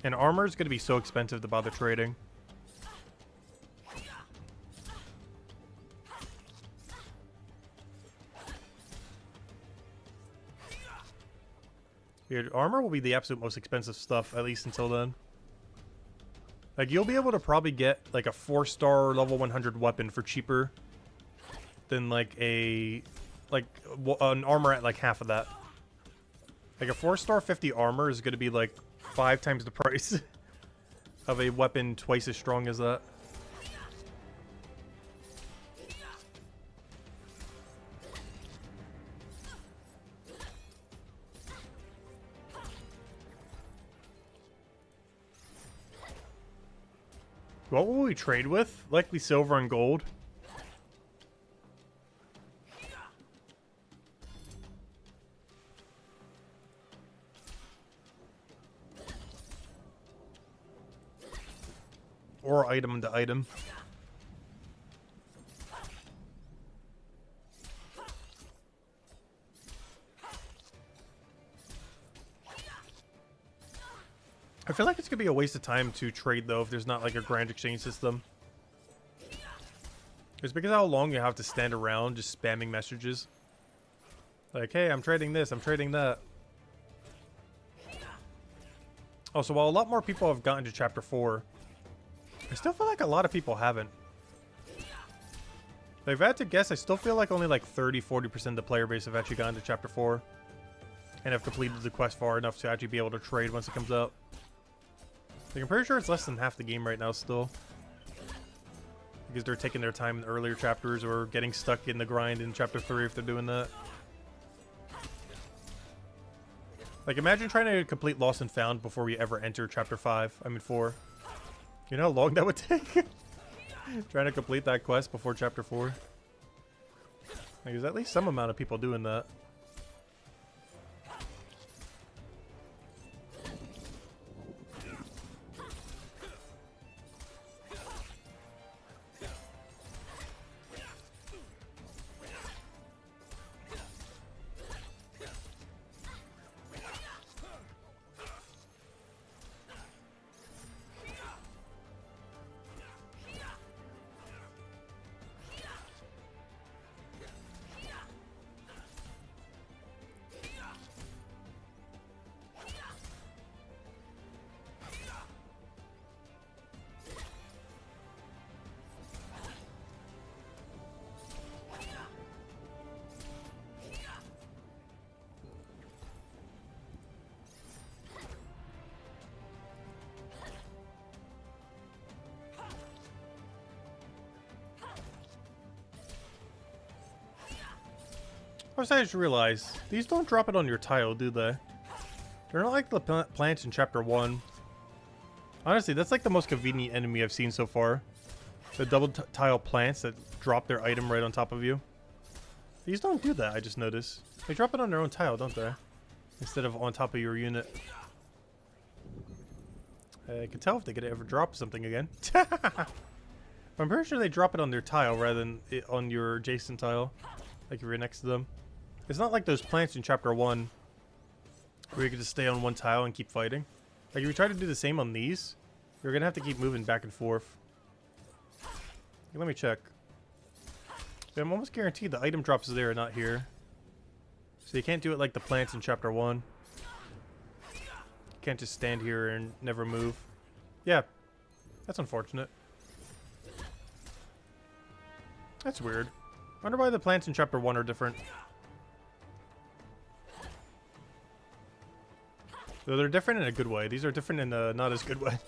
And armor is going to be so expensive to bother trading. Dude, armor will be the absolute most expensive stuff, at least until then. Like, you'll be able to probably get, like, a 4-star level 100 weapon for cheaper than, like, an armor at, like, half of that. Like, a 4-star 50 armor is going to be, like, 5 times the price of a weapon twice as strong as that. What will we trade with? Likely silver and gold. Or item to item. I feel like it's gonna be a waste of time to trade though if there's not like a grand exchange system. It's because of how long you have to stand around just spamming messages. Like, hey, I'm trading this, I'm trading that. Also, while a lot more people have gotten to Chapter 4, I still feel like a lot of people haven't. Like, if I had to guess, I still feel like only like 30-40% of the player base have actually gotten to Chapter 4. And have completed the quest far enough to actually be able to trade once it comes out. Like, I'm pretty sure it's less than half the game right now still. Because they're taking their time in the earlier chapters or getting stuck in the grind in Chapter 3 if they're doing that. Like, imagine trying to complete Lost and Found before we ever enter Chapter 5. I mean 4. You know how long that would take? Trying to complete that quest before Chapter 4. Like, there's at least some amount of people doing that. Plus, I just realized, these don't drop it on your tile, do they? They're not like the plants in Chapter 1. Honestly, that's like the most convenient enemy I've seen so far. The double tile plants that drop their item right on top of you. These don't do that, I just noticed. They drop it on their own tile, don't they? Instead of on top of your unit. I can tell if they could ever drop something again. I'm pretty sure they drop it on their tile rather than on your adjacent tile. Like if you're next to them. It's not like those plants in Chapter 1 where you can just stay on one tile and keep fighting. Like if you try to do the same on these, you're going to have to keep moving back and forth. Let me check. Yeah, I'm almost guaranteed the item drops there, not here. So you can't do it like the plants in Chapter 1. You can't just stand here and never move. Yeah, that's unfortunate. That's weird. I wonder why the plants in Chapter 1 are different. Though they're different in a good way. These are different in a not as good way.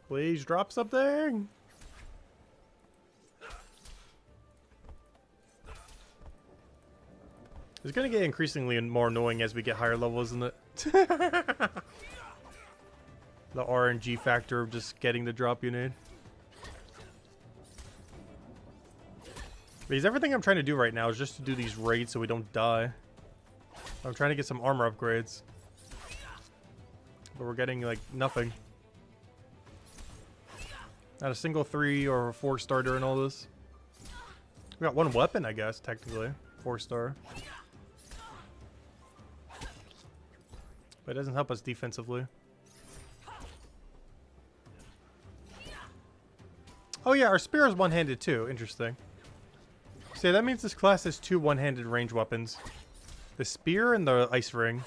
Please drop something. It's gonna get increasingly more annoying as we get higher levels, isn't it? The RNG factor of just getting the drop you need. Because everything I'm trying to do right now is just to do these raids so we don't die. I'm trying to get some armor upgrades. But we're getting, like, nothing. Not a single 3 or 4 star during all this. We got one weapon, I guess, technically. 4 star. But it doesn't help us defensively. Oh yeah, our spear is one-handed too. Interesting. So that means this class has 2 one-handed range weapons. The spear and the ice ring.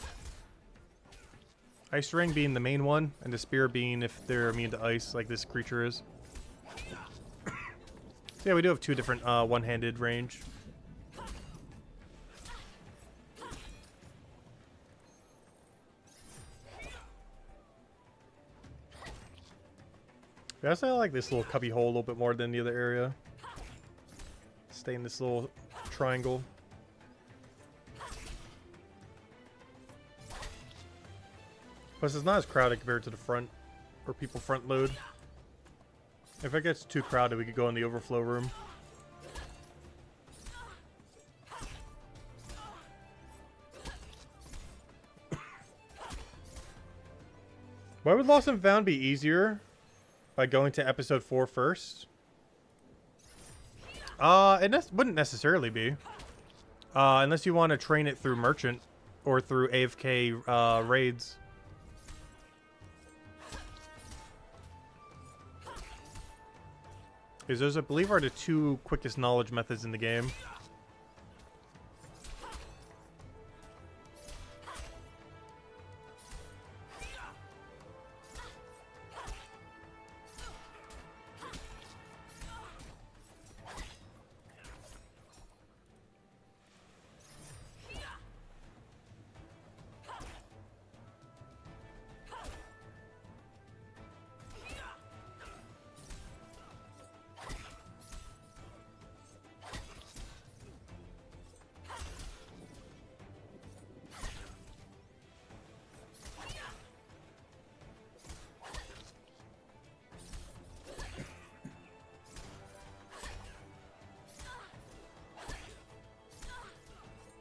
Ice ring being the main one, and the spear being if they're immune to ice, like this creature is. So yeah, we do have 2 different one-handed range. Yeah, I also like this little cubby hole a little bit more than the other area. Stay in this little triangle. Plus, it's not as crowded compared to the front, or people front load. If it gets too crowded, we could go in the overflow room. Why would Lost and Found be easier? By going to episode 4 first? It wouldn't necessarily be. Unless you want to train it through Merchant or through AFK raids. Because those, I believe, are the 2 quickest knowledge methods in the game.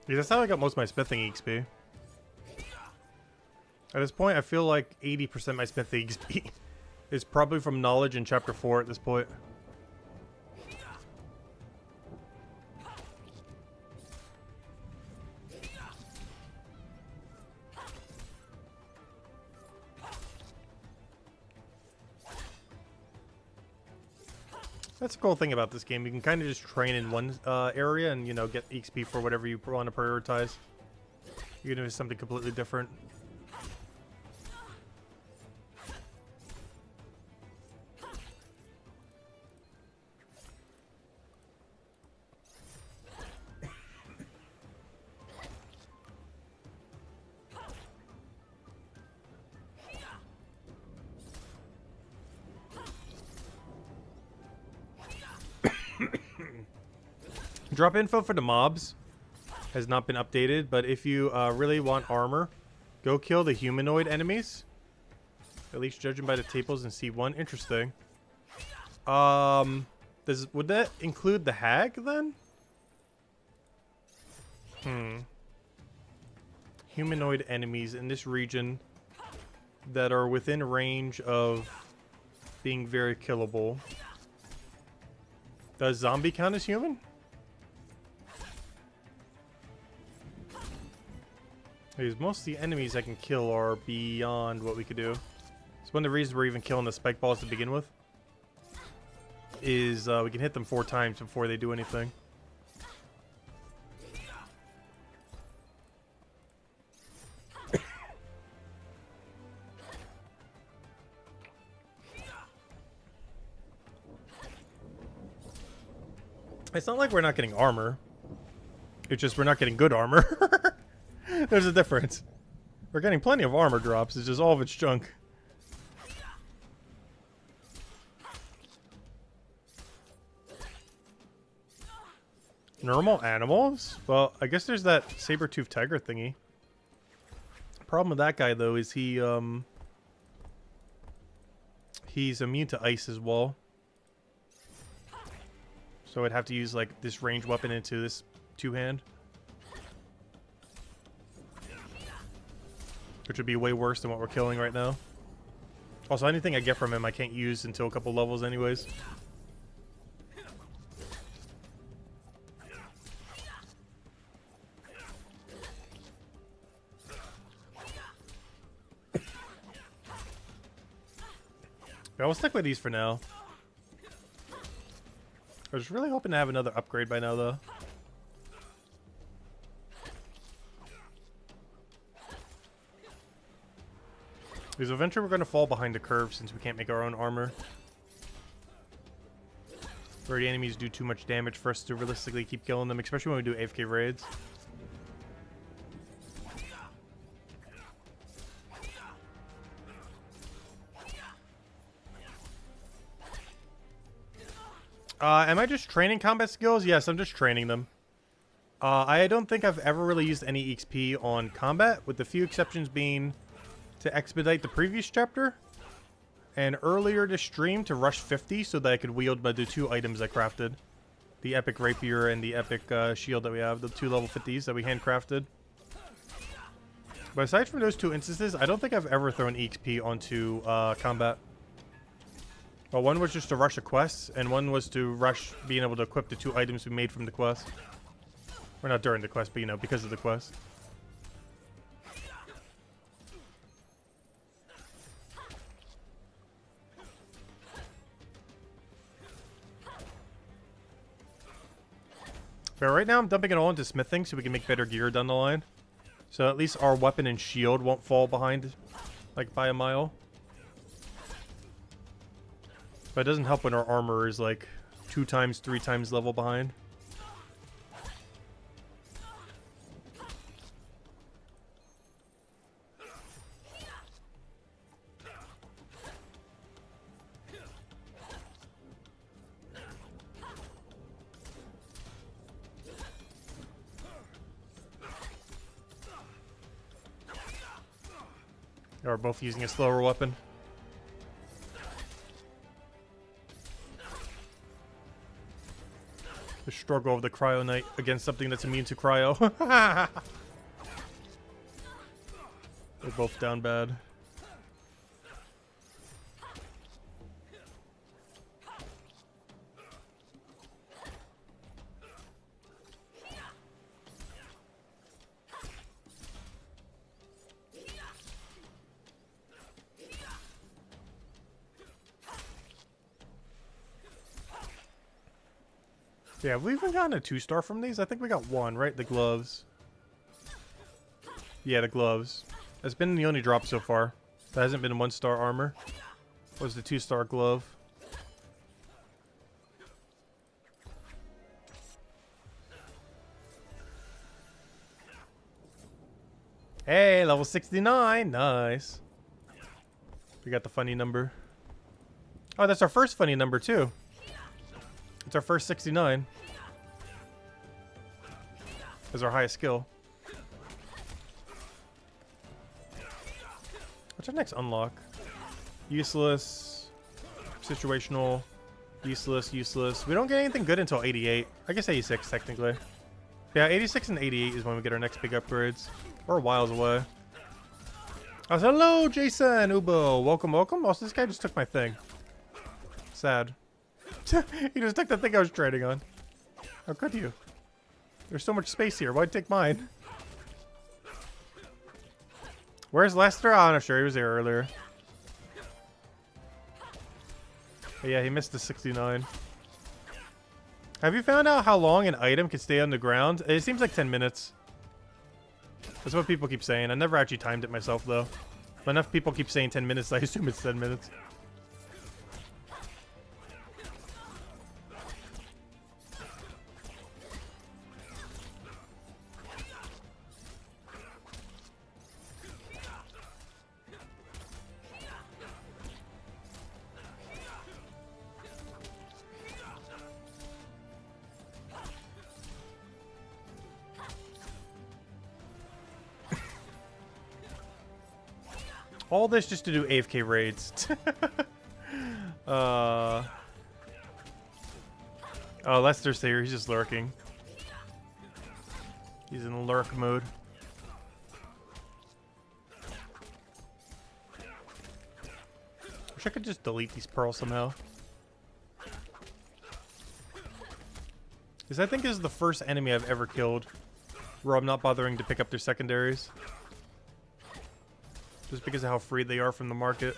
Because that's how I got most of my smithing XP. At this point, I feel like 80% of my smithing XP is probably from knowledge in chapter 4 at this point. That's the cool thing about this game. You can kind of just train in one area and, you know, get XP for whatever you want to prioritize. Even if it's something completely different. Drop info for the mobs has not been updated, but if you really want armor, go kill the humanoid enemies. At least judging by the tables in C1. Interesting. Would that include the hag then? Humanoid enemies in this region that are within range of being very killable. Does zombie count as human? Because most of the enemies I can kill are beyond what we could do. It's one of the reasons we're even killing the spike balls to begin with. Is we can hit them 4 times before they do anything. It's not like we're not getting armor. It's just we're not getting good armor. There's a difference. We're getting plenty of armor drops. It's just all of its junk. Normal animals? Well, I guess there's that saber-toothed tiger thingy. Problem with that guy though is he's immune to ice as well. So I'd have to use like this ranged weapon into this two-hand. Which would be way worse than what we're killing right now. Also, anything I get from him I can't use until a couple levels anyways. Yeah, we'll stick with these for now. I was really hoping to have another upgrade by now, though. Because eventually we're going to fall behind the curve since we can't make our own armor. Where the enemies do too much damage for us to realistically keep killing them, especially when we do AFK raids. Am I just training combat skills? Yes, I'm just training them. I don't think I've ever really used any XP on combat, with the few exceptions being to expedite the previous chapter, and earlier this stream to rush 50 so that I could wield the two items I crafted. The epic rapier and the epic shield that we have, the two level 50s that we handcrafted. But aside from those two instances, I don't think I've ever thrown XP onto combat. Well, one was just to rush a quest, and one was to rush being able to equip the two items we made from the quest. Or not during the quest, but you know, because of the quest. But right now I'm dumping it all into smithing so we can make better gear down the line. So at least our weapon and shield won't fall behind, like, by a mile. But it doesn't help when our armor is like 2 times, 3 times level behind. We're both using a slower weapon. The struggle of the Cryo Knight against something that's immune to cryo. They're both down bad. Yeah, have we even gotten a 2-star from these? I think we got 1, right? The gloves. Yeah, the gloves. That's been the only drop so far. That hasn't been 1-star armor. Was the 2-star glove. Hey, level 69. Nice. We got the funny number. Oh, that's our first funny number, too. It's our first 69. Is our highest skill. What's our next unlock? Useless. Situational. Useless, useless. We don't get anything good until 88. I guess 86, technically. Yeah, 86 and 88 is when we get our next big upgrades. We're whiles away. Oh, hello, Jason Ubo. Welcome, welcome. Also, this guy just took my thing. Sad. He just took the thing I was trading on. How could you? There's so much space here. Why'd you take mine? Where's Lester? Oh, I'm not sure. He was there earlier. But yeah, he missed the 69. Have you found out how long an item can stay on the ground? It seems like 10 minutes. That's what people keep saying. I never actually timed it myself, though. But enough people keep saying 10 minutes, I assume it's 10 minutes. All this just to do AFK raids. Oh, Lester's here. He's just lurking. He's in lurk mode. Wish I could just delete these pearls somehow. Because I think this is the first enemy I've ever killed where I'm not bothering to pick up their secondaries. Just because of how free they are from the market.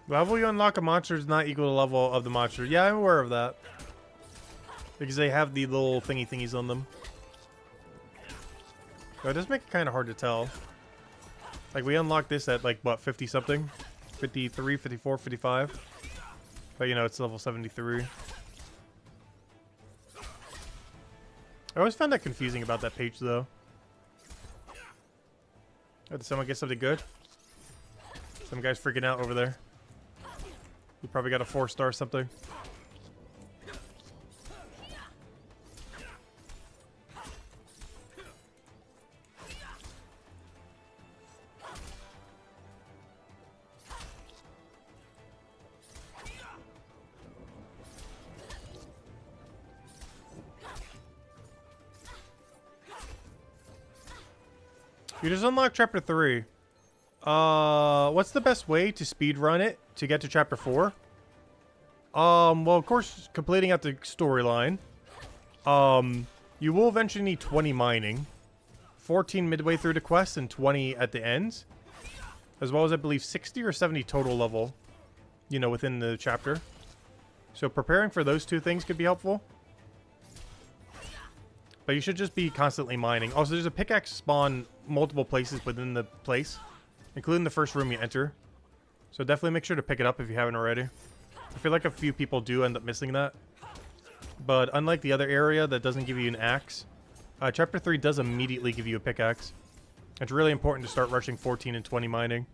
Level you unlock a monster is not equal to the level of the monster. Yeah, I'm aware of that. Because they have the little thingies on them. But it does make it kind of hard to tell. Like, we unlocked this at, like, what, 50 something? 53, 54, 55? But, you know, it's level 73. I always found that confusing about that page, though. Oh, did someone get something good? Some guy's freaking out over there. You probably got a 4-star something. You just unlocked chapter 3. What's the best way to speedrun it to get to chapter 4? Well, of course, completing out the storyline. You will eventually need 20 mining, 14 midway through the quest, and 20 at the end. As well as, I believe, 60 or 70 total level, you know, within the chapter. So preparing for those two things could be helpful. But you should just be constantly mining. Also, there's a pickaxe spawn multiple places within the place, including the first room you enter. So definitely make sure to pick it up if you haven't already. I feel like a few people do end up missing that. But unlike the other area that doesn't give you an axe, Chapter 3 does immediately give you a pickaxe. It's really important to start rushing 14 and 20 mining.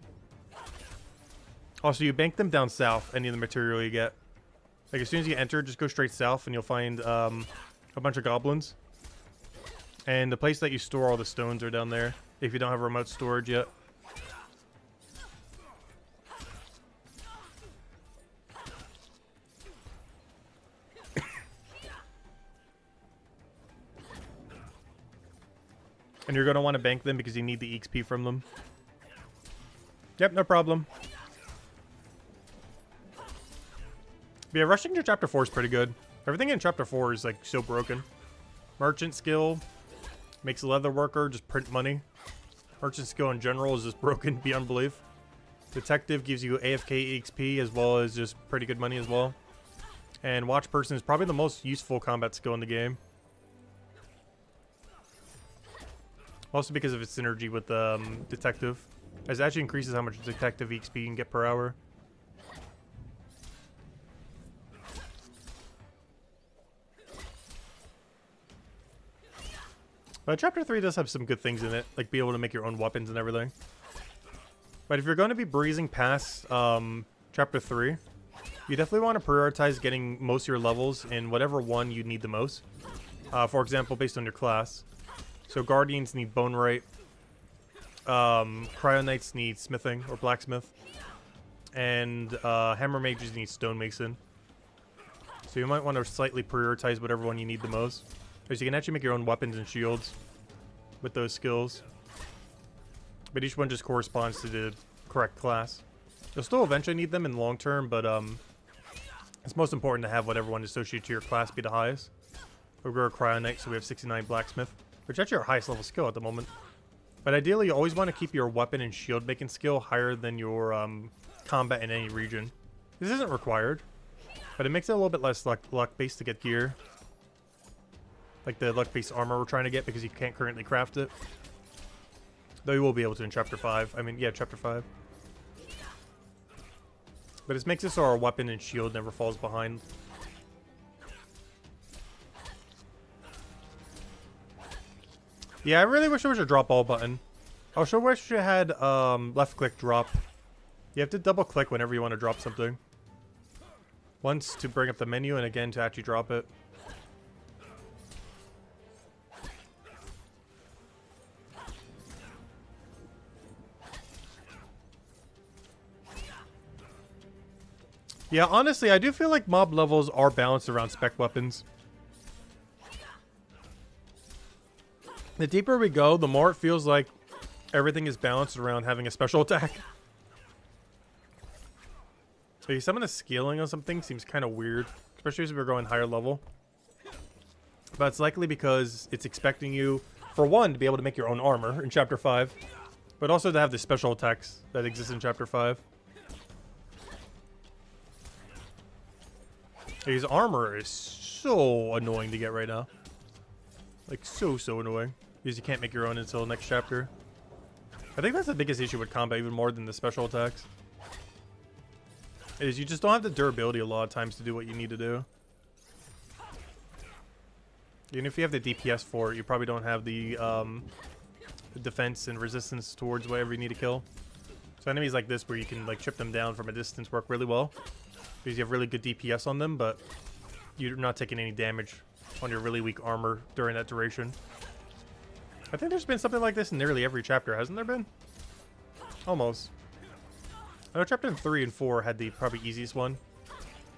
Also, you bank them down south, any of the material you get. Like, as soon as you enter, just go straight south and you'll find a bunch of goblins. And the place that you store all the stones are down there, if you don't have remote storage yet. And you're going to want to bank them because you need the XP from them. Yep, no problem. But yeah, rushing to chapter 4 is pretty good. Everything in chapter 4 is, like, so broken. Merchant skill makes a leather worker just print money. Merchant skill in general is just broken beyond belief. Detective gives you AFK XP as well as just pretty good money as well. And watch person is probably the most useful combat skill in the game. Also because of its synergy with detective. As it actually increases how much detective XP you can get per hour. But chapter 3 does have some good things in it, like be able to make your own weapons and everything. But if you're going to be breezing past chapter 3, you definitely want to prioritize getting most of your levels in whatever one you need the most. For example, based on your class. So Guardians need Bone Rate. Cryo Knights need Smithing or Blacksmith. And Hammer Mages need Stonemason. So you might want to slightly prioritize whatever one you need the most. Because you can actually make your own weapons and shields with those skills. But each one just corresponds to the correct class. You'll still eventually need them in the long term, but it's most important to have whatever one associated to your class be the highest. We're a Cryo Knight, so we have 69 Blacksmith, which is actually our highest level skill at the moment. But ideally, you always want to keep your weapon and shield making skill higher than your combat in any region. This isn't required, but it makes it a little bit less luck-based to get gear. Like the luck-based armor we're trying to get because you can't currently craft it. Though you will be able to in Chapter 5. I mean, yeah, Chapter 5. But this makes it so our weapon and shield never falls behind. Yeah, I really wish there was a drop all button. I also wish you had left click drop. You have to double click whenever you want to drop something. Once to bring up the menu and again to actually drop it. Yeah, honestly, I do feel like mob levels are balanced around spec weapons. The deeper we go, the more it feels like everything is balanced around having a special attack. So some of the scaling on something seems kind of weird, especially as we're going higher level. But it's likely because it's expecting you, for one, to be able to make your own armor in Chapter 5, but also to have the special attacks that exist in Chapter 5. His armor is so annoying to get right now. Like, so annoying. Because you can't make your own until next chapter. I think that's the biggest issue with combat, even more than the special attacks. Is you just don't have the durability a lot of times to do what you need to do. Even if you have the DPS for it, you probably don't have the defense and resistance towards whatever you need to kill. So enemies like this, where you can like chip them down from a distance, work really well. Because you have really good DPS on them, but you're not taking any damage on your really weak armor during that duration. I think there's been something like this in nearly every chapter, hasn't there been? Almost. I know chapter 3 and 4 had the probably easiest one.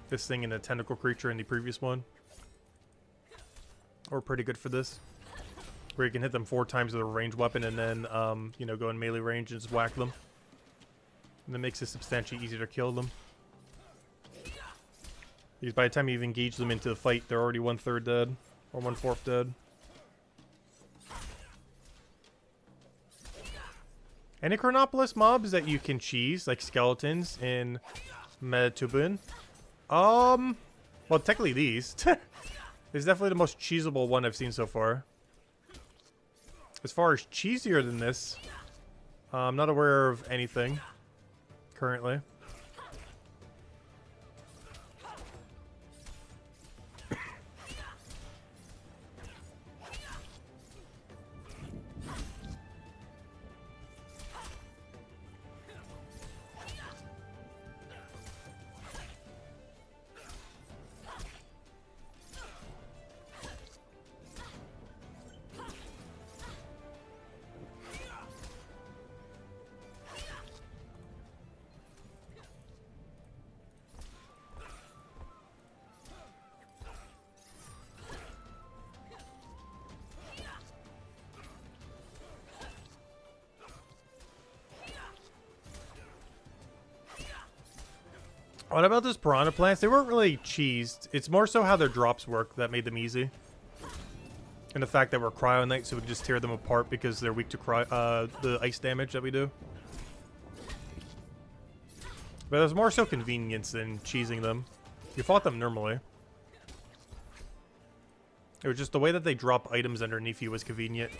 This thing and the tentacle creature in the previous one. Or pretty good for this. Where you can hit them 4 times with a ranged weapon and then, you know, go in melee range and just whack them. And that makes it substantially easier to kill them. Because by the time you've engaged them into the fight, they're already 1/3 dead. Or 1/4 dead. Any Chronopolis mobs that you can cheese, like skeletons in Metubun? Well, technically these. This is definitely the most cheesable one I've seen so far. As far as cheesier than this, I'm not aware of anything currently. What about those piranha plants? They weren't really cheesed. It's more so how their drops work that made them easy. And the fact that we're Cryonite, so we can just tear them apart because they're weak to the ice damage that we do. But there's more so convenience than cheesing them. You fought them normally. It was just the way that they drop items underneath you was convenient.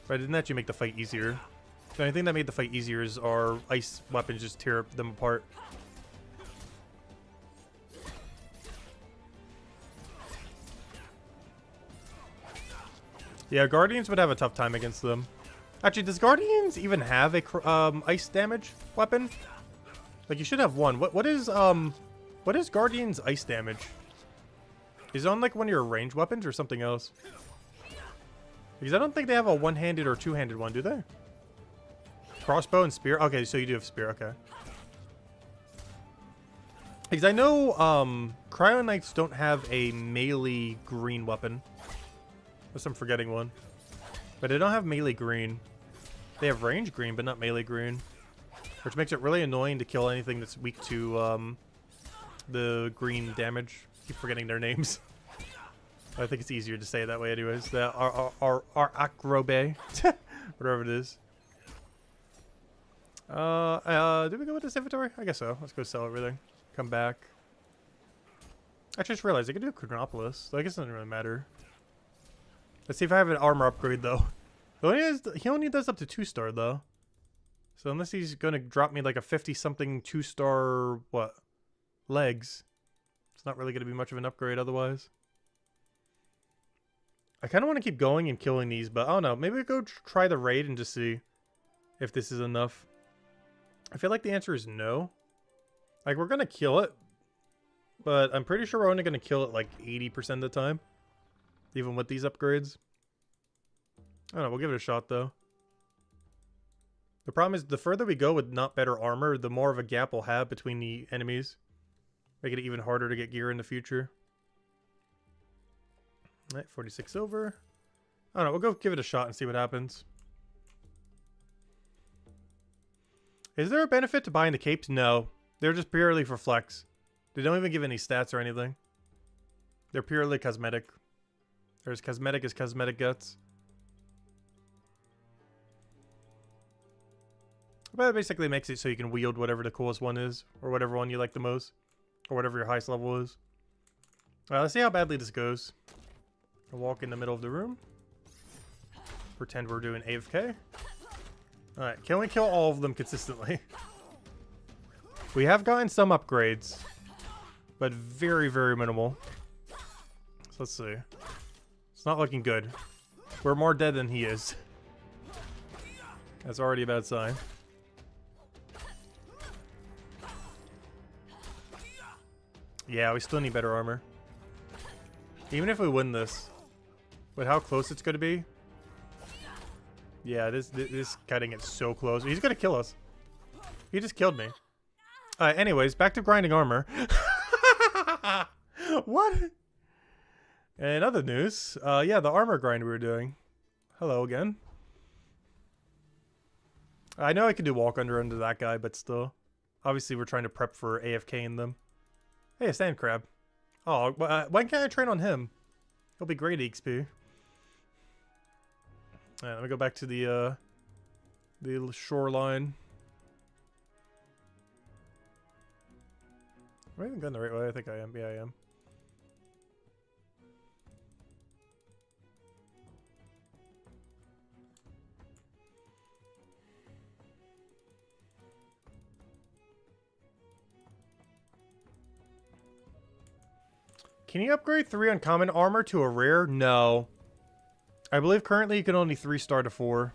But it didn't actually make the fight easier. The only thing that made the fight easier is our ice weapons just tear them apart. Yeah, Guardians would have a tough time against them. Actually, does Guardians even have a ice damage weapon? Like, you should have one. What is Guardian's ice damage? Is it on like one of your ranged weapons or something else? Because I don't think they have a one-handed or two-handed one, do they? Crossbow and spear? Okay, so you do have spear, okay. Because I know Cryonites don't have a melee green weapon. Unless I'm forgetting one. But they don't have melee green. They have range green, but not melee green. Which makes it really annoying to kill anything that's weak to the green damage. Keep forgetting their names. I think it's easier to say it that way anyways. The Acrobe. Whatever it is. Did we go with this inventory? I guess so. Let's go sell everything. Come back. I just realized I could do a Chronopolis. So I guess it doesn't really matter. Let's see if I have an armor upgrade, though. He only does up to 2-star, though. So unless he's going to drop me like a 50-something 2-star, what? Legs. It's not really going to be much of an upgrade otherwise. I kind of want to keep going and killing these, but I don't know. Maybe we go try the raid and just see if this is enough. I feel like the answer is no. Like, we're going to kill it, but I'm pretty sure we're only going to kill it like 80% of the time, even with these upgrades. I don't know. We'll give it a shot, though. The problem is, the further we go with not better armor, the more of a gap we'll have between the enemies. Make it even harder to get gear in the future. Alright, 46 over. I don't know, we'll go give it a shot and see what happens. Is there a benefit to buying the capes? No. They're just purely for flex. They don't even give any stats or anything. They're purely cosmetic. They're as cosmetic as cosmetic gets. But it basically makes it so you can wield whatever the coolest one is, or whatever one you like the most, or whatever your highest level is. Alright, let's see how badly this goes. I'll walk in the middle of the room. Pretend we're doing AFK. Alright, can we kill all of them consistently? We have gotten some upgrades, but very, very minimal. So let's see. It's not looking good. We're more dead than he is. That's already a bad sign. Yeah, we still need better armor. Even if we win this, with how close it's going to be. Yeah, this cutting it so close. He's going to kill us. He just killed me. Anyways, back to grinding armor. What? And other news, yeah, the armor grind we were doing. Hello again. I know I can do walk under that guy, but still. Obviously, we're trying to prep for AFK in them. Hey, a sand crab. Oh, when can I train on him? He'll be great XP. Alright, let me go back to the shoreline. Am I even going the right way? I think I am. Yeah, I am. Can you upgrade 3 uncommon armor to a rare? No. I believe currently you can only 3-star to 4.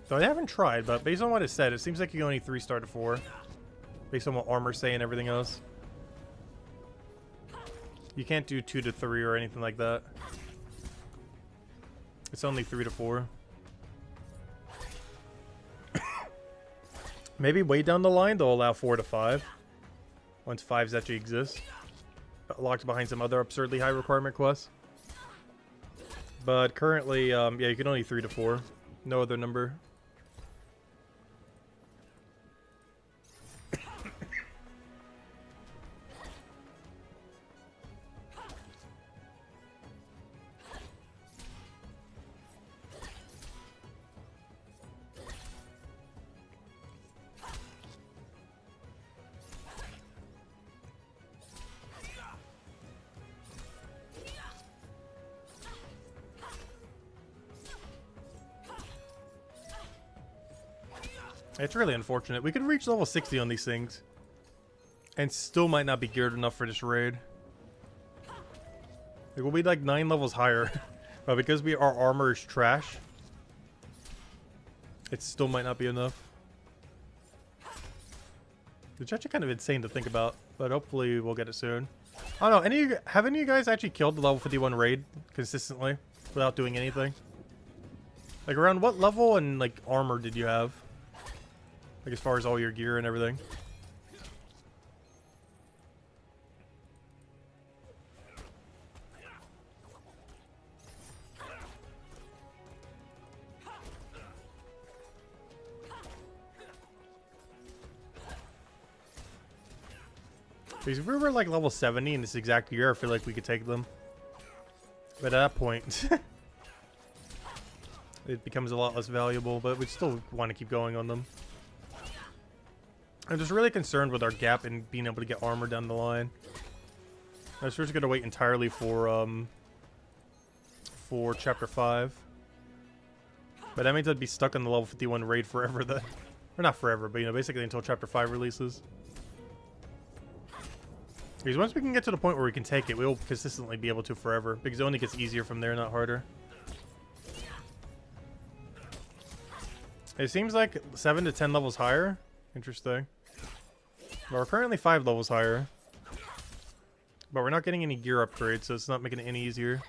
So I haven't tried, but based on what it said, it seems like you can only 3-star to 4. Based on what armors say and everything else. You can't do 2 to 3 or anything like that. It's only 3 to 4. Maybe way down the line they'll allow 4 to 5. Once 5s actually exist. Locked behind some other absurdly high requirement quests. But currently, yeah, you can only 3 to 4. No other number. It's really unfortunate. We could reach level 60 on these things. And still might not be geared enough for this raid. It will be like 9 levels higher. But because our armor is trash, it still might not be enough. It's actually kind of insane to think about. But hopefully we'll get it soon. I don't know. Have any of you guys actually killed the level 51 raid consistently? Without doing anything? Like around what level and like armor did you have? Like as far as all your gear and everything. Because if we were like level 70 in this exact year, I feel like we could take them. But at that point, it becomes a lot less valuable, but we still want to keep going on them. I'm just really concerned with our gap in being able to get armor down the line. I was just going to wait entirely for for Chapter 5. But that means I'd be stuck on the level 51 raid forever then. Or not forever, but you know, basically until Chapter 5 releases. Because once we can get to the point where we can take it, we'll consistently be able to forever. Because it only gets easier from there, not harder. It seems like 7 to 10 levels higher. Interesting. But we're currently 5 levels higher. But we're not getting any gear upgrades, so it's not making it any easier.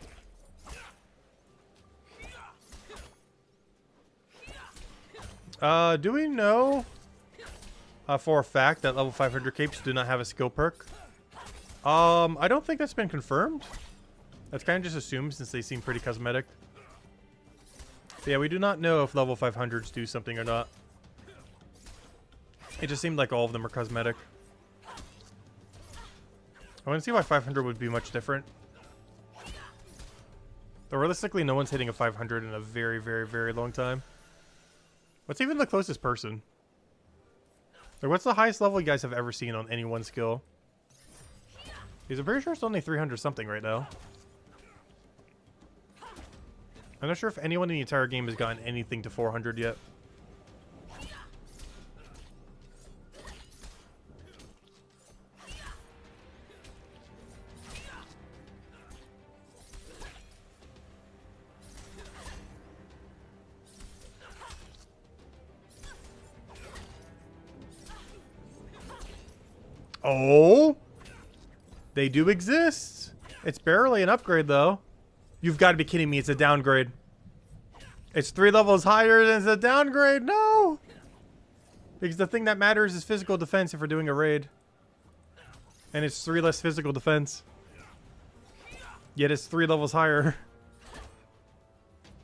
Do we know for a fact that level 500 capes do not have a skill perk? I don't think that's been confirmed. That's kind of just assumed since they seem pretty cosmetic. But yeah, we do not know if level 500s do something or not. It just seemed like all of them are cosmetic. I want to see why 500 would be much different. But realistically, no one's hitting a 500 in a very, very, very long time. What's even the closest person? Like, what's the highest level you guys have ever seen on any one skill? Because I'm pretty sure it's only 300 something right now. I'm not sure if anyone in the entire game has gotten anything to 400 yet. Oh! They do exist. It's barely an upgrade, though. You've got to be kidding me. It's a downgrade. It's 3 levels higher than it's a downgrade. No! Because the thing that matters is physical defense if we're doing a raid. And it's 3 less physical defense. Yet it's 3 levels higher.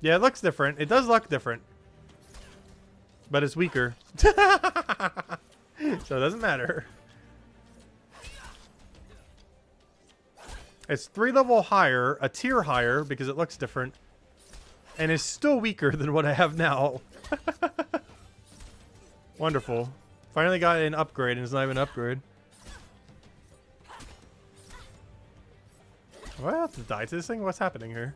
Yeah, it looks different. It does look different. But it's weaker. So it doesn't matter. It's 3 level higher, a tier higher, because it looks different. And it's still weaker than what I have now. Wonderful. Finally got an upgrade, and it's not even an upgrade. Do I have to die to this thing? What's happening here?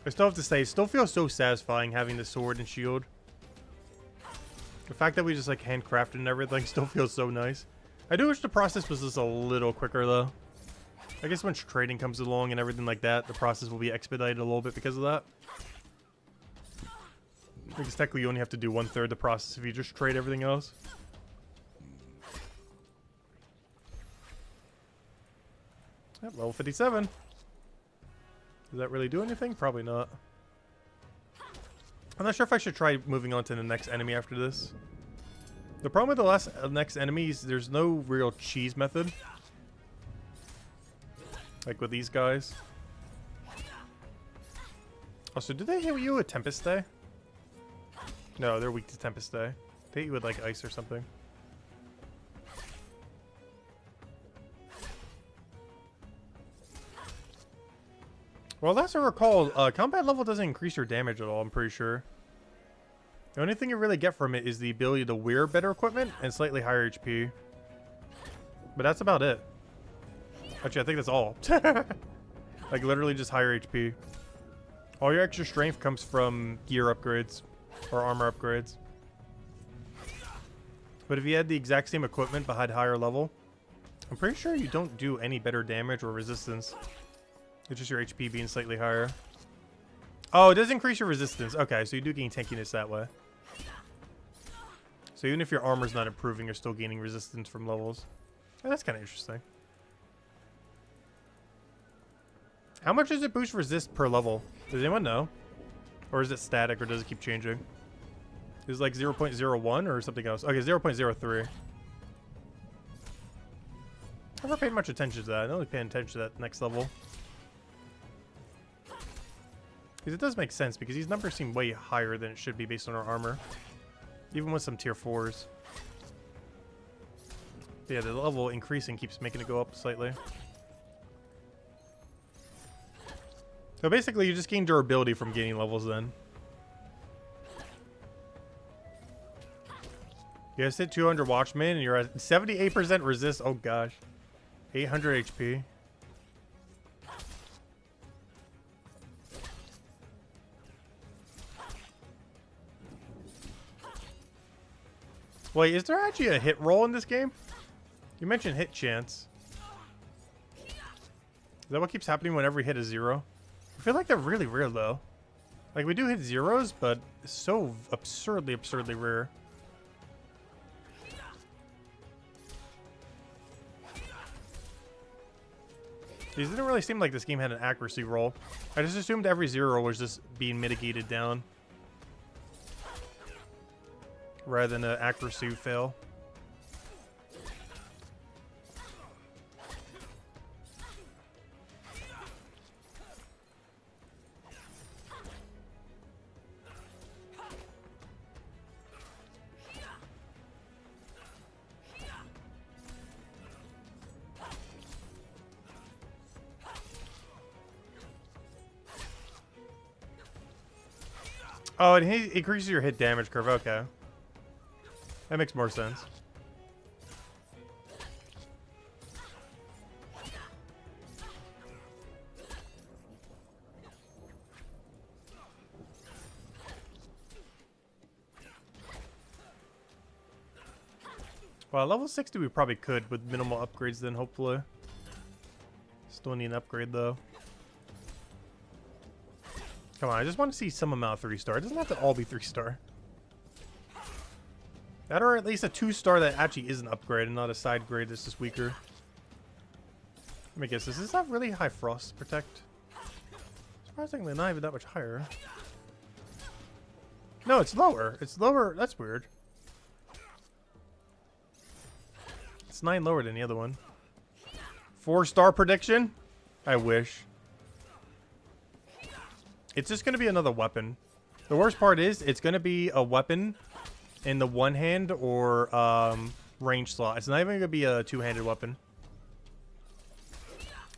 I still have to say, it still feels so satisfying having the sword and shield. The fact that we just like handcrafted and everything still feels so nice. I do wish the process was just a little quicker though. I guess once trading comes along and everything like that, the process will be expedited a little bit because of that. Because technically you only have to do 1/3 the process if you just trade everything else. Yep, level 57. Does that really do anything? Probably not. I'm not sure if I should try moving on to the next enemy after this. The problem with the next enemies, there's no real cheese method. Like with these guys. Also, do they hit you with Tempest Day? No, they're weak to Tempest Day. They hit you with like ice or something. Well, last I recall, combat level doesn't increase your damage at all, I'm pretty sure. The only thing you really get from it is the ability to wear better equipment and slightly higher HP. But that's about it. Actually, I think that's all. Like, literally just higher HP. All your extra strength comes from gear upgrades or armor upgrades. But if you had the exact same equipment but had higher level, I'm pretty sure you don't do any better damage or resistance. It's just your HP being slightly higher. Oh, it does increase your resistance. Okay, so you do gain tankiness that way. So even if your armor's not improving, you're still gaining resistance from levels. Yeah, that's kind of interesting. How much does it boost resist per level? Does anyone know? Or is it static, or does it keep changing? Is it like 0.01 or something else? Okay, 0.03. I never paid much attention to that. I only paying attention to that next level. Because it does make sense, because these numbers seem way higher than it should be based on our armor. Even with some tier 4s. But yeah, the level increasing keeps making it go up slightly. So basically, you just gain durability from gaining levels then. You guys hit 200 Watchmen and you're at 78% resist. Oh gosh. 800 HP. Wait, is there actually a hit roll in this game? You mentioned hit chance. Is that what keeps happening whenever we hit a 0? I feel like they're really rare though. Like we do hit 0s, but it's so absurdly rare. These didn't really seem like this game had an accuracy roll. I just assumed every 0 was just being mitigated down. Rather than an accuracy fail. Oh, and he increases your hit damage curve. Okay. That makes more sense. Well, level 60 we probably could with minimal upgrades then, hopefully. Still need an upgrade, though. Come on, I just want to see some amount of 3-star. It doesn't have to all be 3-star. That or at least a 2-star that actually is an upgrade and not a side grade that's just weaker. Let me guess, is that really high frost protect? Surprisingly not even that much higher. No, it's lower. It's lower. That's weird. It's 9 lower than the other one. 4-star prediction? I wish. It's just going to be another weapon. The worst part is it's going to be a weapon in the one hand or range slot. It's not even going to be a two-handed weapon.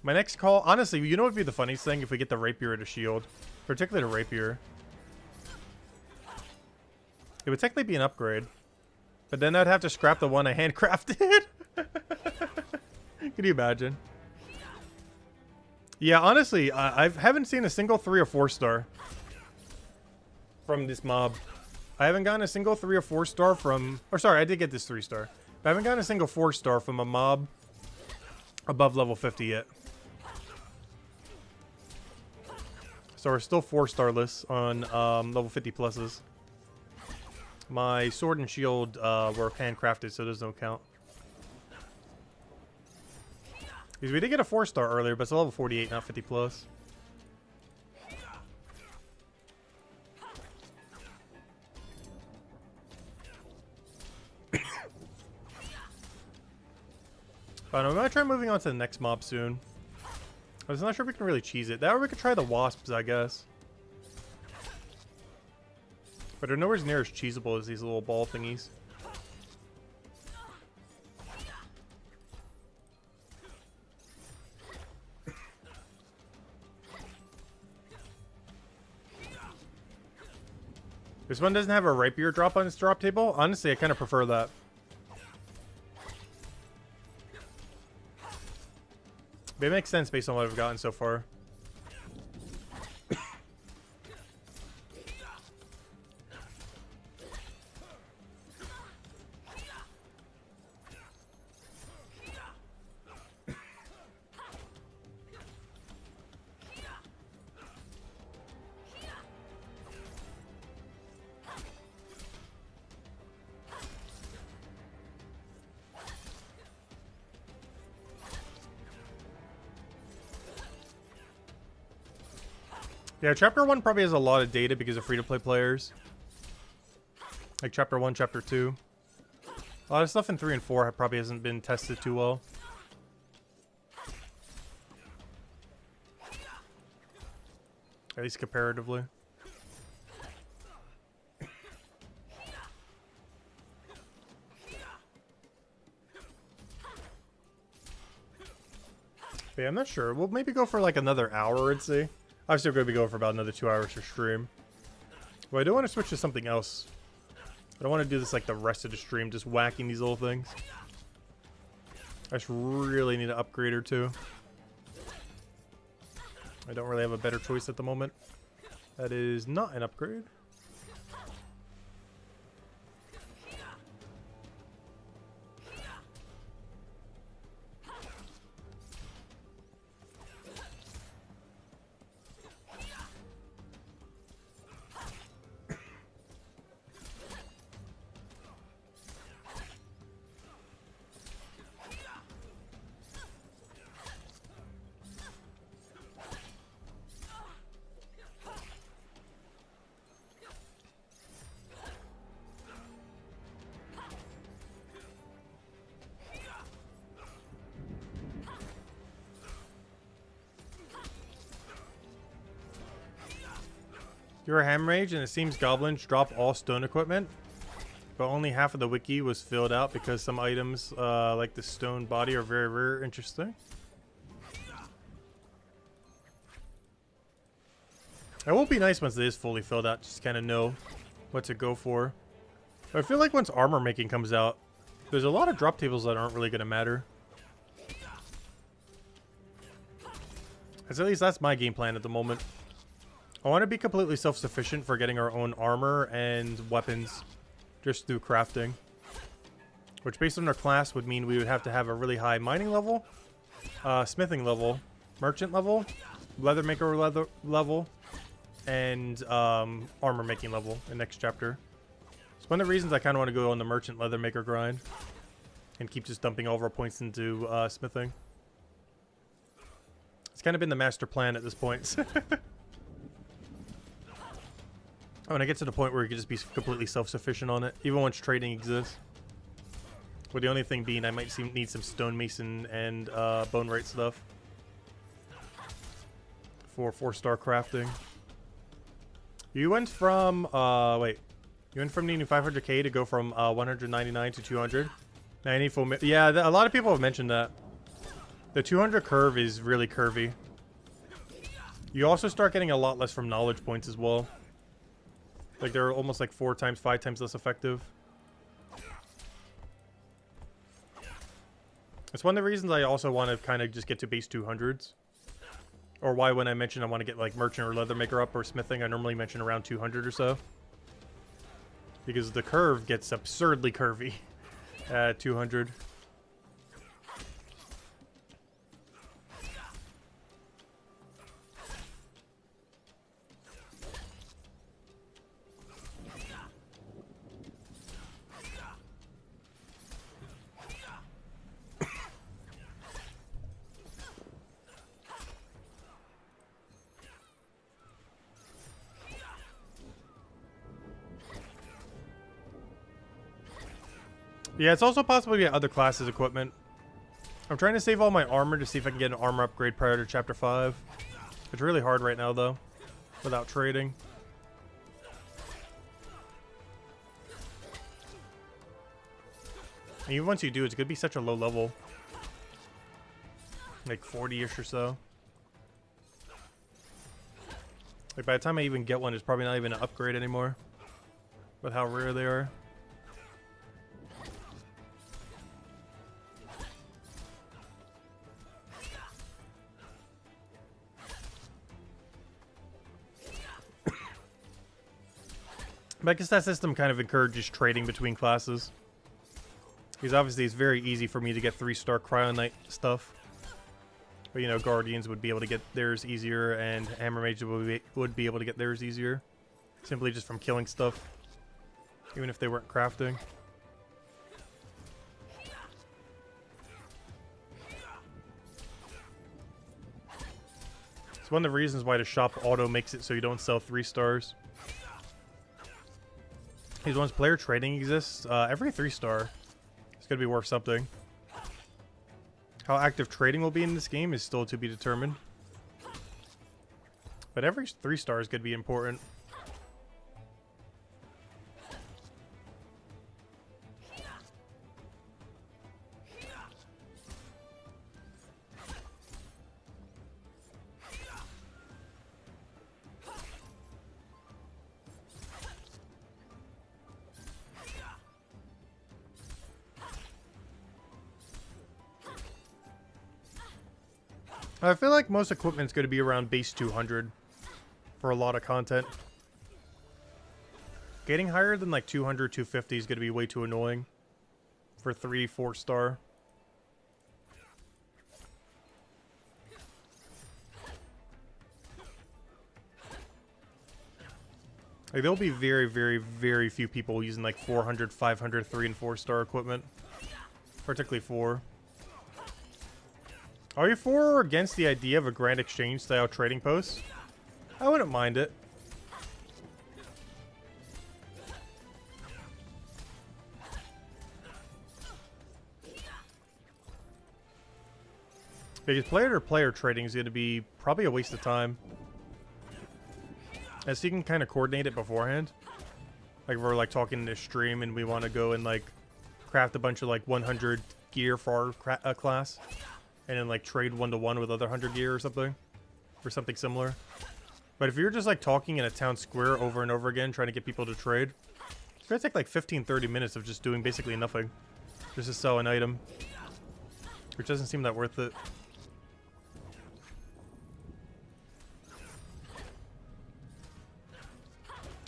My next call, honestly, you know what would be the funniest thing if we get the rapier to shield, particularly the rapier. It would technically be an upgrade, but then I'd have to scrap the one I handcrafted. Can you imagine? Yeah, honestly, I haven't seen a single 3 or 4-star from this mob. I haven't gotten a single 3 or 4-star from... Or sorry, I did get this 3-star. But I haven't gotten a single 4-star from a mob above level 50 yet. So we're still 4-starless on level 50 pluses. My sword and shield were handcrafted, so those don't count. Because we did get a 4-star earlier, but it's a level 48, not 50 plus. But I'm going to try moving on to the next mob soon. I was not sure if we can really cheese it. That or we could try the wasps, I guess. But they're nowhere near as cheesable as these little ball thingies. This one doesn't have a rapier drop on its drop table. Honestly, I kind of prefer that. But it makes sense based on what I've gotten so far. Yeah, Chapter 1 probably has a lot of data because of free-to-play players. Like Chapter 1, Chapter 2. A lot of stuff in 3 and 4 probably hasn't been tested too well. At least comparatively. But yeah, I'm not sure. We'll maybe go for like another hour and see. I'm still going to be going for about another 2 hours to stream. Well, I do want to switch to something else. I don't want to do this like the rest of the stream, just whacking these little things. I just really need an upgrade or two. I don't really have a better choice at the moment. That is not an upgrade. You're a ham mage, and it seems goblins drop all stone equipment, but only half of the wiki was filled out because some items, like the stone body, are very rare. Interesting. It will be nice once it is fully filled out, just kind of know what to go for. I feel like once armor making comes out, there's a lot of drop tables that aren't really going to matter. At least that's my game plan at the moment. I want to be completely self-sufficient for getting our own armor and weapons just through crafting. Which, based on our class, would mean we would have to have a really high mining level, smithing level, merchant level, leather maker level, and armor making level in next chapter. It's one of the reasons I kind of want to go on the merchant leather maker grind and keep just dumping all of our points into smithing. It's kind of been the master plan at this point. When I get to the point where you can just be completely self-sufficient on it, even once trading exists. With the only thing being I might need some stonemason and bone rate stuff for 4-star crafting. You went from you went from needing 500k to go from 199 to 200. 90 full. Yeah, a lot of people have mentioned that. The 200 curve is really curvy. You also start getting a lot less from knowledge points as well. Like they're almost like 4 times, 5 times less effective. It's one of the reasons I also want to kind of just get to base 200s. Or why when I mention I want to get like merchant or leather maker up or smithing, I normally mention around 200 or so. Because the curve gets absurdly curvy at 200. Yeah, it's also possible to get other classes equipment. I'm trying to save all my armor to see if I can get an armor upgrade prior to Chapter 5. It's really hard right now, though, without trading. And even once you do, it's going to be such a low level. Like 40-ish or so. Like by the time I even get one, it's probably not even an upgrade anymore. With how rare they are. But I guess that system kind of encourages trading between classes. Because obviously it's very easy for me to get 3-star Cryonite stuff. But you know, Guardians would be able to get theirs easier, and Hammer Mages would be able to get theirs easier. Simply just from killing stuff. Even if they weren't crafting. It's one of the reasons why the shop auto makes it so you don't sell 3 stars. Because once player trading exists, every 3-star is going to be worth something. How active trading will be in this game is still to be determined. But every 3-star is going to be important. I feel like most equipment's going to be around base 200 for a lot of content. Getting higher than like 200, 250 is going to be way too annoying for 3, 4-star. Like, there'll be very, very, very few people using like 400, 500, 3 and 4-star equipment. Particularly 4. Are you for or against the idea of a Grand Exchange style trading post? I wouldn't mind it. Because player-to-player trading is going to be probably a waste of time. As you can kind of coordinate it beforehand. Like, if we're like talking in this stream and we want to go and like craft a bunch of like 100 gear for our class. And then like trade 1-to-1 with other 100 gear or something. Or something similar. But if you're just like talking in a town square over and over again trying to get people to trade. It's going to take like 15-30 minutes of just doing basically nothing. Just to sell an item. Which doesn't seem that worth it.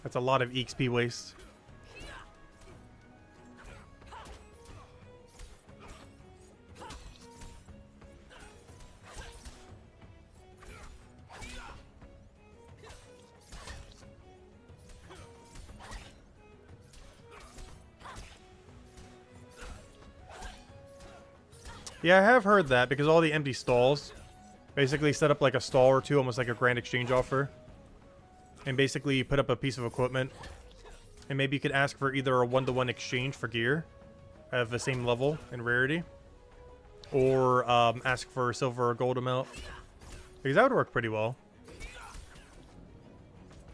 That's a lot of EXP waste. Yeah, I have heard that because all the empty stalls basically set up like a stall or two, almost like a Grand Exchange offer. And basically you put up a piece of equipment. And maybe you could ask for either a 1-to-1 exchange for gear of the same level and rarity. Or ask for a silver or gold amount. Because that would work pretty well.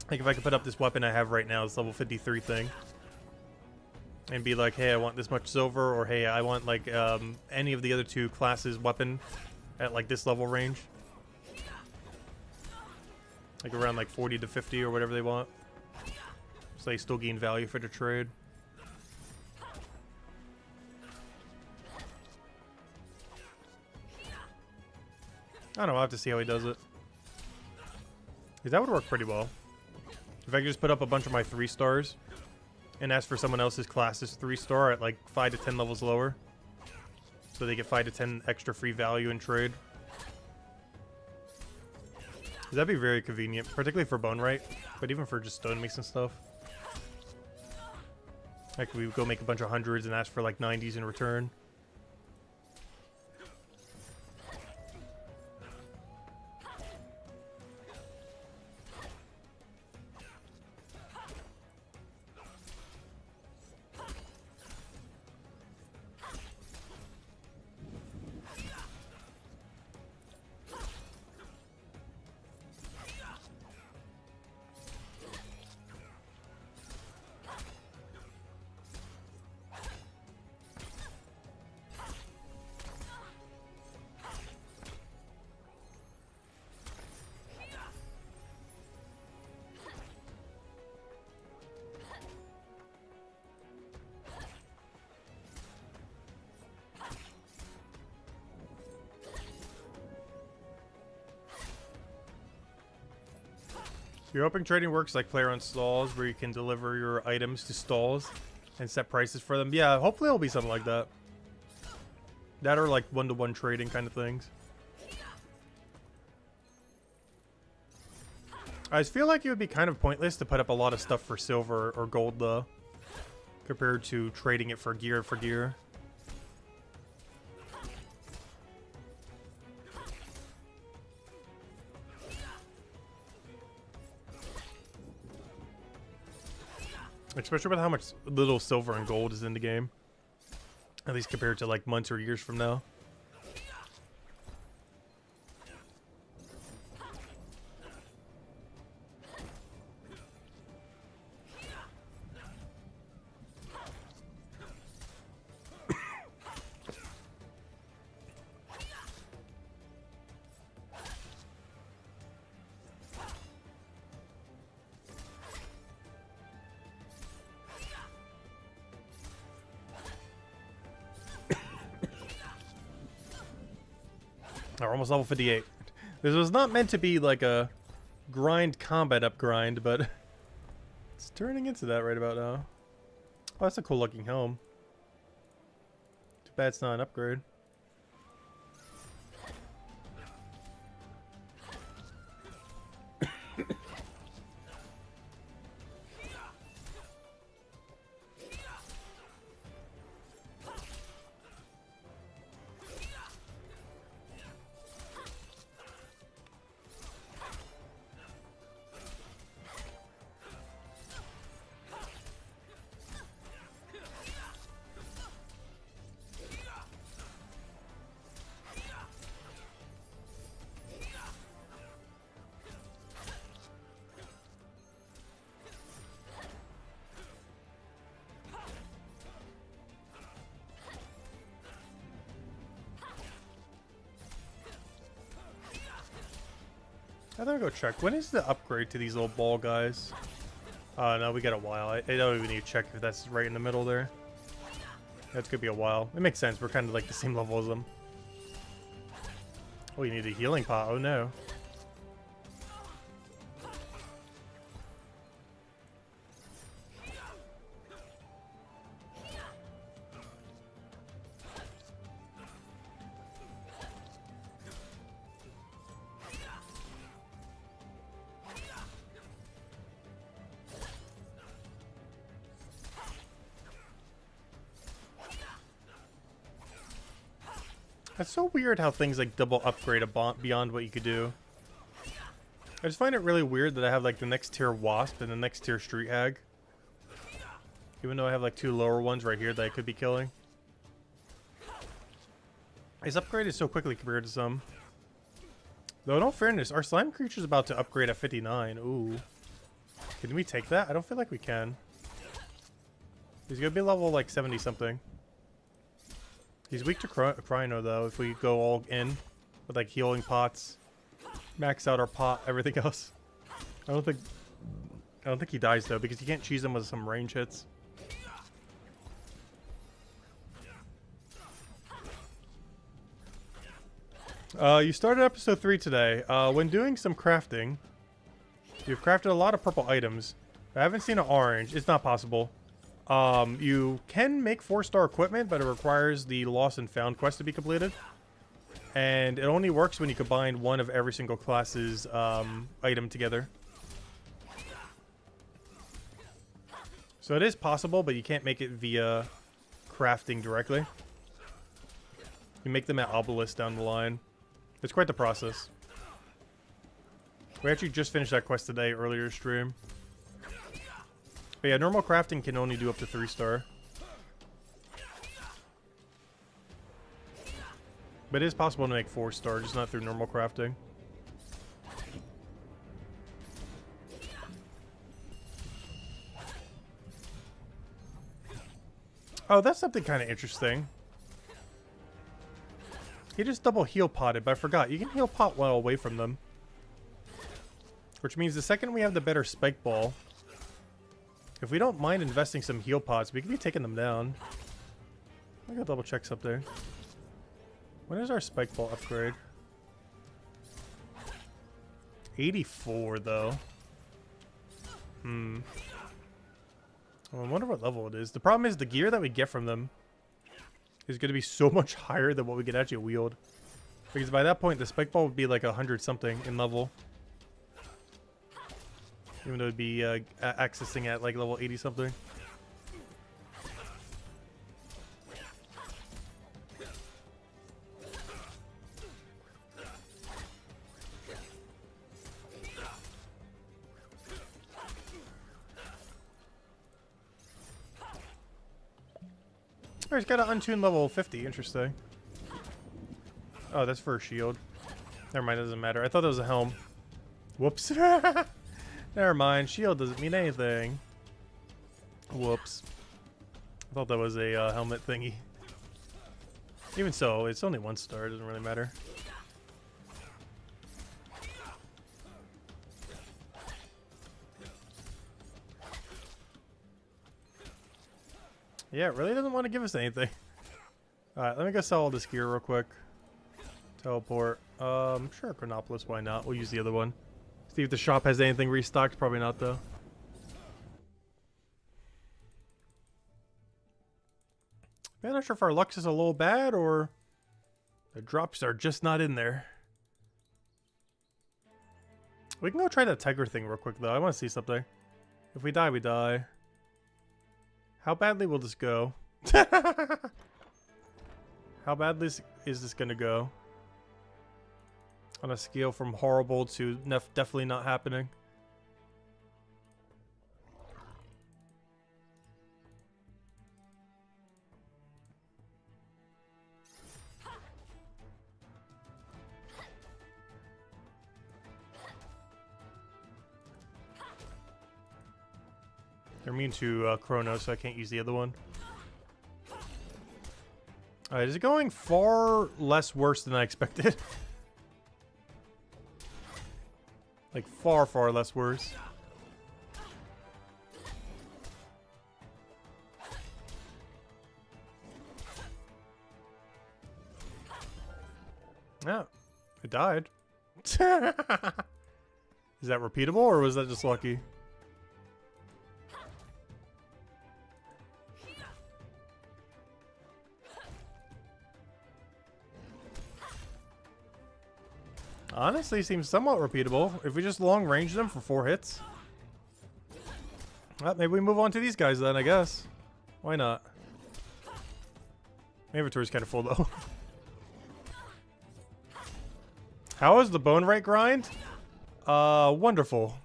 Like if I could put up this weapon I have right now, this level 53 thing. And be like, hey, I want this much silver, or hey, I want like any of the other 2 classes weapon at like this level range. Like around like 40 to 50 or whatever they want. So they still gain value for the trade. I don't know, I'll have to see how he does it. Because that would work pretty well. If I could just put up a bunch of my 3-stars. And ask for someone else's class's 3-star at like 5 to 10 levels lower. So they get 5 to 10 extra free value in trade. That'd be very convenient, particularly for bone right, but even for just stonemakes and stuff. Like we would go make a bunch of 100s and ask for like 90s in return. Your open trading works like player on stalls, where you can deliver your items to stalls and set prices for them. Yeah, hopefully it'll be something like that. That or like 1-to-1 trading kind of things. I just feel like it would be kind of pointless to put up a lot of stuff for silver or gold though, compared to trading it for gear for gear. Especially with how much little silver and gold is in the game. At least compared to like months or years from now. We're almost level 58. This was not meant to be like a grind combat up grind, but it's turning into that right about now. Oh, that's a cool looking helm. Too bad it's not an upgrade. I thought I'd go check. When is the upgrade to these little ball guys? No, we got a while. I don't even need to check if that's right in the middle there. That's gonna be a while. It makes sense. We're kind of like the same level as them. Oh, you need a healing pot. Oh no. It's so weird how things like double upgrade beyond what you could do. I just find it really weird that I have like the next tier Wasp and the next tier Street Hag. Even though I have like two lower ones right here that I could be killing. It's upgraded so quickly compared to some. Though in all fairness, our slime creature's about to upgrade at 59. Ooh. Can we take that? I don't feel like we can. He's gonna be level like 70 something. He's weak to Chrono though if we go all in with like healing pots. Max out our pot, everything else. I don't think he dies though because you can't cheese him with some range hits. You started episode 3 today. When doing some crafting, you've crafted a lot of purple items. I haven't seen an orange. It's not possible. You can make 4-star equipment, but it requires the Lost and Found quest to be completed. And it only works when you combine one of every single class's item together. So it is possible, but you can't make it via crafting directly. You make them at Obelisk down the line. It's quite the process. We actually just finished that quest today, earlier stream. But yeah, normal crafting can only do up to 3-star. But it is possible to make 4-star, just not through normal crafting. Oh, that's something kind of interesting. He just double heal potted, but I forgot. You can heal pot well away from them. Which means the second we have the better spike ball, if we don't mind investing some heal pots, we can be taking them down. I gotta double check something. When is our spike ball upgrade? 84 though. Well, I wonder what level it is. The problem is the gear that we get from them is going to be so much higher than what we could actually wield. Because by that point, the spike ball would be like 100 something in level. Even though it'd be accessing at like level 80 something. Oh, he's got an untuned level 50. Interesting. Oh, that's for a shield. Never mind, it doesn't matter. I thought that was a helm. Whoops. Never mind, shield doesn't mean anything. Whoops. I thought that was a helmet thingy. Even so, it's only 1 star. It doesn't really matter. Yeah, it really doesn't want to give us anything. Alright, let me go sell all this gear real quick. Teleport. Sure, Chronopolis, why not? We'll use the other one. See if the shop has anything restocked. Probably not, though. Man, I'm not sure if our Lux is a little bad or the drops are just not in there. We can go try that Tiger thing real quick, though. I want to see something. If we die, we die. How badly will this go? How badly is this going to go? On a scale from horrible to definitely not happening. They're immune to Chrono, so I can't use the other one. Alright, is it going far less worse than I expected? Like, far, far less worse. Yeah, it died. Is that repeatable, or was that just lucky? Honestly, seems somewhat repeatable. If we just long range them for 4 hits. Well, maybe we move on to these guys then, I guess. Why not? My inventory's kind of full though. How is the bone rate grind? Wonderful.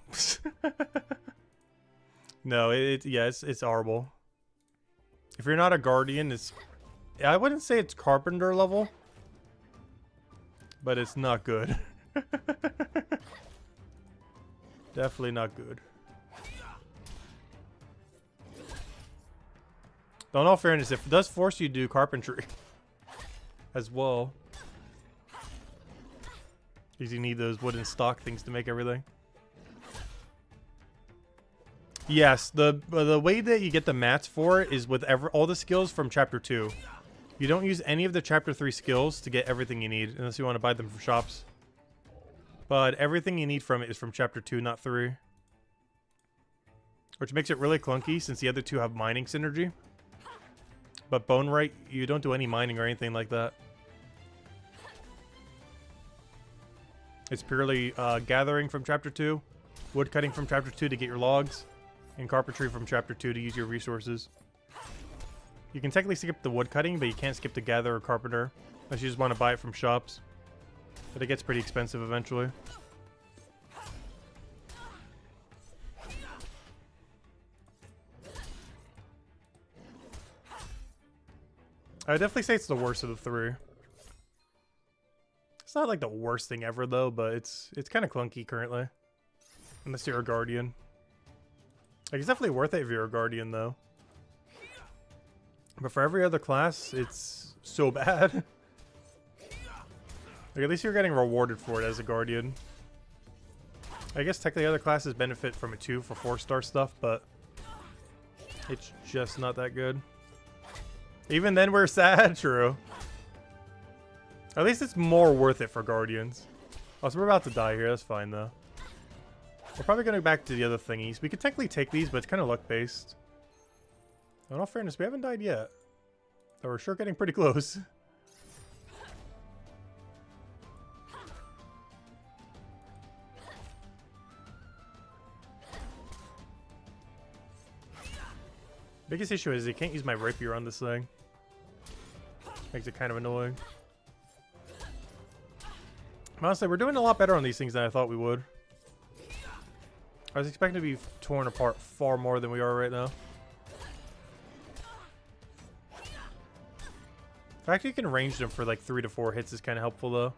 No, it's horrible. If you're not a guardian, I wouldn't say it's carpenter level, but it's not good. Definitely not good. Though in all fairness, it does force you to do carpentry as well. Because you need those wooden stock things to make everything. Yes, the way that you get the mats for it is with all the skills from Chapter 2. You don't use any of the Chapter 3 skills to get everything you need, unless you want to buy them from shops. But everything you need from it is from Chapter 2, not 3. Which makes it really clunky, since the other two have mining synergy. But Bone Right, you don't do any mining or anything like that. It's purely gathering from Chapter 2, wood cutting from Chapter 2 to get your logs, and carpentry from Chapter 2 to use your resources. You can technically skip the wood cutting, but you can't skip the gather or carpenter, unless you just want to buy it from shops. But it gets pretty expensive eventually. I would definitely say it's the worst of the 3. It's not like the worst thing ever though, but it's kind of clunky currently. Unless you're a guardian. Like, it's definitely worth it if you're a guardian though. But for every other class, it's so bad. Like, at least you're getting rewarded for it as a guardian. I guess technically other classes benefit from it too for 4-star stuff, but it's just not that good. Even then we're sad, true. At least it's more worth it for guardians. Oh, so we're about to die here, that's fine though. We're probably going to go back to the other thingies. We could technically take these, but it's kind of luck-based. In all fairness, we haven't died yet. But we're sure getting pretty close. Biggest issue is I can't use my rapier on this thing. Makes it kind of annoying. Honestly, we're doing a lot better on these things than I thought we would. I was expecting to be torn apart far more than we are right now. fact you can range them for like 3 to 4 hits is kind of helpful though,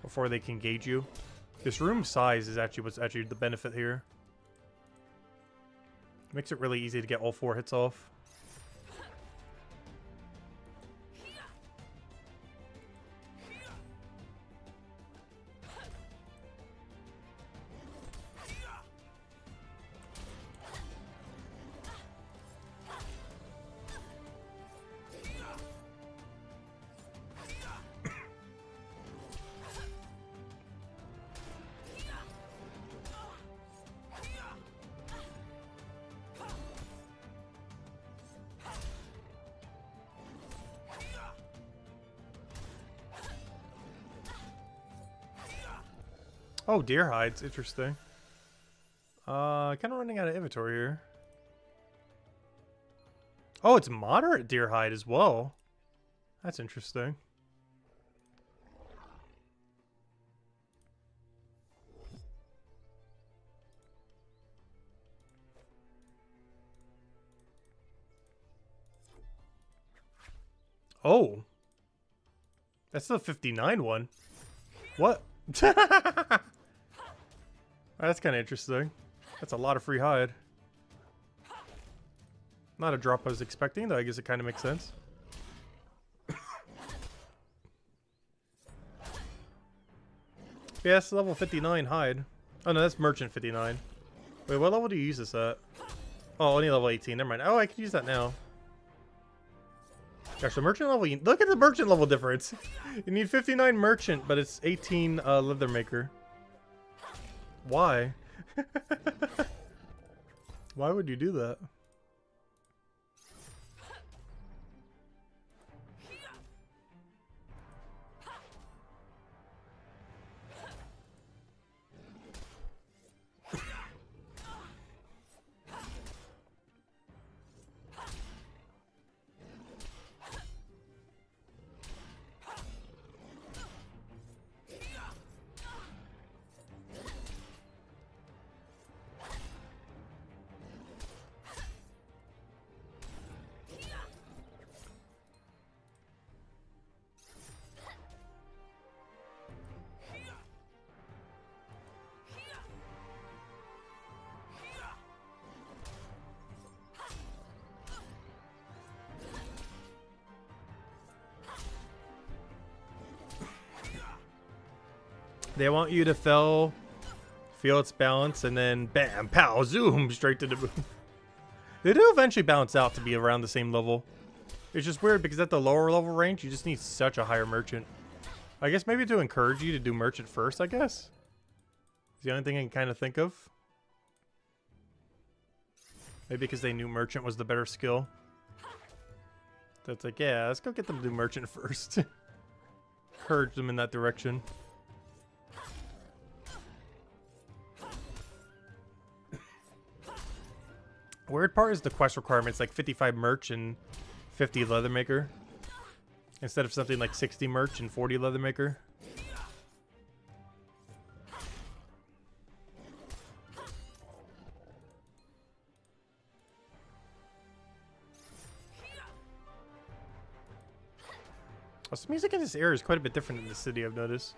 before they can gauge you. This room size is actually what's actually the benefit here. Makes it really easy to get all 4 hits off. Oh, deer hides. Interesting. Kind of running out of inventory here. Oh, it's moderate deer hide as well. That's interesting. Oh. That's the 59 one. What? That's kind of interesting. That's a lot of free hide. Not a drop I was expecting, though I guess it kind of makes sense. Yeah, it's level 59 hide. Oh no, that's merchant 59. Wait, what level do you use this at? Oh, only level 18. Never mind. Oh, I can use that now. Gosh, the merchant level... Look at the merchant level difference. You need 59 merchant, but it's 18 leather maker. Why? Why would you do that? They want you to feel its balance, and then bam, pow, zoom, straight to the moon. They do eventually balance out to be around the same level. It's just weird because at the lower level range, you just need such a higher merchant. I guess maybe to encourage you to do merchant first, I guess. It's the only thing I can kind of think of. Maybe because they knew merchant was the better skill. So it's like, yeah, let's go get them to do merchant first. Encourage them in that direction. Weird part is the quest requirements, like 55 merch and 50 leather maker, instead of something like 60 merch and 40 leather maker. Also, the music in this area is quite a bit different in the city, I've noticed.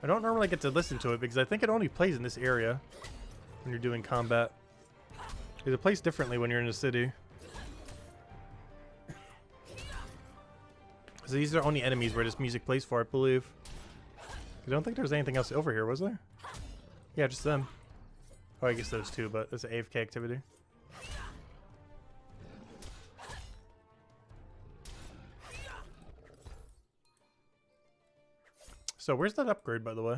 I don't normally get to listen to it because I think it only plays in this area when you're doing combat. Because it plays differently when you're in the city. So these are only enemies where this music plays for, I believe. I don't think there's anything else over here, was there? Yeah, just them. Oh, I guess those two, but it's an AFK activity. So where's that upgrade, by the way?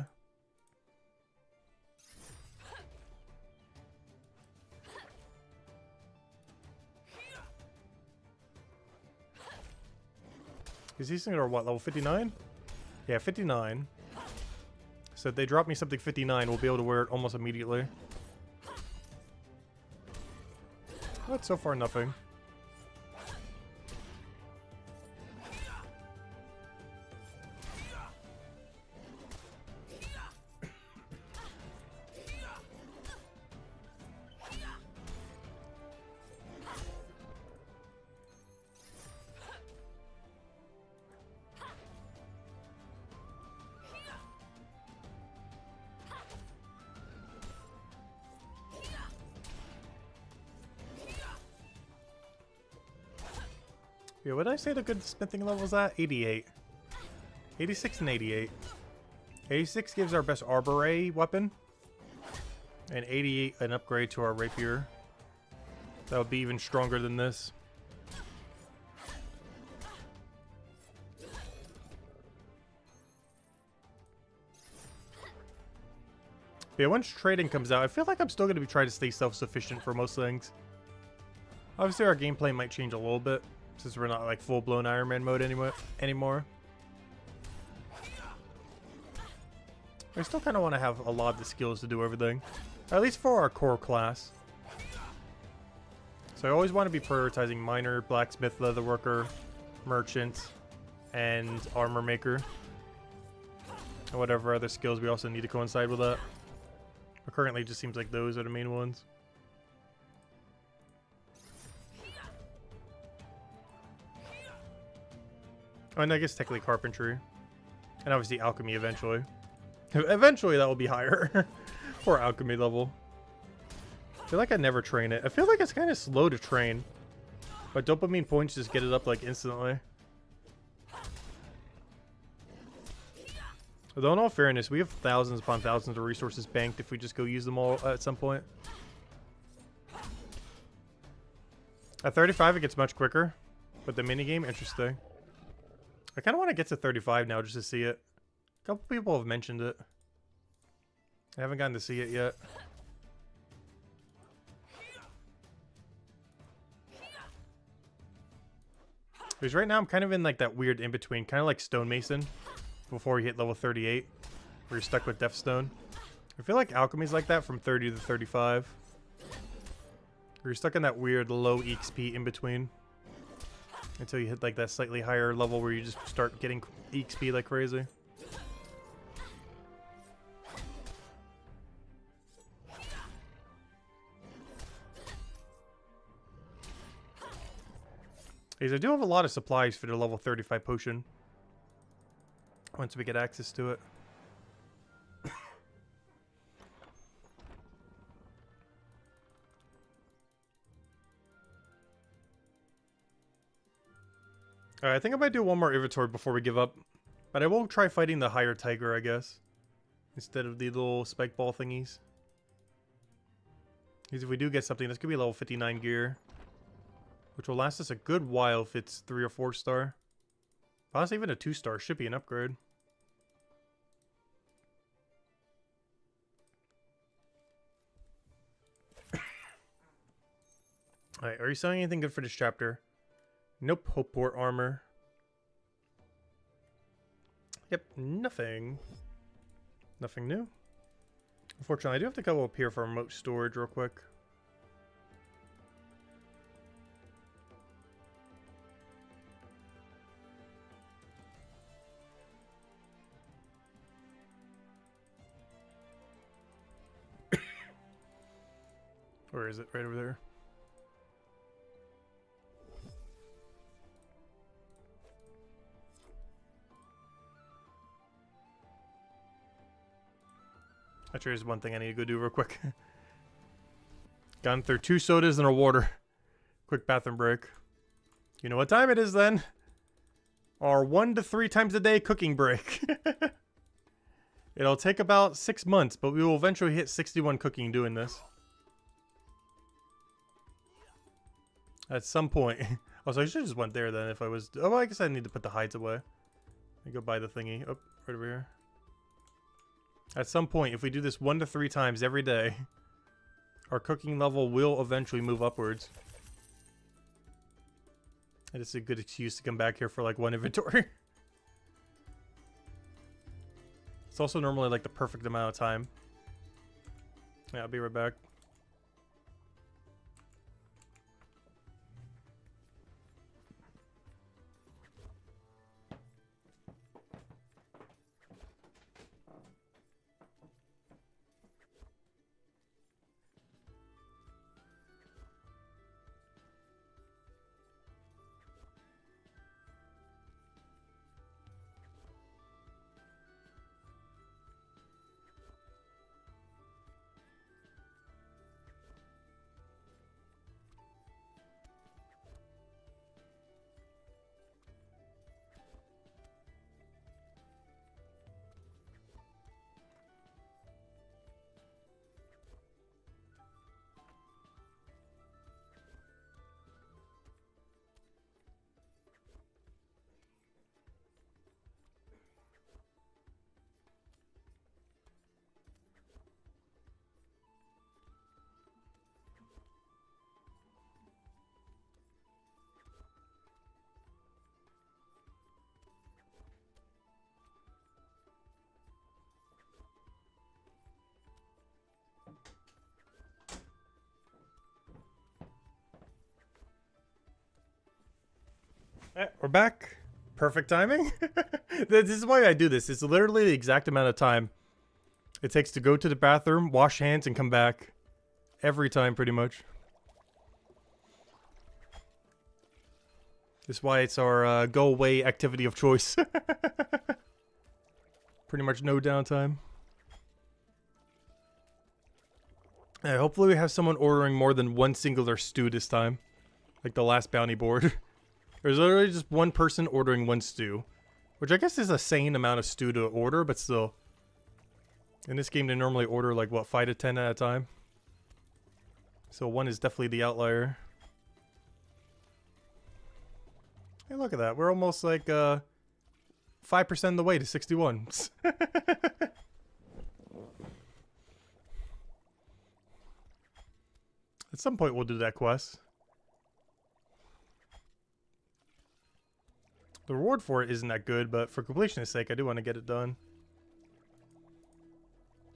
Is these things are what, level 59? Yeah, 59. So if they drop me something 59, we'll be able to wear it almost immediately. But so far, nothing. Yeah, what did I say the good smithing level is at? 88. 86 and 88. 86 gives our best Arbor weapon. And 88 an upgrade to our rapier. That would be even stronger than this. But yeah, once trading comes out, I feel like I'm still going to be trying to stay self-sufficient for most things. Obviously, our gameplay might change a little bit, since we're not like full-blown Iron Man mode anymore. I still kind of want to have a lot of the skills to do everything. At least for our core class. So I always want to be prioritizing miner, blacksmith, leatherworker, merchant, and armor maker. And whatever other skills we also need to coincide with that. But currently it just seems like those are the main ones. Oh, and I guess technically carpentry. And obviously alchemy eventually. Eventually that will be higher for alchemy level. I feel like I never train it. I feel like it's kind of slow to train. But dopamine points just get it up like instantly. Although in all fairness, we have thousands upon thousands of resources banked if we just go use them all at some point. At 35 it gets much quicker. But the minigame, interesting. I kind of want to get to 35 now just to see it. A couple people have mentioned it. I haven't gotten to see it yet. Because right now I'm kind of in like that weird in-between, kind of like Stonemason before you hit level 38, where you're stuck with Deathstone. I feel like alchemy's like that from 30 to 35. Where you're stuck in that weird low EXP in-between. Until you hit like that slightly higher level where you just start getting EXP like crazy. Because I do have a lot of supplies for the level 35 potion. Once we get access to it. Alright, I think I might do one more inventory before we give up. But I will try fighting the higher tiger, I guess. Instead of the little spike ball thingies. Because if we do get something, this could be level 59 gear. Which will last us a good while if it's 3 or 4 star. Honestly, even a 2 star should be an upgrade. Alright, are you selling anything good for this chapter? Nope, Hopeport armor. Yep, nothing. Nothing new. Unfortunately, I do have to go up here for remote storage real quick. Where is it? Right over there. Actually, there's one thing I need to go do real quick. Gone through 2 sodas and a water. Quick bathroom break. You know what time it is then? Our 1 to 3 times a day cooking break. It'll take about 6 months, but we will eventually hit 61 cooking doing this. At some point. Also, I should have just went there then if I was... Oh, well, I guess I need to put the hides away. Let me go buy the thingy. Oh, right over here. At some point, if we do this 1 to 3 times every day, our cooking level will eventually move upwards. And it's a good excuse to come back here for like 1 inventory. It's also normally like the perfect amount of time. Yeah, I'll be right back. We're back. Perfect timing. This is why I do this. It's literally the exact amount of time it takes to go to the bathroom, wash hands, and come back. Every time, pretty much. This is why it's our go-away activity of choice. Pretty much no downtime. Hopefully we have someone ordering more than one singular stew this time. Like the last bounty board. There's literally just one person ordering one stew. Which I guess is a sane amount of stew to order, but still. In this game they normally order like, what, 5 to 10 at a time? So one is definitely the outlier. Hey, look at that. We're almost like 5% of the way to 61. At some point we'll do that quest. The reward for it isn't that good, but for completion's sake, I do want to get it done.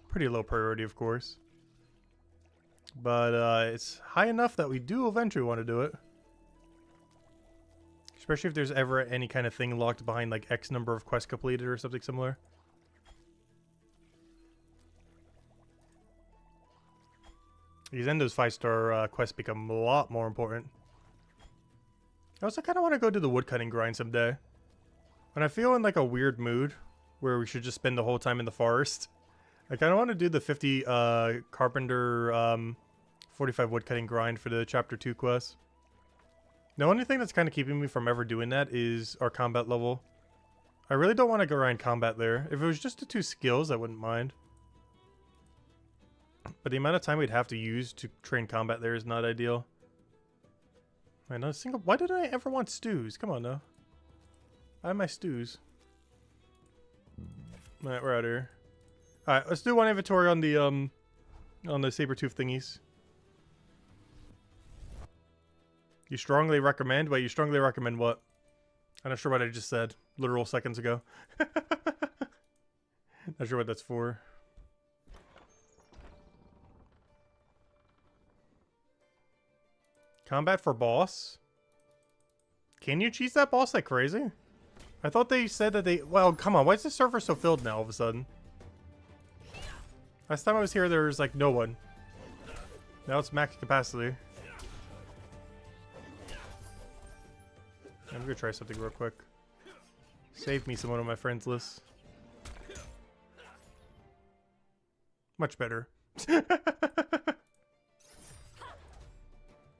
Pretty low priority, of course. But it's high enough that we do eventually want to do it. Especially if there's ever any kind of thing locked behind like X number of quests completed or something similar. These end those 5-star quests become a lot more important. I also kind of want to go do the woodcutting grind someday. When I feel in like a weird mood where we should just spend the whole time in the forest, I kind of want to do the 50 carpenter 45 woodcutting grind for the chapter 2 quest. The only thing that's kind of keeping me from ever doing that is our combat level. I really don't want to grind combat there. If it was just the 2 skills, I wouldn't mind. But the amount of time we'd have to use to train combat there is not ideal. Man, not a single. Why did I ever want stews? Come on now. I have my stews. Alright, we're out here. Alright, let's do one inventory on the saber-tooth thingies. You strongly recommend? Wait, you strongly recommend what? I'm not sure what I just said literal seconds ago. Not sure what that's for. Combat for boss? Can you cheese that boss like crazy? I thought they said that they... Well, come on. Why is the server so filled now all of a sudden? Last time I was here, there was like no one. Now it's max capacity. I'm gonna try something real quick. Save me someone on my friends list. Much better.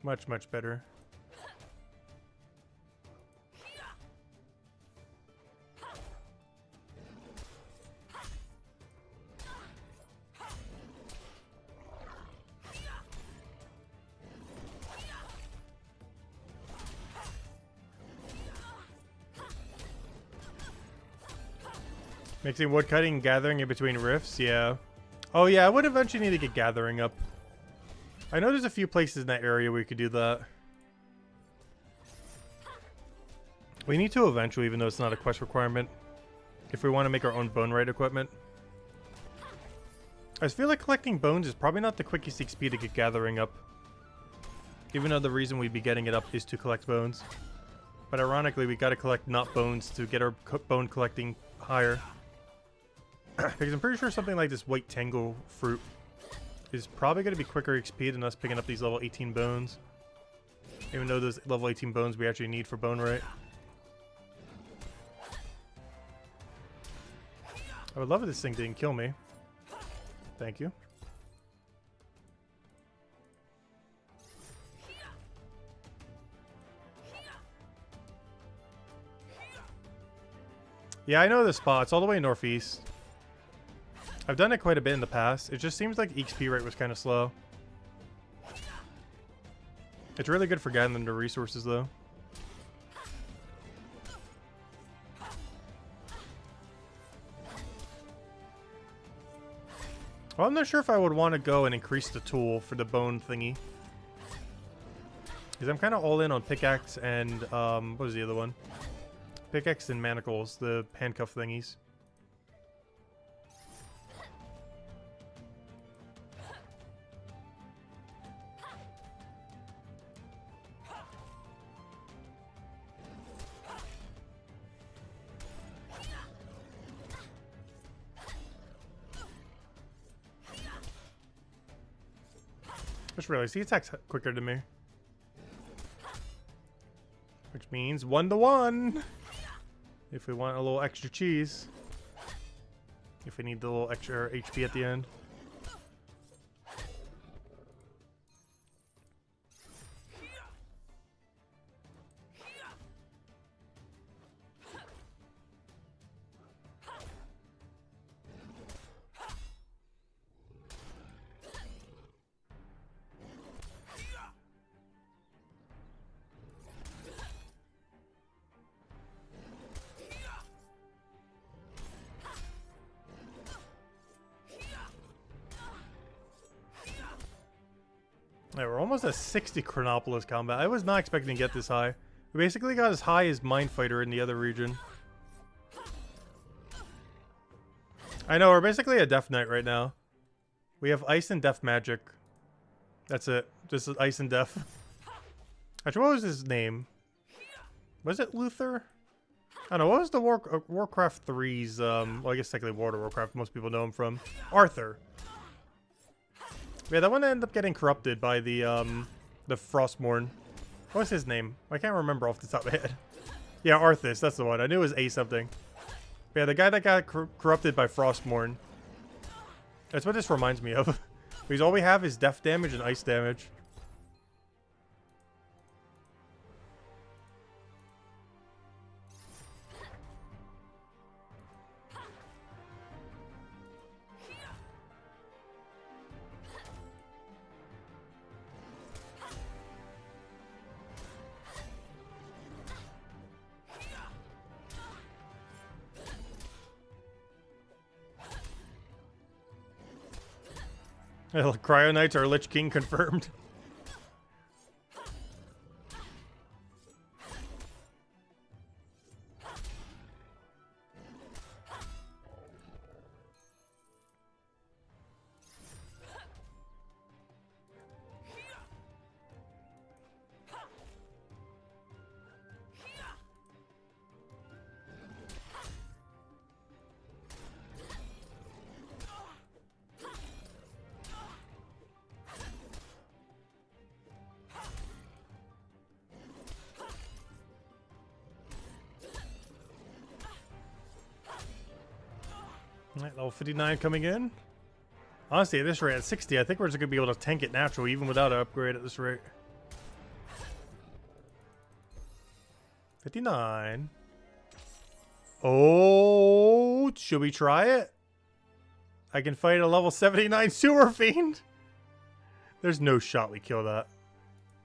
Much, much better. Mixing woodcutting and gathering in between rifts, yeah. Oh yeah, I would eventually need to get gathering up. I know there's a few places in that area where you could do that. We need to eventually, even though it's not a quest requirement, if we want to make our own bone right equipment. I just feel like collecting bones is probably not the quickest XP to get gathering up. Even though the reason we'd be getting it up is to collect bones. But ironically, we gotta collect not bones to get our bone collecting higher. Because I'm pretty sure something like this white tango fruit is probably going to be quicker XP than us picking up these level 18 bones. Even though those level 18 bones we actually need for bone right. I would love if this thing didn't kill me. Thank you. Yeah, I know this spot. It's all the way northeast. I've done it quite a bit in the past. It just seems like XP rate was kind of slow. It's really good for gathering the resources, though. Well, I'm not sure if I would want to go and increase the tool for the bone thingy. Because I'm kind of all in on pickaxe and, what was the other one? Pickaxe and manacles, the handcuff thingies. Just realized he attacks quicker than me. Which means 1-to-1. If we want a little extra cheese. If we need the little extra HP at the end. Yeah, we're almost at 60 Chronopolis combat. I was not expecting to get this high. We basically got as high as Mind Fighter in the other region. I know, we're basically a Death Knight right now. We have Ice and Death Magic. That's it. Just Ice and Death. Actually, what was his name? Was it Luther? I don't know. What was the Warcraft 3's, well, I guess technically World of Warcraft, most people know him from. Arthur. Yeah, that one ended up getting corrupted by the Frostmourne. What was his name? I can't remember off the top of my head. Yeah, Arthas, that's the one. I knew it was A something. But yeah, the guy that got corrupted by Frostmourne. That's what this reminds me of. Because all we have is death damage and ice damage. Cryo Knights are Lich King confirmed. Alright, level 59 coming in. Honestly, at this rate, at 60, I think we're just going to be able to tank it natural, even without an upgrade at this rate. 59. Oh, should we try it? I can fight a level 79 Sewer Fiend. There's no shot we kill that.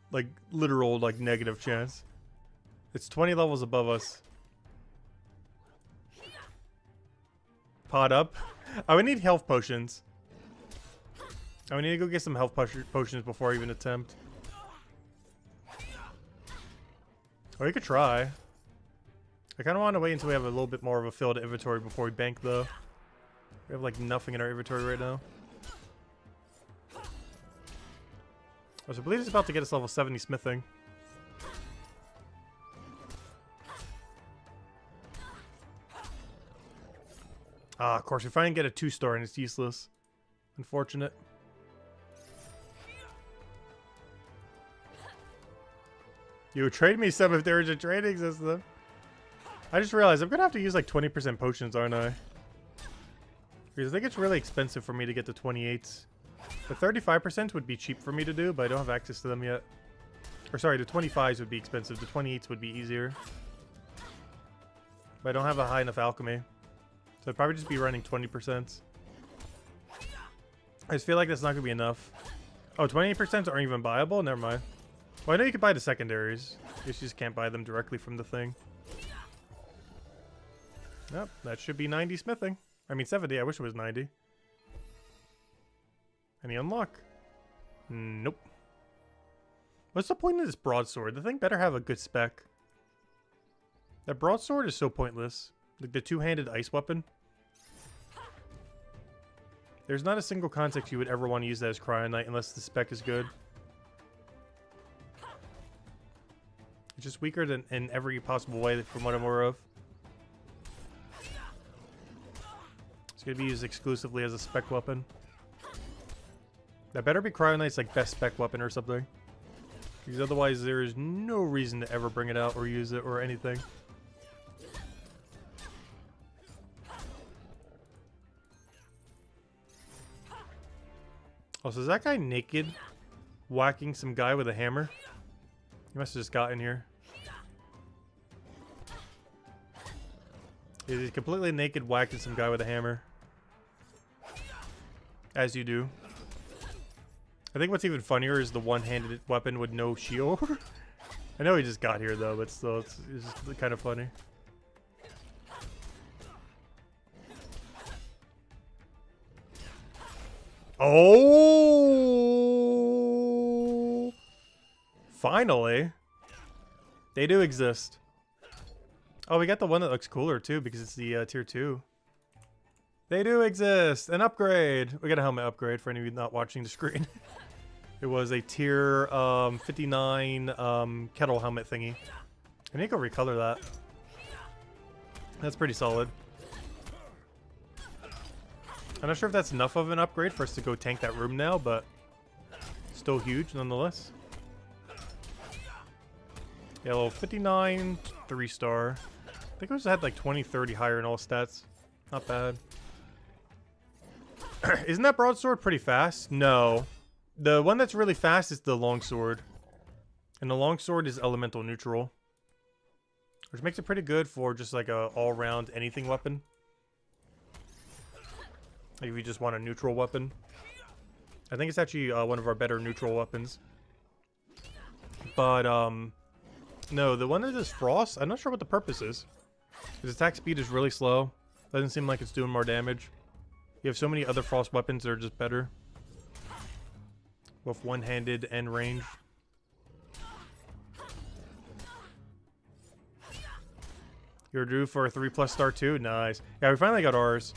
Like, literal, like, negative chance. It's 20 levels above us. Pot up. I would need health potions. I would need to go get some health potions before I even attempt. Or we could try. I kind of want to wait until we have a little bit more of a filled inventory before we bank, though. We have, like, nothing in our inventory right now. I believe it's about to get us level 70 smithing. Ah, of course, we finally get a 2-star and it's useless. Unfortunate. You would trade me some if there was a trading system. I just realized I'm going to have to use like 20% potions, aren't I? Because I think it's really expensive for me to get the 28s. The 35% would be cheap for me to do, but I don't have access to them yet. Or sorry, the 25s would be expensive. The 28s would be easier. But I don't have a high enough alchemy. So I'd probably just be running 20%. I just feel like that's not going to be enough. Oh, 28% aren't even buyable? Never mind. Well, I know you can buy the secondaries. You just can't buy them directly from the thing. Yep, that should be 90 smithing. I mean 70, I wish it was 90. Any unlock? Nope. What's the point of this broadsword? The thing better have a good spec. That broadsword is so pointless. Like the two-handed ice weapon. There's not a single context you would ever want to use that as Cryo Knight unless the spec is good. It's just weaker than in every possible way from what I'm aware of. It's going to be used exclusively as a spec weapon. That better be Cryo Knight's like best spec weapon or something. Because otherwise there is no reason to ever bring it out or use it or anything. Oh, so is that guy naked whacking some guy with a hammer? He must have just got in here. He's completely naked whacking some guy with a hammer. As you do. I think what's even funnier is the one-handed weapon with no shield. I know he just got here though, but still, it's just kind of funny. Oh! Finally. They do exist. Oh, we got the one that looks cooler too because it's the tier 2. They do exist. An upgrade. We got a helmet upgrade for any of you not watching the screen. It was a tier 59 kettle helmet thingy. I need to go recolor that. That's pretty solid. I'm not sure if that's enough of an upgrade for us to go tank that room now, but still huge nonetheless. Yeah, level 59, 3-star. I think it was had like 20, 30 higher in all stats. Not bad. Isn't that broadsword pretty fast? No. The one that's really fast is the longsword. And the longsword is elemental neutral. Which makes it pretty good for just like a all-round anything weapon. Like if you just want a neutral weapon. I think it's actually one of our better neutral weapons. But, no, the one that does frost, I'm not sure what the purpose is. His attack speed is really slow. Doesn't seem like it's doing more damage. You have so many other frost weapons that are just better. Both one-handed and range. You're due for a 3+ star too? Nice. Yeah, we finally got ours.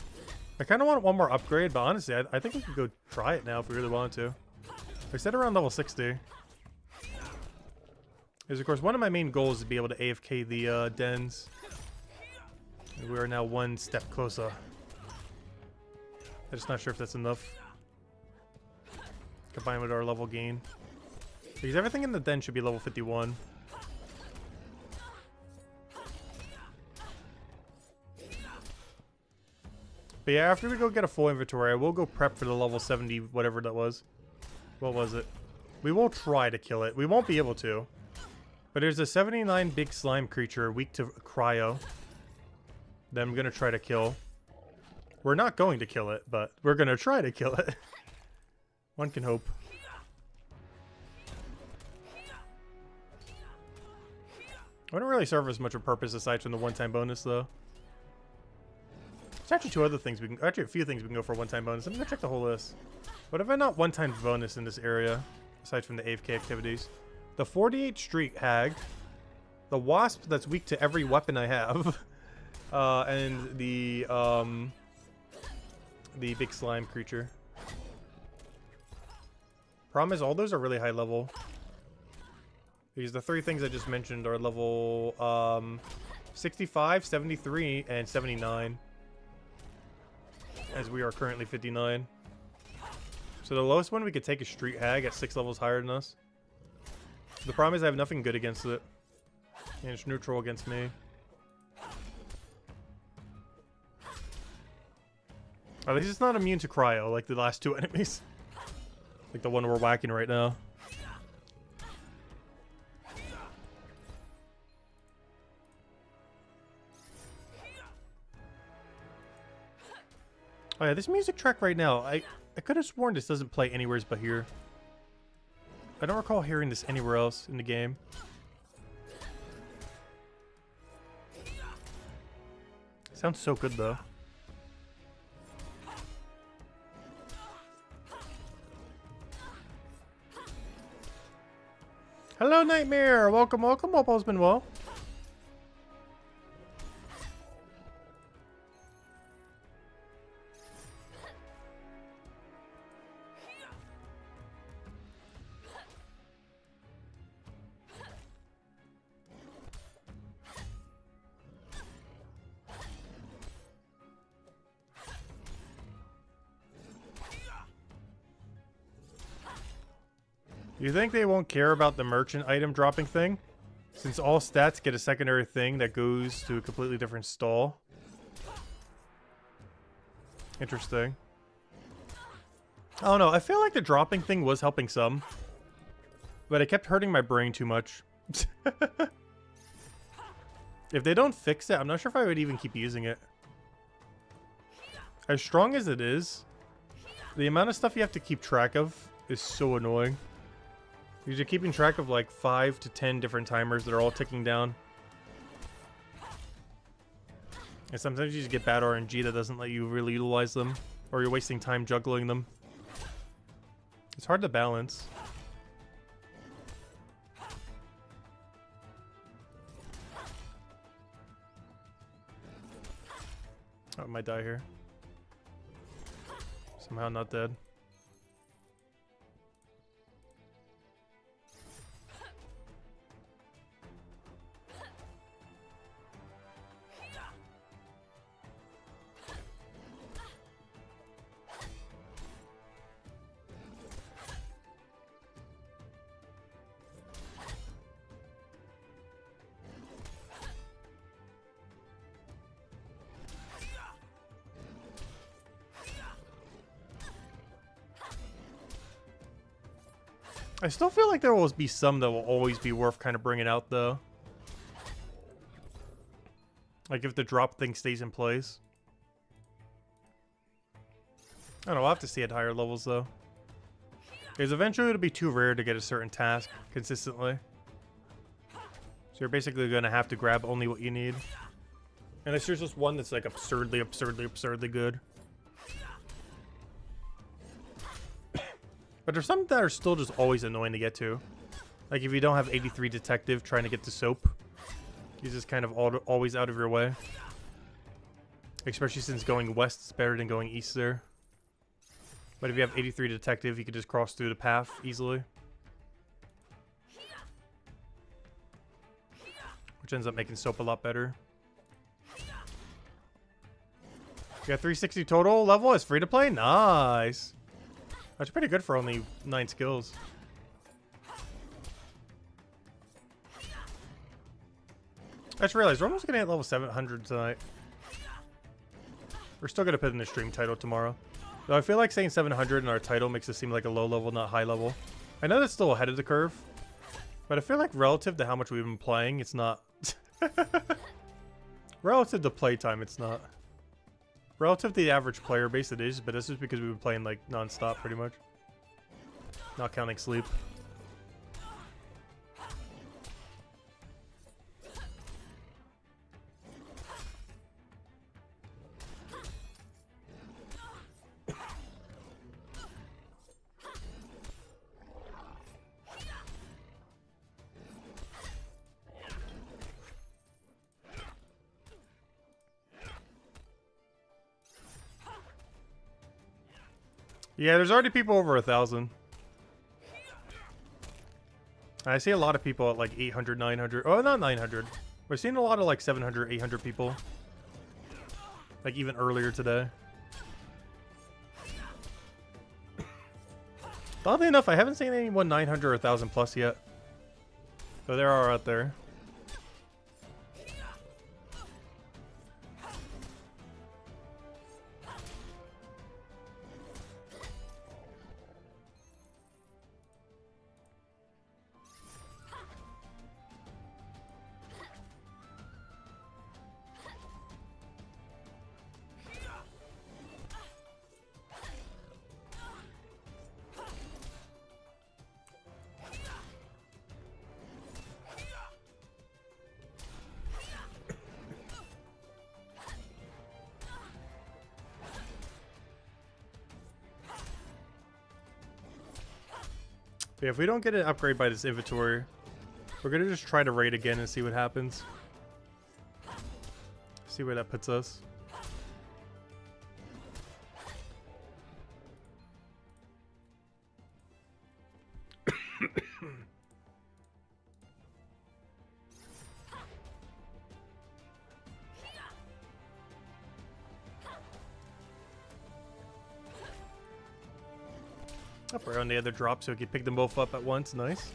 I kind of want one more upgrade, but honestly, I think we could go try it now if we really want to. We set around level 60. Because, of course, one of my main goals is to be able to AFK the dens. And we are now one step closer. I'm just not sure if that's enough. Combined with our level gain. Because everything in the den should be level 51. But yeah, after we go get a full inventory, I will go prep for the level 70, whatever that was. What was it? We will try to kill it. We won't be able to. But there's a 79 big slime creature weak to cryo that I'm going to try to kill. We're not going to kill it, but we're going to try to kill it. One can hope. Wouldn't really serve as much of a purpose aside from the one-time bonus, though. There's actually two other things we can... Actually, a few things we can go for a one-time bonus. Let me go check the whole list. What have I not one-time bonus in this area, aside from the AFK activities? The 48 Street Hag. The Wasp that's weak to every weapon I have. And the big slime creature. Problem is, all those are really high level. Because the three things I just mentioned are level 65, 73, and 79. As we are currently 59. So the lowest one we could take is Street Hag at 6 levels higher than us. The problem is I have nothing good against it. And it's neutral against me. At least it's not immune to cryo like the last two enemies. Like the one we're whacking right now. Oh yeah, this music track right now, I could have sworn this doesn't play anywhere but here. I don't recall hearing this anywhere else in the game. Sounds so good though. Hello Nightmare! Welcome, welcome. Hope all's been well. You think they won't care about the merchant item dropping thing? Since all stats get a secondary thing that goes to a completely different stall. Interesting. I don't know. I feel like the dropping thing was helping some. But it kept hurting my brain too much. If they don't fix it, I'm not sure if I would even keep using it. As strong as it is, the amount of stuff you have to keep track of is so annoying. You're keeping track of like 5 to 10 different timers that are all ticking down. And sometimes you just get bad RNG that doesn't let you really utilize them. Or you're wasting time juggling them. It's hard to balance. Oh, I might die here. Somehow not dead. I still feel like there will be some that will always be worth kind of bringing out, though. Like if the drop thing stays in place. I don't know, I'll have to see at higher levels, though. Because eventually it'll be too rare to get a certain task consistently. So you're basically going to have to grab only what you need. Unless there's just one that's like absurdly good. But there's some that are still just always annoying to get to. Like if you don't have 83 Detective trying to get to Soap. He's just kind of always out of your way. Especially since going west is better than going east there. But if you have 83 Detective, you can just cross through the path easily. Which ends up making Soap a lot better. You got 360 total level as free to play? Nice. That's pretty good for only 9 skills. I just realized we're almost going to hit level 700 tonight. We're still going to put in the stream title tomorrow. Though I feel like saying 700 in our title makes it seem like a low level, not high level. I know that's still ahead of the curve. But I feel like relative to how much we've been playing, it's not. Relative to playtime, it's not. Relative to the average player base, it is, but this is because we've been playing like non-stop pretty much. Not counting sleep. Yeah, there's already people over 1,000. I see a lot of people at like 800, 900. Oh, not 900. We're seeing a lot of like 700, 800 people. Like even earlier today. Oddly enough, I haven't seen anyone 900 or 1,000 plus yet. So there are out there. Yeah, if we don't get an upgrade by this inventory, we're gonna just try to raid again and see what happens. See where that puts us. Up right on the other drop so we can pick them both up at once. Nice.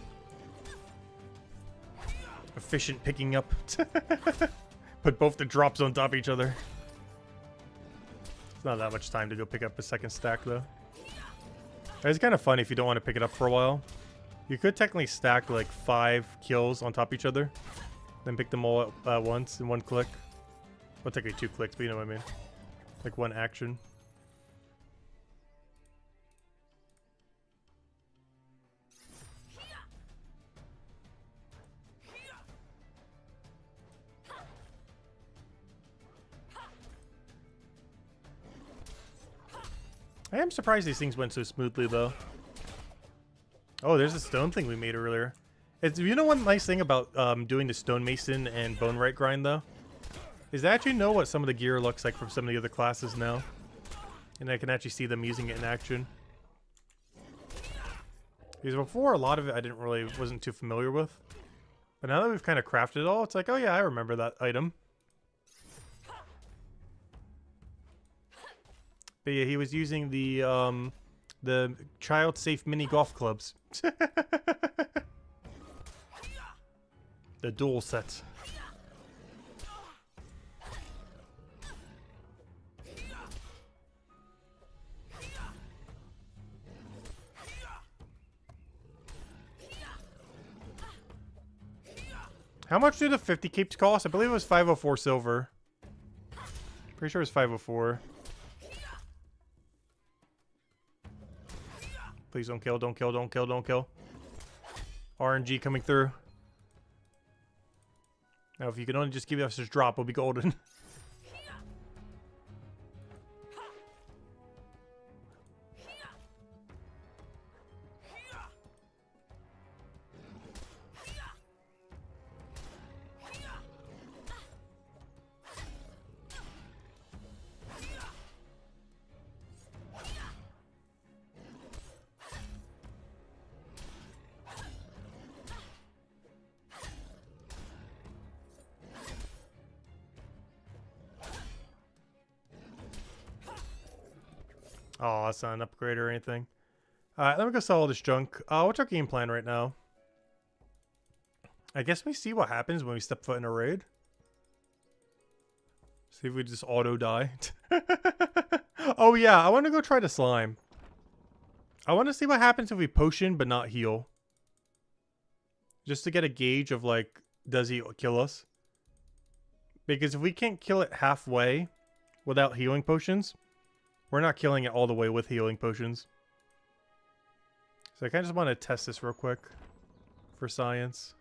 Efficient picking up. Put both the drops on top of each other. It's not that much time to go pick up a second stack though. It's kind of fun if you don't want to pick it up for a while. You could technically stack like 5 kills on top of each other. Then pick them all up at once in one click. Well, technically 2 clicks, but you know what I mean. Like one action. I am surprised these things went so smoothly, though. Oh, there's a stone thing we made earlier. It's, you know one nice thing about doing the stonemason and bone right grind, though? Is I actually know what some of the gear looks like from some of the other classes now. And I can actually see them using it in action. Because before, a lot of it I wasn't too familiar with. But now that we've kind of crafted it all, it's like, oh yeah, I remember that item. But yeah, he was using the child-safe mini golf clubs. The dual set. How much do the 50 capes cost? I believe it was 504 silver. Pretty sure it was 504. Please don't kill, don't kill, don't kill, don't kill. RNG coming through. Now, if you can only just give us this drop, we'll be golden. Oh, that's not an upgrade or anything. Alright, let me go sell all this junk. What's our game plan right now? I guess we see what happens when we step foot in a raid. See if we just auto die. Oh yeah, I want to go try the slime. I want to see what happens if we potion but not heal. Just to get a gauge of like, does he kill us? Because if we can't kill it halfway without healing potions, we're not killing it all the way with healing potions. So I kind of just want to test this real quick for science.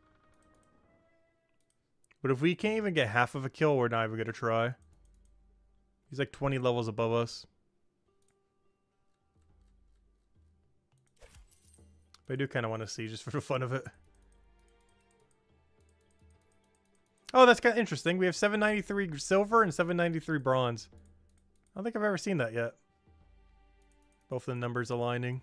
But if we can't even get half of a kill, we're not even going to try. He's like 20 levels above us. But I do kind of want to see just for the fun of it. Oh, that's kind of interesting. We have 793 silver and 793 bronze. I don't think I've ever seen that yet. Both the numbers aligning.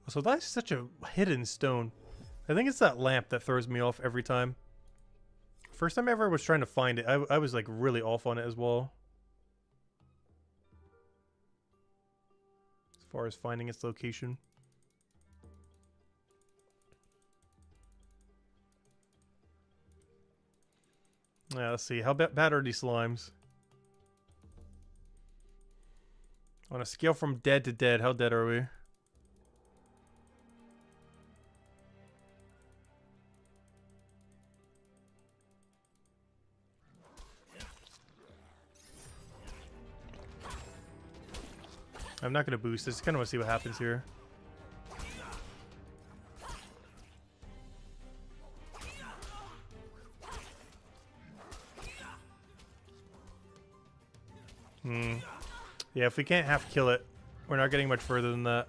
So that's such a hidden stone. I think it's that lamp that throws me off every time. First time I ever was trying to find it, I was like really off on it as well. As far as finding its location. Yeah, let's see. How bad are these slimes? On a scale from dead to dead, how dead are we? I'm not going to boost this. I kind of want to see what happens here. Yeah, if we can't half kill it, we're not getting much further than that.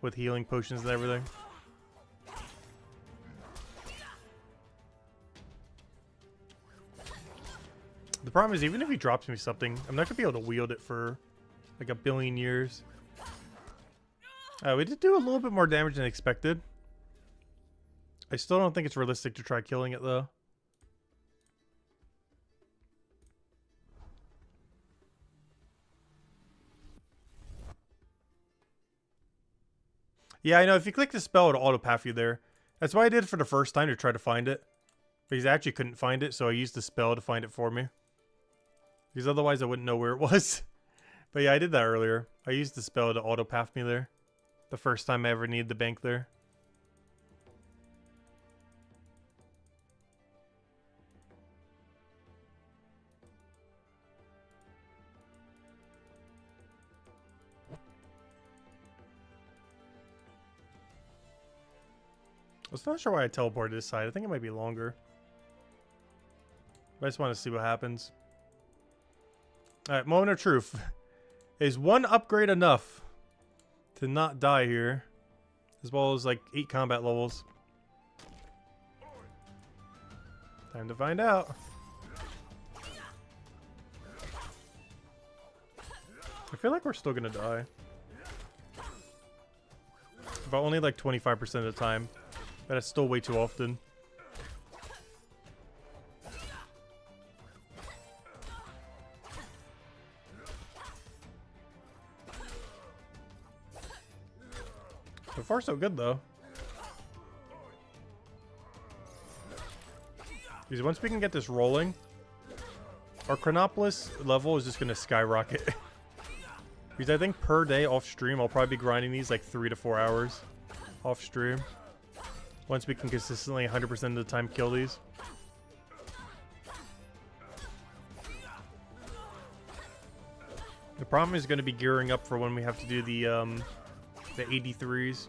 With healing potions and everything. The problem is, even if he drops me something, I'm not going to be able to wield it for like a billion years. We did do a little bit more damage than expected. I still don't think it's realistic to try killing it, though. Yeah, I know. If you click the spell, it'll auto-path you there. That's why I did it for the first time to try to find it. Because I actually couldn't find it, so I used the spell to find it for me. Because otherwise I wouldn't know where it was. But yeah, I did that earlier. I used the spell to auto-path me there. The first time I ever needed the bank there. I was not sure why I teleported this side. I think it might be longer. I just want to see what happens. Alright, moment of truth. Is one upgrade enough to not die here? As well as like 8 combat levels. Time to find out. I feel like we're still gonna die. But only like 25% of the time. But it's still way too often. So far, so good, though. Because once we can get this rolling, our Chronopolis level is just going to skyrocket. Because I think per day off stream, I'll probably be grinding these like 3 to 4 hours off stream. Once we can consistently 100% of the time kill these. The problem is going to be gearing up for when we have to do the 83s.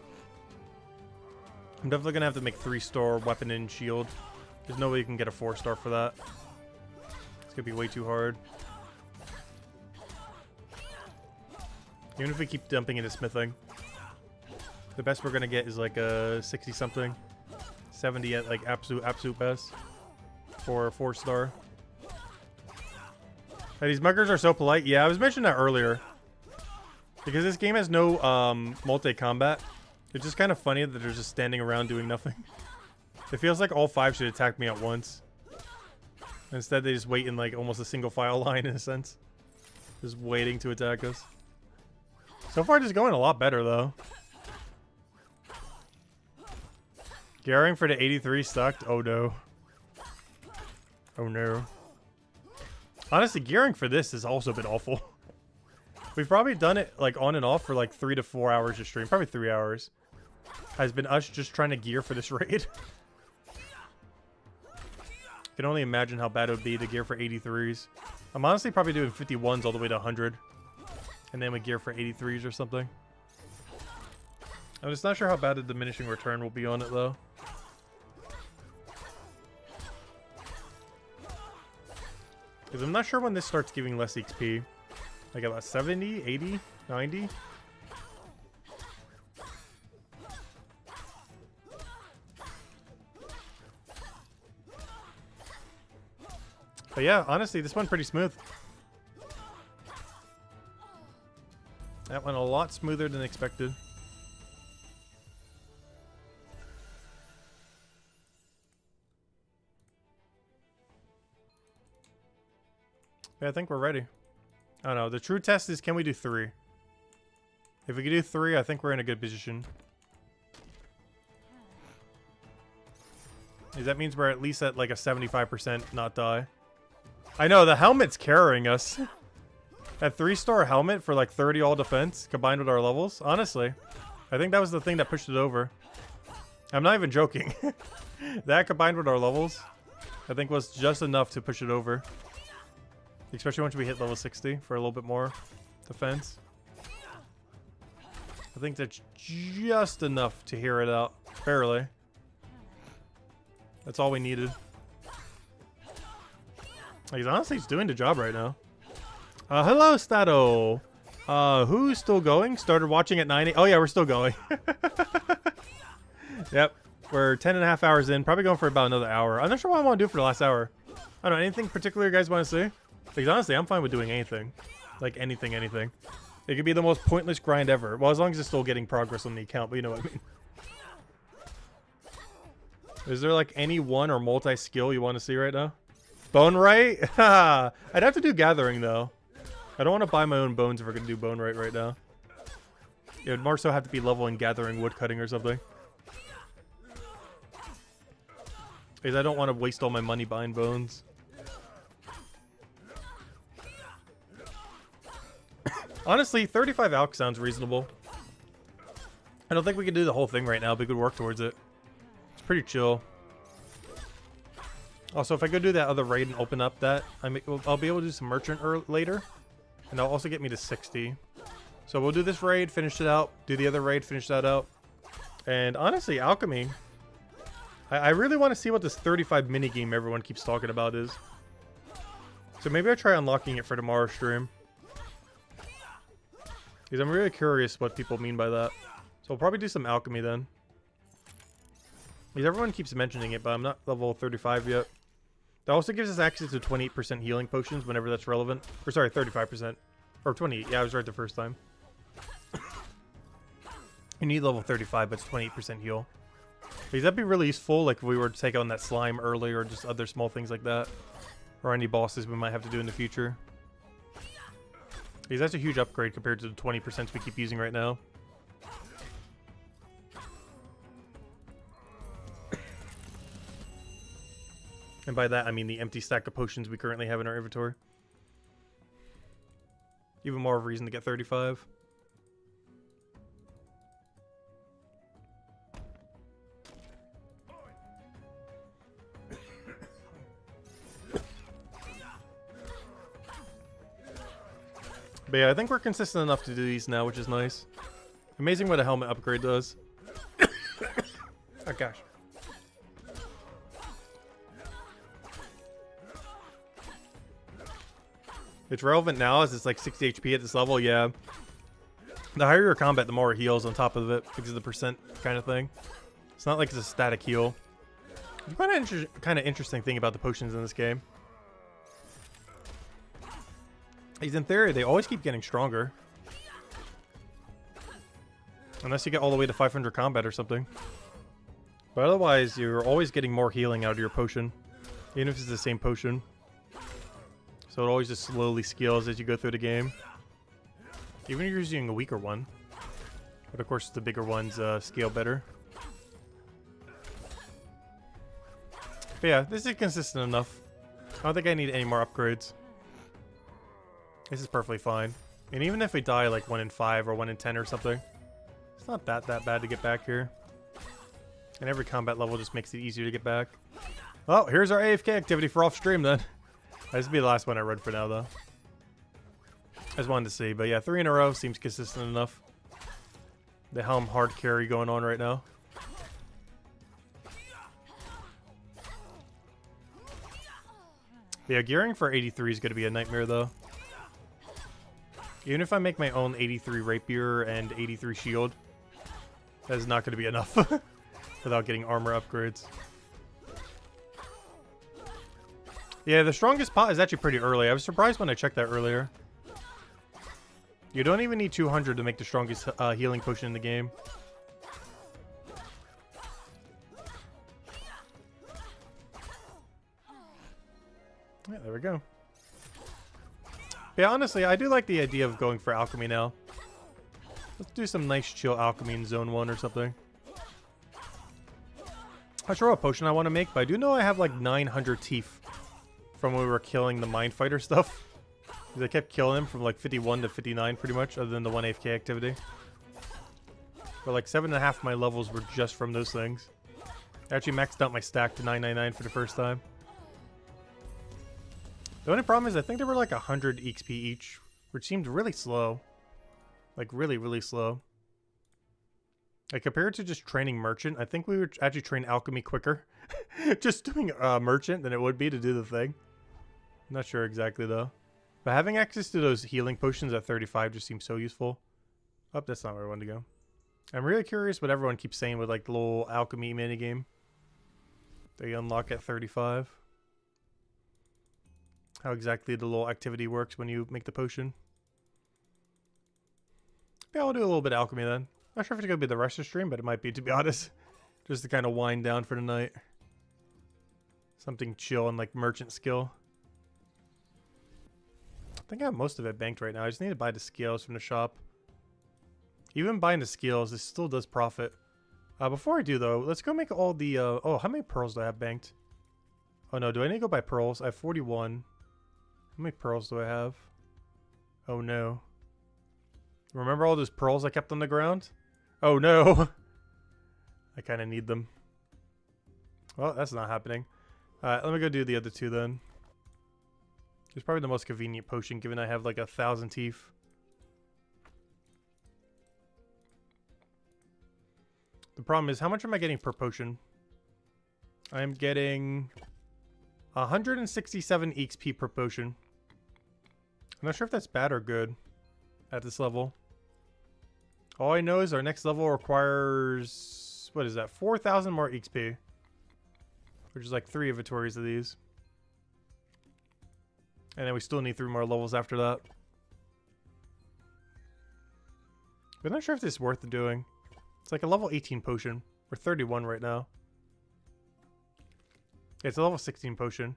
I'm definitely going to have to make 3-star weapon and shield. There's no way you can get a 4-star for that. It's going to be way too hard. Even if we keep dumping into smithing. The best we're going to get is like a 60-something. 70 at like absolute best. For a 4-star. These muggers are so polite. Yeah, I was mentioning that earlier. Because this game has no multi-combat. It's just kind of funny that they're just standing around doing nothing. It feels like all 5 should attack me at once. Instead, they just wait in like almost a single file line in a sense. Just waiting to attack us. So far, just going a lot better though. Gearing for the 83 sucked. Oh no. Oh no. Honestly, gearing for this has also been awful. We've probably done it like on and off for like 3 to 4 hours a stream. Probably 3 hours. Has been us just trying to gear for this raid. I can only imagine how bad it would be to gear for 83s. I'm honestly probably doing 51s all the way to 100. And then we gear for 83s or something. I'm just not sure how bad the diminishing return will be on it though. Because I'm not sure when this starts giving less XP. Like about 70, 80, 90? But yeah, honestly, this went pretty smooth. That went a lot smoother than expected. Yeah, I think we're ready. I don't know. The true test is, can we do 3? If we can do 3, I think we're in a good position. That means we're at least at like a 75% not die. I know, the helmet's carrying us. That 3-star helmet for like 30 all defense combined with our levels. Honestly, I think that was the thing that pushed it over. I'm not even joking. That combined with our levels, I think was just enough to push it over. Especially once we hit level 60 for a little bit more defense. I think that's just enough to hear it out. Barely. That's all we needed. Like, honestly, he's doing the job right now. Hello, Stato. Who's still going? Started watching at 9. Oh, yeah, we're still going. Yep. We're 10.5 hours in. Probably going for about another hour. I'm not sure what I want to do for the last hour. I don't know. Anything particular you guys want to see? Because honestly, I'm fine with doing anything. Like, anything. It could be the most pointless grind ever. Well, as long as it's still getting progress on the account, but you know what I mean. Is there, like, any one or multi-skill you want to see right now? Bone right? I'd have to do gathering, though. I don't want to buy my own bones if we're going to do bone right now. It would more so have to be level in gathering wood cutting or something. Because I don't want to waste all my money buying bones. Honestly, 35 alk sounds reasonable. I don't think we can do the whole thing right now, but we could work towards it. It's pretty chill. Also, if I go do that other raid and open up that, I'll be able to do some merchant later. And that'll also get me to 60. So we'll do this raid, finish it out. Do the other raid, finish that out. And honestly, alchemy. I really want to see what this 35 minigame everyone keeps talking about is. So maybe I'll try unlocking it for tomorrow's stream. Because I'm really curious what people mean by that. So I'll probably do some alchemy then. Because everyone keeps mentioning it, but I'm not level 35 yet. That also gives us access to 28% healing potions whenever that's relevant. Or sorry, 35%. Or 28. Yeah, I was right the first time. You need level 35, but it's 28% heal. Because that'd be really useful, like if we were to take on that slime early or just other small things like that. Or any bosses we might have to do in the future. Because that's a huge upgrade compared to the 20% we keep using right now. And by that, I mean the empty stack of potions we currently have in our inventory. Even more of a reason to get 35. But yeah, I think we're consistent enough to do these now, which is nice. Amazing what a helmet upgrade does. Oh gosh. It's relevant now as it's like 60 HP at this level, yeah. The higher your combat, the more it heals on top of it because of the percent kind of thing. It's not like it's a static heal. The kind of interesting thing about the potions in this game is in theory, they always keep getting stronger. Unless you get all the way to 500 combat or something. But otherwise, you're always getting more healing out of your potion. Even if it's the same potion. So it always just slowly scales as you go through the game. Even if you're using a weaker one. But of course the bigger ones scale better. But yeah, this is consistent enough. I don't think I need any more upgrades. This is perfectly fine. And even if we die like 1 in 5 or 1 in 10 or something, it's not that bad to get back here. And every combat level just makes it easier to get back. Oh, here's our AFK activity for off stream then. This will be the last one I read for now, though. I just wanted to see. But yeah, 3 in a row seems consistent enough. The Helm hard carry going on right now. Yeah, gearing for 83 is going to be a nightmare, though. Even if I make my own 83 rapier and 83 shield, that is not going to be enough without getting armor upgrades. Yeah, the strongest pot is actually pretty early. I was surprised when I checked that earlier. You don't even need 200 to make the strongest healing potion in the game. Yeah, there we go. Yeah, honestly, I do like the idea of going for alchemy now. Let's do some nice chill alchemy in zone 1 or something. I'm not sure what potion I want to make, but I do know I have like 900 teeth from when we were killing the mind fighter stuff. I kept killing him from like 51 to 59 pretty much, other than the 1 AFK activity. But like 7.5 of my levels were just from those things. I actually maxed out my stack to 999 for the first time. The only problem is I think they were like 100 XP each, which seemed really slow. Like really, really slow. Like compared to just training merchant, I think we would actually train alchemy quicker. Just doing merchant than it would be to do the thing. I'm not sure exactly though. But having access to those healing potions at 35 just seems so useful. Oh, that's not where I wanted to go. I'm really curious what everyone keeps saying with like the little alchemy minigame. They unlock at 35. How exactly the little activity works when you make the potion. Yeah, I'll do a little bit of alchemy then. Not sure if it's going to be the rest of the stream, but it might be, to be honest. Just to kind of wind down for the night. Something chill and like merchant skill. I think I have most of it banked right now. I just need to buy the scales from the shop. Even buying the skills, this still does profit. Before I do though, let's go make all the oh, how many pearls do I have banked? Oh no, do I need to go buy pearls? I have 41. How many pearls do I have? Oh no. Remember all those pearls I kept on the ground? Oh no. I kind of need them. Well, that's not happening. Alright, let me go do the other two then. It's probably the most convenient potion given I have like 1,000 teeth. The problem is, how much am I getting per potion? I'm getting 167 XP per potion. I'm not sure if that's bad or good at this level. All I know is our next level requires, what is that, 4,000 more XP. Which is like 3 inventories of these. And then we still need 3 more levels after that. But I'm not sure if this is worth doing. It's like a level 18 potion. We're 31 right now. Yeah, it's a level 16 potion.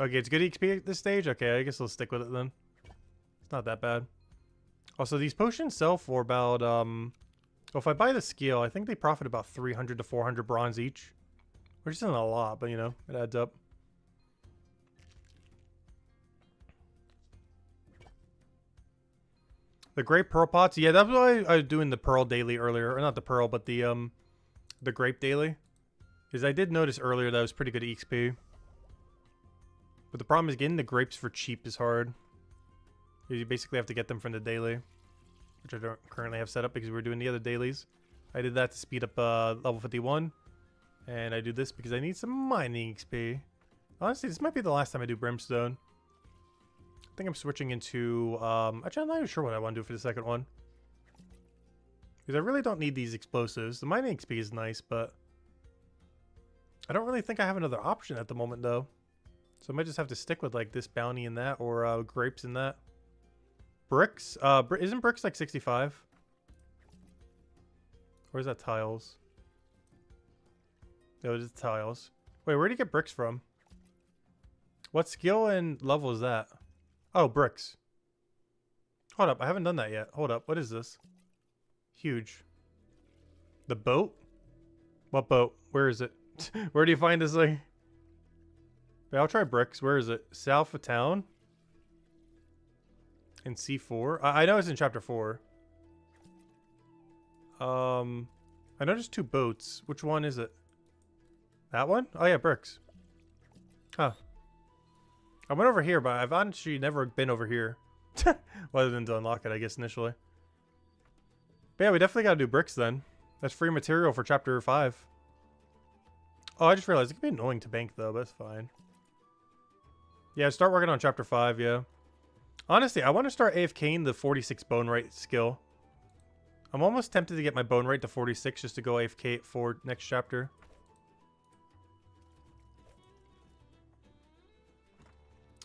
Okay, it's good XP at this stage? Okay, I guess I'll stick with it then. It's not that bad. Also, these potions sell for about, well, if I buy the skill, I think they profit about 300 to 400 bronze each. Which isn't a lot, but you know, it adds up. The grape pearl pots, yeah, that's what I was doing the pearl daily earlier, or not the pearl, but the grape daily. Because I did notice earlier that was pretty good XP. But the problem is getting the grapes for cheap is hard. You basically have to get them from the daily, which I don't currently have set up because we're doing the other dailies. I did that to speed up level 51, and I do this because I need some mining XP. Honestly, this might be the last time I do brimstone. I think I'm switching into, actually I'm not even sure what I want to do for the second one. Because I really don't need these explosives. The mining XP is nice, but I don't really think I have another option at the moment though. So I might just have to stick with like this bounty and that, or grapes and that. Bricks? Isn't bricks like 65? Or is that tiles? No, it is tiles. Wait, where do you get bricks from? What skill and level is that? Oh, bricks. Hold up, I haven't done that yet. Hold up, what is this? Huge. The boat? What boat? Where is it? Where do you find this thing? Wait, I'll try bricks. Where is it? South of town? In C4? I know it's in chapter 4. I noticed 2 boats. Which one is it? That one? Oh yeah, bricks. Huh. I went over here, but I've actually never been over here. Other than to unlock it, I guess, initially. But yeah, we definitely gotta do bricks then. That's free material for chapter 5. Oh, I just realized it can be annoying to bank though, but it's fine. Yeah, start working on chapter 5, yeah. Honestly, I want to start AFKing the 46 bone rate skill. I'm almost tempted to get my bone rate to 46 just to go AFK it for next chapter.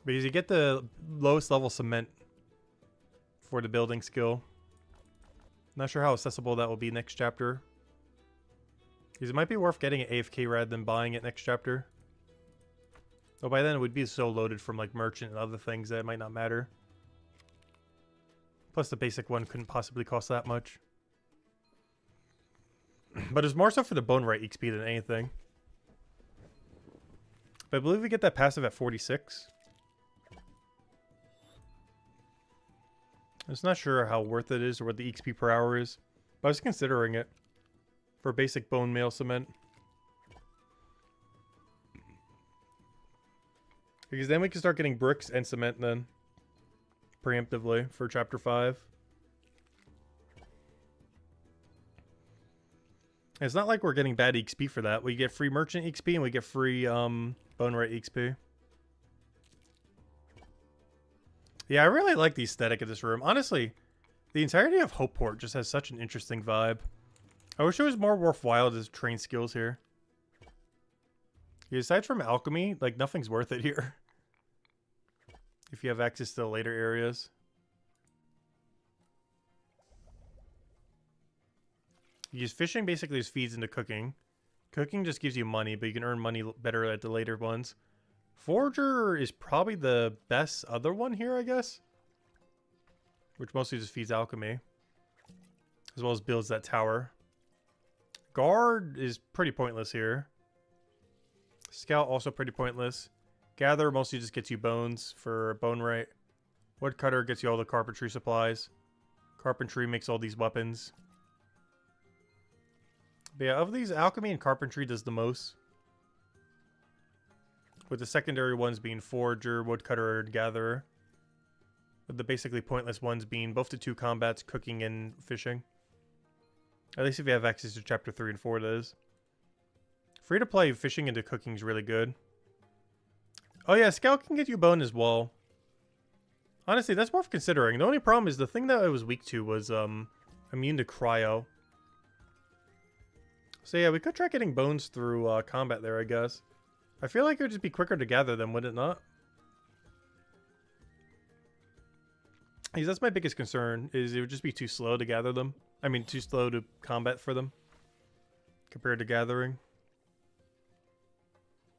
Because you get the lowest level cement for the building skill. Not sure how accessible that will be next chapter. Because it might be worth getting it AFK rather than buying it next chapter. Oh, by then it would be so loaded from like merchant and other things that it might not matter. Plus the basic one couldn't possibly cost that much. But it's more so for the bone rate XP than anything. But I believe we get that passive at 46. I'm just not sure how worth it is or what the XP per hour is. But I was considering it for basic bone meal cement. Because then we can start getting bricks and cement then. Preemptively for chapter 5. And it's not like we're getting bad XP for that. We get free merchant XP and we get free bone rate XP. Yeah, I really like the aesthetic of this room. Honestly, the entirety of Hopeport just has such an interesting vibe. I wish it was more worthwhile to train skills here. Yeah, aside from alchemy, like nothing's worth it here. If you have access to the later areas. Because fishing basically just feeds into cooking. Cooking just gives you money, but you can earn money better at the later ones. Forager is probably the best other one here, I guess. Which mostly just feeds alchemy. as well as builds that tower. Guard is pretty pointless here. Scout also pretty pointless. Gather mostly just gets you bones for bone rate. Woodcutter gets you all the carpentry supplies. Carpentry makes all these weapons. But yeah, of these, alchemy and carpentry does the most. With the secondary ones being forager, woodcutter, and gatherer. With the basically pointless ones being both the 2 combats, cooking and fishing. At least if you have access to chapter 3 and 4, it is. Free to play fishing into cooking is really good. Oh yeah, scout can get you bone as well. Honestly, that's worth considering. The only problem is the thing that I was weak to was immune to cryo. So yeah, we could try getting bones through combat there, I guess. I feel like it would just be quicker to gather them, would it not? Because that's my biggest concern, is it would just be too slow to gather them. I mean, too slow to combat for them. Compared to gathering.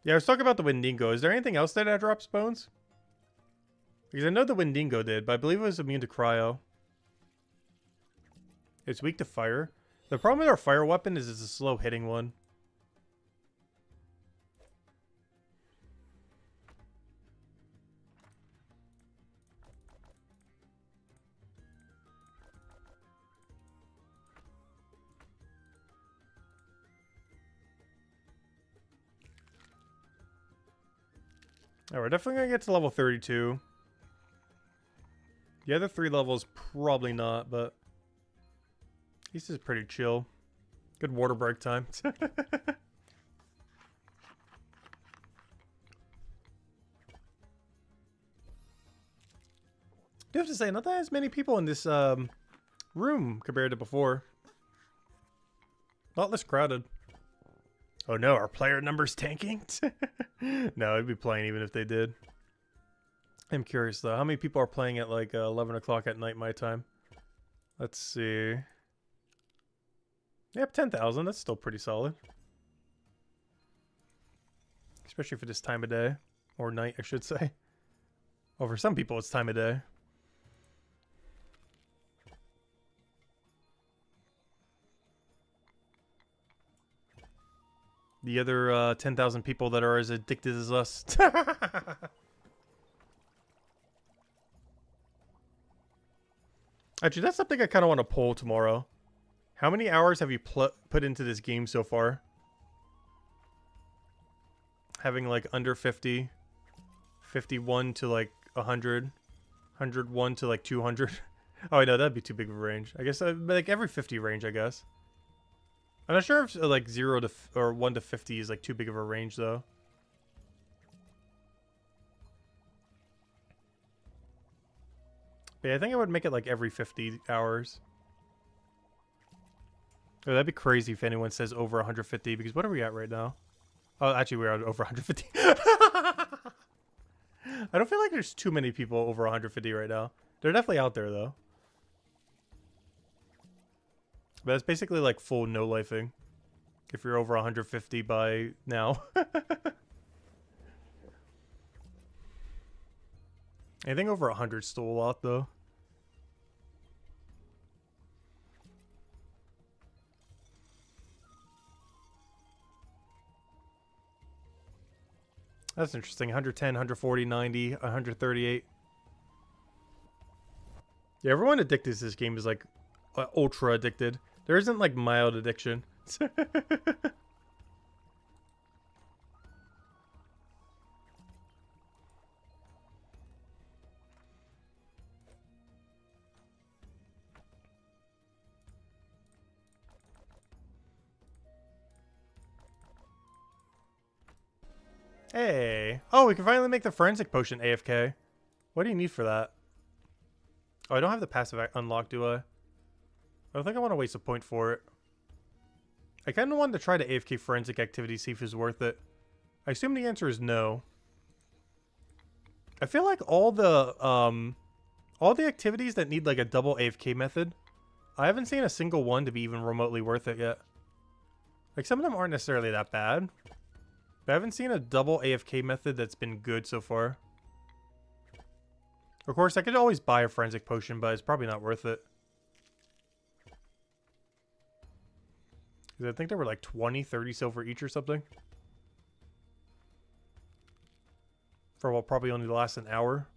Yeah, I was talking about the Wendigo. Is there anything else that drops bones? Because I know the Wendigo did, but I believe it was immune to cryo. It's weak to fire. The problem with our fire weapon is it's a slow hitting one. Alright, we're definitely going to get to level 32. The other 3 levels, probably not, but this is pretty chill. Good water break time. Do have to say, not that as many people in this room compared to before. A lot less crowded. Oh no, our player number's tanking? No, it'd be playing even if they did. I'm curious though, how many people are playing at like 11 o'clock at night my time? Let's see. Yep, 10,000, that's still pretty solid. Especially for this time of day. Or night, I should say. Well, for some people it's time of day. The other 10,000 people that are as addicted as us. Actually, that's something I kind of want to poll tomorrow. How many hours have you put into this game so far? Having like under 50, 51 to like 100, 101 to like 200. Oh, no, that'd be too big of a range. I guess like every 50 range, I guess. I'm not sure if like 0 to or 1 to 50 is like too big of a range though. But yeah, I think I would make it like every 50 hours. Oh, that'd be crazy if anyone says over 150, because what are we at right now? Oh, actually, we're at over 150. I don't feel like there's too many people over 150 right now. They're definitely out there though. But it's basically like full no-lifing. If you're over 150 by now. Anything over 100 is still a lot though. That's interesting. 110, 140, 90, 138. Yeah, everyone addicted to this game is like ultra addicted. There isn't like mild addiction. Hey. Oh, we can finally make the forensic potion AFK. What do you need for that? Oh, I don't have the passive unlocked, do I? I don't think I want to waste a point for it. I kind of wanted to try the AFK forensic activity, see if it's worth it. I assume the answer is no. I feel like all the activities that need like a double AFK method, I haven't seen a single one to be even remotely worth it yet. Like some of them aren't necessarily that bad, but I haven't seen a double AFK method that's been good so far. Of course, I could always buy a forensic potion, but it's probably not worth it. Because I think they were like 20, 30 silver each or something. For what probably only lasts an hour.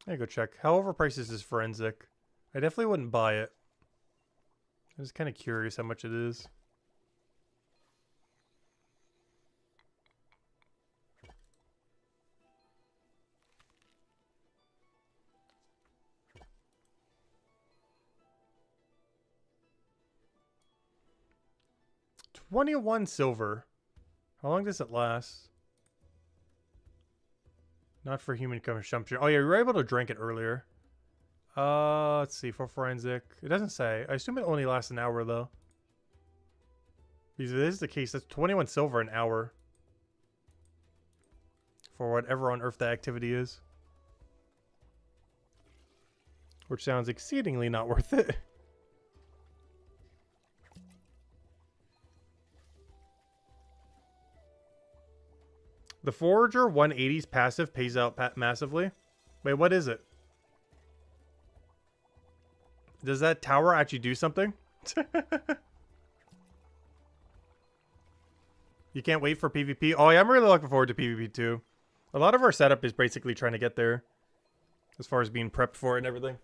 I go check. How overpriced is this forensic? I definitely wouldn't buy it. I'm just kind of curious how much it is. $21 silver. How long does it last? Not for human consumption. Oh yeah, we were able to drink it earlier. Let's see, for forensic. It doesn't say. I assume it only lasts an hour though. Because if this is the case, that's 21 silver an hour. For whatever on earth that activity is. Which sounds exceedingly not worth it. The Forager 180's passive pays out massively. Wait, what is it? Does that tower actually do something? You can't wait for PvP? Oh yeah, I'm really looking forward to PvP too. A lot of our setup is basically trying to get there. As far as being prepped for it and everything.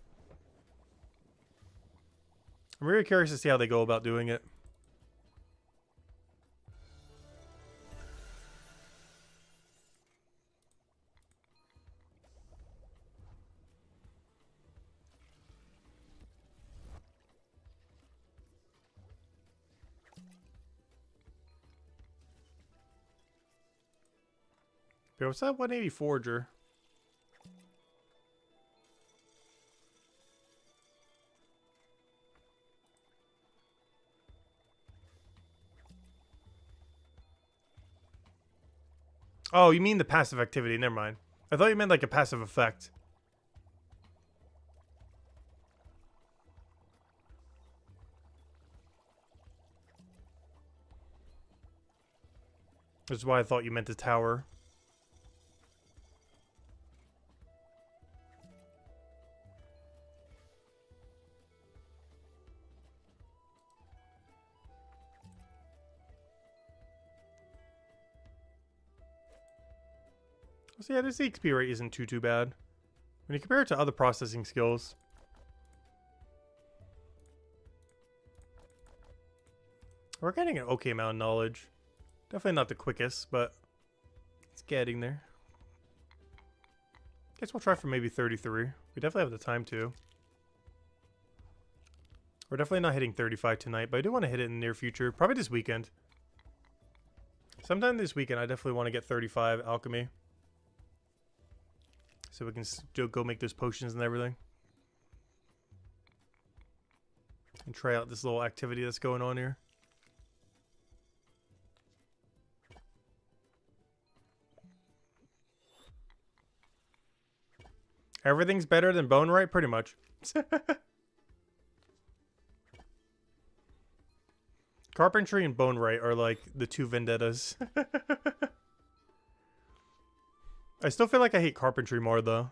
I'm really curious to see how they go about doing it. Wait, what's that 180 Forager? Oh, you mean the passive activity. Never mind. I thought you meant like a passive effect. Which is why I thought you meant the tower. So yeah, this XP rate isn't too bad. When you compare it to other processing skills. We're getting an okay amount of knowledge. Definitely not the quickest, but it's getting there. Guess we'll try for maybe 33. We definitely have the time to. We're definitely not hitting 35 tonight, but I do want to hit it in the near future. Probably this weekend. Sometime this weekend, I definitely want to get 35 alchemy. So we can still go make those potions and everything. And try out this little activity that's going on here. Everything's better than bone right, pretty much. Carpentry and bone right are like the two vendettas. I still feel like I hate carpentry more though.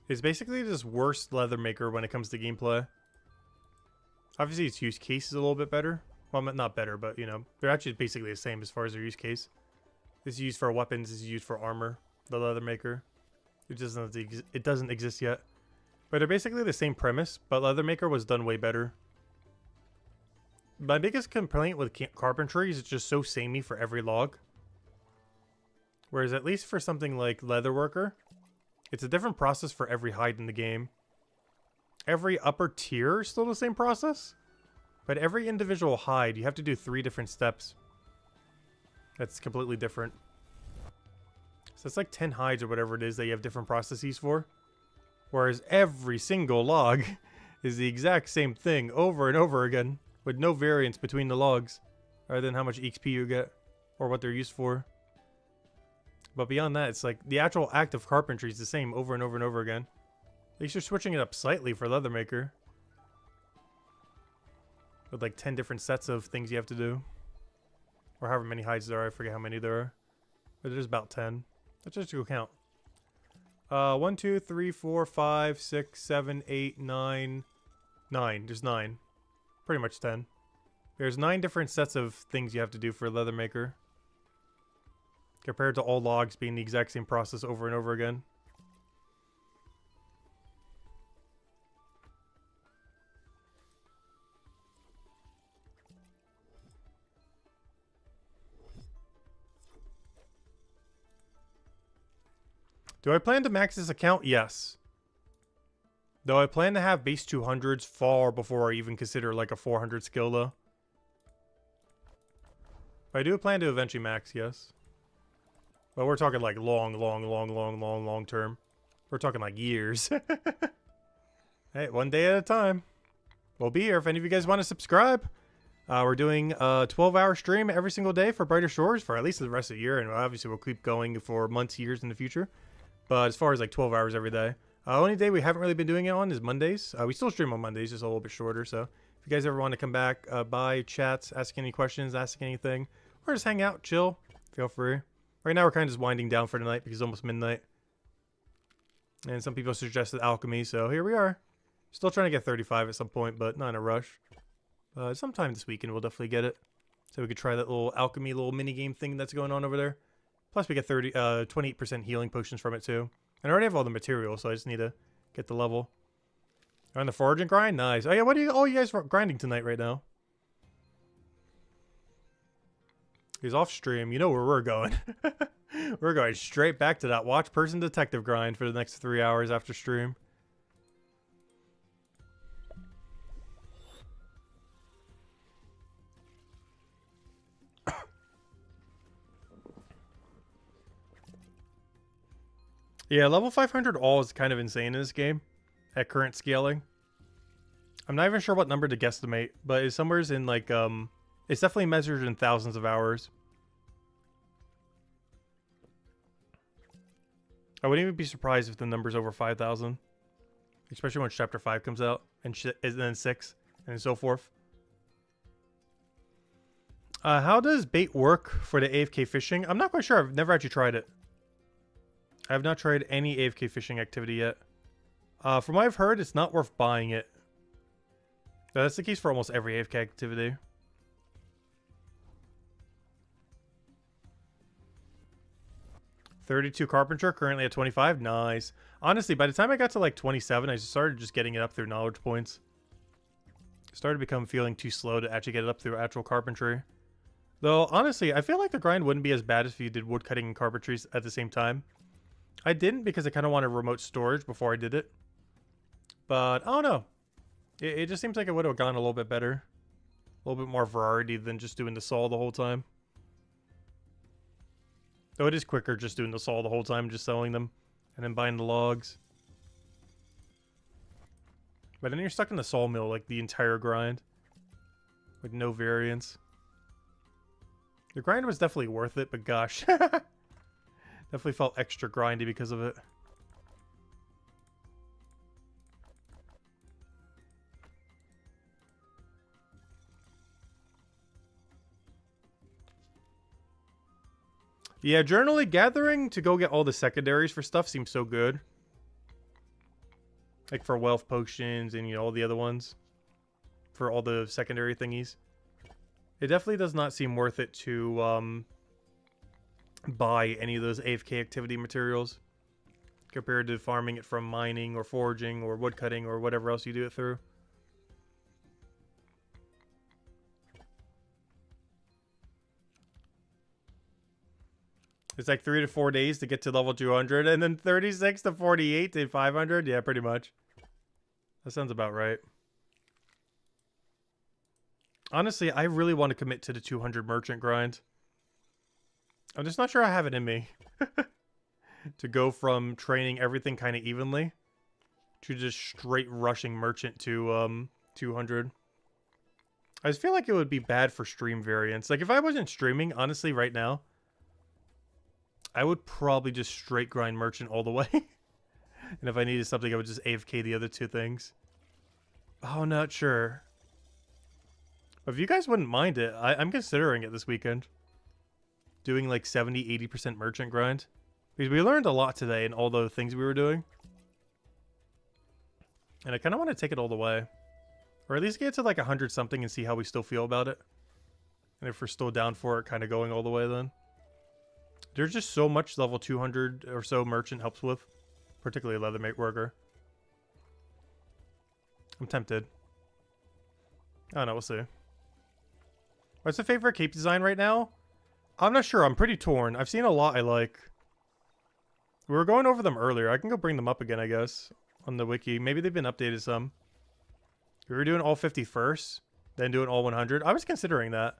It's basically just worse leather maker when it comes to gameplay. Obviously its use case is a little bit better. Well, not better, but you know, they're actually basically the same as far as their use case. This is used for weapons, this is used for armor. The leather maker. It doesn't exist yet. But they're basically the same premise, but leather maker was done way better. My biggest complaint with carpentry is it's just so samey for every log. Whereas at least for something like leatherworker, it's a different process for every hide in the game. Every upper tier is still the same process. But every individual hide, you have to do 3 different steps. That's completely different. So it's like 10 hides or whatever it is that you have different processes for. Whereas every single log is the exact same thing over and over again. With no variance between the logs. Other than how much XP you get. Or what they're used for. But beyond that, it's like the actual act of carpentry is the same over and over and over again. At least you're switching it up slightly for Leathermaker. With like 10 different sets of things you have to do. Or however many hides there are. I forget how many there are. But there's about 10. Let's just go count. 1, 2, 3, 4, 5, 6, 7, 8, 9. 9. There's 9. Pretty much 10. There's 9 different sets of things you have to do for Leathermaker. Compared to all logs being the exact same process over and over again. Do I plan to max this account? Yes. Though I plan to have base 200s far before I even consider like a 400 skill though. But I do plan to eventually max, yes. But we're talking like long term. We're talking like years. Hey, one day at a time. We'll be here if any of you guys want to subscribe. We're doing a 12-hour stream every single day for Brighter Shores for at least the rest of the year. And obviously we'll keep going for months, years in the future. But as far as like 12 hours every day. Only day we haven't really been doing it on is Mondays. We still stream on Mondays, just a little bit shorter. So if you guys ever want to come back by, chat, ask any questions, ask anything, or just hang out, chill, feel free. Right now we're kind of just winding down for the night because it's almost midnight. And some people suggested alchemy, so here we are. Still trying to get 35 at some point, but not in a rush. Sometime this weekend we'll definitely get it. So we could try that little alchemy, little mini game thing that's going on over there. Plus we get 28% healing potions from it too. And I already have all the materials, so I just need to get the level. On the foraging grind? Nice. Oh yeah, what are you guys grinding tonight right now? He's off stream. You know where we're going. We're going straight back to that watch person detective grind for the next 3 hours after stream. Yeah, level 500 all is kind of insane in this game at current scaling. I'm not even sure what number to guesstimate, but it's somewhere in like, it's definitely measured in thousands of hours. I wouldn't even be surprised if the number's over 5,000. Especially when Chapter 5 comes out, and then 6, and so forth. How does bait work for the AFK fishing? I'm not quite sure. I've never actually tried it. I have not tried any AFK fishing activity yet. From what I've heard, it's not worth buying it. That's the case for almost every AFK activity. $32 Carpenter, currently at 25. Nice. Honestly, by the time I got to like 27, I started just getting it up through knowledge points. Started to become feeling too slow to actually get it up through actual carpentry. Though, honestly, I feel like the grind wouldn't be as bad if you did woodcutting and carpentry at the same time. I didn't because I kind of wanted remote storage before I did it. But, I don't know. It just seems like it would have gone a little bit better. A little bit more variety than just doing the saw the whole time. Though it is quicker just doing the saw the whole time, just selling them. And then buying the logs. But then you're stuck in the sawmill like the entire grind. With no variance. The grind was definitely worth it, but gosh. Definitely felt extra grindy because of it. Yeah, journaling, gathering to go get all the secondaries for stuff seems so good. Like for wealth potions and, you know, all the other ones. For all the secondary thingies. It definitely does not seem worth it to, buy any of those AFK activity materials compared to farming it from mining or foraging or woodcutting or whatever else you do it through. It's like 3 to 4 days to get to level 200 and then 36 to 48 to 500. Yeah, pretty much. That sounds about right. Honestly, I really want to commit to the 200 merchant grind. I'm just not sure I have it in me to go from training everything kind of evenly to just straight rushing merchant to 200. I just feel like it would be bad for stream variance. Like if I wasn't streaming, honestly, right now, I would probably just straight grind merchant all the way. And if I needed something, I would just AFK the other two things. Oh, not sure. But if you guys wouldn't mind it, I'm considering it this weekend. Doing like 70-80% merchant grind. Because we learned a lot today in all the things we were doing. And I kind of want to take it all the way. Or at least get to like 100 something and see how we still feel about it. And if we're still down for it, kind of going all the way then. There's just so much level 200 or so merchant helps with. Particularly leather worker. I'm tempted. I don't know, we'll see. What's the favorite cape design right now? I'm not sure, I'm pretty torn. I've seen a lot I like. We were going over them earlier. I can go bring them up again, I guess. On the wiki. Maybe they've been updated some. We were doing all 50 first. Then doing all 100. I was considering that.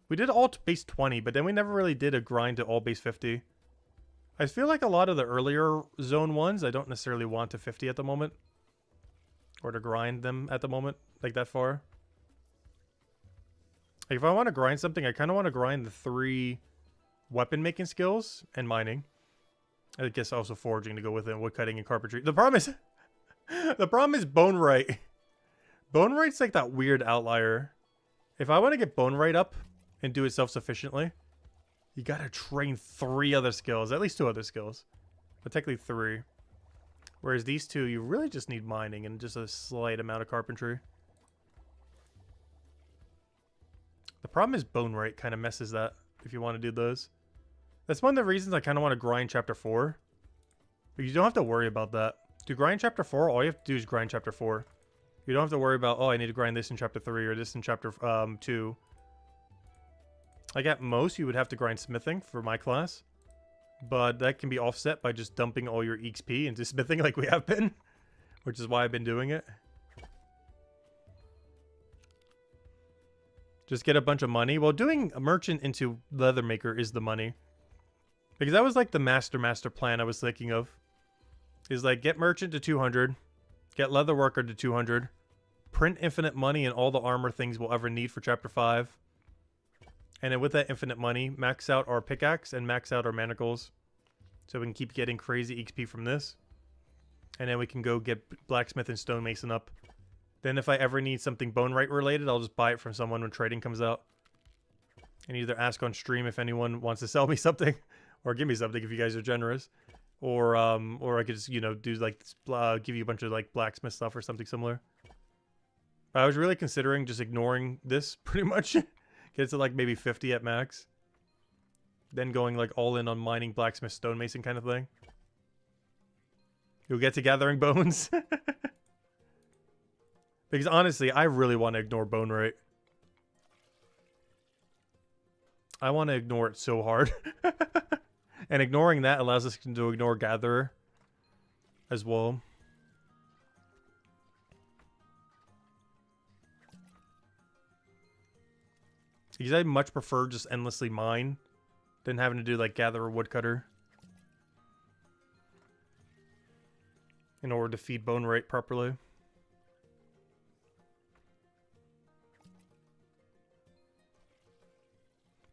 We did all base 20, but then we never really did a grind to all base 50. I feel like a lot of the earlier zone ones, I don't necessarily want to 50 at the moment. Or to grind them at the moment, like that far. Like if I want to grind something, I kind of want to grind the 3 weapon making skills and mining. I guess also foraging to go with it, woodcutting and carpentry. The problem is bone right. Bone right's like that weird outlier. If I want to get bone right up and do it self-sufficiently, you gotta train 3 other skills, at least 2 other skills, but technically 3. Whereas these 2, you really just need mining and just a slight amount of carpentry. The problem is bone rate kind of messes that if you want to do those. That's one of the reasons I kind of want to grind chapter 4. But you don't have to worry about that. To grind chapter 4, all you have to do is grind chapter 4. You don't have to worry about, oh, I need to grind this in chapter 3 or this in chapter 2. Like at most, you would have to grind smithing for my class. But that can be offset by just dumping all your XP into smithing like we have been. Which is why I've been doing it. Just get a bunch of money. Well, doing a merchant into leather maker is the money. Because that was like the master plan I was thinking of. Is like get merchant to 200. Get leather worker to 200. Print infinite money and all the armor things we'll ever need for chapter 5. And then with that infinite money, max out our pickaxe and max out our manacles. So we can keep getting crazy XP from this. And then we can go get blacksmith and stonemason up. Then if I ever need something bone right related, I'll just buy it from someone when trading comes out. And either ask on stream if anyone wants to sell me something. Or give me something if you guys are generous. Or I could just, you know, do like, give you a bunch of like blacksmith stuff or something similar. I was really considering just ignoring this pretty much. Get to like maybe 50 at max. Then going like all in on mining, blacksmith, stonemason kind of thing. You'll get to gathering bones. Because honestly, I really want to ignore bone rate. I want to ignore it so hard. And ignoring that allows us to ignore gatherer as well. Because I much prefer just endlessly mine than having to do like gatherer woodcutter in order to feed bone rate properly.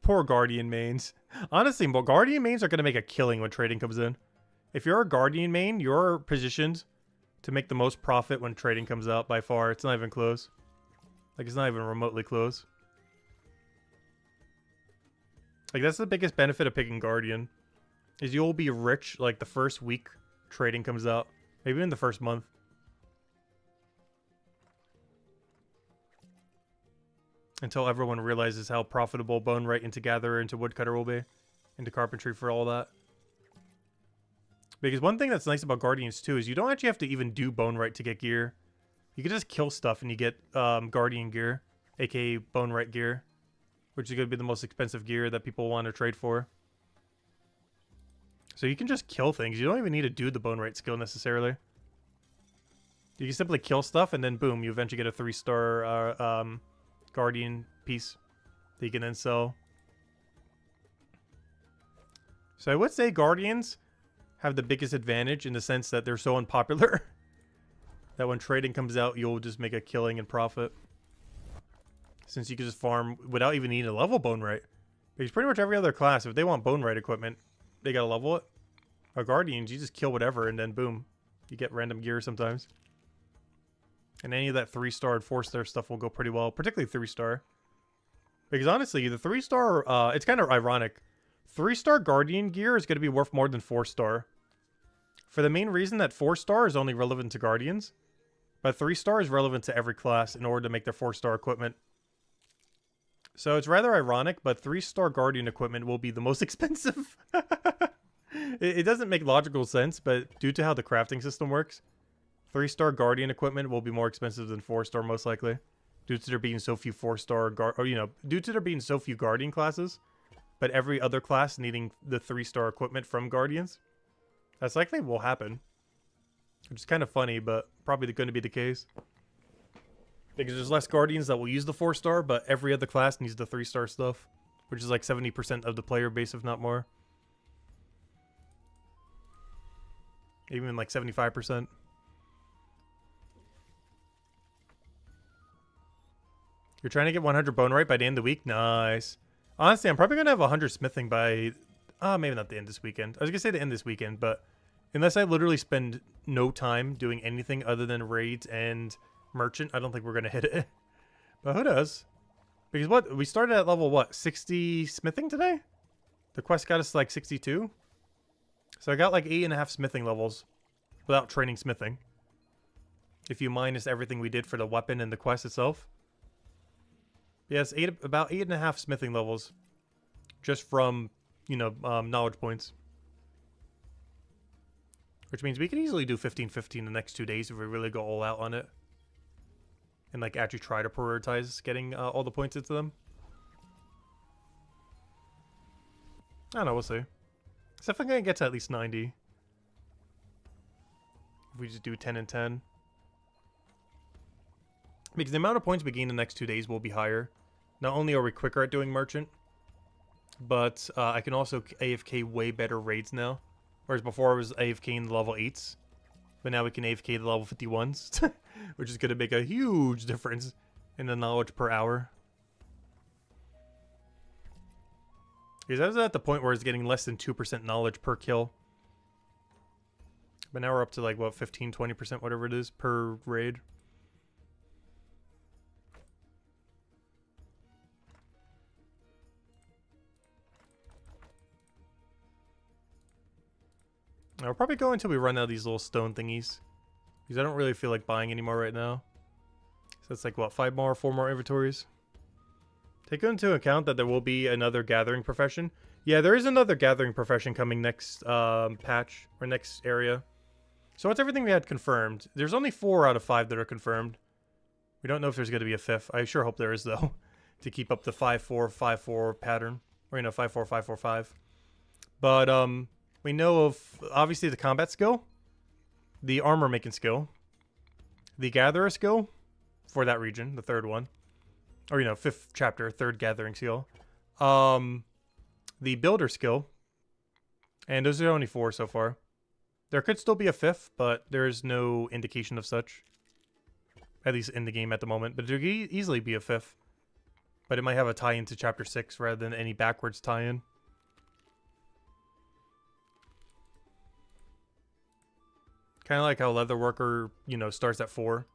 Poor Guardian mains. Honestly, Guardian mains are going to make a killing when trading comes in. If you're a Guardian main, you're positioned to make the most profit when trading comes out by far. It's not even close. Like, it's not even remotely close. Like, that's the biggest benefit of picking Guardian. Is you'll be rich, like, the first week trading comes out. Maybe in the first month. Until everyone realizes how profitable bone right into gatherer, into woodcutter will be. Into carpentry for all that. Because one thing that's nice about Guardians too is you don't actually have to even do bone right to get gear. You can just kill stuff and you get Guardian gear. AKA bone right gear. Which is going to be the most expensive gear that people want to trade for. So you can just kill things. You don't even need to do the bone right skill necessarily. You can simply kill stuff and then boom, you eventually get a 3-star Guardian piece that you can then sell. So I would say Guardians have the biggest advantage in the sense that they're so unpopular that when trading comes out, you'll just make a killing and profit. Since you can just farm without even needing to level bone right. Because pretty much every other class, if they want bone right equipment, they gotta level it. Our Guardians, you just kill whatever and then boom. You get random gear sometimes. And any of that 3-star and 4-star stuff will go pretty well, particularly 3-star. Because honestly, the 3-star, it's kind of ironic. 3-star Guardian gear is going to be worth more than 4-star. For the main reason that 4-star is only relevant to Guardians. But 3-star is relevant to every class in order to make their 4-star equipment. So it's rather ironic, but 3-star Guardian equipment will be the most expensive. It doesn't make logical sense, but due to how the crafting system works, 3-star Guardian equipment will be more expensive than 4-star most likely. Due to there being so few 4-star, due to there being so few Guardian classes, but every other class needing the 3-star equipment from Guardians. That's likely will happen. Which is kind of funny, but probably going to be the case. Because there's less Guardians that will use the 4-star, but every other class needs the 3-star stuff. Which is like 70% of the player base, if not more. Even like 75%. You're trying to get 100 bone right by the end of the week? Nice. Honestly, I'm probably going to have 100 smithing by... maybe not the end this weekend. I was going to say the end this weekend, but... Unless I literally spend no time doing anything other than raids and merchant, I don't think we're going to hit it. But who knows? Because what? We started at level, what, 60 smithing today? The quest got us like 62? So I got like 8.5 smithing levels without training smithing. If you minus everything we did for the weapon and the quest itself. Yes, about 8.5 smithing levels. Just from, knowledge points. Which means we could easily do 15-15 the next 2 days if we really go all out on it. And like actually try to prioritize getting all the points into them. I don't know, we'll see. It's definitely going to get to at least 90. If we just do 10 and 10. Because the amount of points we gain the next 2 days will be higher. Not only are we quicker at doing merchant, but I can also AFK way better raids now. Whereas before I was AFKing the level 8s. But now we can AFK the level 51s. Which is going to make a huge difference in the knowledge per hour. Because I was at the point where it's getting less than 2% knowledge per kill. But now we're up to like, what, 15-20%, whatever it is, per raid. I'll probably go until we run out of these little stone thingies. Because I don't really feel like buying anymore right now. So that's like, what, 4 more inventories? Take into account that there will be another gathering profession. Yeah, there is another gathering profession coming next patch, or next area. So what's everything we had confirmed? There's only 4 out of 5 that are confirmed. We don't know if there's going to be a 5th. I sure hope there is, though. To keep up the 5-4-5-4 pattern. Or, 5-4-5-4-5. But, we know of, obviously, the combat skill. The armor making skill. The gatherer skill. For that region, the 3rd one. Or, 5th chapter, 3rd gathering skill. The builder skill. And those are only 4 so far. There could still be a 5th, but there is no indication of such. At least in the game at the moment. But there could easily be a 5th. But it might have a tie-in to chapter 6 rather than any backwards tie-in. Kind of like how Leatherworker, starts at 4.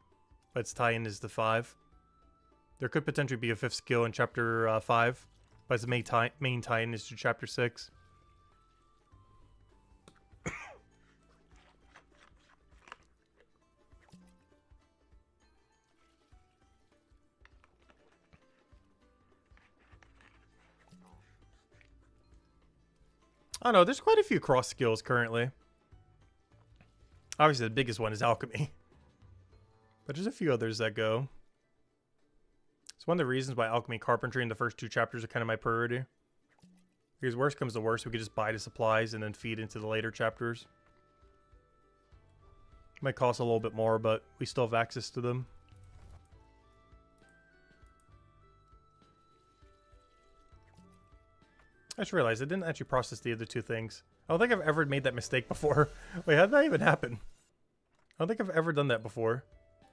But its tie-in is the 5. There could potentially be a 5th skill in chapter 5. But its main tie-in is to chapter 6. I don't know, there's quite a few cross skills currently. Obviously, the biggest one is alchemy. But there's a few others that go. It's one of the reasons why alchemy and carpentry in the first 2 chapters are kind of my priority. Because worst comes to worst, we could just buy the supplies and then feed into the later chapters. Might cost a little bit more, but we still have access to them. I just realized I didn't actually process the other 2 things. I don't think I've ever made that mistake before. Wait, how did that even happen? I don't think I've ever done that before.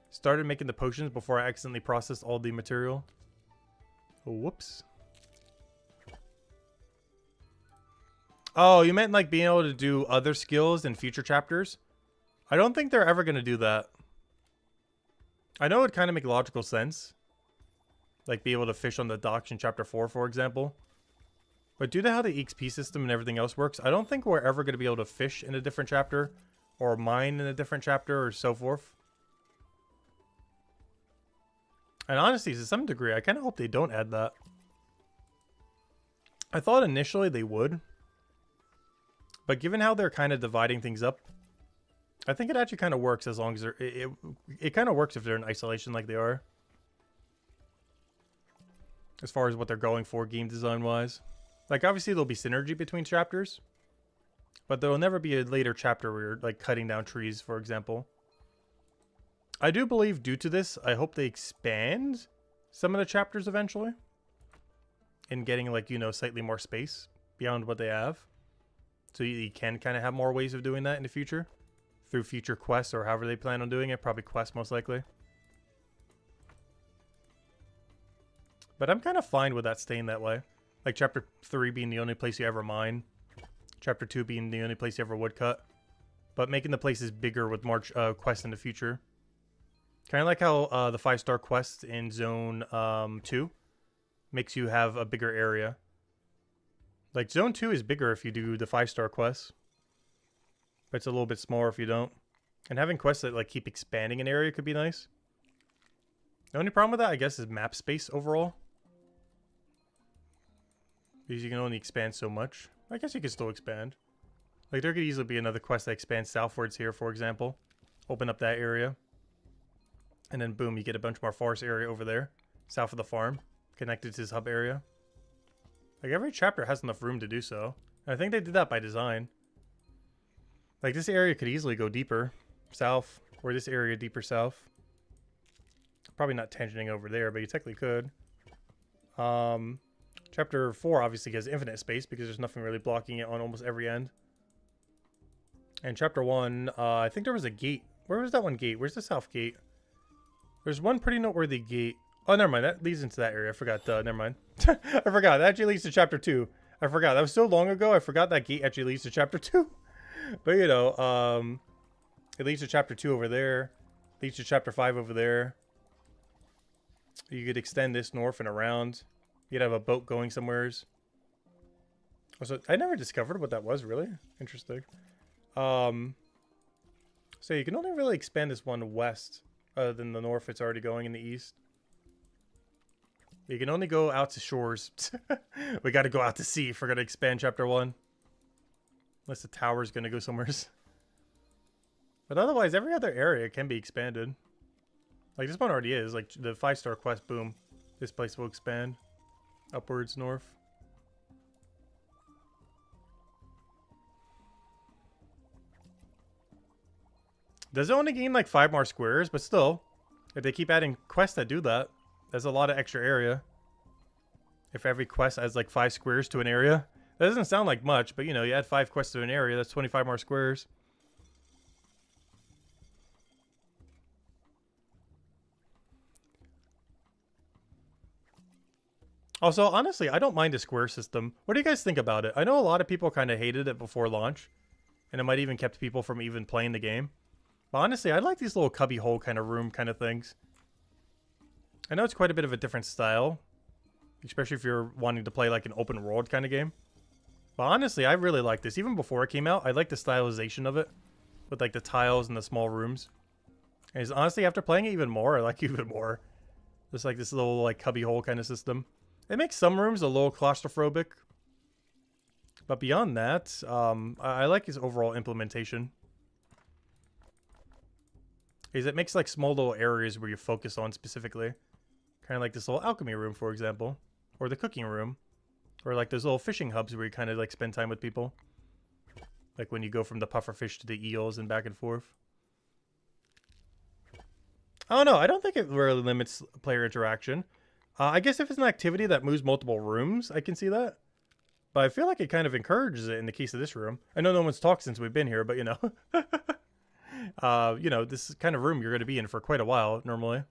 Started making the potions before I accidentally processed all the material. Oh, whoops. Oh, you meant like being able to do other skills in future chapters? I don't think they're ever going to do that. I know it would kind of make logical sense. Like, be able to fish on the docks in Chapter 4, for example. But due to how the EXP system and everything else works, I don't think we're ever going to be able to fish in a different chapter. Or mine in a different chapter, or so forth. And honestly, to some degree, I kind of hope they don't add that. I thought initially they would. But given how they're kind of dividing things up, I think it actually kind of works as long as they're... It kind of works if they're in isolation like they are. As far as what they're going for game design-wise. Like, obviously, there'll be synergy between chapters. But there will never be a later chapter where you're, like, cutting down trees, for example. I do believe due to this, I hope they expand some of the chapters eventually. In getting, like, you know, slightly more space beyond what they have. So you can kind of have more ways of doing that in the future. Through future quests or however they plan on doing it. Probably quests most likely. But I'm kind of fine with that staying that way. Like Chapter 3 being the only place you ever mine. Chapter 2 being the only place you ever woodcut. But making the places bigger with more quests in the future. Kind of like how the 5-star quest in Zone 2 makes you have a bigger area. Like Zone 2 is bigger if you do the 5-star quests. But it's a little bit smaller if you don't. And having quests that like keep expanding an area could be nice. The only problem with that, I guess, is map space overall. Because you can only expand so much. I guess you could still expand. Like, there could easily be another quest that expands southwards here, for example. Open up that area. And then, boom, you get a bunch more forest area over there. South of the farm. Connected to his hub area. Like, every chapter has enough room to do so. And I think they did that by design. Like, this area could easily go deeper south. Or this area deeper south. Probably not tangenting over there, but you technically could. Chapter 4 obviously has infinite space because there's nothing really blocking it on almost every end. And Chapter 1, I think there was a gate. Where was that one gate? Where's the south gate? There's one pretty noteworthy gate. Oh, never mind. That leads into that area. I forgot. Never mind. I forgot. That actually leads to Chapter 2. I forgot. That was so long ago. I forgot that gate actually leads to Chapter 2. But, you know, it leads to Chapter 2 over there. Leads to Chapter 5 over there. You could extend this north and around. You'd have a boat going somewheres. So I never discovered what that was, really. Interesting. So you can only really expand this one west, other than the north it's already going in the east. You can only go out to shores. We got to go out to sea if we're going to expand Chapter 1. Unless the tower's going to go somewheres. But otherwise, every other area can be expanded. Like, this one already is. Like, the 5-star quest, boom. This place will expand. Upwards, north. Does it only gain, like, 5 more squares? But still, if they keep adding quests that do that, there's a lot of extra area. If every quest adds, like, 5 squares to an area. That doesn't sound like much, but, you know, you add 5 quests to an area, that's 25 more squares. Also, honestly, I don't mind a square system. What do you guys think about it? I know a lot of people kind of hated it before launch. And it might even kept people from even playing the game. But honestly, I like these little cubby hole kind of room kind of things. I know it's quite a bit of a different style. Especially if you're wanting to play like an open world kind of game. But honestly, I really like this. Even before it came out, I like the stylization of it. With like the tiles and the small rooms. And honestly, after playing it even more, I like it even more. Just like this little like cubby hole kind of system. It makes some rooms a little claustrophobic. But beyond that, I like his overall implementation. Is it makes like small little areas where you focus on specifically. Kind of like this little alchemy room, for example. Or the cooking room. Or like those little fishing hubs where you kind of like spend time with people. Like when you go from the pufferfish to the eels and back and forth. I don't know. I don't think it really limits player interaction. I guess if it's an activity that moves multiple rooms, I can see that. But I feel like it kind of encourages it in the case of this room. I know no one's talked since we've been here, but you know. You know, this kind of room you're going to be in for quite a while, normally.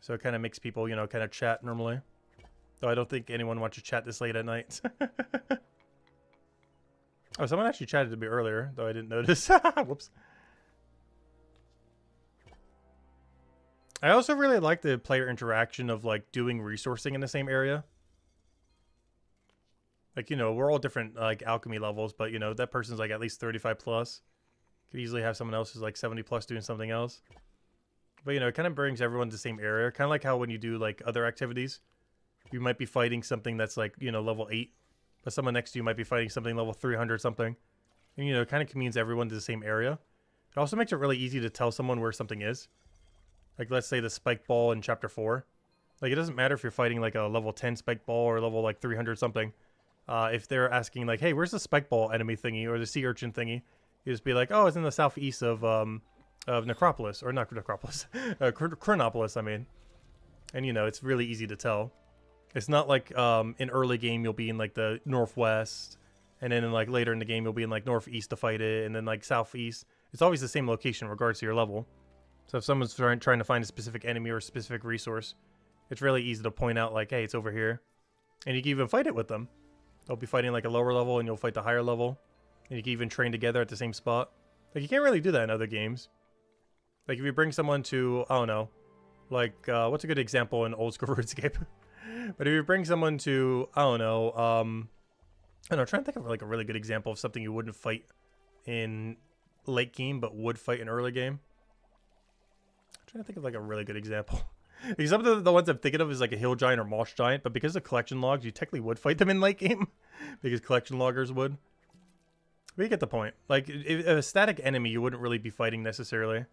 So it kind of makes people, you know, kind of chat normally. Though I don't think anyone wants to chat this late at night. Oh, someone actually chatted to me earlier, though I didn't notice. Whoops. I also really like the player interaction of like doing resourcing in the same area. Like, you know, we're all different like alchemy levels, but you know, that person's like at least 35 plus. Could easily have someone else who's like 70 plus doing something else. But you know, it kind of brings everyone to the same area. Kind of like how when you do like other activities, you might be fighting something that's like, you know, level 8. But someone next to you might be fighting something level 300 something. And you know, it kind of communes everyone to the same area. It also makes it really easy to tell someone where something is. Like let's say the spike ball in chapter 4. Like it doesn't matter if you're fighting like a level 10 spike ball or level like 300 something. If they're asking like, hey, where's the spike ball enemy thingy or the sea urchin thingy? You just be like, oh, it's in the southeast of Necropolis, or not Necropolis, Chronopolis, I mean. And you know, it's really easy to tell. It's not like in early game you'll be in like the northwest, and then in, like later in the game you'll be in like northeast to fight it, and then like southeast. It's always the same location in regards to your level. So if someone's trying to find a specific enemy or a specific resource, it's really easy to point out like, hey, it's over here. And you can even fight it with them. They'll be fighting like a lower level and you'll fight the higher level. And you can even train together at the same spot. Like you can't really do that in other games. Like if you bring someone to, I don't know, like what's a good example in old school RuneScape? But if you bring someone to, I don't know, trying to think of like a really good example of something you wouldn't fight in late game but would fight in early game. I'm trying to think of like a really good example. Because some of the ones I'm thinking of is like a hill giant or moss giant, but because of collection logs, you technically would fight them in late game. Because collection loggers would. But you get the point. Like, if a static enemy, you wouldn't really be fighting necessarily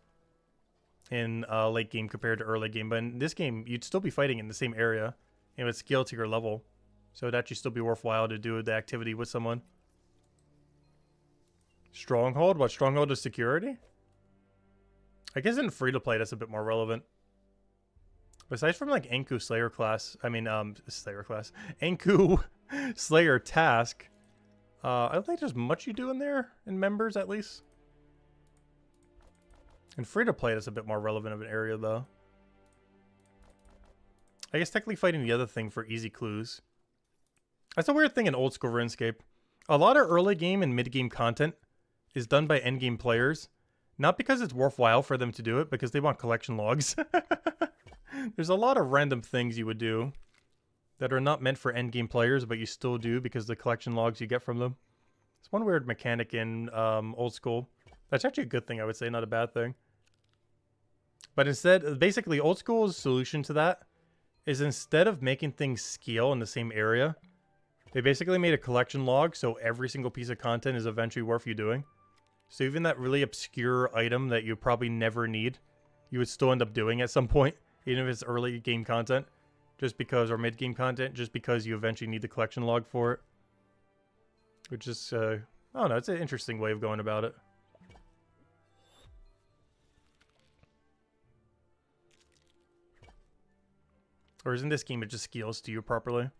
in late game compared to early game. But in this game, you'd still be fighting in the same area. And it would scale to your level. So it'd actually still be worthwhile to do the activity with someone. Stronghold? What, Stronghold is security? I guess in free-to-play, that's a bit more relevant. Besides from like Anku Slayer class, Slayer class, Anku Slayer task, I don't think there's much you do in there, in members at least. In free to play, that's a bit more relevant of an area though. I guess technically fighting the other thing for easy clues. That's a weird thing in old school RuneScape. A lot of early game and mid game content is done by end game players, not because it's worthwhile for them to do it, because they want collection logs. There's a lot of random things you would do that are not meant for endgame players, but you still do because of the collection logs you get from them. It's one weird mechanic in old school. That's actually a good thing, I would say, not a bad thing. But instead, basically, old school's solution to that is instead of making things scale in the same area, they basically made a collection log so every single piece of content is eventually worth you doing. So even that really obscure item that you probably never need, you would still end up doing at some point. Even if it's early game content, just because, or mid game content, just because you eventually need the collection log for it. Which is, I don't know, it's an interesting way of going about it. Or in this game, it just scales to you properly.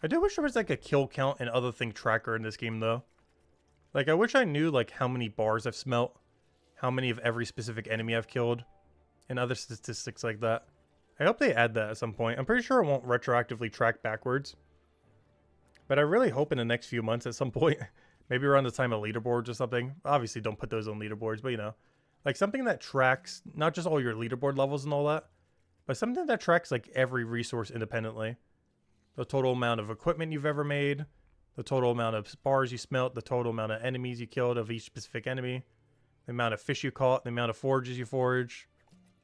I do wish there was like a kill count and other thing tracker in this game though. Like I wish I knew like how many bars I've smelt, how many of every specific enemy I've killed, and other statistics like that. I hope they add that at some point. I'm pretty sure it won't retroactively track backwards. But I really hope in the next few months at some point, maybe around the time of leaderboards or something. Obviously don't put those on leaderboards, but you know. Like something that tracks not just all your leaderboard levels and all that, but something that tracks like every resource independently. The total amount of equipment you've ever made, the total amount of bars you smelt, the total amount of enemies you killed of each specific enemy, the amount of fish you caught, the amount of forages you forage.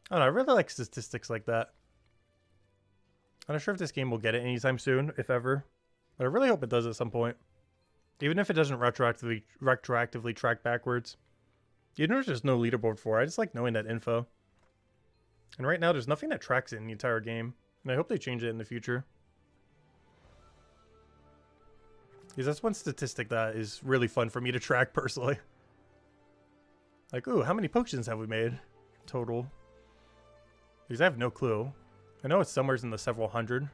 I don't know, I really like statistics like that. I'm not sure if this game will get it anytime soon, if ever. But I really hope it does at some point. Even if it doesn't retroactively track backwards. Even if there's no leaderboard for it, I just like knowing that info. And right now, there's nothing that tracks it in the entire game. And I hope they change it in the future. Because that's one statistic that is really fun for me to track personally. Like, ooh, how many potions have we made total? Because I have no clue. I know it's somewhere in the several hundred.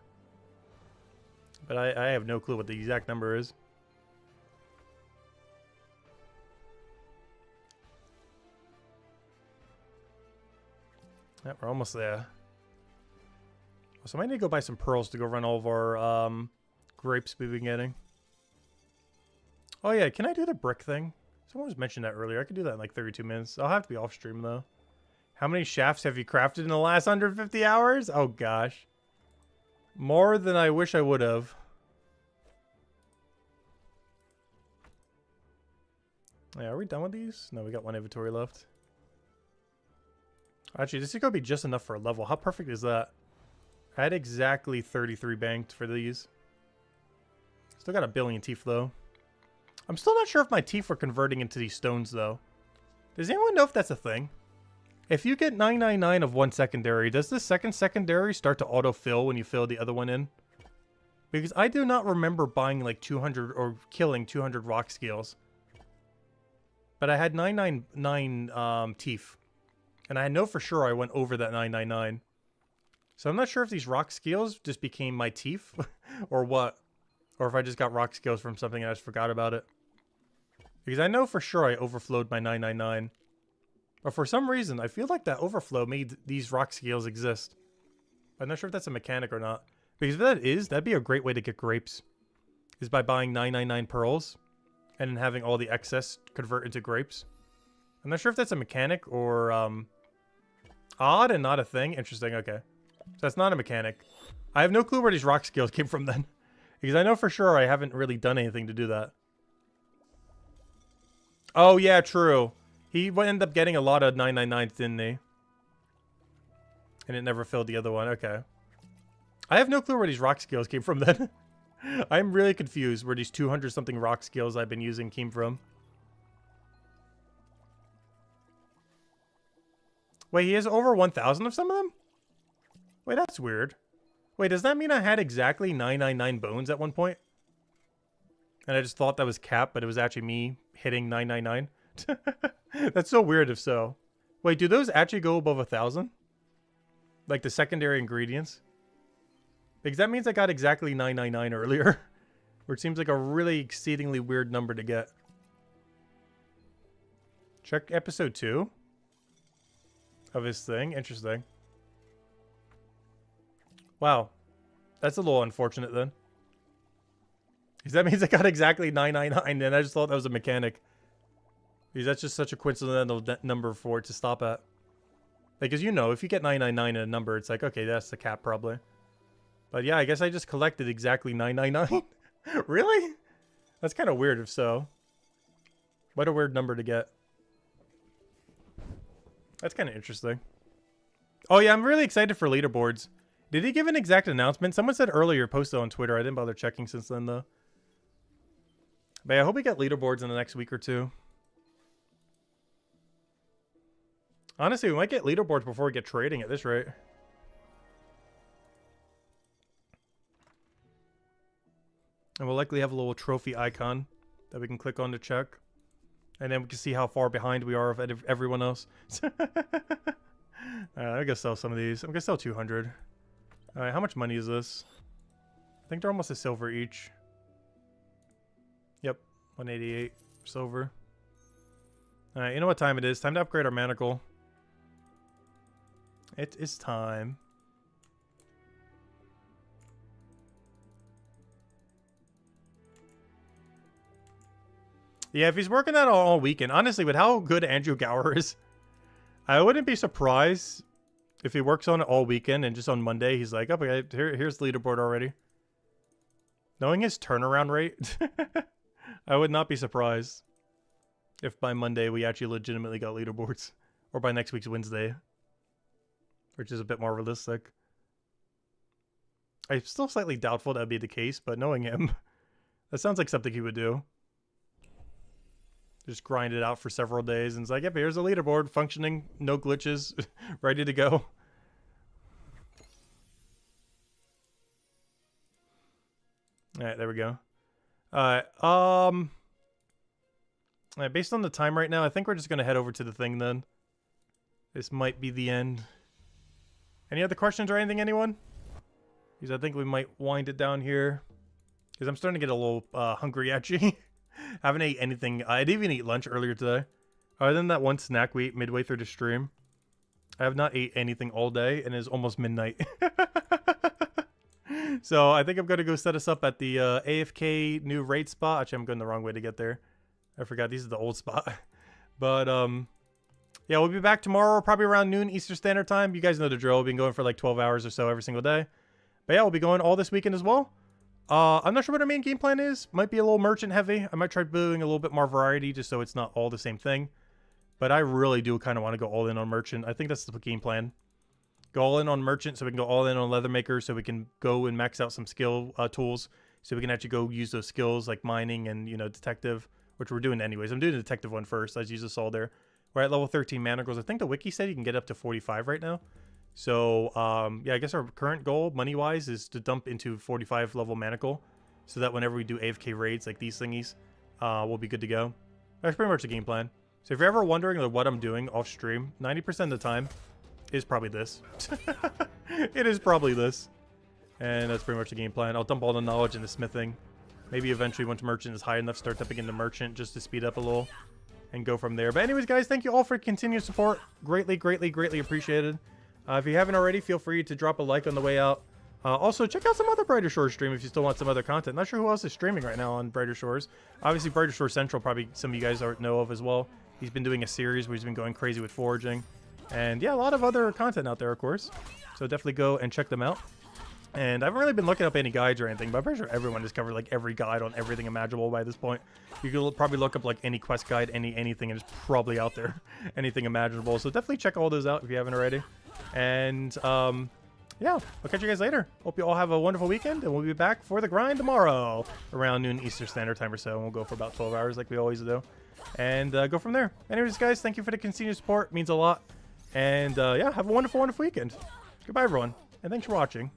But I have no clue what the exact number is. Yeah, we're almost there. So I might need to go buy some pearls to go run all of our grapes we've been getting. Oh yeah, can I do the brick thing? Someone was mentioning that earlier. I could do that in like 32 minutes. I'll have to be off stream though. How many shafts have you crafted in the last 150 hours? Oh gosh. More than I wish I would have. Yeah, are we done with these? No, we got one inventory left. Actually, this is going to be just enough for a level. How perfect is that? I had exactly 33 banked for these. Still got a billion teeth, though. I'm still not sure if my teeth are converting into these stones, though. Does anyone know if that's a thing? If you get 999 of one secondary, does the second secondary start to auto-fill when you fill the other one in? Because I do not remember buying like 200 or killing 200 rock scales. But I had 999 teeth. And I know for sure I went over that 999. So I'm not sure if these rock scales just became my teeth or what. Or if I just got rock scales from something and I just forgot about it. Because I know for sure I overflowed my 999. But for some reason, I feel like that overflow made these rock scales exist. I'm not sure if that's a mechanic or not. Because if that is, that'd be a great way to get grapes. Is by buying 999 pearls. And then having all the excess convert into grapes. I'm not sure if that's a mechanic or odd and not a thing. Interesting, okay. So that's not a mechanic. I have no clue where these rock scales came from then. Because I know for sure I haven't really done anything to do that. Oh, yeah, true. He would end up getting a lot of 999s, didn't he? And it never filled the other one. Okay. I have no clue where these rock scales came from then. I'm really confused where these 200-something rock scales I've been using came from. Wait, he has over 1,000 of some of them? Wait, that's weird. Wait, does that mean I had exactly 999 bones at one point? And I just thought that was cap, but it was actually me hitting 999? That's so weird if so. Wait, do those actually go above 1,000? Like the secondary ingredients? Because that means I got exactly 999 earlier. Where it seems like a really exceedingly weird number to get. Check episode 2 of his thing. Interesting. Wow. That's a little unfortunate then. Because that means I got exactly 999 and I just thought that was a mechanic. Because that's just such a coincidental number for it to stop at. Like, as you know, if you get 999 in a number, it's like, okay, that's the cap probably. But yeah, I guess I just collected exactly 999. Really? That's kind of weird if so. What a weird number to get. That's kind of interesting. Oh yeah, I'm really excited for leaderboards. Did he give an exact announcement? Someone said earlier, posted on Twitter. I didn't bother checking since then though. But yeah, I hope we get leaderboards in the next week or two. Honestly, we might get leaderboards before we get trading at this rate. And we'll likely have a little trophy icon that we can click on to check. And then we can see how far behind we are of everyone else. I'm going to sell some of these. I'm going to sell 200. Alright, how much money is this? I think they're almost a silver each. Yep, 188 silver. Alright, you know what time it is. Time to upgrade our manacle. It is time. Yeah, if he's working that all weekend, honestly, with how good Andrew Gower is, I wouldn't be surprised if he works on it all weekend and just on Monday he's like, oh, okay, here's the leaderboard already. Knowing his turnaround rate, I would not be surprised if by Monday we actually legitimately got leaderboards. Or by next week's Wednesday. Which is a bit more realistic. I'm still slightly doubtful that would be the case, but knowing him, that sounds like something he would do. Just grind it out for several days and it's like, yep, here's a leaderboard, functioning, no glitches, ready to go. Alright, there we go. Alright, based on the time right now, I think we're just gonna head over to the thing then. This might be the end. Any other questions or anything, anyone? Because I think we might wind it down here. Because I'm starting to get a little hungry, actually. Haven't ate anything. I didn't even eat lunch earlier today. Other than that one snack we ate midway through the stream. I have not ate anything all day, and it is almost midnight. So I think I'm going to go set us up at the AFK new raid spot. Actually, I'm going the wrong way to get there. I forgot these are the old spot. But yeah, we'll be back tomorrow, probably around noon Eastern Standard Time. You guys know the drill. We've been going for like 12 hours or so every single day. But yeah, we'll be going all this weekend as well. I'm not sure what our main game plan is. Might be a little merchant heavy. I might try doing a little bit more variety just so it's not all the same thing. But I really do kind of want to go all in on merchant. I think that's the game plan. Go all in on merchant so we can go all in on leather maker so we can go and max out some skill tools so we can actually go use those skills like mining and, you know, detective, which we're doing anyways. I'm doing the detective one first. Let's use this all there. We're at level 13 manacles. I think the wiki said you can get up to 45 right now. So, yeah, I guess our current goal, money-wise, is to dump into 45 level manacle so that whenever we do AFK raids like these thingies, we'll be good to go. That's pretty much the game plan. So if you're ever wondering like, what I'm doing off stream, 90% of the time is probably this. It is probably this. And that's pretty much the game plan. I'll dump all the knowledge into smithing. Maybe eventually once merchant is high enough, start dumping into merchant just to speed up a little and go from there. But anyways, guys, thank you all for continued support. Greatly, greatly, greatly appreciated. If you haven't already, feel free to drop a like on the way out. Also, check out some other Brighter Shores stream if you still want some other content. Not sure who else is streaming right now on Brighter Shores. Obviously, Brighter Shores Central, probably some of you guys know of as well. He's been doing a series where he's been going crazy with foraging. And yeah, a lot of other content out there, of course. So definitely go and check them out. And I haven't really been looking up any guides or anything, but I'm pretty sure everyone has covered like every guide on everything imaginable by this point. You could probably look up like any quest guide, anything, and it's probably out there. Anything imaginable. So definitely check all those out if you haven't already. And yeah, I'll catch you guys later. Hope you all have a wonderful weekend, and we'll be back for the grind tomorrow around noon Eastern Standard Time or so. And we'll go for about 12 hours like we always do. And go from there. Anyways, guys, thank you for the continued support. It means a lot. And yeah, have a wonderful, wonderful weekend. Goodbye, everyone. And thanks for watching.